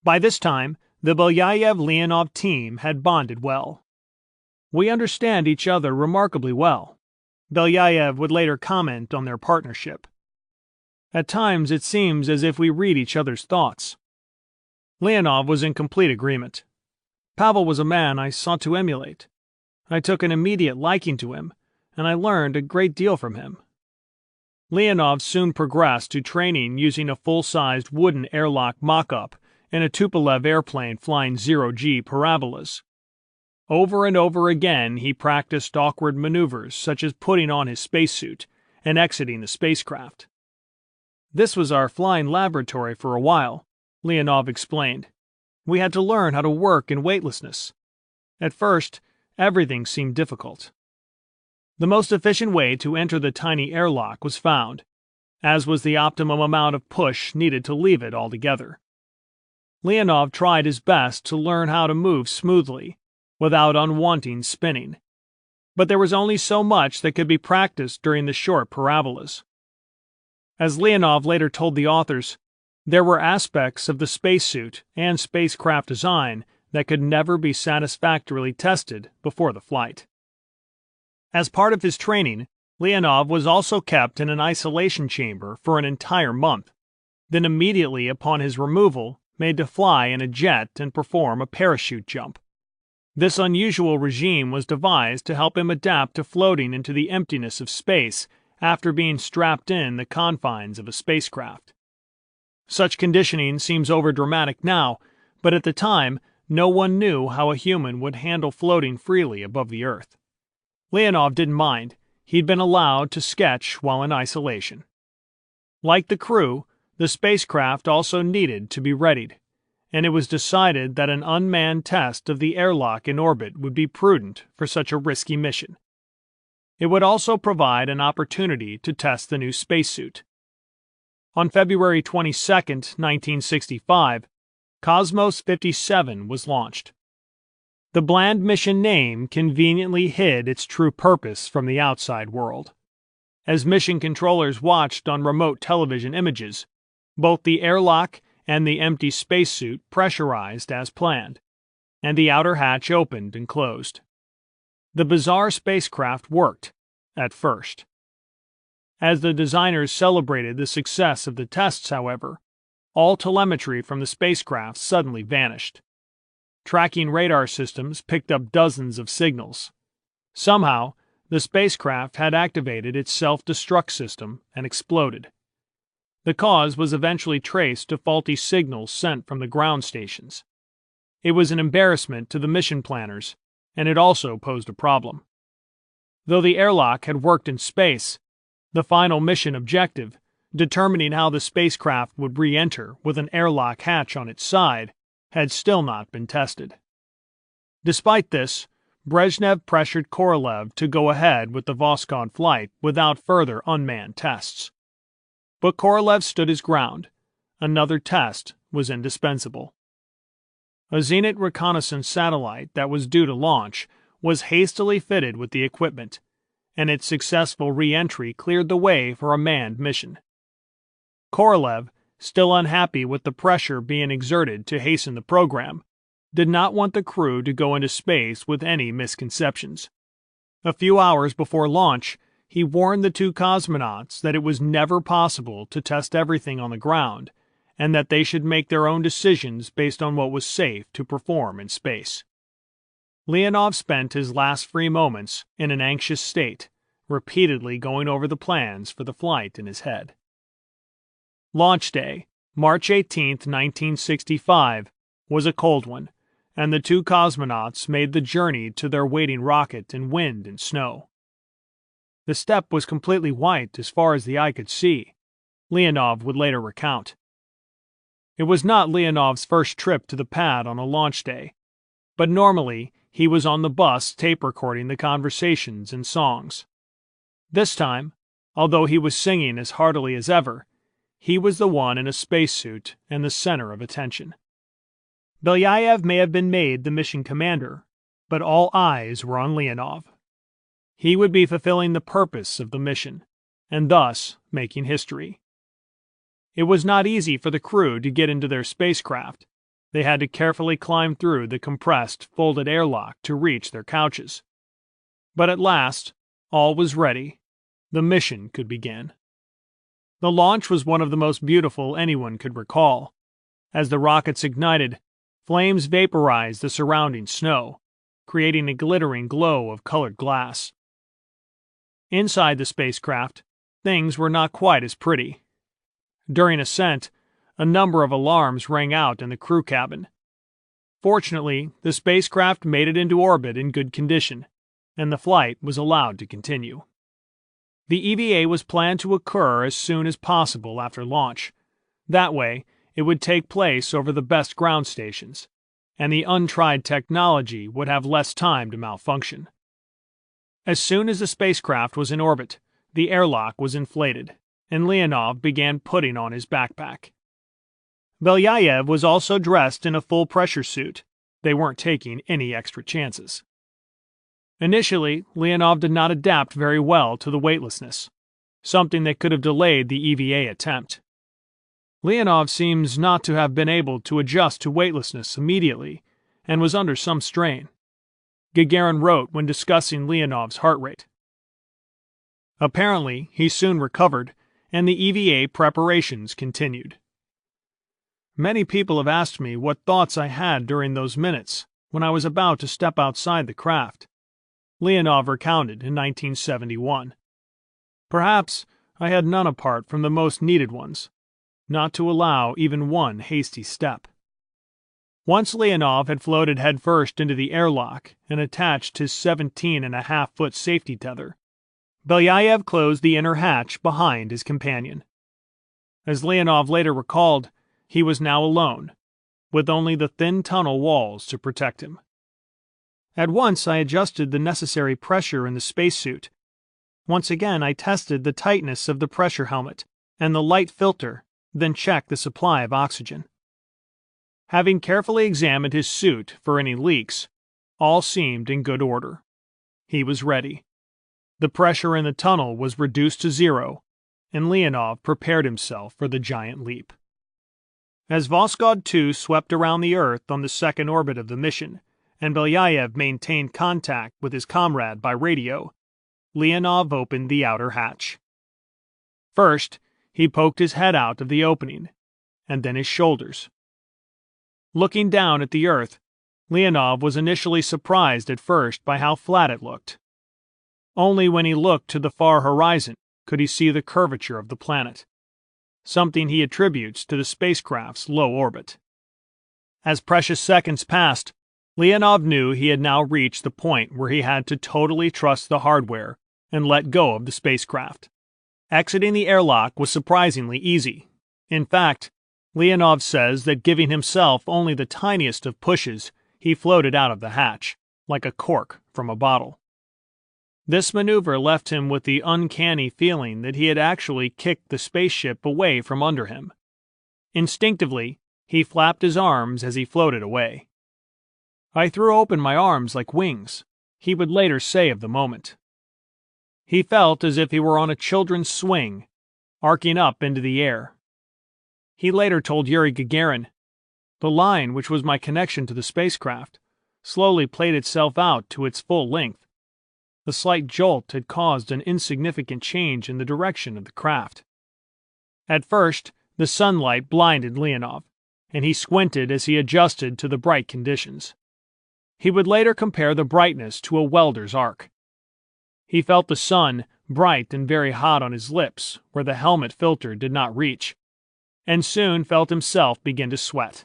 By this time, the Belyayev-Leonov team had bonded well. "We understand each other remarkably well," Belyayev would later comment on their partnership. "At times it seems as if we read each other's thoughts." Leonov was in complete agreement. "Pavel was a man I sought to emulate. I took an immediate liking to him, and I learned a great deal from him." Leonov soon progressed to training using a full-sized wooden airlock mock-up in a Tupolev airplane flying zero-G parabolas. Over and over again he practiced awkward maneuvers such as putting on his spacesuit and exiting the spacecraft. "This was our flying laboratory for a while," Leonov explained. "We had to learn how to work in weightlessness. At first, everything seemed difficult." The most efficient way to enter the tiny airlock was found, as was the optimum amount of push needed to leave it altogether. Leonov tried his best to learn how to move smoothly, without unwanting spinning, but there was only so much that could be practiced during the short parabolas. As Leonov later told the authors, there were aspects of the spacesuit and spacecraft design that could never be satisfactorily tested before the flight. As part of his training, Leonov was also kept in an isolation chamber for an entire month, then immediately upon his removal made to fly in a jet and perform a parachute jump. This unusual regime was devised to help him adapt to floating into the emptiness of space after being strapped in the confines of a spacecraft. Such conditioning seems overdramatic now, but at the time, no one knew how a human would handle floating freely above the Earth. Leonov didn't mind. He'd been allowed to sketch while in isolation. Like the crew, The spacecraft also needed to be readied, and it was decided that an unmanned test of the airlock in orbit would be prudent for such a risky mission. It would also provide an opportunity to test the new spacesuit. On February 22, 1965, Cosmos 57 was launched. The bland mission name conveniently hid its true purpose from the outside world. As mission controllers watched on remote television images, both the airlock and the empty spacesuit pressurized as planned, and the outer hatch opened and closed. The bizarre spacecraft worked, at first. As the designers celebrated the success of the tests, however, all telemetry from the spacecraft suddenly vanished. Tracking radar systems picked up dozens of signals. Somehow, the spacecraft had activated its self-destruct system and exploded. The cause was eventually traced to faulty signals sent from the ground stations. It was an embarrassment to the mission planners, and it also posed a problem. Though the airlock had worked in space, the final mission objective, determining how the spacecraft would re-enter with an airlock hatch on its side, had still not been tested. Despite this, Brezhnev pressured Korolev to go ahead with the Voskhod flight without further unmanned tests. But Korolev stood his ground. Another test was indispensable. A Zenit reconnaissance satellite that was due to launch was hastily fitted with the equipment, and its successful re-entry cleared the way for a manned mission. Korolev, still unhappy with the pressure being exerted to hasten the program, did not want the crew to go into space with any misconceptions. A few hours before launch, he warned the two cosmonauts that it was never possible to test everything on the ground, and that they should make their own decisions based on what was safe to perform in space. Leonov spent his last free moments in an anxious state, repeatedly going over the plans for the flight in his head. Launch day, March 18, 1965, was a cold one, and the two cosmonauts made the journey to their waiting rocket in wind and snow. The steppe was completely white as far as the eye could see, Leonov would later recount. It was not Leonov's first trip to the pad on a launch day, but normally he was on the bus tape recording the conversations and songs. This time, although he was singing as heartily as ever, he was the one in a spacesuit and the center of attention. Belyayev may have been made the mission commander, but all eyes were on Leonov. He would be fulfilling the purpose of the mission, and thus making history. It was not easy for the crew to get into their spacecraft. They had to carefully climb through the compressed, folded airlock to reach their couches. But at last, all was ready. The mission could begin. The launch was one of the most beautiful anyone could recall. As the rockets ignited, flames vaporized the surrounding snow, creating a glittering glow of colored glass. Inside the spacecraft, things were not quite as pretty. During ascent, a number of alarms rang out in the crew cabin. Fortunately, the spacecraft made it into orbit in good condition, and the flight was allowed to continue. The EVA was planned to occur as soon as possible after launch. That way, it would take place over the best ground stations, and the untried technology would have less time to malfunction. As soon as the spacecraft was in orbit, the airlock was inflated, and Leonov began putting on his backpack. Belyayev was also dressed in a full pressure suit. They weren't taking any extra chances. Initially, Leonov did not adapt very well to the weightlessness, something that could have delayed the EVA attempt. Leonov seems not to have been able to adjust to weightlessness immediately and was under some strain, Gagarin wrote when discussing Leonov's heart rate. Apparently, he soon recovered, and the EVA preparations continued. Many people have asked me what thoughts I had during those minutes when I was about to step outside the craft, Leonov recounted in 1971. Perhaps I had none apart from the most needed ones, not to allow even one hasty step. Once Leonov had floated headfirst into the airlock and attached his 17.5-foot safety tether, Belyayev closed the inner hatch behind his companion. As Leonov later recalled, he was now alone, with only the thin tunnel walls to protect him. At once I adjusted the necessary pressure in the spacesuit. Once again I tested the tightness of the pressure helmet and the light filter, then checked the supply of oxygen. Having carefully examined his suit for any leaks, all seemed in good order. He was ready. The pressure in the tunnel was reduced to zero, and Leonov prepared himself for the giant leap. As Voskhod 2 swept around the Earth on the second orbit of the mission, and Belyayev maintained contact with his comrade by radio, Leonov opened the outer hatch. First, he poked his head out of the opening, and then his shoulders. Looking down at the Earth, Leonov was initially surprised at first by how flat it looked. Only when he looked to the far horizon could he see the curvature of the planet, something he attributes to the spacecraft's low orbit. As precious seconds passed, Leonov knew he had now reached the point where he had to totally trust the hardware and let go of the spacecraft. Exiting the airlock was surprisingly easy. In fact, Leonov says that giving himself only the tiniest of pushes, he floated out of the hatch, like a cork from a bottle. This maneuver left him with the uncanny feeling that he had actually kicked the spaceship away from under him. Instinctively, he flapped his arms as he floated away. "I threw open my arms like wings," he would later say of the moment. He felt as if he were on a children's swing, arcing up into the air. He later told Yuri Gagarin, "The line, which was my connection to the spacecraft, slowly played itself out to its full length. The slight jolt had caused an insignificant change in the direction of the craft." At first, the sunlight blinded Leonov, and he squinted as he adjusted to the bright conditions. He would later compare the brightness to a welder's arc. He felt the sun bright and very hot on his lips, where the helmet filter did not reach, and soon felt himself begin to sweat.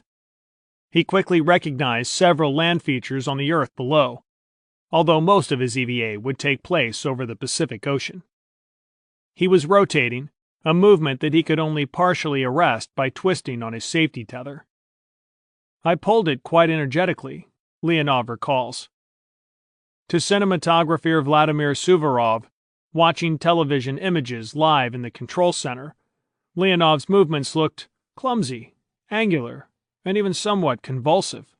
He quickly recognized several land features on the Earth below, although most of his EVA would take place over the Pacific Ocean. He was rotating, a movement that he could only partially arrest by twisting on his safety tether. "I pulled it quite energetically," Leonov recalls. To cinematographer Vladimir Suvorov, watching television images live in the control center, Leonov's movements looked clumsy, angular, and even somewhat convulsive.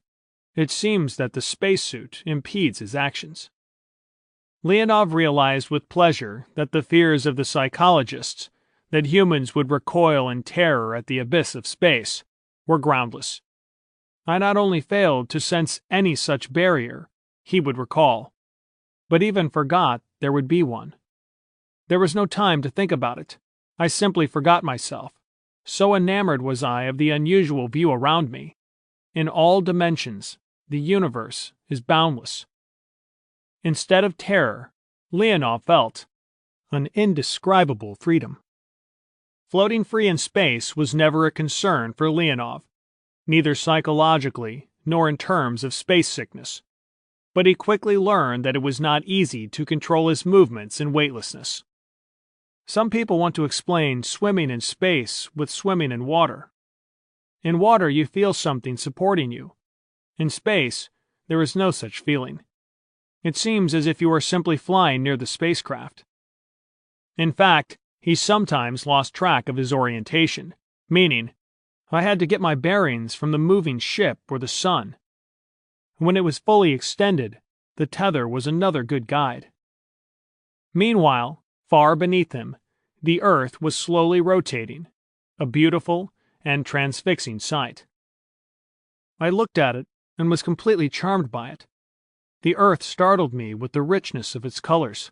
It seems that the spacesuit impedes his actions. Leonov realized with pleasure that the fears of the psychologists, that humans would recoil in terror at the abyss of space, were groundless. "I not only failed to sense any such barrier," he would recall, "but even forgot there would be one. There was no time to think about it. I simply forgot myself. So enamored was I of the unusual view around me. In all dimensions, the universe is boundless." Instead of terror, Leonov felt an indescribable freedom. Floating free in space was never a concern for Leonov, neither psychologically nor in terms of space sickness. But he quickly learned that it was not easy to control his movements in weightlessness. Some people want to explain swimming in space with swimming in water. In water, you feel something supporting you. In space, there is no such feeling. It seems as if you are simply flying near the spacecraft. In fact, he sometimes lost track of his orientation, meaning, "I had to get my bearings from the moving ship or the sun." When it was fully extended, the tether was another good guide. Meanwhile, far beneath him, the Earth was slowly rotating, a beautiful and transfixing sight. I looked at it and was completely charmed by it. The Earth startled me with the richness of its colors.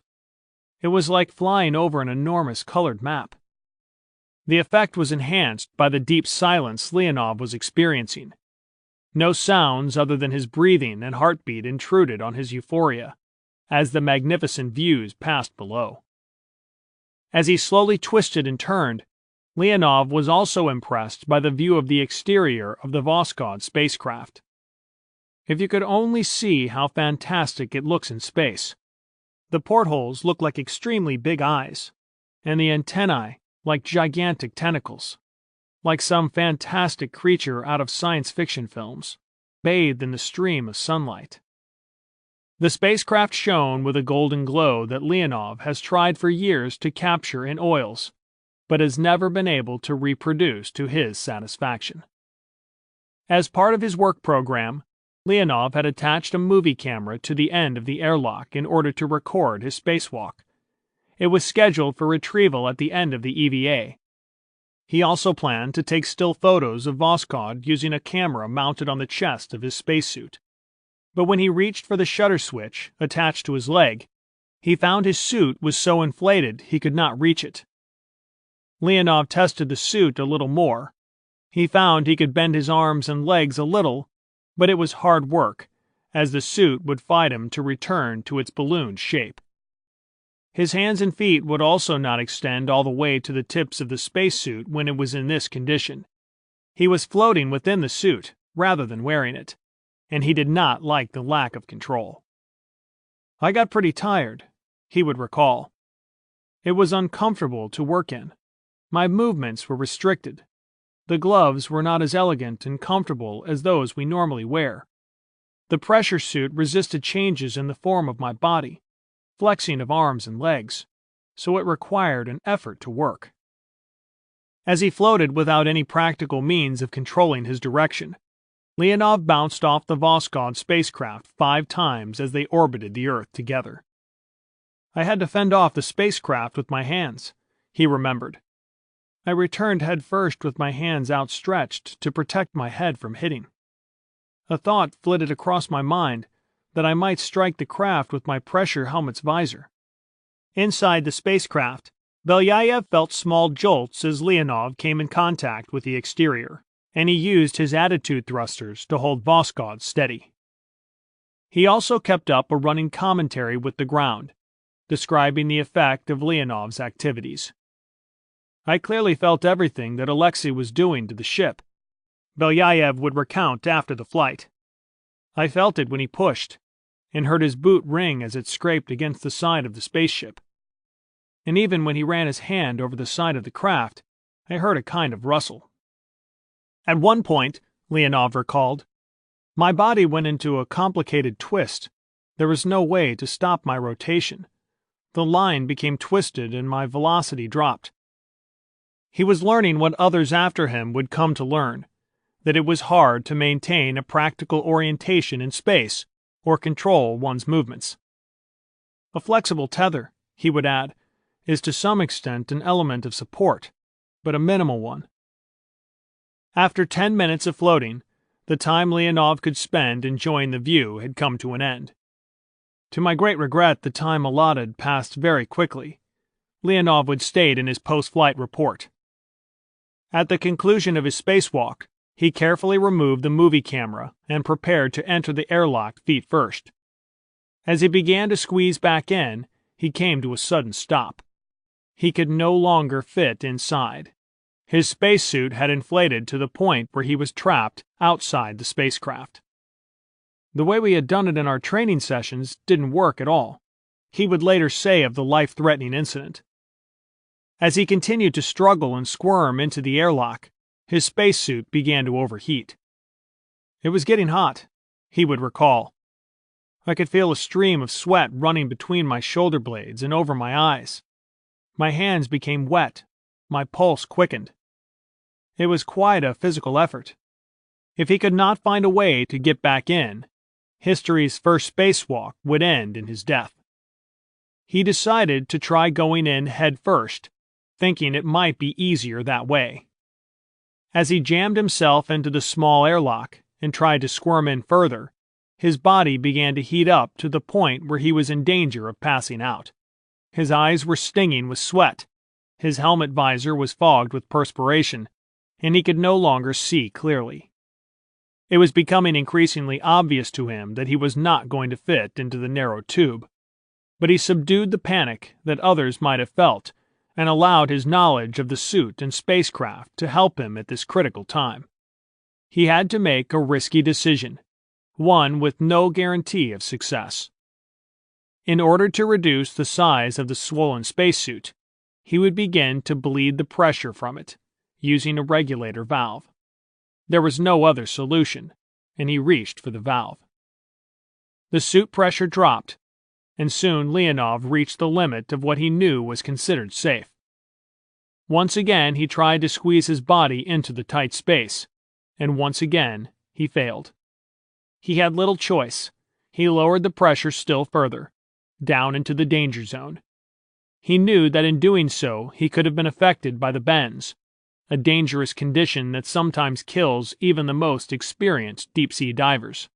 It was like flying over an enormous colored map. The effect was enhanced by the deep silence Leonov was experiencing. No sounds other than his breathing and heartbeat intruded on his euphoria, as the magnificent views passed below. As he slowly twisted and turned, Leonov was also impressed by the view of the exterior of the Voskhod spacecraft. If you could only see how fantastic it looks in space. The portholes look like extremely big eyes, and the antennae like gigantic tentacles. like some fantastic creature out of science fiction films, bathed in the stream of sunlight. The spacecraft shone with a golden glow that Leonov has tried for years to capture in oils, but has never been able to reproduce to his satisfaction. As part of his work program, Leonov had attached a movie camera to the end of the airlock in order to record his spacewalk. It was scheduled for retrieval at the end of the EVA. He also planned to take still photos of Voskhod using a camera mounted on the chest of his spacesuit. But when he reached for the shutter switch attached to his leg, he found his suit was so inflated he could not reach it. Leonov tested the suit a little more. He found he could bend his arms and legs a little, but it was hard work, as the suit would fight him to return to its ballooned shape. His hands and feet would also not extend all the way to the tips of the spacesuit when it was in this condition. He was floating within the suit, rather than wearing it, and he did not like the lack of control. "I got pretty tired," he would recall. "It was uncomfortable to work in. My movements were restricted. The gloves were not as elegant and comfortable as those we normally wear. The pressure suit resisted changes in the form of my body, flexing of arms and legs, so it required an effort to work." As he floated without any practical means of controlling his direction, Leonov bounced off the Voskhod spacecraft 5 times as they orbited the Earth together. "I had to fend off the spacecraft with my hands," he remembered. "I returned head first with my hands outstretched to protect my head from hitting. A thought flitted across my mind that I might strike the craft with my pressure helmet's visor." Inside the spacecraft, Belyayev felt small jolts as Leonov came in contact with the exterior, and he used his attitude thrusters to hold Voskhod steady. He also kept up a running commentary with the ground, describing the effect of Leonov's activities. "I clearly felt everything that Alexei was doing to the ship," Belyayev would recount after the flight. "I felt it when he pushed, and heard his boot ring as it scraped against the side of the spaceship. And even when he ran his hand over the side of the craft, I heard a kind of rustle." At one point, Leonov recalled, "My body went into a complicated twist. There was no way to stop my rotation. The line became twisted and my velocity dropped." He was learning what others after him would come to learn, that it was hard to maintain a practical orientation in space or control one's movements. "A flexible tether," he would add, "is to some extent an element of support, but a minimal one." After 10 minutes of floating, the time Leonov could spend enjoying the view had come to an end. "To my great regret, the time allotted passed very quickly," Leonov would state in his post-flight report. At the conclusion of his spacewalk, he carefully removed the movie camera and prepared to enter the airlock feet first. As he began to squeeze back in, he came to a sudden stop. He could no longer fit inside. His spacesuit had inflated to the point where he was trapped outside the spacecraft. "The way we had done it in our training sessions didn't work at all," he would later say of the life-threatening incident. As he continued to struggle and squirm into the airlock, his spacesuit began to overheat. "It was getting hot," he would recall. "I could feel a stream of sweat running between my shoulder blades and over my eyes. My hands became wet, my pulse quickened. It was quite a physical effort." If he could not find a way to get back in, history's first spacewalk would end in his death. He decided to try going in head first, thinking it might be easier that way. As he jammed himself into the small airlock and tried to squirm in further, his body began to heat up to the point where he was in danger of passing out. His eyes were stinging with sweat, his helmet visor was fogged with perspiration, and he could no longer see clearly. It was becoming increasingly obvious to him that he was not going to fit into the narrow tube, but he subdued the panic that others might have felt and allowed his knowledge of the suit and spacecraft to help him at this critical time. He had to make a risky decision, one with no guarantee of success. In order to reduce the size of the swollen spacesuit, he would begin to bleed the pressure from it, using a regulator valve. There was no other solution, and he reached for the valve. The suit pressure dropped, and soon Leonov reached the limit of what he knew was considered safe. Once again he tried to squeeze his body into the tight space, and once again he failed. He had little choice. He lowered the pressure still further, down into the danger zone. He knew that in doing so he could have been affected by the bends, a dangerous condition that sometimes kills even the most experienced deep-sea divers.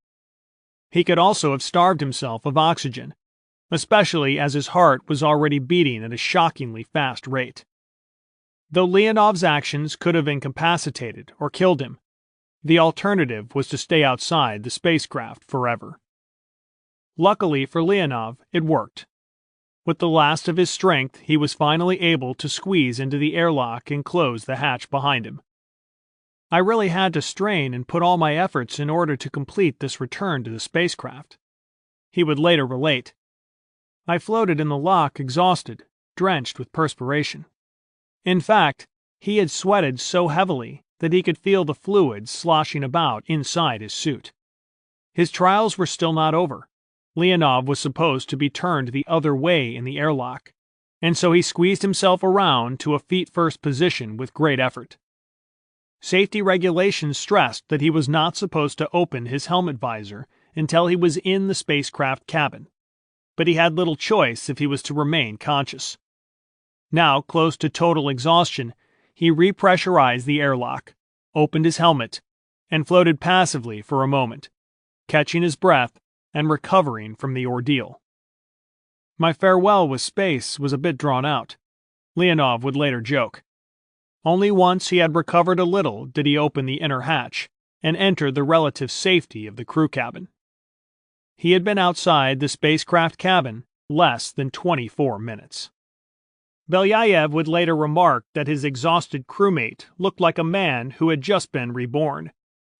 He could also have starved himself of oxygen, especially as his heart was already beating at a shockingly fast rate. Though Leonov's actions could have incapacitated or killed him, the alternative was to stay outside the spacecraft forever. Luckily for Leonov, it worked. With the last of his strength, he was finally able to squeeze into the airlock and close the hatch behind him. I really had to strain and put all my efforts in order to complete this return to the spacecraft. He would later relate. I floated in the lock exhausted, drenched with perspiration. In fact, he had sweated so heavily that he could feel the fluids sloshing about inside his suit. His trials were still not over. Leonov was supposed to be turned the other way in the airlock, and so he squeezed himself around to a feet-first position with great effort. Safety regulations stressed that he was not supposed to open his helmet visor until he was in the spacecraft cabin, but he had little choice if he was to remain conscious. Now, close to total exhaustion, he repressurized the airlock, opened his helmet, and floated passively for a moment, catching his breath and recovering from the ordeal. My farewell with space was a bit drawn out, Leonov would later joke. Only once he had recovered a little did he open the inner hatch and enter the relative safety of the crew cabin. He had been outside the spacecraft cabin less than 24 minutes. Belyayev would later remark that his exhausted crewmate looked like a man who had just been reborn,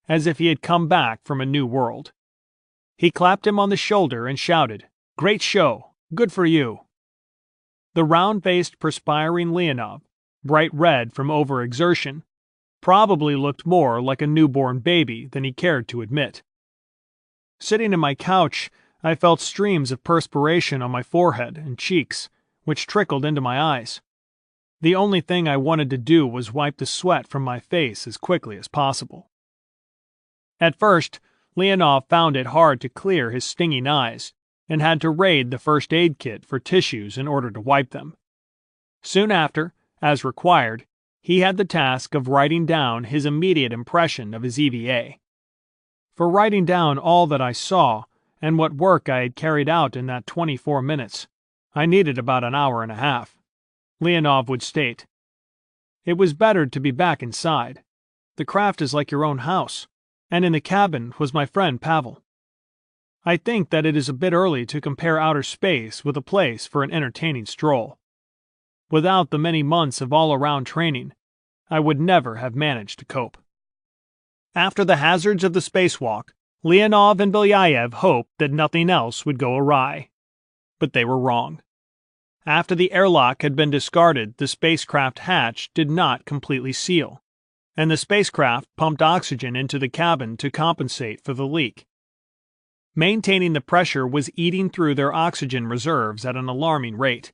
as if he had come back from a new world. He clapped him on the shoulder and shouted, "Great show! Good for you!" The round-faced, perspiring Leonov, bright red from overexertion, probably looked more like a newborn baby than he cared to admit. Sitting in my couch, I felt streams of perspiration on my forehead and cheeks, which trickled into my eyes. The only thing I wanted to do was wipe the sweat from my face as quickly as possible. At first, Leonov found it hard to clear his stinging eyes and had to raid the first aid kit for tissues in order to wipe them. Soon after, as required, he had the task of writing down his immediate impression of his EVA. For writing down all that I saw and what work I had carried out in that 24 minutes, I needed about an hour and a half. Leonov would state, "It was better to be back inside. The craft is like your own house, and in the cabin was my friend Pavel. I think that it is a bit early to compare outer space with a place for an entertaining stroll. Without the many months of all-around training, I would never have managed to cope." After the hazards of the spacewalk, Leonov and Belyayev hoped that nothing else would go awry. But they were wrong. After the airlock had been discarded, the spacecraft hatch did not completely seal, and the spacecraft pumped oxygen into the cabin to compensate for the leak. Maintaining the pressure was eating through their oxygen reserves at an alarming rate,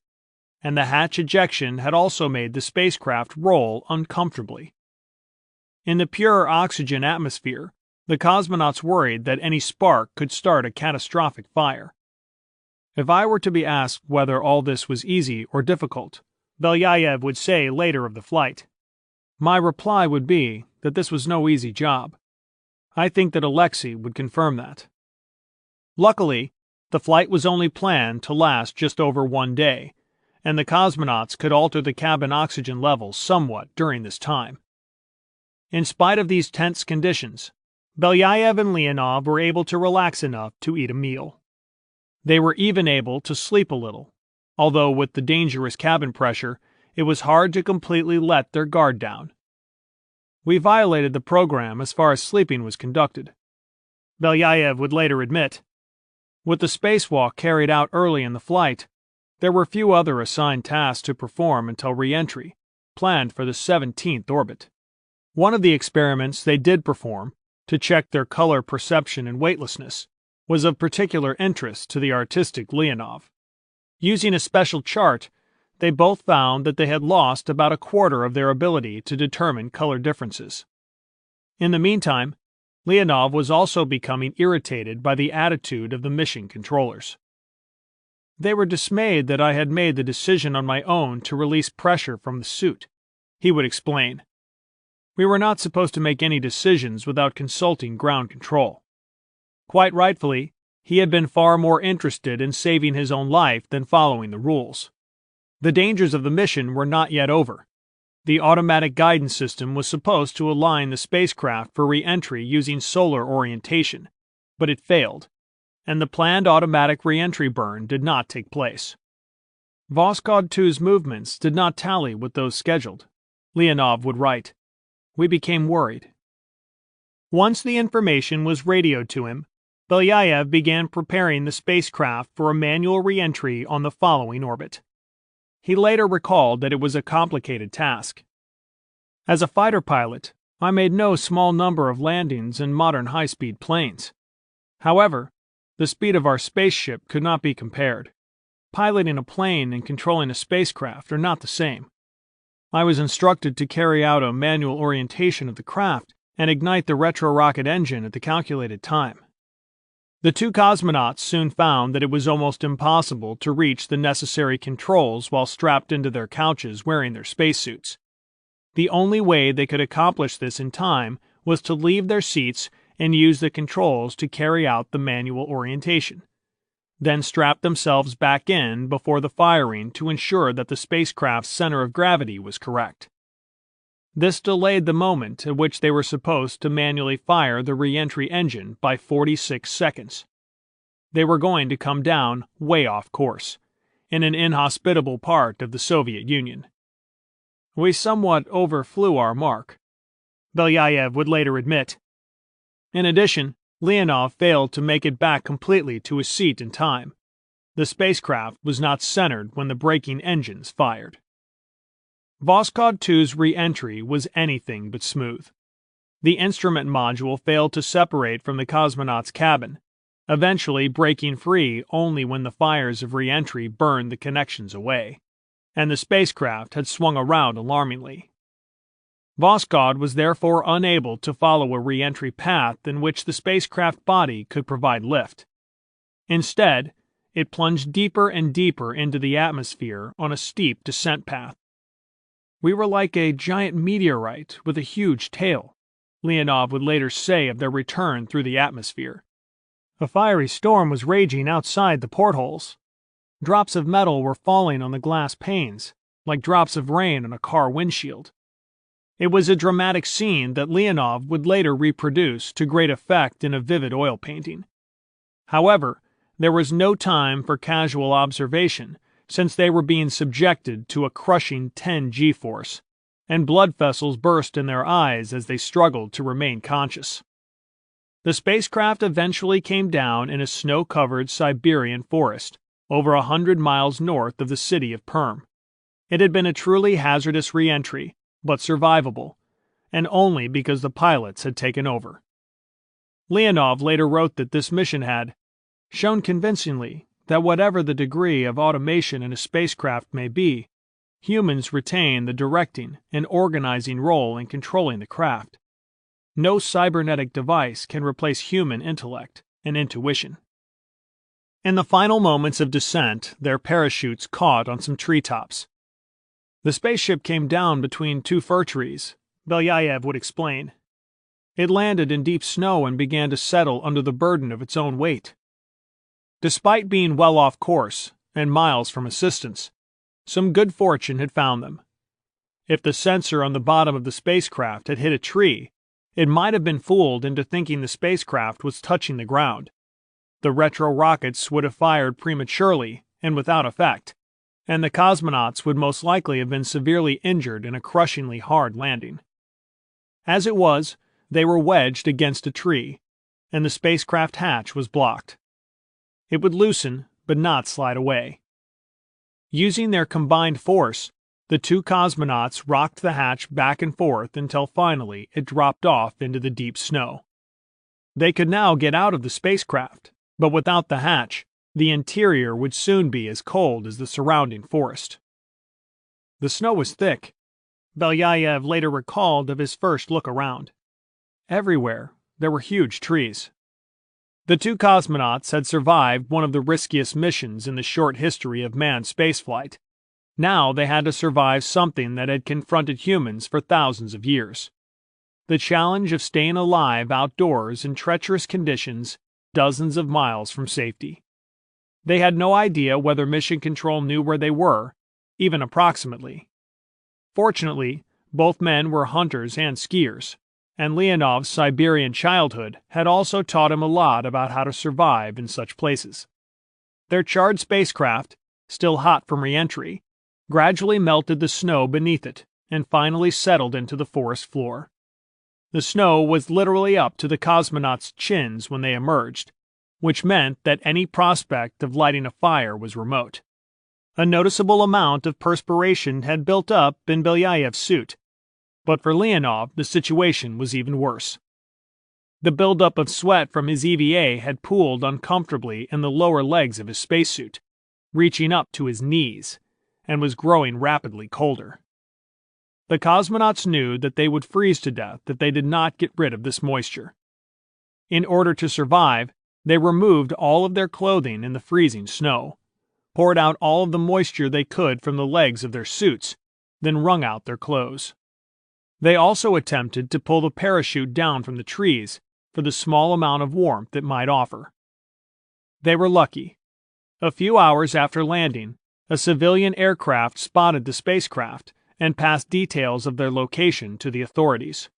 and the hatch ejection had also made the spacecraft roll uncomfortably. In the pure oxygen atmosphere, the cosmonauts worried that any spark could start a catastrophic fire. If I were to be asked whether all this was easy or difficult, Belyayev would say later of the flight, my reply would be that this was no easy job. I think that Alexei would confirm that. Luckily, the flight was only planned to last just over 1 day, and the cosmonauts could alter the cabin oxygen levels somewhat during this time. In spite of these tense conditions, Belyayev and Leonov were able to relax enough to eat a meal. They were even able to sleep a little, although with the dangerous cabin pressure, it was hard to completely let their guard down. We violated the program as far as sleeping was conducted. Belyayev would later admit, with the spacewalk carried out early in the flight, there were few other assigned tasks to perform until re-entry, planned for the 17th orbit. One of the experiments they did perform, to check their color perception and weightlessness, was of particular interest to the artistic Leonov. Using a special chart, they both found that they had lost about a quarter of their ability to determine color differences. In the meantime, Leonov was also becoming irritated by the attitude of the mission controllers. They were dismayed that I had made the decision on my own to release pressure from the suit, he would explain. We were not supposed to make any decisions without consulting ground control. Quite rightfully, he had been far more interested in saving his own life than following the rules. The dangers of the mission were not yet over. The automatic guidance system was supposed to align the spacecraft for re-entry using solar orientation, but it failed, and the planned automatic re-entry burn did not take place. Voskhod 2's movements did not tally with those scheduled, Leonov would write. We became worried. Once the information was radioed to him, Belyayev began preparing the spacecraft for a manual re-entry on the following orbit. He later recalled that it was a complicated task. As a fighter pilot, I made no small number of landings in modern high-speed planes. However, the speed of our spaceship could not be compared. Piloting a plane and controlling a spacecraft are not the same. I was instructed to carry out a manual orientation of the craft and ignite the retro-rocket engine at the calculated time. The two cosmonauts soon found that it was almost impossible to reach the necessary controls while strapped into their couches wearing their spacesuits. The only way they could accomplish this in time was to leave their seats and use the controls to carry out the manual orientation, then strap themselves back in before the firing to ensure that the spacecraft's center of gravity was correct. This delayed the moment at which they were supposed to manually fire the re-entry engine by 46 seconds. They were going to come down way off course, in an inhospitable part of the Soviet Union. We somewhat overflew our mark, Belyayev would later admit. In addition, Leonov failed to make it back completely to his seat in time. The spacecraft was not centered when the braking engines fired. Voskhod 2's re-entry was anything but smooth. The instrument module failed to separate from the cosmonaut's cabin, eventually breaking free only when the fires of re-entry burned the connections away, and the spacecraft had swung around alarmingly. Voskhod was therefore unable to follow a re-entry path in which the spacecraft body could provide lift. Instead, it plunged deeper and deeper into the atmosphere on a steep descent path. We were like a giant meteorite with a huge tail, Leonov would later say of their return through the atmosphere. A fiery storm was raging outside the portholes. Drops of metal were falling on the glass panes, like drops of rain on a car windshield. It was a dramatic scene that Leonov would later reproduce to great effect in a vivid oil painting. However, there was no time for casual observation, since they were being subjected to a crushing 10 G-force, and blood vessels burst in their eyes as they struggled to remain conscious. The spacecraft eventually came down in a snow-covered Siberian forest, over 100 miles north of the city of Perm. It had been a truly hazardous re-entry, but survivable, and only because the pilots had taken over. Leonov later wrote that this mission had shown convincingly that whatever the degree of automation in a spacecraft may be, humans retain the directing and organizing role in controlling the craft. No cybernetic device can replace human intellect and intuition. In the final moments of descent, their parachutes caught on some treetops. The spaceship came down between two fir trees, Belyayev would explain. It landed in deep snow and began to settle under the burden of its own weight. Despite being well off course and miles from assistance, some good fortune had found them. If the sensor on the bottom of the spacecraft had hit a tree, it might have been fooled into thinking the spacecraft was touching the ground. The retro rockets would have fired prematurely and without effect, and the cosmonauts would most likely have been severely injured in a crushingly hard landing. As it was, they were wedged against a tree, and the spacecraft hatch was blocked. It would loosen, but not slide away. Using their combined force, The two cosmonauts rocked the hatch back and forth until finally it dropped off into the deep snow. They could now get out of the spacecraft, but without the hatch, the interior would soon be as cold as the surrounding forest. The snow was thick. Belyayev later recalled of his first look around. Everywhere, there were huge trees. The two cosmonauts had survived one of the riskiest missions in the short history of manned spaceflight. Now they had to survive something that had confronted humans for thousands of years. The challenge of staying alive outdoors in treacherous conditions dozens of miles from safety. They had no idea whether Mission Control knew where they were, even approximately. Fortunately, both men were hunters and skiers, and Leonov's Siberian childhood had also taught him a lot about how to survive in such places. Their charred spacecraft, still hot from re-entry, gradually melted the snow beneath it and finally settled into the forest floor. The snow was literally up to the cosmonauts' chins when they emerged, which meant that any prospect of lighting a fire was remote. A noticeable amount of perspiration had built up in Belyayev's suit, but for Leonov the situation was even worse. The buildup of sweat from his EVA had pooled uncomfortably in the lower legs of his spacesuit, reaching up to his knees, and was growing rapidly colder. The cosmonauts knew that they would freeze to death if they did not get rid of this moisture. In order to survive, they removed all of their clothing in the freezing snow, poured out all of the moisture they could from the legs of their suits, then wrung out their clothes. They also attempted to pull the parachute down from the trees for the small amount of warmth it might offer. They were lucky. A few hours after landing, a civilian aircraft spotted the spacecraft and passed details of their location to the authorities.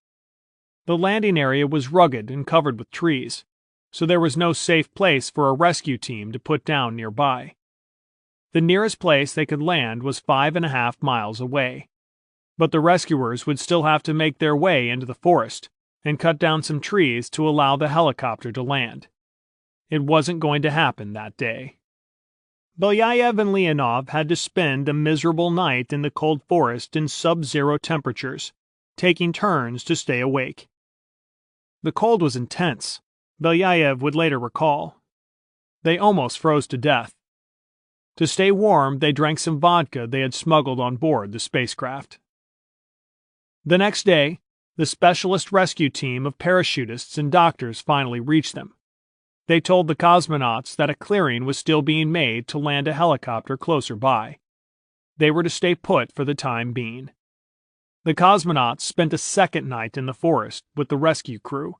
The landing area was rugged and covered with trees, so there was no safe place for a rescue team to put down nearby. The nearest place they could land was 5.5 miles away, but the rescuers would still have to make their way into the forest and cut down some trees to allow the helicopter to land. It wasn't going to happen that day. Belyayev and Leonov had to spend a miserable night in the cold forest in sub-zero temperatures, taking turns to stay awake. The cold was intense, Belyayev would later recall. They almost froze to death. To stay warm, they drank some vodka they had smuggled on board the spacecraft. The next day, the specialist rescue team of parachutists and doctors finally reached them. They told the cosmonauts that a clearing was still being made to land a helicopter closer by. They were to stay put for the time being. The cosmonauts spent a second night in the forest with the rescue crew,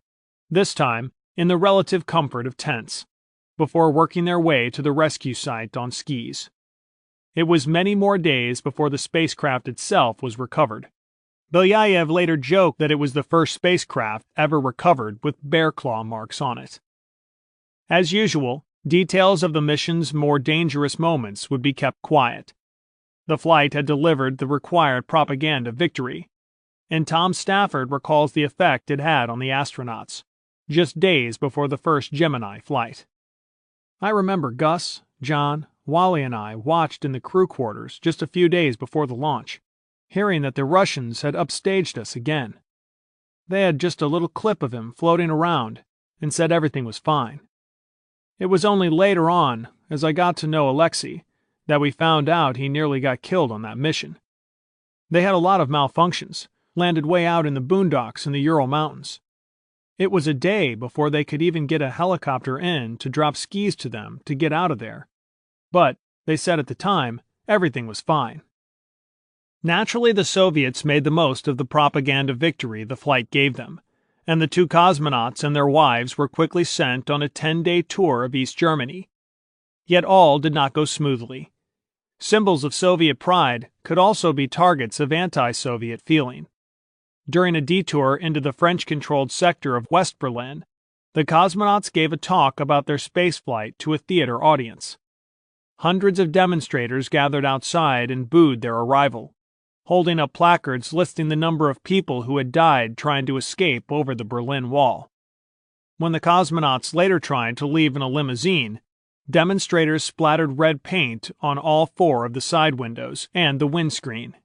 this time in the relative comfort of tents, before working their way to the rescue site on skis. It was many more days before the spacecraft itself was recovered. Belyayev later joked that it was the first spacecraft ever recovered with bear claw marks on it. As usual, details of the mission's more dangerous moments would be kept quiet. The flight had delivered the required propaganda victory, and Tom Stafford recalls the effect it had on the astronauts, just days before the first Gemini flight. I remember Gus, John, Wally and I watched in the crew quarters just a few days before the launch, hearing that the Russians had upstaged us again. They had just a little clip of him floating around and said everything was fine. It was only later on, as I got to know Alexei, that we found out he nearly got killed on that mission. They had a lot of malfunctions, landed way out in the boondocks in the Ural Mountains. It was a day before they could even get a helicopter in to drop skis to them to get out of there. But, they said at the time, everything was fine. Naturally, the Soviets made the most of the propaganda victory the flight gave them, and the two cosmonauts and their wives were quickly sent on a 10-day tour of East Germany. Yet all did not go smoothly. Symbols of Soviet pride could also be targets of anti-Soviet feeling. During a detour into the French-controlled sector of West Berlin, the cosmonauts gave a talk about their spaceflight to a theater audience. Hundreds of demonstrators gathered outside and booed their arrival, holding up placards listing the number of people who had died trying to escape over the Berlin Wall. When the cosmonauts later tried to leave in a limousine, demonstrators splattered red paint on all 4 of the side windows and the windscreen,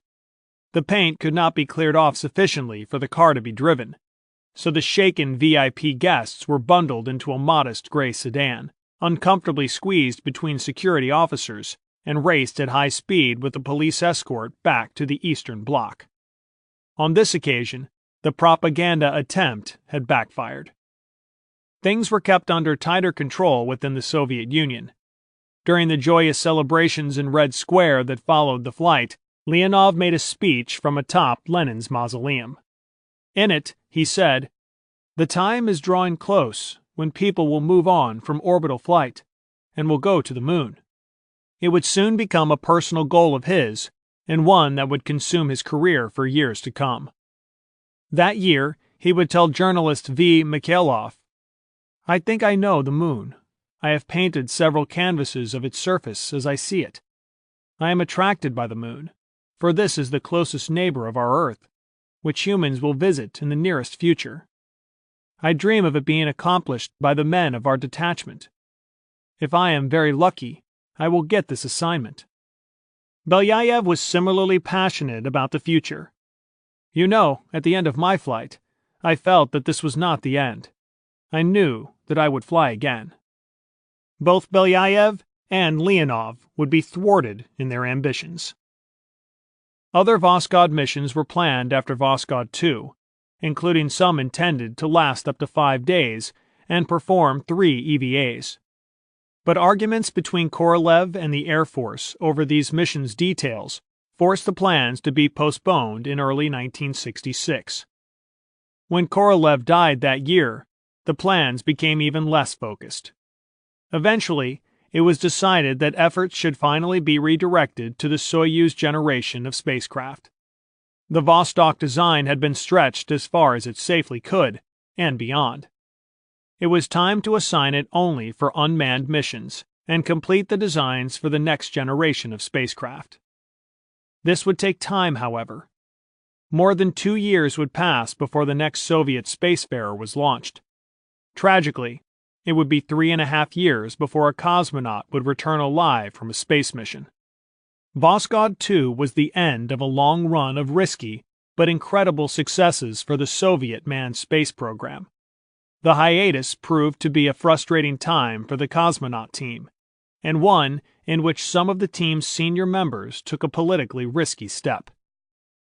The paint could not be cleared off sufficiently for the car to be driven, so the shaken VIP guests were bundled into a modest gray sedan, uncomfortably squeezed between security officers, and raced at high speed with a police escort back to the Eastern Bloc. On this occasion, the propaganda attempt had backfired. Things were kept under tighter control within the Soviet Union. During the joyous celebrations in Red Square that followed the flight, Leonov made a speech from atop Lenin's mausoleum. In it, he said, "The time is drawing close when people will move on from orbital flight and will go to the moon." It would soon become a personal goal of his, and one that would consume his career for years to come. That year, he would tell journalist V. Mikhailov, "I think I know the moon. I have painted several canvases of its surface as I see it. I am attracted by the moon, for this is the closest neighbor of our Earth, which humans will visit in the nearest future. I dream of it being accomplished by the men of our detachment. If I am very lucky, I will get this assignment." Belyayev was similarly passionate about the future. "You know, at the end of my flight, I felt that this was not the end. I knew that I would fly again." Both Belyayev and Leonov would be thwarted in their ambitions. Other Voskhod missions were planned after Voskhod 2, including some intended to last up to 5 days and perform 3 EVAs. But arguments between Korolev and the Air Force over these missions' details forced the plans to be postponed in early 1966. When Korolev died that year, the plans became even less focused. Eventually, it was decided that efforts should finally be redirected to the Soyuz generation of spacecraft. The Vostok design had been stretched as far as it safely could, and beyond. It was time to assign it only for unmanned missions and complete the designs for the next generation of spacecraft. This would take time, however. More than 2 years would pass before the next Soviet spacefarer was launched. Tragically, it would be 3.5 years before a cosmonaut would return alive from a space mission. Voskhod 2 was the end of a long run of risky but incredible successes for the Soviet manned space program. The hiatus proved to be a frustrating time for the cosmonaut team, and one in which some of the team's senior members took a politically risky step.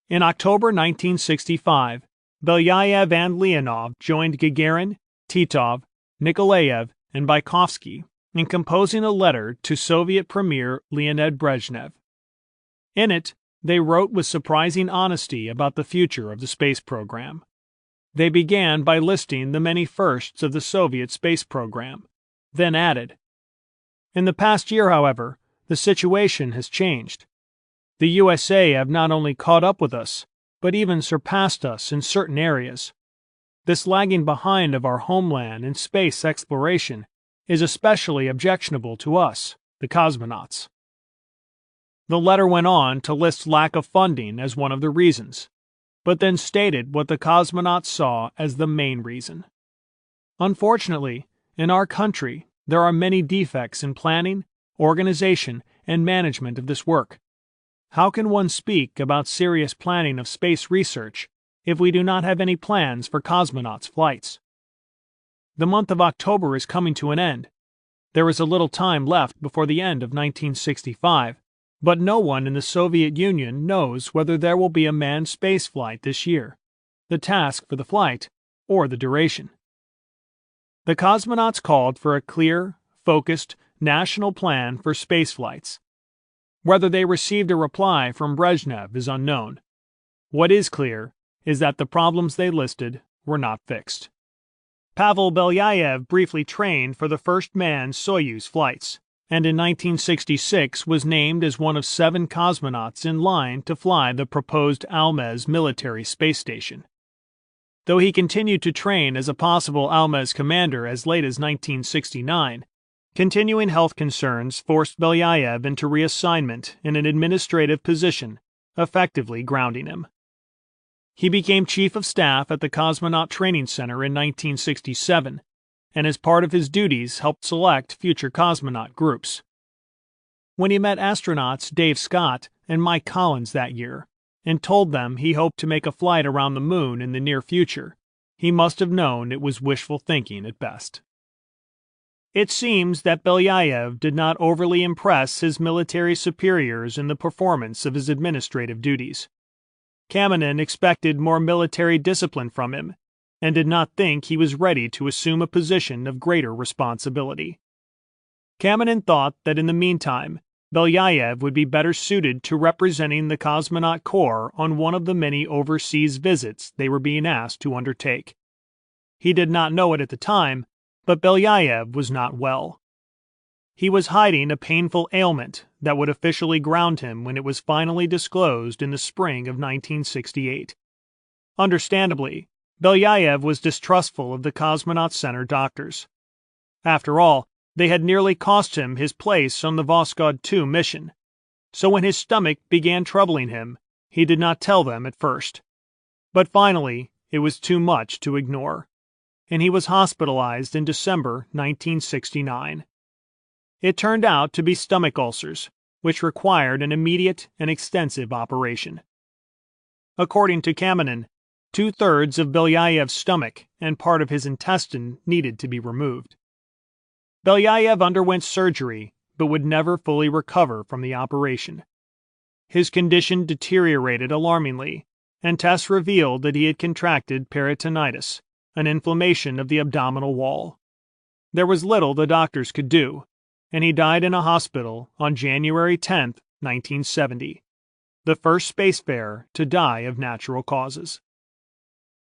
In October 1965, Belyayev and Leonov joined Gagarin, Titov, Nikolaev, and Bykovsky in composing a letter to Soviet Premier Leonid Brezhnev. In it, they wrote with surprising honesty about the future of the space program. They began by listing the many firsts of the Soviet space program, then added, "In the past year, however, the situation has changed. The USA have not only caught up with us, but even surpassed us in certain areas. This lagging behind of our homeland in space exploration is especially objectionable to us, the cosmonauts." The letter went on to list lack of funding as one of the reasons, but then stated what the cosmonauts saw as the main reason. "Unfortunately, in our country, there are many defects in planning, organization, and management of this work. How can one speak about serious planning of space research if we do not have any plans for cosmonauts' flights? The month of October is coming to an end. There is a little time left before the end of 1965, but no one in the Soviet Union knows whether there will be a manned spaceflight this year, the task for the flight, or the duration." The cosmonauts called for a clear, focused, national plan for spaceflights. Whether they received a reply from Brezhnev is unknown. What is clear is that the problems they listed were not fixed. Pavel Belyayev briefly trained for the first manned Soyuz flights, and in 1966 was named as one of 7 cosmonauts in line to fly the proposed Almaz military space station. Though he continued to train as a possible Almaz commander as late as 1969, continuing health concerns forced Belyayev into reassignment in an administrative position, effectively grounding him. He became chief of staff at the Cosmonaut Training Center in 1967, and as part of his duties helped select future cosmonaut groups. When he met astronauts Dave Scott and Mike Collins that year, and told them he hoped to make a flight around the moon in the near future, he must have known it was wishful thinking at best. It seems that Belyayev did not overly impress his military superiors in the performance of his administrative duties. Kamenin expected more military discipline from him, and did not think he was ready to assume a position of greater responsibility. Kamenin thought that in the meantime, Belyayev would be better suited to representing the Cosmonaut Corps on one of the many overseas visits they were being asked to undertake. He did not know it at the time, but Belyayev was not well. He was hiding a painful ailment that would officially ground him when it was finally disclosed in the spring of 1968. Understandably, Belyayev was distrustful of the Cosmonaut Center doctors. After all, they had nearly cost him his place on the Voskhod 2 mission, so when his stomach began troubling him, he did not tell them at first. But finally, it was too much to ignore, and he was hospitalized in December 1969. It turned out to be stomach ulcers, which required an immediate and extensive operation. According to Kamenin, 2/3 of Belyayev's stomach and part of his intestine needed to be removed. Belyayev underwent surgery, but would never fully recover from the operation. His condition deteriorated alarmingly, and tests revealed that he had contracted peritonitis, an inflammation of the abdominal wall. There was little the doctors could do, and he died in a hospital on January 10, 1970, the first spacefarer to die of natural causes.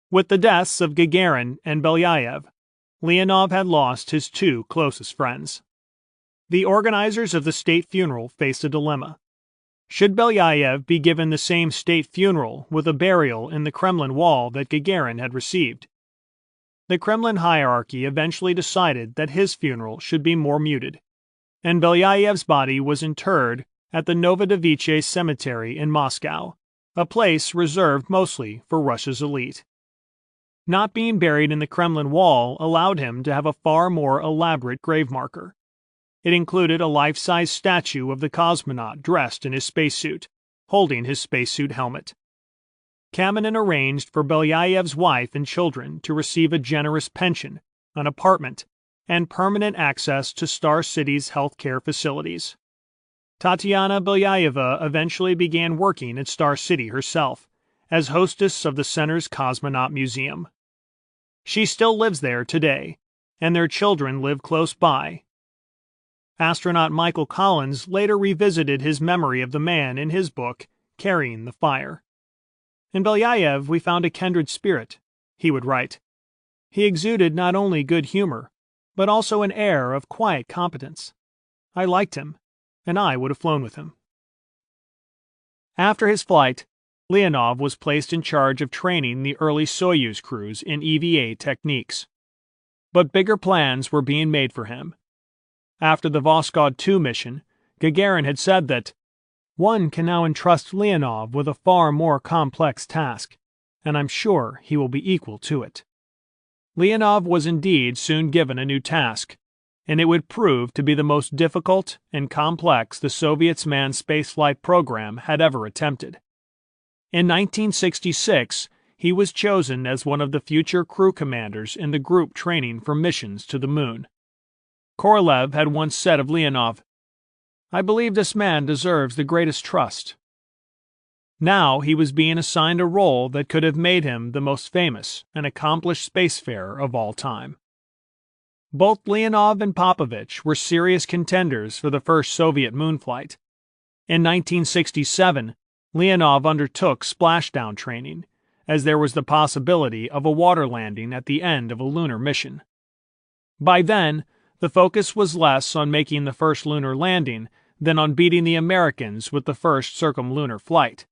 With the deaths of Gagarin and Belyayev, Leonov had lost his two closest friends. The organizers of the state funeral faced a dilemma. Should Belyayev be given the same state funeral with a burial in the Kremlin wall that Gagarin had received? The Kremlin hierarchy eventually decided that his funeral should be more muted, and Belyayev's body was interred at the Novodevichy Cemetery in Moscow, a place reserved mostly for Russia's elite. Not being buried in the Kremlin wall allowed him to have a far more elaborate grave marker. It included a life-size statue of the cosmonaut dressed in his spacesuit, holding his spacesuit helmet. Kamenin arranged for Belyayev's wife and children to receive a generous pension, an apartment, and permanent access to Star City's healthcare facilities. Tatiana Belyayeva eventually began working at Star City herself, as hostess of the center's Cosmonaut Museum. She still lives there today, and their children live close by. Astronaut Michael Collins later revisited his memory of the man in his book, Carrying the Fire. In Belyayev we found a kindred spirit, he would write. He exuded not only good humor, but also an air of quiet competence. I liked him, and I would have flown with him. After his flight, Leonov was placed in charge of training the early Soyuz crews in EVA techniques. But bigger plans were being made for him. After the Voskhod 2 mission, Gagarin had said that one can now entrust Leonov with a far more complex task, and I'm sure he will be equal to it. Leonov was indeed soon given a new task, and it would prove to be the most difficult and complex the Soviets' manned spaceflight program had ever attempted. In 1966, he was chosen as one of the future crew commanders in the group training for missions to the moon. Korolev had once said of Leonov, "I believe this man deserves the greatest trust." Now he was being assigned a role that could have made him the most famous and accomplished spacefarer of all time. Both Leonov and Popovich were serious contenders for the first Soviet moonflight. In 1967, Leonov undertook splashdown training, as there was the possibility of a water landing at the end of a lunar mission. By then, the focus was less on making the first lunar landing than on beating the Americans with the first circumlunar flight.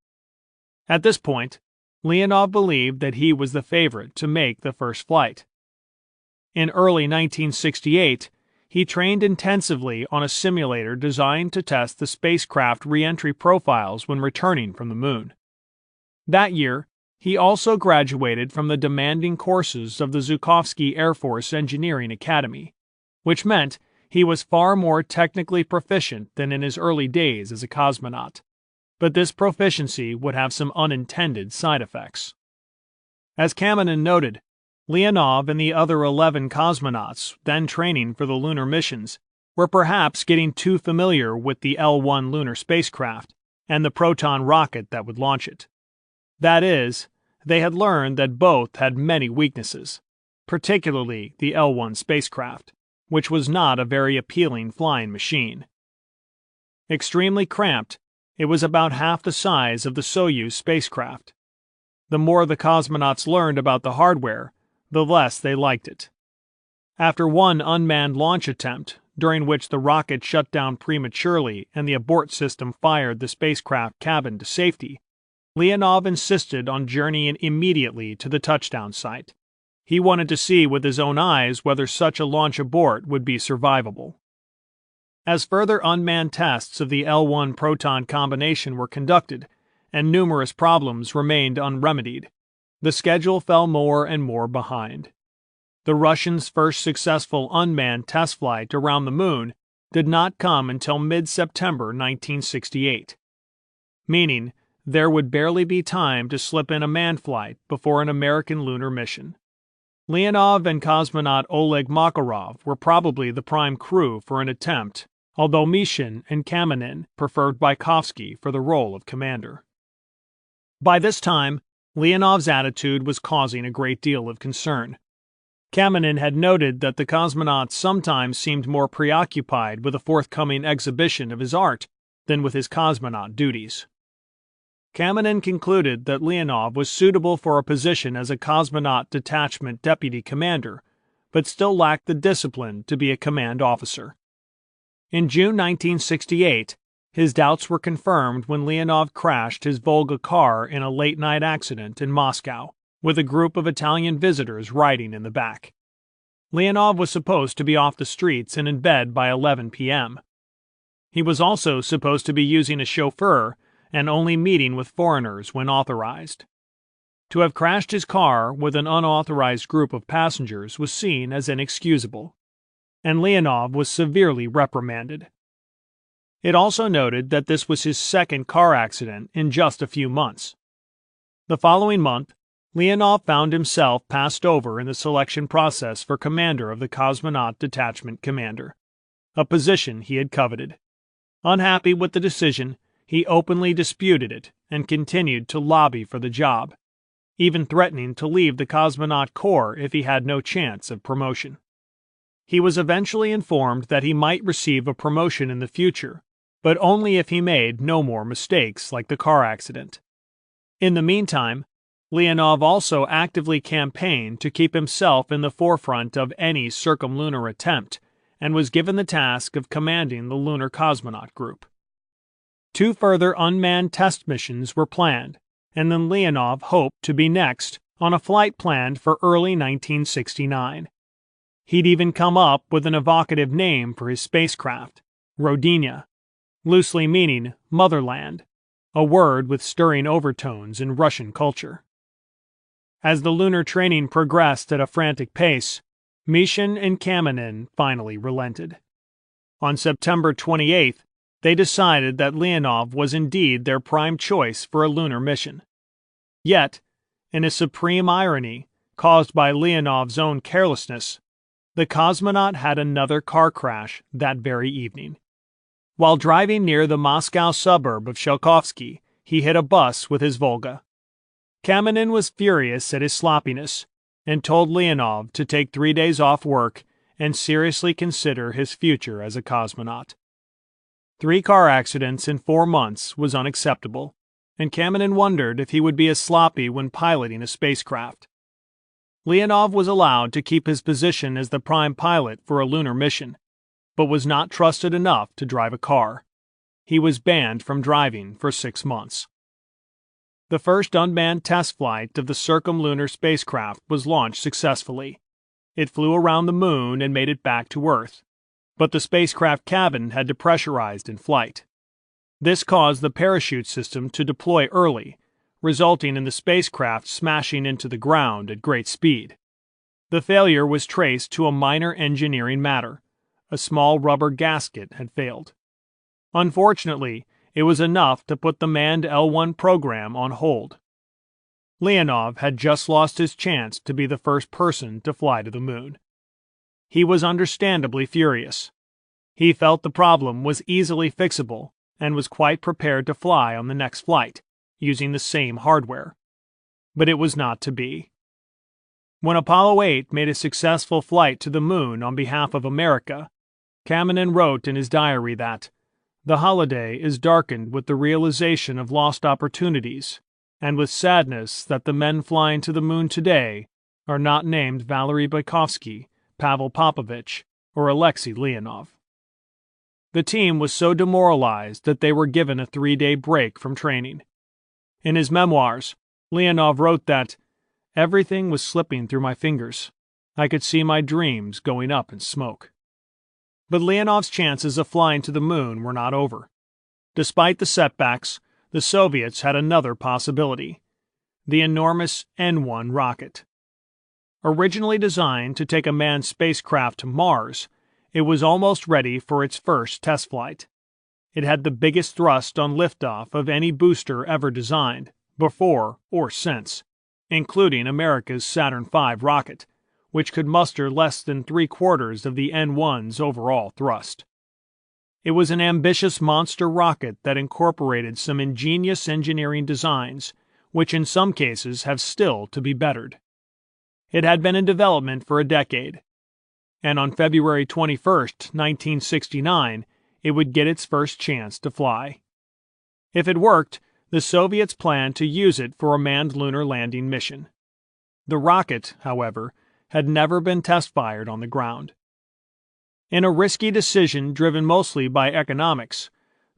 At this point, Leonov believed that he was the favorite to make the first flight. In early 1968, he trained intensively on a simulator designed to test the spacecraft re-entry profiles when returning from the moon. That year, he also graduated from the demanding courses of the Zhukovsky Air Force Engineering Academy, which meant he was far more technically proficient than in his early days as a cosmonaut. but this proficiency would have some unintended side effects. As Kamenin noted, Leonov and the other 11 cosmonauts then training for the lunar missions were perhaps getting too familiar with the L-1 lunar spacecraft and the Proton rocket that would launch it. That is, they had learned that both had many weaknesses, particularly the L-1 spacecraft, which was not a very appealing flying machine. Extremely cramped, it was about half the size of the Soyuz spacecraft. The more the cosmonauts learned about the hardware, the less they liked it. After one unmanned launch attempt, during which the rocket shut down prematurely and the abort system fired the spacecraft cabin to safety, Leonov insisted on journeying immediately to the touchdown site. He wanted to see with his own eyes whether such a launch abort would be survivable. As further unmanned tests of the L-1 Proton combination were conducted, and numerous problems remained unremedied, the schedule fell more and more behind. The Russians' first successful unmanned test flight around the Moon did not come until mid-September 1968, meaning there would barely be time to slip in a manned flight before an American lunar mission. Leonov and cosmonaut Oleg Makarov were probably the prime crew for an attempt, although Mishin and Kamenin preferred Bykovsky for the role of commander. By this time, Leonov's attitude was causing a great deal of concern. Kamenin had noted that the cosmonauts sometimes seemed more preoccupied with a forthcoming exhibition of his art than with his cosmonaut duties. Kamenin concluded that Leonov was suitable for a position as a cosmonaut detachment deputy commander, but still lacked the discipline to be a command officer. In June 1968, his doubts were confirmed when Leonov crashed his Volga car in a late-night accident in Moscow, with a group of Italian visitors riding in the back. Leonov was supposed to be off the streets and in bed by 11 p.m. He was also supposed to be using a chauffeur and only meeting with foreigners when authorized. To have crashed his car with an unauthorized group of passengers was seen as inexcusable, and Leonov was severely reprimanded. It also noted that this was his second car accident in just a few months. The following month, Leonov found himself passed over in the selection process for commander of the Cosmonaut Detachment Commander, a position he had coveted. Unhappy with the decision, he openly disputed it and continued to lobby for the job, even threatening to leave the Cosmonaut Corps if he had no chance of promotion. He was eventually informed that he might receive a promotion in the future, but only if he made no more mistakes like the car accident. In the meantime, Leonov also actively campaigned to keep himself in the forefront of any circumlunar attempt, and was given the task of commanding the Lunar Cosmonaut Group. 2 further unmanned test missions were planned, and then Leonov hoped to be next on a flight planned for early 1969. He'd even come up with an evocative name for his spacecraft, Rodinia, loosely meaning motherland, a word with stirring overtones in Russian culture. As the lunar training progressed at a frantic pace, Mishin and Kamenin finally relented. On September 28th, they decided that Leonov was indeed their prime choice for a lunar mission. Yet, in a supreme irony caused by Leonov's own carelessness, the cosmonaut had another car crash that very evening. While driving near the Moscow suburb of Shelkovsky, he hit a bus with his Volga. Kamenin was furious at his sloppiness and told Leonov to take 3 days off work and seriously consider his future as a cosmonaut. 3 car accidents in 4 months was unacceptable, and Kamenin wondered if he would be as sloppy when piloting a spacecraft. Leonov was allowed to keep his position as the prime pilot for a lunar mission, but was not trusted enough to drive a car. He was banned from driving for 6 months. The first unmanned test flight of the circumlunar spacecraft was launched successfully. It flew around the Moon and made it back to Earth, but the spacecraft cabin had depressurized in flight. This caused the parachute system to deploy early, resulting in the spacecraft smashing into the ground at great speed. The failure was traced to a minor engineering matter. A small rubber gasket had failed. Unfortunately, it was enough to put the manned L-1 program on hold. Leonov had just lost his chance to be the first person to fly to the moon. He was understandably furious. He felt the problem was easily fixable and was quite prepared to fly on the next flight, using the same hardware. But it was not to be. When Apollo 8 made a successful flight to the moon on behalf of America, Kamenin wrote in his diary that, "The holiday is darkened with the realization of lost opportunities, and with sadness that the men flying to the moon today are not named Valery Bykovsky, Pavel Popovich, or Alexei Leonov." The team was so demoralized that they were given a 3-day break from training. In his memoirs, Leonov wrote that, "Everything was slipping through my fingers. I could see my dreams going up in smoke." But Leonov's chances of flying to the moon were not over. Despite the setbacks, the Soviets had another possibility: the enormous N-1 rocket. Originally designed to take a manned spacecraft to Mars, it was almost ready for its first test flight. It had the biggest thrust on liftoff of any booster ever designed, before or since, including America's Saturn V rocket, which could muster less than 3/4 of the N-1's overall thrust. It was an ambitious monster rocket that incorporated some ingenious engineering designs, which in some cases have still to be bettered. It had been in development for a decade, and on February 21, 1969, it would get its first chance to fly. If it worked, the Soviets planned to use it for a manned lunar landing mission. The rocket, however, had never been test-fired on the ground. In a risky decision driven mostly by economics,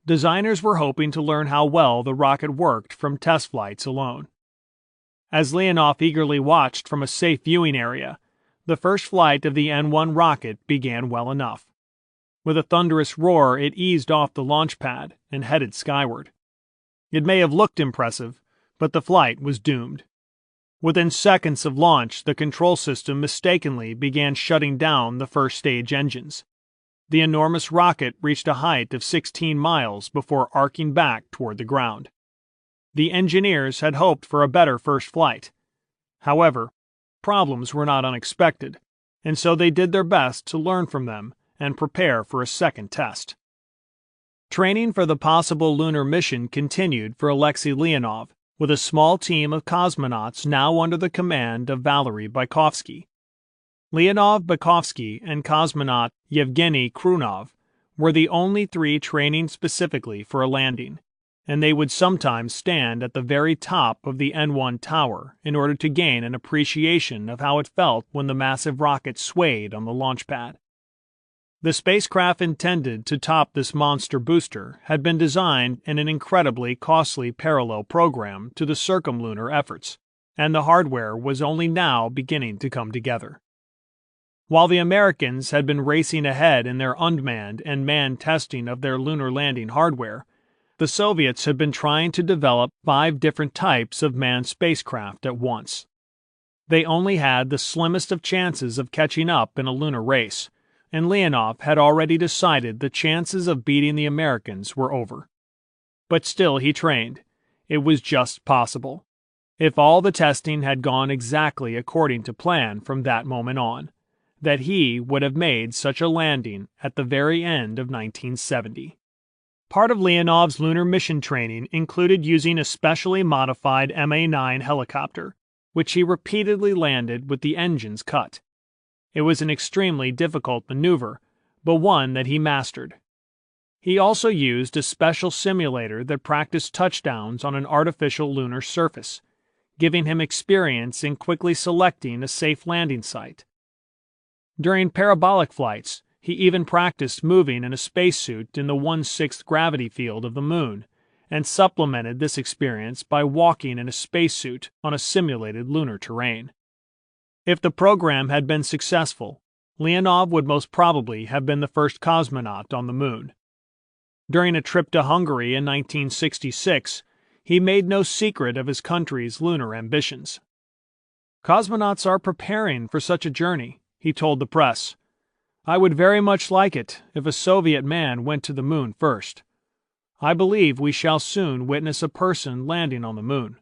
designers were hoping to learn how well the rocket worked from test flights alone. As Leonov eagerly watched from a safe viewing area, the first flight of the N-1 rocket began well enough. With a thunderous roar, it eased off the launch pad and headed skyward. It may have looked impressive, but the flight was doomed. Within seconds of launch, the control system mistakenly began shutting down the first stage engines. The enormous rocket reached a height of 16 miles before arcing back toward the ground. The engineers had hoped for a better first flight. However, problems were not unexpected, and so they did their best to learn from them and prepare for a second test. Training for the possible lunar mission continued for Alexei Leonov, with a small team of cosmonauts now under the command of Valery Bykovsky. Leonov, Bykovsky, and cosmonaut Yevgeny Krunov were the only 3 training specifically for a landing, and they would sometimes stand at the very top of the N-1 tower in order to gain an appreciation of how it felt when the massive rocket swayed on the launch pad. The spacecraft intended to top this monster booster had been designed in an incredibly costly parallel program to the circumlunar efforts, and the hardware was only now beginning to come together. While the Americans had been racing ahead in their unmanned and manned testing of their lunar landing hardware, the Soviets had been trying to develop 5 different types of manned spacecraft at once. They only had the slimmest of chances of catching up in a lunar race, and Leonov had already decided the chances of beating the Americans were over. But still he trained. It was just possible. If all the testing had gone exactly according to plan from that moment on, that he would have made such a landing at the very end of 1970. Part of Leonov's lunar mission training included using a specially modified Ma-9 helicopter, which he repeatedly landed with the engines cut. It was an extremely difficult maneuver, but one that he mastered. He also used a special simulator that practiced touchdowns on an artificial lunar surface, giving him experience in quickly selecting a safe landing site. During parabolic flights, he even practiced moving in a spacesuit in the 1/6 gravity field of the moon, and supplemented this experience by walking in a spacesuit on a simulated lunar terrain. If the program had been successful, Leonov would most probably have been the first cosmonaut on the moon. During a trip to Hungary in 1966, he made no secret of his country's lunar ambitions. "Cosmonauts are preparing for such a journey," he told the press. "I would very much like it if a Soviet man went to the moon first. I believe we shall soon witness a person landing on the moon."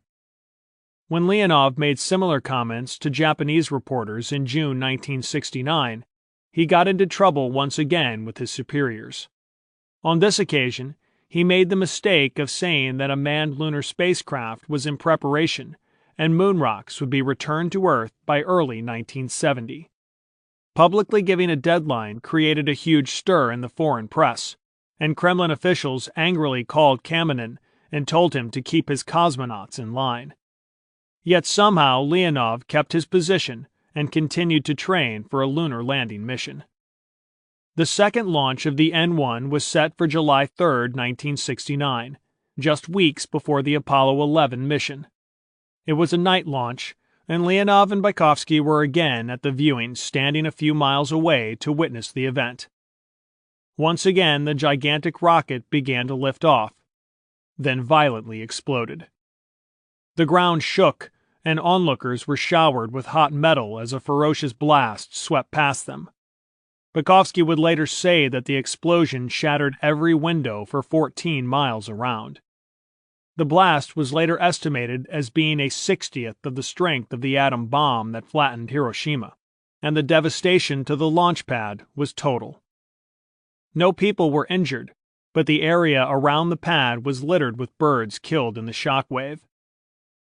When Leonov made similar comments to Japanese reporters in June 1969, he got into trouble once again with his superiors. On this occasion, he made the mistake of saying that a manned lunar spacecraft was in preparation and moon rocks would be returned to Earth by early 1970. Publicly giving a deadline created a huge stir in the foreign press, and Kremlin officials angrily called Kamenin and told him to keep his cosmonauts in line. Yet somehow Leonov kept his position and continued to train for a lunar landing mission. The second launch of the N-1 was set for July 3, 1969, just weeks before the Apollo 11 mission. It was a night launch, and Leonov and Bykovsky were again at the viewing, standing a few miles away to witness the event. Once again, the gigantic rocket began to lift off, then violently exploded. The ground shook, and onlookers were showered with hot metal as a ferocious blast swept past them. Bykovsky would later say that the explosion shattered every window for 14 miles around. The blast was later estimated as being a 60th of the strength of the atom bomb that flattened Hiroshima, and the devastation to the launch pad was total. No people were injured, but the area around the pad was littered with birds killed in the shockwave.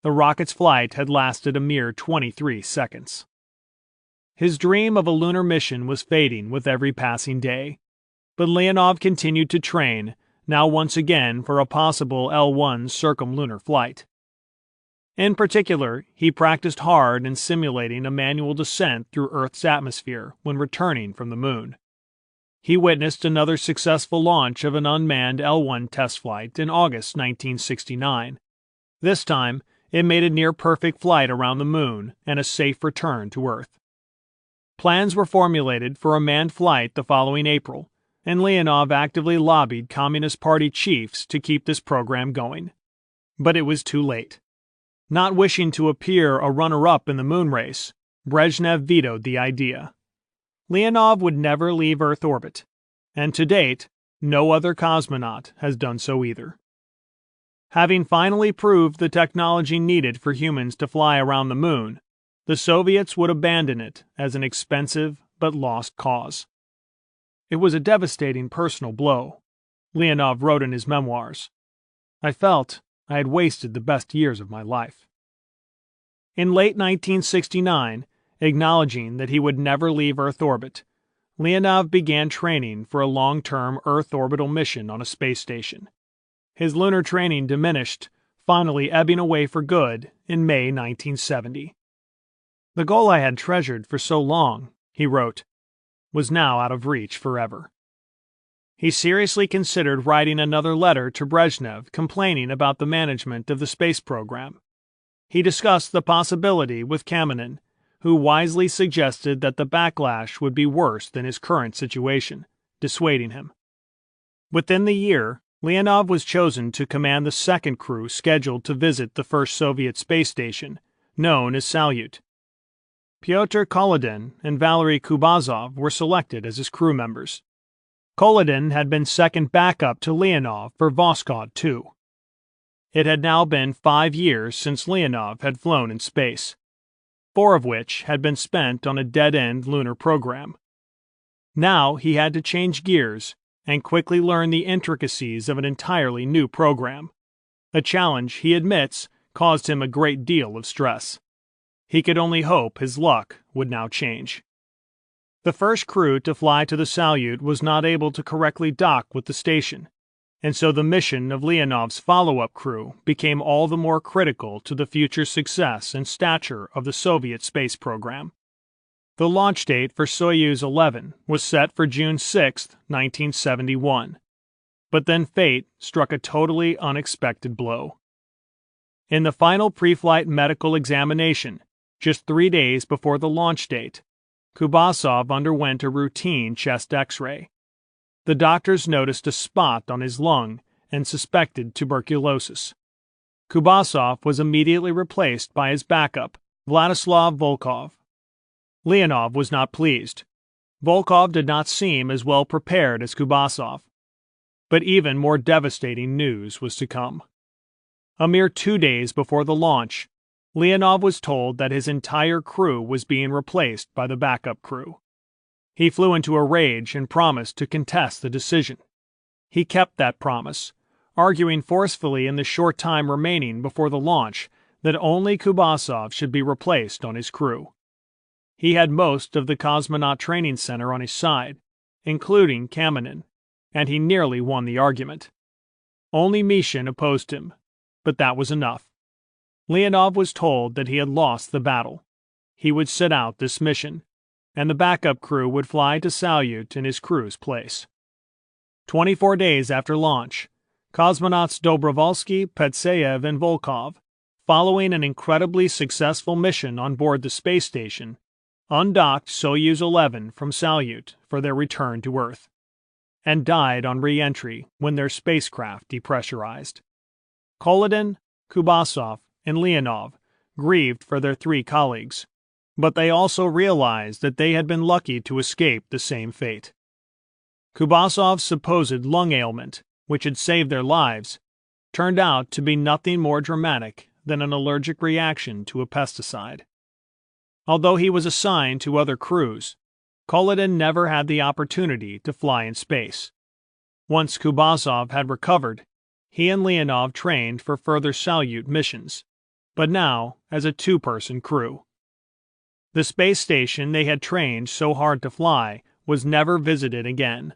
The rocket's flight had lasted a mere 23 seconds. His dream of a lunar mission was fading with every passing day, but Leonov continued to train, now once again for a possible L-1 circumlunar flight. In particular, he practiced hard in simulating a manual descent through Earth's atmosphere when returning from the moon. He witnessed another successful launch of an unmanned L-1 test flight in August 1969. This time, it made a near-perfect flight around the moon and a safe return to Earth. Plans were formulated for a manned flight the following April, and Leonov actively lobbied Communist Party chiefs to keep this program going. But it was too late. Not wishing to appear a runner-up in the moon race, Brezhnev vetoed the idea. Leonov would never leave Earth orbit, and to date, no other cosmonaut has done so either. Having finally proved the technology needed for humans to fly around the moon, the Soviets would abandon it as an expensive but lost cause. It was a devastating personal blow, Leonov wrote in his memoirs. I felt I had wasted the best years of my life. In late 1969, acknowledging that he would never leave Earth orbit, Leonov began training for a long-term Earth orbital mission on a space station. His lunar training diminished, finally ebbing away for good in May 1970. The goal I had treasured for so long, he wrote, was now out of reach forever. He seriously considered writing another letter to Brezhnev complaining about the management of the space program. He discussed the possibility with Kamenin, who wisely suggested that the backlash would be worse than his current situation, dissuading him. Within the year, Leonov was chosen to command the second crew scheduled to visit the first Soviet space station, known as Salyut. Pyotr Kolodin and Valery Kubazov were selected as his crew members. Kolodin had been second backup to Leonov for Voskhod 2. It had now been 5 years since Leonov had flown in space, 4 of which had been spent on a dead-end lunar program. Now he had to change gears and quickly learn the intricacies of an entirely new program. A challenge, he admits, caused him a great deal of stress. He could only hope his luck would now change. The first crew to fly to the Salyut was not able to correctly dock with the station, and so the mission of Leonov's follow-up crew became all the more critical to the future success and stature of the Soviet space program. The launch date for Soyuz 11 was set for June 6, 1971. But then fate struck a totally unexpected blow. In the final pre-flight medical examination, just 3 days before the launch date, Kubasov underwent a routine chest X-ray. The doctors noticed a spot on his lung and suspected tuberculosis. Kubasov was immediately replaced by his backup, Vladislav Volkov. Leonov was not pleased. Volkov did not seem as well prepared as Kubasov. But even more devastating news was to come. A mere 2 days before the launch, Leonov was told that his entire crew was being replaced by the backup crew. He flew into a rage and promised to contest the decision. He kept that promise, arguing forcefully in the short time remaining before the launch that only Kubasov should be replaced on his crew. He had most of the Cosmonaut Training Center on his side, including Kamenin, and he nearly won the argument. Only Mishin opposed him, but that was enough. Leonov was told that he had lost the battle. He would sit out this mission, and the backup crew would fly to Salyut in his crew's place. 24 days after launch, cosmonauts Dobrovolsky, Petseyev, and Volkov, following an incredibly successful mission on board the space station, undocked Soyuz 11 from Salyut for their return to Earth, and died on re-entry when their spacecraft depressurized. Kolodin, Kubasov, and Leonov grieved for their 3 colleagues, but they also realized that they had been lucky to escape the same fate. Kubasov's supposed lung ailment, which had saved their lives, turned out to be nothing more dramatic than an allergic reaction to a pesticide. Although he was assigned to other crews, Kolodin never had the opportunity to fly in space. Once Kubasov had recovered, he and Leonov trained for further Salyut missions, but now as a 2-person crew. The space station they had trained so hard to fly was never visited again.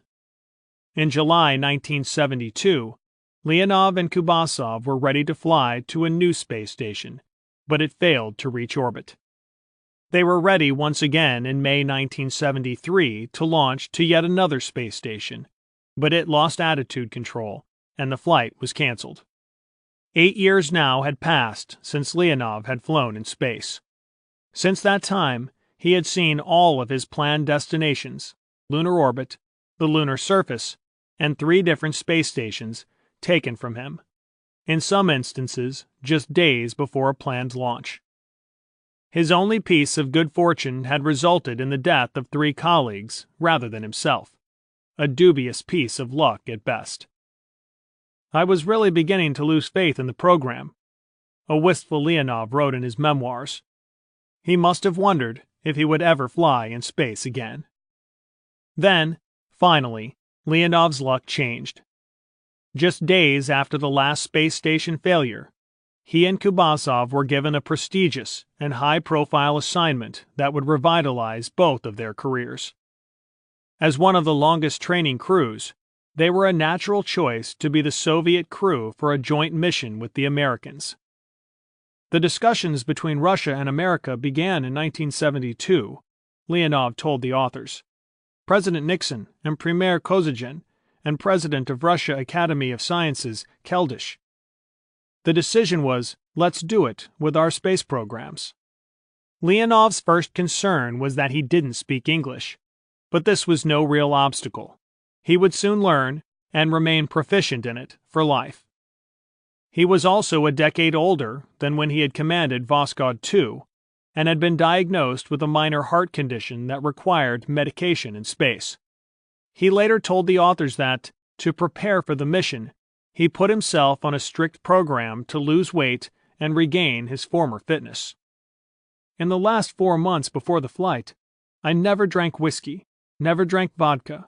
In July 1972, Leonov and Kubasov were ready to fly to a new space station, but it failed to reach orbit. They were ready once again in May 1973 to launch to yet another space station, but it lost attitude control, and the flight was canceled. 8 years now had passed since Leonov had flown in space. Since that time, he had seen all of his planned destinations, lunar orbit, the lunar surface, and 3 different space stations, taken from him, in some instances just days before a planned launch. His only piece of good fortune had resulted in the death of 3 colleagues rather than himself, a dubious piece of luck at best. I was really beginning to lose faith in the program, a wistful Leonov wrote in his memoirs. He must have wondered if he would ever fly in space again. Then, finally, Leonov's luck changed. Just days after the last space station failure, he and Kubasov were given a prestigious and high-profile assignment that would revitalize both of their careers. As one of the longest training crews, they were a natural choice to be the Soviet crew for a joint mission with the Americans. The discussions between Russia and America began in 1972, Leonov told the authors. President Nixon and Premier Kosygin and President of Russia Academy of Sciences Keldysh. The decision was, let's do it with our space programs. Leonov's first concern was that he didn't speak English, but this was no real obstacle. He would soon learn and remain proficient in it for life. He was also a decade older than when he had commanded Voskhod 2 and had been diagnosed with a minor heart condition that required medication in space. He later told the authors that, to prepare for the mission, he put himself on a strict program to lose weight and regain his former fitness. In the last 4 months before the flight, I never drank whiskey, never drank vodka.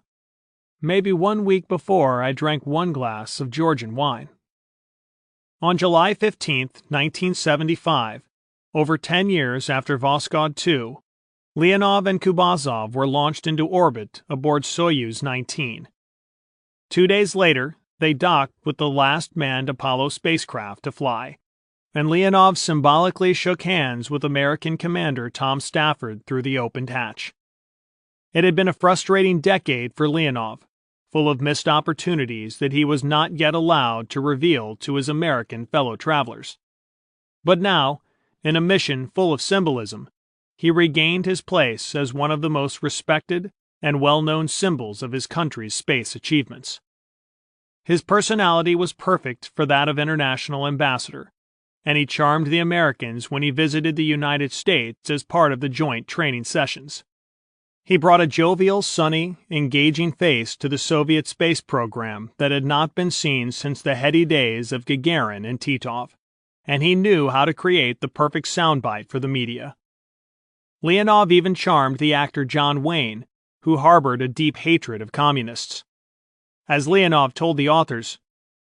Maybe 1 week before I drank 1 glass of Georgian wine. On July 15, 1975, over 10 years after Voskhod 2, Leonov and Kubasov were launched into orbit aboard Soyuz 19. 2 days later, they docked with the last manned Apollo spacecraft to fly, and Leonov symbolically shook hands with American Commander Tom Stafford through the opened hatch. It had been a frustrating decade for Leonov, full of missed opportunities that he was not yet allowed to reveal to his American fellow travelers. But now, in a mission full of symbolism, he regained his place as one of the most respected and well-known symbols of his country's space achievements. His personality was perfect for that of international ambassador, and he charmed the Americans when he visited the United States as part of the joint training sessions. He brought a jovial, sunny, engaging face to the Soviet space program that had not been seen since the heady days of Gagarin and Titov, and he knew how to create the perfect soundbite for the media. Leonov even charmed the actor John Wayne, who harbored a deep hatred of communists. As Leonov told the authors,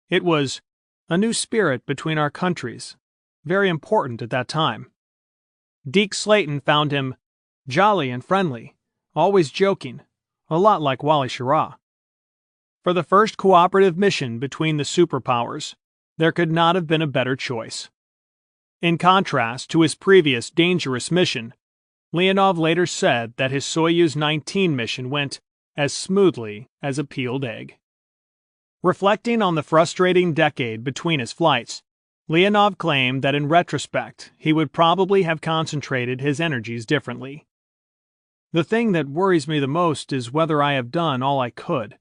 it was a new spirit between our countries, very important at that time. Deke Slayton found him jolly and friendly, always joking, a lot like Wally Schirra. For the first cooperative mission between the superpowers, there could not have been a better choice. In contrast to his previous dangerous mission, Leonov later said that his Soyuz 19 mission went as smoothly as a peeled egg. Reflecting on the frustrating decade between his flights, Leonov claimed that in retrospect he would probably have concentrated his energies differently. The thing that worries me the most is whether I have done all I could.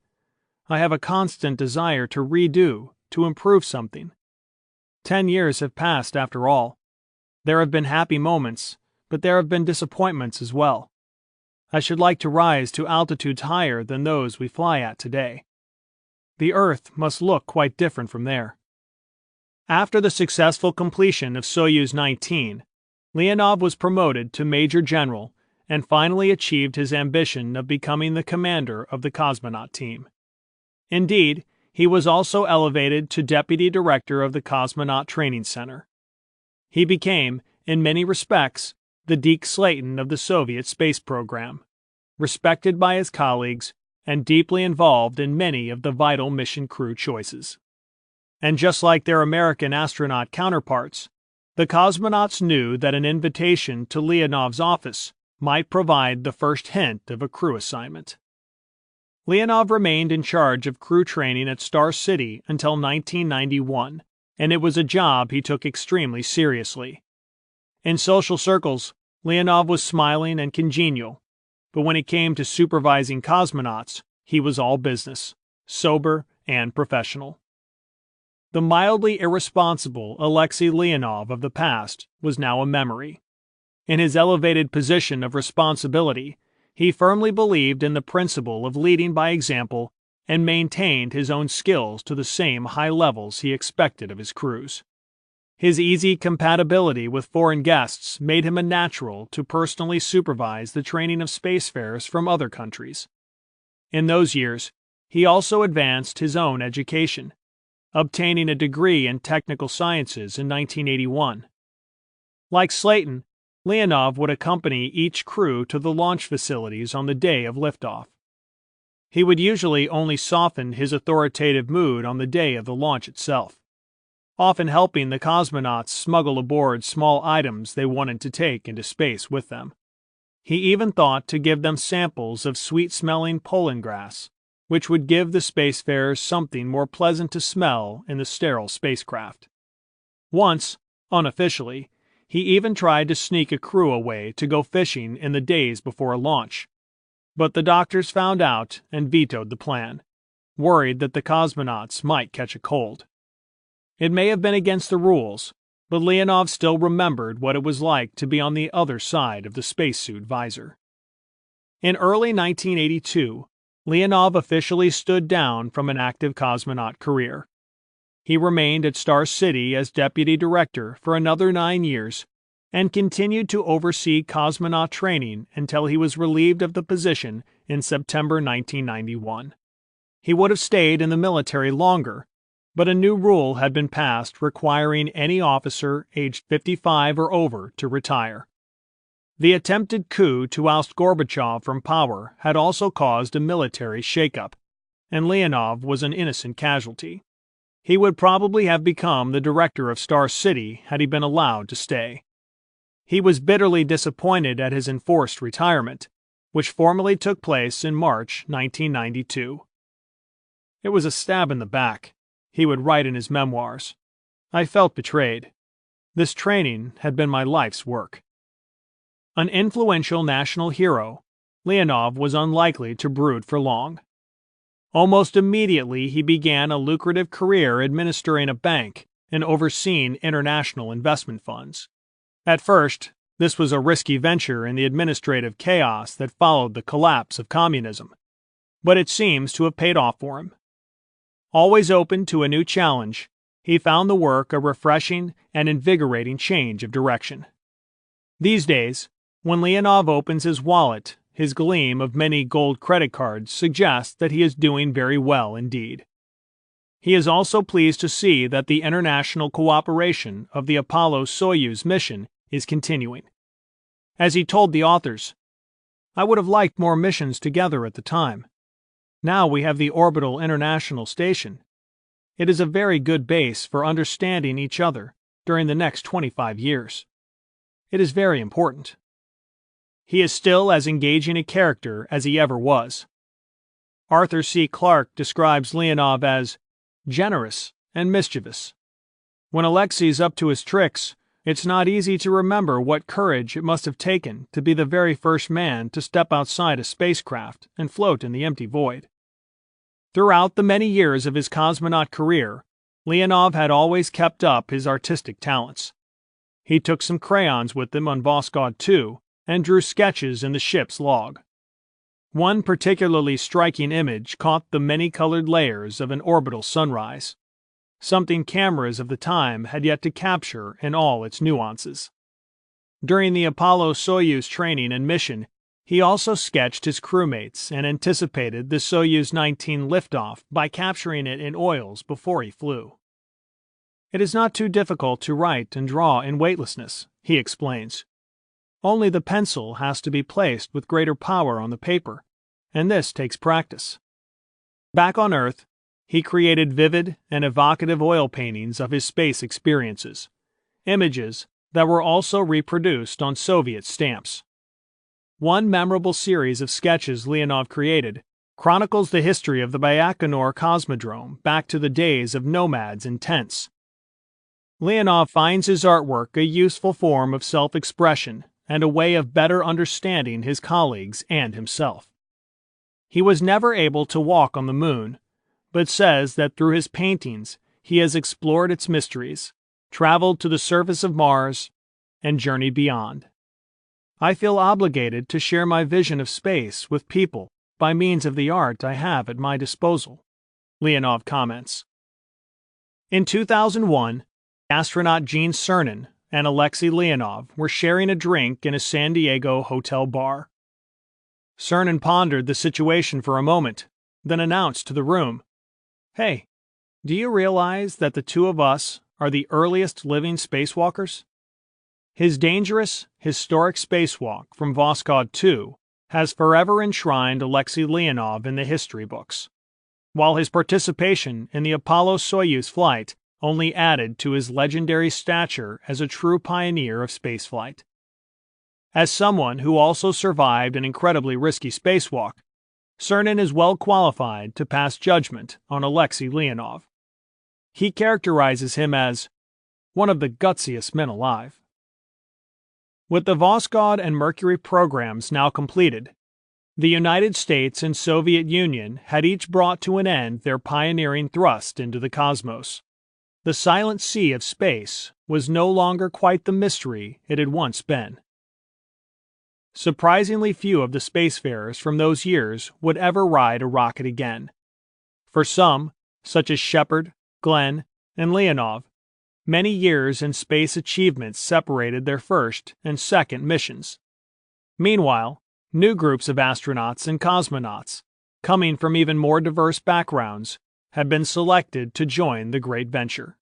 I have a constant desire to redo, to improve something. 10 years have passed after all. There have been happy moments, but there have been disappointments as well. I should like to rise to altitudes higher than those we fly at today. The Earth must look quite different from there. After the successful completion of Soyuz 19, Leonov was promoted to Major General and finally achieved his ambition of becoming the commander of the cosmonaut team. Indeed, he was also elevated to Deputy Director of the Cosmonaut Training Center. He became, in many respects, the Deke Slayton of the Soviet space program, respected by his colleagues and deeply involved in many of the vital mission crew choices. And just like their American astronaut counterparts, the cosmonauts knew that an invitation to Leonov's office might provide the first hint of a crew assignment. Leonov remained in charge of crew training at Star City until 1991, and it was a job he took extremely seriously. In social circles, Leonov was smiling and congenial, but when it came to supervising cosmonauts, he was all business, sober and professional. The mildly irresponsible Alexei Leonov of the past was now a memory. In his elevated position of responsibility, he firmly believed in the principle of leading by example and maintained his own skills to the same high levels he expected of his crews. His easy compatibility with foreign guests made him a natural to personally supervise the training of spacefarers from other countries. In those years, he also advanced his own education, obtaining a degree in technical sciences in 1981. Like Slayton, Leonov would accompany each crew to the launch facilities on the day of liftoff. He would usually only soften his authoritative mood on the day of the launch itself, often helping the cosmonauts smuggle aboard small items they wanted to take into space with them. He even thought to give them samples of sweet-smelling pollen grass, which would give the spacefarers something more pleasant to smell in the sterile spacecraft. Once, unofficially, he even tried to sneak a crew away to go fishing in the days before a launch. But the doctors found out and vetoed the plan, worried that the cosmonauts might catch a cold. It may have been against the rules, but Leonov still remembered what it was like to be on the other side of the spacesuit visor. In early 1982, Leonov officially stood down from an active cosmonaut career. He remained at Star City as deputy director for another 9 years and continued to oversee cosmonaut training until he was relieved of the position in September 1991. He would have stayed in the military longer, but a new rule had been passed requiring any officer aged 55 or over to retire. The attempted coup to oust Gorbachev from power had also caused a military shakeup, and Leonov was an innocent casualty. He would probably have become the director of Star City had he been allowed to stay. He was bitterly disappointed at his enforced retirement, which formally took place in March 1992. It was a stab in the back, he would write in his memoirs. I felt betrayed. This training had been my life's work. An influential national hero, Leonov was unlikely to brood for long. Almost immediately he began a lucrative career administering a bank and overseeing international investment funds. At first, This was a risky venture in the administrative chaos that followed the collapse of communism, but it seems to have paid off for him. Always open to a new challenge, he found the work a refreshing and invigorating change of direction. These days, when Leonov opens his wallet, his gleam of many gold credit cards suggests that he is doing very well indeed. He is also pleased to see that the international cooperation of the Apollo-Soyuz mission is continuing. As he told the authors, "I would have liked more missions together at the time. Now we have the Orbital International Station. It is a very good base for understanding each other during the next 25 years. It is very important." He is still as engaging a character as he ever was. Arthur C. Clarke describes Leonov as generous and mischievous. When Alexei's up to his tricks, it's not easy to remember what courage it must have taken to be the very first man to step outside a spacecraft and float in the empty void. Throughout the many years of his cosmonaut career, Leonov had always kept up his artistic talents. He took some crayons with him on Voskhod 2 and drew sketches in the ship's log. One particularly striking image caught the many-colored layers of an orbital sunrise, something cameras of the time had yet to capture in all its nuances. During the Apollo-Soyuz training and mission, he also sketched his crewmates and anticipated the Soyuz 19 liftoff by capturing it in oils before he flew. "It is not too difficult to write and draw in weightlessness," he explains. "Only the pencil has to be placed with greater power on the paper, and this takes practice." Back on Earth, he created vivid and evocative oil paintings of his space experiences, images that were also reproduced on Soviet stamps. One memorable series of sketches Leonov created chronicles the history of the Baikonur Cosmodrome back to the days of nomads in tents. Leonov finds his artwork a useful form of self-expression and a way of better understanding his colleagues and himself. He was never able to walk on the moon, but says that through his paintings he has explored its mysteries, traveled to the surface of Mars, and journeyed beyond. "I feel obligated to share my vision of space with people by means of the art I have at my disposal," Leonov comments. In 2001, astronaut Gene Cernan and Alexei Leonov were sharing a drink in a San Diego hotel bar. Cernan pondered the situation for a moment, then announced to the room, "Hey, do you realize that the two of us are the earliest living spacewalkers?" His dangerous, historic spacewalk from Voskhod 2 has forever enshrined Alexei Leonov in the history books, while his participation in the Apollo-Soyuz flight only added to his legendary stature as a true pioneer of spaceflight. As someone who also survived an incredibly risky spacewalk, Cernan is well qualified to pass judgment on Alexei Leonov. He characterizes him as one of the gutsiest men alive. With the Voskhod and Mercury programs now completed, the United States and Soviet Union had each brought to an end their pioneering thrust into the cosmos. The silent sea of space was no longer quite the mystery it had once been. Surprisingly few of the spacefarers from those years would ever ride a rocket again. For some, such as Shepard, Glenn, and Leonov, many years in space achievements separated their first and second missions. Meanwhile, new groups of astronauts and cosmonauts, coming from even more diverse backgrounds, had been selected to join the great venture.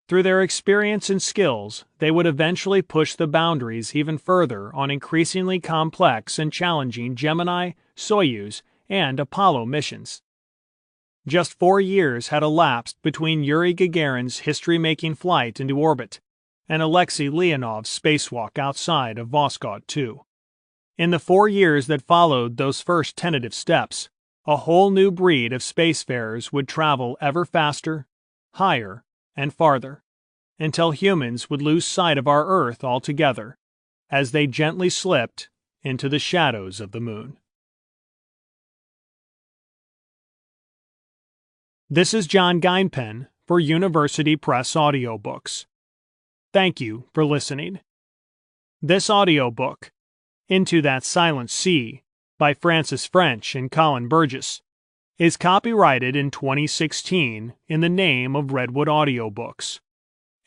Through their experience and skills, they would eventually push the boundaries even further on increasingly complex and challenging Gemini, Soyuz, and Apollo missions. Just 4 years had elapsed between Yuri Gagarin's history-making flight into orbit and Alexei Leonov's spacewalk outside of Voskhod 2. In the 4 years that followed those first tentative steps, a whole new breed of spacefarers would travel ever faster, higher, and farther, until humans would lose sight of our Earth altogether, as they gently slipped into the shadows of the moon. This is John Geinpen for University Press Audiobooks. Thank you for listening. This audiobook, Into That Silent Sea, by Francis French and Colin Burgess, is copyrighted in 2016 in the name of Redwood Audiobooks,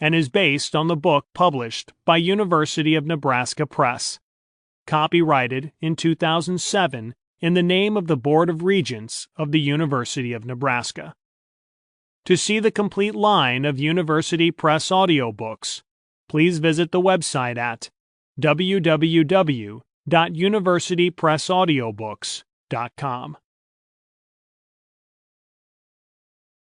and is based on the book published by University of Nebraska Press, copyrighted in 2007 in the name of the Board of Regents of the University of Nebraska. To see the complete line of University Press audiobooks, please visit the website at www.universitypressaudiobooks.com.